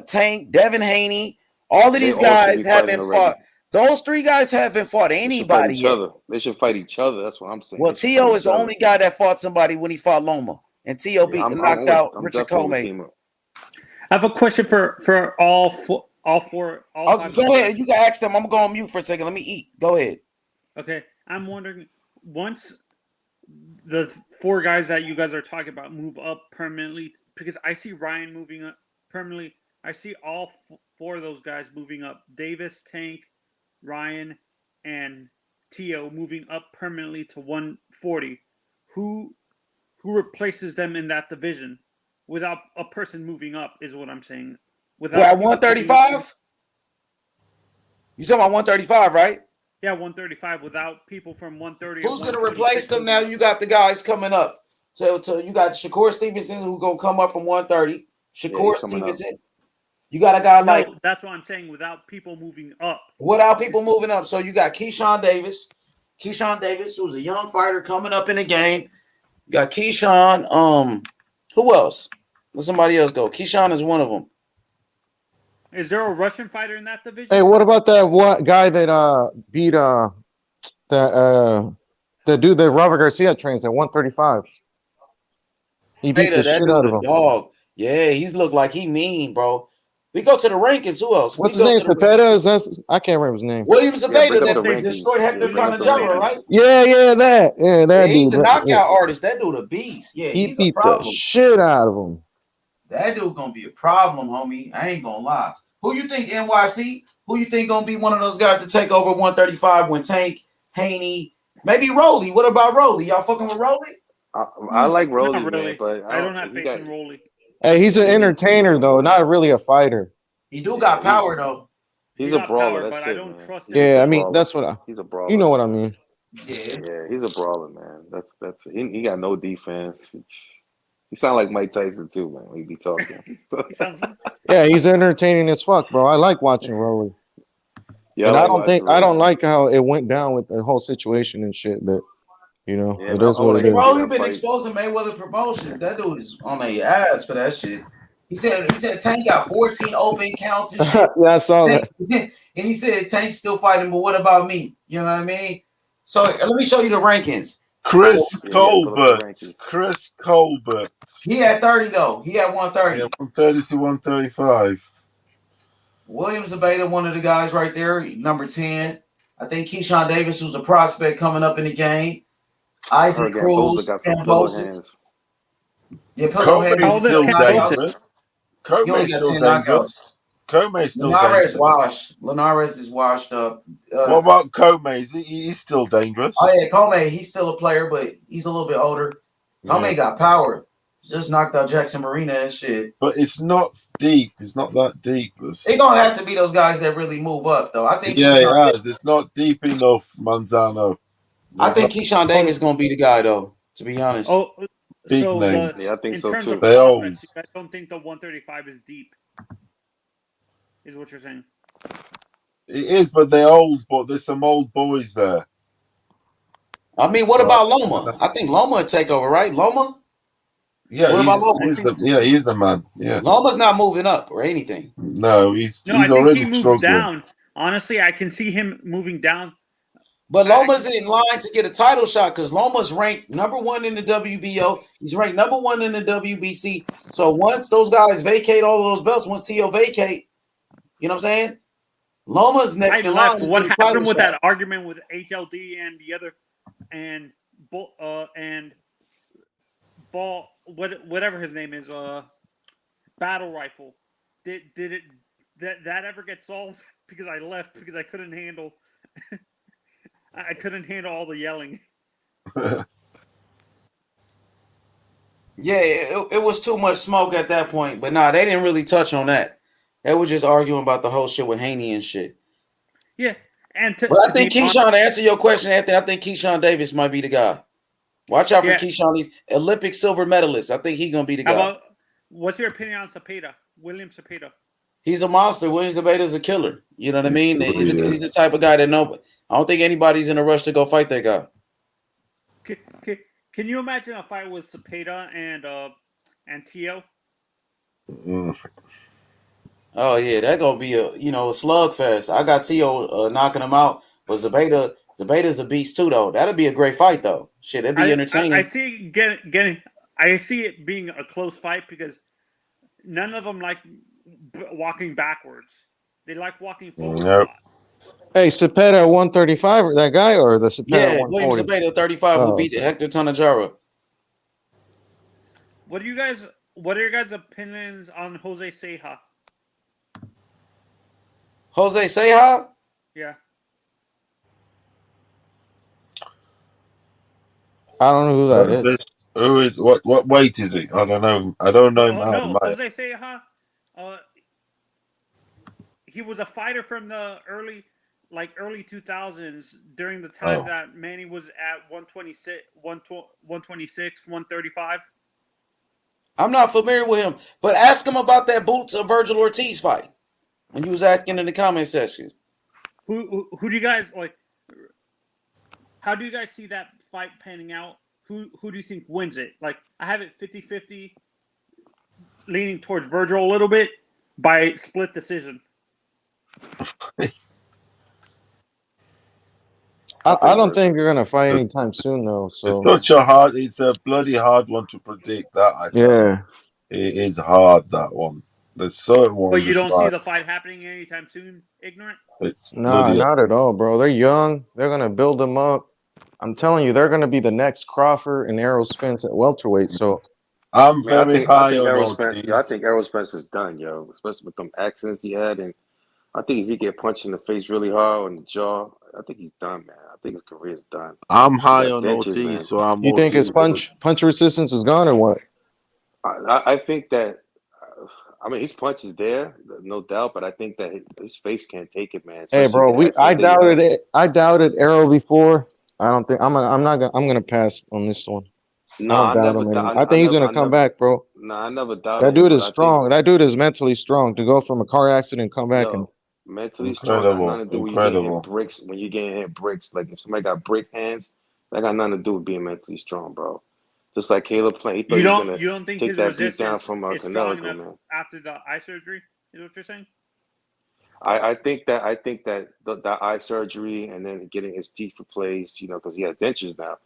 Tank, Devin Haney, all of these guys haven't fought. Those three guys haven't fought anybody yet. They should fight each other. That's what I'm saying. Well, T.O. is the only guy that fought somebody when he fought Loma. And T.O. knocked out Richard Comey. I have a question for all four. Go ahead. You can ask them. I'm going to go on mute for a second. Let me eat. Go ahead. Okay. I'm wondering, once the four guys that you guys are talking about move up permanently, because I see Ryan moving up permanently. I see all four of those guys moving up. Davis, Tank, Ryan, and T.O. moving up permanently to 140. Who replaces them in that division without a person moving up is what I'm saying. Without at 135? You talking about 135, right? Yeah, 135 without people from 130. Who's going to replace them now? You got the guys coming up. So you got Shakur Stevenson who's going to come up from 130. Shakur Stevenson. You got a guy like... That's what I'm saying, without people moving up. Without people moving up. So you got Keyshawn Davis. Keyshawn Davis, who's a young fighter coming up in the game. You got Keyshawn. Who else? Let somebody else go. Keyshawn is one of them. Is there a Russian fighter in that division? Hey, what about that guy that beat the dude that Robert Garcia trains at 135? He beat the shit out of him. Dog. Yeah, he's looked like he mean, bro. We go to the rankings. Who else? What's his name? Cepeda? I can't remember his name. William Cepeda that destroyed Hector Tonajero, right? Yeah, that dude. He's a knockout artist. That dude a beast. Yeah, he he's beat a problem. the shit out of him. That dude gonna be a problem, homie. I ain't gonna lie. Who you think NYC? Who you think gonna be one of those guys to take over 135 when Tank, Haney, maybe Rolly? What about Rolly? Y'all fucking with Rolly? I like Rolly, really. man, but I don't have faith in Rolly. Hey, he's an entertainer though, not really a fighter. He do got power though. He's a brawler. That's it, man. Yeah, I mean that's what he's a brawler. You know what I mean? Yeah, he's a brawler, man. That's he got no defense. He sound like Mike Tyson too, man. When he be talking. Yeah, he's entertaining as fuck, bro. I like watching Rolly. Yeah, and I don't like how it went down with the whole situation and shit, but you know, it is what it is. Rolly been exposed to Mayweather Promotions. That dude is on their ass for that shit. He said Tank got 14 open counts and shit. Yeah, I saw that. And he said Tank's still fighting, but what about me? You know what I mean? So let me show you the rankings. Chris Colbert. Chris Colbert. He had 30 though. He had 130. Yeah, 130 to 135. William Zabeda, one of the guys right there, number 10. I think Keyshawn Davis, who's a prospect coming up in the game. Isaac Cruz, Cambosis. Yeah, Comey's still dangerous. Comey's still dangerous. Comey's still dangerous. Linares is washed up. What about Comey? He's still dangerous. Oh yeah, Comey, he's still a player, but he's a little bit older. Comey got power. Just knocked out Jackson Marina and shit. But it's not deep. It's not that deep. It's gonna have to be those guys that really move up, though. I think. Yeah, it has. It's not deep enough, Manzano. I think Keyshawn Davis is gonna be the guy, though. To be honest. Oh, big so names. Yeah, I think so too. They old. You guys don't think the 135 is deep? Is what you're saying? It is, but they're old. But there's some old boys there. I mean, what about Loma? I think Loma would take over, right? Loma. Yeah, he's the man. Yeah, Loma's not moving up or anything. No, he's I think already he moves struggling. down. Honestly, I can see him moving down. But Loma's in line to get a title shot because Loma's ranked number 1 in the WBO. He's ranked number 1 in the WBC. So once those guys vacate all of those belts, once T.O. vacate, you know what I'm saying? Loma's next in line. What happened with that argument with HLD and the other and Ball, whatever his name is, Battle Rifle? Did it that ever get solved? Because I left because I couldn't handle. I couldn't handle all the yelling. Yeah, it was too much smoke at that point. But nah, they didn't really touch on that. They were just arguing about the whole shit with Haney and shit. Yeah, and but I think Keyshawn, to answer your question, Anthony, I think Keyshawn Davis might be the guy. Watch out for Keyshawn. He's Olympic silver medalist. I think he's gonna be the guy. What's your opinion on Cepeda, William Cepeda? He's a monster. William Zebeda's a killer. You know what I mean? He's the type of guy that I don't think anybody's in a rush to go fight that guy. Can you imagine a fight with Cepeda and Teo? Oh yeah, that's gonna be a slugfest. I got Teo knocking him out, but Zebeda's a beast too, though. That'll be a great fight, though. Shit, it'd be entertaining. I see I see it being a close fight because none of them like walking backwards. They like walking forward a lot. Hey, Cepeda 135, that guy, or the Cepeda 140? William Cepeda 35 who beat Hector Tanajara. What are your guys' opinions on Jose Ceja? Jose Ceja? Yeah. I don't know who that is. Who is what weight is he? I don't know. I don't know him. No, Jose Ceja. He was a fighter from the early 2000s during the time that Manny was at 126, 135. I'm not familiar with him, but ask him about that Boots of Virgil Ortiz fight when you was asking in the comment section. Who do you guys like? How do you guys see that fight panning out? Who do you think wins it? Like, I have it 50-50, leaning towards Virgil a little bit by split decision. I don't think you're gonna fight anytime soon, though. So it's a bloody hard one to predict. That I tell you. It is hard, that one. There's certain ones. But you don't see the fight happening anytime soon, ignorant? Not at all, bro. They're young. They're gonna build them up. I'm telling you, they're gonna be the next Crawford and Errol Spence at welterweight. So I'm very high on Errol Spence. I think Errol Spence is done, yo. Especially with them accidents he had, and I think if he get punched in the face really hard on the jaw, I think he's done, man. I think his career is done. I'm high on Ortiz, so I'm. You think his punch resistance is gone or what? I think that. I mean, his punch is there, no doubt, but I think that his face can't take it, man. Hey, bro, I doubted it. I doubted Errol before. I don't think I'm gonna pass on this one. No, I don't doubt him anymore. I think he's gonna come back, bro. No, I never doubted. That dude is strong. That dude is mentally strong to go from a car accident and come back and mentally strong. Got nothing to do with you getting hit bricks. When you getting hit bricks, like if somebody got brick hands, that got nothing to do with being mentally strong, bro. Just like Caleb playing, he thought he was gonna take that beat down from Canelo, man. After the eye surgery, is what you're saying? I think that the eye surgery and then getting his teeth replaced, because he has dentures now.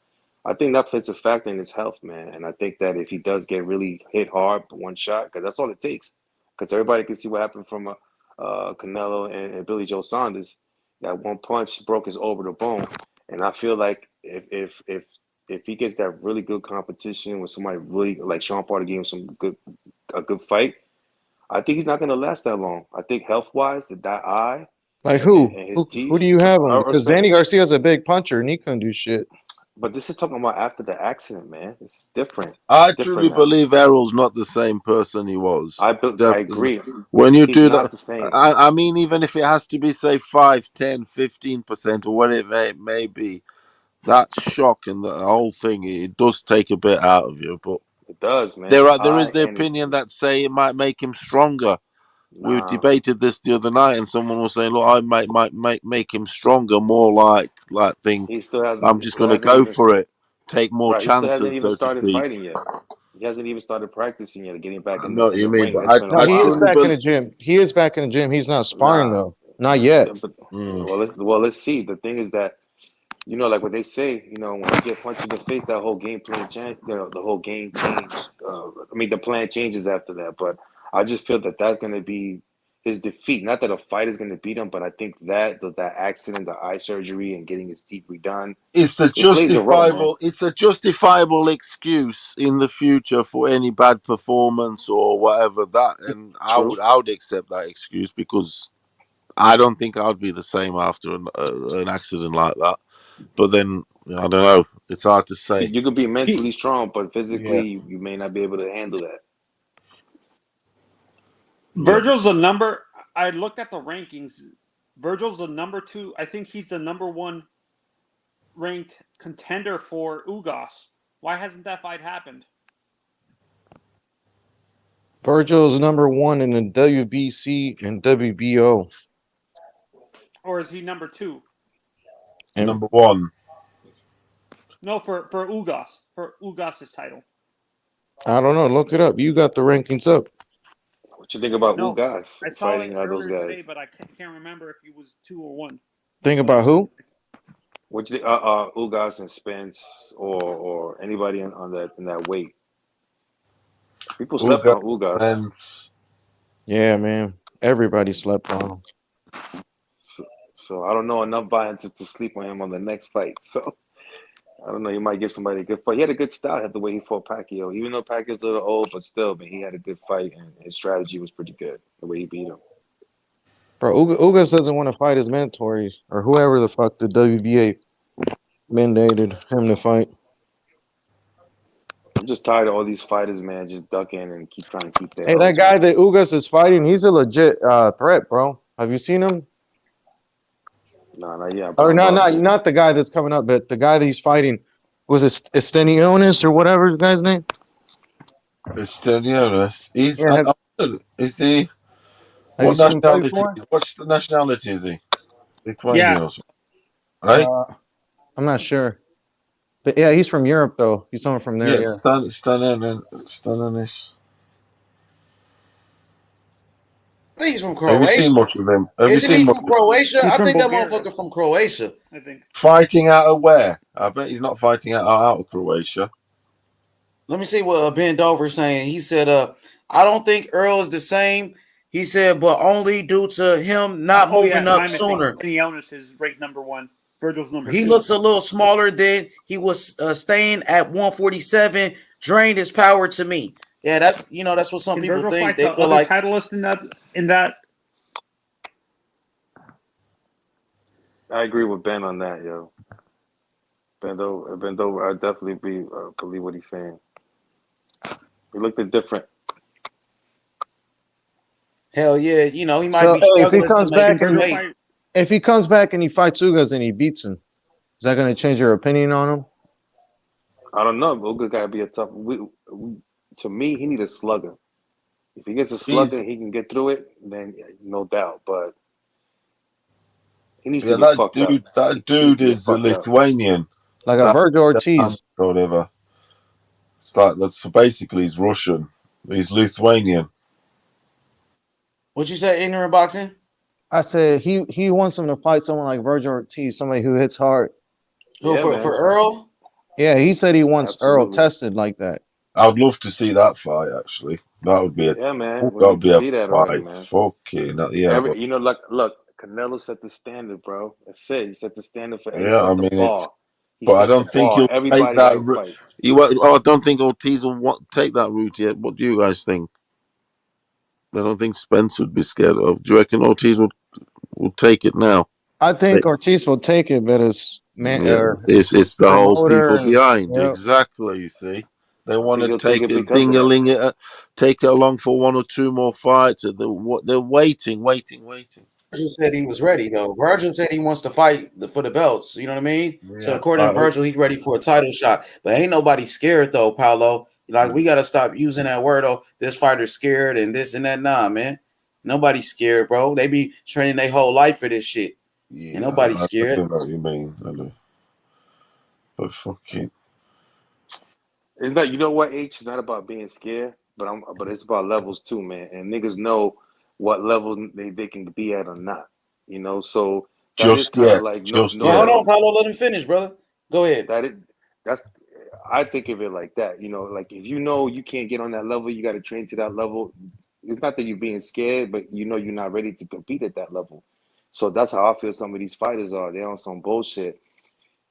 I think that plays a factor in his health, man. And I think that if he does get really hit hard one shot, because that's all it takes. Because everybody can see what happened from Canelo and Billy Joe Saunders. That one punch broke his orbital bone. And I feel like if he gets that really good competition with somebody really like Shawn Porter gave him a good fight, I think he's not going to last that long. I think health-wise, that eye. Like who? Who do you have him? Because Danny Garcia's a big puncher and he couldn't do shit. But this is talking about after the accident, man. It's different. I truly believe Errol's not the same person he was. I agree. When you do that, I mean, even if it has to be, say, 5, 10, 15%, or whatever it may be, that shock and the whole thing, it does take a bit out of you. But it does, man. There is the opinion that say it might make him stronger. We debated this the other night, and someone was saying, "Look, I might make him stronger, more like thing." I'm just going to go for it, take more chances. He still hasn't even started fighting yet. He hasn't even started practicing yet, getting back in the ring. He is back in the gym. He is back in the gym. He's not sparring though, not yet. Well, let's see. The thing is that, like what they say, when you get punched in the face, that whole game plan change. The whole game change. The plan changes after that, but. I just feel that that's going to be his defeat. Not that a fight is going to beat him, but I think that accident, the eye surgery, and getting his teeth redone. It's a justifiable excuse in the future for any bad performance or whatever that, and I would accept that excuse because I don't think I'd be the same after an accident like that. But then I don't know. It's hard to say. You could be mentally strong, but physically you may not be able to handle that. Virgil's the number. I looked at the rankings. Virgil's the number 2. I think he's the number 1 ranked contender for Ugas. Why hasn't that fight happened? Virgil is number 1 in the WBC and WBO. Or is he number 2? Number 1. No, for Ugas. For Ugas' title. I don't know. Look it up. You got the rankings up. What you think about No, Ugas I saw fighting it those earlier guys? today, but I can't remember if he was 2 or 1. Think about who? What you think? Ugas and Spence or anybody in that weight? People slept on Ugas. Spence. Yeah, man. Everybody slept on him. So I don't know enough by him to sleep on him on the next fight. So I don't know. He might give somebody a good fight. He had a good style the way he fought Pacquiao. Even though Pacquiao's a little old, but still, man, he had a good fight and his strategy was pretty good. The way he beat him. Bro, Ugas doesn't want to fight his mandatories or whoever the fuck the WBA mandated him to fight. I'm just tired of all these fighters, man, just ducking and trying to keep their. Hey, that guy that Ugas is fighting, he's a legit threat, bro. Have you seen him? No, yeah. Or not the guy that's coming up, but the guy that he's fighting. Was it Estenionis or whatever the guy's name? Estenionis. He's is he? Have you What seen him fight nationality? before? What's the nationality is he? Lithuanian or something? Right? I'm not sure. But yeah, he's from Europe though. He's someone from there. Yeah, Stanonis. I think he's from Have you seen Croatia. much of him? Have you Isn't seen he much from Croatia? He's I from think that Bulgaria. motherfucker from Croatia. I think. Fighting out of where? I bet he's not fighting out of Croatia. Let me see what Ben Dover's saying. He said, I don't think Earl is the same. He said, but only due to him not moving up sooner. Estenionis is ranked number 1. Virgil's number 2. He looks a little smaller than he was staying at 147. Drained his power to me. Yeah, that's what some people Virgil think. fight They the feel other like titleist in that. I agree with Ben on that, yo. Ben Dover, I definitely believe what he's saying. He looked different. hell yeah, he might be struggling if he comes to make back his weight. if he comes back and he fights Ugas and he beats him, is that going to change your opinion on him? I don't know. Ugas got to be a tough. To me, he need a slugger. If he gets a slugger, he can get through it. Then no doubt, but he needs to get fucked up. That dude is a Lithuanian, like a Virgil Ortiz or whatever. It's like so basically he's Russian. He's Lithuanian. What you say, ignorant boxing? I said he wants him to fight someone like Virgil Ortiz, somebody who hits hard. For Earl? Yeah, he said he wants Earl tested like that. I would love to see that fight. Actually, that would be man. That would be a fight. Already, man. Fucking yeah. Look, Canelo set the standard, bro. That's it. He set the standard for Yeah, I mean it's. But I don't think he'll take that route. I don't think Ortiz will take that route yet. What do you guys think? I don't think Spence would be scared of. Do you reckon Ortiz will take it now? I think Ortiz will take it, but it's it's the whole people behind. Yep. Exactly. You see, they want to take it, ding-a-ling it, take it along for 1 or 2 more fights. They're waiting. Virgil said he was ready, though. Virgil said he wants to fight for the belts. You know what I mean? Yeah. So according to Virgil, he's ready for a title shot. But ain't nobody scared, though, Paolo. Like, we got to stop using that word, oh, this fighter's scared and this and that. Nah, man. Nobody's scared, bro. They be training their whole life for this shit. Yeah, and nobody's scared. I know what you mean. I know. But fucking. It's not, you know what, H? It's not about being scared, but it's about levels too, man. And niggas know what level they can be at or not. So hold on, Paulo, let him finish, brother. Go ahead. I think of it like that. Like if you know you can't get on that level, you got to train to that level. It's not that you're being scared, but you're not ready to compete at that level. So that's how I feel some of these fighters are. They're on some bullshit.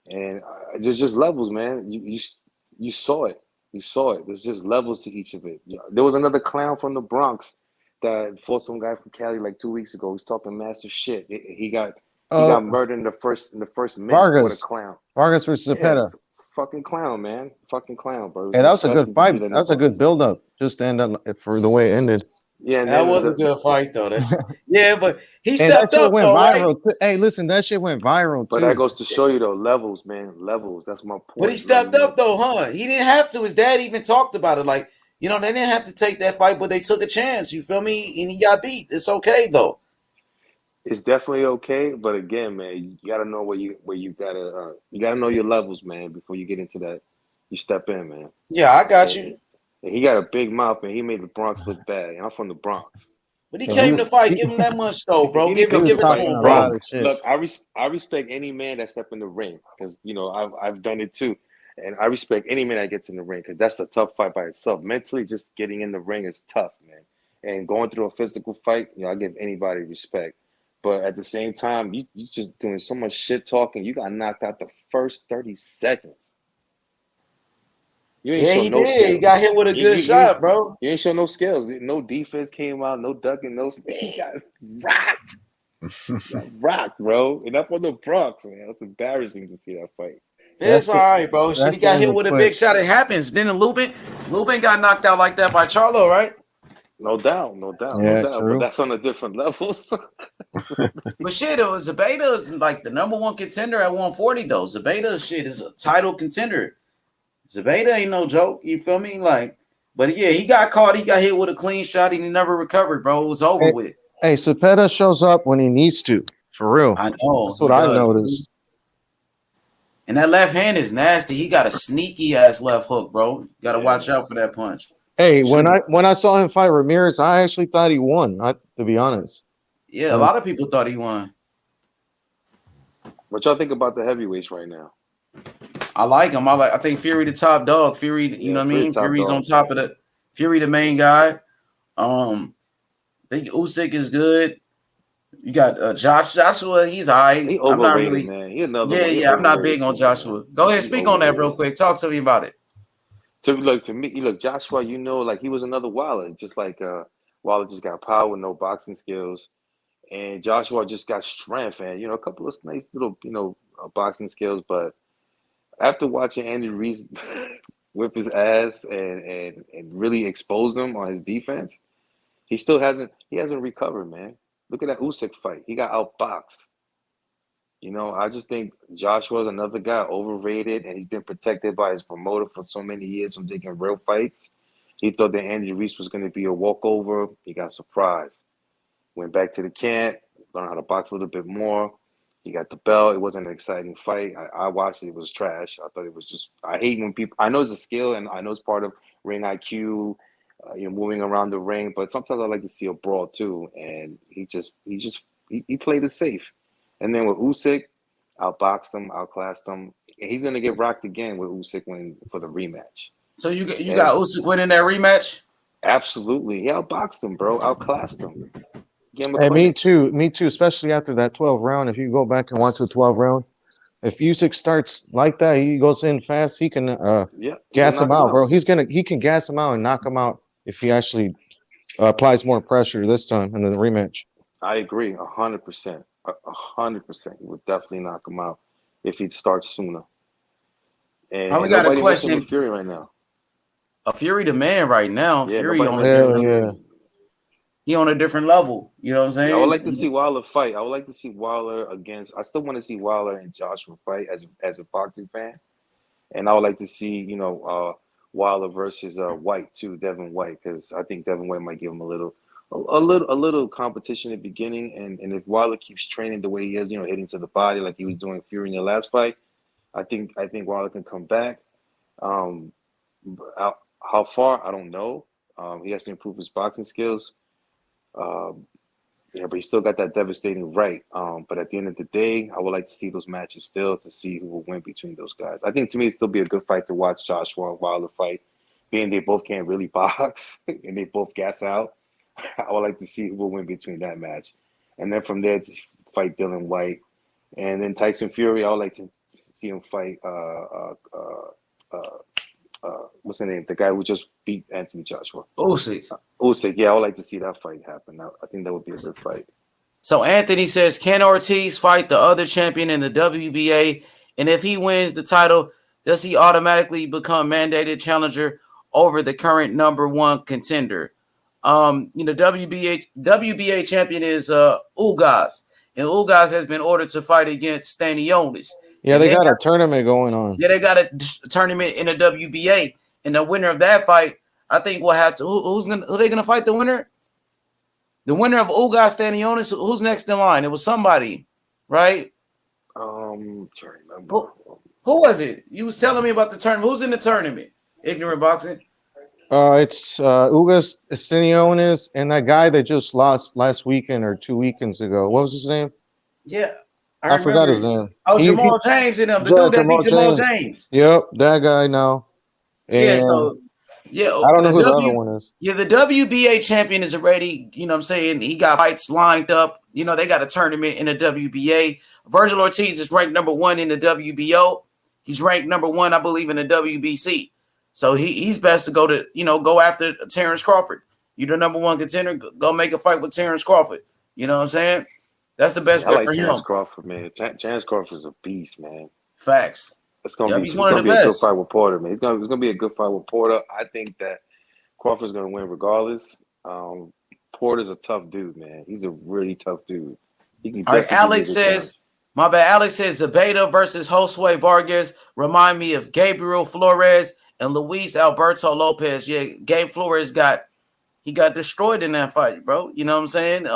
And there's just levels, man. You saw it. You saw it. There's just levels to each of it. There was another clown from the Bronx that fought some guy from Cali like 2 weeks ago. He's talking massive shit. He got murdered in the first minute Vargas. with a clown. Vargas versus Zepeda. Fucking clown, man. Fucking clown, bro. Hey, that was a good fight. That was a good build up. Just to end up for the way it ended. Yeah, and That then was a good fight though. That's but he And stepped that shit up went though, right? viral. Hey, listen, that shit went viral but that too. goes to show you though, levels, man, levels. That's my But he point. stepped up though, huh? He didn't have to. His dad even talked about it. Like, they didn't have to take that fight, but they took a chance. You feel me? And he got beat. It's okay though. It's definitely okay, but again, man, you gotta know where you gotta know your levels, man, before you get into that. You step in, man. Yeah, I got And, you. and he got a big mouth, man. He made the Bronx look bad. I'm from the Bronx. But he So came to fight. Give him that much though, bro. He didn't Give he come it, to was give it to fight, talking him, a bro. lot bro. of shit. Look, I respect any man that step in the ring because I've done it too, and I respect any man that gets in the ring because that's a tough fight by itself. Mentally, just getting in the ring is tough, man. And going through a physical fight, I give anybody respect. But at the same time, you just doing so much shit talking. You got knocked out the first 30 seconds. You ain't Yeah, show he no did. He skills. got hit with a You, good you, you, shot, bro. you ain't show no skills. No defense came out, no ducking, no. He got rocked. Got rocked, bro. And that's for the Bronx, man. It's embarrassing to see that fight. It's all right, bro. Shit, That he shit got hit ended with a quick. big shot. It happens. Then Lubin got knocked out like that by Charlo, right? No doubt, no doubt, no Yeah, doubt. But true. that's on a different level. But shit, Zabeta is like the number one contender at 140 though. Zabeta shit is a title contender. Zabeta ain't no joke. You feel me? Like, but yeah, he got caught. He got hit with a clean shot and he never recovered, bro. It was over Hey, with. hey, Cepeda shows up when he needs to. For real. I know That's he what I does. noticed. And that left hand is nasty. He got a sneaky ass left hook, bro. You gotta watch out for that punch. Hey, Should when I saw him fight Ramirez, I actually thought he won. To be honest. Yeah, a lot of people thought he won. What y'all think about the heavyweights right now? I like him. I think Fury the top dog. Fury, you know what I mean? Fury's on top of the Fury, the main guy. I think Usyk is good. You got Joshua. He's all right. He I'm not overrated, really. man. He another Yeah, one. He yeah. I'm not overrated big on too, Joshua. man. Go ahead, He speak on that real overrated. quick. Talk to me about it. To me, Joshua, like he was another Wilder, just like Wilder just got power, no boxing skills, and Joshua just got strength and a couple of nice little boxing skills. But after watching Andy Reese whip his ass and really expose him on his defense, he hasn't recovered, man. Look at that Usyk fight. He got outboxed. I just think Joshua's another guy overrated, and he's been protected by his promoter for so many years from taking real fights. He thought that Andy Reese was going to be a walkover. He got surprised. Went back to the camp, learned how to box a little bit more. He got the belt. It wasn't an exciting fight. I watched it. It was trash. I thought it was just – I hate when people – I know it's a skill, and I know it's part of ring IQ, moving around the ring. But sometimes I like to see a brawl too, and he played it safe. And then with Usyk, outboxed him, outclassed him. And he's gonna get rocked again with Usyk for the rematch. So you got Usyk winning that rematch? Absolutely, he outboxed him, bro. Outclassed him. Hey, me too. Me too. Especially after that 12 round. If you go back and watch the 12 round, if Usyk starts like that, he goes in fast. He can gas him out, bro. He can gas him out and knock him out if he actually applies more pressure this time in the rematch. I agree, 100%. 100%. He would definitely knock him out if he starts sooner. And we got a nobody messing question. with Fury right now. A Fury the man right now. Yeah, Fury on he on a different level. You know what I'm saying? Yeah, I would like to see Wilder fight. I would like to see Wilder against. I still want to see Wilder and Joshua fight as a boxing fan, and I would like to see Wilder versus White too, Devin White, because I think Devin White might give him a little competition at the beginning, and if Wilder keeps training the way he is, hitting to the body like he was doing Fury in the last fight, I think Wilder can come back. How far I don't know. He has to improve his boxing skills. But he still got that devastating right. But at the end of the day, I would like to see those matches still to see who will win between those guys. I think to me, it'd still be a good fight to watch Joshua and Wilder fight, being they both can't really box and they both gas out. I would like to see who will win between that match. And then from there, to fight Dylan White. And then Tyson Fury, I would like to see him fight what's the name? The guy who just beat Anthony Joshua. Usyk. Usyk, yeah, I would like to see that fight happen. I think that would be a good fight. So Anthony says, can Ortiz fight the other champion in the WBA? And if he wins the title, does he automatically become mandated challenger over the current number one contender? WBA champion is Ugas, and Ugas has been ordered to fight against Stanionis. Yeah, they got a tournament going on. Yeah, they got a tournament in the WBA, and the winner of that fight, I think, will have to. Who they gonna fight? The winner? The winner of Ugas Stanionis. Who's next in line? It was somebody, right? Trying to remember. Who was it? You was telling me about the tournament. Who's in the tournament? Ignorant Boxing. It's Ugas Stanionis and that guy that just lost last weekend or 2 weekends ago. What was his name? Yeah, I forgot his name. Oh, Jamal James and them. The dude that beat Jamal James. Yep, that guy now. And Yeah, so yeah, I don't know who the other one is. Yeah, the WBA champion is already, you know what I'm saying, he got fights lined up. You know, they got a tournament in the WBA. Virgil Ortiz is ranked number 1 in the WBO. He's ranked number 1, I believe, in the WBC. So he's best to go after Terence Crawford. You're the number 1 contender. Go make a fight with Terence Crawford. You know what I'm saying? That's the best bet for him. Terence Crawford, man. Terence Crawford's a beast, man. Facts. It's gonna be a good fight with Porter, man. It's gonna be a good fight with Porter. I think that Crawford's gonna win regardless. Porter's a tough dude, man. He's a really tough dude. All right, Alex says, my bad. Alex says Zabeta versus Josue Vargas remind me of Gabriel Flores and Luis Alberto Lopez. Yeah, Gabe Flores got destroyed in that fight, bro. You know what I'm saying?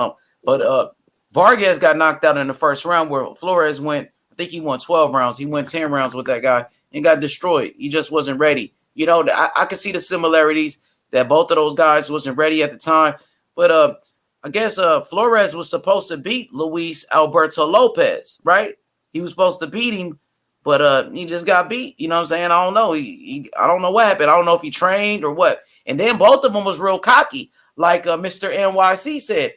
But Vargas got knocked out in the first round, where Flores went. I think he won 12 rounds. He went 10 rounds with that guy and got destroyed. He just wasn't ready. You know, I could see the similarities that both of those guys wasn't ready at the time. But I guess Flores was supposed to beat Luis Alberto Lopez, right? He was supposed to beat him, but he just got beat. You know what I'm saying? I don't know. I don't know what happened. I don't know if he trained or what. And then both of them was real cocky, like Mr. NYC said.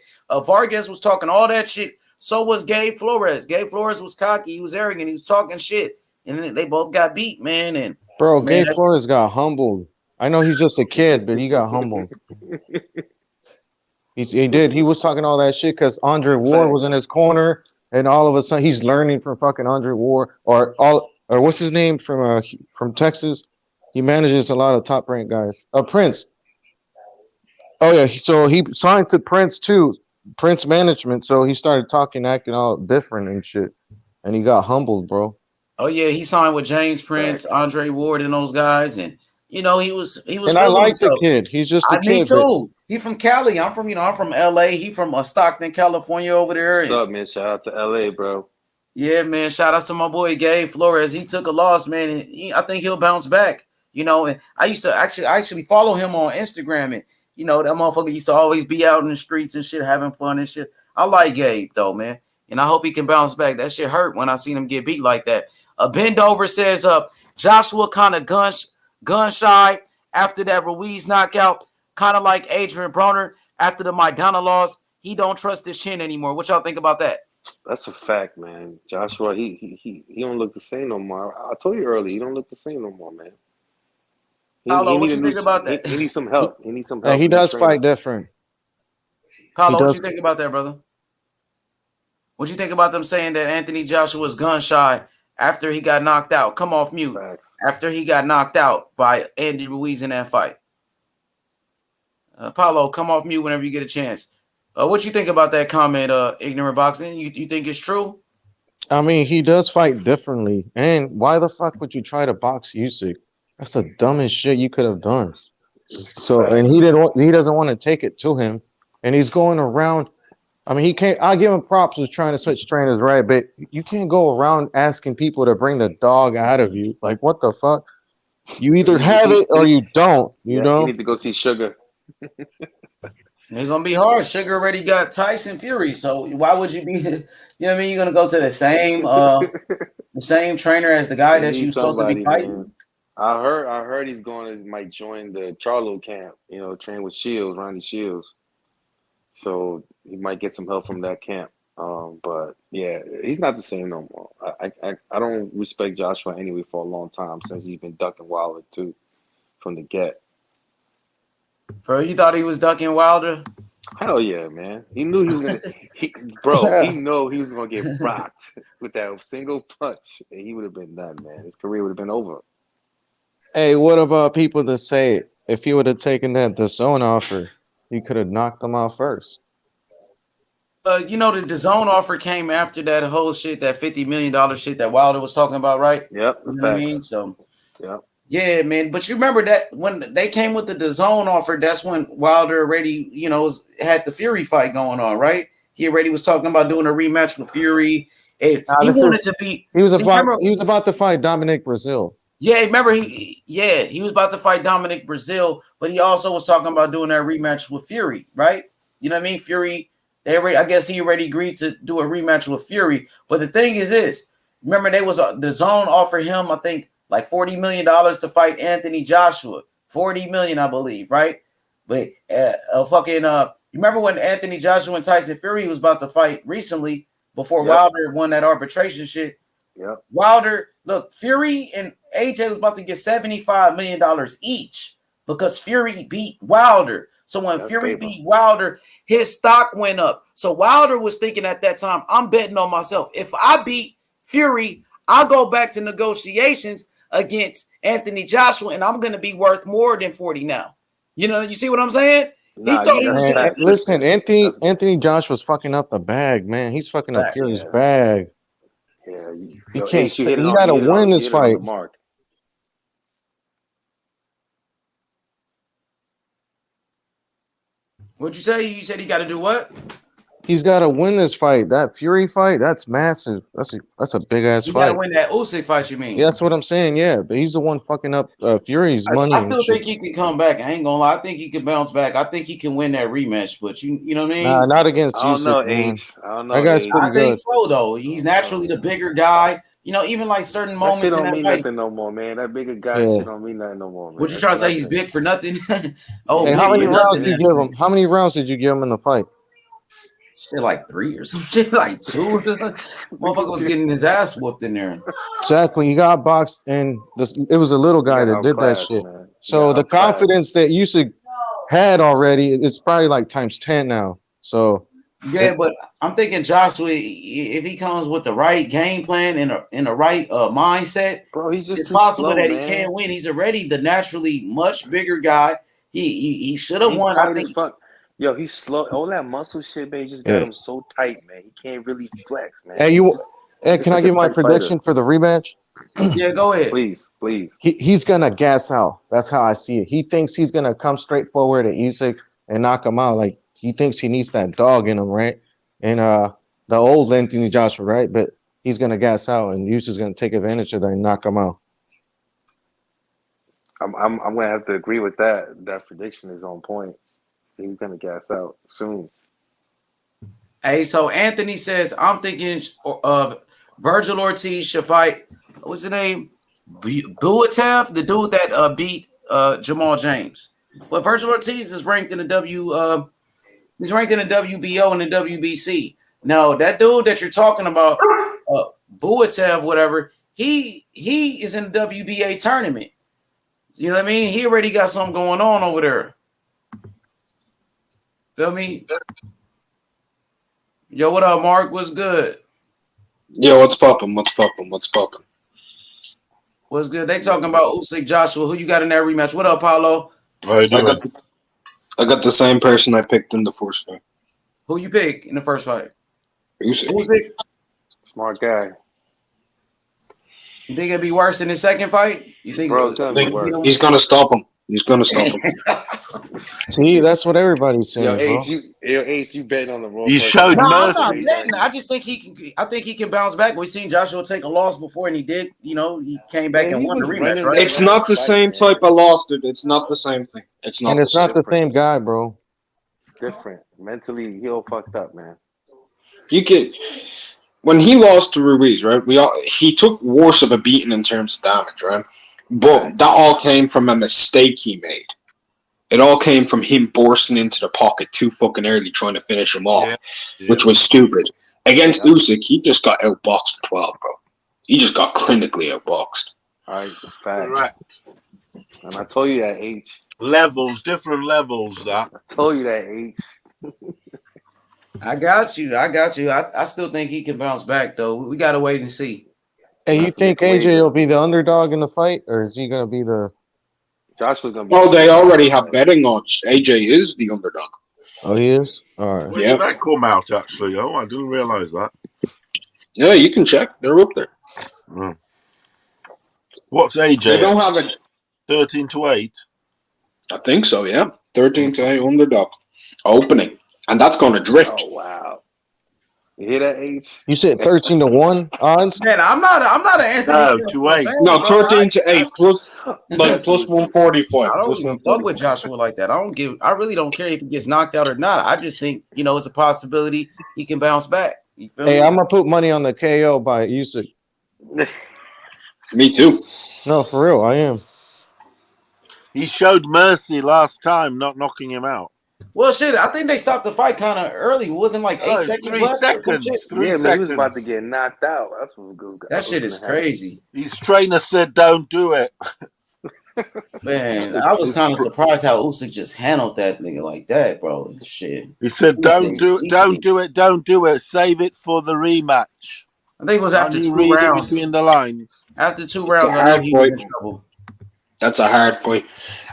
Vargas was talking all that shit. So was Gabe Flores. Gabe Flores was cocky. He was arrogant. He was talking shit. And then they both got beat, man. And Gabe Flores got humbled. I know he's just a kid, but he got humbled. He did. He was talking all that shit because Andre Ward was in his corner, and all of a sudden he's learning from fucking Andre Ward or what's his name from Texas. He manages a lot of top ranked guys. Prince. Oh yeah, so he signed to Prince too. Prince management, so he started acting all different and shit, and he got humbled, bro. Oh yeah, he signed with James Prince, Andre Ward, and those guys, and you know he was. And I like the kid. He's just a kid. Me too. He from Cali. I'm from LA. He from Stockton, California, over there. What's up, man? Shout out to LA, bro. Yeah, man. Shout out to my boy Gabe Flores. He took a loss, man. And I think he'll bounce back. You know, and I used to actually follow him on Instagram, and you know, that motherfucker used to always be out in the streets and shit, having fun and shit. I like Gabe, though, man. And I hope he can bounce back. That shit hurt when I seen him get beat like that. Bendover says, Joshua kind of gun shy after that Ruiz knockout, kind of like Adrian Broner after the Maidana loss. He don't trust his chin anymore. What y'all think about that? That's a fact, man. Joshua, he don't look the same no more. I told you earlier, he don't look the same no more, man. Paulo, what you think about that? He needs some help. He needs some help. He does fight different. Paulo, what you think about that, brother? What you think about them saying that Anthony Joshua's gun shy after he got knocked out? Come off mute. Facts. After he got knocked out by Andy Ruiz in that fight. Paulo, come off mute whenever you get a chance. What you think about that comment, Ignorant Boxing? You think it's true? I mean, he does fight differently. And why the fuck would you try to box Usyk? That's the dumbest shit you could have done. So, and he doesn't want to take it to him, and he's going around. I mean, he can't. I give him props for trying to switch trainers, right? But you can't go around asking people to bring the dog out of you. Like, what the fuck? You either have it or you don't. You know. You need to go see Sugar. It's gonna be hard. Sugar already got Tyson Fury, so why would you be? You know what I mean? You're gonna go to the same trainer as the guy that you're supposed to be fighting. Man. I heard he's might join the Charlo camp. You know, train with Shields, Ronnie Shields. So he might get some help from that camp. But yeah, he's not the same no more. I don't respect Joshua anyway for a long time since he's been ducking Wilder too from the get. Bro, you thought he was ducking Wilder? Hell yeah, man. He knew he was gonna he knew he was gonna get rocked with that single punch, and he would have been done, man. His career would have been over. Hey, what about people that say if he would have taken that DAZN offer, he could have knocked him out first. You know, the DAZN offer came after that whole shit, that $50 million shit that Wilder was talking about, right? Yep. You know what I mean? So, yep. Yeah, man. But you remember that when they came with the DAZN offer, that's when Wilder already, you know, had the Fury fight going on, right? He already was talking about doing a rematch with Fury. And he wanted to be. He was about to fight Dominic Brazil. Yeah, remember he was about to fight Dominic Brazil, but he also was talking about doing that rematch with Fury, right? You know what I mean? Fury. I guess he already agreed to do a rematch with Fury. But the thing is this: remember, the DAZN offered him, I think, like $40 million to fight Anthony Joshua. $40 million, I believe, right? But you remember when Anthony Joshua and Tyson Fury was about to fight recently before Wilder won that arbitration shit? Yeah. Wilder, look, Fury and AJ was about to get $75 million each because Fury beat Wilder. So when Fury beat Wilder, his stock went up. So Wilder was thinking at that time, I'm betting on myself. If I beat Fury, I'll go back to negotiations against Anthony Joshua, and I'm going to be worth more than 40 now. You know, you see what I'm saying? Listen, Anthony Joshua's fucking up the bag, man. He's fucking up Fury's bag. Yeah, he can't. He got to win this fight. What'd you say? You said he got to do what? He's got to win this fight. That Fury fight, that's massive. That's a big ass fight. He got to win that Usyk fight. You mean? Yeah, that's what I'm saying. Yeah, but he's the one fucking up Fury's money. I still think he could come back. I ain't gonna lie. I think he could bounce back. I think he can win that rematch. But you know what I mean? Nah, not against Usyk. I don't know. That guy's pretty I good. think so though. He's naturally the bigger guy. You know, even like certain moments That shit in don't that mean fight. nothing no more, man. That bigger guy shit don't mean nothing no more, man. What you trying to say? He's big for nothing? Hey, how many rounds did you give him? How many rounds did you give him in the fight? Shit, like 3 or some shit, like 2. Motherfucker was getting his ass whooped in there. Exactly. He got boxed, and it was a little guy that did that shit. Man. So the confidence that Usyk had already, it's probably like times 10 now. So yeah, but I'm thinking Joshua, if he comes with the right game plan and in the right mindset, bro, he's just it's possible slow, that man. he can win. He's already the naturally much bigger guy. He should have won. I think. Yo, he's slow. All that muscle shit, man, just got him so tight, man. He can't really flex, man. Hey, can I give my prediction for the rematch? Yeah, go ahead. Please. He's gonna gas out. That's how I see it. He thinks he's gonna come straight forward at Usyk and knock him out. Like he thinks he needs that dog in him, right? And the old Anthony Joshua, right? But he's gonna gas out, and Usyk's gonna take advantage of that and knock him out. I'm gonna have to agree with that. That prediction is on point. He's gonna gas out soon. Hey, so Anthony says I'm thinking of Virgil Ortiz should fight. What's his name? Buatev, the dude that beat Jamal James. But Virgil Ortiz is ranked in the he's ranked in the WBO and the WBC. Now that dude that you're talking about, Buatev, whatever, he is in the WBA tournament. You know what I mean? He already got something going on over there. Feel me? Yo, what up, Mark? What's good? Yo, what's poppin'? What's good? They talking about Usyk Joshua. Who you got in that rematch? What up, Paulo? I got the same person I picked in the first fight. Who you pick in the first fight? Usyk. Smart guy. You think it'd be worse in the second fight? You think? Bro, he's gonna stop him. See, that's what everybody's saying. Ace, you betting on the wrong. He showed I'm not betting. I just think he can. I think he can bounce back. We've seen Joshua take a loss before, and he did. You know, he came back and won the rematch. Right? It's not the same type of loss, dude. It's not the same thing. It's not. And it's not the same guy, bro. It's different. Mentally, he all fucked up, man. When he lost to Ruiz, right? He took worse of a beating in terms of damage, right? But that all came from a mistake he made. It all came from him bursting into the pocket too fucking early, trying to finish him off, which was stupid. Against Usyk, he just got outboxed for 12, bro. He just got clinically outboxed. All right, facts. Right. And I told you that, H. Different levels, that. I told you that, H. I got you. I still think he can bounce back, though. We got to wait and see. Hey, you think AJ will be the underdog in the fight, or is he going to be the... Joshua's going to be... Oh, they already have betting odds. AJ is the underdog. Oh, he is? All right. When did that come out, actually? Oh, I didn't realize that. Yeah, you can check. They're up there. Mm. What's AJ? They don't have a 13 to 8. I think so, yeah. 13 to 8 underdog. Opening. And that's going to drift. Oh, wow. You hear that, H? You said 13 to 1 odds? Man, I'm not an Anthony. No, to 8. fan, No, bro. 13 to 8 plus like plus 145. I don't Plus even fuck with Joshua like that. I really don't care if he gets knocked out or not. I just think, it's a possibility he can bounce back. You feel me? I'm gonna put money on the KO by Usyk. Me too. No, for real, I am. He showed mercy last time, not knocking him out. Well, shit, I think they stopped the fight kind of early. It wasn't like 8 seconds 3 left. seconds. 3 yeah, seconds. man, he was about to get knocked out. That's what was That shit is crazy. His trainer said, "Don't do it." Man, I was kind of surprised how Usyk just handled that nigga like that, bro. Shit. He said, "Don't do it. Don't do it. Don't do it. Save it for the rematch." I think it was after 2 read rounds. it between the lines. After 2 rounds, I knew he was in trouble. That's a hard fight.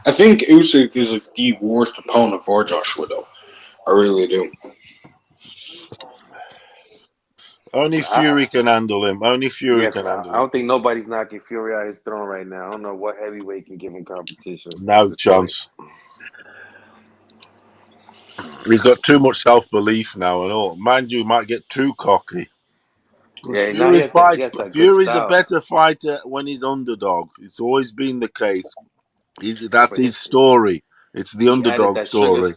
I think Usyk is the worst opponent for Joshua, though. I really do. Only Fury can handle him. Only Fury can handle him. I don't think nobody's knocking Fury out his throne right now. I don't know what heavyweight can give him competition. No chance. He's got too much self-belief now and all. Mind you, he might get too cocky. Yeah, Fury's a better fighter when he's underdog. It's always been the case. That's his story. It's the underdog story.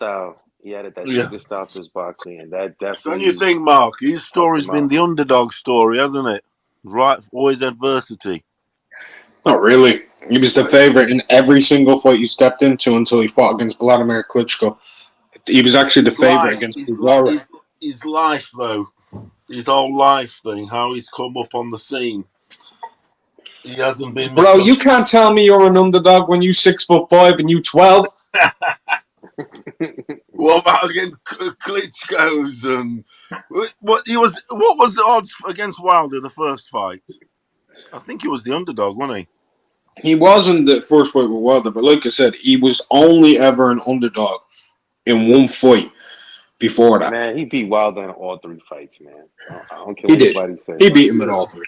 He added that sugar style to his boxing, and that definitely. Don't you think, Mark? His story's been the underdog story, hasn't it? Right, always adversity. Not really. He was the favorite in every single fight he stepped into until he fought against Vladimir Klitschko. He was actually the favorite against his life, though. His whole life thing, how he's come up on the scene. He hasn't been. Bro, you can't tell me you're an underdog when you 6'5" and you 12. What about against Klitschko's and what was the odds against Wilder the first fight? I think he was the underdog, wasn't he? He wasn't the first fight with Wilder, but like I said, he was only ever an underdog in one fight before that. Man, he beat Wilder in all 3 fights, man. I don't care what anybody says. He beat him in all 3.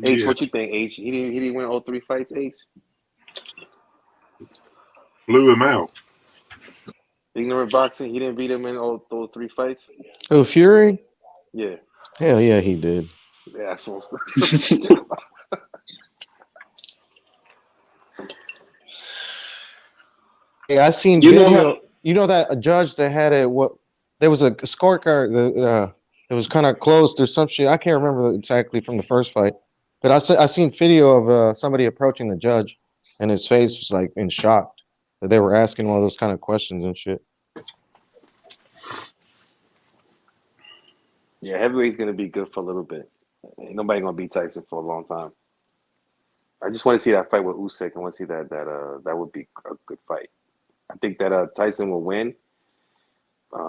H, what you think, H? He didn't win all 3 fights, H? Blew him out. Ignorant boxing, he didn't beat him in all those 3 fights? Oh, Fury? Yeah. Hell yeah, he did. Yeah, that's what Hey, I seen video. You know that a judge that had there was a scorecard that it was kind of closed or some shit. I can't remember exactly from the first fight, but I seen video of somebody approaching the judge, and his face was like in shock that they were asking all those kind of questions and shit. Yeah, heavyweight's gonna be good for a little bit. Ain't nobody gonna beat Tyson for a long time. I just want to see that fight with Usyk. I want to see that would be a good fight. I think that Tyson will win,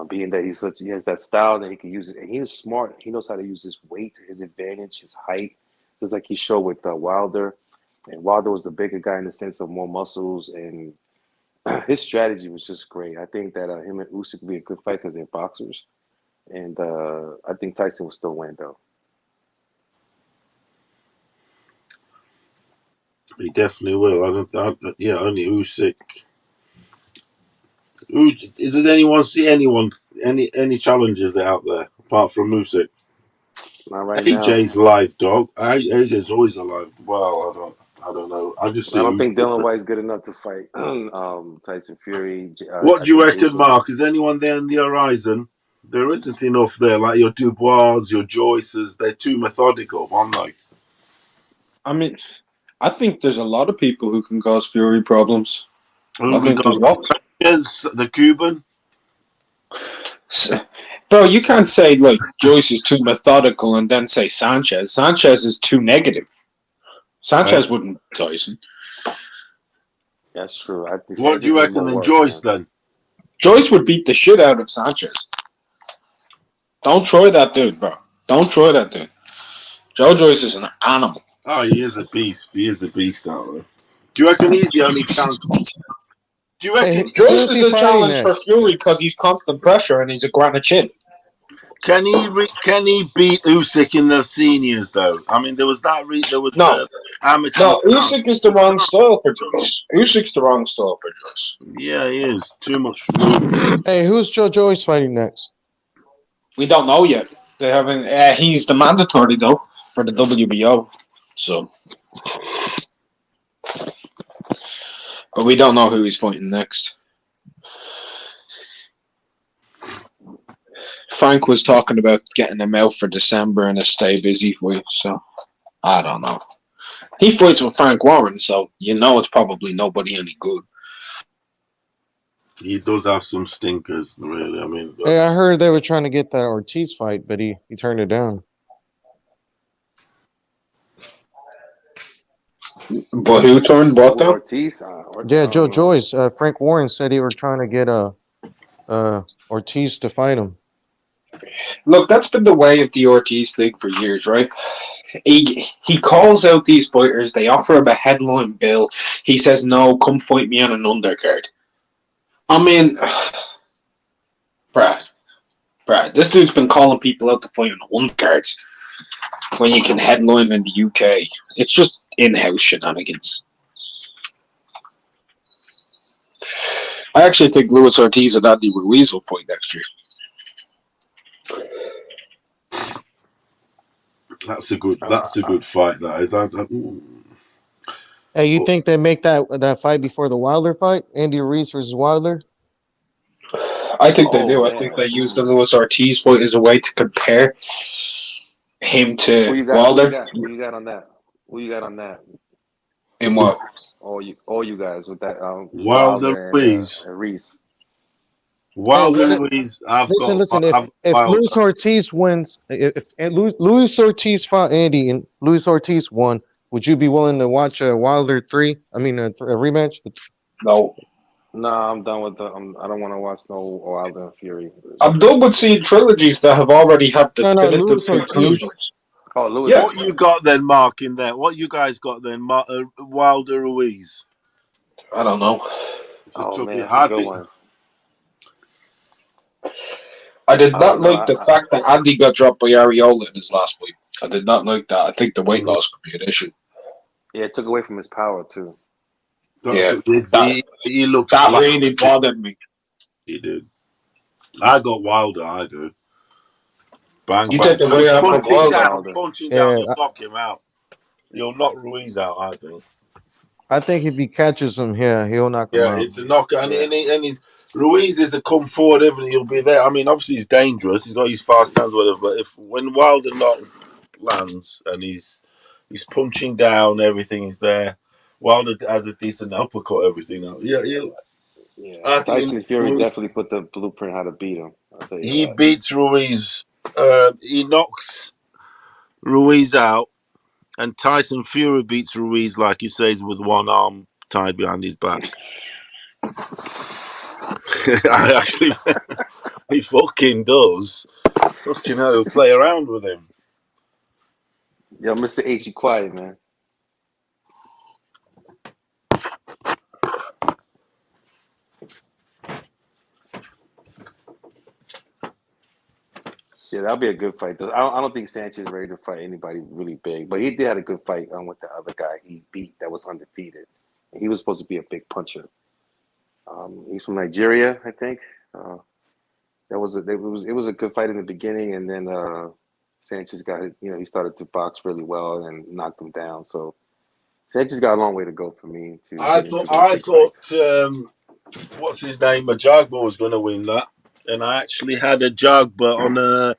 being that he has that style that he can use it, and he is smart. He knows how to use his weight to his advantage, his height, just like he showed with Wilder. And Wilder was the bigger guy in the sense of more muscles, and his strategy was just great. I think that him and Usyk would be a good fight because they're boxers, and I think Tyson will still win though. He definitely will. Only Usyk. Does anyone see any challenges out there apart from Usyk? Not right AJ's now. live, dog. AJ's always alive. Well, I don't know. I don't think Dylan White's good enough to fight Tyson Fury. What do you reckon, Mark? Is anyone there on the horizon? There isn't enough there. Like your Dubois, your Joyces, they're too methodical, aren't they? I mean, I think there's a lot of people who can cause Fury problems. The Cuban. Bro, you can't say like Joyce is too methodical and then say Sanchez. Sanchez is too negative. Sanchez wouldn't beat Tyson. That's true. What do you reckon then, Joyce? Then Joyce would beat the shit out of Sanchez. Don't try that dude, bro. Don't try that dude. Joe Joyce is an animal. Oh, he is a beast. He is a beast out there. Do you reckon he's the only chance? Do you reckon Joyce is a challenge for Fury because he's constant pressure and he's a granite chin? Can he beat Usyk in the seniors though? I mean, there was the amateur. No, Usyk is the wrong style for Joyce. Usyk's the wrong style for Joyce. Yeah, he is too much. Hey, who's Joe Joyce fighting next? We don't know yet. They haven't. He's the mandatory though for the WBO, so. But we don't know who he's fighting next. Frank was talking about getting him out for December and a stay busy fight, so I don't know. He fights with Frank Warren, so you know it's probably nobody any good. He does have some stinkers, really. I mean, Hey, I heard they were trying to get that Ortiz fight, but he turned it down. But who turned what down? Ortiz? Yeah, Joe Joyce. Frank Warren said he were trying to get Ortiz to fight him. Look, that's been the way of the Ortiz League for years, right? He calls out these fighters. They offer him a headline bill. He says, no, come fight me on an undercard. I mean, Brad, this dude's been calling people out to fight on undercards when you can headline in the UK. It's just in-house shenanigans. I actually think Luis Ortiz and Andy Ruiz will fight next year. That's a good fight. That is. Hey, you think they make that fight before the Wilder fight? Andy Ruiz versus Wilder? I think they do. I think they use the Luis Ortiz fight as a way to compare him to Wilder. Who you got on that? In what? All you guys with that Wilder Ruiz. Reese. Wilder Ruiz. Listen. If Luis Ortiz wins, if Luis Ortiz fought Andy and Luis Ortiz won, would you be willing to watch a Wilder 3? I mean, a rematch? No. No, I'm done with I don't want to watch no Wilder and Fury. I'm done with seeing trilogies that have already had definitive conclusions. Oh, Lewis. Yeah. What you got then, Mark, in there? What you guys got then, Wilder Ruiz? I don't know. It's a tough one. I did not like the fact that Andy got dropped by Ariola in his last fight. I did not like that. I think the weight loss could be an issue. Yeah, it took away from his power too. He looked that flat. really bothered me. He did. I got Wilder. I do. Bang, you bang. take the way out of Punching down, you'll knock him out. You'll knock Ruiz out, I think. I think if he catches him here, he'll knock him out. Yeah, it's a knockout. And he's, Ruiz is a come forward, everything. He'll be there. I mean, obviously he's dangerous. He's got his fast hands, whatever. But when Wilder lands and he's punching down, everything is there. Wilder has a decent uppercut, everything now. Yeah, Tyson Fury definitely put the blueprint how to beat him. He beats Ruiz. He knocks Ruiz out, and Tyson Fury beats Ruiz, like he says, with one arm tied behind his back. I actually, he fucking does. Fucking hell, he'll play around with him. Yo, Mr. H, you quiet, man. Yeah, that'll be a good fight. I don't think Sanchez is ready to fight anybody really big, but he did have a good fight with the other guy he beat that was undefeated. He was supposed to be a big puncher. He's from Nigeria, I think. It was a good fight in the beginning, and then Sanchez got he started to box really well and knocked him down. So Sanchez got a long way to go for me. I thought what's his name? Ajagba was going to win that. And I actually had a Jagba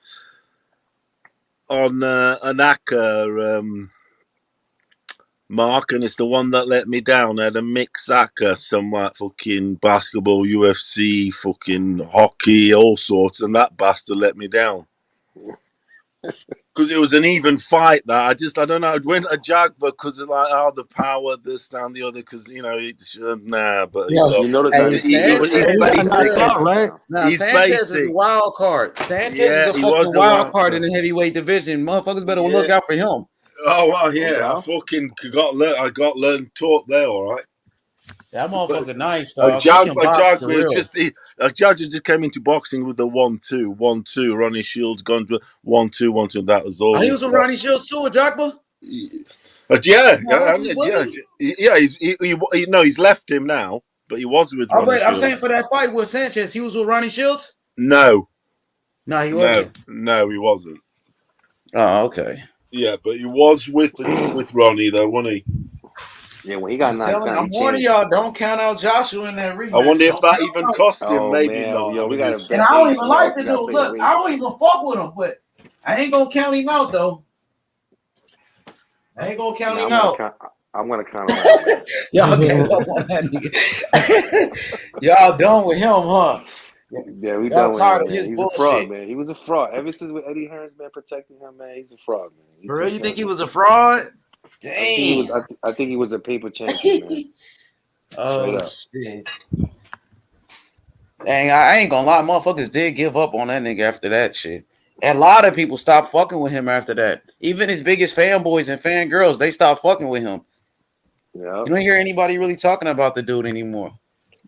on an Aka mark, and it's the one that let me down. I had a mix Aka, some like fucking basketball, UFC, fucking hockey, all sorts, and that bastard let me down. Because it was an even fight. That I don't know. It went a Jagba because of like the power, this and the other. Because it's nah. But you notice he's right? Sanchez is a wild card. Sanchez is a fucking wild card in the heavyweight division. Motherfuckers better look out for him. Oh well, yeah. I fucking got learned taught there. All right. That motherfucker nice, dog. He can box for real. Judge just came into boxing with the 1-2, 1-2. Ronnie Shields gone to 1-2, 1-2. That was all He he's was with got. Ronnie Shields too, with Jogba? But he's left him now, but he was with Ronnie I'm Shields. saying for that fight with Sanchez, he was with Ronnie Shields? No, he wasn't. No, he wasn't. Oh, okay. Yeah, but he was with Ronnie though, wasn't he? Yeah, when he got knocked down, I'm warning y'all, don't count out Joshua in that rematch. I wonder if Don't that count even out. cost him. Oh Maybe man, not. yo, we gotta And bet I don't H, even yo. like the We gotta dude. play Look, wager. I don't even fuck with him, but I ain't gonna count him out though. I ain't gonna count him out. I'm gonna count him out, man. Y'all gave up on that nigga. Y'all done with him, huh? Yeah, we Y'all done with tired him, of man. his He's a bullshit. fraud, man. He was a fraud. Ever since with Eddie Hearns, man, protecting him, man, he's a fraud, man. For real, you think he was a fraud? Dang. I think he was a paper champion, man. Oh shit. Dang, I ain't gonna lie, motherfuckers did give up on that nigga after that shit. And a lot of people stopped fucking with him after that. Even his biggest fanboys and fangirls, they stopped fucking with him. Yeah. You don't hear anybody really talking about the dude anymore.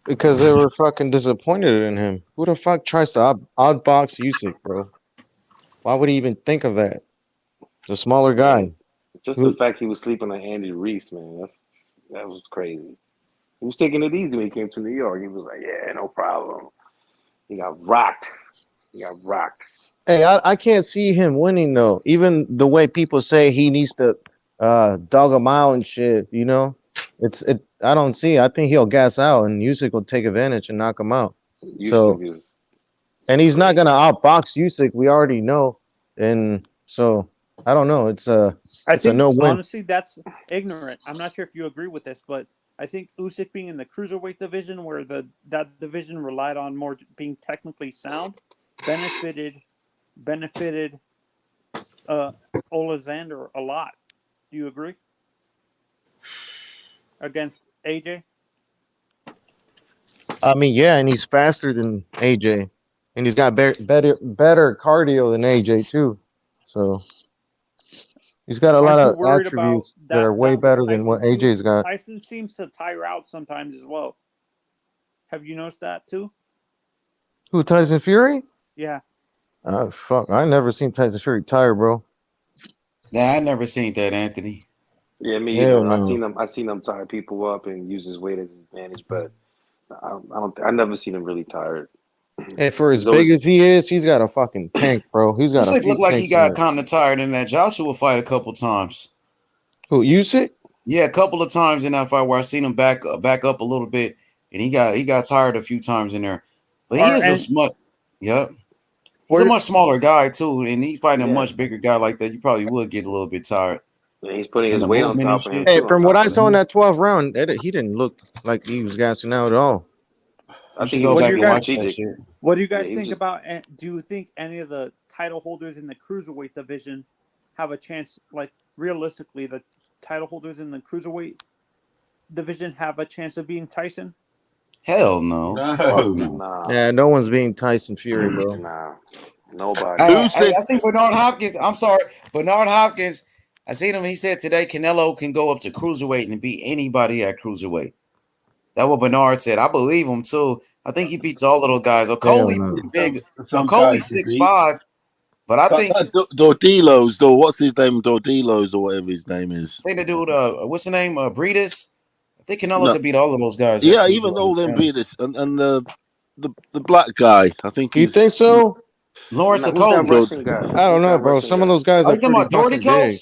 Because they were fucking disappointed in him. Who the fuck tries to outbox Usyk, bro? Why would he even think of that? The smaller guy. Just the fact he was sleeping on Andy Reese, man. That was crazy. He was taking it easy when he came to New York. He was like, "Yeah, no problem." He got rocked. Hey, I can't see him winning though. Even the way people say he needs to dog him out and shit, you know? I don't see it. I think he'll gas out and Usyk will take advantage and knock him out. And he's not gonna outbox Usyk, we already know. And so I don't know. It's a no win. Honestly, that's ignorant. I'm not sure if you agree with this, but I think Usyk being in the cruiserweight division, where that division relied on more being technically sound, benefited Olazander a lot. Do you agree? Against AJ? I mean, yeah, and he's faster than AJ, and he's got better cardio than AJ too. So he's got a lot of attributes that are way better than what AJ's got. Tyson seems to tire out sometimes as well. Have you noticed that too? Who, Tyson Fury? Yeah. Fuck, I never seen Tyson Fury tire, bro. Nah, I never seen that, Anthony. Yeah, me either. No. I seen him tie people up and use his weight as his advantage, but I never seen him really tired. And for as big as he is, he's got a fucking tank, bro. He's got a few looked like he got tanks kind of tired in that Joshua fight a couple times. Who, Usyk? Yeah, a couple of times in that fight where I seen him back up a little bit, and he got tired a few times in there. But he is a smart. Yep. He's a much smaller guy too, and he fighting a much bigger guy like that. You probably would get a little bit tired. Yeah, he's putting his weight on top of him. Hey, from what I saw in that 12th round, he didn't look like he was gassing out at all. I think he was strategic. What do you guys think about? Do you think any of the title holders in the cruiserweight division have a chance? Like realistically, the title holders in the cruiserweight division have a chance of being Tyson? Hell no. Nah. Yeah, no one's being Tyson Fury, bro. Nah, nobody. I see Bernard Hopkins. I'm sorry, Bernard Hopkins. I seen him. He said today Canelo can go up to cruiserweight and beat anybody at cruiserweight. That's what Bernard said. I believe him too. I think he beats all little guys. Okolie pretty big. Okolie's 6'5", but I think Dordilos, though. What's his name? Dordilos or whatever his name is. I think the dude. What's the name? Breedis. I think Canelo could beat all of those guys. Yeah, even all them Breedis and the black guy. I think. You think so? Lawrence Okolie. I don't know, bro. Some of those guys are pretty fucking big.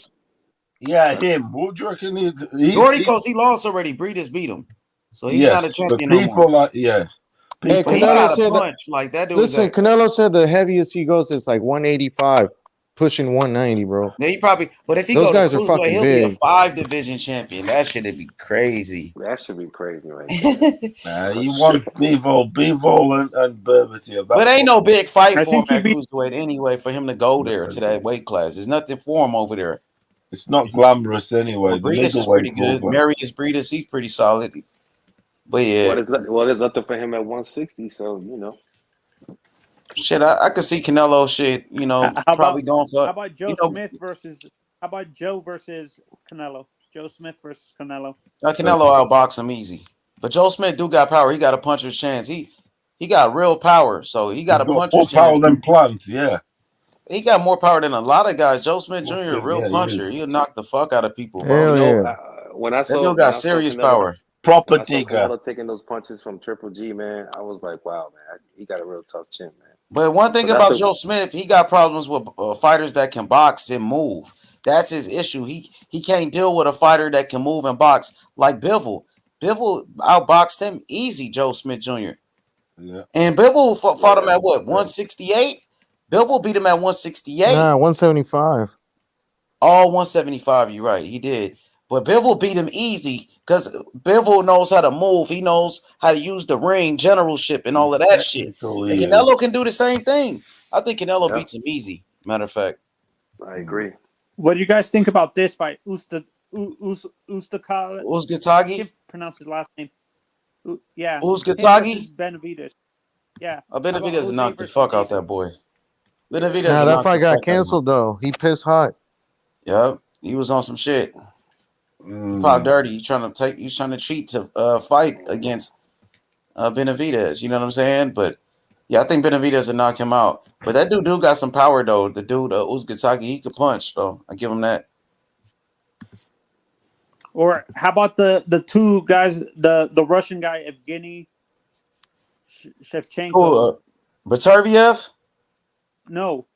Yeah, him. What do you reckon? Doricos, he lost already. Breedis beat him, so he's not a champion no more. Hey, Canelo said like that dude. Listen, Canelo said the heaviest he goes is like 185, pushing 190, bro. Yeah, he probably. But if he those goes guys to are fucking he'll big. be a 5-division champion. That should be crazy. That should be crazy, right? He wants Bivol and Berbatov. But ain't no big fight for him at cruiserweight anyway. For him to go there to that weight class, there's nothing for him over there. It's not glamorous anyway. Well, Breedis is pretty good. Marius Breedis, he's pretty solid. But yeah, there's nothing for him at 160. So you know, shit, I could see Canelo shit. You know, probably going for. How about Joe Smith versus? How about Joe versus Canelo? Joe Smith versus Canelo. Canelo outbox him easy. But Joe Smith do got power. He got a puncher's chance. He got real power. So he got He's a got puncher's more power chance. than Plant, yeah. He got more power than a lot of guys. Joe Smith Jr. a real Yeah, he puncher. is. He'll knock the fuck out of people, bro. Hell yeah. When I That saw dude got serious power. when I saw Canelo taking those punches from Triple G, man, I was like, wow, man, he got a real tough chin, man. But one thing So that's about Joe Smith, he got problems with fighters that can box and move. That's his issue. He can't deal with a fighter that can move and box like Bivol. Bivol outboxed him easy, Joe Smith Jr. Yeah. And Bivol fought him at what, 168? Bivol beat him at 168. Nah, 175. Oh, 175, you're right. He did. But Bivol beat him easy because Bivol knows how to move. He knows how to use the ring, generalship, and all of that shit. And Canelo can do the same thing. I think Canelo beats him easy, matter of fact. I agree. What do you guys think about this fight? Ustakala. Uzgatagi? I can't pronounce his last name. Yeah. Uzgatagi? Benavidez. Yeah. Benavidez knocked the fuck out that boy. Benavidez Nah, that knocked fight the got fuck out of him. canceled though. He pissed hot. Yep, he was on some shit. He popped dirty. He's trying to cheat to fight against Benavidez. You know what I'm saying? But yeah, I think Benavidez will knock him out. But that dude got some power though. The dude Uzgatagi, he could punch though. I give him that. Or how about the two guys, the Russian guy Evgeny Shevchenko? Baturviev? No.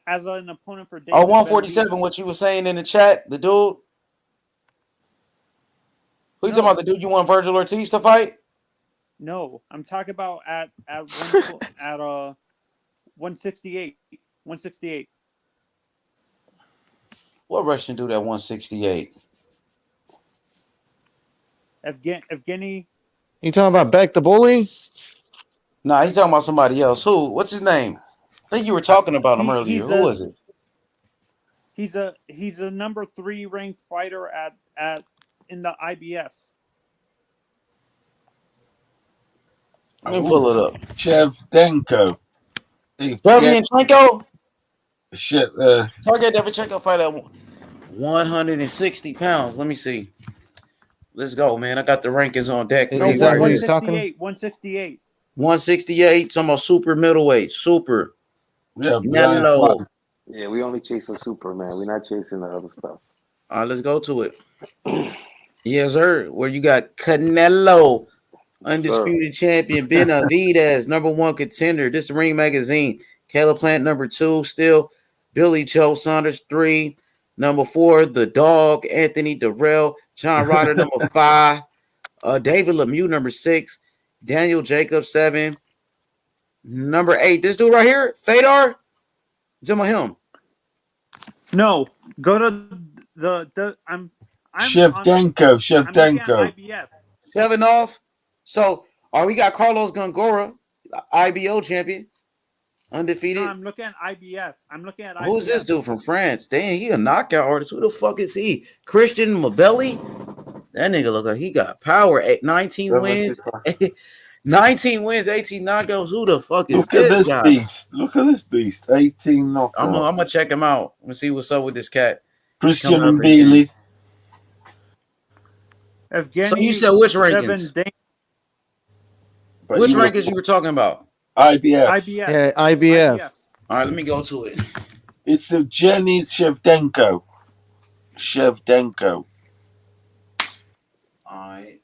As an opponent for David 147, what you were saying in the chat, the dude? Who you talking about? The dude you want Virgil Ortiz to fight? No, I'm talking about at 168. 168. What Russian dude at 168? Evgeny. You talking about Beck the Bully? Nah, he's talking about somebody else. Who? What's his name? I think you were talking about him earlier. Who was it? He's a number 3 ranked fighter in the IBF. Let me pull it up. Shevchenko. Derevyanchenko? Sergey Derevyanchenko fight at 160 pounds. Let me see. Let's go, man. I got the rankings on deck. No, 168. 168. 168. Talking about super middleweight. Super. Yeah, Canelo. Yeah, we only chasing super, man. We're not chasing the other stuff. All right, let's go to it. Yes, sir. Where you got Canelo, undisputed champion, Benavidez, number 1 contender. This is Ring Magazine. Caleb Plant, number 2, still. Billy Joe Saunders, 3. Number 4, The Dog, Anthony Durrell. John Ryder, number 5. David Lemieux, number 6. Daniel Jacobs, 7. Number 8, this dude right here, Fedor. You talking about him? No, go to the I'm Shevchenko. Shevanov. So, we got Carlos Gongora, IBO champion, undefeated. No, I'm looking at IBF. Who's this dude from France? Dang, he a knockout artist. Who the fuck is he? Christian Mabelli? That nigga look like he got power. 19 wins. 19 wins, 18 knockouts. Who the fuck is this guy? Beast. Look at this beast. 18 knockouts. I'm gonna check him out. I'm gonna see what's up with this cat. Christian and Bailey. So you said which rankings? Which rankings you were talking about? IBF. Yeah, IBF. All right, let me go to it. It's Jenny Shevchenko. All right.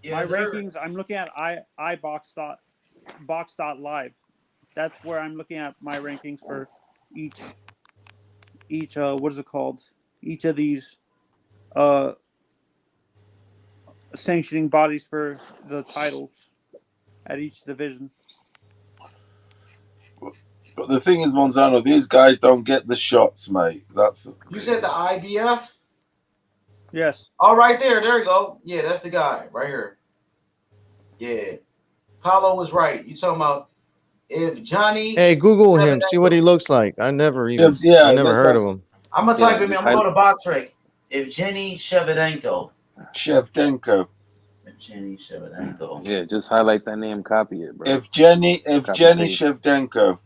My rankings, I'm looking at iBox.live. That's where I'm looking at my rankings for each what is it called? Each of these sanctioning bodies for the titles at each division. But the thing is, Monzano, these guys don't get the shots, mate. You said the IBF? Yes. Oh, right there. There you go. Yeah, that's the guy right here. Yeah. Paulo was right. You talking about if Johnny... Hey, Google him. See what he looks like. I never heard of him. I'm going to type him in. I'm going to go to BoxRec. Evgeny Shevchenko. Yeah, just highlight that name, copy it, bro. Evgeny Shevchenko.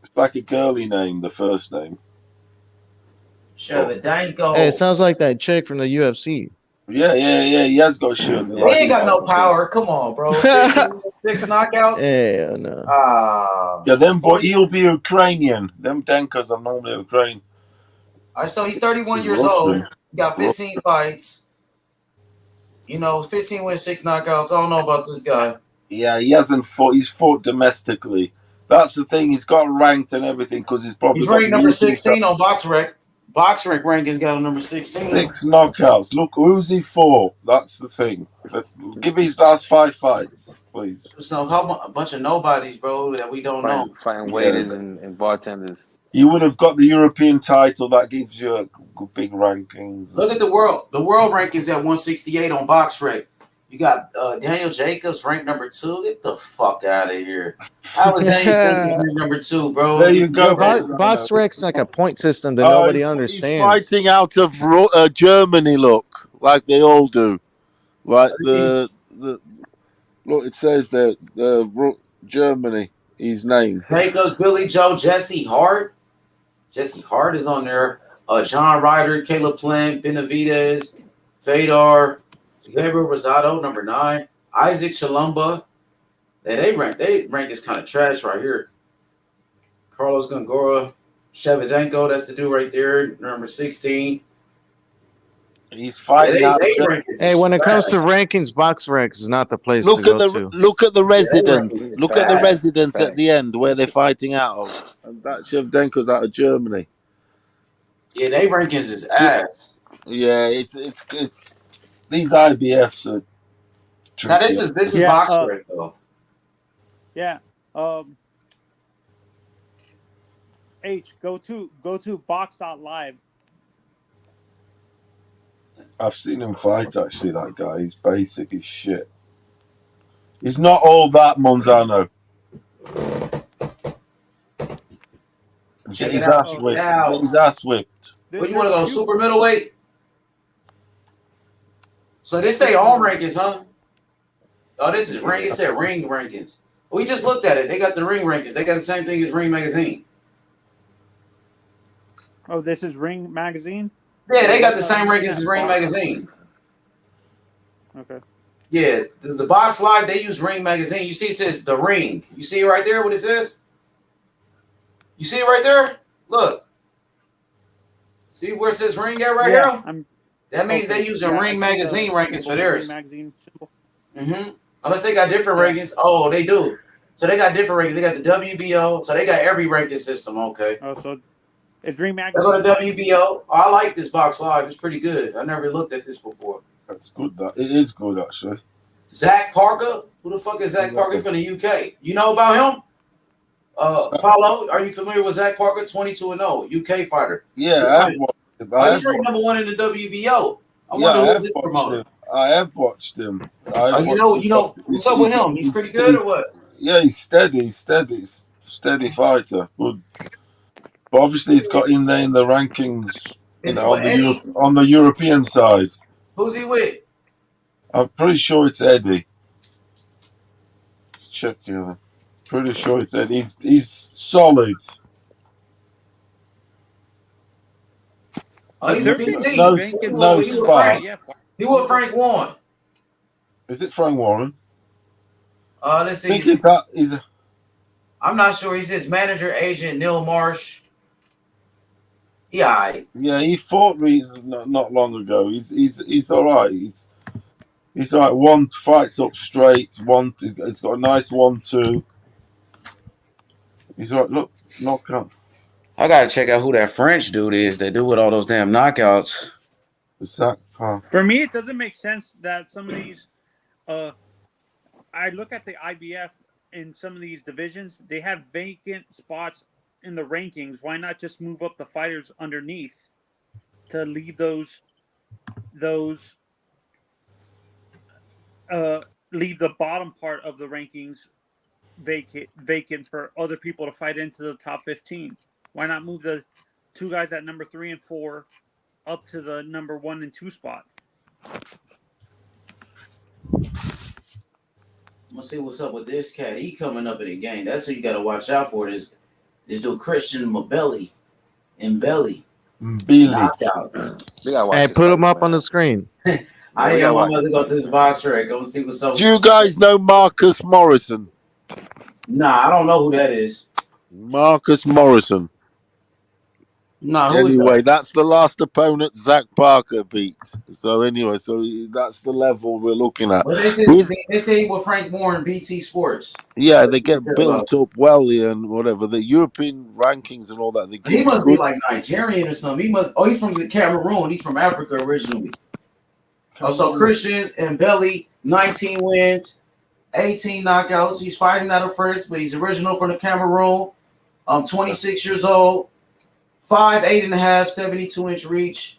It's like a girly name, the first name. Shevchenko. Hey, it sounds like that chick from the UFC. Yeah. He has got shit. He ain't got no power. Come on, bro. 6 knockouts. Hell no. Yeah, them boy, he'll be Ukrainian. Them tankers are normally Ukraine. So he's 31 He's years Russian. old. Got 15 fights. 15 wins, 6 knockouts. I don't know about this guy. Yeah, he hasn't fought. He's fought domestically. That's the thing. He's got ranked and everything because he's probably He's got ranked number 16 on BoxRec. BoxRec rankings got him number 16. 6 knockouts. Look, who's he for? That's the thing. Give me his last 5 fights, please. So a bunch of nobodies, bro, that we don't know. Fighting waiters and bartenders. You would have got the European title. That gives you a big rankings. Look at the world. The world rankings at 168 on BoxRec. You got Daniel Jacobs ranked number 2. Get the fuck out of here. How is Daniel Jacobs ranked number 2, bro? There you go. BoxRec's like a point system that nobody understands. He's fighting out of Germany. Look, like they all do. Like the look, it says that Germany. His name. Jacobs, Billy Joe, Jesse Hart. Jesse Hart is on there. John Ryder, Caleb Plant, Benavidez, Fedor, Gabriel Rosado, number 9. Isaac Chalumba. They rank is kind of trash right here. Carlos Gongora, Shevchenko, that's the dude right there, number 16. He's fighting out. Hey, when it comes to rankings, BoxRec is not the place to go to. Look at the residents. Look at the residents at the end where they're fighting out of. And that Shevchenko's out of Germany. Yeah, they rankings is ass. Yeah, it's these IBFs are tricky. Now this is BoxRec though. Yeah. Go to box.live. I've seen him fight, actually, that guy. He's basic as shit. He's not all that, Monzano. Get his ass whipped. Get his ass whipped. What, you want to go super middleweight? So this they own rankings, huh? Oh, this is ring. It said ring rankings. We just looked at it. They got the ring rankings. They got the same thing as Ring Magazine. Oh, this is Ring Magazine? Yeah, they got the same rankings as Ring Magazine. Okay. Yeah, the Box Live, they use Ring Magazine. You see it says The Ring. You see it right there, what it says? You see it right there? Look. See where it says Ring at right here? That means they use a Ring Magazine rankings for theirs. Unless they got different rankings. Oh, they do. So they got different rankings. They got the WBO. So they got every ranking system. Okay. Oh, so it's Ring Magazine. Go to WBO. Oh, I like this Box Live. It's pretty good. I never looked at this before. That's good. It is good, actually. Zach Parker. Who the fuck is Zach Parker from the UK? You know about him? Paulo, are you familiar with Zach Parker? 22-0, UK fighter. Yeah, I've watched him. He's ranked number 1 in the WBO. I wonder who's this promoter. I have watched him. You know, what's up with him? He's pretty good or what? Yeah, he's steady fighter. Good. But obviously, he's got in there in the rankings, on the European side. Who's he with? I'm pretty sure it's Eddie. Let's check here. Pretty sure it's Eddie. He's solid. Oh, he's no, PT. No spot. He was Frank Warren. Is it Frank Warren? Let's see. I think I'm not sure. He's his manager, agent, Neil Marsh. Yeah, he fought not long ago. He's all right. He's all right. One fights up straight. It's got a nice 1-2. He's all right. Look, knockout. I gotta check out who that French dude is that do with all those damn knockouts. For me, it doesn't make sense that some of these. I look at the IBF in some of these divisions. They have vacant spots in the rankings. Why not just move up the fighters underneath to leave those leave the bottom part of the rankings vacant for other people to fight into the top 15? Why not move the 2 guys at number 3 and 4 up to the number 1 and 2 spot? I'm gonna see what's up with this cat. He coming up in the game. That's who you gotta watch out for. This dude Christian Mbelly. Billy. Knockouts. Hey, put him up on the screen. I am about to go to this box track. Go see what's up. Do you guys know Marcus Morrison? Nah, I don't know who that is. Marcus Morrison. Nah, who anyway, is that? that's the last opponent Zach Parker beat. So anyway, that's the level we're looking at. Well, they say with Frank Warren, BT Sports. Yeah, they get built up well and whatever. The European rankings and all that. He must be like Nigerian or something. He's from the Cameroon. He's from Africa originally. So Christian and Belly, 19 wins, 18 knockouts. He's fighting out of France, but he's original from the Cameroon. 26 years old, 5'8.5", 72-inch reach.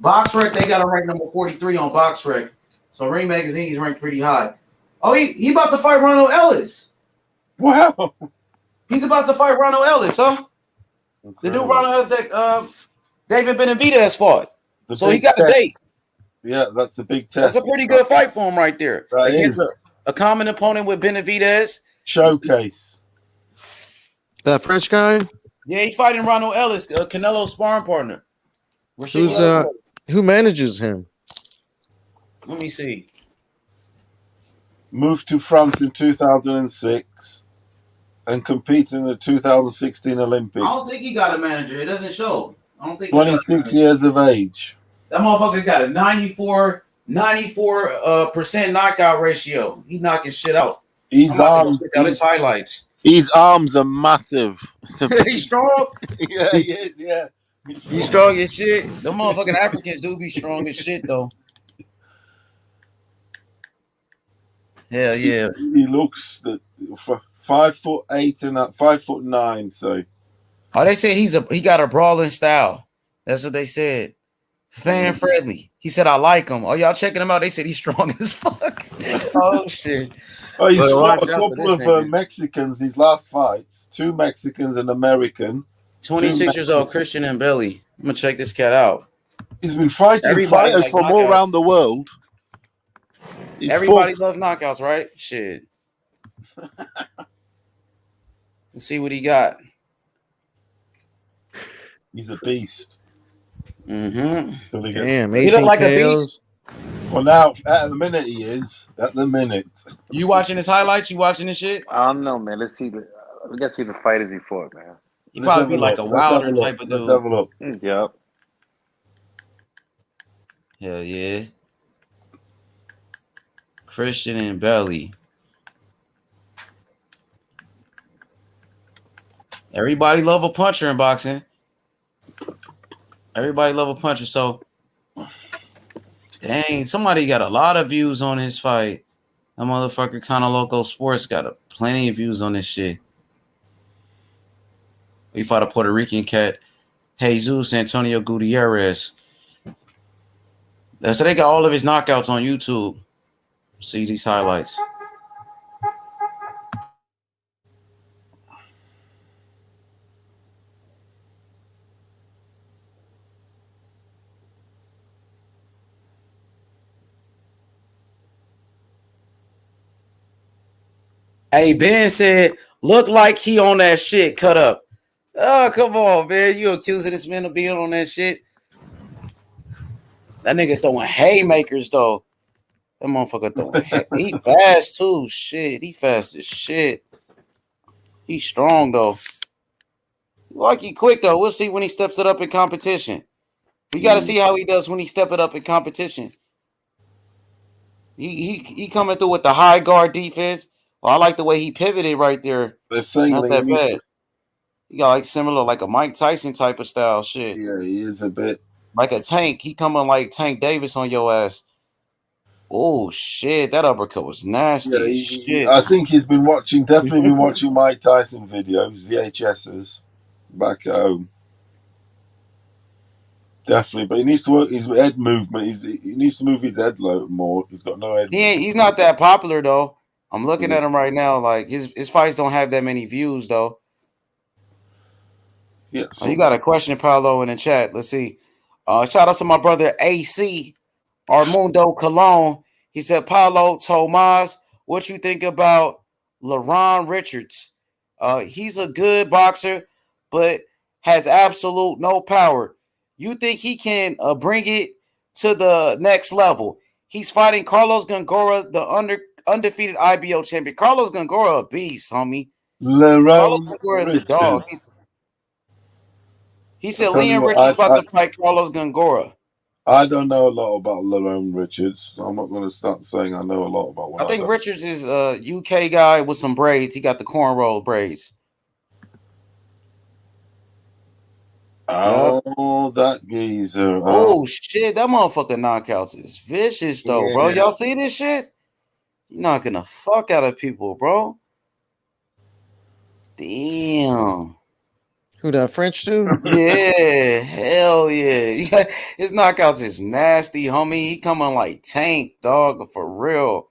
BoxRec, they got him ranked number 43 on BoxRec. So Ring Magazine, he's ranked pretty high. Oh, he about to fight Ronald Ellis. Wow. He's about to fight Ronald Ellis, huh? The dude Ronald Ellis that David Benavidez fought. So he got a date. Yeah, that's the big test. That's a pretty good fight for him right there. That Against is. a common opponent with Benavidez. Showcase. That French guy? Yeah, he's fighting Ronald Ellis, Canelo's sparring partner. Who manages him? Let me see. Moved to France in 2006 and competed in the 2016 Olympics. I don't think he got a manager. It doesn't show. I don't think 26 years of age. That motherfucker got a 94% knockout ratio. He knocking shit out. His arms, his highlights. His arms are massive. He's strong. Yeah, he is. Yeah, he's strong as shit. Them motherfucking Africans do be strong as shit though. Hell yeah. He looks 5'8" and 5'9". So. Oh, they said he got a brawling style. That's what they said. Fan friendly. He said I like him. Oh, y'all checking him out? They said he's strong as fuck. Oh shit. Oh, he's fought a couple of Mexicans. His last fights, 2 Mexicans and American. 26 years old, Christian and Billy. I'm gonna check this cat out. He's been fighting fighters from all around the world. Everybody loves knockouts, right? Shit. Let's see what he got. He's a beast. Mm-hmm. Damn, he look like a beast. Well, now at the minute he is. At the minute. You watching his highlights? You watching this shit? I don't know, man. Let's see. We gotta see the fighters he fought, man. He probably be like a Wilder type of dude. Let's have a look. Yep. Hell yeah. Christian and Belly. Everybody love a puncher in boxing. Everybody love a puncher. So, dang, somebody got a lot of views on his fight. That motherfucker Kinda Loco Sports got plenty of views on this shit. He fought a Puerto Rican cat, Jesus Antonio Gutierrez. So they got all of his knockouts on YouTube. See these highlights. Hey, Ben said, look like he on that shit cut up. Oh, come on, man. You accusing this man of being on that shit? That nigga throwing haymakers, though. That motherfucker throwing he fast, too. Shit, he fast as shit. He's strong, though. Like he quick, though. We'll see when he steps it up in competition. We got to see how he does when he step it up in competition. He coming through with the high guard defense. Well, I like the way he pivoted right there. They're saying not that bad. He got like similar, like a Mike Tyson type of style shit. Yeah, he is a bit. Like a Tank. He coming like Tank Davis on your ass. Oh, shit. That uppercut was nasty. Yeah, shit. I think he's been definitely been watching Mike Tyson videos, VHSs, back at home. Definitely. But he needs to work his head movement. He needs to move his head more. He's got no head. He's not that popular, though. I'm looking at him right now. Like, his fights don't have that many views, though. Yeah. So you got a question, Paolo, in the chat. Let's see. Shout out to my brother AC Armando Colon. He said, Paolo Tomas, what you think about LaRon Richards? He's a good boxer, but has absolute no power. You think he can bring it to the next level? He's fighting Carlos Gongora, the undefeated IBO champion. Carlos Gongora, a beast, homie. Carlos Lerone Gongora is a dog. Richards. He said Tell you Leon what, Richards is about to fight Carlos Gongora. I don't know a lot about Lerone Richards, so I'm not going to start saying I know a lot about one. I think Richards is a UK guy with some braids. He got the cornrow braids. Oh, that geezer. Oh shit, that motherfucker knockouts is vicious though, bro. Yeah. Y'all see this shit? You're knocking the fuck out of people, bro. Damn. Who, that French dude? Yeah, hell yeah. His knockouts is nasty, homie. He coming like Tank, dog, for real.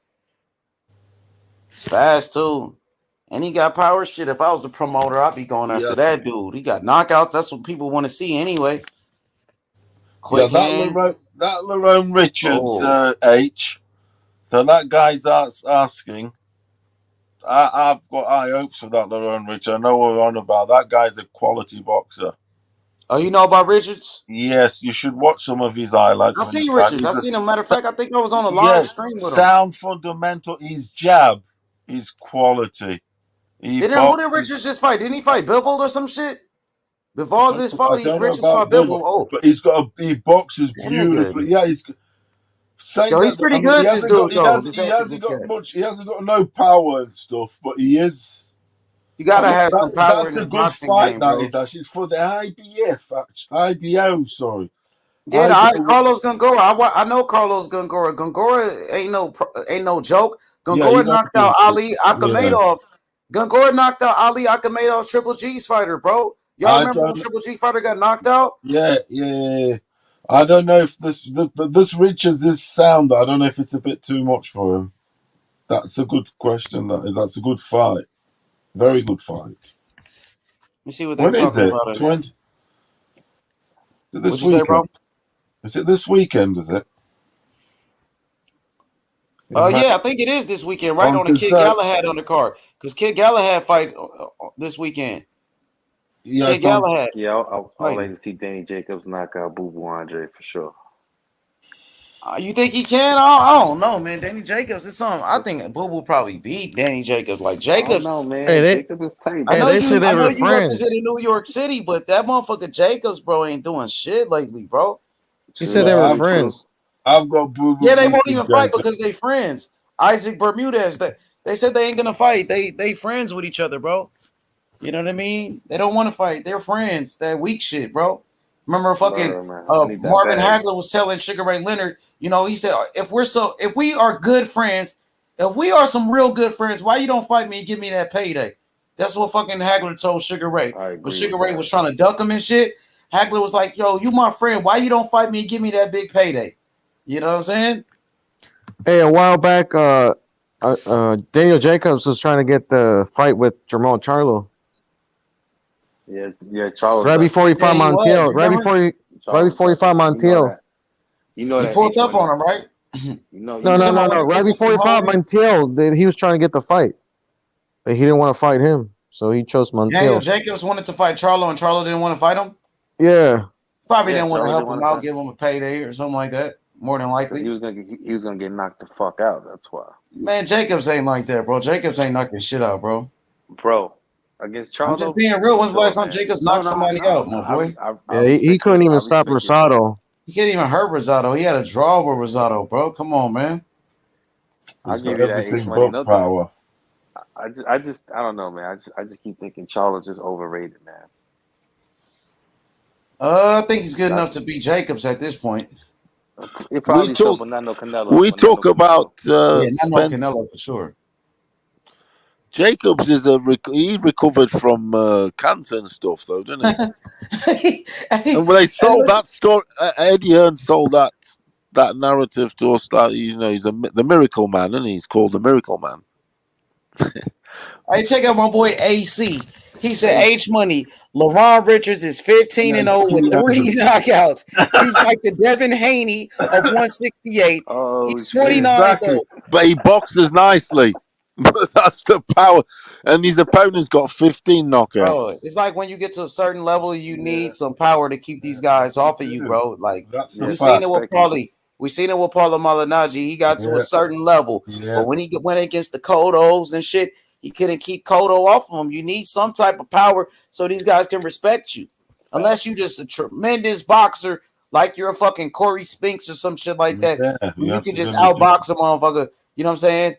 It's fast too. And he got power shit. If I was a promoter, I'd be going after that dude. He got knockouts. That's what people want to see anyway. Quick hand. That Lerone Richards, H. So that guy's asking. I've got high hopes for that Lerone Richards. I know what we're on about. That guy's a quality boxer. Oh, you know about Richards? Yes, you should watch some of his highlights. I seen Richards. I seen him. Matter of fact, I think I was on a live stream with him. Sound fundamental. His jab is quality. Who did Richards just fight? Didn't he fight Bivol or some shit? Bivol this fight, Richards fought Bivol. Oh, but he boxes beautifully. Yeah, he's pretty good. This dude, he hasn't got much. He hasn't got no power and stuff, but he is. You gotta have some power. That's a good fight. That is actually it's for the IBO. Sorry. Yeah, Carlos Gongora. I know Carlos Gongora. Gongora ain't no joke. Gongora knocked out Ali Akhmedov. Gongora knocked out Ali Akhmedov, Triple G's fighter, bro. Y'all remember when Triple G fighter got knocked out? Yeah. I don't know if this Richards is sound. I don't know if it's a bit too much for him. That's a good question. That's a good fight. Very good fight. Let me see what they're talking about. 20. Is it this weekend? Say, bro? Is it this weekend? Is it? Yeah, I think it is this weekend, right on the Kid Galahad undercard. Because Kid Galahad fight this weekend. Yeah, Kid Galahad. Yeah, I'll like to see Danny Jacobs knock out Boo Boo Andre for sure. You think he can? I don't know, man. Danny Jacobs is something. I think Boo Boo probably beat Danny Jacobs. Like Jacobs, no man. Jacobs is tight. I know they say they were you friends. represented New York City, but that motherfucker Jacobs, bro, ain't doing shit lately, bro. He said they were friends. I've got Boo Boo. Yeah, they won't even fight because they friends. Isaac Bermudez, they said they ain't gonna fight. They friends with each other, bro. You know what I mean? They don't want to fight. They're friends. That weak shit, bro. Remember fucking Marvin Hagler was telling Sugar Ray Leonard, he said, if we are good friends, if we are some real good friends, why you don't fight me and give me that payday? That's what fucking Hagler told Sugar Ray. But Sugar Ray was trying to duck him and shit. Hagler was like, yo, you my friend. Why you don't fight me and give me that big payday? You know what I'm saying? Hey, a while back, Daniel Jacobs was trying to get the fight with Jermall Charlo. Yeah, Charlo. Right before he fought Montiel. Right before he fought Montiel. You know that he pulled up on him, right? No. Right before he fought Montiel, he was trying to get the fight, but he didn't want to fight him, so he chose Montiel. Daniel Jacobs wanted to fight Charlo, and Charlo didn't want to fight him. Yeah, probably didn't want to help him out, give him a payday or something like that. More than likely, he was gonna get knocked the fuck out. That's why. Man, Jacobs ain't like that, bro. Jacobs ain't knocking shit out, bro. Against Charlo. I'm just being real. When's the last time Jacobs knocked somebody out, my boy? He couldn't even stop Rosado. He can't even hurt Rosado. He had a draw with Rosado, bro. Come on, man. I'll give you that H money. No power. I don't know, man. I just keep thinking Charlo's just overrated, man. I think he's good enough to beat Jacobs at this point. It probably so, but not no Canelo. We talk about not no Canelo for sure. Jacobs he recovered from cancer and stuff, though, didn't he? And when they sold that story, Eddie Hearn sold that narrative to us that he's the miracle man, and he's called the miracle man. Hey, check out my boy AC. He said H Money. LeVon Richards is 15-0 with 3 knockouts. He's like the Devin Haney of 168. He's 29. Exactly. But he boxes nicely. But that's the power. And his opponent's got 15 Bro, knockouts. it's like when you get to a certain level, you need some power to keep these guys off of you, bro. Like That's the we fact. seen it with Paulie. We seen it with Paulo Malignaggi. He got to a certain level, but when he went against the Cottos and shit, he couldn't keep Cotto off of him. You need some type of power so these guys can respect you. Unless you just a tremendous boxer, like you're a fucking Corey Spinks or some shit like that, where you can just outbox a motherfucker. You know what I'm saying?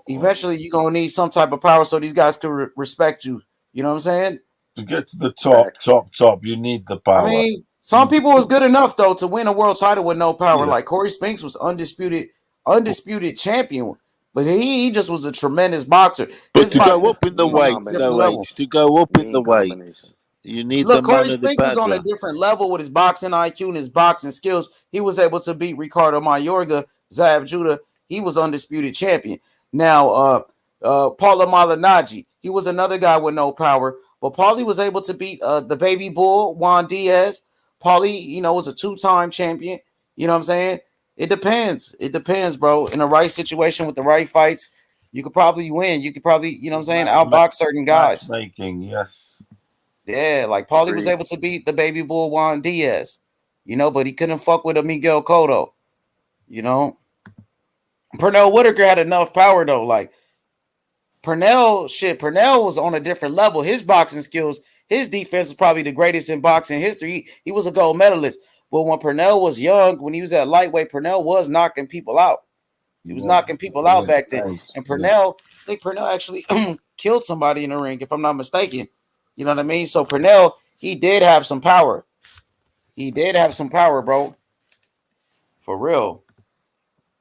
Eventually, you're gonna need some type of power so these guys can respect you. You know what I'm saying? To get to the top, you need the power. I mean, some people was good enough though to win a world title with no power. Like Corey Spinks was undisputed champion, but he just was a tremendous boxer. But to go up in the weights, to go up in the weights, you need the Look, man Corey of the Spinks was on a bedroom. different level with his boxing IQ and his boxing skills. He was able to beat Ricardo Mayorga, Zab Judah. He was undisputed champion. Now, Paulo Malignaggi, he was another guy with no power, but Paulie was able to beat the baby bull, Juan Diaz. Paulie, was a two-time champion. You know what I'm saying? It depends. It depends, bro. In the right situation with the right fights, you could probably win. You could probably, outbox certain guys. Matchmaking, yes. Yeah, like Paulie was able to beat the baby bull Juan Diaz, but he couldn't fuck with a Miguel Cotto. Pernell Whitaker had enough power though. Like Pernell was on a different level. His boxing skills, his defense was probably the greatest in boxing history. He was a gold medalist. But when Pernell was young, when he was at lightweight, Pernell was knocking people out. He was knocking people out back then. And Pernell, I think Pernell actually killed somebody in the ring, if I'm not mistaken. You know what I mean? So Pernell, he did have some power. He did have some power, bro. For real.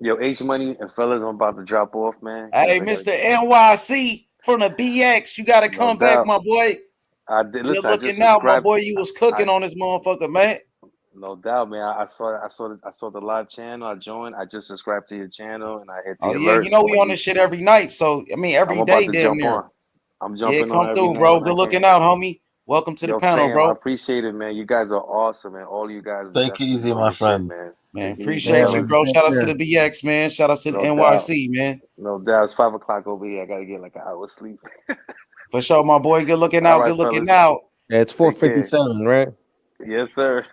Yo, H Money and fellas, I'm about to drop off, man. Hey, Mr. NYC from the BX, you got to come back, my boy. I did. Listen, You're looking out, my boy. You was cooking on this motherfucker, man. No doubt, man. I saw the live channel. I joined. I just subscribed to your channel, and I hit the alerts. Yeah, we on this shit every night. So every day, damn near. I'm jumping come on through, bro. Good looking out, homie. Welcome to the panel, fam, bro. I appreciate it, man. You guys are awesome, man. All you guys. Take it easy, my friend. Shit, man, appreciate you, bro. Shout out to the BX, man. Shout out to the NYC, man. No doubt. It's 5 o'clock over here. I gotta get like an hour's sleep. For sure, my boy. Good looking out. Good looking out. Yeah, it's 4:57, right? Yes, sir.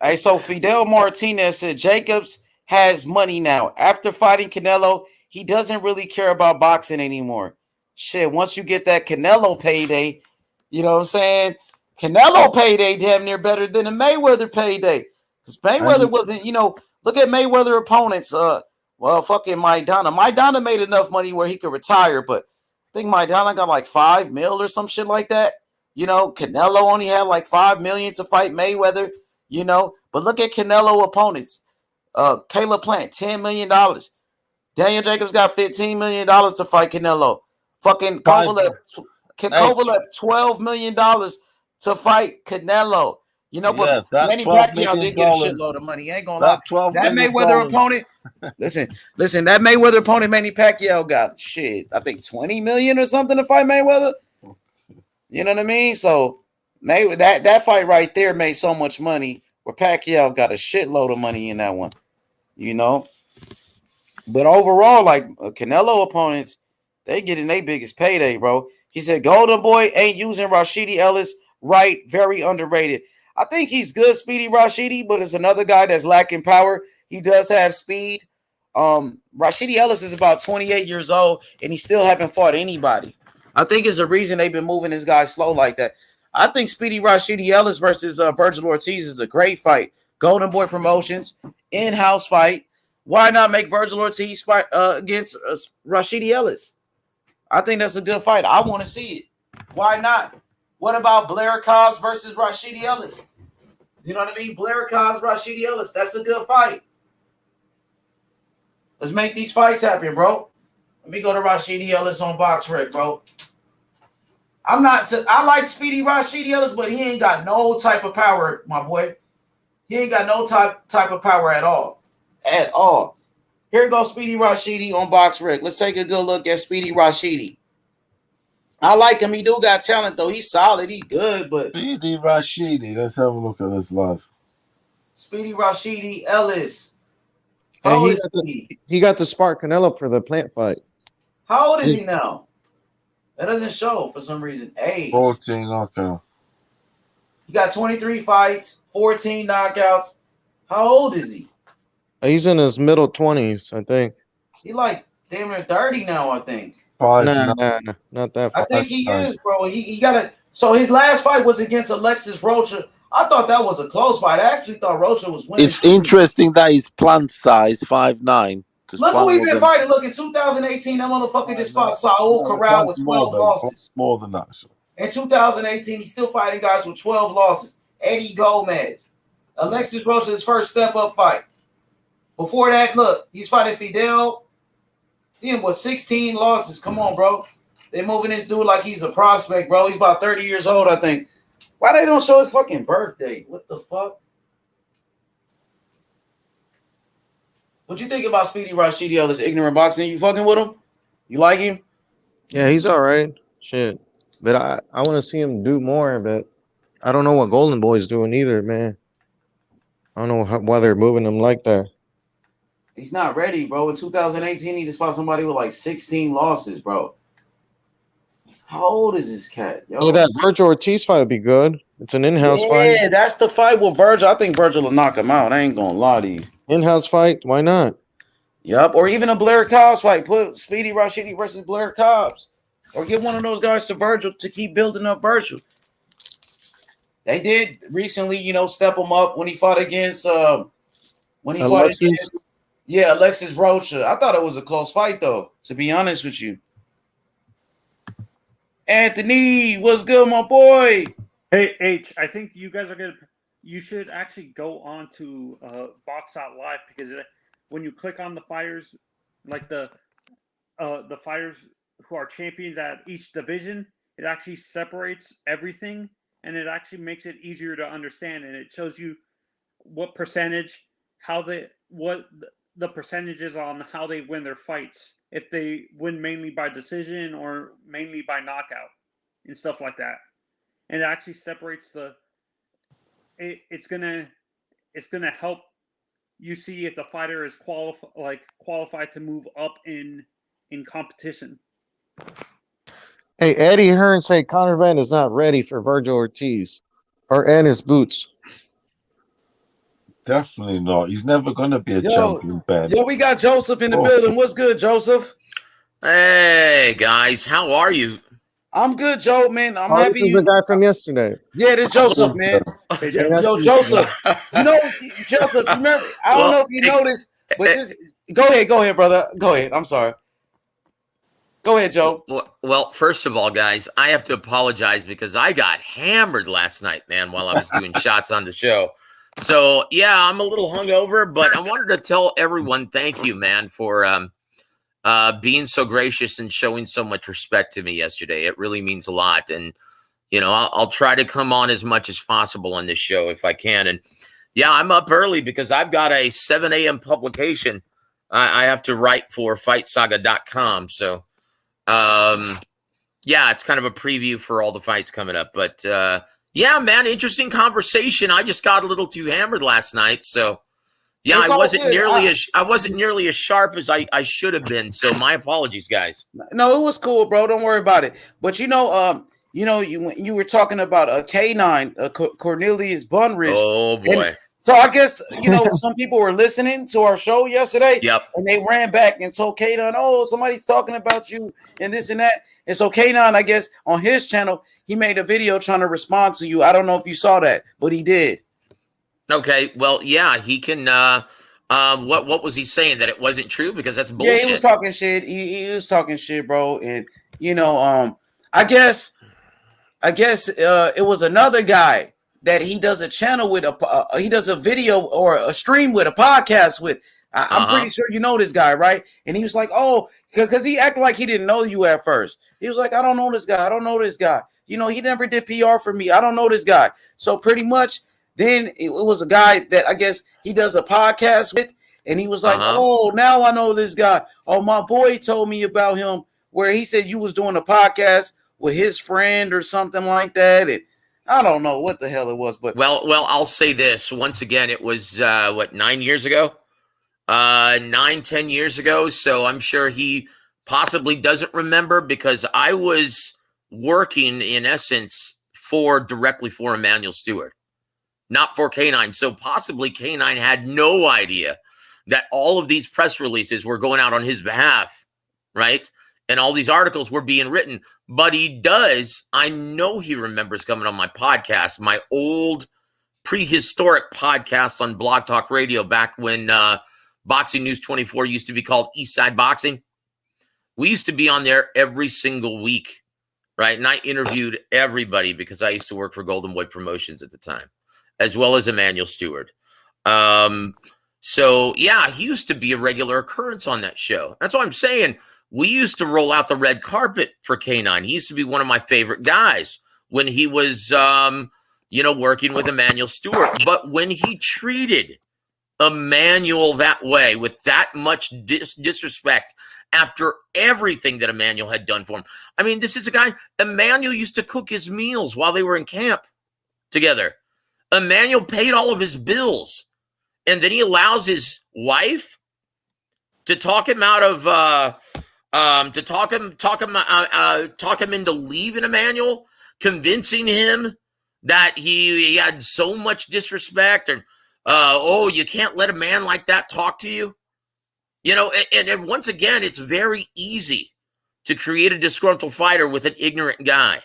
Hey, so Fidel Martinez said Jacobs has money now. After fighting Canelo, he doesn't really care about boxing anymore. Shit, once you get that Canelo payday, you know what I'm saying? Canelo payday damn near better than a Mayweather payday. Because Mayweather wasn't, look at Mayweather opponents. Fucking Maidana. Maidana made enough money where he could retire, but I think Maidana got like $5 million or some shit like that. Canelo only had like $5 million to fight Mayweather, but look at Canelo opponents. Caleb Plant, $10 million. Daniel Jacobs got $15 million to fight Canelo. Fucking Kovalev, $12 million to fight Canelo. But Manny Pacquiao did get a shitload of money. Ain't gonna lie. That Mayweather opponent, listen, that Mayweather opponent, Manny Pacquiao got I think $20 million or something to fight Mayweather. You know what I mean? So that fight right there made so much money where Pacquiao got a shitload of money in that one. But overall, like Canelo opponents, they getting their biggest payday, bro. He said Golden Boy ain't using Rashidi Ellis right, very underrated. I think he's good, Speedy Rashidi, but it's another guy that's lacking power. He does have speed. Rashidi Ellis is about 28 years old, and he still haven't fought anybody. I think it's the reason they've been moving this guy slow like that. I think Speedy Rashidi Ellis versus Virgil Ortiz is a great fight. Golden Boy Promotions, in-house fight. Why not make Virgil Ortiz fight against Rashidi Ellis? I think that's a good fight. I want to see it. Why not? What about Blair Cobbs versus Rashidi Ellis? You know what I mean? Blair Cobbs, Rashidi Ellis. That's a good fight. Let's make these fights happen, bro. Let me go to Rashidi Ellis on BoxRec, bro. I like Speedy Rashidi Ellis, but he ain't got no type of power, my boy. He ain't got no type of power at all. At all. Here goes Speedy Rashidi on BoxRec. Let's take a good look at Speedy Rashidi. I like him. He do got talent, though. He's solid. He good, but... Speedy Rashidi. Let's have a look at this live. Speedy Rashidi Ellis. Hey, he got to spark Canelo for the Plant fight. How old is he now? That doesn't show for some reason. Age. 14, okay. He got 23 fights, 14 knockouts. How old is he? He's in his middle 20s, I think. He like damn near 30 now, I think. Nah, not that I far. think he is, bro. He got it. So his last fight was against Alexis Rocha. I thought that was a close fight. I actually thought Rocha was winning. It's interesting that his plant size 5'9". Look who he been fighting. Look, in 2018, that motherfucker just fought Saul Corral with 12 losses. More than that. In 2018, he's still fighting guys with 12 losses. Eddie Gomez. Alexis Rocha's first step-up fight. Before that, look, he's fighting Fidel. He had, 16 losses. Come on, bro. They're moving this dude like he's a prospect, bro. He's about 30 years old, I think. Why they don't show his fucking birthday? What the fuck? What you think about Speedy Rashidio, this ignorant boxing? You fucking with him? You like him? Yeah, he's all right. Shit. But I want to see him do more, but I don't know what Golden Boy's doing either, man. I don't know why they're moving him like that. He's not ready, bro. In 2018, he just fought somebody with like 16 losses, bro. How old is this cat? Yo? Oh, that Virgil Ortiz fight would be good. It's an in-house fight. Yeah, that's the fight with Virgil. I think Virgil will knock him out. I ain't gonna lie to you. In-house fight? Why not? Yep, or even a Blair Cobbs fight. Put Speedy Rashidi versus Blair Cobbs. Or give one of those guys to Virgil to keep building up Virgil. They did recently, step him up when he fought against Alexis Rocha. I thought it was a close fight, though, to be honest with you. Anthony, what's good, my boy? Hey, H, I think you guys are going to – you should actually go on to Box Out Live because when you click on the fighters, like the fighters who are champions at each division, it actually separates everything, and it actually makes it easier to understand, and it shows you what percentage, what the percentage is on how they win their fights, if they win mainly by decision or mainly by knockout and stuff like that. And it actually separates it's gonna help you see if the fighter is qualified to move up in competition. Hey, Eddie Hearn say Conor Van is not ready for Virgil Ortiz and his boots. Definitely not. He's never going to be a champion, Ben. Yo, we got Joseph in the building. What's good, Joseph? Hey, guys. How are you? I'm good, Joe, man. I'm happy. This is the guy from yesterday. Yeah, this Joseph, man. Yo, Joseph. Joseph, remember, I don't know if you noticed, but this. Go ahead, brother. Go ahead. I'm sorry. Go ahead, Joe. Well, first of all, guys, I have to apologize because I got hammered last night, man, while I was doing shots on the show. So, yeah, I'm a little hungover, but I wanted to tell everyone thank you, man, for being so gracious and showing so much respect to me yesterday. It really means a lot. And, I'll try to come on as much as possible on this show if I can. And, yeah, I'm up early because I've got a 7 a.m. publication I have to write for FightSaga.com. So, yeah, it's kind of a preview for all the fights coming up. But, yeah, man, interesting conversation. I just got a little too hammered last night. So, yeah, I wasn't nearly as sharp as I should have been. So my apologies, guys. No, it was cool, bro. Don't worry about it. But you were talking about a K9, Cornelius Bunridge. Oh boy. And so I guess some people were listening to our show yesterday. Yep. And they ran back and told K9, "Oh, somebody's talking about you and this and that." And so K9, I guess on his channel, he made a video trying to respond to you. I don't know if you saw that, but he did. Okay, well, yeah, he can. What was he saying? That it wasn't true because that's bullshit. Yeah, he was talking shit. He was talking shit, bro. And I guess it was another guy that he does a channel with he does a video or a stream with a podcast with. I'm pretty sure you know this guy, right? And he was like, "Oh," because he acted like he didn't know you at first. He was like, "I don't know this guy. I don't know this guy. He never did PR for me. I don't know this guy." So pretty much. Then it was a guy that I guess he does a podcast with, and he was like, "Oh, now I know this guy. Oh, my boy told me about him, where he said you was doing a podcast with his friend or something like that." And I don't know what the hell it was, but well, I'll say this once again. It was 9 years ago, 9-10 years ago. So I'm sure he possibly doesn't remember because I was working in essence directly for Emmanuel Stewart, not for K9. So possibly K9 had no idea that all of these press releases were going out on his behalf, right? And all these articles were being written. But he does. I know he remembers coming on my podcast, my old prehistoric podcast on Blog Talk Radio back when Boxing News 24 used to be called Eastside Boxing. We used to be on there every single week, right? And I interviewed everybody because I used to work for Golden Boy Promotions at the time, as well as Emmanuel Stewart. So, yeah, he used to be a regular occurrence on that show. That's what I'm saying. We used to roll out the red carpet for K9. He used to be one of my favorite guys when he was, working with Emmanuel Stewart. But when he treated Emmanuel that way, with that much disrespect after everything that Emmanuel had done for him. I mean, this is a guy, Emmanuel used to cook his meals while they were in camp together. Emmanuel paid all of his bills. And then he allows his wife to talk him out of, talk him into leaving Emmanuel, convincing him that he had so much disrespect and, you can't let a man like that talk to you. And once again, it's very easy to create a disgruntled fighter with an ignorant guy.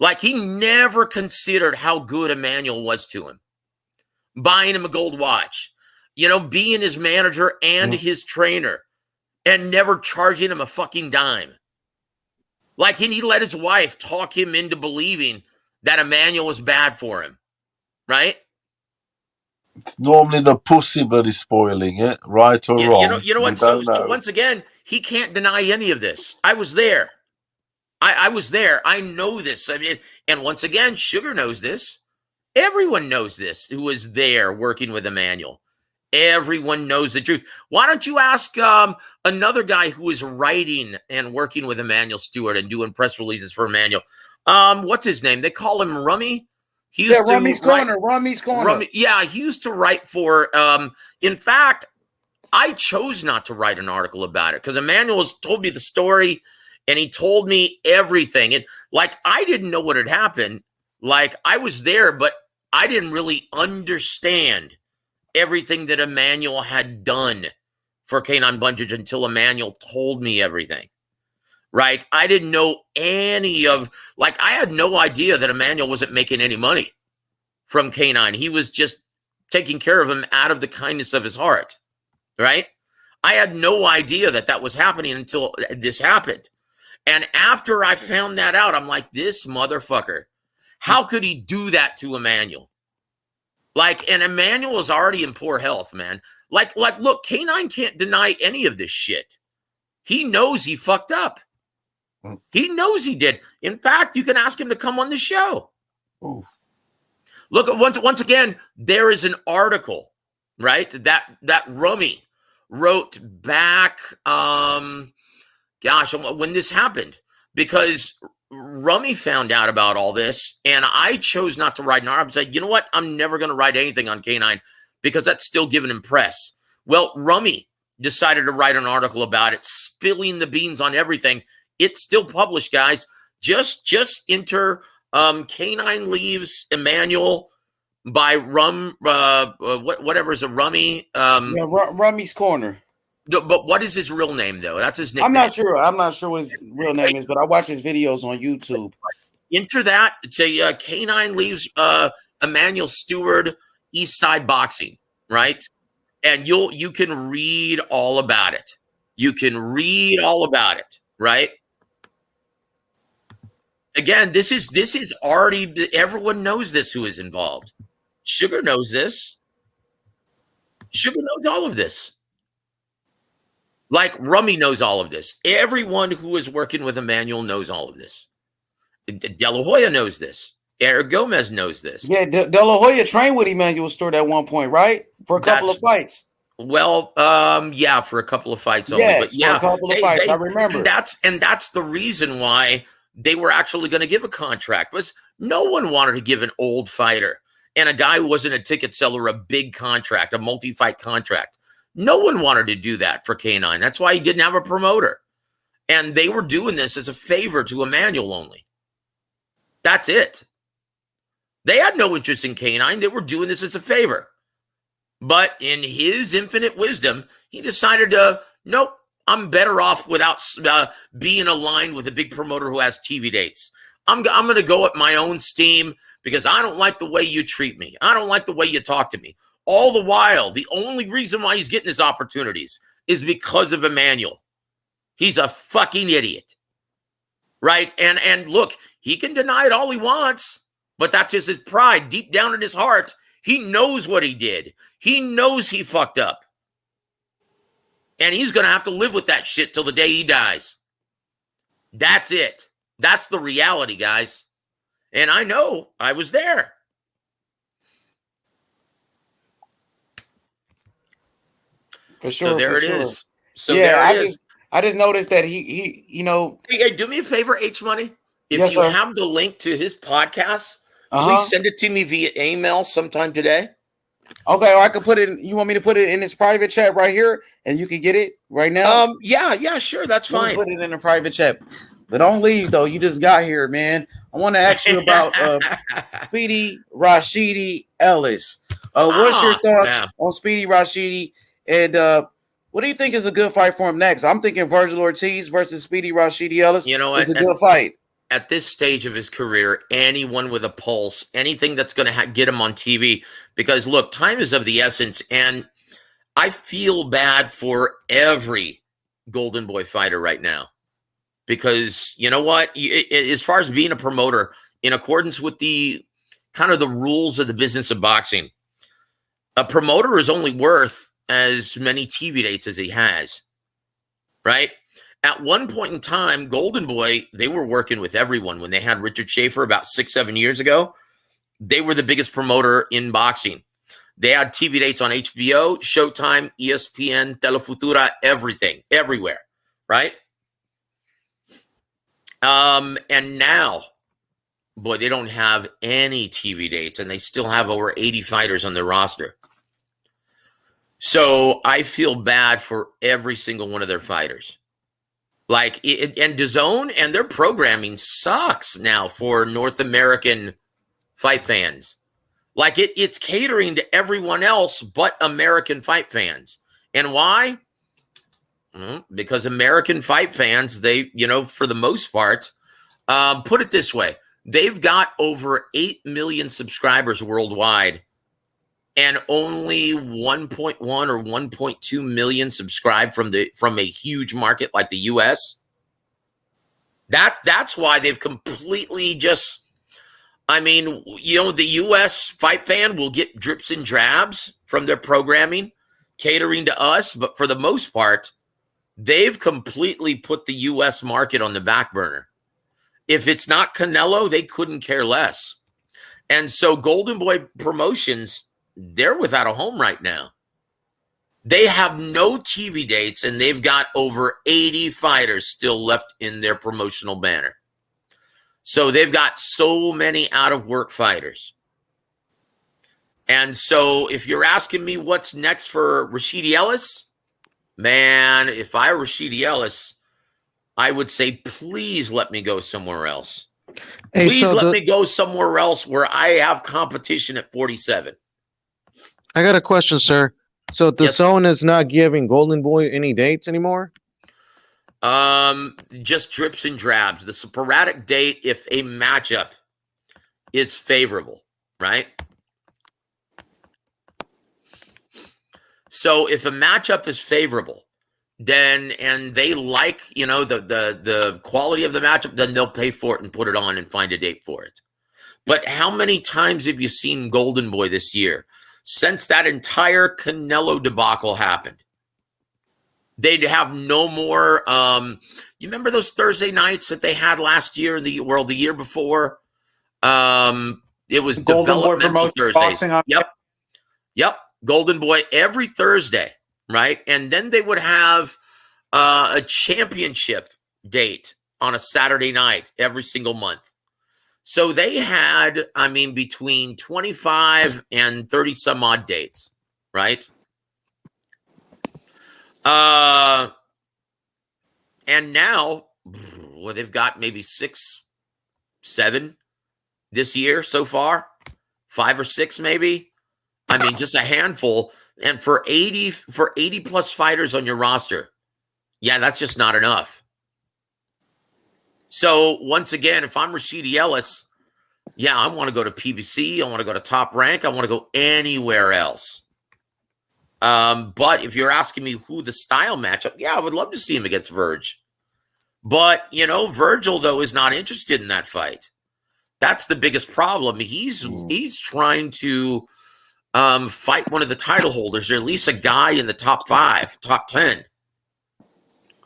Like, he never considered how good Emmanuel was to him. Buying him a gold watch, being his manager and his trainer, and never charging him a fucking dime. Like, he let his wife talk him into believing that Emmanuel was bad for him, right? It's normally the pussy that is spoiling it, right or wrong. You know what? So once again, he can't deny any of this. I was there. I was there. I know this. I mean, and once again, Sugar knows this. Everyone knows this who was there working with Emmanuel. Everyone knows the truth. Why don't you ask another guy who is writing and working with Emmanuel Stewart and doing press releases for Emmanuel? What's his name? They call him Rummy. Rummy's Corner. Rummy's Corner. He used to write for, in fact, I chose not to write an article about it because Emmanuel told me the story and he told me everything. And I didn't know what had happened. I was there, but I didn't really understand everything that Emmanuel had done for K9 Buntage until Emmanuel told me everything. Right? I didn't know any of, I had no idea that Emmanuel wasn't making any money from K9. He was just taking care of him out of the kindness of his heart. Right? I had no idea that was happening until this happened. And after I found that out, I'm like, this motherfucker, how could he do that to Emmanuel? And Emmanuel is already in poor health, man. Look, K9 can't deny any of this shit. He knows he fucked up. He knows he did. In fact, you can ask him to come on the show. Ooh. Look, once again, there is an article, right, that Rummy wrote back, when this happened, because Rummy found out about all this, and I chose not to write an article. I said, you know what? I'm never going to write anything on K9 because that's still giving him press. Well, Rummy decided to write an article about it, spilling the beans on everything. It's still published, guys. Just enter K9 leaves Emmanuel by whatever is a Rummy. Rummy's Corner. No, but what is his real name, though? That's his nickname. I'm not sure what his real name is, but I watch his videos on YouTube. Enter that. Say K9 leaves Emmanuel Stewart Eastside Boxing, right? And you can read all about it. You can read all about it, right? Again, this is already, everyone knows this who is involved. Sugar knows this. Sugar knows all of this. Rummy knows all of this. Everyone who is working with Emmanuel knows all of this. De La Hoya knows this. Eric Gomez knows this. Yeah, De La Hoya trained with Emmanuel Stewart at one point, right? For a couple of fights. Well, yeah, for a couple of fights only. Yes, but yeah, for a couple of fights. I remember. And that's the reason why they were actually going to give a contract. Was no one wanted to give an old fighter and a guy who wasn't a ticket seller a big contract, a multi-fight contract. No one wanted to do that for K9. That's why he didn't have a promoter. And they were doing this as a favor to Emmanuel only. That's it. They had no interest in K9. They were doing this as a favor. But in his infinite wisdom, he decided to, nope, I'm better off without being aligned with a big promoter who has TV dates. I'm going to go at my own steam because I don't like the way you treat me. I don't like the way you talk to me. All the while, the only reason why he's getting his opportunities is because of Emmanuel. He's a fucking idiot. Right? And look, he can deny it all he wants, but that's just his pride. Deep down in his heart, he knows what he did. He knows he fucked up. And he's going to have to live with that shit till the day he dies. That's it. That's the reality, guys. And I know I was there. For sure. So there for it sure. is. So yeah, there it is. I just noticed that he Hey, do me a favor, H Money. If Yes, you sir. have the link to his podcast, please send it to me via email sometime today. Okay, or I could put it. You want me to put it in this private chat right here, and you can get it right now? Yeah, sure, that's Let me fine. put it in the private chat. But don't leave though. You just got here, man. I want to ask you about Speedy Rashidi Ellis. What's your thoughts on Speedy Rashidi? And what do you think is a good fight for him next? I'm thinking Virgil Ortiz versus Speedy Rashidi Ellis. You know what? It's a good fight. At this stage of his career, anyone with a pulse, anything that's going to get him on TV, because look, time is of the essence, and I feel bad for every Golden Boy fighter right now, because you know what? As far as being a promoter, in accordance with the kind of the rules of the business of boxing, a promoter is only worth as many TV dates as he has, right? At one point in time, Golden Boy, they were working with everyone. When they had Richard Schaefer about 6-7 years ago, they were the biggest promoter in boxing. They had TV dates on HBO, Showtime, ESPN, Telefutura, everything, everywhere, right? And now, boy, they don't have any TV dates, and they still have over 80 fighters on their roster. So I feel bad for every single one of their fighters. Like, and DAZN and their programming sucks now for North American fight fans. Like, it's catering to everyone else but American fight fans. And why? Because American fight fans, they, for the most part, put it this way, they've got over 8 million subscribers worldwide, and only 1.1 or 1.2 million subscribe from a huge market like the US. That's why they've completely just, the US fight fan will get drips and drabs from their programming, catering to us, but for the most part, they've completely put the US market on the back burner. If it's not Canelo, they couldn't care less. And so Golden Boy Promotions, they're without a home right now. They have no TV dates, and they've got over 80 fighters still left in their promotional banner. So they've got so many out-of-work fighters. And so if you're asking me what's next for Rashidi Ellis, man, if I were Rashidi Ellis, I would say, please let me go somewhere else. Please let me go somewhere else where I have competition at 47. I got a question, sir. So DAZN is not giving Golden Boy any dates anymore? Just drips and drabs. The sporadic date if a matchup is favorable, right? So if a matchup is favorable, then, and they like, the quality of the matchup, then they'll pay for it and put it on and find a date for it. But how many times have you seen Golden Boy this year? Since that entire Canelo debacle happened, they'd have no more. You remember those Thursday nights that they had last year, the year before? It was developmental Thursdays. Yep. Golden Boy every Thursday, right? And then they would have a championship date on a Saturday night every single month. So they had, between 25 and 30 some odd dates, right? And now, well, they've got maybe 6, 7 this year so far, 5 or 6 maybe. I mean, just a handful. And for 80 plus fighters on your roster, yeah, that's just not enough. So once again, if I'm Rashidi Ellis, yeah, I want to go to PBC. I want to go to Top Rank. I want to go anywhere else. But if you're asking me who the style matchup, yeah, I would love to see him against Verge. But, Virgil, though, is not interested in that fight. That's the biggest problem. He's trying to fight one of the title holders, or at least a guy in the top 5, top 10.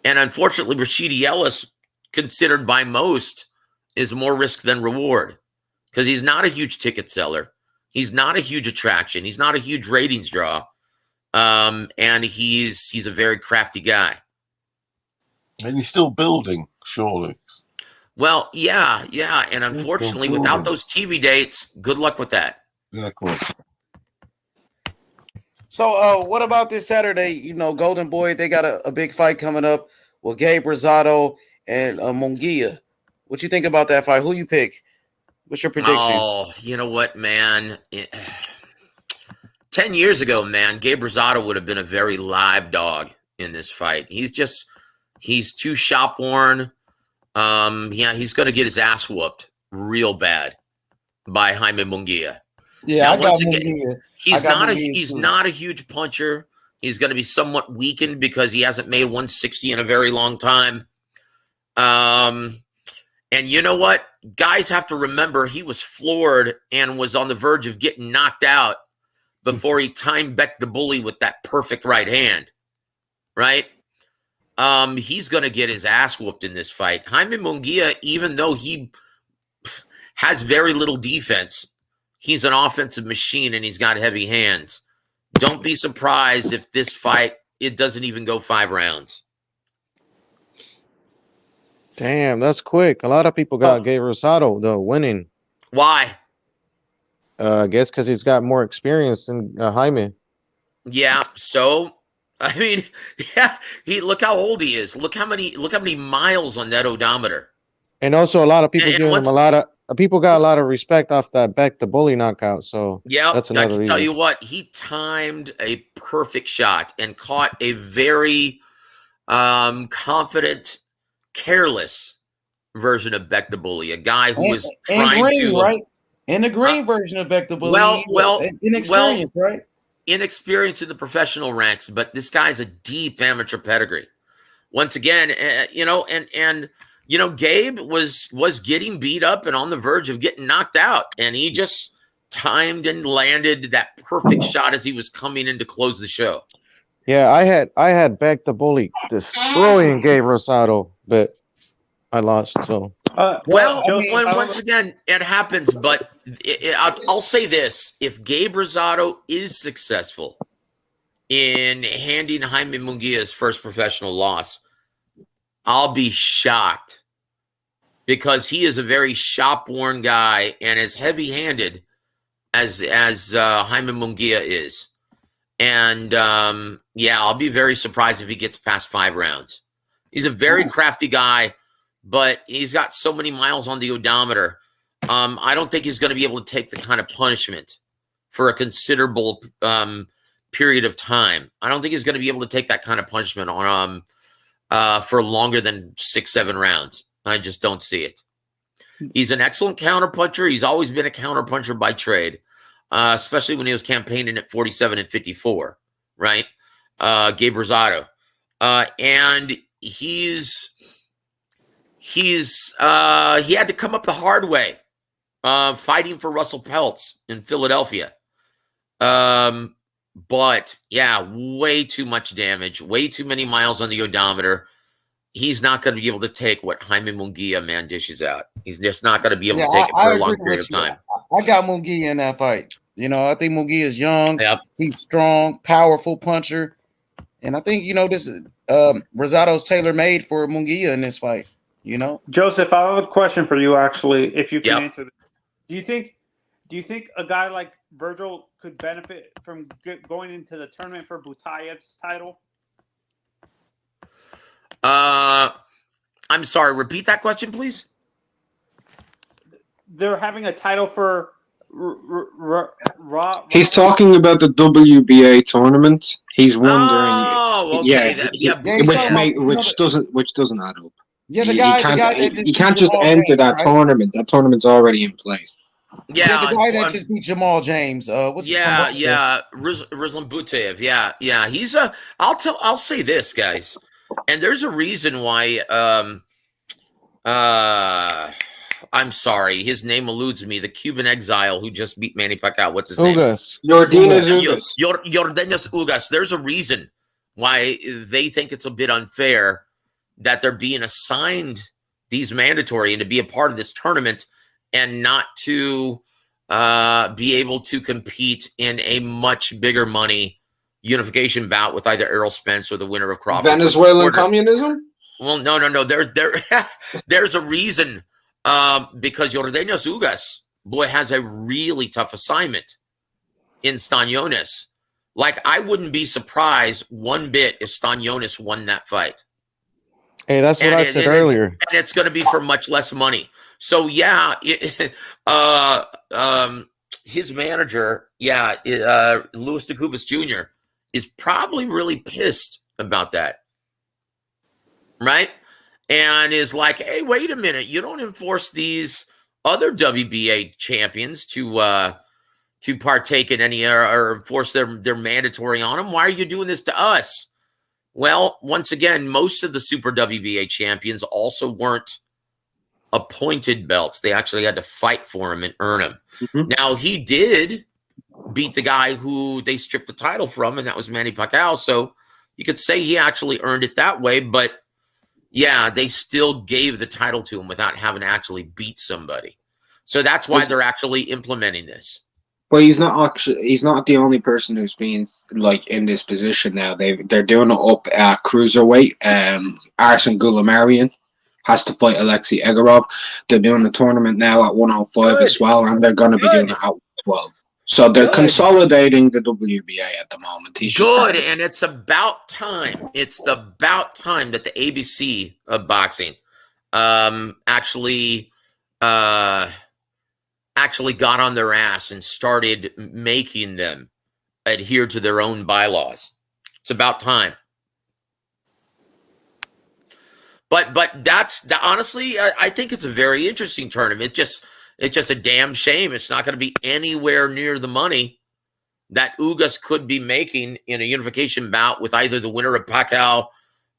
And unfortunately, Rashidi Ellis, considered by most, is more risk than reward because he's not a huge ticket seller. He's not a huge attraction. He's not a huge ratings draw. And he's a very crafty guy. And he's still building, surely. Well, yeah. And unfortunately, without those TV dates, good luck with that. Exactly. So, what about this Saturday? Golden Boy, they got a big fight coming up with Gabe Rosado and Munguia. What you think about that fight? Who you pick? What's your prediction? Oh, you know what, man? 10 years ago, man, Gabe Rosado would have been a very live dog in this fight. He's too shop worn. Yeah, he's going to get his ass whooped real bad by Jaime Munguia. Yeah, now, I got Munguia. He's not a huge puncher. He's going to be somewhat weakened because he hasn't made 160 in a very long time. And you know what? Guys have to remember he was floored and was on the verge of getting knocked out before he timed Beck the Bully with that perfect right hand. Right? He's going to get his ass whooped in this fight. Jaime Munguia, even though he has very little defense, he's an offensive machine and he's got heavy hands. Don't be surprised if this fight, it doesn't even go 5 rounds. Damn, that's quick. A lot of people got Gabe Rosado, though, winning. Why? I guess because he's got more experience than Jaime. Yeah, so... I mean, yeah. Look how old he is. Look how many miles on that odometer. And also, a lot of people giving him a lot of people got a lot of respect off that Beck the Bully knockout. So yeah, that's another reason. Tell you what, he timed a perfect shot and caught a very confident, careless version of Beck the Bully, a guy who was trying to right in the green version of Beck the Bully. Well, inexperienced, right? Inexperience in the professional ranks, but this guy's a deep amateur pedigree. Once again, Gabe was getting beat up and on the verge of getting knocked out, and he just timed and landed that perfect shot as he was coming in to close the show. Yeah, I had Beck the Bully destroying Gabe Rosado, but I lost. So once again, it happens. But I'll say this: if Gabe Rosado is successful in handing Jaime Munguia his first professional loss, I'll be shocked because he is a very shop-worn guy and as heavy-handed as Jaime Munguia is. And I'll be very surprised if he gets past 5 rounds. He's a very crafty guy, but he's got so many miles on the odometer. I don't think he's going to be able to take the kind of punishment for a considerable period of time. I don't think he's going to be able to take that kind of punishment on for longer than 6-7 rounds. I just don't see it. He's an excellent counterpuncher. He's always been a counterpuncher by trade, especially when he was campaigning at 47 and 54, right? Gabe Rosado. And he had to come up the hard way, fighting for Russell Peltz in Philadelphia. But yeah, way too much damage, way too many miles on the odometer. He's not going to be able to take what Jaime Munguia, man, dishes out. He's just not going to be able to take it for a long period of time. I got Munguia in that fight. I think Munguia is young. Yep. He's strong, powerful puncher. And I think, this Rosado's tailor-made for Munguia in this fight, Joseph, I have a question for you, actually, if you can answer this. Do you think a guy like Virgil could benefit from going into the tournament for Butayev's title? I'm sorry. Repeat that question, please. They're having a title for He's talking about the WBA tournament. He's wondering, Oh, okay. which doesn't add up. Yeah, the You guy can't that just you beat can't just Jamal enter James, that right? tournament. That tournament's already in place. Yeah, the guy that just beat Jamal James. What's it from Russia? Ruslan Butev. Yeah. He's a. I'll say this, guys, and there's a reason why. I'm sorry, his name eludes me. The Cuban exile who just beat Manny Pacquiao. What's his name? Yordenis Ugas. Yordenis Ugas. There's a reason why they think it's a bit unfair that they're being assigned these mandatory and to be a part of this tournament and not to be able to compete in a much bigger money unification bout with either Errol Spence or the winner of Crawford. Venezuelan communism? Well, no. There's a reason. Because Yordenis Ugas, boy, has a really tough assignment in Stanionis. Like, I wouldn't be surprised one bit if Stanionis won that fight. Hey, that's what I said earlier. And it's going to be for much less money. So, yeah, his manager, Louis DeCubas Jr., is probably really pissed about that. Right? And is like, hey, wait a minute, you don't enforce these other WBA champions to partake in any or enforce their mandatory on them. Why are you doing this to us? Well, once again, most of the Super WBA champions also weren't appointed belts. They actually had to fight for them and earn them. Mm-hmm. Now, he did beat the guy who they stripped the title from, and that was Manny Pacquiao. So you could say he actually earned it that way, but yeah, they still gave the title to him without having to actually beat somebody. So that's why they're actually implementing this. Well, he's not the only person who's been like in this position now. They're doing it up at cruiserweight. Arsen Goulamarian has to fight Alexei Egorov. They're doing the tournament now at 105 as well, and they're going to be doing it at 12. So they're consolidating the WBA at the moment. And it's about time. It's about time that the ABC of boxing actually got on their ass and started making them adhere to their own bylaws. It's about time. But honestly, I think it's a very interesting tournament. It's just a damn shame it's not going to be anywhere near the money that Ugas could be making in a unification bout with either the winner of Pacquiao.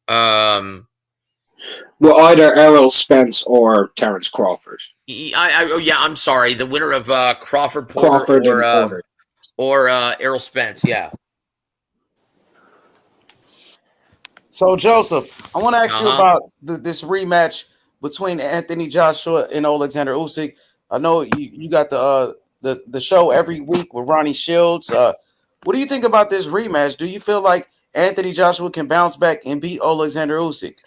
Well, either Errol Spence or Terence Crawford. I'm sorry. The winner of Crawford or Errol Spence, yeah. So, Joseph, I want to ask you about this rematch between Anthony Joshua and Alexander Usyk. I know you got the show every week with Ronnie Shields. What do you think about this rematch? Do you feel like Anthony Joshua can bounce back and beat Alexander Usyk?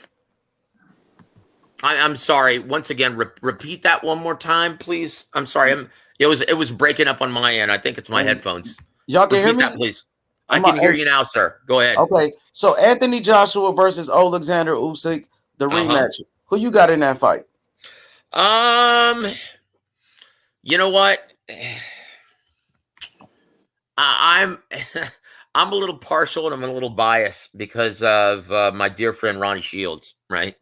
I'm sorry. Once again, repeat that one more time, please. I'm sorry. It was breaking up on my end. I think it's my headphones. Y'all can hear me? That, please. I can hear you now, sir. Go ahead. Okay. So Anthony Joshua versus Alexander Usyk, the rematch. Who you got in that fight? You know what? I'm a little partial and I'm a little biased because of my dear friend Ronnie Shields, right?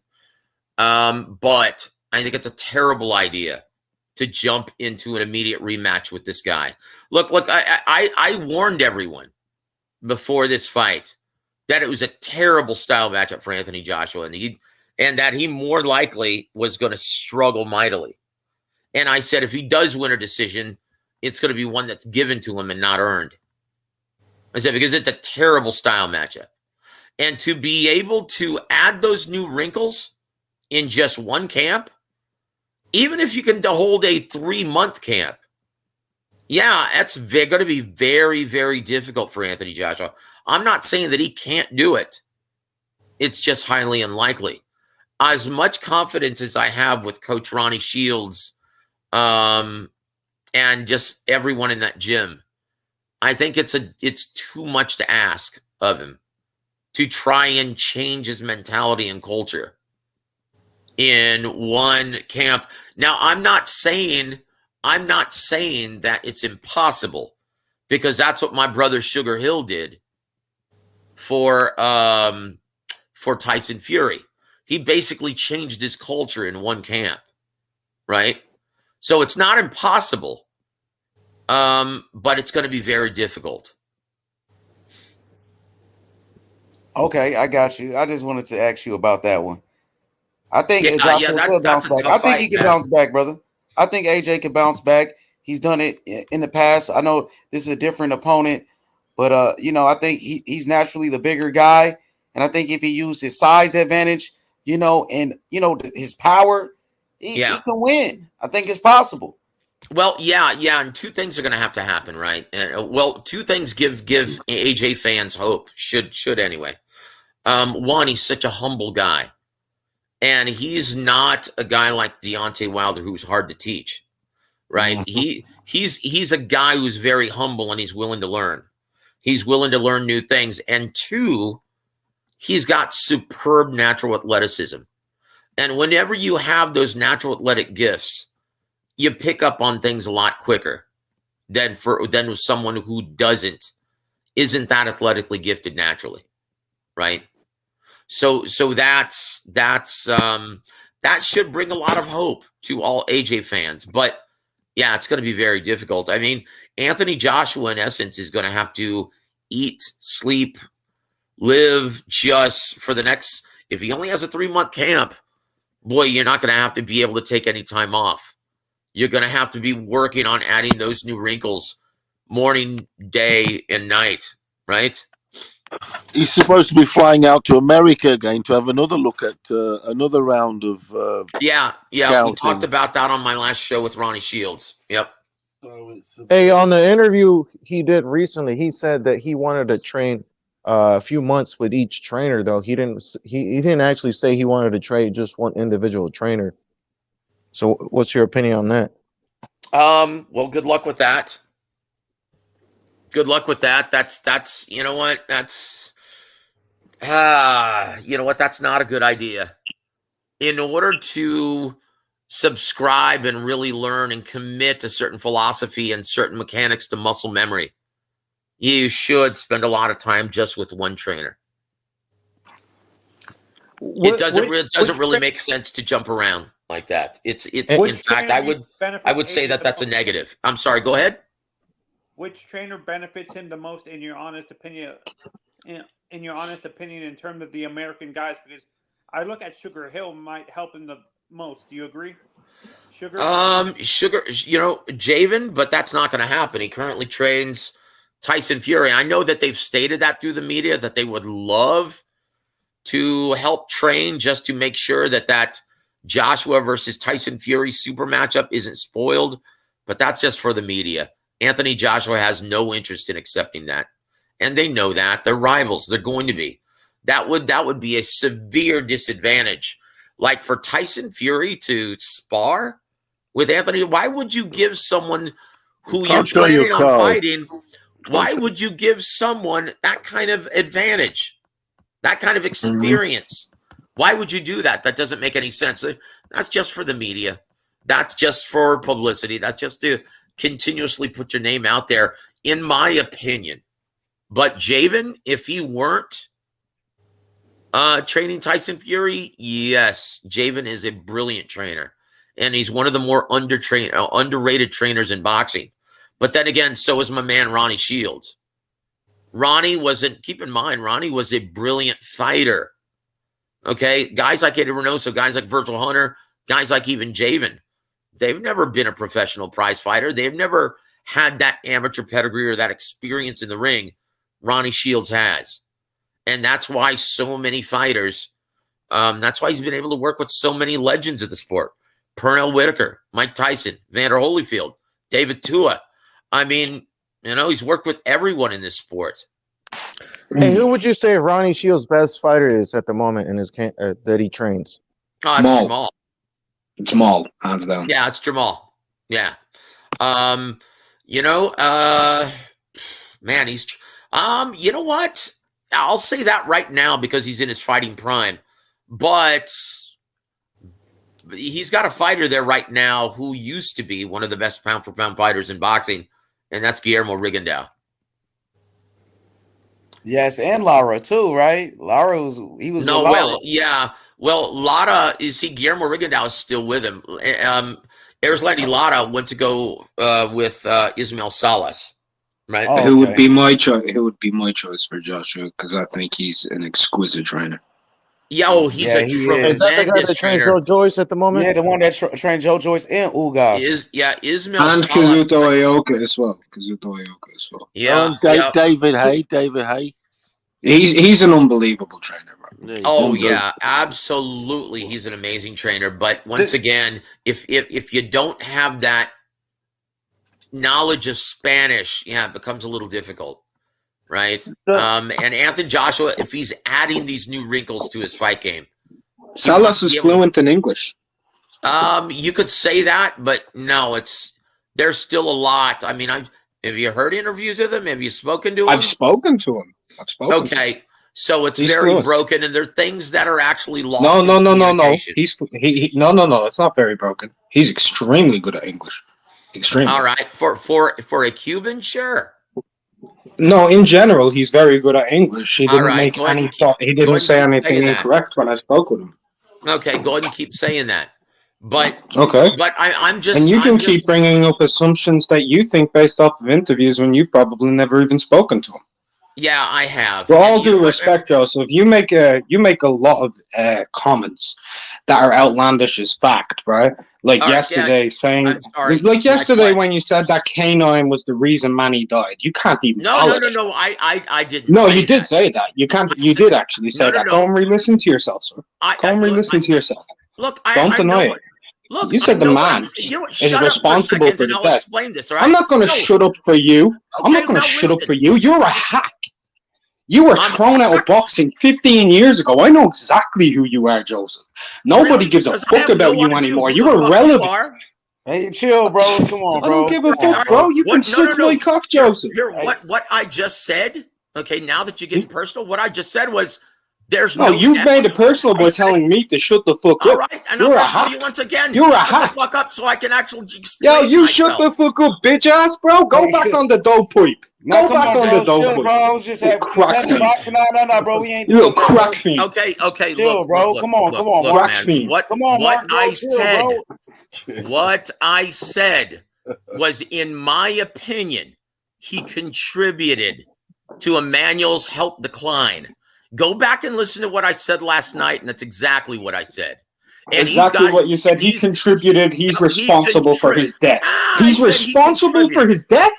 But I think it's a terrible idea to jump into an immediate rematch with this guy. Look, I warned everyone before this fight that it was a terrible style matchup for Anthony Joshua, and that he more likely was going to struggle mightily. And I said, if he does win a decision, it's going to be one that's given to him and not earned. I said, because it's a terrible style matchup. And to be able to add those new wrinkles in just one camp, even if you can hold a 3-month camp, yeah, that's going to be very, very difficult for Anthony Joshua. I'm not saying that he can't do it. It's just highly unlikely. As much confidence as I have with Coach Ronnie Shields and just everyone in that gym, I think it's too much to ask of him to try and change his mentality and culture. in one camp. Now, I'm not saying that it's impossible, because that's what my brother Sugar Hill did for Tyson Fury. He basically changed his culture in one camp, right? So it's not impossible, but it's going to be very difficult. Okay, I got you. I just wanted to ask you about that one. I think Joshua could bounce back. I think he can bounce back, brother. I think AJ can bounce back. He's done it in the past. I know this is a different opponent, but I think he's naturally the bigger guy, and I think if he used his size advantage, and his power, he can win. I think it's possible. Well, yeah, and two things are going to have to happen, right? Two things give AJ fans hope. Should anyway. One, he's such a humble guy, and he's not a guy like Deontay Wilder who's hard to teach, right? Mm-hmm. He's a guy who's very humble, and he's willing to learn. He's willing to learn new things. And two, he's got superb natural athleticism. And whenever you have those natural athletic gifts, you pick up on things a lot quicker than with someone who isn't that athletically gifted naturally, right? So that should bring a lot of hope to all AJ fans. But yeah, it's going to be very difficult. I mean, Anthony Joshua, in essence, is going to have to eat, sleep, live just for the next. If he only has a 3-month camp, boy, you're not going to have to be able to take any time off. You're going to have to be working on adding those new wrinkles morning, day, and night, right? He's supposed to be flying out to America again to have another look at another round of yeah. scouting. We talked about that on my last show with Ronnie Shields. Yep. Hey, on the interview he did recently, he said that he wanted to train a few months with each trainer, though. He didn't actually say he wanted to train just one individual trainer. So what's your opinion on that? Well, good luck with that. Good luck with that. That's you know what? That's that's not a good idea. In order to subscribe and really learn and commit to certain philosophy and certain mechanics to muscle memory, you should spend a lot of time just with one trainer. It doesn't really make sense to jump around like that. It's in fact, I would say that's a negative. I'm sorry, go ahead. Which trainer benefits him the most, in your honest opinion? In your honest opinion, in terms of the American guys, because I look at Sugar Hill might help him the most. Do you agree? Sugar, Javen, but that's not going to happen. He currently trains Tyson Fury. I know that they've stated that through the media that they would love to help train just to make sure that Joshua versus Tyson Fury super matchup isn't spoiled, but that's just for the media. Anthony Joshua has no interest in accepting that. And they know that. They're rivals. They're going to be. That would be a severe disadvantage. Like for Tyson Fury to spar with Anthony, why would you give someone who you're planning on fighting, why would you give someone that kind of advantage, that kind of experience? Mm-hmm. Why would you do that? That doesn't make any sense. That's just for the media. That's just for publicity. That's just to continuously put your name out there, in my opinion. But Javen, if he weren't training Tyson Fury, yes, Javen is a brilliant trainer. And he's one of the more underrated trainers in boxing. But then again, so is my man Ronnie Shields. Keep in mind, Ronnie was a brilliant fighter. Okay? Guys like Eddie Reynoso, guys like Virgil Hunter, guys like even Javen, they've never been a professional prize fighter. They've never had that amateur pedigree or that experience in the ring Ronnie Shields has. And that's why so many fighters, that's why he's been able to work with so many legends of the sport. Pernell Whitaker, Mike Tyson, Vander Holyfield, David Tua. I mean, he's worked with everyone in this sport. Hey, who would you say Ronnie Shields' best fighter is at the moment in his camp that he trains? Oh, it's Jamal. Jamal, hands down. Yeah, it's Jamal. Yeah. Man, he's you know what? I'll say that right now because he's in his fighting prime. But he's got a fighter there right now who used to be one of the best pound-for-pound fighters in boxing, and that's Guillermo Rigondeaux. Yes, and Lara too, right? Lara was No, with Lara. well, yeah. Well, Lara, Guillermo Rigondeaux is still with him. Erislandy Lara went to go with Ismael Salas, right? Oh, okay. Who would be my choice? Who would be my choice for Joshua? Because I think he's an exquisite trainer. Yo, he's a tremendous Is that the guy that trains Joe Joyce at the moment? Yeah, the one that trained Joe Joyce and Ugas. Ismael and Salas. Kazuto Aoka as well. Yeah, David Hay. He's an unbelievable trainer, bro. Oh yeah, absolutely. He's an amazing trainer. But once again, if you don't have that knowledge of Spanish, it becomes a little difficult, right? And Anthony Joshua, if he's adding these new wrinkles to his fight game, Salas is fluent in English. You could say that, but no, there's still a lot. I mean, have you heard interviews with him? Have you spoken to him? I've spoken to him. Okay, so it's very fluent. broken, and there are things that are actually lost. No. It's not very broken. He's extremely good at English. Extremely. All right, for a Cuban, sure. No, in general, he's very good at English. He didn't make any thought. He didn't say anything incorrect when I spoke with him. Okay, go ahead and keep saying that. But okay, but I'm just. And you can keep bringing up assumptions that you think based off of interviews when you've probably never even spoken to him. Yeah, I have. With all due respect, Joseph, you make a lot of comments that are outlandish as fact, right? Like yesterday, saying, like yesterday when you said that K9 was the reason Manny died. You can't even. No. I didn't. No, you did say that. You can't. You did actually say that. Go and re-listen to yourself, sir. Go and re-listen to yourself. Look, don't deny it. Look, you said the man is responsible for the death. I'm not going to shut up for you. I'm not going to shut up for you. You're a hack. You were thrown out of boxing 15 years ago. I know exactly who you are, Joseph. Nobody gives a fuck about you anymore. You're irrelevant. Hey, chill, bro. Come on, bro. I don't give a fuck, bro. You can suck my cock, Joseph. What I just said, okay, now that you're getting personal, what I just said was there's no. You've made it personal by telling me to shut the fuck up. All right, and you're I'm a hack. you once again. You're a shut hack. the fuck up so I can actually explain. Yo, you shut the fuck up, bitch ass, bro. Go back on the dope pipe. Go back on the dope pipe. Bro, I was just having boxing. No, bro. We ain't. You a crack fiend. Okay. Chill, look, bro. Look, come on, Mark. Crack fiend. What I said, what I said was, in my opinion, he contributed to Emmanuel's health decline. Go back and listen to what I said last night, and that's exactly what I said. And exactly what you said. He contributed. He's responsible for his death. He's responsible for his death?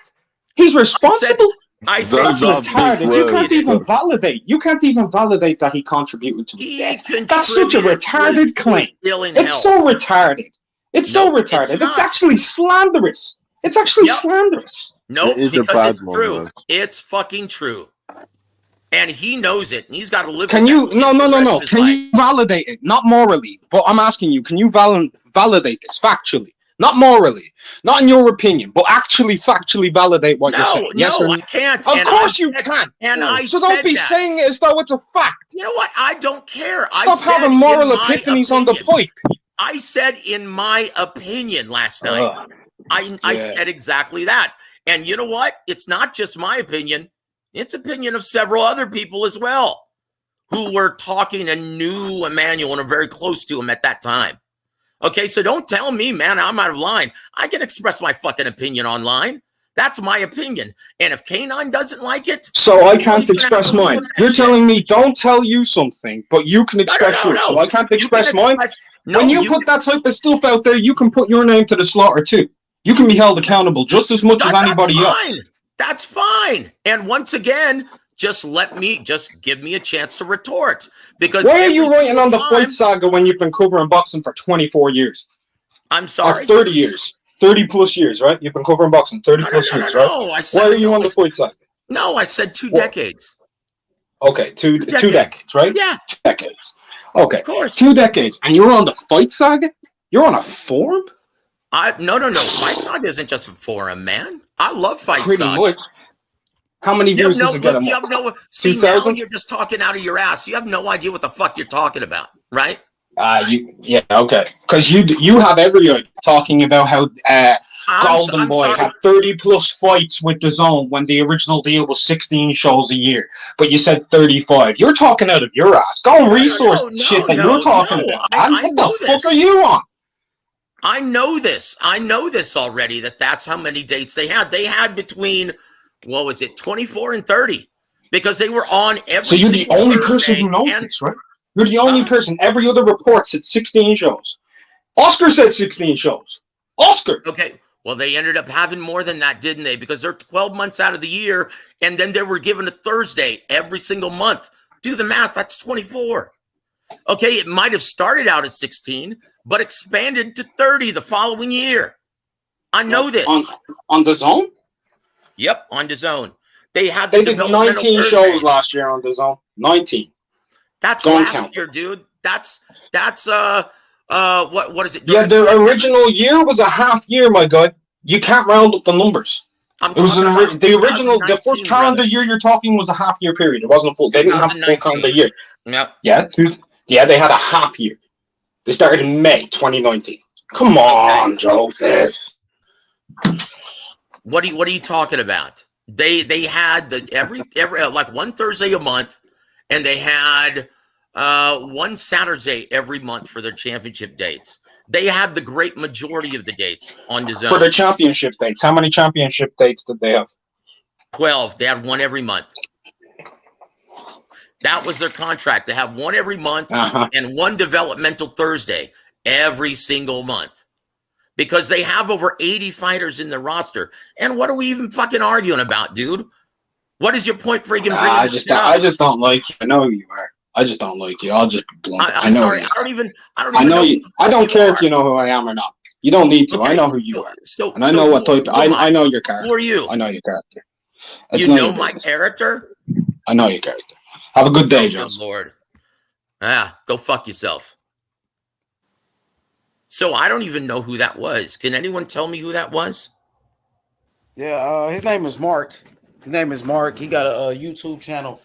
He's responsible? I said that's retarded. You can't even validate. You can't even validate that he contributed to his death. That's such a retarded claim. It's so retarded. It's so retarded. It's actually slanderous. It's actually slanderous. No, because it's true. It's fucking true. And he knows it, and he's got to live. Can you? No. Can you validate it? Not morally, but I'm asking you. Can you validate this factually? Not morally, not in your opinion, but actually factually validate what you're saying. Yes or no? I can't. Of course you can. And I so don't be saying it as though it's a fact. You know what? I don't care. Stop having moral epiphanies on the pipe. I said in my opinion last night. I said exactly that. And you know what? It's not just my opinion. It's opinion of several other people as well who were talking and knew Emmanuel and are very close to him at that time. Okay, so don't tell me, man, I'm out of line. I can express my fucking opinion online. That's my opinion. And if K9 doesn't like it... So I can't express mine. You're telling me don't tell you something, but you can express yours. So I can't express mine? When you put that type of stuff out there, you can put your name to the slaughter too. You can be held accountable just as much as anybody else. That's fine. And once again, just give me a chance to retort. Because why are you writing on the fight saga when you've been covering boxing for 24 years? I'm sorry. Or 30 years. 30 plus years, right? You've been covering boxing 30 plus years, right? Why are you on the fight saga? No, I said 2 decades. Okay, two decades, right? Yeah. 2 decades. Okay. Of course. 2 decades. And you're on the fight saga? You're on a forum? No. Fight Saga isn't just a forum, man. I love Fight Saga. Pretty much. How many views does it get? See, now you're just talking out of your ass. You have no idea what the fuck you're talking about, right? Okay. Because you have every talking about how Golden Boy sorry. had 30 plus fights with the Zone when the original deal was 16 shows a year, but you said 35. You're talking out of your ass. Go and resource shit that you're talking about. I What know the this. fuck are you on? I know this. I know this already. That's how many dates they had. They had between, what was it, 24 and 30, because they were on every. So you're the only person who knows this, right? You're the only person. Every other report said 16 shows. Oscar said 16 shows. Oscar. Okay. Well, they ended up having more than that, didn't they? Because they're 12 months out of the year, and then they were given a Thursday every single month. Do the math. That's 24. Okay, it might have started out at 16, but expanded to 30 the following year. I know this. On the Zone? Yep, on the Zone. They had They did 19 shows last year on the Zone. 19. That's Don't last count. year, dude. That's what is it? Yeah, the original year was a half year, my god. You can't round up the numbers. It was the first calendar year you're talking was a half year period. It wasn't a full. They didn't have a full calendar year. Yep. Yeah, they had a half year. They started in May 2019. Come on, Joseph. What are you talking about? They had every like one Thursday a month, and they had one Saturday every month for their championship dates. They had the great majority of the dates on the Zone. For their championship dates, how many championship dates did they have? 12. They had one every month. That was their contract, to have one every month and one developmental Thursday every single month. Because they have over 80 fighters in the roster. And what are we even fucking arguing about, dude? What is your point for even bringing this up? I just don't like you. I know who you are. I just don't like you. I'll just be blunt. I'm sorry. I don't even know you. I don't care if you know who I am or not. You don't need to. Okay. I know who you are. And I know what type. I know your character. Who are you? I know your character. You know my character? I know your character. Have a good day, Joseph. Good Lord. Go fuck yourself. So I don't even know who that was. Can anyone tell me who that was? Yeah, his name is Mark. He got a YouTube channel.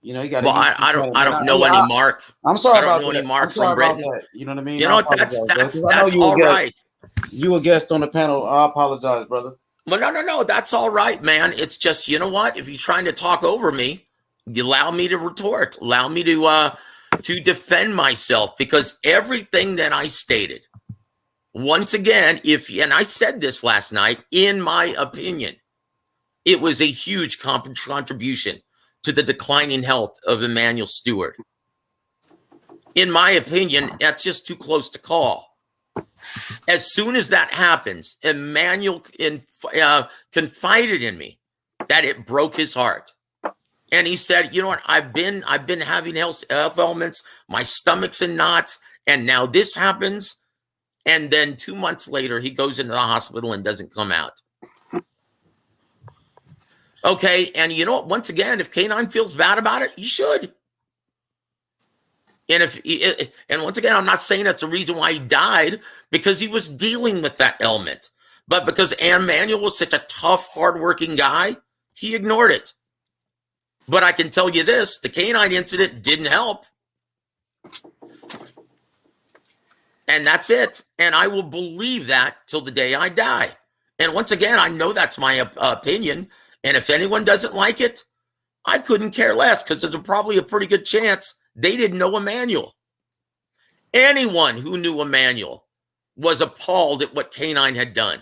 You know, he got. Well, I don't know any Mark. I'm sorry about that. Any Mark I'm sorry from about Britain. that. You know what I mean? You know what? That's all right. You a guest on the panel. I apologize, brother. Well, no. That's all right, man. It's just, you know what? If you're trying to talk over me, you allow me to retort. Allow me to defend myself, because everything that I stated, once again, and I said this last night, in my opinion, it was a huge contribution to the declining health of Emmanuel Stewart. In my opinion, that's just too close to call. As soon as that happens, Emmanuel confided in me that it broke his heart. And he said, you know what, I've been having health ailments, my stomach's in knots, and now this happens. And then 2 months later, he goes into the hospital and doesn't come out. Okay, and you know what? Once again, if K9 feels bad about it, he should. And once again, I'm not saying that's the reason why he died, because he was dealing with that ailment. But because Emmanuel was such a tough, hardworking guy, he ignored it. But I can tell you this, the K9 incident didn't help. And that's it. And I will believe that till the day I die. And once again, I know that's my opinion. And if anyone doesn't like it, I couldn't care less, because there's probably a pretty good chance they didn't know Emmanuel. Anyone who knew Emmanuel was appalled at what K9 had done.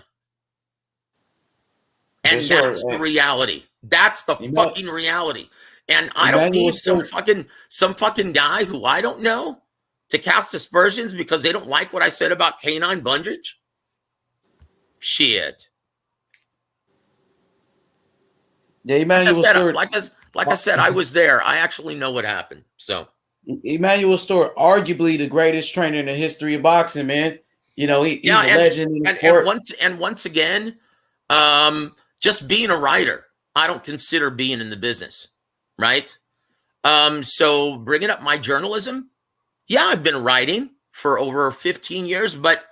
And that's the reality. That's the fucking reality. And I don't need some fucking guy who I don't know to cast aspersions because they don't like what I said about K9 Bundridge. Shit. Yeah, Emmanuel Stewart. Like I said, I was there. I actually know what happened. So Emmanuel Stewart, arguably the greatest trainer in the history of boxing, man. You know, he's a legend in the sport. And once again, just being a writer, I don't consider being in the business, right? So bringing up my journalism, yeah, I've been writing for over 15 years, but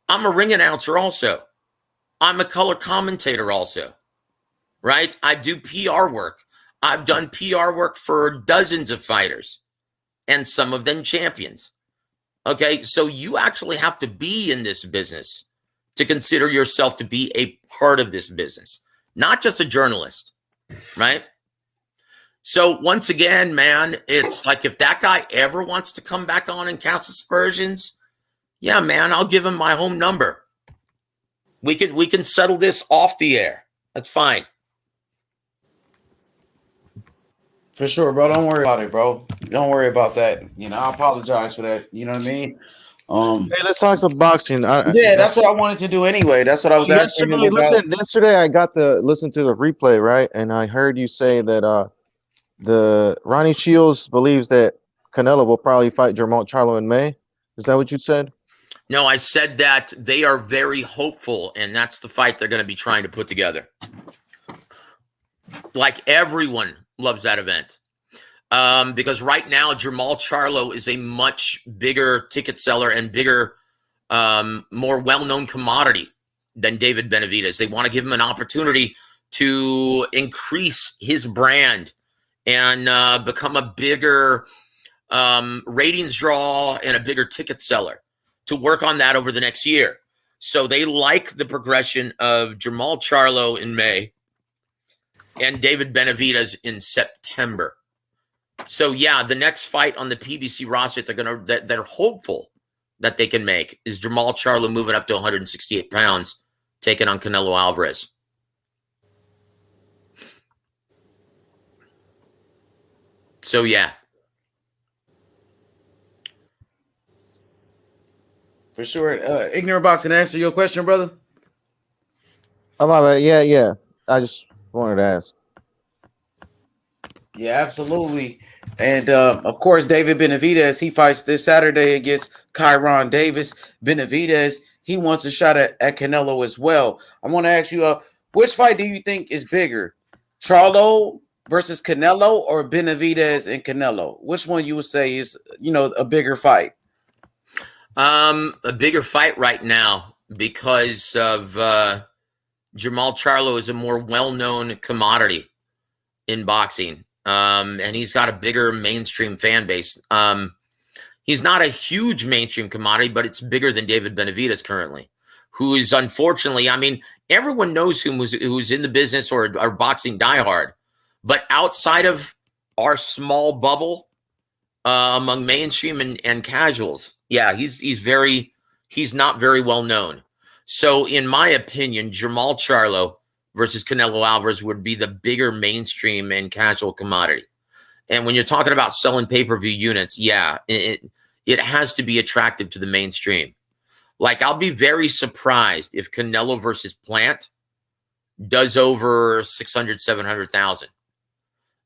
I'm a ring announcer also. I'm a color commentator also, right? I do PR work. I've done PR work for dozens of fighters, and some of them champions. Okay, so you actually have to be in this business to consider yourself to be a part of this business, not just a journalist, right? So once again, man, it's like if that guy ever wants to come back on and cast aspersions, yeah, man, I'll give him my home number. We can settle this off the air. That's fine. For sure, bro. Don't worry about it, bro. Don't worry about that. You know, I apologize for that. You know what I mean? Hey, let's talk some boxing. Yeah, that's what I wanted to do anyway. That's what I was asking him about. Yesterday I got to listen to the replay, right? And I heard you say that the Ronnie Shields believes that Canelo will probably fight Jermall Charlo in May. Is that what you said? No, I said that they are very hopeful, and that's the fight they're going to be trying to put together. Like everyone loves that event. Because right now, Jermall Charlo is a much bigger ticket seller and bigger, more well-known commodity than David Benavidez. They want to give him an opportunity to increase his brand and become a bigger ratings draw and a bigger ticket seller, to work on that over the next year. So they like the progression of Jermall Charlo in May and David Benavidez in September. So yeah, the next fight on the PBC roster that they're hopeful that they can make is Jermall Charlo moving up to 168 pounds, taking on Canelo Alvarez. So yeah. For sure. Ignorant Box, and answer your question, brother. Oh, my bad. Yeah. I just wanted to ask. Yeah, absolutely. And of course, David Benavidez, he fights this Saturday against Kyron Davis. Benavidez, he wants a shot at Canelo as well. I want to ask you, which fight do you think is bigger? Charlo versus Canelo, or Benavidez and Canelo? Which one you would say is, a bigger fight? A bigger fight right now because of Jermall Charlo is a more well-known commodity in boxing. And he's got a bigger mainstream fan base. He's not a huge mainstream commodity, but it's bigger than David Benavidez currently, who is unfortunately, I mean, everyone knows who's in the business or boxing diehard, but outside of our small bubble, among mainstream and casuals, yeah, he's not very well known. So in my opinion, Jermall Charlo versus Canelo Alvarez would be the bigger mainstream and casual commodity. And when you're talking about selling pay-per-view units, yeah, it has to be attractive to the mainstream. Like, I'll be very surprised if Canelo versus Plant does over 600, 700,000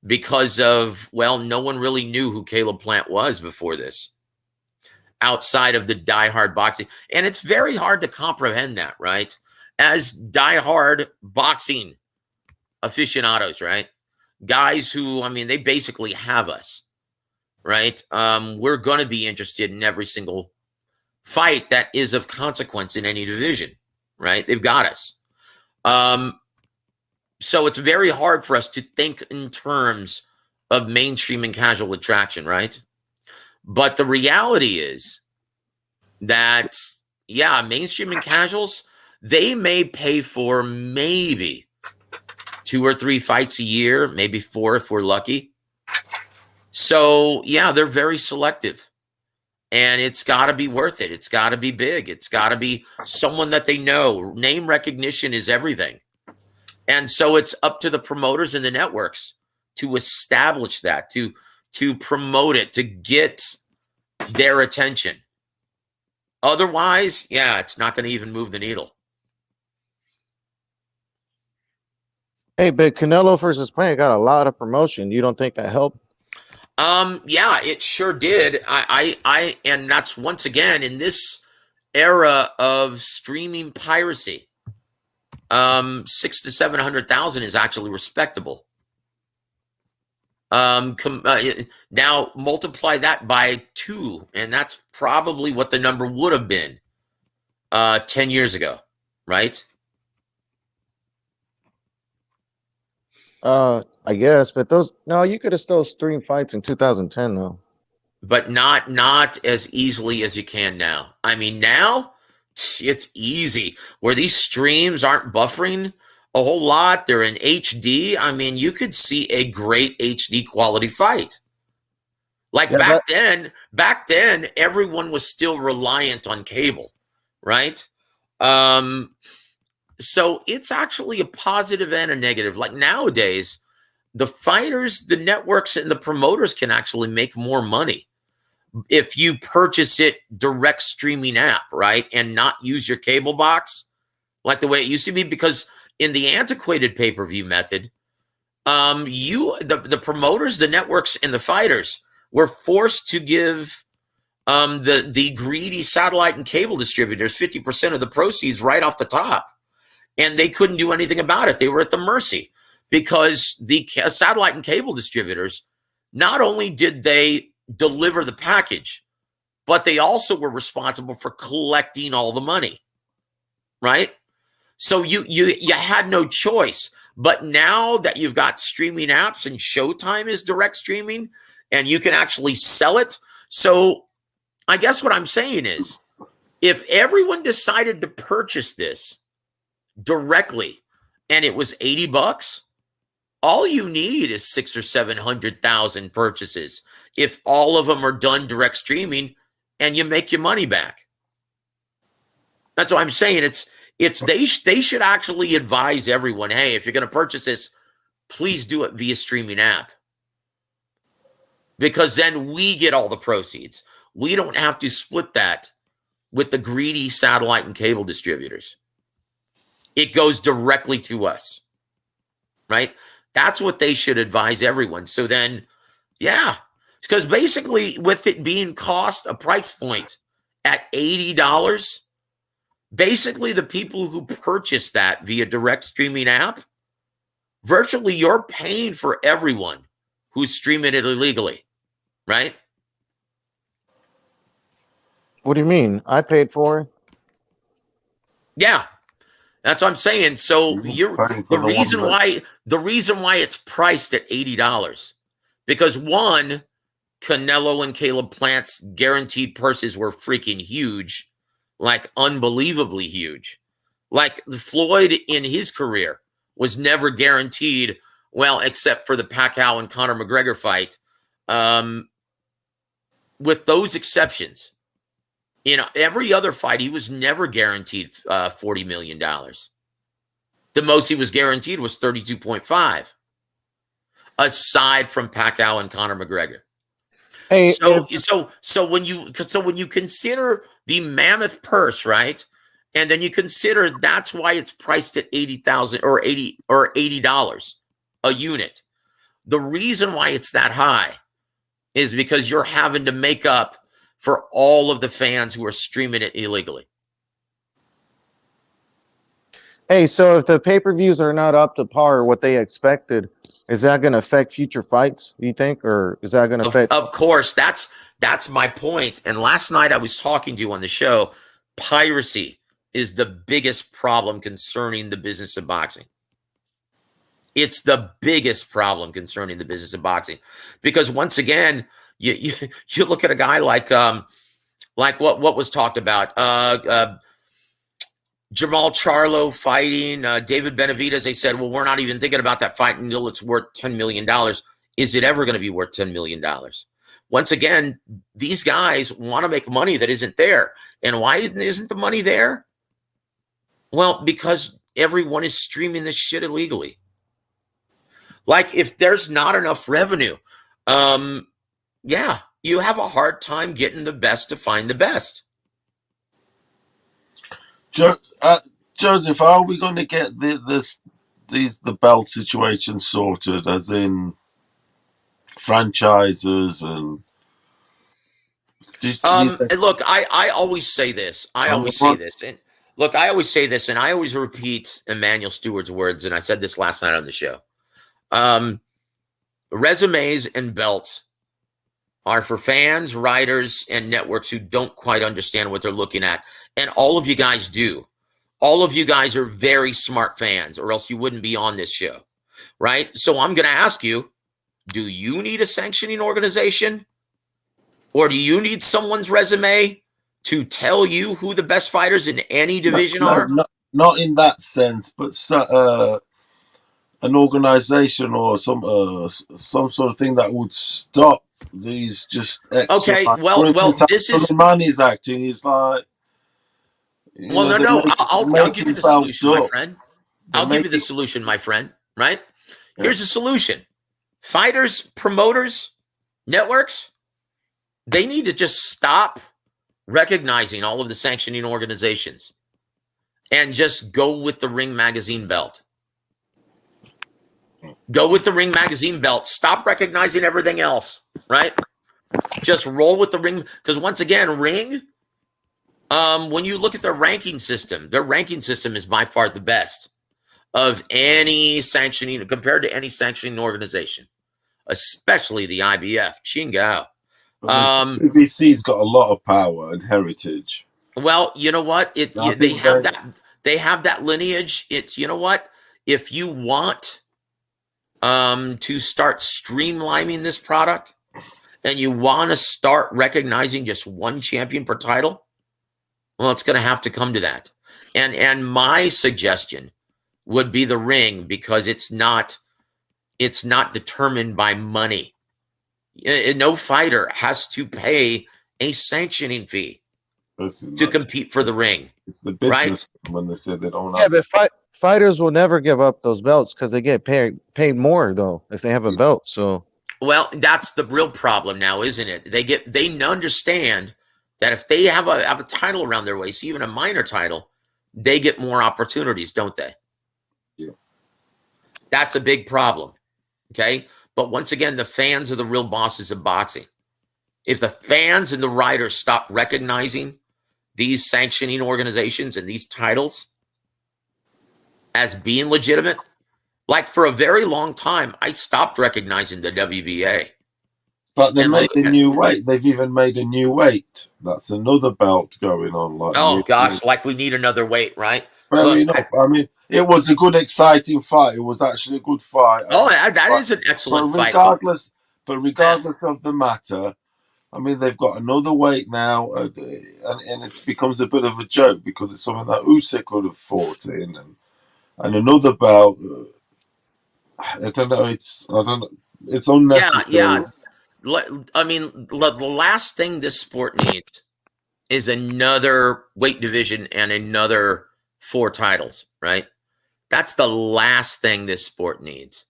because of, well, no one really knew who Caleb Plant was before this outside of the diehard boxing. And it's very hard to comprehend that, right? As diehard boxing aficionados, right? Guys who, I mean, they basically have us, right? We're going to be interested in every single fight that is of consequence in any division, right? They've got us. So it's very hard for us to think in terms of mainstream and casual attraction, right? But the reality is that, yeah, mainstream and casuals, they may pay for maybe 2 or 3 fights a year, maybe 4 if we're lucky. So, yeah, they're very selective. And it's got to be worth it. It's got to be big. It's got to be someone that they know. Name recognition is everything. And so it's up to the promoters and the networks to establish that, to promote it, to get their attention. Otherwise, yeah, it's not going to even move the needle. Hey, but Canelo versus Plant got a lot of promotion. You don't think that helped? Yeah, it sure did. And that's once again in this era of streaming piracy. 600,000 to 700,000 is actually respectable. Now multiply that by 2, and that's probably what the number would have been 10 years ago, right? I guess, but you could have still streamed fights in 2010 though. but not as easily as you can now. I mean, now it's easy where these streams aren't buffering a whole lot. They're in HD. I mean, you could see a great HD quality fight. Like back then, everyone was still reliant on cable, right? So it's actually a positive and a negative. Like nowadays, the fighters, the networks, and the promoters can actually make more money if you purchase it direct streaming app, right? And not use your cable box like the way it used to be, because in the antiquated pay-per-view method, the promoters, the networks, and the fighters were forced to give the greedy satellite and cable distributors 50% of the proceeds right off the top. And they couldn't do anything about it. They were at the mercy, because the satellite and cable distributors, not only did they deliver the package, but they also were responsible for collecting all the money, right? So you had no choice. But now that you've got streaming apps and Showtime is direct streaming, and you can actually sell it. So I guess what I'm saying is, if everyone decided to purchase this directly and it was $80, all you need is 600,000 or 700,000 purchases if all of them are done direct streaming, and you make your money back. That's what I'm saying. They should actually advise everyone, hey, if you're going to purchase this, please do it via streaming app, because then we get all the proceeds. We don't have to split that with the greedy satellite and cable distributors. It goes directly to us, right? That's what they should advise everyone. So then, yeah, because basically with it being cost a price point at $80, basically the people who purchase that via direct streaming app, virtually you're paying for everyone who's streaming it illegally, right? What do you mean? I paid for it. Yeah, that's what I'm saying. So the reason why it's priced at $80, because one, Canelo and Caleb Plant's guaranteed purses were freaking huge, like unbelievably huge. Like Floyd in his career was never guaranteed, well, except for the Pacquiao and Conor McGregor fight. With those exceptions, in every other fight, he was never guaranteed $40 million. The most he was guaranteed was 32.5, aside from Pacquiao and Conor McGregor. Hey, so when you consider the mammoth purse, right, and then you consider that's why it's priced at $80,000 or $80 a unit. The reason why it's that high is because you're having to make up for all of the fans who are streaming it illegally. Hey, so if the pay-per-views are not up to par what they expected, is that going to affect future fights, do you think? Or is that going to affect? Of course, that's my point. And last night I was talking to you on the show. Piracy is the biggest problem concerning the business of boxing. It's the biggest problem concerning the business of boxing. Because once again, you look at a guy like what was talked about, Jamal Charlo fighting David Benavidez. They said, well, we're not even thinking about that fight until it's worth $10 million. Is it ever going to be worth $10 million? Once again, these guys want to make money that isn't there. And why isn't the money there? Well, because everyone is streaming this shit illegally. Like, if there's not enough revenue, yeah, you have a hard time getting the best to find the best. Joseph, are we going to get the belt situation sorted, as in franchises and? Look, I always say this. I always say this, and I always repeat Emmanuel Stewart's words, and I said this last night on the show. Resumes and belts are for fans, writers, and networks who don't quite understand what they're looking at. And all of you guys do. All of you guys are very smart fans, or else you wouldn't be on this show, right? So I'm going to ask you, do you need a sanctioning organization? Or do you need someone's resume to tell you who the best fighters in any division are? Not in that sense, but an organization or some sort of thing that would stop these just extra. Okay, Like, well, for instance, this is Suleimani's acting. It's like, no. I'll give you the solution, my friend. I'll give you the it, solution, my friend. Right? Yeah. Here's the solution: fighters, promoters, networks, they need to just stop recognizing all of the sanctioning organizations and just go with the Ring Magazine belt. Go with the Ring Magazine belt. Stop recognizing everything else, right? Just roll with the Ring. Because once again, Ring, when you look at their ranking system is by far the best of any sanctioning, compared to any sanctioning organization, especially the IBF. Chingao. BBC's got a lot of power and heritage. Well, you know what? They have that lineage. It's, you know what? If you want to start streamlining this product and you want to start recognizing just one champion per title, well, it's going to have to come to that. And my suggestion would be the Ring, because it's not determined by money. No fighter has to pay a sanctioning fee to compete for the Ring. It's the business, right? When they said they don't. Yeah, but fighters will never give up those belts because they get paid more though if they have a belt. So, well, that's the real problem now, isn't it? They understand that if they have a title around their waist, even a minor title, they get more opportunities, don't they? Yeah. That's a big problem. Okay. But once again, the fans are the real bosses of boxing. If the fans and the writers stop recognizing these sanctioning organizations and these titles as being legitimate, like for a very long time, I stopped recognizing the WBA. But they made a new weight. They've even made a new weight. That's another belt going on. Like we need another weight, right? Fair enough. I mean, it was a good, exciting fight. It was actually a good fight. That is an excellent fight. Regardless of the matter, I mean, they've got another weight now, and it becomes a bit of a joke because it's something that Usyk could have fought in, and another belt. I don't know. It's unnecessary. Yeah. I mean, the last thing this sport needs is another weight division and another 4 titles, right? That's the last thing this sport needs.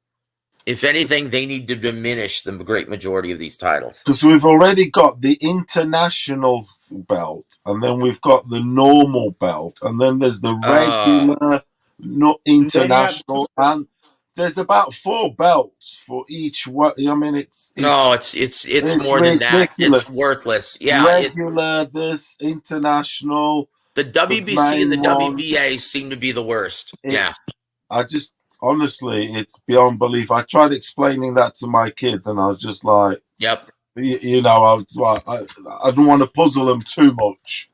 If anything, they need to diminish the great majority of these titles. Because we've already got the international belt, and then we've got the normal belt, and then there's the regular, not international, and there's about 4 belts for each one. I mean, it's more than that. It's worthless. Yeah, regular, this international. The WBC and the WBA seem to be the worst. Honestly, it's beyond belief. I tried explaining that to my kids, and I was just like, "Yep." I don't want to puzzle them too much.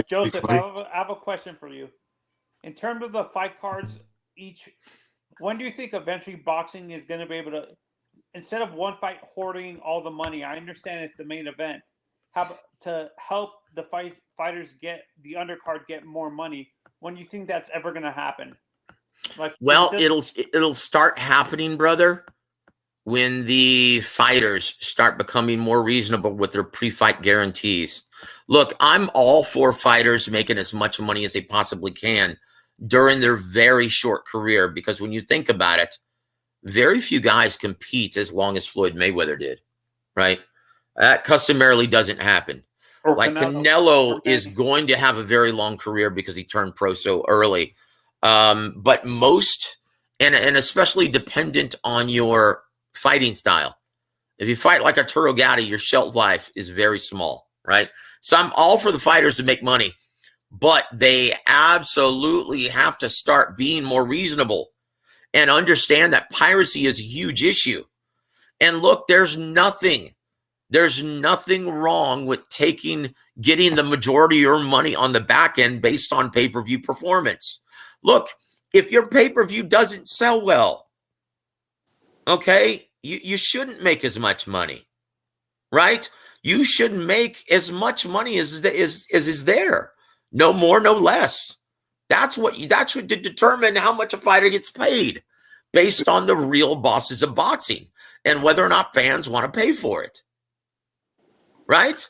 Joseph, I have a question for you. In terms of the fight cards, when do you think eventually boxing is going to be able to, instead of one fight hoarding all the money? I understand it's the main event. To help the fighters get the undercard get more money. When do you think that's ever going to happen? It'll start happening, brother, when the fighters start becoming more reasonable with their pre-fight guarantees. Look, I'm all for fighters making as much money as they possibly can during their very short career, because when you think about it, very few guys compete as long as Floyd Mayweather did, right? That customarily doesn't happen. Canelo is going to have a very long career because he turned pro so early. But most, and especially dependent on your fighting style. If you fight like Arturo Gatti, your shelf life is very small, right? So I'm all for the fighters to make money, but they absolutely have to start being more reasonable and understand that piracy is a huge issue. And look, there's nothing wrong with getting the majority of your money on the back end based on pay-per-view performance. Look, if your pay-per-view doesn't sell well, okay, you shouldn't make as much money. right? You should make as much money as is there. No more, no less. That's what to determine how much a fighter gets paid based on the real bosses of boxing and whether or not fans want to pay for it. Right?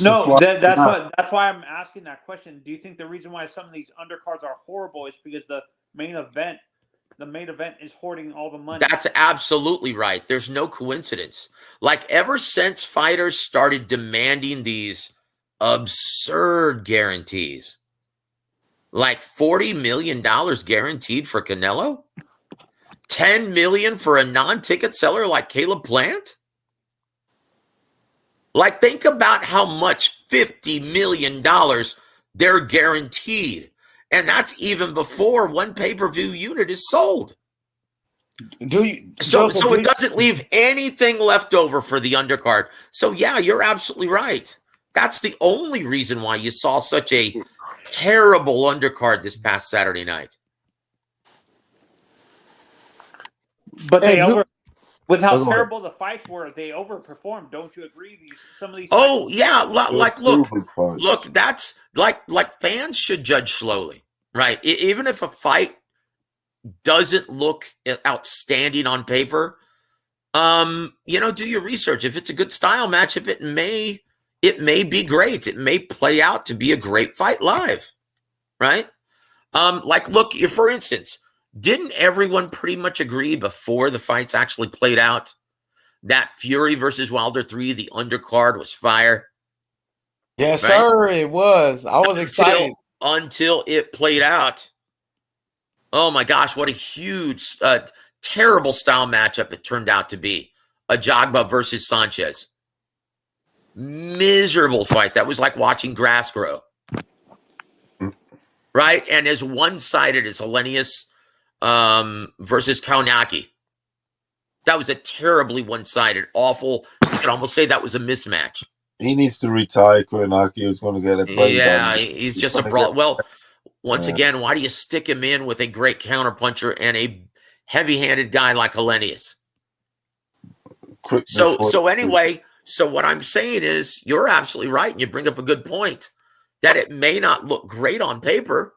No, that's why I'm asking that question. Do you think the reason why some of these undercards are horrible is because the main event is hoarding all the money? That's absolutely right. There's no coincidence. Like ever since fighters started demanding these absurd guarantees, like $40 million guaranteed for Canelo, $10 million for a non-ticket seller like Caleb Plant. Like, think about how much $50 million they're guaranteed. And that's even before one pay-per-view unit is sold. So it doesn't leave anything left over for the undercard. So, yeah, you're absolutely right. That's the only reason why you saw such a terrible undercard this past Saturday night. But with how terrible the fights were, they overperformed. Don't you agree? Some of these. Oh yeah, like look. That's like fans should judge slowly, right? Even if a fight doesn't look outstanding on paper, do your research. If it's a good style match, it may be great. It may play out to be a great fight live, right? Look, for instance, didn't everyone pretty much agree before the fights actually played out that Fury versus Wilder 3, the undercard, was fire? Yes, right? Sir, it was. I was excited. Until it played out. Oh my gosh, what a huge, terrible style matchup it turned out to be. Ajagba versus Sanchez. Miserable fight. That was like watching grass grow. Right? And as one-sided as Hellenius versus Kaunaki. That was a terribly one-sided, awful. You could almost say that was a mismatch. He needs to retire. Kaunaki is going to get a play. Yeah, he's just a brawl. Well, once again, why do you stick him in with a great counterpuncher and a heavy-handed guy like Hellenius? So anyway, what I'm saying is you're absolutely right, and you bring up a good point that it may not look great on paper,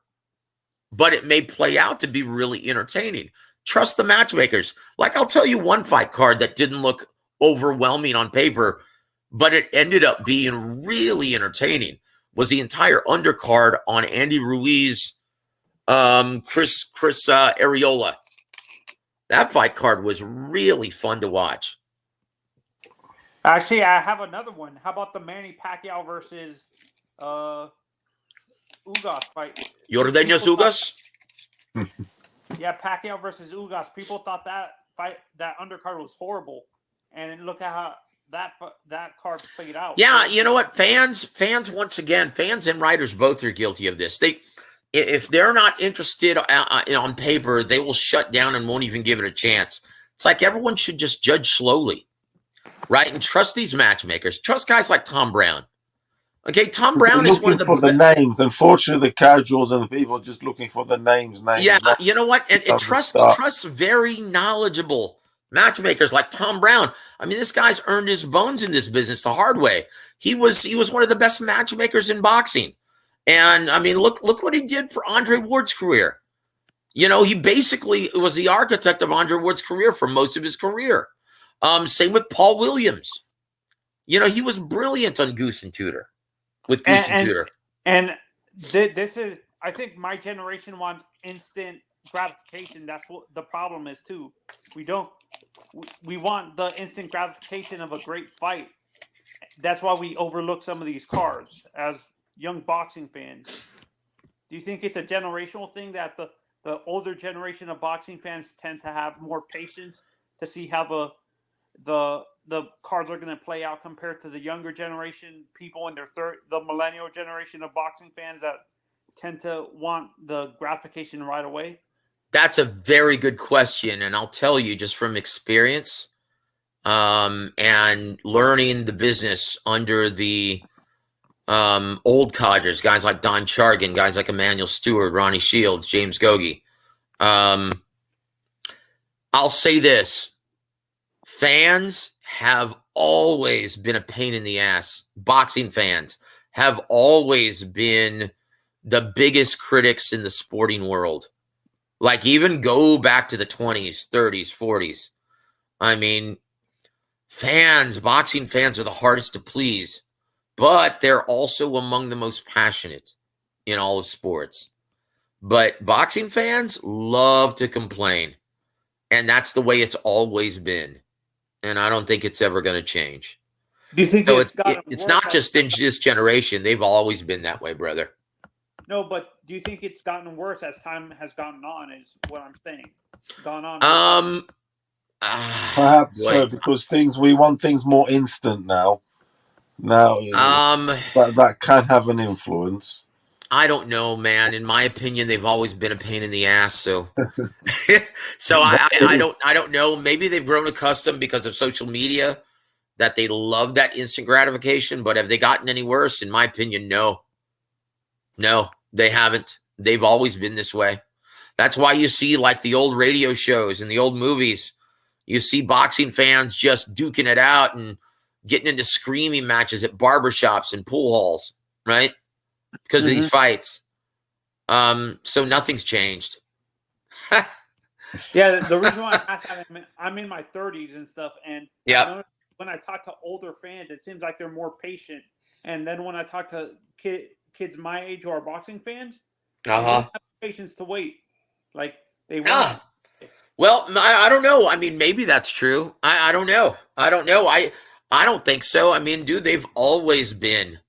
but it may play out to be really entertaining. Trust the matchmakers. Like, I'll tell you one fight card that didn't look overwhelming on paper, but it ended up being really entertaining, was the entire undercard on Andy Ruiz, Chris Areola. That fight card was really fun to watch. Actually, I have another one. How about the Manny Pacquiao versus Ugas fight? Yordeñas Ugas? Yeah, Pacquiao versus Ugas. People thought that undercard was horrible, and look at how that card played out. Yeah, you know what? Fans once again, fans and writers both are guilty of this. If they're not interested on paper, they will shut down and won't even give it a chance. It's like everyone should just judge slowly, right? And trust these matchmakers. Trust guys like Tom Brown. Okay, Tom Brown is one of the names. Unfortunately, the casuals and the people are just looking for the names. Yeah, you know what? And trust very knowledgeable matchmakers like Tom Brown. I mean, this guy's earned his bones in this business the hard way. He was one of the best matchmakers in boxing. And I mean, look what he did for Andre Ward's career. You know, he basically was the architect of Andre Ward's career for most of his career. Same with Paul Williams. You know, he was brilliant on Goose and Tudor. With Goose and Tudor. And this is, I think my generation wants instant gratification. That's what the problem is too. We want the instant gratification of a great fight. That's why we overlook some of these cards as young boxing fans. Do you think it's a generational thing that the older generation of boxing fans tend to have more patience to see how the cards are going to play out compared to the younger generation people in the millennial generation of boxing fans that tend to want the gratification right away? That's a very good question. And I'll tell you just from experience and learning the business under the old codgers, guys like Don Chargan, guys like Emmanuel Stewart, Ronnie Shields, James Gogi. I'll say this. Fans have always been a pain in the ass. Boxing fans have always been the biggest critics in the sporting world. Like, even go back to the 20s, 30s, 40s. I mean, boxing fans are the hardest to please, but they're also among the most passionate in all of sports. But boxing fans love to complain, and that's the way it's always been. And I don't think it's ever going to change. Do you think so it's not just in this generation. They've always been that way, brother. No, but do you think it's gotten worse as time has gone on? Is what I'm saying. Gone on. Perhaps because we want things more instant now. That can have an influence. I don't know, man. In my opinion, they've always been a pain in the ass. So, I don't know. Maybe they've grown accustomed because of social media that they love that instant gratification. But have they gotten any worse? In my opinion, no. No, they haven't. They've always been this way. That's why you see, like, the old radio shows and the old movies. You see boxing fans just duking it out and getting into screaming matches at barbershops and pool halls, right? Because of these fights. So nothing's changed. Yeah, the reason why I'm in my 30s and stuff, and when I talk to older fans, it seems like they're more patient. And then when I talk to kids my age who are boxing fans, they don't have patience to wait. Like, they want. Well, I don't know. I mean, maybe that's true. I don't know. I don't know. I don't think so. I mean, dude, they've always been.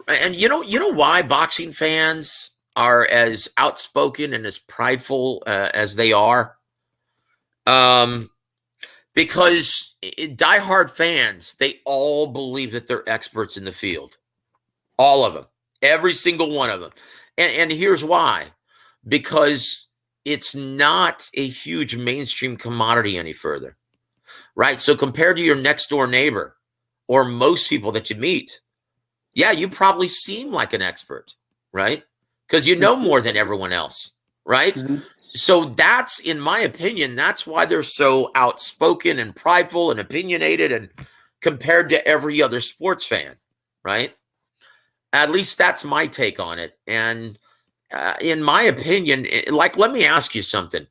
And you know why boxing fans are as outspoken and as prideful as they are? Because diehard fans, they all believe that they're experts in the field. All of them. Every single one of them. And here's why. Because it's not a huge mainstream commodity any further. Right? So compared to your next door neighbor or most people that you meet, yeah, you probably seem like an expert, right? Because you know more than everyone else, right? So that's, in my opinion, that's why they're so outspoken and prideful and opinionated and compared to every other sports fan, right? At least that's my take on it. And in my opinion, like, let me ask you something.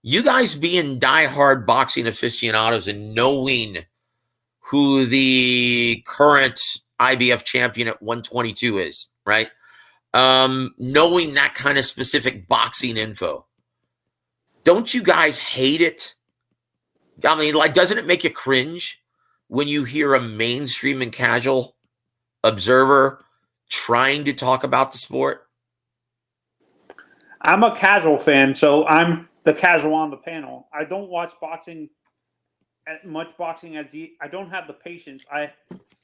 You guys being diehard boxing aficionados and knowing who the current IBF champion at 122 is, right? Knowing that kind of specific boxing info, don't you guys hate it? I mean, like, doesn't it make you cringe when you hear a mainstream and casual observer trying to talk about the sport? I'm a casual fan, so I'm the casual on the panel. I don't watch boxing, much boxing I don't have the patience. I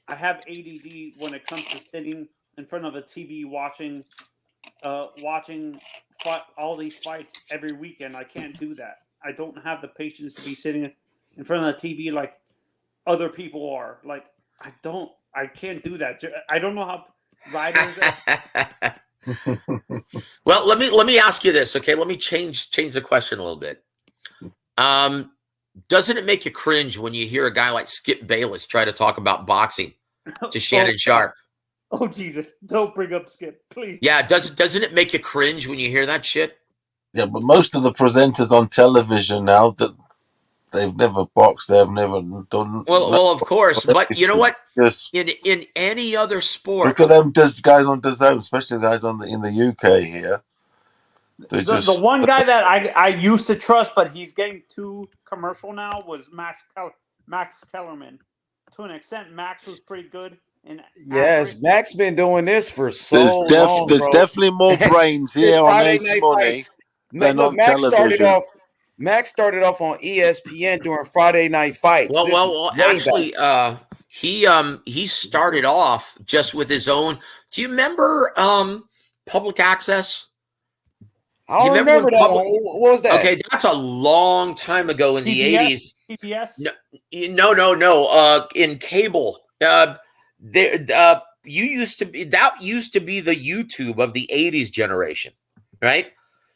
have ADD when it comes to sitting in front of a TV watching all these fights every weekend. I can't do that. I don't have the patience to be sitting in front of the TV like other people are. Like, I can't do that. I don't know how riders. Well, let me ask you this, okay? Let me change the question a little bit. Doesn't it make you cringe when you hear a guy like Skip Bayless try to talk about boxing to Shannon Sharp? Oh, Jesus. Don't bring up Skip, please. Yeah, doesn't it make you cringe when you hear that shit? Yeah, but most of the presenters on television now, that they've never boxed, they've never done. Well, of course, but you know what? In any other sport, look at them guys on DAZN, especially the guys in the UK here. The one guy that I used to trust, but he's getting too commercial now, was Max Kellerman. To an extent, Max was pretty good. Yes, Max been doing this for so long. There's definitely more brains here on H Money than on television. Max started off on ESPN during Friday Night Fights. Well, actually, he started off just with his own. Do you remember Public Access? I don't remember that one. What was that? Okay, that's a long time ago in the 80s. PBS? No. In cable, used to be the YouTube of the 80s generation, right?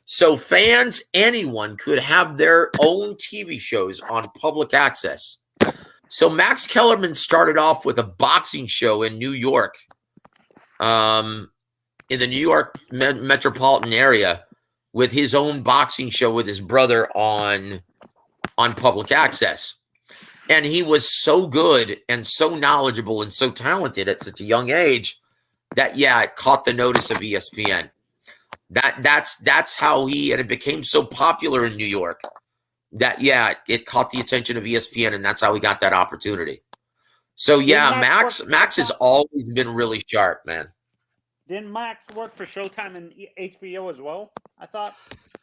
So fans, anyone could have their own TV shows on Public Access. So Max Kellerman started off with a boxing show in New York, in the New York metropolitan area, with his own boxing show with his brother on public access. And he was so good and so knowledgeable and so talented at such a young age that, yeah, it caught the notice of ESPN. That's how and it became so popular in New York that, yeah, it caught the attention of ESPN, and that's how he got that opportunity. So, yeah, Max has always been really sharp, man. Didn't Max work for Showtime and HBO as well? I thought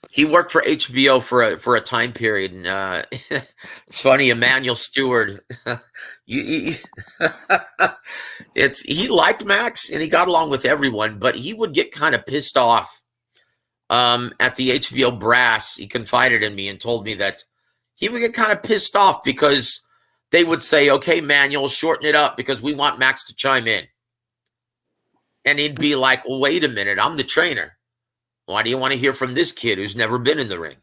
he worked for HBO for a time period, and it's funny. Emmanuel Stewart, he liked Max and he got along with everyone, but he would get kind of pissed off at the HBO brass. He confided in me and told me that he would get kind of pissed off because they would say, "Okay, Manuel, shorten it up because we want Max to chime in." And he'd be like, well, wait a minute, I'm the trainer. Why do you want to hear from this kid who's never been in the ring?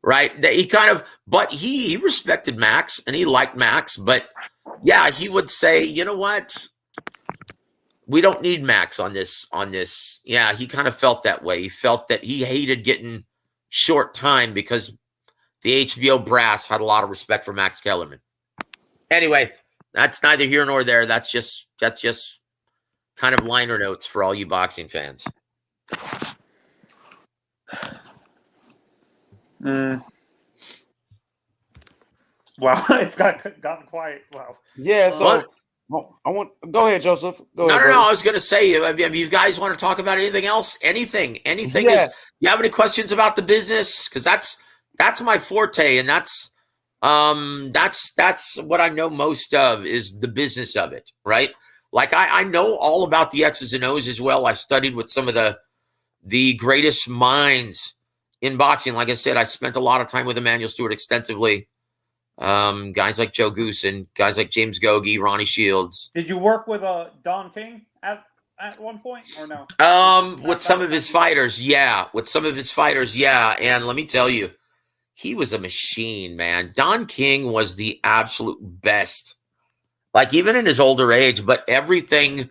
Right? But he respected Max and he liked Max. But yeah, he would say, you know what? We don't need Max on this. Yeah, he kind of felt that way. He felt that he hated getting short time because the HBO brass had a lot of respect for Max Kellerman. Anyway, that's neither here nor there. That's just kind of liner notes for all you boxing fans. Wow, it's gotten quiet. Wow. Yeah, so go ahead, Joseph. Go ahead. No. I was going to say, if you guys want to talk about anything else, anything Yeah. you have any questions about the business? Because that's my forte, and that's what I know most of is the business of it, right? Like I know all about the X's and O's as well. I've studied with some of the greatest minds in boxing. Like I said, I spent a lot of time with Emmanuel Stewart extensively. Guys like Joe Goose and guys like James Gogi, Ronnie Shields. Did you work with Don King at one point or no? With some of his fighters, yeah. And let me tell you, he was a machine, man. Don King was the absolute best. Like, even in his older age, but everything,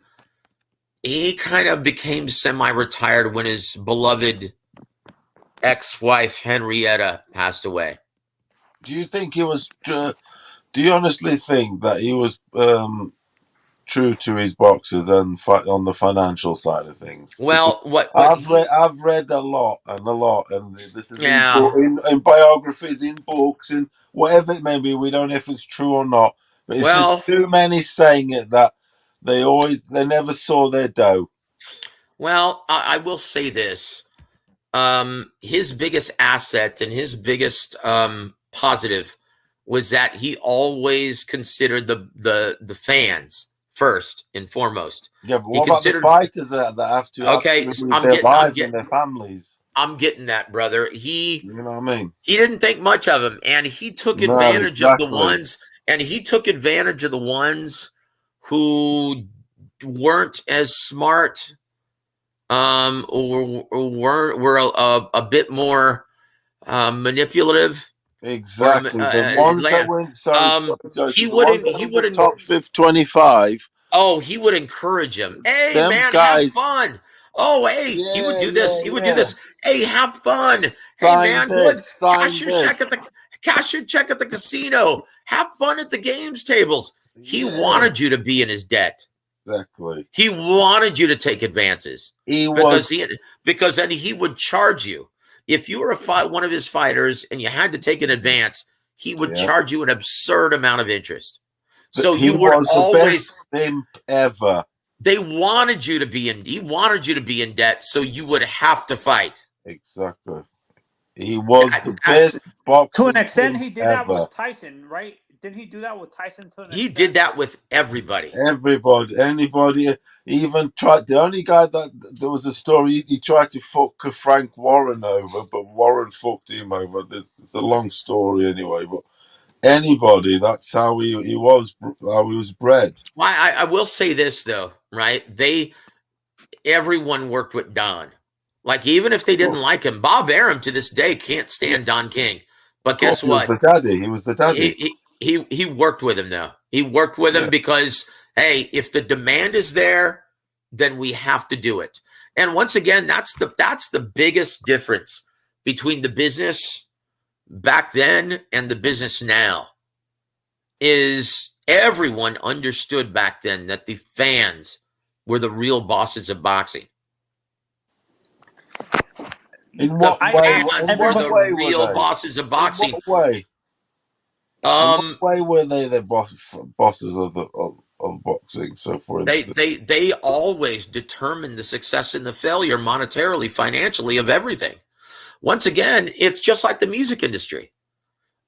he kind of became semi-retired when his beloved ex-wife, Henrietta, passed away. Do you think he was, do you honestly think that he was true to his boxers and on the financial side of things? Well, I've read a lot, and this is in biographies, in books, in whatever it may be. We don't know if it's true or not, but it's just too many saying it that they never saw their dough. Well, I will say this: his biggest asset and his biggest positive was that he always considered the fans first and foremost. Yeah, but what about the fighters that have to their lives and their families? I'm getting that, brother. You know what I mean? He didn't think much of him, and he took advantage of the ones, who weren't as smart, or were a bit more manipulative. Exactly. The ones that were he wouldn't top 25. Oh, he would encourage him. Hey, them man, guys, have fun. Oh, hey, he would do this. He would do this. Hey, have fun. Hey, man, cash your check at the casino. Have fun at the games tables. He wanted you to be in his debt. Exactly. He wanted you to take advances. Because then he would charge you. If you were one of his fighters and you had to take an advance, he would charge you an absurd amount of interest. So he was the best pimp ever. He wanted you to be in debt, so you would have to fight. Exactly. He was the best boxer. To an extent, he did that with Tyson, right? Didn't he do that with Tyson? He did that with everybody. Anybody. He even tried. The only guy there was a story. He tried to fuck Frank Warren over, but Warren fucked him over. It's a long story anyway. But anybody, that's how he was bred. Well, I will say this though, right? Everyone worked with Don. Like, even if they didn't like him, Bob Arum to this day can't stand Don King. But guess what? He was the daddy. He worked with him though. He worked with him because, hey, if the demand is there, then we have to do it. And once again, that's the biggest difference between the business back then and the business now. Is everyone understood back then that the fans were the real bosses of boxing. In what way? Fans were the real bosses of boxing. In what way? In what way were they the bosses of boxing? So, for instance, they always determined the success and the failure monetarily, financially, of everything. Once again, it's just like the music industry.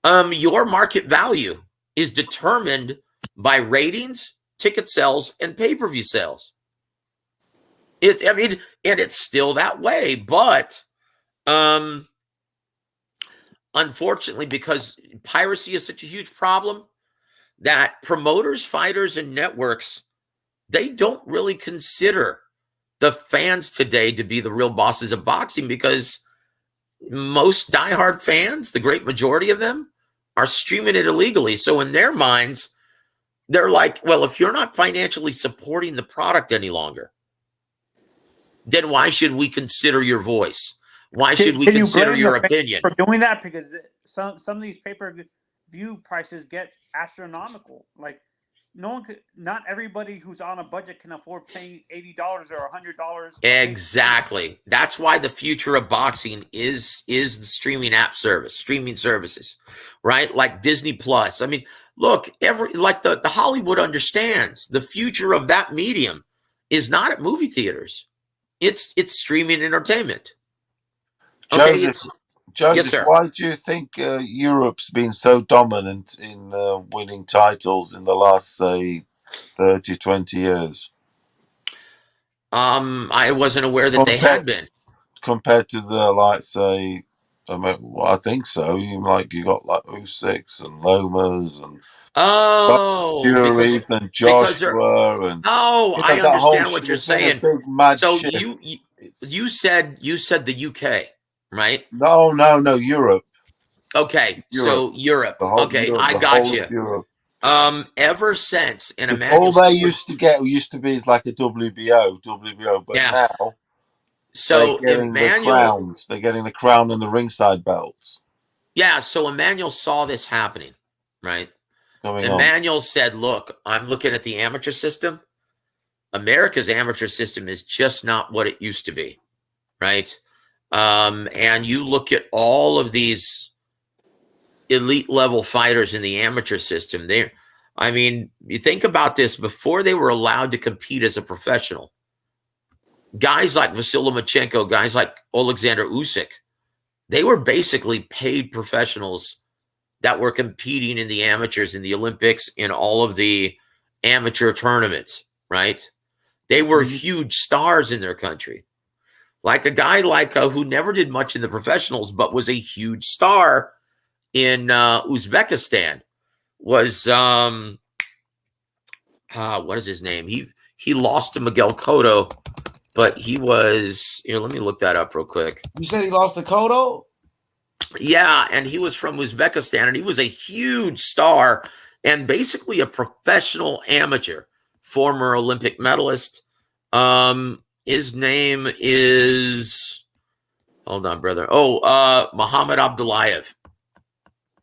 Your market value is determined by ratings, ticket sales, and pay-per-view sales. And it's still that way, but unfortunately, because piracy is such a huge problem, that promoters, fighters, and networks, they don't really consider the fans today to be the real bosses of boxing, because most diehard fans, the great majority of them, are streaming it illegally. So in their minds, they're like, well, if you're not financially supporting the product any longer, then why should we consider your voice? Why should we consider your opinion? For doing that? Because some of these pay-per-view prices get astronomical. Like, not everybody who's on a budget can afford paying $80 or $100. Exactly. That's why the future of boxing is the streaming services, right? Like Disney Plus. I mean, look, the Hollywood understands the future of that medium is not at movie theaters. It's streaming entertainment. Okay, Joseph, yes, sir. why do you think Europe's been so dominant in winning titles in the last, say, 30, 20 years? I wasn't aware that they had been. Compared to the, like, say, I think so. You got like Usyk and Lomas and Fury and Joshua and I understand what you're saying. So you said the UK, right? No, Europe. Okay, so Europe. Okay, I got you. Ever since, and all they used to be is like a WBO, but now so they're getting the crowns. They're getting the crown and the ringside belts. Yeah, so Emmanuel saw this happening, right? Emmanuel said, look, I'm looking at the amateur system. America's amateur system is just not what it used to be, right? And you look at all of these elite level fighters in the amateur system. You think about this, before they were allowed to compete as a professional, guys like Vasily Lomachenko, guys like Alexander Usyk, they were basically paid professionals that were competing in the amateurs, in the Olympics, in all of the amateur tournaments, right? They were huge stars in their country. Like a guy who never did much in the professionals, but was a huge star in Uzbekistan was, what is his name? He lost to Miguel Cotto, but he was, let me look that up real quick. You said he lost to Cotto? Yeah, and he was from Uzbekistan, and he was a huge star and basically a professional amateur, former Olympic medalist. His name is, hold on, brother. Muhammad Abdullayev.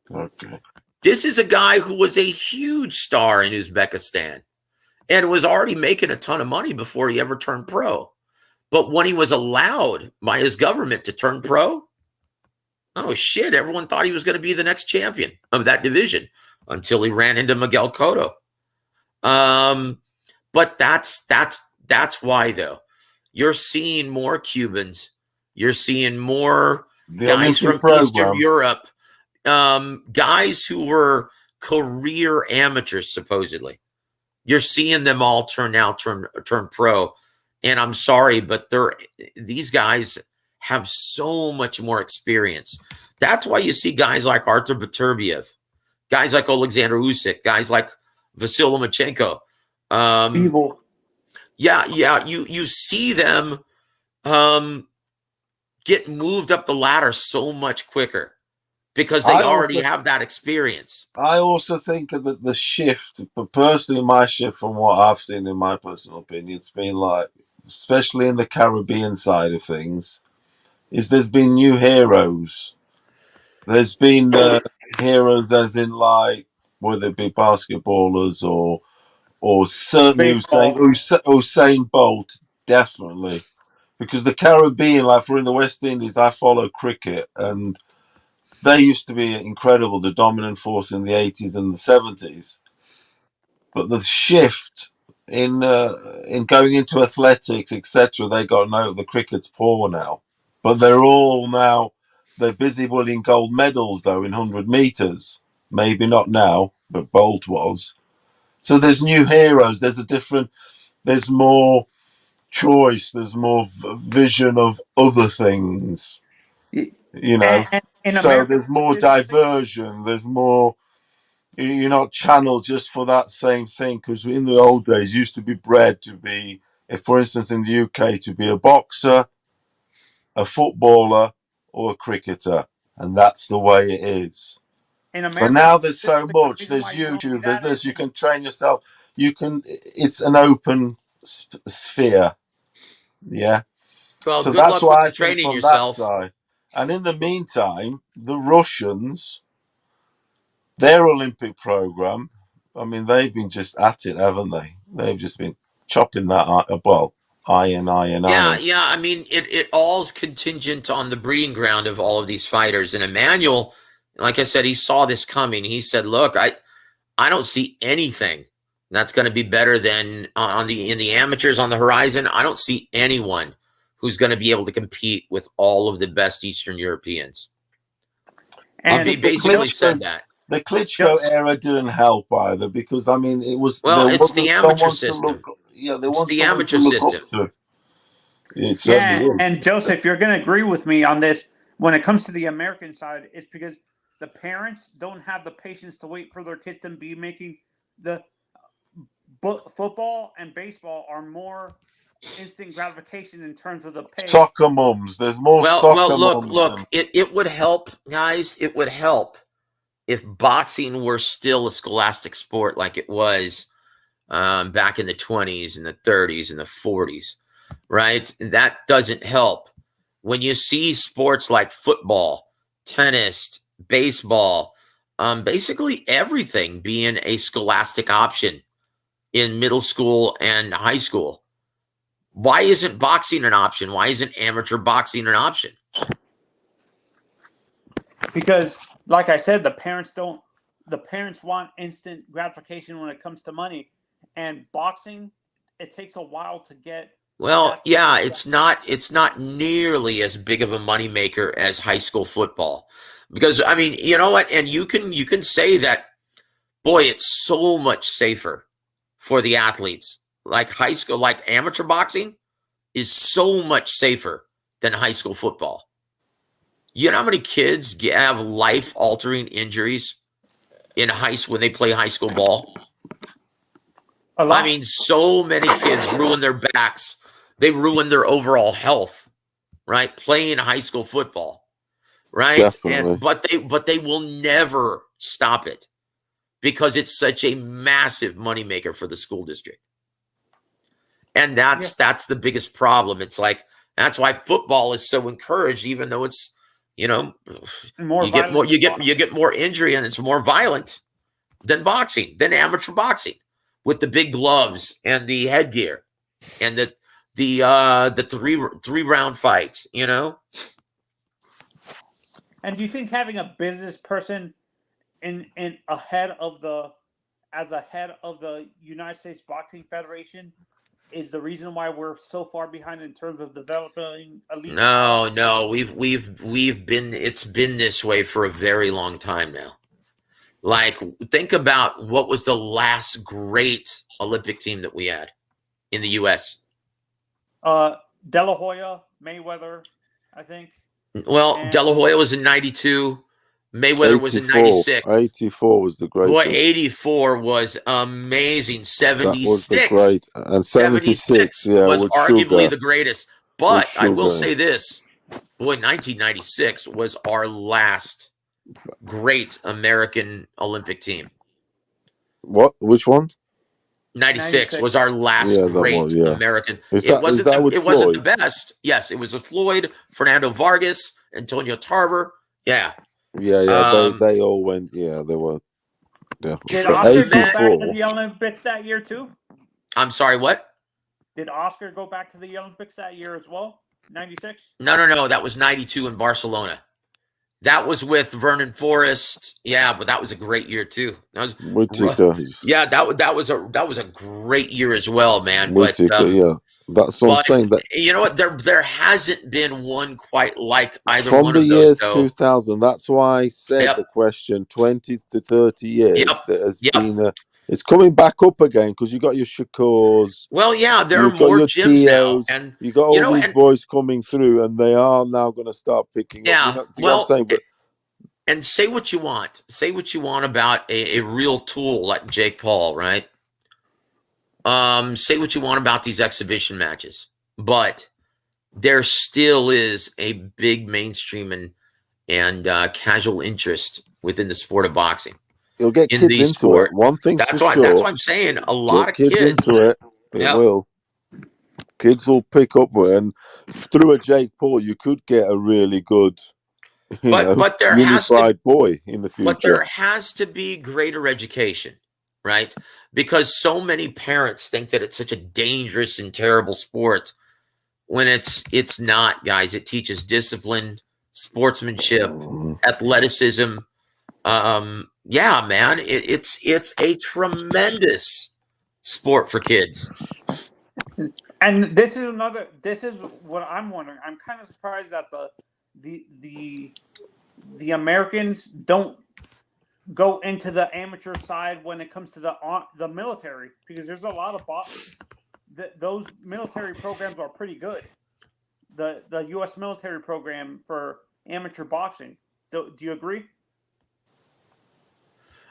Okay. This is a guy who was a huge star in Uzbekistan and was already making a ton of money before he ever turned pro. But when he was allowed by his government to turn pro, oh shit, everyone thought he was going to be the next champion of that division until he ran into Miguel Cotto. But that's why, though. You're seeing more Cubans. You're seeing more guys from Eastern Europe, guys who were career amateurs, supposedly. You're seeing them all turn pro. And I'm sorry, but these guys have so much more experience. That's why you see guys like Artur Beterbiev, guys like Alexander Usyk, guys like Vasily Lomachenko. Evil. Yeah. You see them get moved up the ladder so much quicker because they already have that experience. I also think that the shift, but personally, my shift from what I've seen, in my personal opinion, it's been like, especially in the Caribbean side of things, is there's been new heroes. There's been heroes as in like, whether it be basketballers or certainly Usain Bolt, definitely. Because the Caribbean, like for in the West Indies, I follow cricket, and they used to be incredible, the dominant force in the 80s and the 70s. But the shift in going into athletics, etc., they got no, the cricket's poor now. But they're busy winning gold medals though in 100 meters. Maybe not now, but Bolt was. So there's new heroes. There's more choice. There's more vision of other things. You know, so there's more diversion. There's more. You're not channeled just for that same thing, because in the old days, you used to be bred to be, if for instance in the UK, to be a boxer, a footballer, or a cricketer, and that's the way it is. But now there's so much. There's YouTube. There's this. You can train yourself. It's an open sphere. Yeah. Well, So good that's luck with why I the think training from yourself. that side. And in the meantime, the Russians, their Olympic program, I mean, they've been just at it, haven't they? They've just been chopping that iron. Yeah. I mean, it all's contingent on the breeding ground of all of these fighters. And Emmanuel, like I said, he saw this coming. He said, "Look, I don't see anything that's going to be better than in the amateurs on the horizon. I don't see anyone who's going to be able to compete with all of the best Eastern Europeans." And he basically said that. The Klitschko era didn't help either, because I mean, it was it's the amateur system. They want the someone amateur to look system. up to. It certainly is. And Joseph, you're going to agree with me on this. When it comes to the American side, it's because the parents don't have the patience to wait for their kids to be making the football and baseball are more instant gratification in terms of the pay. Soccer mums. There's more soccer mums. Look. It would help, guys. It would help if boxing were still a scholastic sport like it was back in the 20s and the 30s and the 40s, right? That doesn't help. When you see sports like football, tennis, baseball, basically everything being a scholastic option in middle school and high school, why isn't boxing an option? Why isn't amateur boxing an option? Because, like I said, the parents want instant gratification when it comes to money. And boxing, it takes a while to get. Well, yeah, it's not nearly as big of a moneymaker as high school football. Because, I mean, you know what? And you can say that, boy, it's so much safer for the athletes. Like high school, like amateur boxing is so much safer than high school football. You know how many kids have life-altering injuries in high school when they play high school ball? I mean, so many kids ruin their backs. They ruin their overall health, right? Playing high school football, right? Definitely. But they will never stop it because it's such a massive moneymaker for the school district. And that's the biggest problem. It's like, that's why football is so encouraged, even though it's, you get more injury and it's more violent than boxing, than amateur boxing, with the big gloves and the headgear and the three round fights, you know. And do you think having a business person as a head of the United States Boxing Federation is the reason why we're so far behind in terms of developing elite? No, it's been this way for a very long time now. Like, think about what was the last great Olympic team that we had in the U.S. De La Hoya, Mayweather, I think. Well, De La Hoya was in 92. Mayweather was in 96. 84 was the greatest. Boy, 84 was amazing. 76 that was the great. And 76 was arguably Sugar. the greatest. But I will say this. Boy, 1996 was our last great American Olympic team. What? Which one? 96 was our last great American. It wasn't the best. Yes, it was with Floyd, Fernando Vargas, Antonio Tarver. Yeah. Yeah. They all went. Yeah, they were. Did Oscar go back to the Olympics that year too? I'm sorry, what? Did Oscar go back to the Olympics that year as well? 96? No. That was 92 in Barcelona. That was with Vernon Forrest. Yeah, but that was a great year too. That was, yeah, that was a great year as well, man. Whittaker, yeah, that's what I'm saying. That you know what, there hasn't been one quite like either from one the of those. years Though. 2000. That's why I said the question 20 to 30 years. There has been it's coming back up again because you got your Shakurs. Well, yeah, there are you've got more your gyms now, Teos, and you got all these boys coming through, and they are now going to start picking up. You know, do you know what I'm saying? But and say what you want. Say what you want about a real tool like Jake Paul, right? Say what you want about these exhibition matches, but there still is a big mainstream and casual interest within the sport of boxing. You'll get kids into it. One thing's that's for why, sure. That's why I'm saying a lot of kids into it. It will. Kids will pick up with, and through a Jake Paul, you could get a really good, but there unified boy in the future. But there has to be greater education, right? Because so many parents think that it's such a dangerous and terrible sport when it's not, guys. It teaches discipline, sportsmanship, athleticism. Yeah, man, it's a tremendous sport for kids. And this is what I'm wondering. I'm kind of surprised that the Americans don't go into the amateur side when it comes to the military, because there's a lot of those military programs are pretty good. The U.S. military program for amateur boxing. Do you agree?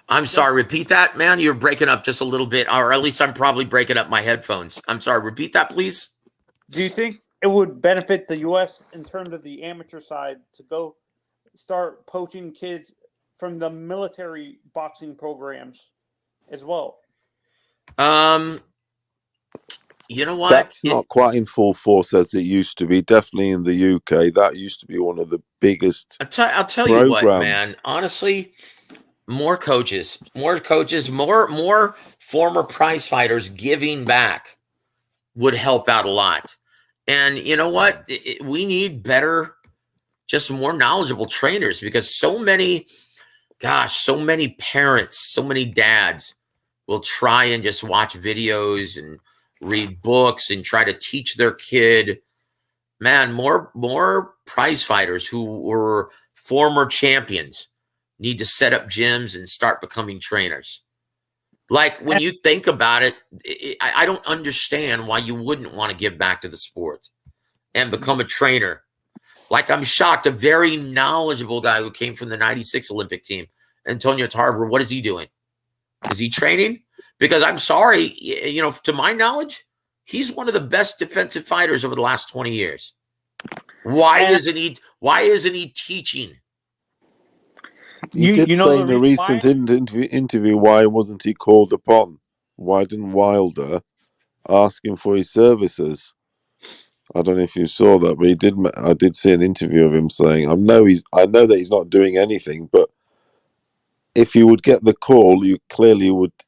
I'm sorry, repeat that, man. You're breaking up just a little bit, or at least I'm probably breaking up my headphones. I'm sorry, repeat that, please. Do you think it would benefit the U.S. in terms of the amateur side to go start poaching kids from the military boxing programs as well? You know what? That's not quite in full force as it used to be. Definitely in the UK, that used to be one of the biggest. I'll tell you what, man. Honestly, more coaches, more former prize fighters giving back would help out a lot. And you know what? We need better, just more knowledgeable trainers, because so many parents, so many dads will try and just watch videos and read books and try to teach their kid. Man, more prize fighters who were former champions need to set up gyms and start becoming trainers. Like, when you think about it, I don't understand why you wouldn't want to give back to the sport and become a trainer. Like, I'm shocked. A very knowledgeable guy who came from the 96 Olympic team, Antonio Tarver, what is he doing? Is he training? Because I'm sorry, you know, to my knowledge, he's one of the best defensive fighters over the last 20 years. Why isn't he teaching? He did say in a recent interview, why wasn't he called upon? Why didn't Wilder ask him for his services? I don't know if you saw that, but I did see an interview of him saying, I know that he's not doing anything, but if he would get the call, he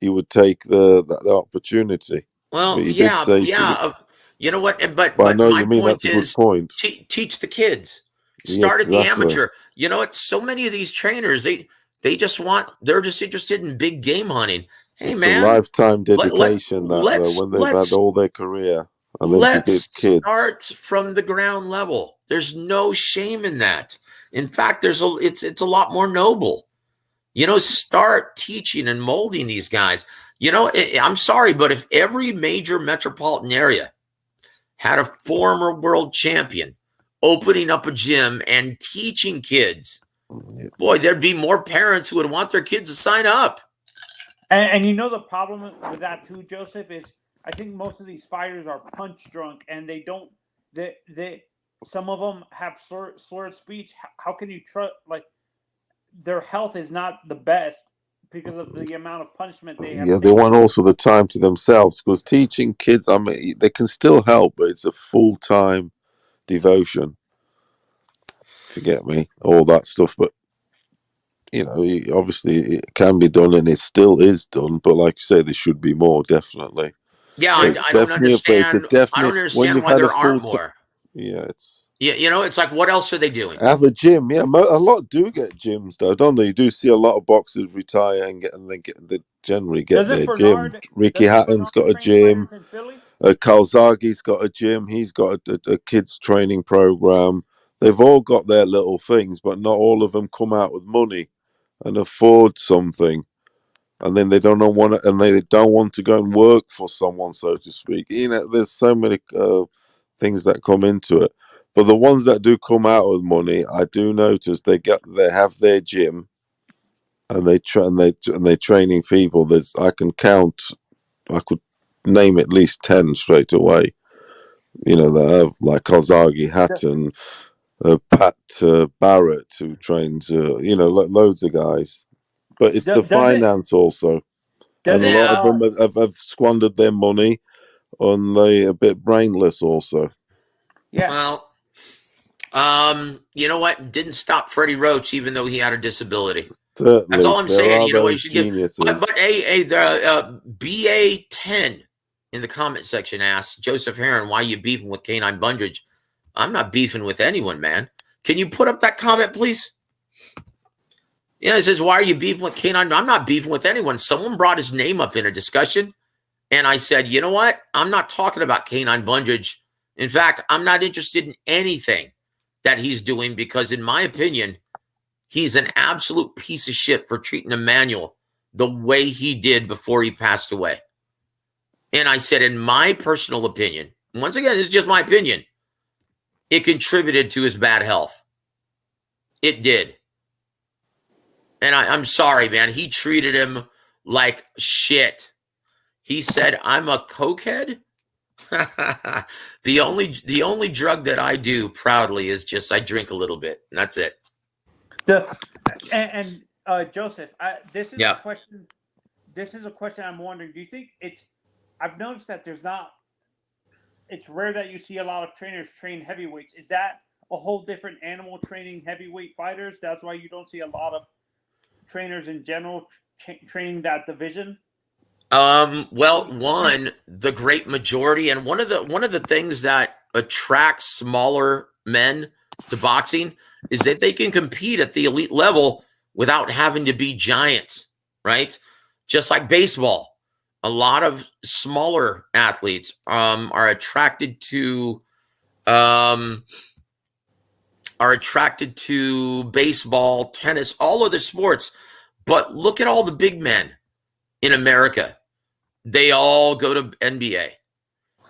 would take the opportunity. Well, You know what? But I know my you mean point that's a is, good point. teach the kids. Start at the exactly. amateur. You know what? So many of these trainers, they're just interested in big game hunting. Hey, it's man, a lifetime dedication when they've had all their career. And then to get kids. Start from the ground level. There's no shame in that. In fact, it's a lot more noble. You know, start teaching and molding these guys. You know, I'm sorry, but if every major metropolitan area had a former world champion opening up a gym and teaching kids, boy, there'd be more parents who would want their kids to sign up. And you know the problem with that too, Joseph, is I think most of these fighters are punch drunk, and some of them have slurred speech. How can you trust? Like, their health is not the best because of the amount of punishment they have. Yeah, they want also the time to themselves, because teaching kids, I mean, they can still help, but it's a full-time devotion. If you get me, all that stuff. But obviously it can be done, and it still is done. But like you say, there should be more, definitely. Yeah, I don't understand. I don't when understand you've why had a there full aren't more. yeah, it's. Yeah, it's like, what else are they doing? Have a gym, yeah. A lot do get gyms, though, don't they? You do see a lot of boxers retire and they generally get their gym. Ricky Hatton's got a gym. Calzaghe's got a gym. He's got a kids training program. They've all got their little things, but not all of them come out with money and afford something. And then they don't want to, and they don't want to go and work for someone, so to speak. There's so many things that come into it. But the ones that do come out with money, I do notice they have their gym, and they're training people. I could name at least 10 straight away. That have like Calzaghe, Hatton, Pat Barrett, who trains, loads of guys. But it's the finance also. And a lot of them have squandered their money, and they're a bit brainless also. Yeah. Well, you know what? Didn't stop Freddie Roach, even though he had a disability. Certainly, that's all I'm saying. You should geniuses. But the BA10 in the comment section asks Joseph Heron, why are you beefing with Canine Bundridge? I'm not beefing with anyone, man. Can you put up that comment, please? Yeah, it says, why are you beefing with Canine? I'm not beefing with anyone. Someone brought his name up in a discussion, and I said, you know what? I'm not talking about Canine Bundridge. In fact, I'm not interested in anything that he's doing, because in my opinion, he's an absolute piece of shit for treating Emmanuel the way he did before he passed away. And I said, in my personal opinion, once again, this is just my opinion, it contributed to his bad health. It did. And I'm sorry, man. He treated him like shit. He said, I'm a cokehead. The only drug that I do proudly is just I drink a little bit. And that's it. Joseph, this is a question. This is a question I'm wondering. Do you think I've noticed that it's rare that you see a lot of trainers train heavyweights. Is that a whole different animal training heavyweight fighters? That's why you don't see a lot of trainers in general training that division? Well, the great majority, and one of the things that attracts smaller men to boxing is that they can compete at the elite level without having to be giants, right? Just like baseball. A lot of smaller athletes are attracted to baseball, tennis, all other sports. But look at all the big men in America. They all go to NBA.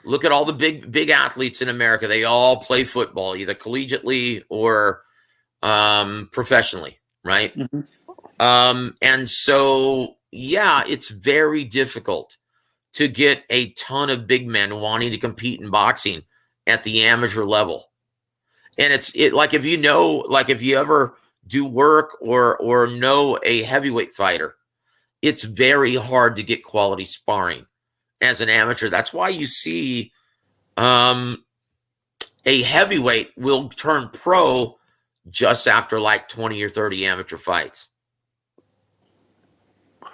Look at all the big athletes in America. They all play football, either collegiately or professionally, right? Mm-hmm. And so, yeah, it's very difficult to get a ton of big men wanting to compete in boxing at the amateur level. And it's like, if you ever do work or know a heavyweight fighter, it's very hard to get quality sparring as an amateur. That's why you see a heavyweight will turn pro just after like 20 or 30 amateur fights.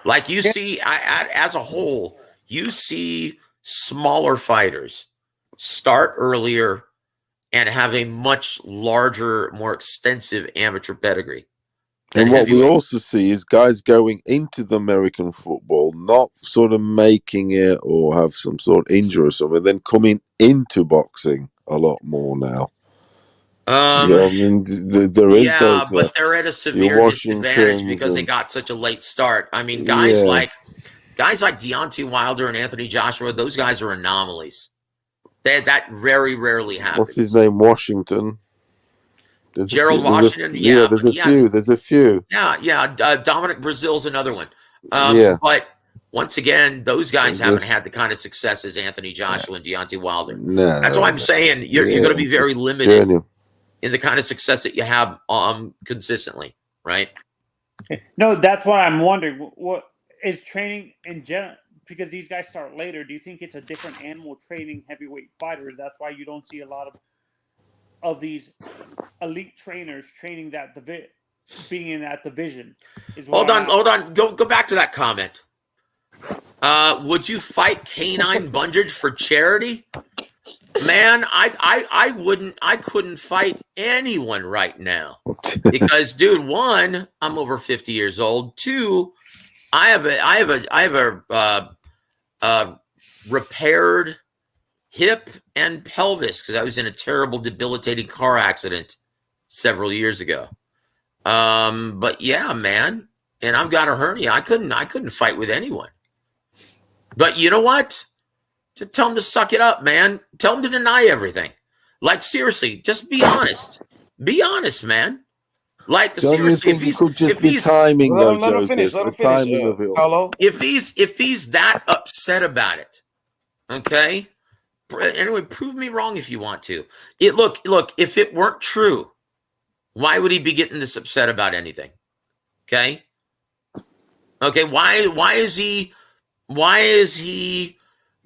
Like you see, as a whole, you see smaller fighters start earlier and have a much larger, more extensive amateur pedigree. And what we also see is guys going into the American football, not sort of making it or have some sort of injury or something, then coming into boxing a lot more now. I mean, there is those, but they're at a severe disadvantage because they got such a late start. I mean, guys like Deontay Wilder and Anthony Joshua, those guys are anomalies. That very rarely happens. What's his name? Washington. Gerald Washington. There's a few. Yeah. Dominic Brazil's another one. But once again, those guys haven't had the kind of success as Anthony Joshua and Deontay Wilder. That's why I'm saying you're going to be very limited in the kind of success that you have consistently, right? No, that's what I'm wondering. What is training in general? Because these guys start later. Do you think it's a different animal training heavyweight fighters? That's why you don't see a lot of these elite trainers training that being in that division. Hold on. Go back to that comment. Would you fight Canine Bundage for charity? Man, I wouldn't. I couldn't fight anyone right now because, dude, one, I'm over 50 years old. Two, I have a repaired hip and pelvis because I was in a terrible, debilitating car accident several years ago. But yeah, man, and I've got a hernia. I couldn't fight with anyone. But you know what? To tell him to suck it up, man. Tell him to deny everything. Like, seriously, just be honest. Be honest, man. Like, Don't seriously, you think it could just be timing, though, Joseph? The timing of it all. If he's that upset about it, okay. Anyway, prove me wrong if you want to. Look. If it weren't true, why would he be getting this upset about anything? Okay. Why is he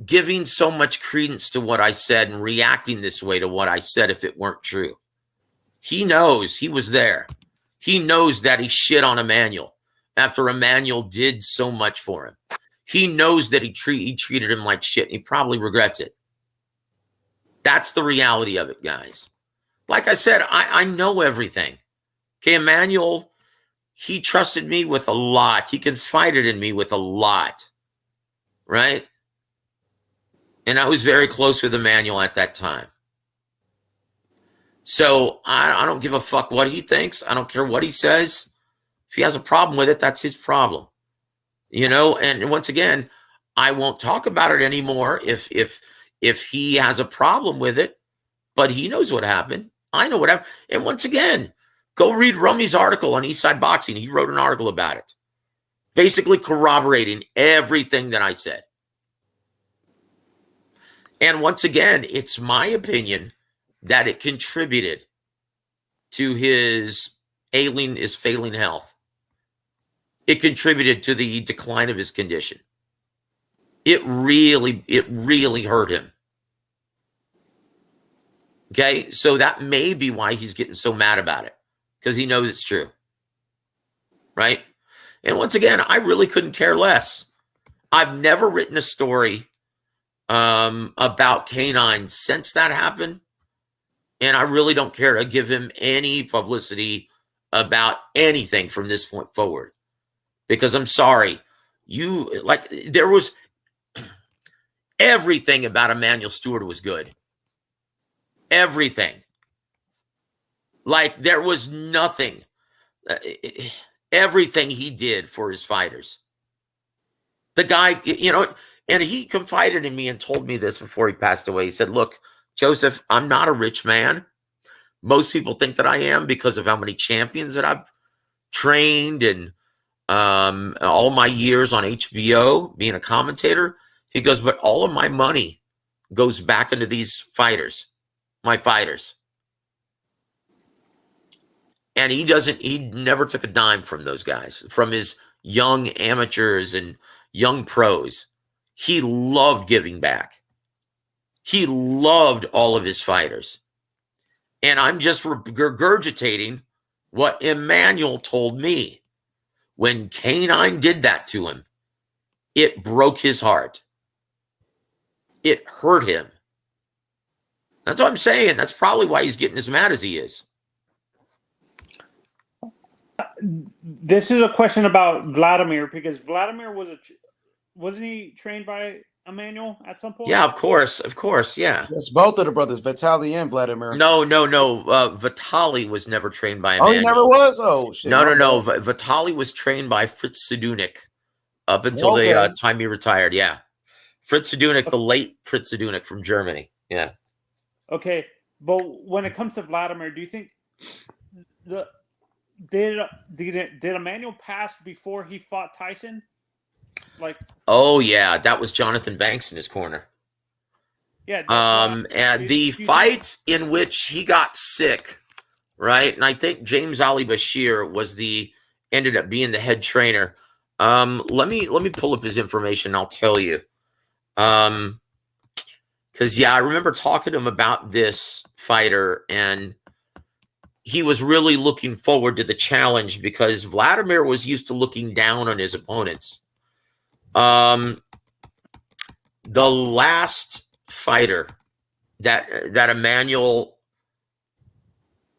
giving so much credence to what I said and reacting this way to what I said if it weren't true? He knows he was there. He knows that he shit on Emmanuel after Emmanuel did so much for him. He knows that he treated him like shit, and he probably regrets it. That's the reality of it, guys. Like I said, I know everything. Okay, Emmanuel, he trusted me with a lot. He confided in me with a lot, right? And I was very close with Emmanuel at that time. So I don't give a fuck what he thinks. I don't care what he says. If he has a problem with it, that's his problem. You know, and once again, I won't talk about it anymore if he has a problem with it, but he knows what happened. I know what happened. And once again, go read Rummy's article on Eastside Boxing. He wrote an article about it, basically corroborating everything that I said. And once again, it's my opinion that it contributed to his failing health. It contributed to the decline of his condition. It really hurt him. Okay, so that may be why he's getting so mad about it, because he knows it's true, right? And once again, I really couldn't care less. I've never written a story about Canine since that happened, and I really don't care to give him any publicity about anything from this point forward, because I'm sorry, there was everything about Emmanuel Stewart was good. Everything. Like, there was nothing. Everything he did for his fighters. The guy, you know, and he confided in me and told me this before he passed away. He said, look, Joseph, I'm not a rich man. Most people think that I am because of how many champions that I've trained and all my years on HBO being a commentator. He goes, but all of my money goes back into these fighters, my fighters. And he never took a dime from those guys, from his young amateurs and young pros. He loved giving back. He loved all of his fighters. And I'm just regurgitating what Emmanuel told me. When Canine did that to him, it broke his heart. It hurt him. That's what I'm saying. That's probably why he's getting as mad as he is. This is a question about Vladimir, because Vladimir wasn't he trained by Emmanuel at some point? Yeah, of course, yeah. Yes, both of the brothers, Vitaly and Vladimir. No. Vitaly was never trained by Emmanuel. Oh, he never was? Oh, shit. No. Vitaly was trained by Fritz Sedunik up until the time he retired. Yeah, Fritz Sedunik, the late Fritz Sedunik from Germany. Yeah. Okay, but when it comes to Vladimir, do you think did Emmanuel pass before he fought Tyson? Oh yeah, that was Jonathan Banks in his corner. Yeah. And the fight in which he got sick, right? And I think James Ali Bashir was the ended up being the head trainer. Let me pull up his information. I'll tell you. Because I remember talking to him about this fighter, and he was really looking forward to the challenge because Vladimir was used to looking down on his opponents. The last fighter that Emmanuel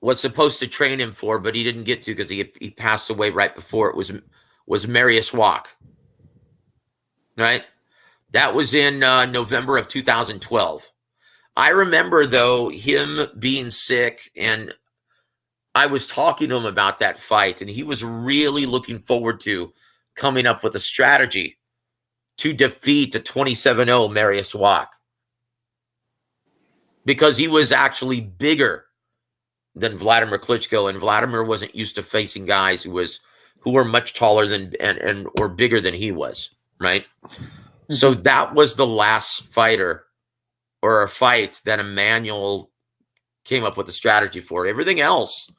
was supposed to train him for, but he didn't get to because he passed away right before it was Marius Wack. Right? That was in November of 2012. I remember, though, him being sick, and I was talking to him about that fight, and he was really looking forward to coming up with a strategy to defeat a 27-0 Marius Wack, because he was actually bigger than Vladimir Klitschko, and Vladimir wasn't used to facing guys who were much taller than and or bigger than he was, right? So that was the last fighter or a fight that Emmanuel came up with a strategy for. Everything else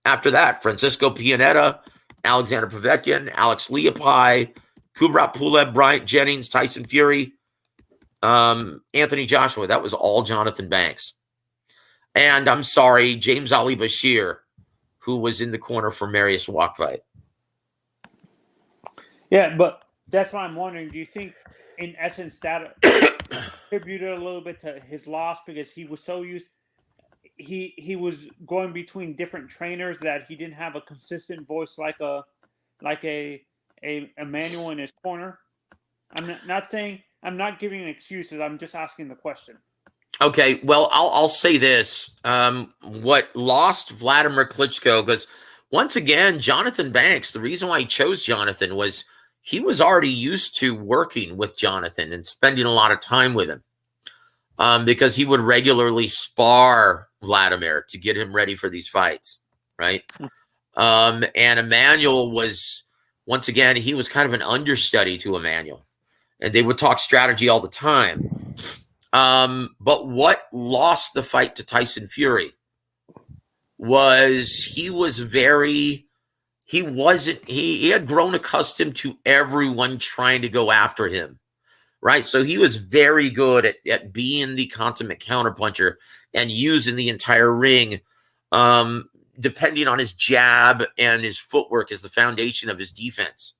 after that, Francisco Pianeta, Alexander Povetkin, Alex Leopai, Kubrat Pulev, Bryant Jennings, Tyson Fury, Anthony Joshua, that was all Jonathan Banks. And I'm sorry, James Ali Bashir, who was in the corner for Marius Wack fight. Yeah, but that's why I'm wondering, do you think, in essence, that contributed a little bit to his loss because he was so used, he was going between different trainers that he didn't have a consistent voice like a Emmanuel in his corner? I'm not saying, I'm not giving excuses, I'm just asking the question. Okay, well, I'll say this. What lost Vladimir Klitschko, because once again, Jonathan Banks, the reason why he chose Jonathan was he was already used to working with Jonathan and spending a lot of time with him, because he would regularly spar Vladimir to get him ready for these fights, right? And Emmanuel was, once again, he was kind of an understudy to Emmanuel, and they would talk strategy all the time. But what lost the fight to Tyson Fury was he had grown accustomed to everyone trying to go after him, right? So he was very good at being the consummate counterpuncher and using the entire ring, depending on his jab and his footwork as the foundation of his defense,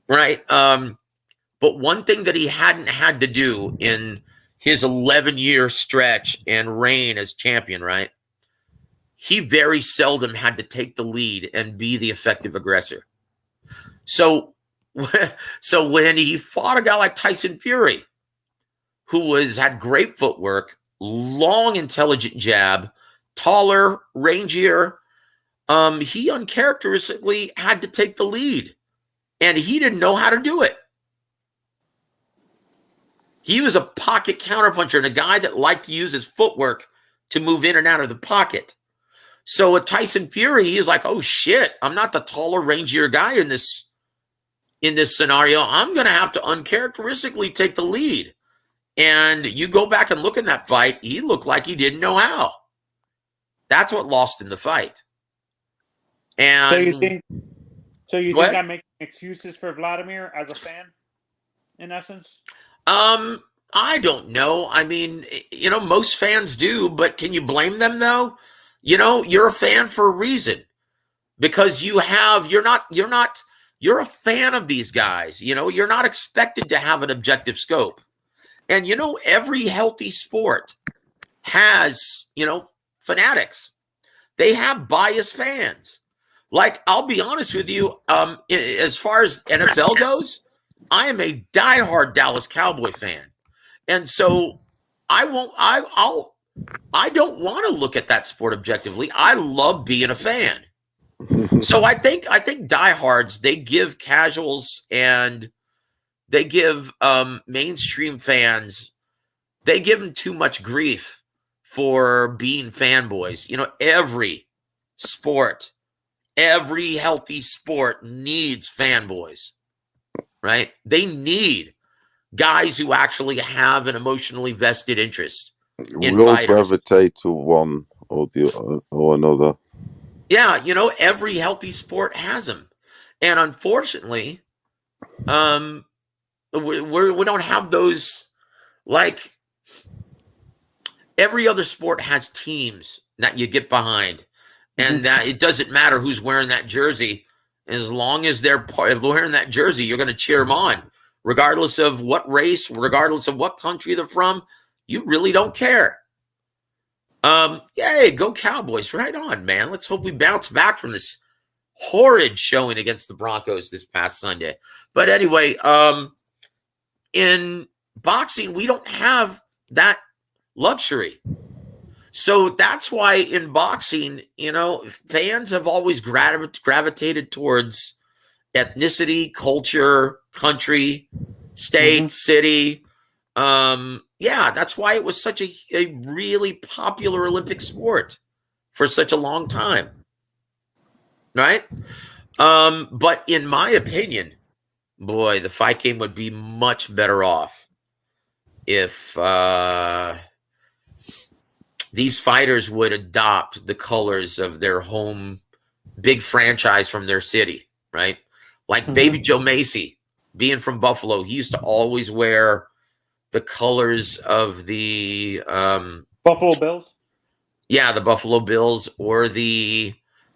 right? But one thing that he hadn't had to do in his 11-year stretch and reign as champion, right? He very seldom had to take the lead and be the effective aggressor. So when he fought a guy like Tyson Fury, who had great footwork, long, intelligent jab, taller, rangier, he uncharacteristically had to take the lead, and he didn't know how to do it. He was a pocket counterpuncher and a guy that liked to use his footwork to move in and out of the pocket. So with Tyson Fury, he's like, oh shit, I'm not the taller, rangier guy in this scenario. I'm going to have to uncharacteristically take the lead. And you go back and look in that fight, he looked like he didn't know how. That's what lost him the fight. And so you think I'm making excuses for Vladimir as a fan, in essence? I don't know. I mean, most fans do, but can you blame them though? You're a fan for a reason, because you're a fan of these guys. You're not expected to have an objective scope. And, every healthy sport has, fanatics. They have biased fans. Like, I'll be honest with you, as far as NFL goes, I am a diehard Dallas Cowboy fan. And so I don't want to look at that sport objectively. I love being a fan. So I think diehards, they give casuals and they give mainstream fans, they give them too much grief for being fanboys. Every sport, every healthy sport needs fanboys, right? They need guys who actually have an emotionally vested interest in we all fighters. gravitate to one or another. Yeah, every healthy sport has them. And unfortunately, we don't have those. Like every other sport has teams that you get behind, and that it doesn't matter who's wearing that jersey. As long as they're wearing that jersey, you're going to cheer them on, regardless of what race, regardless of what country they're from. You really don't care. Yay, go Cowboys. Right on, man. Let's hope we bounce back from this horrid showing against the Broncos this past Sunday. But anyway, in boxing, we don't have that luxury. So that's why in boxing, fans have always gravitated towards ethnicity, culture, country, state, city. That's why it was such a really popular Olympic sport for such a long time. Right? But in my opinion, boy, the fight game would be much better off if these fighters would adopt the colors of their home big franchise from their city, right? Like Baby Joe Macy, being from Buffalo, he used to always wear the colors of the Buffalo Bills. Yeah, the Buffalo Bills, or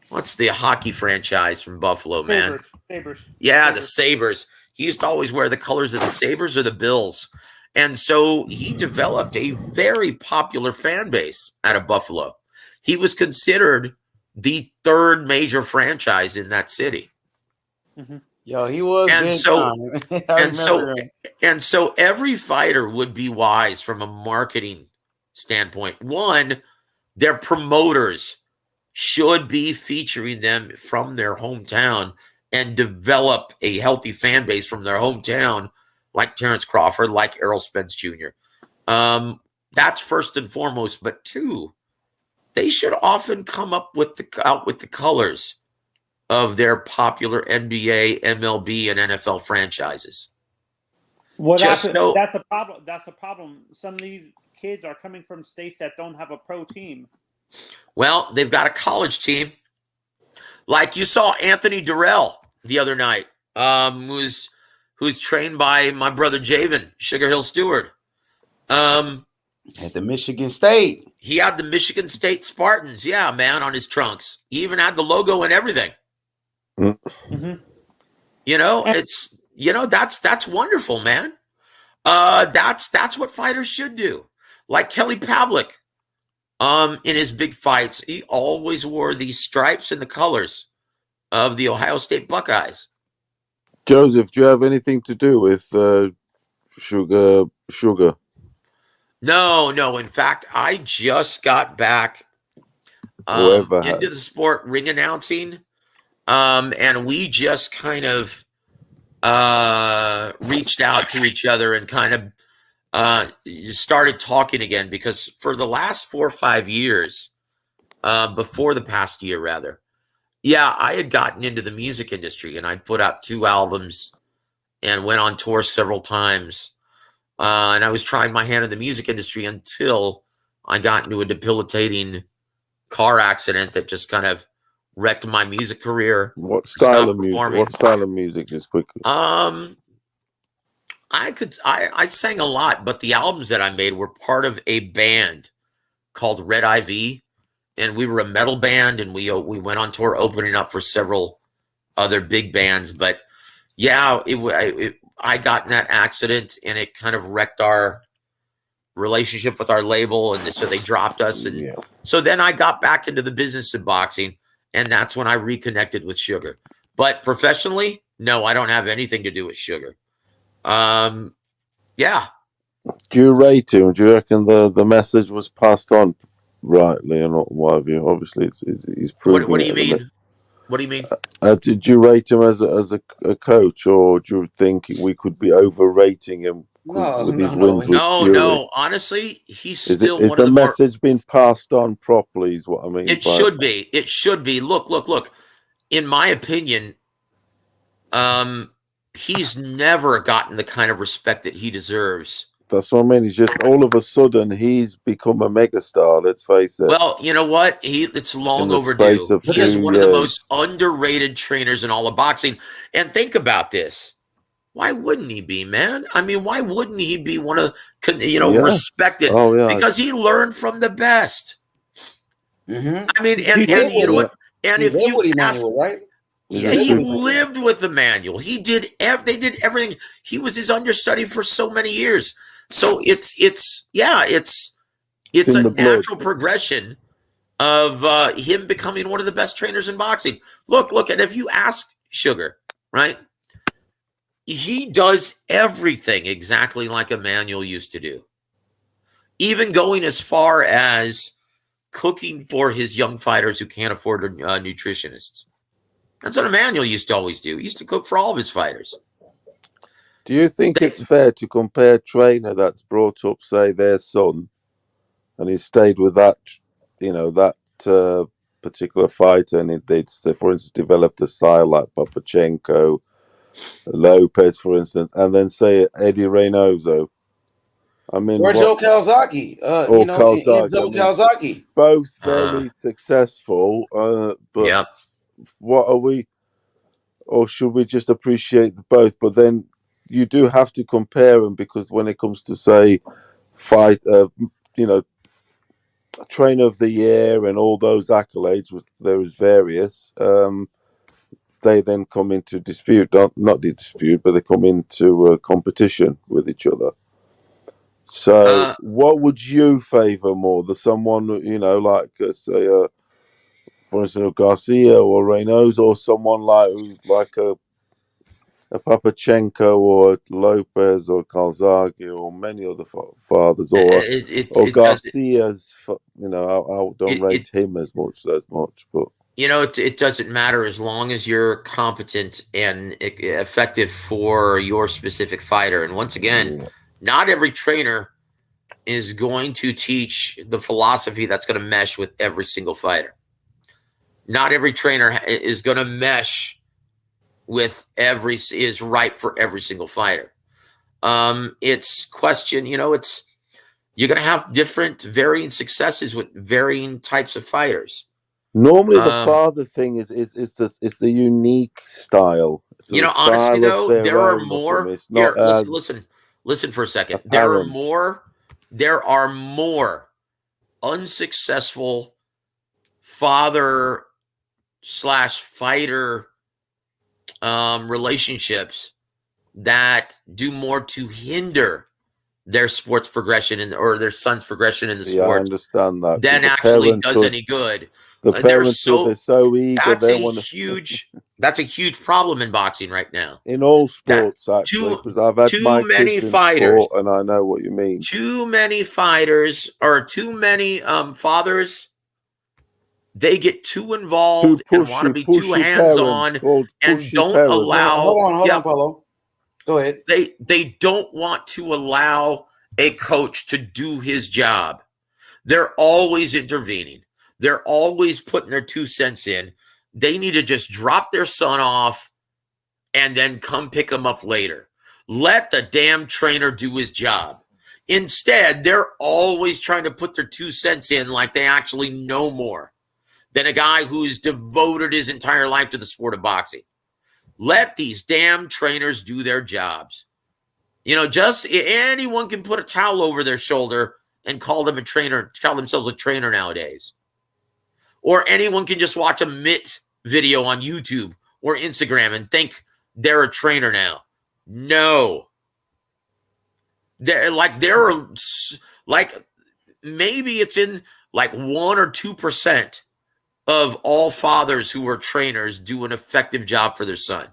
what's the hockey franchise from Buffalo, man? Sabres. Yeah, the Sabres. He used to always wear the colors of the Sabres or the Bills. And so he developed a very popular fan base out of Buffalo. He was considered the third major franchise in that city. Yo, he was and so every fighter would be wise from a marketing standpoint. One, their promoters should be featuring them from their hometown and develop a healthy fan base from their hometown, like Terence Crawford, like Errol Spence Jr. That's first and foremost. But two, they should often come up with the colors of their popular NBA, MLB, and NFL franchises. That's the problem. That's the problem. Some of these kids are coming from states that don't have a pro team. Well, they've got a college team. Like you saw Anthony Durrell the other night, who's trained by my brother Javen, Sugar Hill Stewart. At the Michigan State. He had the Michigan State Spartans, yeah, man, on his trunks. He even had the logo and everything. That's wonderful, man. That's what fighters should do. Like Kelly Pavlik, in his big fights, he always wore these stripes and the colors of the Ohio State Buckeyes. Joseph, do you have anything to do with Sugar? No. In fact, I just got back into the sport, ring announcing, and we just kind of reached out to each other and kind of started talking again, because for the last 4 or 5 years, before the past year rather, I had gotten into the music industry, and I'd put out 2 albums and went on tour several times. And I was trying my hand in the music industry until I got into a debilitating car accident that just kind of wrecked my music career. What style of music? What style of music, just quickly? I sang a lot, but the albums that I made were part of a band called Red IV, and we were a metal band, and we went on tour opening up for several other big bands. But I got in that accident, and it kind of wrecked our relationship with our label, and so they dropped us. And so then I got back into the business of boxing, and that's when I reconnected with Sugar. But professionally, no, I don't have anything to do with Sugar. Do you rate him? Do you reckon the message was passed on rightly or not? What have you? Obviously, he's proven. What do you mean? What do you mean? Did you rate him as a coach, or do you think we could be overrating him with his wins? No. Honestly, he's still is one the of the message being passed on properly? Is what I mean. It should be. It should be. Look. In my opinion, he's never gotten the kind of respect that he deserves That's what I mean. He's just all of a sudden he's become a megastar. Let's face it. Well, you know what? It's long space overdue. of He is 2 one of the years. most underrated trainers in all of boxing. And think about this. Why wouldn't he be, man? I mean, why wouldn't he be one of, respected? Oh, yeah. Because he learned from the best. Mm-hmm. I mean, and you know what? And if you with ask, Emmanuel, right? yeah, he lived with Emmanuel. They did everything. He was his understudy for so many years. So it's in a the blood. natural progression of him becoming one of the best trainers in boxing. Look, and if you ask Sugar, right, he does everything exactly like Emmanuel used to do, even going as far as cooking for his young fighters who can't afford nutritionists. That's what Emmanuel used to always do. He used to cook for all of his fighters. Do you think it's fair to compare a trainer that's brought up, say, their son, and he stayed with that, that particular fighter, and they'd, say, for instance, developed a style like Papachenko, Lopez, for instance, and then say Eddie Reynoso? I mean, or Joe Calzaghe, Calzaghe. Both very successful, but what are we, or should we just appreciate both? But then you do have to compare them, because when it comes to, say, trainer of the year and all those accolades, there is various. They then come into dispute, not dispute, but they come into competition with each other. So, what would you favor more? Someone, like, say, for instance, Garcia or Reynoso, or someone like a Papachenko or Lopez or Calzaghe or many other fathers, or Garcia's? I don't rate him as much, but. It doesn't matter as long as you're competent and effective for your specific fighter. And once again, not every trainer is going to teach the philosophy that's going to mesh with every single fighter. Not every trainer is going to mesh with is right for every single fighter. It's question, you're going to have different varying successes with varying types of fighters. Normally, the father thing is it's a unique style. Honestly, though, there are more. Here, listen for a second. Apparent. There are more unsuccessful father/fighter relationships that do more to hinder their sports progression or their son's progression in the sport. I understand that. Than actually does any good. The parents are so eager. That's a huge problem in boxing right now. In all sports, actually, because I've had my kids in sport, and I know what you mean. Too many fighters or too many fathers. They get too involved and want to be too hands-on and don't allow. Hold on, Paulo. Go ahead. They don't want to allow a coach to do his job. They're always intervening. They're always putting their 2 cents in. They need to just drop their son off and then come pick him up later. Let the damn trainer do his job. Instead, they're always trying to put their 2 cents in like they actually know more than a guy who's devoted his entire life to the sport of boxing. Let these damn trainers do their jobs. Just anyone can put a towel over their shoulder and call themselves a trainer nowadays. Or anyone can just watch a mitt video on YouTube or Instagram and think they're a trainer now. No. Maybe it's in 1 or 2% of all fathers who are trainers do an effective job for their son.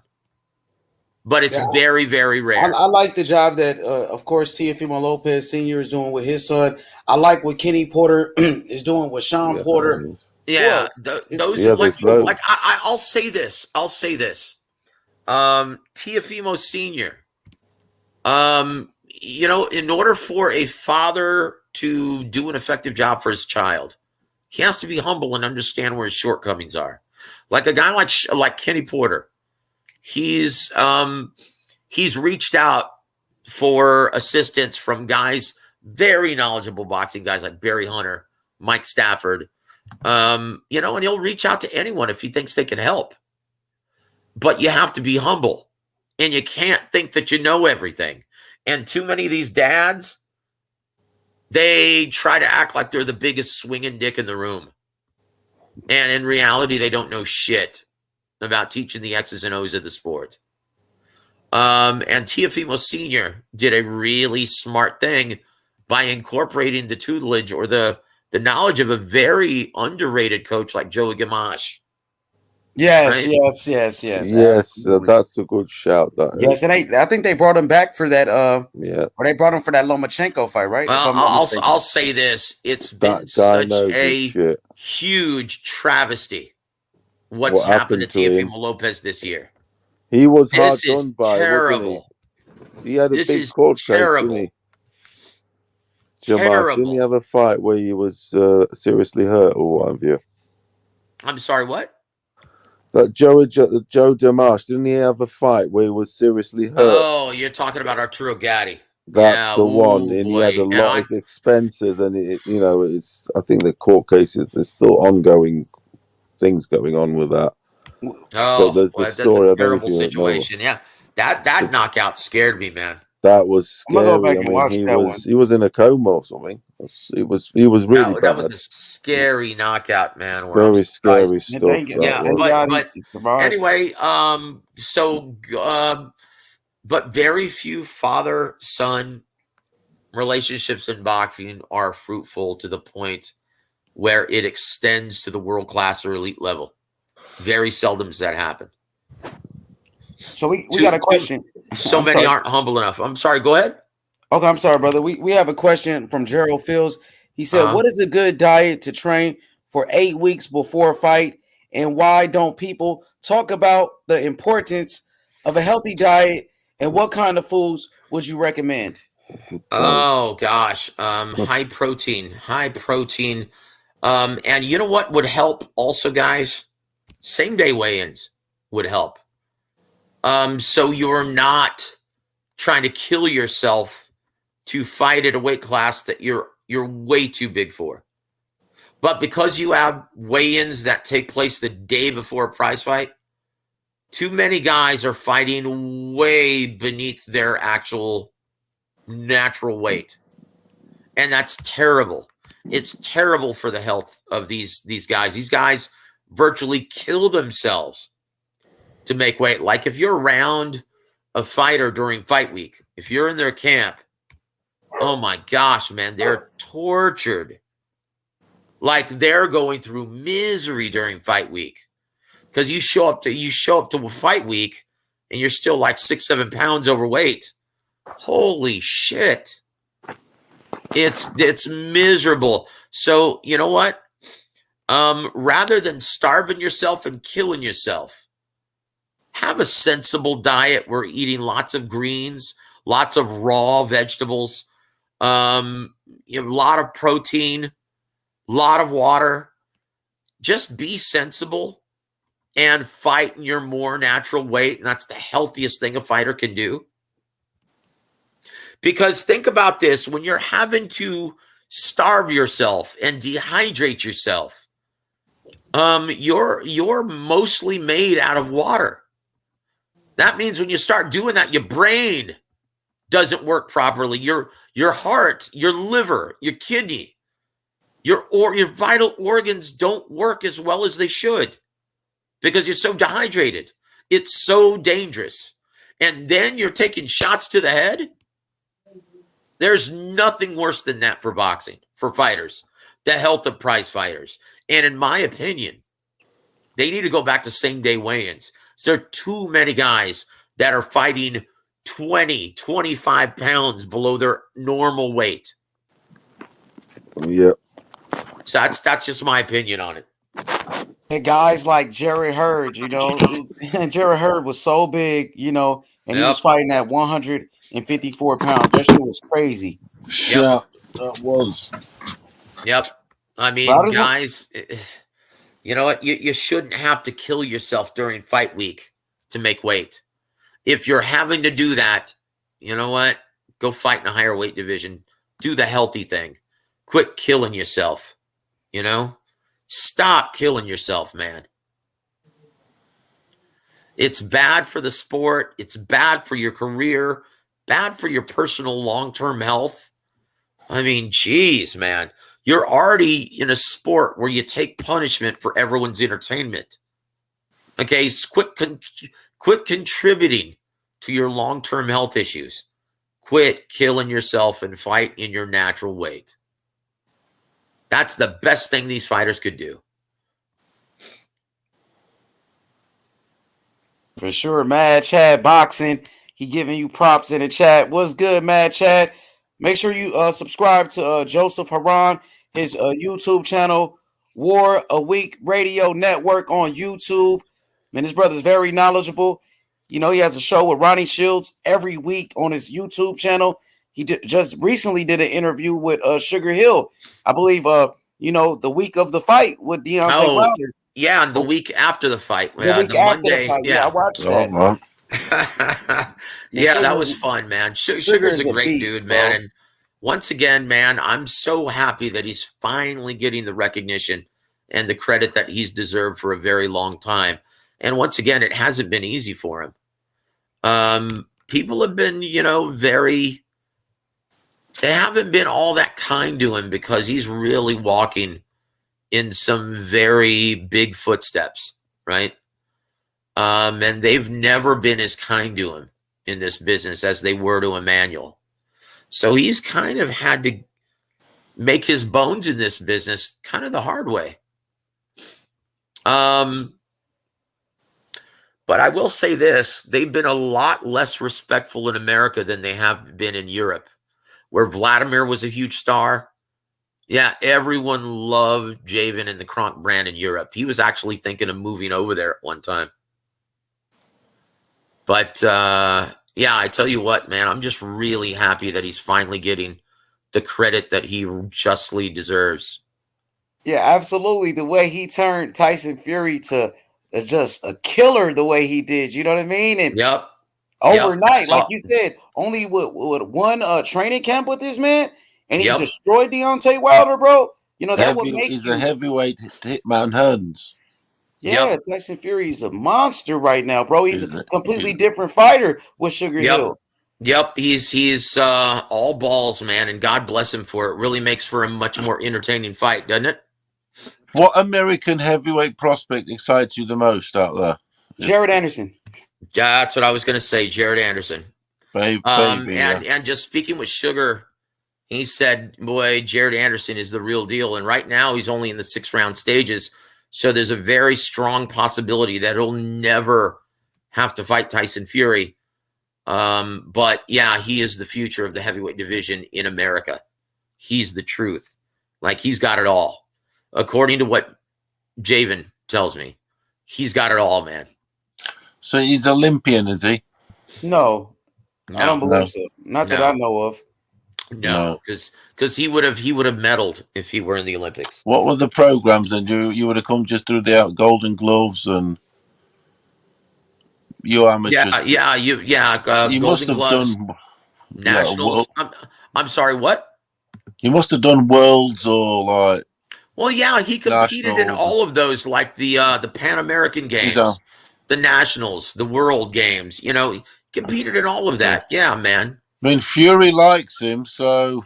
But it's very, very rare. I like the job that, of course, Teofimo Lopez Sr. is doing with his son. I like what Kenny Porter is doing with Shawn Porter. Yeah, I'll say this. Teofimo Sr. In order for a father to do an effective job for his child, he has to be humble and understand where his shortcomings are. Like a guy like Kenny Porter, he's reached out for assistance from guys, very knowledgeable boxing guys like Barry Hunter, Mike Stafford, and he'll reach out to anyone if he thinks they can help. But you have to be humble, and you can't think that you know everything. And too many of these dads, they try to act like they're the biggest swinging dick in the room. And in reality, they don't know shit about teaching the X's and O's of the sport. And Teofimo Sr. did a really smart thing by incorporating the tutelage or the knowledge of a very underrated coach like Joey Gamache. Yes, right? yes. Yes, that's a good shout. Yes, and I think they brought him back for that. Yeah, or they brought him for that Lomachenko fight, right? Well, I'll say this: it's been such a huge travesty. What's happened to Teofimo Lopez this year? He was hard done by, terrible. Wasn't he? He had a big court case, didn't he? Jamal, didn't he have a fight where he was seriously hurt or what have you? I'm sorry, what? That Joe Dimash, didn't he have a fight where he was seriously hurt? Oh, you're talking about Arturo Gatti. That's the one, and he had a lot of expenses, and it's. I think the court cases, there's still ongoing things going on with that. Oh, but there's the that's story. a terrible situation. Yeah, that knockout scared me, man. That was scary. I'm gonna go back and watch that one. He was in a coma or something. He was really bad. That was a scary knockout, man. Very scary stuff. But anyway, but very few father-son relationships in boxing are fruitful to the point where it extends to the world-class or elite level. Very seldom does that happen. So we got a question. So many aren't humble enough. I'm sorry. Go ahead. Okay, I'm sorry, brother. We have a question from Gerald Fields. He said, "What is a good diet to train for 8 weeks before a fight, and why don't people talk about the importance of a healthy diet? And what kind of foods would you recommend?" Oh gosh, high protein, and you know what would help also, guys? Same day weigh-ins would help. So you're not trying to kill yourself to fight at a weight class that you're way too big for. But because you have weigh-ins that take place the day before a prize fight, too many guys are fighting way beneath their actual natural weight. And that's terrible. It's terrible for the health of these guys. These guys virtually kill themselves to make weight. Like if you're around a fighter during fight week, if you're in their camp, oh my gosh, man, they're tortured. Like they're going through misery during fight week. Because you show up to a fight week and you're still like 6-7 pounds overweight. Holy shit. It's miserable. So you know what? Rather than starving yourself and killing yourself, have a sensible diet. We're eating lots of greens, lots of raw vegetables, a lot of protein, a lot of water. Just be sensible and fight in your more natural weight. And that's the healthiest thing a fighter can do. Because think about this, when you're having to starve yourself and dehydrate yourself, you're mostly made out of water. That means when you start doing that, your brain doesn't work properly. Your heart, your liver, your kidney, your vital organs don't work as well as they should because you're so dehydrated. It's so dangerous. And then you're taking shots to the head. There's nothing worse than that for boxing, for fighters, the health of prize fighters. And in my opinion, they need to go back to same-day weigh-ins. So there are too many guys that are fighting 20, 25 pounds below their normal weight. Yep. So that's just my opinion on it. And guys like Jerry Hurd, Jerry Hurd was so big, and he was fighting at 154 pounds. That shit was crazy. Yeah, that was. Yep. I mean, guys, you know what? You shouldn't have to kill yourself during fight week to make weight. If you're having to do that, you know what? Go fight in a higher weight division. Do the healthy thing. Quit killing yourself. You know? Stop killing yourself, man. It's bad for the sport. It's bad for your career. Bad for your personal long-term health. I mean, geez, man. You're already in a sport where you take punishment for everyone's entertainment. Okay, quit contributing to your long-term health issues. Quit killing yourself and fight in your natural weight. That's the best thing these fighters could do. For sure, Mad Chad Boxing. He giving you props in the chat. What's good, Mad Chad? Make sure you subscribe to Joseph Haran, his YouTube channel, War a Week Radio Network on YouTube. Man, his brother's very knowledgeable. You know, he has a show with Ronnie Shields every week on his YouTube channel. He just recently did an interview with Sugar Hill. I believe, you know, the week of the fight with Deontay Wilder. Yeah, and the week after the fight. The week the after Monday, the fight. Yeah, I watched that. Yeah, that was fun, man. Sugar's a great beast, dude, man. bro. And once again, man, I'm so happy that he's finally getting the recognition and the credit that he's deserved for a very long time. And once again, it hasn't been easy for him. People have been, you know, they haven't been all that kind to him because he's really walking in some very big footsteps, right? And they've never been as kind to him in this business as they were to Emmanuel. So he's kind of had to make his bones in this business kind of the hard way. But I will say this, they've been a lot less respectful in America than they have been in Europe, where Vladimir was a huge star. Yeah, everyone loved Javen and the Kronk brand in Europe. He was actually thinking of moving over there at one time. But, yeah, I tell you what, man, I'm just really happy that he's finally getting the credit that he justly deserves. Yeah, absolutely. The way he turned Tyson Fury to just a killer the way he did. You know what I mean? And overnight, like you said, only with one training camp with this man, and he destroyed Deontay Wilder, bro. You know, that would make he's a heavyweight Hitman Hearns. Yeah, Tyson Fury's a monster right now, bro. He's a completely different fighter with Sugar Hill. Yep, he's all balls, man, and God bless him for it. Really makes for a much more entertaining fight, doesn't it? What American heavyweight prospect excites you the most out there? Jared Anderson. Yeah, that's what I was going to say, Jared Anderson. Baby, and just speaking with Sugar, he said, boy, Jared Anderson is the real deal. And right now he's only in the 6-round stages. So there's a very strong possibility that he'll never have to fight Tyson Fury. But yeah, he is the future of the heavyweight division in America. He's the truth. Like, he's got it all. According to what Javen tells me, he's got it all, man. So he's Olympian, is he? No, I don't believe so. Not that I know of. No, because he would have medaled if he were in the Olympics. What were the programs? And you would have come just through the Golden Gloves and you amateurs. You Golden must have Gloves, done nationals. I'm sorry, what? He must have done worlds or like. Well, yeah, he competed in all of those, like the Pan American Games, the Nationals, the World Games. You know, he competed in all of that. Yeah, man. I mean, Fury likes him, so.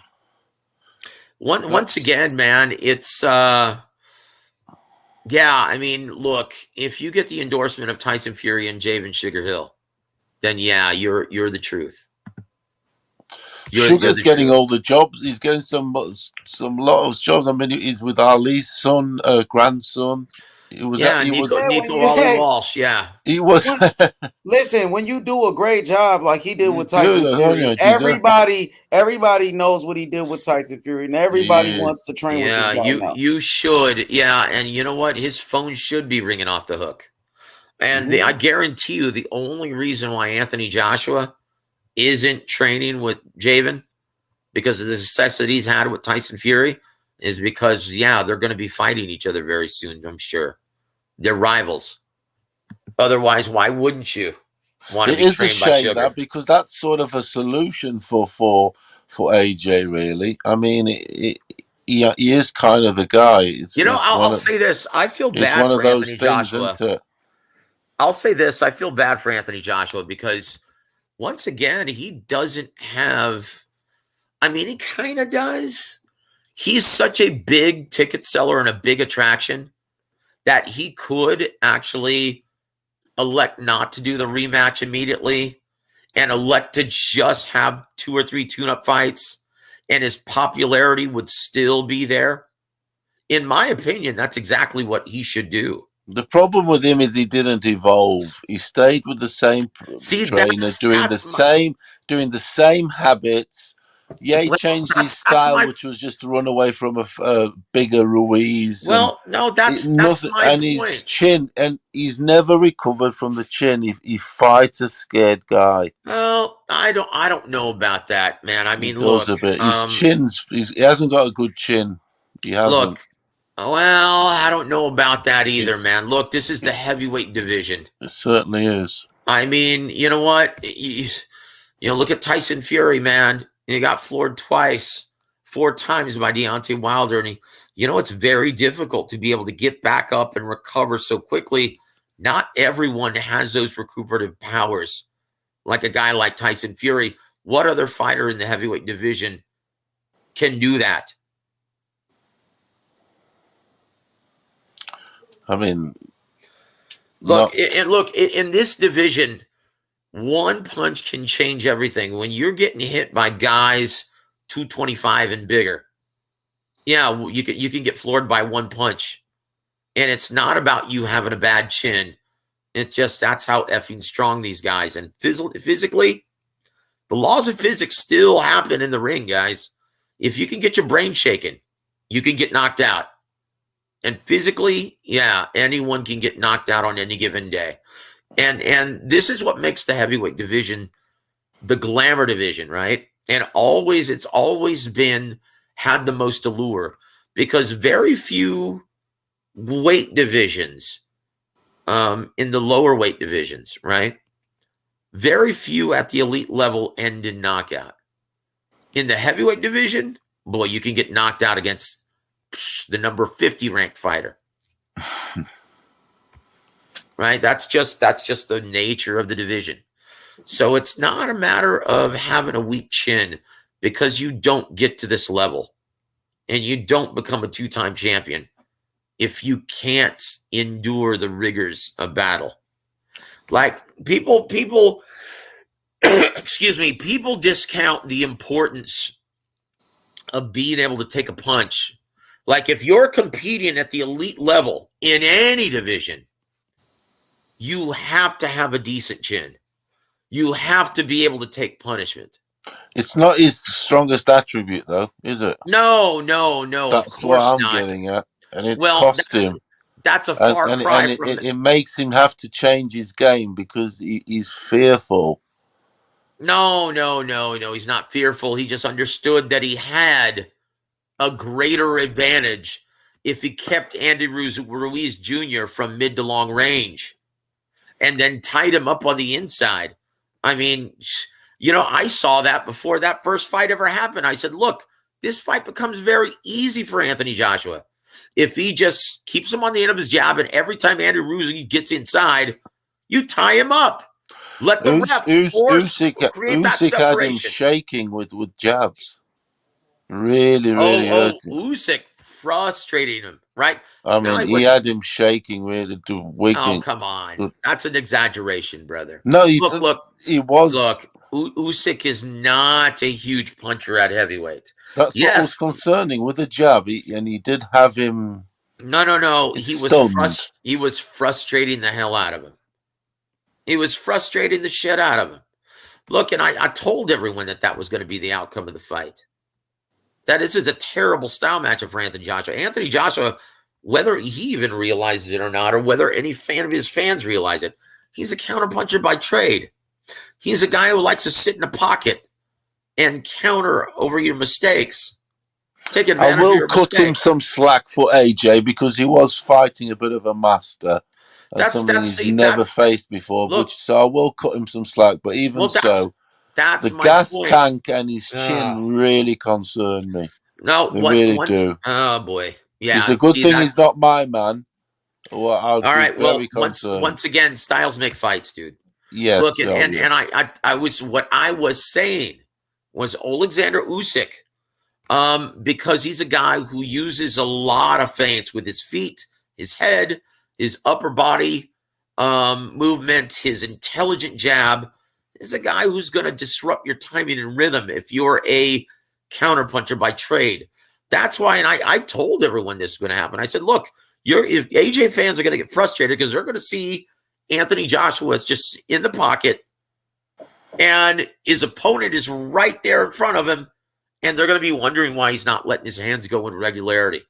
Once again, man, it's yeah. I mean, look, if you get the endorsement of Tyson Fury and Javen Sugar Hill, then yeah, you're the truth. Sugar's getting all the jobs. He's getting some lot of jobs. I mean, he's with Ali's son, grandson. Nico Ali Walsh. Yeah, he was. Listen, when you do a great job like he did with Tyson Fury, everybody knows what he did with Tyson Fury, and everybody wants to train with this guy now. You should, and you know what? His phone should be ringing off the hook. And I guarantee you, the only reason why Anthony Joshua isn't training with Javen because of the success that he's had with Tyson Fury is because, they're going to be fighting each other very soon, I'm sure. They're rivals. Otherwise, why wouldn't you? want to It be is a trained by shame sugar. that, because that's sort of a solution for AJ. Really, I mean, he is kind of the guy. I'll say this: I feel It's bad one for of those Anthony things, Joshua. isn't it? I'll say this: I feel bad for Anthony Joshua because once again, he doesn't have. I mean, he kind of does. He's such a big ticket seller and a big attraction that he could actually elect not to do the rematch immediately and elect to just have 2 or 3 tune-up fights, and his popularity would still be there. In my opinion, that's exactly what he should do. The problem with him is he didn't evolve. He stayed with the same trainer, doing the same habits. Yeah, he changed his style, which was just to run away from a bigger Ruiz. Well, no, that's my and point. His chin, and he's never recovered from the chin. He fights a scared guy. Well, I don't know about that, man. I mean, he does a bit. His chin's he hasn't got a good chin. He hasn't. Look, well, I don't know about that either, man. Look, this is the heavyweight division. It certainly is. I mean, you know what? Look at Tyson Fury, man. He got floored twice, 4 times by Deontay Wilder. And it's very difficult to be able to get back up and recover so quickly. Not everyone has those recuperative powers like a guy like Tyson Fury. What other fighter in the heavyweight division can do that? I mean, look, in this division, one punch can change everything. When you're getting hit by guys 225 and bigger, yeah, you can get floored by one punch. And it's not about you having a bad chin. It's just that's how effing strong these guys. And physically, the laws of physics still happen in the ring, guys. If you can get your brain shaken, you can get knocked out. And physically, yeah, anyone can get knocked out on any given day. And this is what makes the heavyweight division the glamour division, right? And it's always been had the most allure, because very few weight divisions in the lower weight divisions, right? Very few at the elite level end in knockout. In the heavyweight division, boy, you can get knocked out against the number 50 ranked fighter. Right? That's just the nature of the division. So it's not a matter of having a weak chin, because you don't get to this level and you don't become a 2-time champion if you can't endure the rigors of battle. Like people excuse me, people discount the importance of being able to take a punch. Like if you're competing at the elite level in any division, you have to have a decent chin. You have to be able to take punishment. It's not his strongest attribute, though, is it? No. That's of course what I'm not. getting at, and it's cost him. That's a far cry from it makes him have to change his game because he's fearful. No. He's not fearful. He just understood that he had a greater advantage if he kept Andy Ruiz Jr. from mid to long range and then tied him up on the inside. I mean, I saw that before that first fight ever happened. I said, look, this fight becomes very easy for Anthony Joshua if he just keeps him on the end of his jab, and every time Andy Ruiz gets inside, you tie him up. Let the ref create that Usyk had him separation. shaking with jabs. Really hurt him. Usyk frustrating him, right? I mean, he had him shaking really to wiggling. Oh, come on. That's an exaggeration, brother. No, he was. Look, Usyk is not a huge puncher at heavyweight. That's what was concerning with the jab. He did have him. No. He was frustrating the hell out of him. He was frustrating the shit out of him. Look, and I told everyone that was going to be the outcome of the fight. That this is a terrible style matchup for Anthony Joshua. Anthony Joshua, whether he even realizes it or not, or whether any fan of his fans realize it, he's a counterpuncher by trade. He's a guy who likes to sit in a pocket and counter over your mistakes. Take advantage I will of your cut him mistakes. some slack for AJ because he was fighting a bit of a master. and something he's never faced before. So I will cut him some slack. But even so, the gas tank and his chin really concern me. They really do. Oh boy, yeah. It's a good thing he's not my man. Or I'd all right. be very Well, concerned. once again, styles make fights, dude. Yes. Look, and I was what I was saying was Alexander Usyk, because he's a guy who uses a lot of feints with his feet, his head, his upper body movement, his intelligent jab. Is a guy who's going to disrupt your timing and rhythm if you're a counterpuncher by trade. That's why, and I told everyone this is going to happen. I said, look, if AJ fans are going to get frustrated because they're going to see Anthony Joshua is just in the pocket and his opponent is right there in front of him, and they're going to be wondering why he's not letting his hands go in regularity.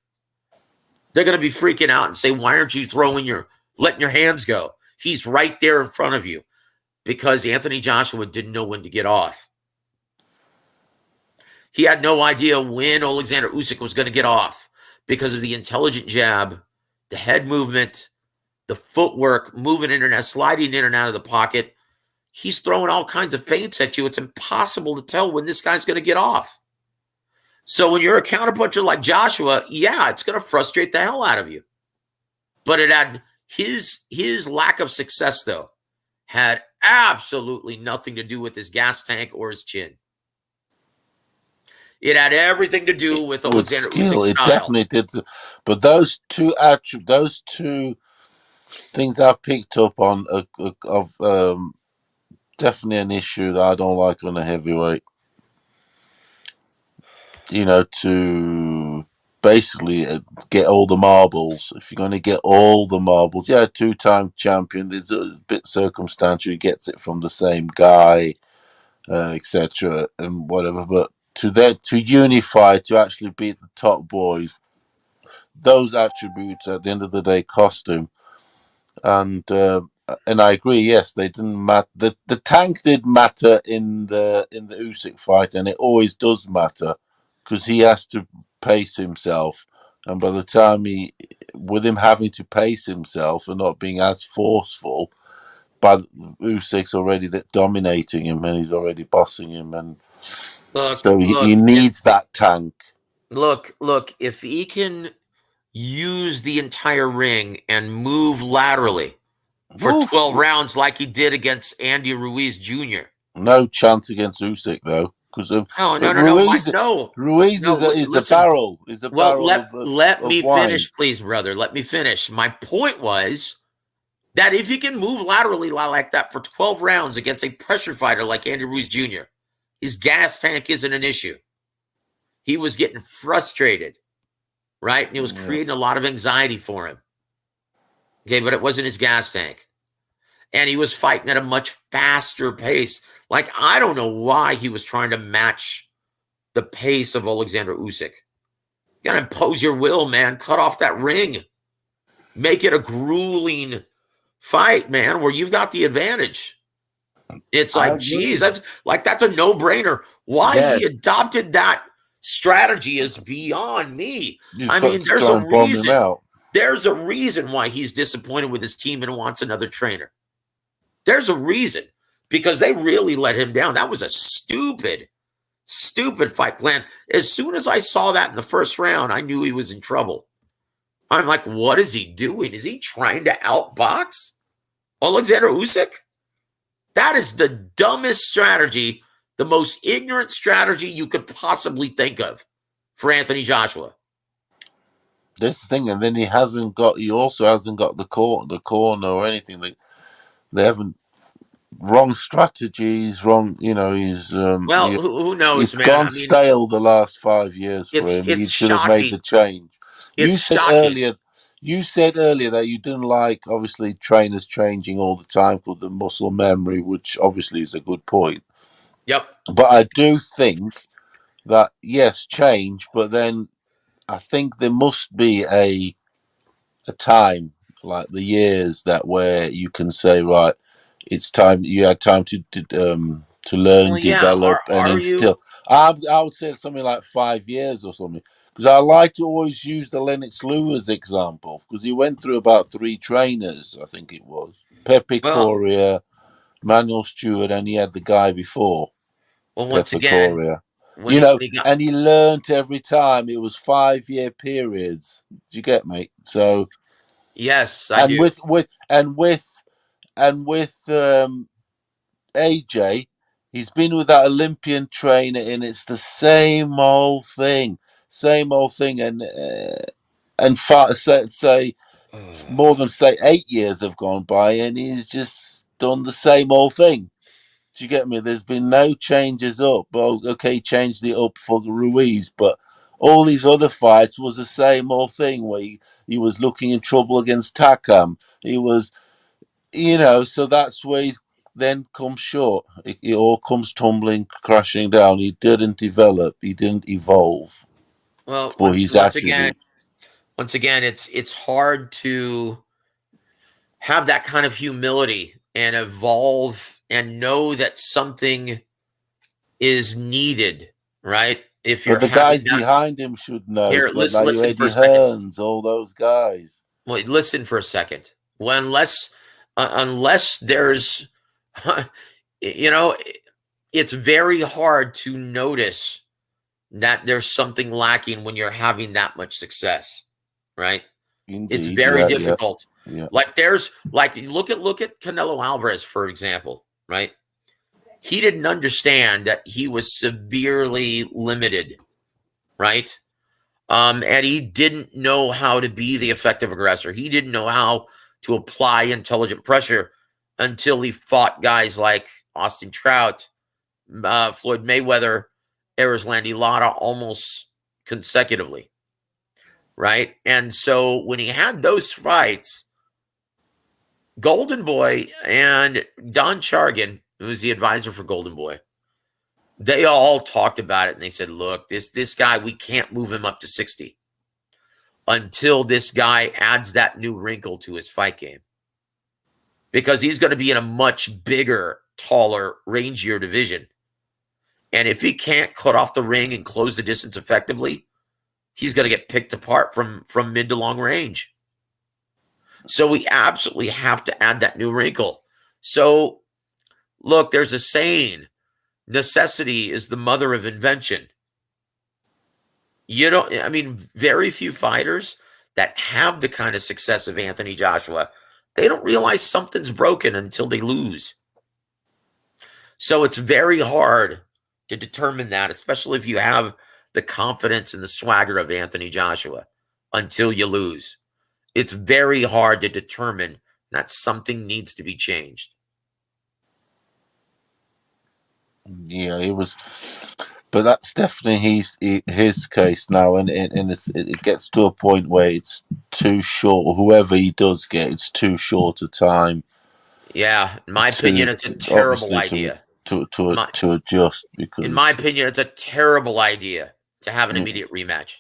They're going to be freaking out and say, why aren't you letting your hands go? He's right there in front of you, because Anthony Joshua didn't know when to get off. He had no idea when Alexander Usyk was going to get off because of the intelligent jab, the head movement, the footwork, moving in and out, sliding in and out of the pocket. He's throwing all kinds of feints at you. It's impossible to tell when this guy's going to get off. So when you're a counterpuncher like Joshua, yeah, it's going to frustrate the hell out of you. But it had his lack of success, though, had absolutely nothing to do with his gas tank or his chin. It had everything to do with Alexander Usyk's It style. definitely did. But those two things I picked up on are definitely an issue that I don't like on a heavyweight. To basically get all the marbles. If you're going to get all the marbles, yeah, 2-time champion. It's a bit circumstantial. He gets it from the same guy, etc. and whatever. But to unify, to actually beat the top boys, those attributes at the end of the day cost him. And I agree. Yes, they didn't matter. The tank did matter in the Usyk fight, and it always does matter because he has to pace himself. And by the time with him having to pace himself and not being as forceful, Usyk's already dominating him, and he's already bossing him, and he needs that tank. Look! If he can use the entire ring and move laterally for 12 rounds like he did against Andy Ruiz Jr. No chance against Usyk though, because Ruiz is a barrel. Is a barrel. Let me finish, please, brother. Let me finish. My point was that if he can move laterally like that for 12 rounds against a pressure fighter like Andy Ruiz Jr., his gas tank isn't an issue. He was getting frustrated, right? And it was creating a lot of anxiety for him. Okay, but it wasn't his gas tank. And he was fighting at a much faster pace. Like, I don't know why he was trying to match the pace of Alexander Usyk. You got to impose your will, man. Cut off that ring. Make it a grueling fight, man, where you've got the advantage. It's like, geez, that's a no-brainer. Why he adopted that strategy is beyond me. I mean, there's a reason. There's a reason why he's disappointed with his team and wants another trainer. There's a reason, because they really let him down. That was a stupid fight plan. As soon as I saw that in the first round, I knew he was in trouble. I'm like, what is he doing? Is he trying to outbox Alexander Usyk? That is the dumbest strategy, the most ignorant strategy you could possibly think of for Anthony Joshua. This thing, and then he also hasn't got the corner or anything. They haven't. Wrong strategies, wrong. He's who knows? It's gone stale the last 5 years for him. He should have made the change. You said earlier that you didn't like, obviously, trainers changing all the time for the muscle memory, which obviously is a good point. Yep. But I do think that yes, change, but then I think there must be a time, like the years where you can say, right, it's time. You had time to learn, develop, and instill. I would say something like 5 years or something. Because I like to always use the Lennox Lewis example, because he went through about 3 trainers, I think it was. Pepe Correa, Manuel Stewart, and he had the guy before. Well, once Pepe again, Correa. when he got, And he learned every time. It was 5-year periods. Do you get me? So yes, I do. And with AJ, he's been with that Olympian trainer, and it's the same old thing, and say more than 8 years have gone by, and he's just done the same old thing. Do you get me? There's been no changes up. Well, okay, changed it up for Ruiz, but all these other fights was the same old thing where he was looking in trouble against Takam. He was, so that's where he's then come short. It all comes tumbling, crashing down. He didn't develop. He didn't evolve Well, for his attributes. Once again, it's hard to have that kind of humility and evolve and know that something is needed, right? If you're But the guys behind him should know. Here, listen for Eddie a second. Hearns, all those guys. Well, listen for a second. Well, unless there's, it's very hard to notice that there's something lacking when you're having that much success, right? Indeed, it's very difficult. Yeah. Like look at Canelo Alvarez, for example, right? He didn't understand that he was severely limited, right? And he didn't know how to be the effective aggressor. He didn't know how to apply intelligent pressure until he fought guys like Austin Trout, Floyd Mayweather, Erislandy Lara almost consecutively, right? And so when he had those fights, Golden Boy and Don Chargan, who was the advisor for Golden Boy, they all talked about it, and they said, look, this guy, we can't move him up to 60 until this guy adds that new wrinkle to his fight game, because he's going to be in a much bigger, taller, rangier division. And if he can't cut off the ring and close the distance effectively, he's going to get picked apart from mid to long range. So we absolutely have to add that new wrinkle. So look, there's a saying, necessity is the mother of invention. Very few fighters that have the kind of success of Anthony Joshua, they don't realize something's broken until they lose. So it's very hard to determine that, especially if you have the confidence and the swagger of Anthony Joshua, until you lose. It's very hard to determine that something needs to be changed. Yeah, it was, but that's definitely his case now, and it gets to a point where it's too short. Whoever he does get, it's too short a time. Yeah, in my opinion, it's a terrible idea to adjust, because in my opinion, it's a terrible idea to have an immediate rematch.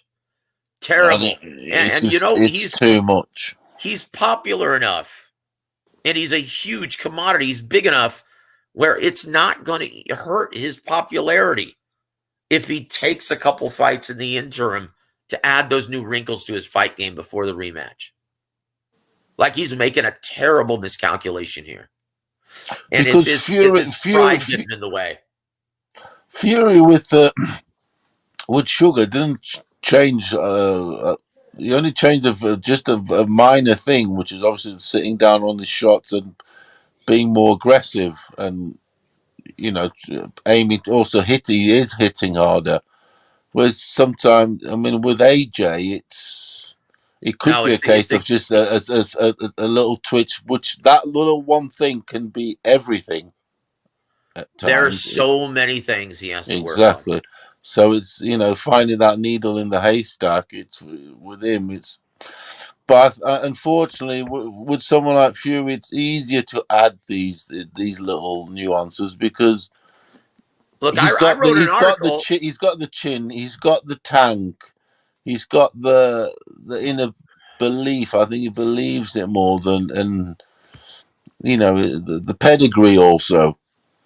Terrible, he's too much. He's popular enough, and he's a huge commodity. He's big enough where it's not going to hurt his popularity if he takes a couple fights in the interim to add those new wrinkles to his fight game before the rematch. Like, he's making a terrible miscalculation here. And because it's his pride getting in the way. Fury with Sugar didn't change. He only changed just a minor thing, which is obviously sitting down on the shots and being more aggressive, and aiming. Also, he is hitting harder. Whereas sometimes, with AJ, it could be a case of just a little twitch, which that little one thing can be everything. There are so many things he has to work on. Exactly. So it's, finding that needle in the haystack. It's with him. But unfortunately, with someone like Fury, it's easier to add these little nuances, because he's got the chin, he's got the tank, he's got the inner belief. I think he believes it more than, and the pedigree also.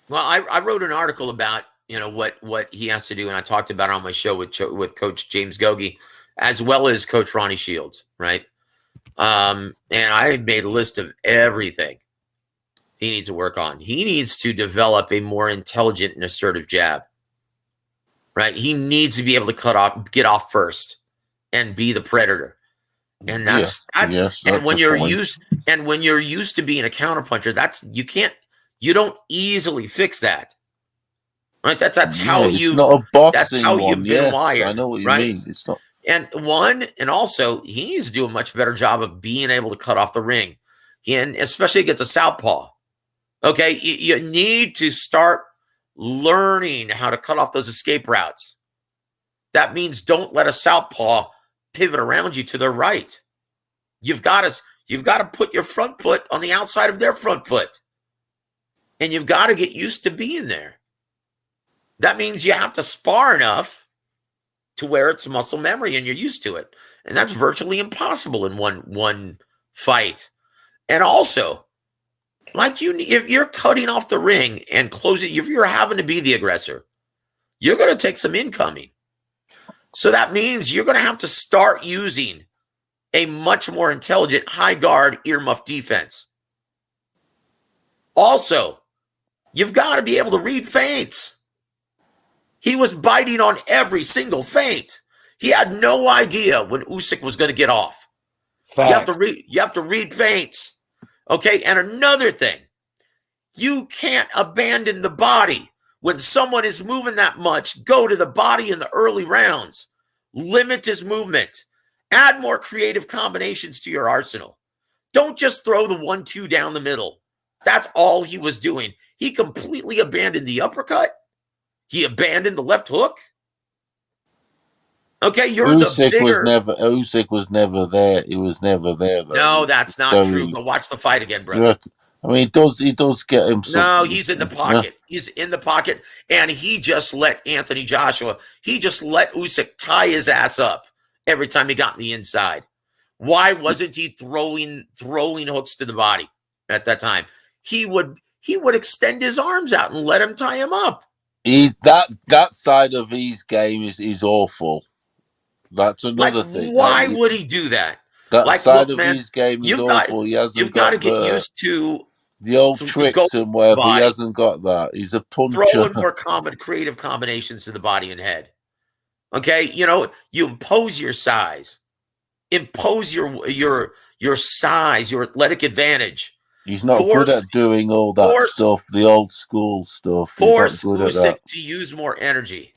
Well, I wrote an article about what he has to do, and I talked about it on my show with Coach James Gogi, as well as Coach Ronnie Shields, right? And I made a list of everything he needs to work on. He needs to develop a more intelligent and assertive jab, right? He needs to be able to get off first and be the predator. And when you're used to being a counterpuncher, you don't easily fix that. Right? That's how it's not a boxing you've been wired. I know what you right? mean. It's not. And also he needs to do a much better job of being able to cut off the ring, and especially against a southpaw. Okay, you need to start learning how to cut off those escape routes. That means don't let a southpaw pivot around you to their right. You've got to put your front foot on the outside of their front foot, and you've got to get used to being there. That means you have to spar enough to where it's muscle memory and you're used to it. And that's virtually impossible in one fight. And also, if you're cutting off the ring and closing, if you're having to be the aggressor, you're going to take some incoming. So that means you're going to have to start using a much more intelligent high guard earmuff defense. Also, you've got to be able to read feints. He was biting on every single feint. He had no idea when Usyk was going to get off. Facts. You have to read feints. Okay, and another thing, you can't abandon the body. When someone is moving that much, go to the body in the early rounds. Limit his movement. Add more creative combinations to your arsenal. Don't just throw the 1-2 down the middle. That's all he was doing. He completely abandoned the uppercut. He abandoned the left hook. Okay, Usyk was never there. He was never there. Though. No, that's not true. Go watch the fight again, brother. I mean, he does get him. No, he's in the pocket. He's in the pocket, and he just let Usyk tie his ass up every time he got in the inside. Why wasn't he throwing hooks to the body at that time? He would extend his arms out and let him tie him up. That side of his game is awful. That's another thing. Why would he do that? That side of his game is awful. You've got to get used to the old tricks and whatever. He hasn't got that. He's a puncher. Throwing more creative combinations to the body and head. Okay, you impose your size, impose your size, your athletic advantage. He's not good at doing all that stuff, the old school stuff. Force Usyk to use more energy.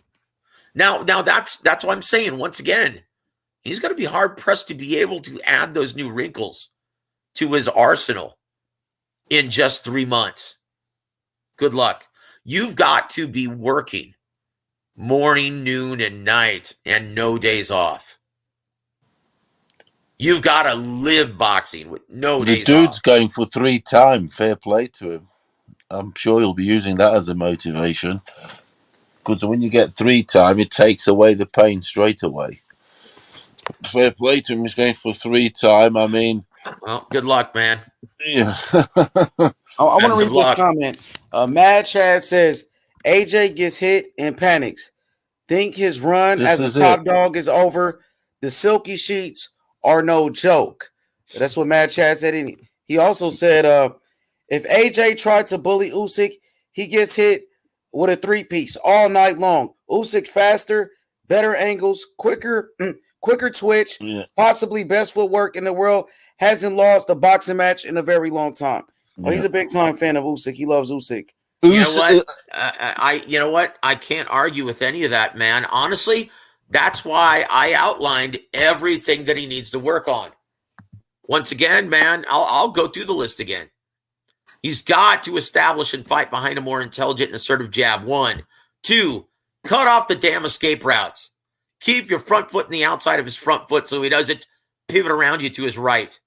Now that's what I'm saying. Once again, he's going to be hard pressed to be able to add those new wrinkles to his arsenal in just 3 months. Good luck. You've got to be working morning, noon, and night, and no days off. You've got to live boxing with no days off. The dude's going for 3 time. Fair play to him. I'm sure he'll be using that as a motivation. Because when you get 3 time, it takes away the pain straight away. Fair play to him. He's going for 3 time. I mean... Well, good luck, man. Yeah. I want to read this comment. Mad Chad says, AJ gets hit and panics. Think his run as a top dog is over. The silky sheets are no joke. That's what Mad Chad said. He also said, if AJ tried to bully Usyk, he gets hit with a 3-piece all night long. Usyk faster, better angles, quicker twitch, possibly best footwork in the world. Hasn't lost a boxing match in a very long time. Oh, he's a big time fan of Usyk. He loves Usyk. You know what? I can't argue with any of that, man. Honestly, that's why I outlined everything that he needs to work on. Once again, man, I'll go through the list again. He's got to establish and fight behind a more intelligent and assertive jab. 1. 2, cut off the damn escape routes. Keep your front foot in the outside of his front foot so he doesn't pivot around you to his right.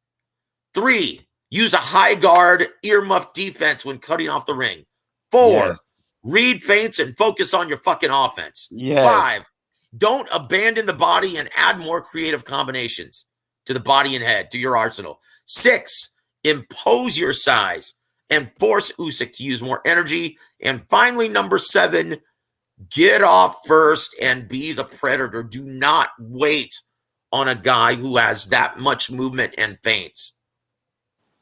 3, use a high guard earmuff defense when cutting off the ring. 4, read feints and focus on your fucking offense. 5, don't abandon the body and add more creative combinations to the body and head, to your arsenal. 6, impose your size and force Usyk to use more energy. And finally, number 7, Get off first and be the predator. Do not wait on a guy who has that much movement and feints.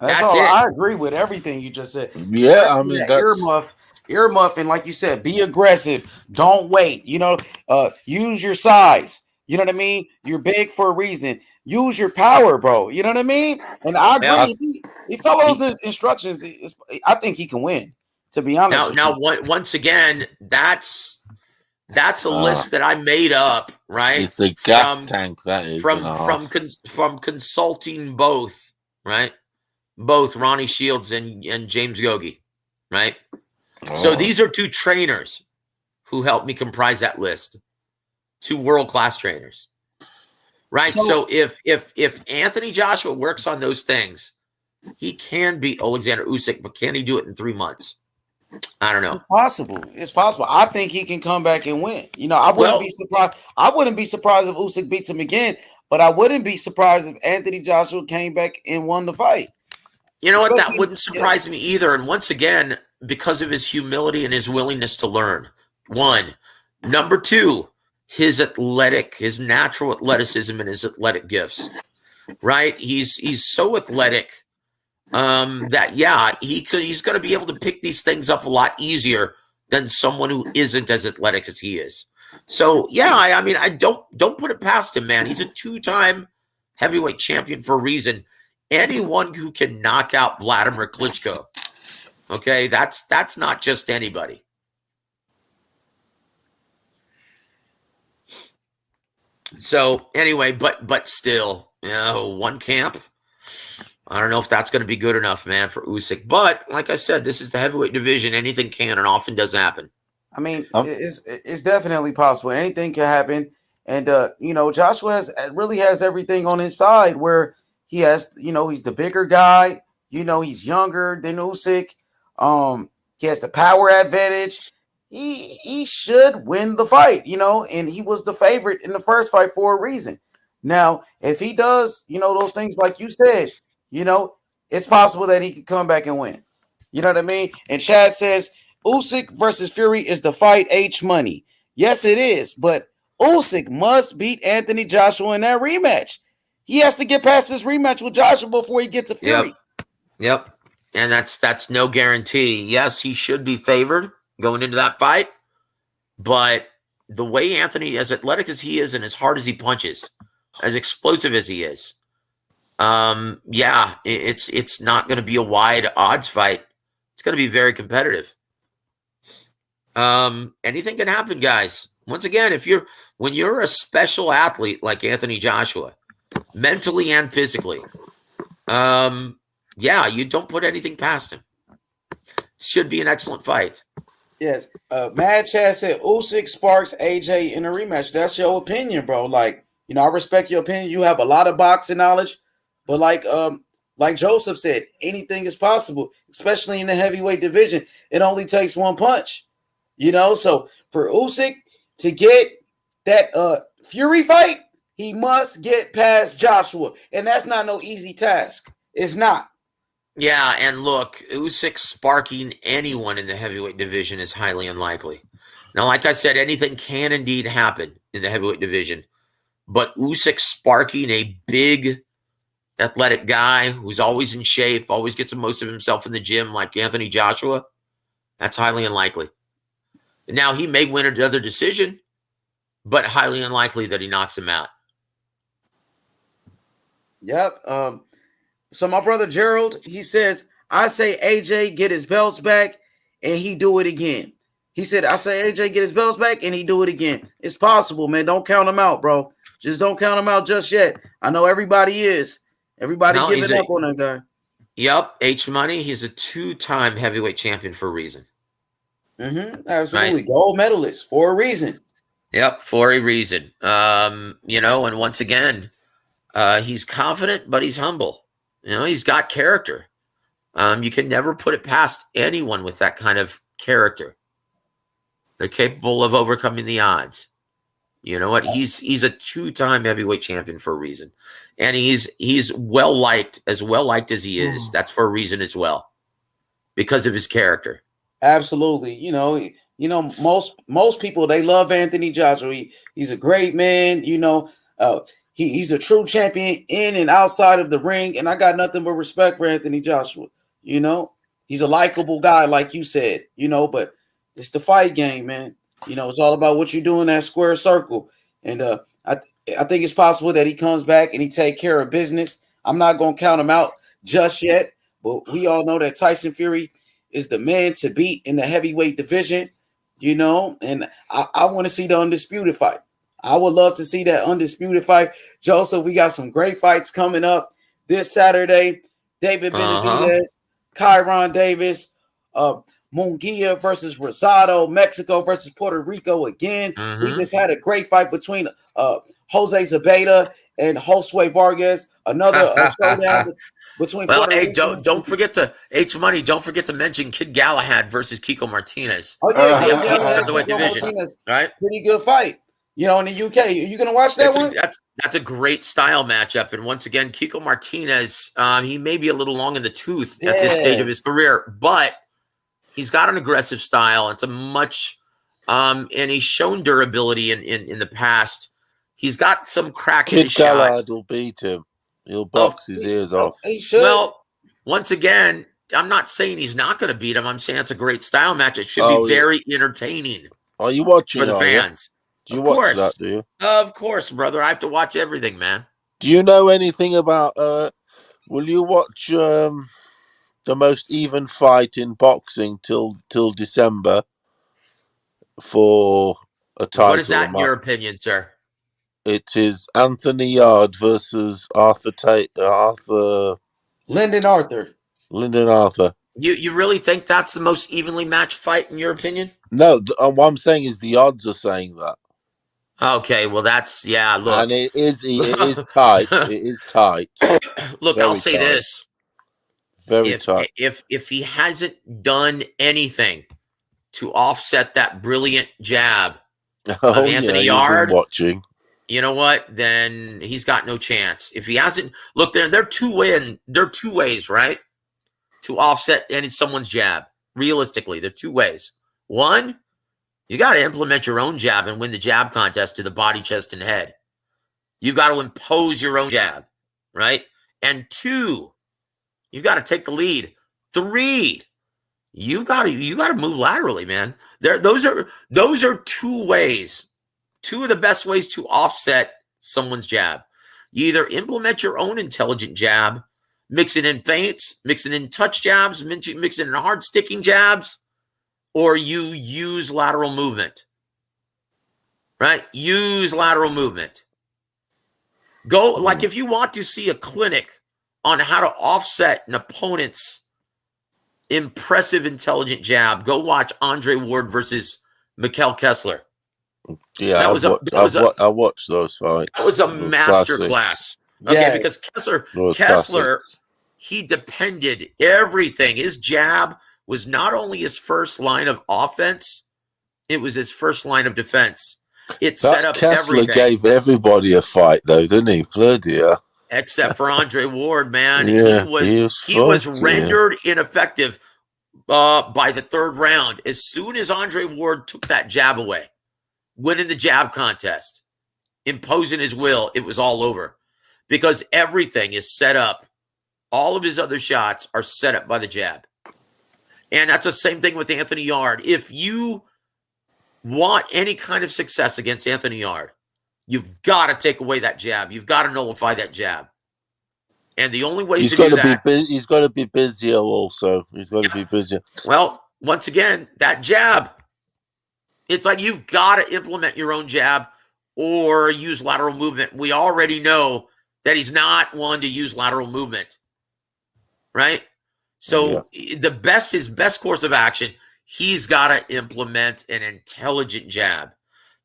That's all. I agree with everything you just said. Yeah, I mean, that earmuff, and like you said, be aggressive. Don't wait. Use your size. You know what I mean? You're big for a reason. Use your power, bro. You know what I mean? And I agree. He follows his instructions. I think he can win. To be honest. Now, once again, that's a list that I made up, right? It's a gas tank. That is from consulting both, right? Both Ronnie Shields and James Gogi, right? So these are two trainers who helped me comprise that list. Two world-class trainers, right? So if Anthony Joshua works on those things, he can beat Alexander Usyk, but can he do it in 3 months? I don't know. It's possible. I think he can come back and win. I wouldn't be surprised. I wouldn't be surprised if Usyk beats him again, but I wouldn't be surprised if Anthony Joshua came back and won the fight. You know what? That wouldn't surprise me either. And once again, because of his humility and his willingness to learn. One. Number two, his natural athleticism and his athletic gifts. Right? He's so athletic that he's going to be able to pick these things up a lot easier than someone who isn't as athletic as he is. So I mean, I don't put it past him, man. He's a 2-time heavyweight champion for a reason. Anyone who can knock out Vladimir Klitschko, okay, that's not just anybody. So anyway, but still, one camp. I don't know if that's going to be good enough, man, for Usyk. But like I said, this is the heavyweight division. Anything can and often does happen. I mean, it's definitely possible. Anything can happen. And, Joshua really has everything on his side where he has, he's the bigger guy. He's younger than Usyk. He has the power advantage. He should win the fight, and he was the favorite in the first fight for a reason. Now, if he does, those things like you said, it's possible that he could come back and win. You know what I mean? And Chad says, Usyk versus Fury is the fight H money. Yes, it is. But Usyk must beat Anthony Joshua in that rematch. He has to get past this rematch with Joshua before he gets to Fury. Yep. And that's no guarantee. Yes, he should be favored going into that fight. But the way Anthony, as athletic as he is and as hard as he punches, as explosive as he is, it's not going to be a wide odds fight. It's going to be very competitive. Anything can happen, guys. Once again, when you're a special athlete like Anthony Joshua, mentally and physically, you don't put anything past him. Should be an excellent fight. Yes. Mad Chad said Usyk sparks AJ in a rematch. That's your opinion, bro. Like, I respect your opinion. You have a lot of boxing knowledge, but like Joseph said, anything is possible, especially in the heavyweight division. It only takes one punch, So for Usyk to get that Fury fight, he must get past Joshua, and that's not no easy task. It's not. Yeah, and look, Usyk sparking anyone in the heavyweight division is highly unlikely. Now, like I said, anything can indeed happen in the heavyweight division, but Usyk sparking a big athletic guy who's always in shape, always gets the most of himself in the gym like Anthony Joshua, that's highly unlikely. Now, he may win another decision, but highly unlikely that he knocks him out. Yep. So my brother Gerald, he says, I say AJ get his belts back and he do it again. He said, I say AJ get his belts back and he do it again. It's possible, man. Don't count him out, bro. Just don't count him out just yet. I know everybody is. Everybody giving up on that guy. Yep. H Money. He's a 2-time heavyweight champion for a reason. Absolutely. Right? Gold medalist for a reason. Yep. For a reason. And once again, he's confident, but he's humble. He's got character. You can never put it past anyone with that kind of character. They're capable of overcoming the odds. You know what? He's a 2-time heavyweight champion for a reason. And he's well-liked as he is. That's for a reason as well. Because of his character. Absolutely. most people, they love Anthony Joshua. He's a great man. He's a true champion in and outside of the ring, and I got nothing but respect for Anthony Joshua. He's a likable guy, like you said. But it's the fight game, man. It's all about what you do in that square circle. And I think it's possible that he comes back and he take care of business. I'm not going to count him out just yet, but we all know that Tyson Fury is the man to beat in the heavyweight division. And I want to see the undisputed fight. I would love to see that undisputed fight. Joseph, we got some great fights coming up this Saturday. David Benavidez, Kyron Davis, Munguia versus Rosado, Mexico versus Puerto Rico again. We just had a great fight between Jose Zabeda and Josue Vargas. Another showdown between Puerto Rico. Don't forget to H-Money. Don't forget to mention Kid Galahad versus Kiko Martinez. Oh yeah, Kid Galahad, Martinez, right? Pretty good fight. In the UK. Are you gonna watch that one? That's a great style matchup. And once again, Kiko Martinez, he may be a little long in the tooth at this stage of his career, but he's got an aggressive style. It's a much and he's shown durability in the past. He's got some crack in his shot. Kid Galahad will beat him. He'll box his ears off. He should. Well, once again, I'm not saying he's not going to beat him. I'm saying it's a great style match. It should be very entertaining. Are you watching for the fans? Do you watch that? Do you? Of course, brother. I have to watch everything, man. Do you know anything about? Will you watch the most even fight in boxing till December for a title? What is that in your opinion, sir? It is Anthony Yard versus Lyndon Arthur. You really think that's the most evenly matched fight in your opinion? No, what I'm saying is the odds are saying that. Okay, well that's look, and it is tight. It is tight. Look, I'll say this: very tight. If he hasn't done anything to offset that brilliant jab of Anthony Yard, watching. You know what? Then he's got no chance. If he hasn't, look, there are two ways, right, to offset someone's jab. Realistically, there are two ways. One, you got to implement your own jab and win the jab contest to the body, chest, and head. You've got to impose your own jab, right? And two, you've got to take the lead. Three, you got to move laterally, man. Those are two ways. Two of the best ways to offset someone's jab. You either implement your own intelligent jab, mix it in feints, mix it in touch jabs, mix it in hard sticking jabs, or you use lateral movement. Right? Use lateral movement. Go, like if you want to see a clinic on how to offset an opponent's impressive intelligent jab, go watch Andre Ward versus Mikkel Kessler. Yeah, I watched those fights. That was a master class. Okay, because Kessler, he depended everything. His jab was not only his first line of offense, it was his first line of defense. It set up Kessler everything. Gave everybody a fight, though, didn't he? Bloody hell. Except for Andre Ward, man. Yeah, he was rendered ineffective by the third round. As soon as Andre Ward took that jab away, winning the jab contest, imposing his will, it was all over. Because everything is set up. All of his other shots are set up by the jab. And that's the same thing with Anthony Yard. If you want any kind of success against Anthony Yard, you've got to take away that jab. You've got to nullify that jab. And the only way to do that... He's got to be busier also. He's got to be busier. Well, once again, that jab... It's like you've got to implement your own jab or use lateral movement. We already know that he's not one to use lateral movement, right? So his best course of action, he's got to implement an intelligent jab.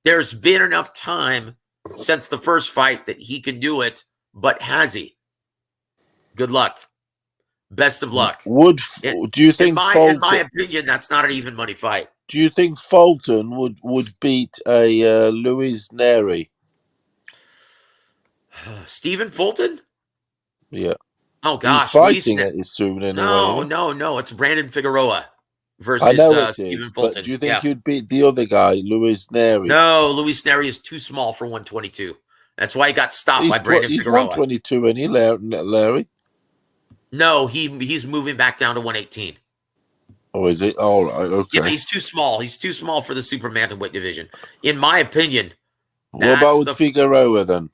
There's been enough time since the first fight that he can do it, but has he? Good luck. Best of luck. Do you think in my opinion, that's not an even money fight. Do you think Fulton would beat a Luis Neri? Stephen Fulton? Yeah. Oh gosh, he's fighting it soon anyway. No. It's Brandon Figueroa. versus I know it Stephen is, Fulton. but do you think you'd beat the other guy, Luis Neri? No, Luis Neri is too small for 122. That's why he got stopped by Brandon He's Figueroa. 122, and he Larry. No, he's moving back down to 118. Oh, is it? All right, okay. Yeah, he's too small. He's too small for the super bantamweight division, in my opinion. What about with Figueroa then?